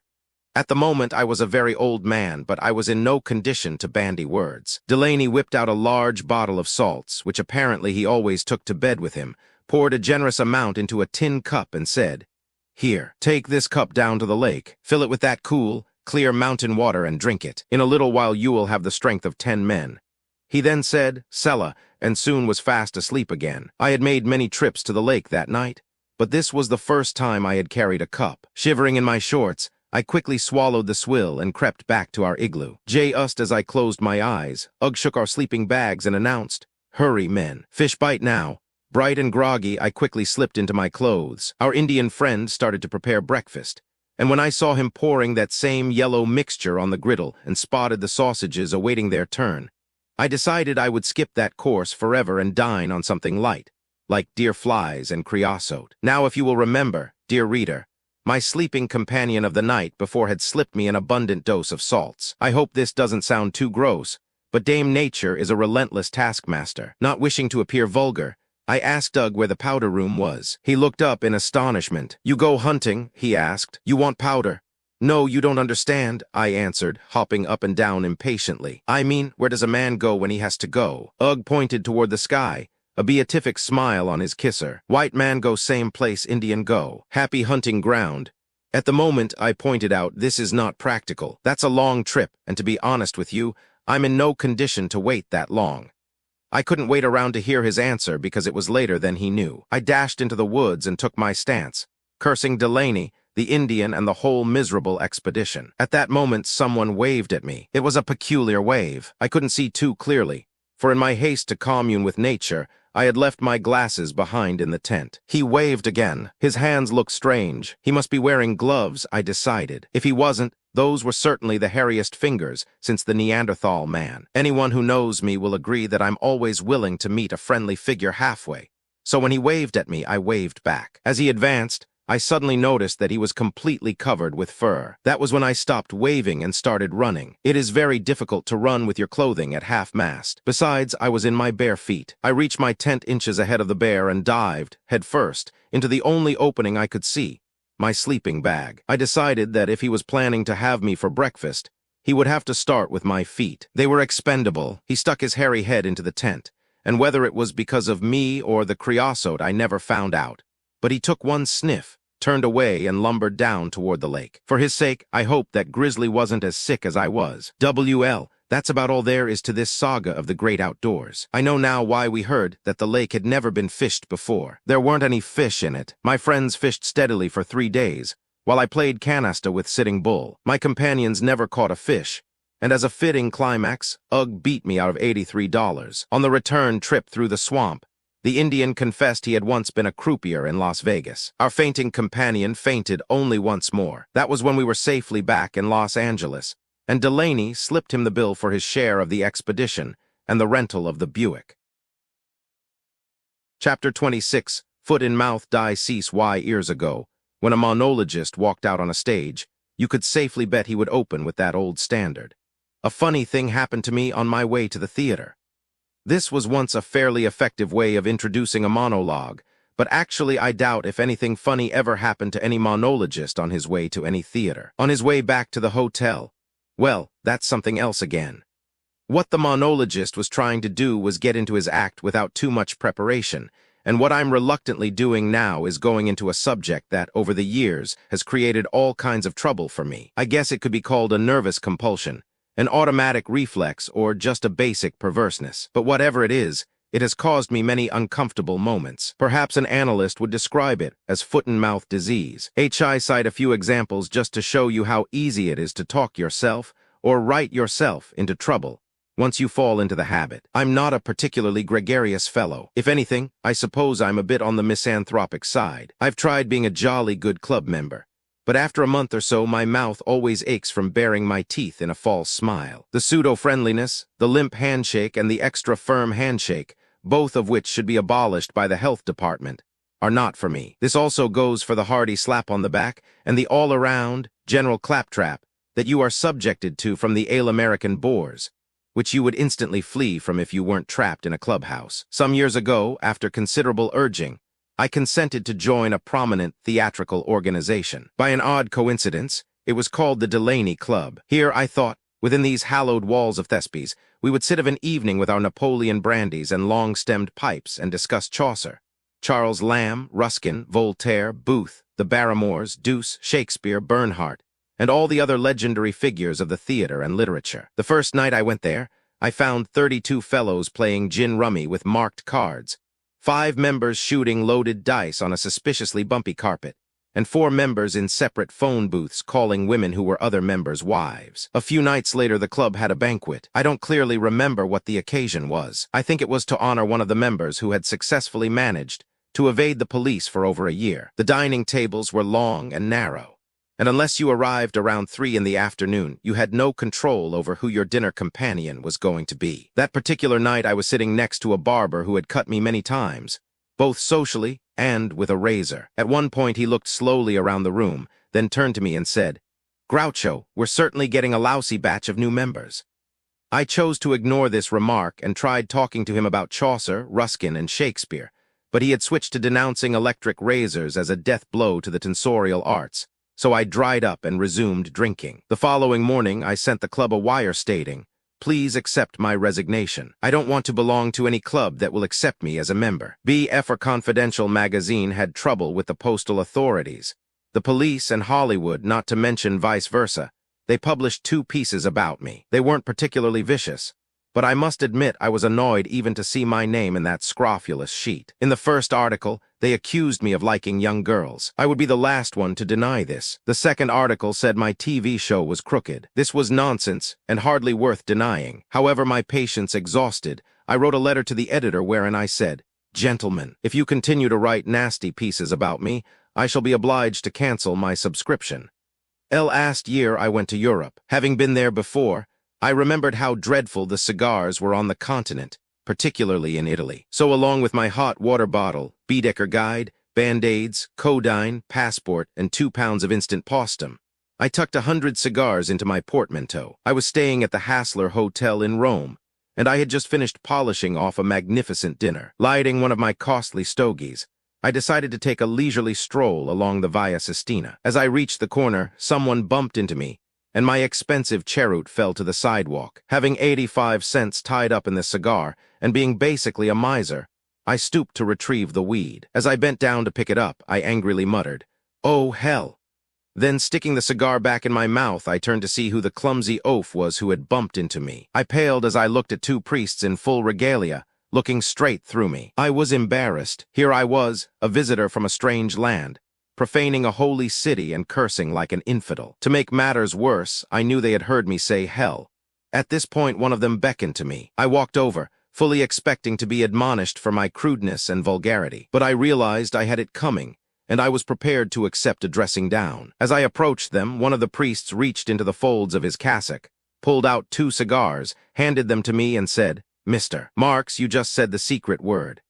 At the moment, I was a very old man, but I was in no condition to bandy words. Delaney whipped out a large bottle of salts, which apparently he always took to bed with him, poured a generous amount into a tin cup and said, "Here, take this cup down to the lake, fill it with that cool, clear mountain water and drink it. In a little while you will have the strength of 10 men. He then said, "Sella," and soon was fast asleep again. I had made many trips to the lake that night, but this was the first time I had carried a cup. Shivering in my shorts, I quickly swallowed the swill and crept back to our igloo. Just as I closed my eyes, Ugg shook our sleeping bags and announced, "Hurry, men. Fish bite now." Bright and groggy, I quickly slipped into my clothes. Our Indian friend started to prepare breakfast, and when I saw him pouring that same yellow mixture on the griddle and spotted the sausages awaiting their turn, I decided I would skip that course forever and dine on something light, like deer flies and creosote. Now, if you will remember, dear reader, my sleeping companion of the night before had slipped me an abundant dose of salts. I hope this doesn't sound too gross, but Dame Nature is a relentless taskmaster. Not wishing to appear vulgar, I asked Doug where the powder room was. He looked up in astonishment. "You go hunting?" he asked. "You want powder?" "No, you don't understand," I answered, hopping up and down impatiently. "I mean, where does a man go when he has to go?" Ugg pointed toward the sky, a beatific smile on his kisser. "White man go same place Indian go. Happy hunting ground." At the moment, I pointed out, this is not practical. That's a long trip, and to be honest with you, I'm in no condition to wait that long. I couldn't wait around to hear his answer because it was later than he knew. I dashed into the woods and took my stance, cursing Delaney, the Indian, and the whole miserable expedition. At that moment, someone waved at me. It was a peculiar wave. I couldn't see too clearly, for in my haste to commune with nature, I had left my glasses behind in the tent. He waved again. His hands looked strange. He must be wearing gloves, I decided. If he wasn't, those were certainly the hairiest fingers since the Neanderthal man. Anyone who knows me will agree that I'm always willing to meet a friendly figure halfway. So when he waved at me, I waved back. As he advanced, I suddenly noticed that he was completely covered with fur. That was when I stopped waving and started running. It is very difficult to run with your clothing at half-mast. Besides, I was in my bare feet. I reached my tent inches ahead of the bear and dived, head first, into the only opening I could see, my sleeping bag. I decided that if he was planning to have me for breakfast, he would have to start with my feet. They were expendable. He stuck his hairy head into the tent, and whether it was because of me or the creosote I never found out. But he took one sniff, turned away, and lumbered down toward the lake. For his sake, I hoped that Grizzly wasn't as sick as I was. That's about all there is to this saga of the great outdoors. I know now why we heard that the lake had never been fished before. There weren't any fish in it. My friends fished steadily for 3 days, while I played canasta with Sitting Bull. My companions never caught a fish, and as a fitting climax, Ugg beat me out of $83. On the return trip through the swamp, the Indian confessed he had once been a croupier in Las Vegas. Our fainting companion fainted only once more. That was when we were safely back in Los Angeles, and Delaney slipped him the bill for his share of the expedition and the rental of the Buick. Chapter 26, Foot in Mouth Die Cease Y Years ago, when a monologist walked out on a stage, you could safely bet he would open with that old standard. A funny thing happened to me on my way to the theater. This was once a fairly effective way of introducing a monologue, but actually I doubt if anything funny ever happened to any monologist on his way to any theater. On his way back to the hotel, well, that's something else again. What the monologist was trying to do was get into his act without too much preparation, and what I'm reluctantly doing now is going into a subject that, over the years, has created all kinds of trouble for me. I guess it could be called a nervous compulsion, an automatic reflex, or just a basic perverseness. But whatever it is, it has caused me many uncomfortable moments. Perhaps an analyst would describe it as foot-and-mouth disease. I cite a few examples just to show you how easy it is to talk yourself or write yourself into trouble once you fall into the habit. I'm not a particularly gregarious fellow. If anything, I suppose I'm a bit on the misanthropic side. I've tried being a jolly good club member, but after a month or so, my mouth always aches from baring my teeth in a false smile. The pseudo-friendliness, the limp handshake, and the extra firm handshake, both of which should be abolished by the health department, are not for me. This also goes for the hearty slap on the back and the all-around, general claptrap that you are subjected to from the American bores, which you would instantly flee from if you weren't trapped in a clubhouse. Some years ago, after considerable urging, I consented to join a prominent theatrical organization. By an odd coincidence, it was called the Delaney Club. Here, I thought, within these hallowed walls of Thespies, we would sit of an evening with our Napoleon brandies and long-stemmed pipes and discuss Chaucer, Charles Lamb, Ruskin, Voltaire, Booth, the Barrymores, Douce, Shakespeare, Bernhardt, and all the other legendary figures of the theater and literature. The first night I went there, I found 32 fellows playing gin rummy with marked cards, 5 members shooting loaded dice on a suspiciously bumpy carpet, and 4 members in separate phone booths calling women who were other members' wives. A few nights later, the club had a banquet. I don't clearly remember what the occasion was. I think it was to honor one of the members who had successfully managed to evade the police for over a year. The dining tables were long and narrow, and unless you arrived around 3 in the afternoon, you had no control over who your dinner companion was going to be. That particular night, I was sitting next to a barber who had cut me many times, both socially and with a razor. At one point, he looked slowly around the room, then turned to me and said, "Groucho, we're certainly getting a lousy batch of new members." I chose to ignore this remark and tried talking to him about Chaucer, Ruskin, and Shakespeare, but he had switched to denouncing electric razors as a death blow to the tonsorial arts. So I dried up and resumed drinking. The following morning, I sent the club a wire stating, "Please accept my resignation. I don't want to belong to any club that will accept me as a member." BF or Confidential magazine had trouble with the postal authorities, the police, and Hollywood, not to mention vice versa, They published 2 pieces about me. They weren't particularly vicious, but I must admit I was annoyed even to see my name in that scrofulous sheet. In the first article, they accused me of liking young girls. I would be the last one to deny this. The second article said my TV show was crooked. This was nonsense and hardly worth denying. However, my patience exhausted, I wrote a letter to the editor wherein I said, "Gentlemen, if you continue to write nasty pieces about me, I shall be obliged to cancel my subscription." Last year I went to Europe. Having been there before, I remembered how dreadful the cigars were on the continent, particularly in Italy. So along with my hot water bottle, Baedeker guide, Band-Aids, codeine, passport, and 2 pounds of instant postum, I tucked 100 cigars into my portmanteau. I was staying at the Hassler Hotel in Rome, and I had just finished polishing off a magnificent dinner. Lighting one of my costly stogies, I decided to take a leisurely stroll along the Via Sistina. As I reached the corner, someone bumped into me, and my expensive cheroot fell to the sidewalk. Having 85 cents tied up in the cigar, and being basically a miser, I stooped to retrieve the weed. As I bent down to pick it up, I angrily muttered, "Oh, hell." Then, sticking the cigar back in my mouth, I turned to see who the clumsy oaf was who had bumped into me. I paled as I looked at 2 priests in full regalia, looking straight through me. I was embarrassed. Here I was, a visitor from a strange land, profaning a holy city and cursing like an infidel. To make matters worse, I knew they had heard me say hell. At this point, one of them beckoned to me. I walked over, fully expecting to be admonished for my crudeness and vulgarity. But I realized I had it coming, and I was prepared to accept a dressing down. As I approached them, one of the priests reached into the folds of his cassock, pulled out 2 cigars, handed them to me, and said, "Mr. Marx, you just said the secret word."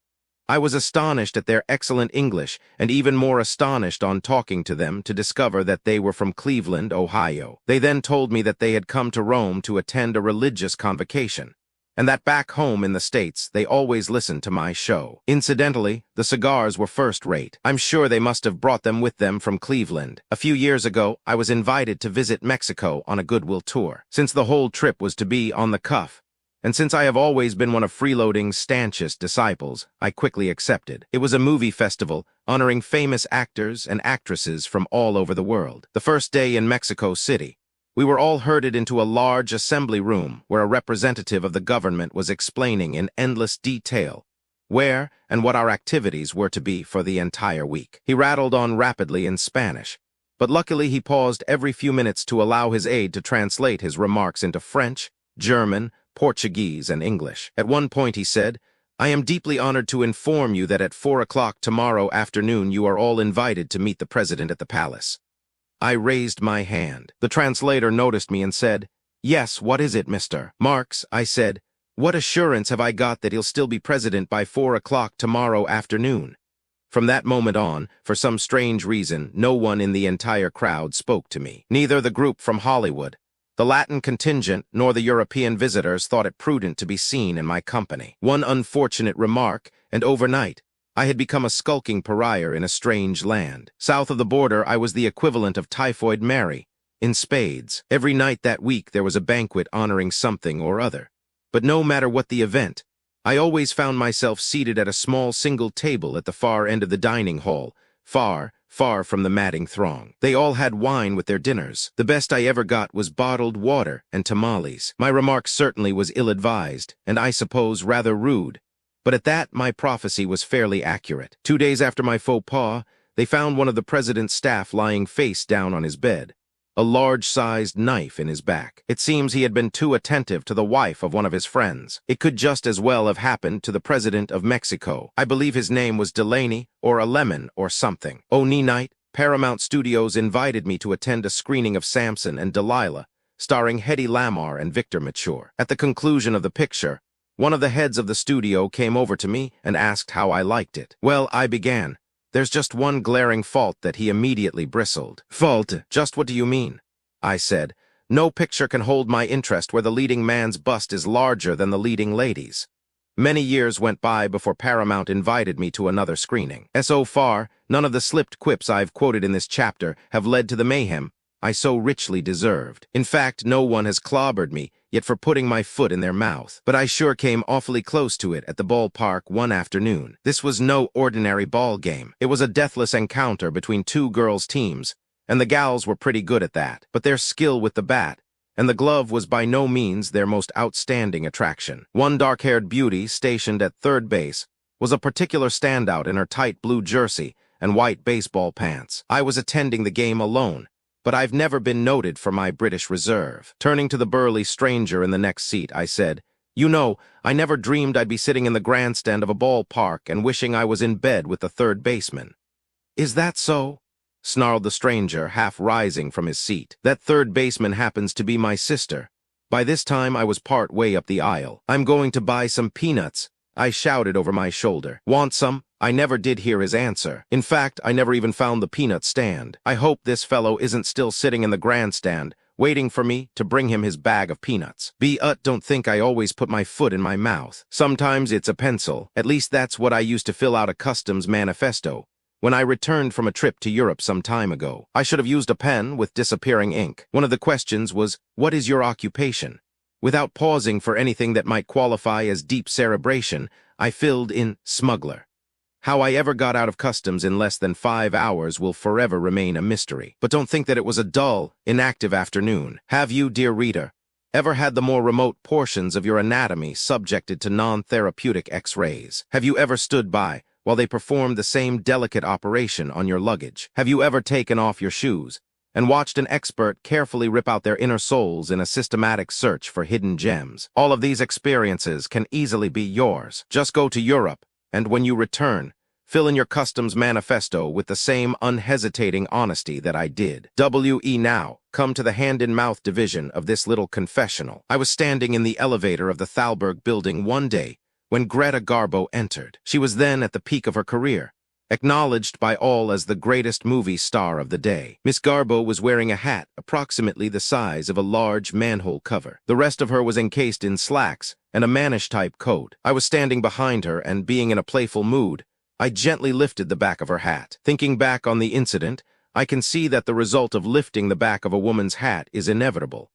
I was astonished at their excellent English, and even more astonished on talking to them to discover that they were from Cleveland, Ohio. They then told me that they had come to Rome to attend a religious convocation, and that back home in the States they always listened to my show. Incidentally, the cigars were first rate. I'm sure they must have brought them with them from Cleveland. A few years ago, I was invited to visit Mexico on a goodwill tour. Since the whole trip was to be on the cuff, and since I have always been one of freeloading's stanchest disciples, I quickly accepted. It was a movie festival honoring famous actors and actresses from all over the world. The first day in Mexico City, we were all herded into a large assembly room where a representative of the government was explaining in endless detail where and what our activities were to be for the entire week. He rattled on rapidly in Spanish, but luckily he paused every few minutes to allow his aide to translate his remarks into French, German, Portuguese, and English. At one point he said, "I am deeply honored to inform you that at 4 o'clock tomorrow afternoon you are all invited to meet the president at the palace." I raised my hand. The translator noticed me and said, "Yes, what is it, Mr. Marx?" I said, "What assurance have I got that he'll still be president by 4 o'clock tomorrow afternoon?" From that moment on, for some strange reason, no one in the entire crowd spoke to me. Neither the group from Hollywood, the Latin contingent, nor the European visitors thought it prudent to be seen in my company. One unfortunate remark, and overnight, I had become a skulking pariah in a strange land. South of the border, I was the equivalent of Typhoid Mary, in spades. Every night that week there was a banquet honoring something or other. But no matter what the event, I always found myself seated at a small single table at the far end of the dining hall, far from the madding throng. They all had wine with their dinners. The best I ever got was bottled water and tamales. My remark certainly was ill-advised, and I suppose rather rude, but at that my prophecy was fairly accurate. 2 days after my faux pas, they found one of the president's staff lying face down on his bed, a large-sized knife in his back. It seems he had been too attentive to the wife of one of his friends. It could just as well have happened to the president of Mexico. I believe his name was Delaney, or a Lemon, or something. Oni night, Paramount Studios invited me to attend a screening of Samson and Delilah, starring Hedy Lamarr and Victor Mature. At the conclusion of the picture, one of the heads of the studio came over to me and asked how I liked it. Well, I began. There's just one glaring fault that he immediately bristled. "Fault? Just what do you mean?" I said. "No picture can hold my interest where the leading man's bust is larger than the leading lady's." Many years went by before Paramount invited me to another screening. So far, none of the slipped quips I've quoted in this chapter have led to the mayhem I so richly deserved. In fact, no one has clobbered me yet for putting my foot in their mouth. But I sure came awfully close to it at the ballpark one afternoon. This was no ordinary ball game. It was a deathless encounter between 2 girls' teams, and the gals were pretty good at that. But their skill with the bat and the glove was by no means their most outstanding attraction. One dark-haired beauty stationed at third base was a particular standout in her tight blue jersey and white baseball pants. I was attending the game alone, but I've never been noted for my British reserve. Turning to the burly stranger in the next seat, I said, "You know, I never dreamed I'd be sitting in the grandstand of a ballpark and wishing I was in bed with the third baseman." "Is that so?" snarled the stranger, half rising from his seat. "That third baseman happens to be my sister." By this time I was part way up the aisle. "I'm going to buy some peanuts," I shouted over my shoulder. "Want some?" I never did hear his answer. In fact, I never even found the peanut stand. I hope this fellow isn't still sitting in the grandstand, waiting for me to bring him his bag of peanuts. Don't think I always put my foot in my mouth. Sometimes it's a pencil. At least that's what I used to fill out a customs manifesto when I returned from a trip to Europe some time ago. I should have used a pen with disappearing ink. One of the questions was, "What is your occupation?" Without pausing for anything that might qualify as deep cerebration, I filled in smuggler. How I ever got out of customs in less than 5 hours will forever remain a mystery. But don't think that it was a dull, inactive afternoon. Have you, dear reader, ever had the more remote portions of your anatomy subjected to non-therapeutic X-rays? Have you ever stood by while they performed the same delicate operation on your luggage? Have you ever taken off your shoes and watched an expert carefully rip out their inner souls in a systematic search for hidden gems? All of these experiences can easily be yours. Just go to Europe, and when you return, fill in your customs manifesto with the same unhesitating honesty that I did. Now, come to the hand-in-mouth division of this little confessional. I was standing in the elevator of the Thalberg building one day when Greta Garbo entered. She was then at the peak of her career, acknowledged by all as the greatest movie star of the day. Miss Garbo was wearing a hat approximately the size of a large manhole cover. The rest of her was encased in slacks and a mannish-type coat. I was standing behind her, and being in a playful mood, I gently lifted the back of her hat. Thinking back on the incident, I can see that the result of lifting the back of a woman's hat is inevitable.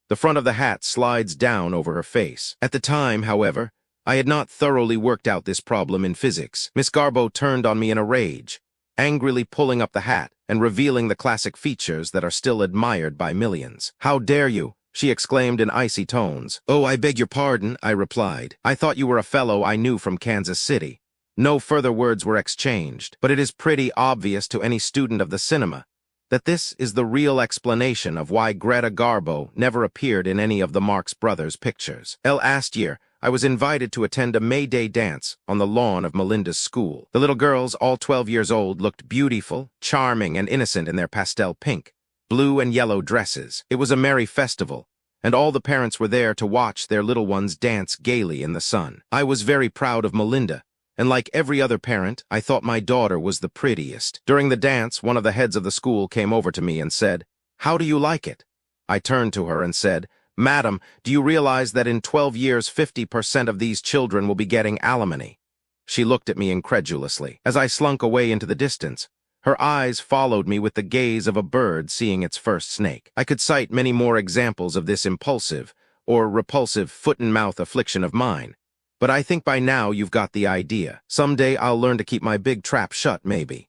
The front of the hat slides down over her face. At the time, however, I had not thoroughly worked out this problem in physics. Miss Garbo turned on me in a rage, angrily pulling up the hat and revealing the classic features that are still admired by millions. "How dare you?" she exclaimed in icy tones. "Oh, I beg your pardon," I replied. "I thought you were a fellow I knew from Kansas City." No further words were exchanged, but it is pretty obvious to any student of the cinema that this is the real explanation of why Greta Garbo never appeared in any of the Marx Brothers pictures. Last year, I was invited to attend a May Day dance on the lawn of Melinda's school. The little girls, all 12 years old, looked beautiful, charming, and innocent in their pastel pink, blue, and yellow dresses. It was a merry festival, and all the parents were there to watch their little ones dance gaily in the sun. I was very proud of Melinda, and like every other parent, I thought my daughter was the prettiest. During the dance, one of the heads of the school came over to me and said, "How do you like it?" I turned to her and said, "Madam, do you realize that in 12 years 50% of these children will be getting alimony?" She looked at me incredulously. As I slunk away into the distance, her eyes followed me with the gaze of a bird seeing its first snake. I could cite many more examples of this impulsive or repulsive foot-and-mouth affliction of mine, but I think by now you've got the idea. Someday I'll learn to keep my big trap shut, maybe.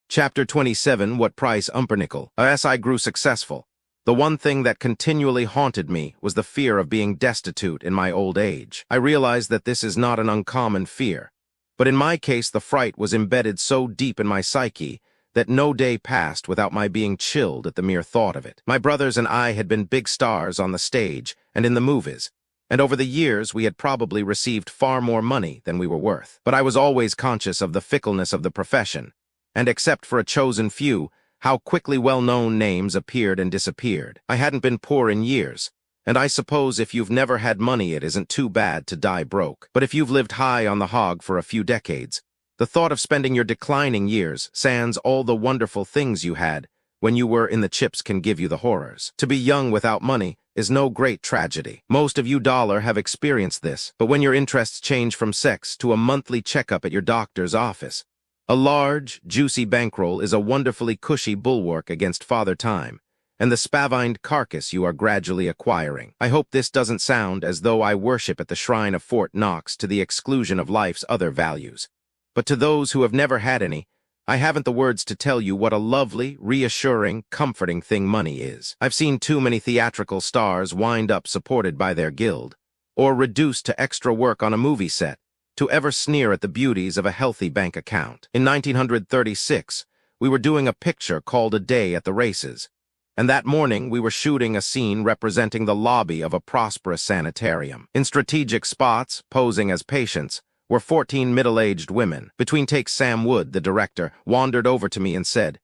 Chapter 27, What Price Umpernickel? As I grew successful, the one thing that continually haunted me was the fear of being destitute in my old age. I realized that this is not an uncommon fear, but in my case the fright was embedded so deep in my psyche that no day passed without my being chilled at the mere thought of it. My brothers and I had been big stars on the stage and in the movies, and over the years we had probably received far more money than we were worth. But I was always conscious of the fickleness of the profession, and except for a chosen few, how quickly well-known names appeared and disappeared. I hadn't been poor in years, and I suppose if you've never had money it isn't too bad to die broke. But if you've lived high on the hog for a few decades, the thought of spending your declining years sans all the wonderful things you had when you were in the chips can give you the horrors. To be young without money is no great tragedy. Most of you have experienced this, but when your interests change from sex to a monthly checkup at your doctor's office, a large, juicy bankroll is a wonderfully cushy bulwark against Father Time and the spavined carcass you are gradually acquiring. I hope this doesn't sound as though I worship at the shrine of Fort Knox to the exclusion of life's other values. But to those who have never had any, I haven't the words to tell you what a lovely, reassuring, comforting thing money is. I've seen too many theatrical stars wind up supported by their guild, or reduced to extra work on a movie set, to ever sneer at the beauties of a healthy bank account. In 1936, we were doing a picture called A Day at the Races, and that morning we were shooting a scene representing the lobby of a prosperous sanitarium. In strategic spots, posing as patients, were 14 middle-aged women. Between takes, Sam Wood, the director, wandered over to me and said,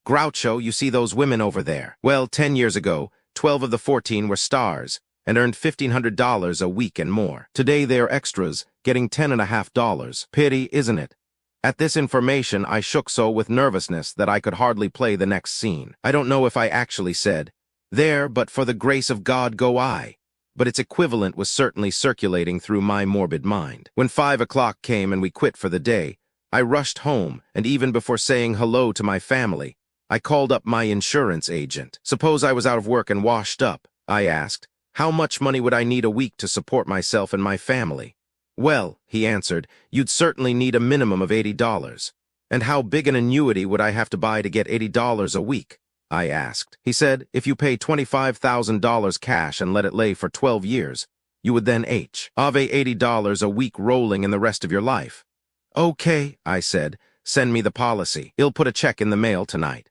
"Groucho, you see those women over there? Well, 10 years ago, 12 of the 14 were stars and earned $1,500 a week and more. Today they are extras, getting $10.50. Pity, isn't it?" At this information, I shook so with nervousness that I could hardly play the next scene. I don't know if I actually said, "There, but for the grace of God go I," but its equivalent was certainly circulating through my morbid mind. When 5 o'clock came and we quit for the day, I rushed home, and even before saying hello to my family, I called up my insurance agent. "Suppose I was out of work and washed up," I asked. "How much money would I need a week to support myself and my family?" "Well," he answered, "you'd certainly need a minimum of $80. "And how big an annuity would I have to buy to get $80 a week?" I asked. He said, "If you pay $25,000 cash and let it lay for 12 years, you would then have $80 a week rolling in the rest of your life." "Okay," I said, "send me the policy. He'll put a check in the mail tonight."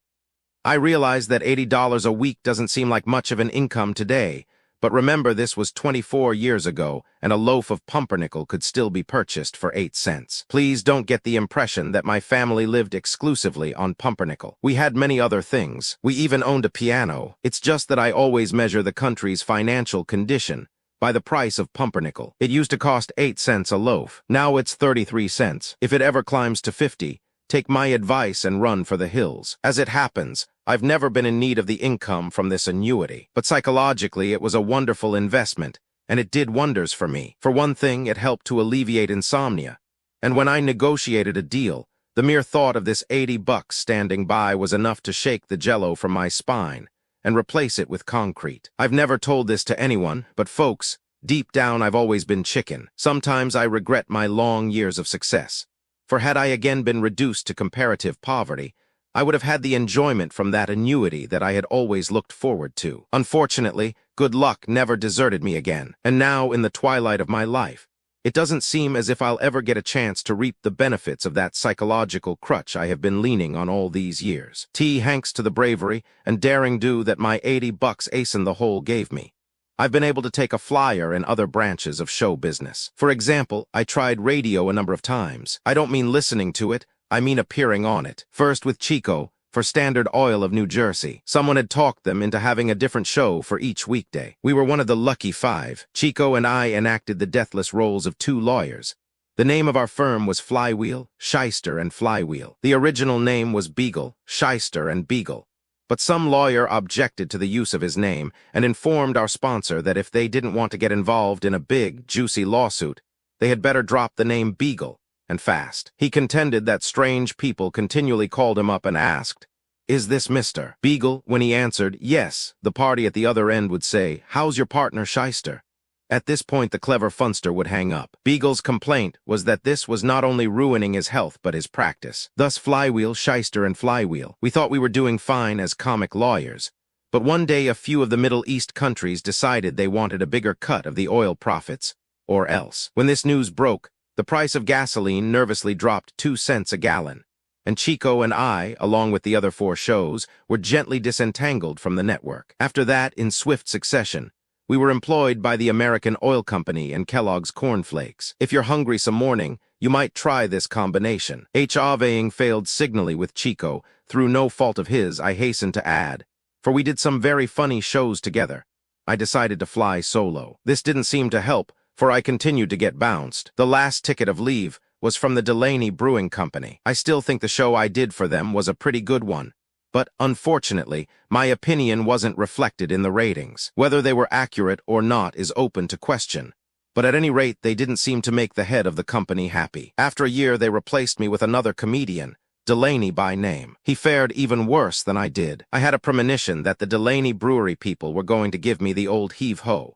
I realized that $80 a week doesn't seem like much of an income today, but remember this was 24 years ago, and a loaf of pumpernickel could still be purchased for 8 cents. Please don't get the impression that my family lived exclusively on pumpernickel. We had many other things. We even owned a piano. It's just that I always measure the country's financial condition by the price of pumpernickel. It used to cost 8 cents a loaf. Now it's 33 cents. If it ever climbs to 50, take my advice and run for the hills. As it happens, I've never been in need of the income from this annuity, but psychologically it was a wonderful investment, and it did wonders for me. For one thing, it helped to alleviate insomnia, and when I negotiated a deal, the mere thought of this $80 standing by was enough to shake the jello from my spine and replace it with concrete. I've never told this to anyone, but folks, deep down I've always been chicken. Sometimes I regret my long years of success, for had I again been reduced to comparative poverty, I would have had the enjoyment from that annuity that I had always looked forward to. Unfortunately, good luck never deserted me again, and now, in the twilight of my life, it doesn't seem as if I'll ever get a chance to reap the benefits of that psychological crutch I have been leaning on all these years. Thanks to the bravery and daring do that my $80 ace in the hole gave me, I've been able to take a flyer in other branches of show business. For example, I tried radio a number of times. I don't mean listening to it, I mean appearing on it. First with Chico, for Standard Oil of New Jersey. Someone had talked them into having a different show for each weekday. We were one of the lucky 5. Chico and I enacted the deathless roles of 2 lawyers. The name of our firm was Flywheel, Shyster, and Flywheel. The original name was Beagle, Shyster, and Beagle. But some lawyer objected to the use of his name and informed our sponsor that if they didn't want to get involved in a big, juicy lawsuit, they had better drop the name Beagle, and fast. He contended that strange people continually called him up and asked, "Is this Mr. Beagle?" When he answered, "Yes," the party at the other end would say, "How's your partner, Shyster?" At this point, the clever funster would hang up. Beagle's complaint was that this was not only ruining his health but his practice. Thus Flywheel, Shyster, and Flywheel. We thought we were doing fine as comic lawyers, but one day a few of the Middle East countries decided they wanted a bigger cut of the oil profits, or else. When this news broke, the price of gasoline nervously dropped 2 cents a gallon, and Chico and I, along with the other 4 shows, were gently disentangled from the network. After that, in swift succession, we were employed by the American Oil Company and Kellogg's Corn Flakes. If you're hungry some morning, you might try this combination. Having failed signally with Chico, through no fault of his, I hasten to add, for we did some very funny shows together. I decided to fly solo. This didn't seem to help, for I continued to get bounced. The last ticket of leave was from the Delaney Brewing Company. I still think the show I did for them was a pretty good one, but unfortunately, my opinion wasn't reflected in the ratings. Whether they were accurate or not is open to question, but at any rate, they didn't seem to make the head of the company happy. After a year, they replaced me with another comedian, Delaney by name. He fared even worse than I did. I had a premonition that the Delaney Brewery people were going to give me the old heave-ho.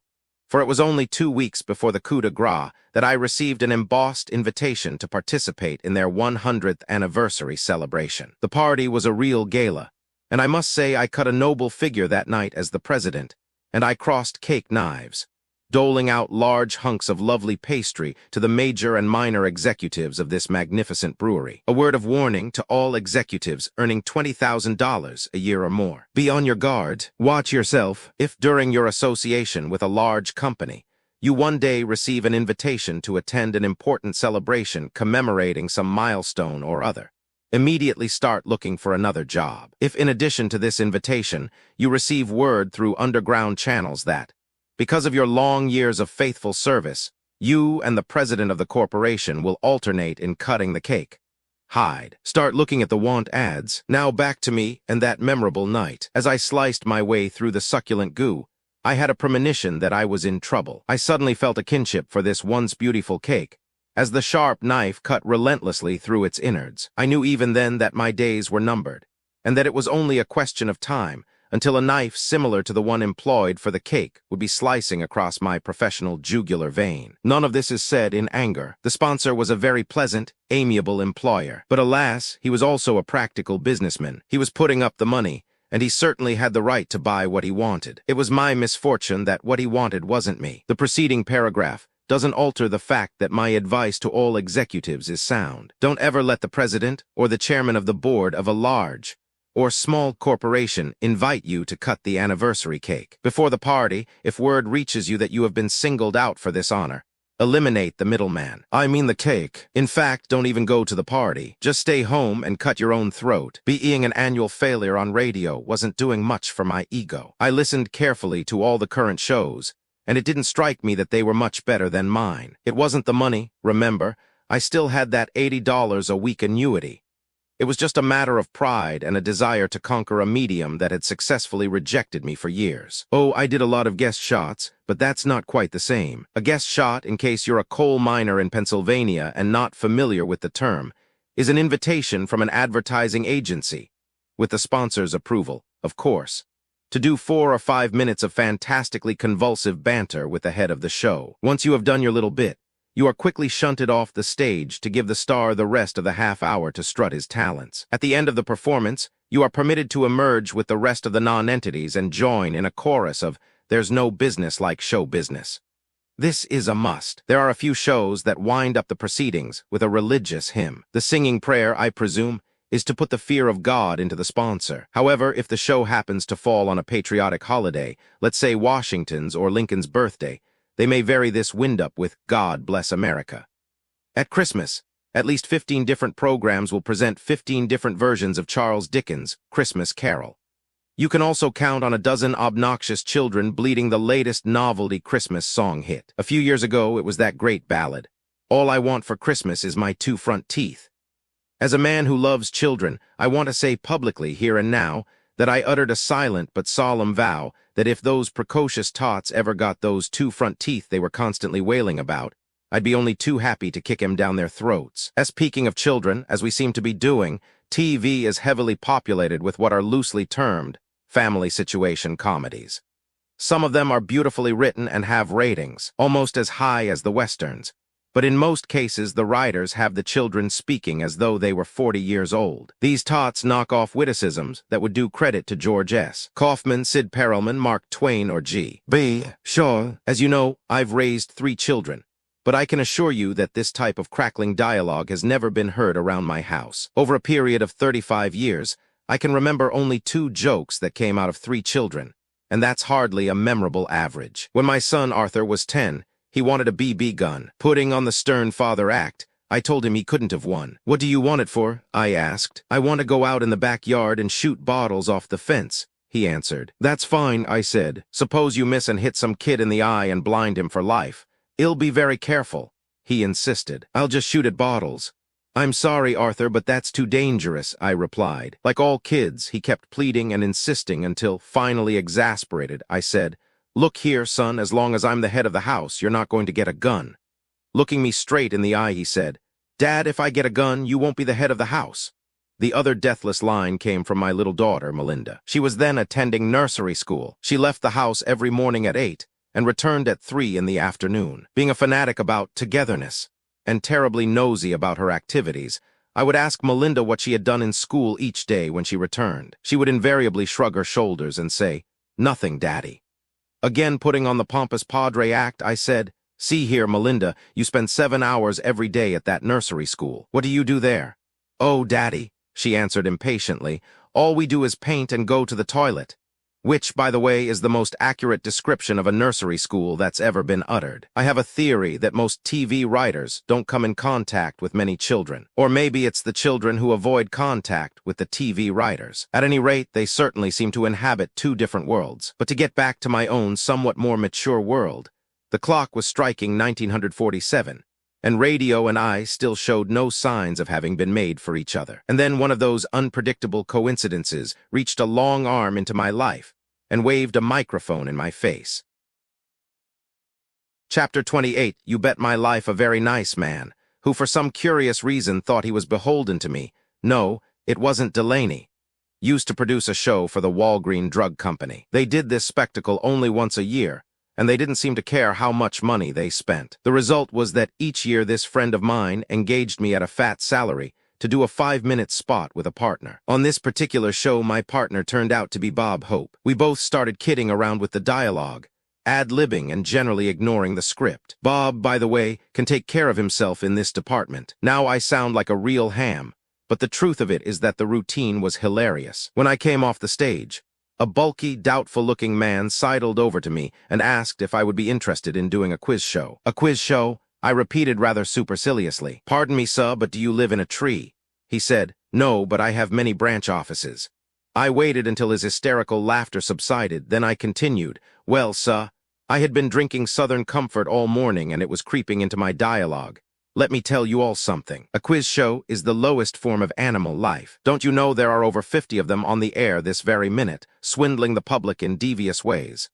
for it was only 2 weeks before the coup de grace that I received an embossed invitation to participate in their 100th anniversary celebration. The party was a real gala, and I must say I cut a noble figure that night as the president, and I crossed cake knives, doling out large hunks of lovely pastry to the major and minor executives of this magnificent brewery. A word of warning to all executives earning $20,000 a year or more. Be on your guard. Watch yourself if during your association with a large company, you one day receive an invitation to attend an important celebration commemorating some milestone or other. Immediately start looking for another job. If in addition to this invitation, you receive word through underground channels that, because of your long years of faithful service, you and the president of the corporation will alternate in cutting the cake, hide. Start looking at the want ads. Now back to me and that memorable night. As I sliced my way through the succulent goo, I had a premonition that I was in trouble. I suddenly felt a kinship for this once beautiful cake, as the sharp knife cut relentlessly through its innards. I knew even then that my days were numbered, and that it was only a question of time until a knife similar to the one employed for the cake would be slicing across my professional jugular vein. None of this is said in anger. The sponsor was a very pleasant, amiable employer. But alas, he was also a practical businessman. He was putting up the money, and he certainly had the right to buy what he wanted. It was my misfortune that what he wanted wasn't me. The preceding paragraph doesn't alter the fact that my advice to all executives is sound. Don't ever let the president or the chairman of the board of a large or small corporation invite you to cut the anniversary cake. Before the party, if word reaches you that you have been singled out for this honor, eliminate the middleman. I mean the cake. In fact, don't even go to the party. Just stay home and cut your own throat. Being an annual failure on radio wasn't doing much for my ego. I listened carefully to all the current shows, and it didn't strike me that they were much better than mine. It wasn't the money, remember. I still had that $80 a week annuity. It was just a matter of pride and a desire to conquer a medium that had successfully rejected me for years. Oh, I did a lot of guest shots, but that's not quite the same. A guest shot, in case you're a coal miner in Pennsylvania and not familiar with the term, is an invitation from an advertising agency, with the sponsor's approval, of course, to do 4 or 5 minutes of fantastically convulsive banter with the head of the show. Once you have done your little bit, you are quickly shunted off the stage to give the star the rest of the half hour to strut his talents. At the end of the performance, you are permitted to emerge with the rest of the non-entities and join in a chorus of "There's no business like show business." This is a must. There are a few shows that wind up the proceedings with a religious hymn. The singing prayer, I presume, is to put the fear of God into the sponsor. However, if the show happens to fall on a patriotic holiday, let's say Washington's or Lincoln's birthday, they may vary this wind-up with "God Bless America." At Christmas, at least 15 different programs will present 15 different versions of Charles Dickens' Christmas Carol. You can also count on a dozen obnoxious children bleating the latest novelty Christmas song hit. A few years ago, it was that great ballad, "All I Want for Christmas Is My 2 Front Teeth." As a man who loves children, I want to say publicly here and now that I uttered a silent but solemn vow that if those precocious tots ever got those 2 front teeth they were constantly wailing about, I'd be only too happy to kick him down their throats. Speaking of children, as we seem to be doing, TV is heavily populated with what are loosely termed family situation comedies. Some of them are beautifully written and have ratings, almost as high as the westerns. But in most cases, the writers have the children speaking as though they were 40 years old. These tots knock off witticisms that would do credit to George S. Kaufman, Sid Perelman, Mark Twain, or G.B. Shaw. As you know, I've raised 3 children, but I can assure you that this type of crackling dialogue has never been heard around my house. Over a period of 35 years, I can remember only 2 jokes that came out of 3 children, and that's hardly a memorable average. When my son Arthur was 10, he wanted a BB gun. Putting on the stern father act, I told him he couldn't have won. "What do you want it for?" I asked. "I want to go out in the backyard and shoot bottles off the fence," he answered. "That's fine," I said. "Suppose you miss and hit some kid in the eye and blind him for life. I'll be very careful," he insisted. "I'll just shoot at bottles." "I'm sorry, Arthur, but that's too dangerous," I replied. Like all kids, he kept pleading and insisting until, finally exasperated, I said, "Look here, son, as long as I'm the head of the house, you're not going to get a gun." Looking me straight in the eye, he said, "Dad, if I get a gun, you won't be the head of the house." The other deathless line came from my little daughter, Melinda. She was then attending nursery school. She left the house every morning at 8, and returned at 3 in the afternoon. Being a fanatic about togetherness and terribly nosy about her activities, I would ask Melinda what she had done in school each day when she returned. She would invariably shrug her shoulders and say, "Nothing, Daddy." Again putting on the pompous padre act, I said, "See here, Melinda, you spend 7 hours every day at that nursery school. What do you do there?" "Oh, Daddy," she answered impatiently, "all we do is paint and go to the toilet." Which, by the way, is the most accurate description of a nursery school that's ever been uttered. I have a theory that most TV writers don't come in contact with many children. Or maybe it's the children who avoid contact with the TV writers. At any rate, they certainly seem to inhabit two different worlds. But to get back to my own somewhat more mature world, the clock was striking 1947. And radio and I still showed no signs of having been made for each other. And then one of those unpredictable coincidences reached a long arm into my life and waved a microphone in my face. Chapter 28, You Bet My Life, a very nice man, who for some curious reason thought he was beholden to me. No, it wasn't Delaney. Used to produce a show for the Walgreen Drug Company. They did this spectacle only once a year, and they didn't seem to care how much money they spent. The result was that each year this friend of mine engaged me at a fat salary to do a 5-minute spot with a partner. On this particular show, my partner turned out to be Bob Hope. We both started kidding around with the dialogue, ad-libbing and generally ignoring the script. Bob, by the way, can take care of himself in this department. Now I sound like a real ham, but the truth of it is that the routine was hilarious. When I came off the stage, a bulky, doubtful-looking man sidled over to me and asked if I would be interested in doing a quiz show. "A quiz show?" I repeated rather superciliously. "Pardon me, sir, but do you live in a tree?" He said, "No, but I have many branch offices." I waited until his hysterical laughter subsided, then I continued, "Well, sir, I had been drinking Southern Comfort all morning and it was creeping into my dialogue. Let me tell you all something. A quiz show is the lowest form of animal life. Don't you know there are over 50 of them on the air this very minute, swindling the public in devious ways?"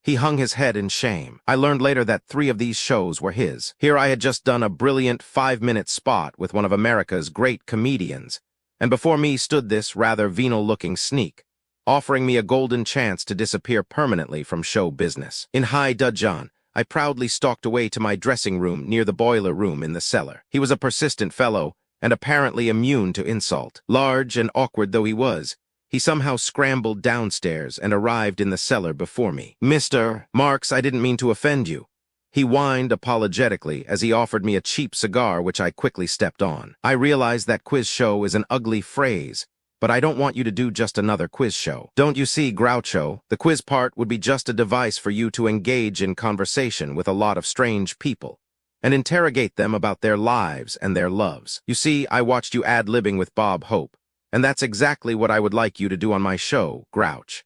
He hung his head in shame. I learned later that 3 of these shows were his. Here I had just done a brilliant 5-minute spot with one of America's great comedians, and before me stood this rather venal-looking sneak, offering me a golden chance to disappear permanently from show business. In high dudgeon, I proudly stalked away to my dressing room near the boiler room in the cellar. He was a persistent fellow, and apparently immune to insult. Large and awkward though he was, he somehow scrambled downstairs and arrived in the cellar before me. "Mr. Marx, I didn't mean to offend you," he whined apologetically as he offered me a cheap cigar which I quickly stepped on. "I realize that quiz show is an ugly phrase, but I don't want you to do just another quiz show. Don't you see, Groucho, the quiz part would be just a device for you to engage in conversation with a lot of strange people and interrogate them about their lives and their loves. You see, I watched you ad-libbing with Bob Hope, and that's exactly what I would like you to do on my show, Grouch."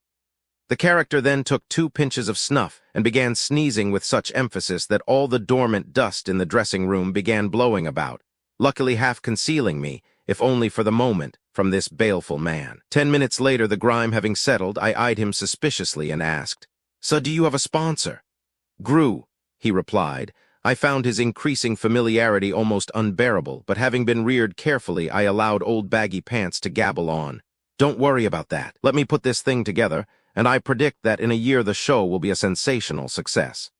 The character then took 2 pinches of snuff and began sneezing with such emphasis that all the dormant dust in the dressing room began blowing about, luckily half concealing me, if only for the moment, from this baleful man. 10 minutes later, the grime having settled, I eyed him suspiciously and asked, "So do you have a sponsor?" "Gru," he replied. I found his increasing familiarity almost unbearable, but having been reared carefully, I allowed old baggy pants to gabble on. "Don't worry about that. Let me put this thing together, and I predict that in a year the show will be a sensational success."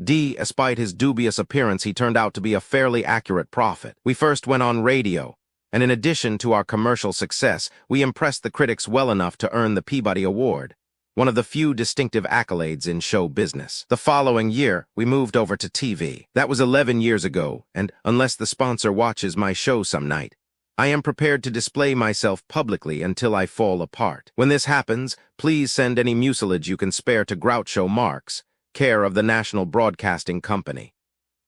Despite his dubious appearance, he turned out to be a fairly accurate prophet. We first went on radio, and in addition to our commercial success, we impressed the critics well enough to earn the Peabody Award, one of the few distinctive accolades in show business. The following year, we moved over to TV. That was 11 years ago, and unless the sponsor watches my show some night, I am prepared to display myself publicly until I fall apart. When this happens, please send any mucilage you can spare to Grouch Marx, care of the National Broadcasting Company.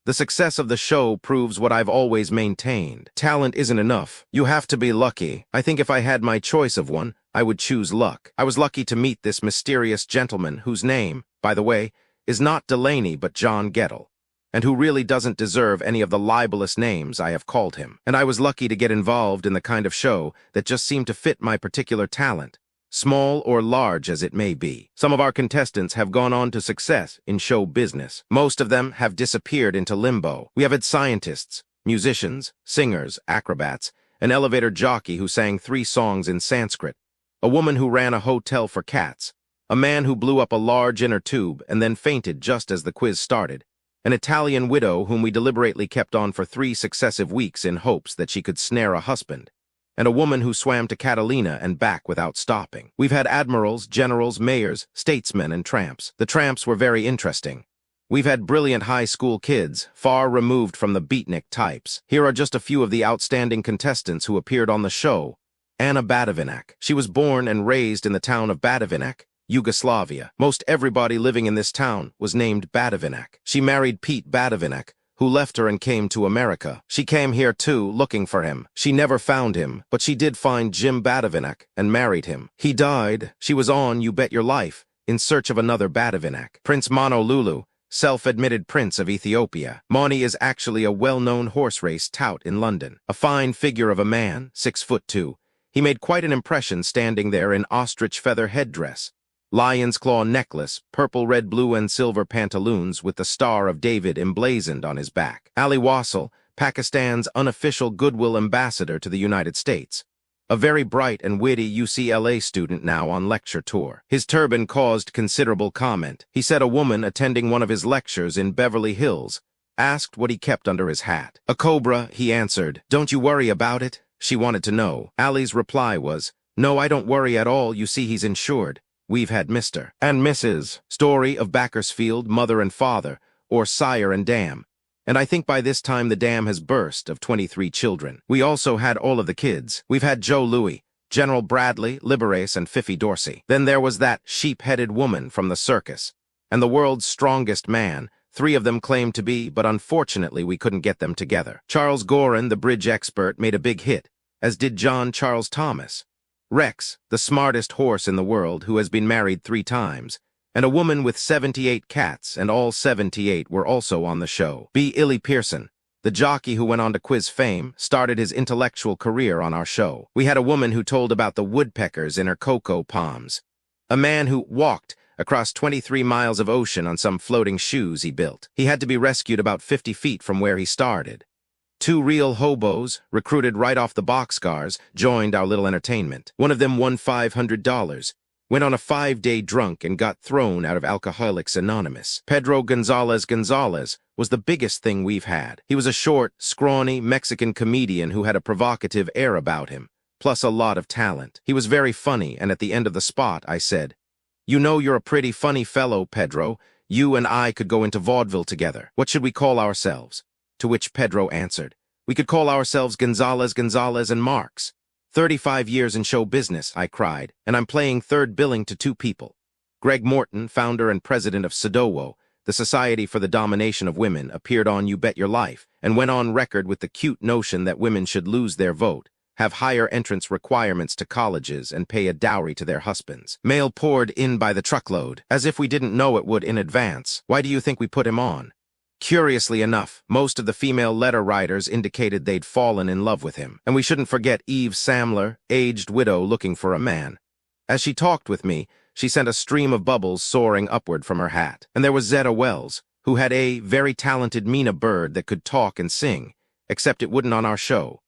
The success of the show proves what I've always maintained. Talent isn't enough. You have to be lucky. I think if I had my choice of one, I would choose luck. I was lucky to meet this mysterious gentleman whose name, by the way, is not Delaney but John Gettle, and who really doesn't deserve any of the libelous names I have called him. And I was lucky to get involved in the kind of show that just seemed to fit my particular talent, small or large as it may be. Some of our contestants have gone on to success in show business. Most of them have disappeared into limbo. We have had scientists, musicians, singers, acrobats, an elevator jockey who sang 3 songs in Sanskrit, a woman who ran a hotel for cats, A man who blew up a large inner tube and then fainted just as the quiz started. An Italian widow whom we deliberately kept on for 3 successive weeks in hopes that she could snare a husband. And a woman who swam to Catalina and back without stopping. We've had admirals, generals, mayors, statesmen, and tramps. The tramps were very interesting. We've had brilliant high school kids, far removed from the beatnik types. Here are just a few of the outstanding contestants who appeared on the show. Anna Batovinak. She was born and raised in the town of Batovinak, Yugoslavia. Most everybody living in this town was named Batovinak. She married Pete Batovinak, who left her and came to America. She came here too, looking for him. She never found him, but she did find Jim Batovinak and married him. He died. She was on You Bet Your Life, in search of another Batovinak. Prince Monolulu, self-admitted Prince of Ethiopia. Moni is actually a well-known horse race tout in London. A fine figure of a man, 6'2". He made quite an impression standing there in ostrich feather headdress, lion's claw necklace, purple, red, blue, and silver pantaloons with the Star of David emblazoned on his back. Ali Wasil, Pakistan's unofficial goodwill ambassador to the United States. A very bright and witty UCLA student now on lecture tour. His turban caused considerable comment. He said a woman attending one of his lectures in Beverly Hills asked what he kept under his hat. A cobra, he answered. Don't you worry about it? She wanted to know. Ali's reply was, no, I don't worry at all. You see, he's insured. We've had Mr. and Mrs. Story of Bakersfield, mother and father, or sire and dam. And I think by this time the dam has burst of 23 children. We also had all of the kids. We've had Joe Louis, General Bradley, Liberace, and Fifi Dorsey. Then there was that sheep-headed woman from the circus. And the world's strongest man. 3 of them claimed to be, but unfortunately we couldn't get them together. Charles Gorin, the bridge expert, made a big hit, as did John Charles Thomas. Rex, the smartest horse in the world, who has been married 3 times. And a woman with 78 cats, and all 78 were also on the show. B. Illy Pearson, the jockey who went on to quiz fame, started his intellectual career on our show. We had a woman who told about the woodpeckers in her cocoa palms. A man who walked across 23 miles of ocean on some floating shoes he built. He had to be rescued about 50 feet from where he started. 2 real hobos, recruited right off the boxcars, joined our little entertainment. One of them won $500. Went on a 5-day drunk and got thrown out of Alcoholics Anonymous. Pedro Gonzalez was the biggest thing we've had. He was a short, scrawny Mexican comedian who had a provocative air about him, plus a lot of talent. He was very funny, and at the end of the spot, I said, you know you're a pretty funny fellow, Pedro. You and I could go into vaudeville together. What should we call ourselves? To which Pedro answered, we could call ourselves Gonzalez and Marx. 35 years in show business, I cried, and I'm playing third billing to 2 people. Greg Morton, founder and president of SODOWO, the Society for the Domination of Women, appeared on You Bet Your Life and went on record with the cute notion that women should lose their vote, have higher entrance requirements to colleges, and pay a dowry to their husbands. Mail poured in by the truckload, as if we didn't know it would in advance. Why do you think we put him on? Curiously enough, most of the female letter writers indicated they'd fallen in love with him. And we shouldn't forget Eve Samler, aged widow looking for a man. As she talked with me, she sent a stream of bubbles soaring upward from her hat. And there was Zetta Wells, who had a very talented Mina bird that could talk and sing, except it wouldn't on our show.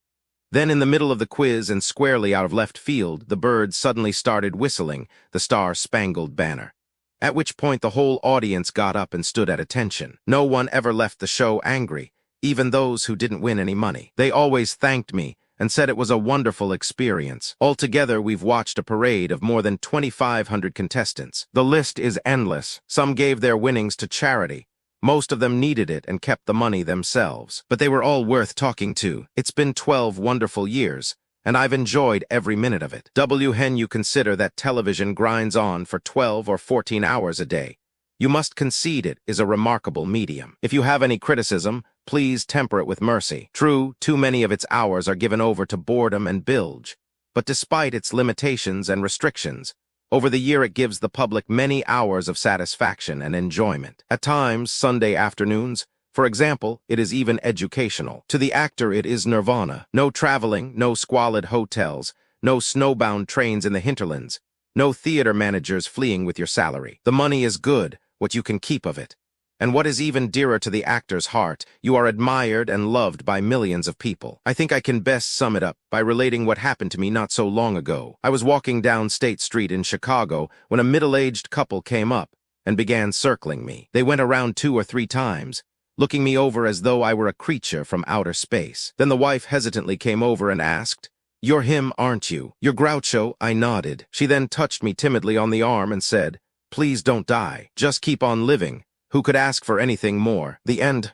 Then in the middle of the quiz and squarely out of left field, the bird suddenly started whistling the Star-Spangled Banner. At which point the whole audience got up and stood at attention. No one ever left the show angry, even those who didn't win any money. They always thanked me and said it was a wonderful experience. Altogether, we've watched a parade of more than 2,500 contestants. The list is endless. Some gave their winnings to charity. Most of them needed it and kept the money themselves. But they were all worth talking to. It's been 12 wonderful years, and I've enjoyed every minute of it. Hen, you consider that television grinds on for 12 or 14 hours a day. You must concede it is a remarkable medium. If you have any criticism, please temper it with mercy. True, too many of its hours are given over to boredom and bilge. But despite its limitations and restrictions, over the year it gives the public many hours of satisfaction and enjoyment. At times, Sunday afternoons, for example, it is even educational. To the actor, it is nirvana. No traveling, no squalid hotels, no snowbound trains in the hinterlands, no theater managers fleeing with your salary. The money is good, what you can keep of it. And what is even dearer to the actor's heart, you are admired and loved by millions of people. I think I can best sum it up by relating what happened to me not so long ago. I was walking down State Street in Chicago when a middle-aged couple came up and began circling me. They went around 2 or 3 times, looking me over as though I were a creature from outer space. Then the wife hesitantly came over and asked, "You're him, aren't you? You're Groucho?" I nodded. She then touched me timidly on the arm and said, "Please don't die. Just keep on living. Who could ask for anything more?" The end.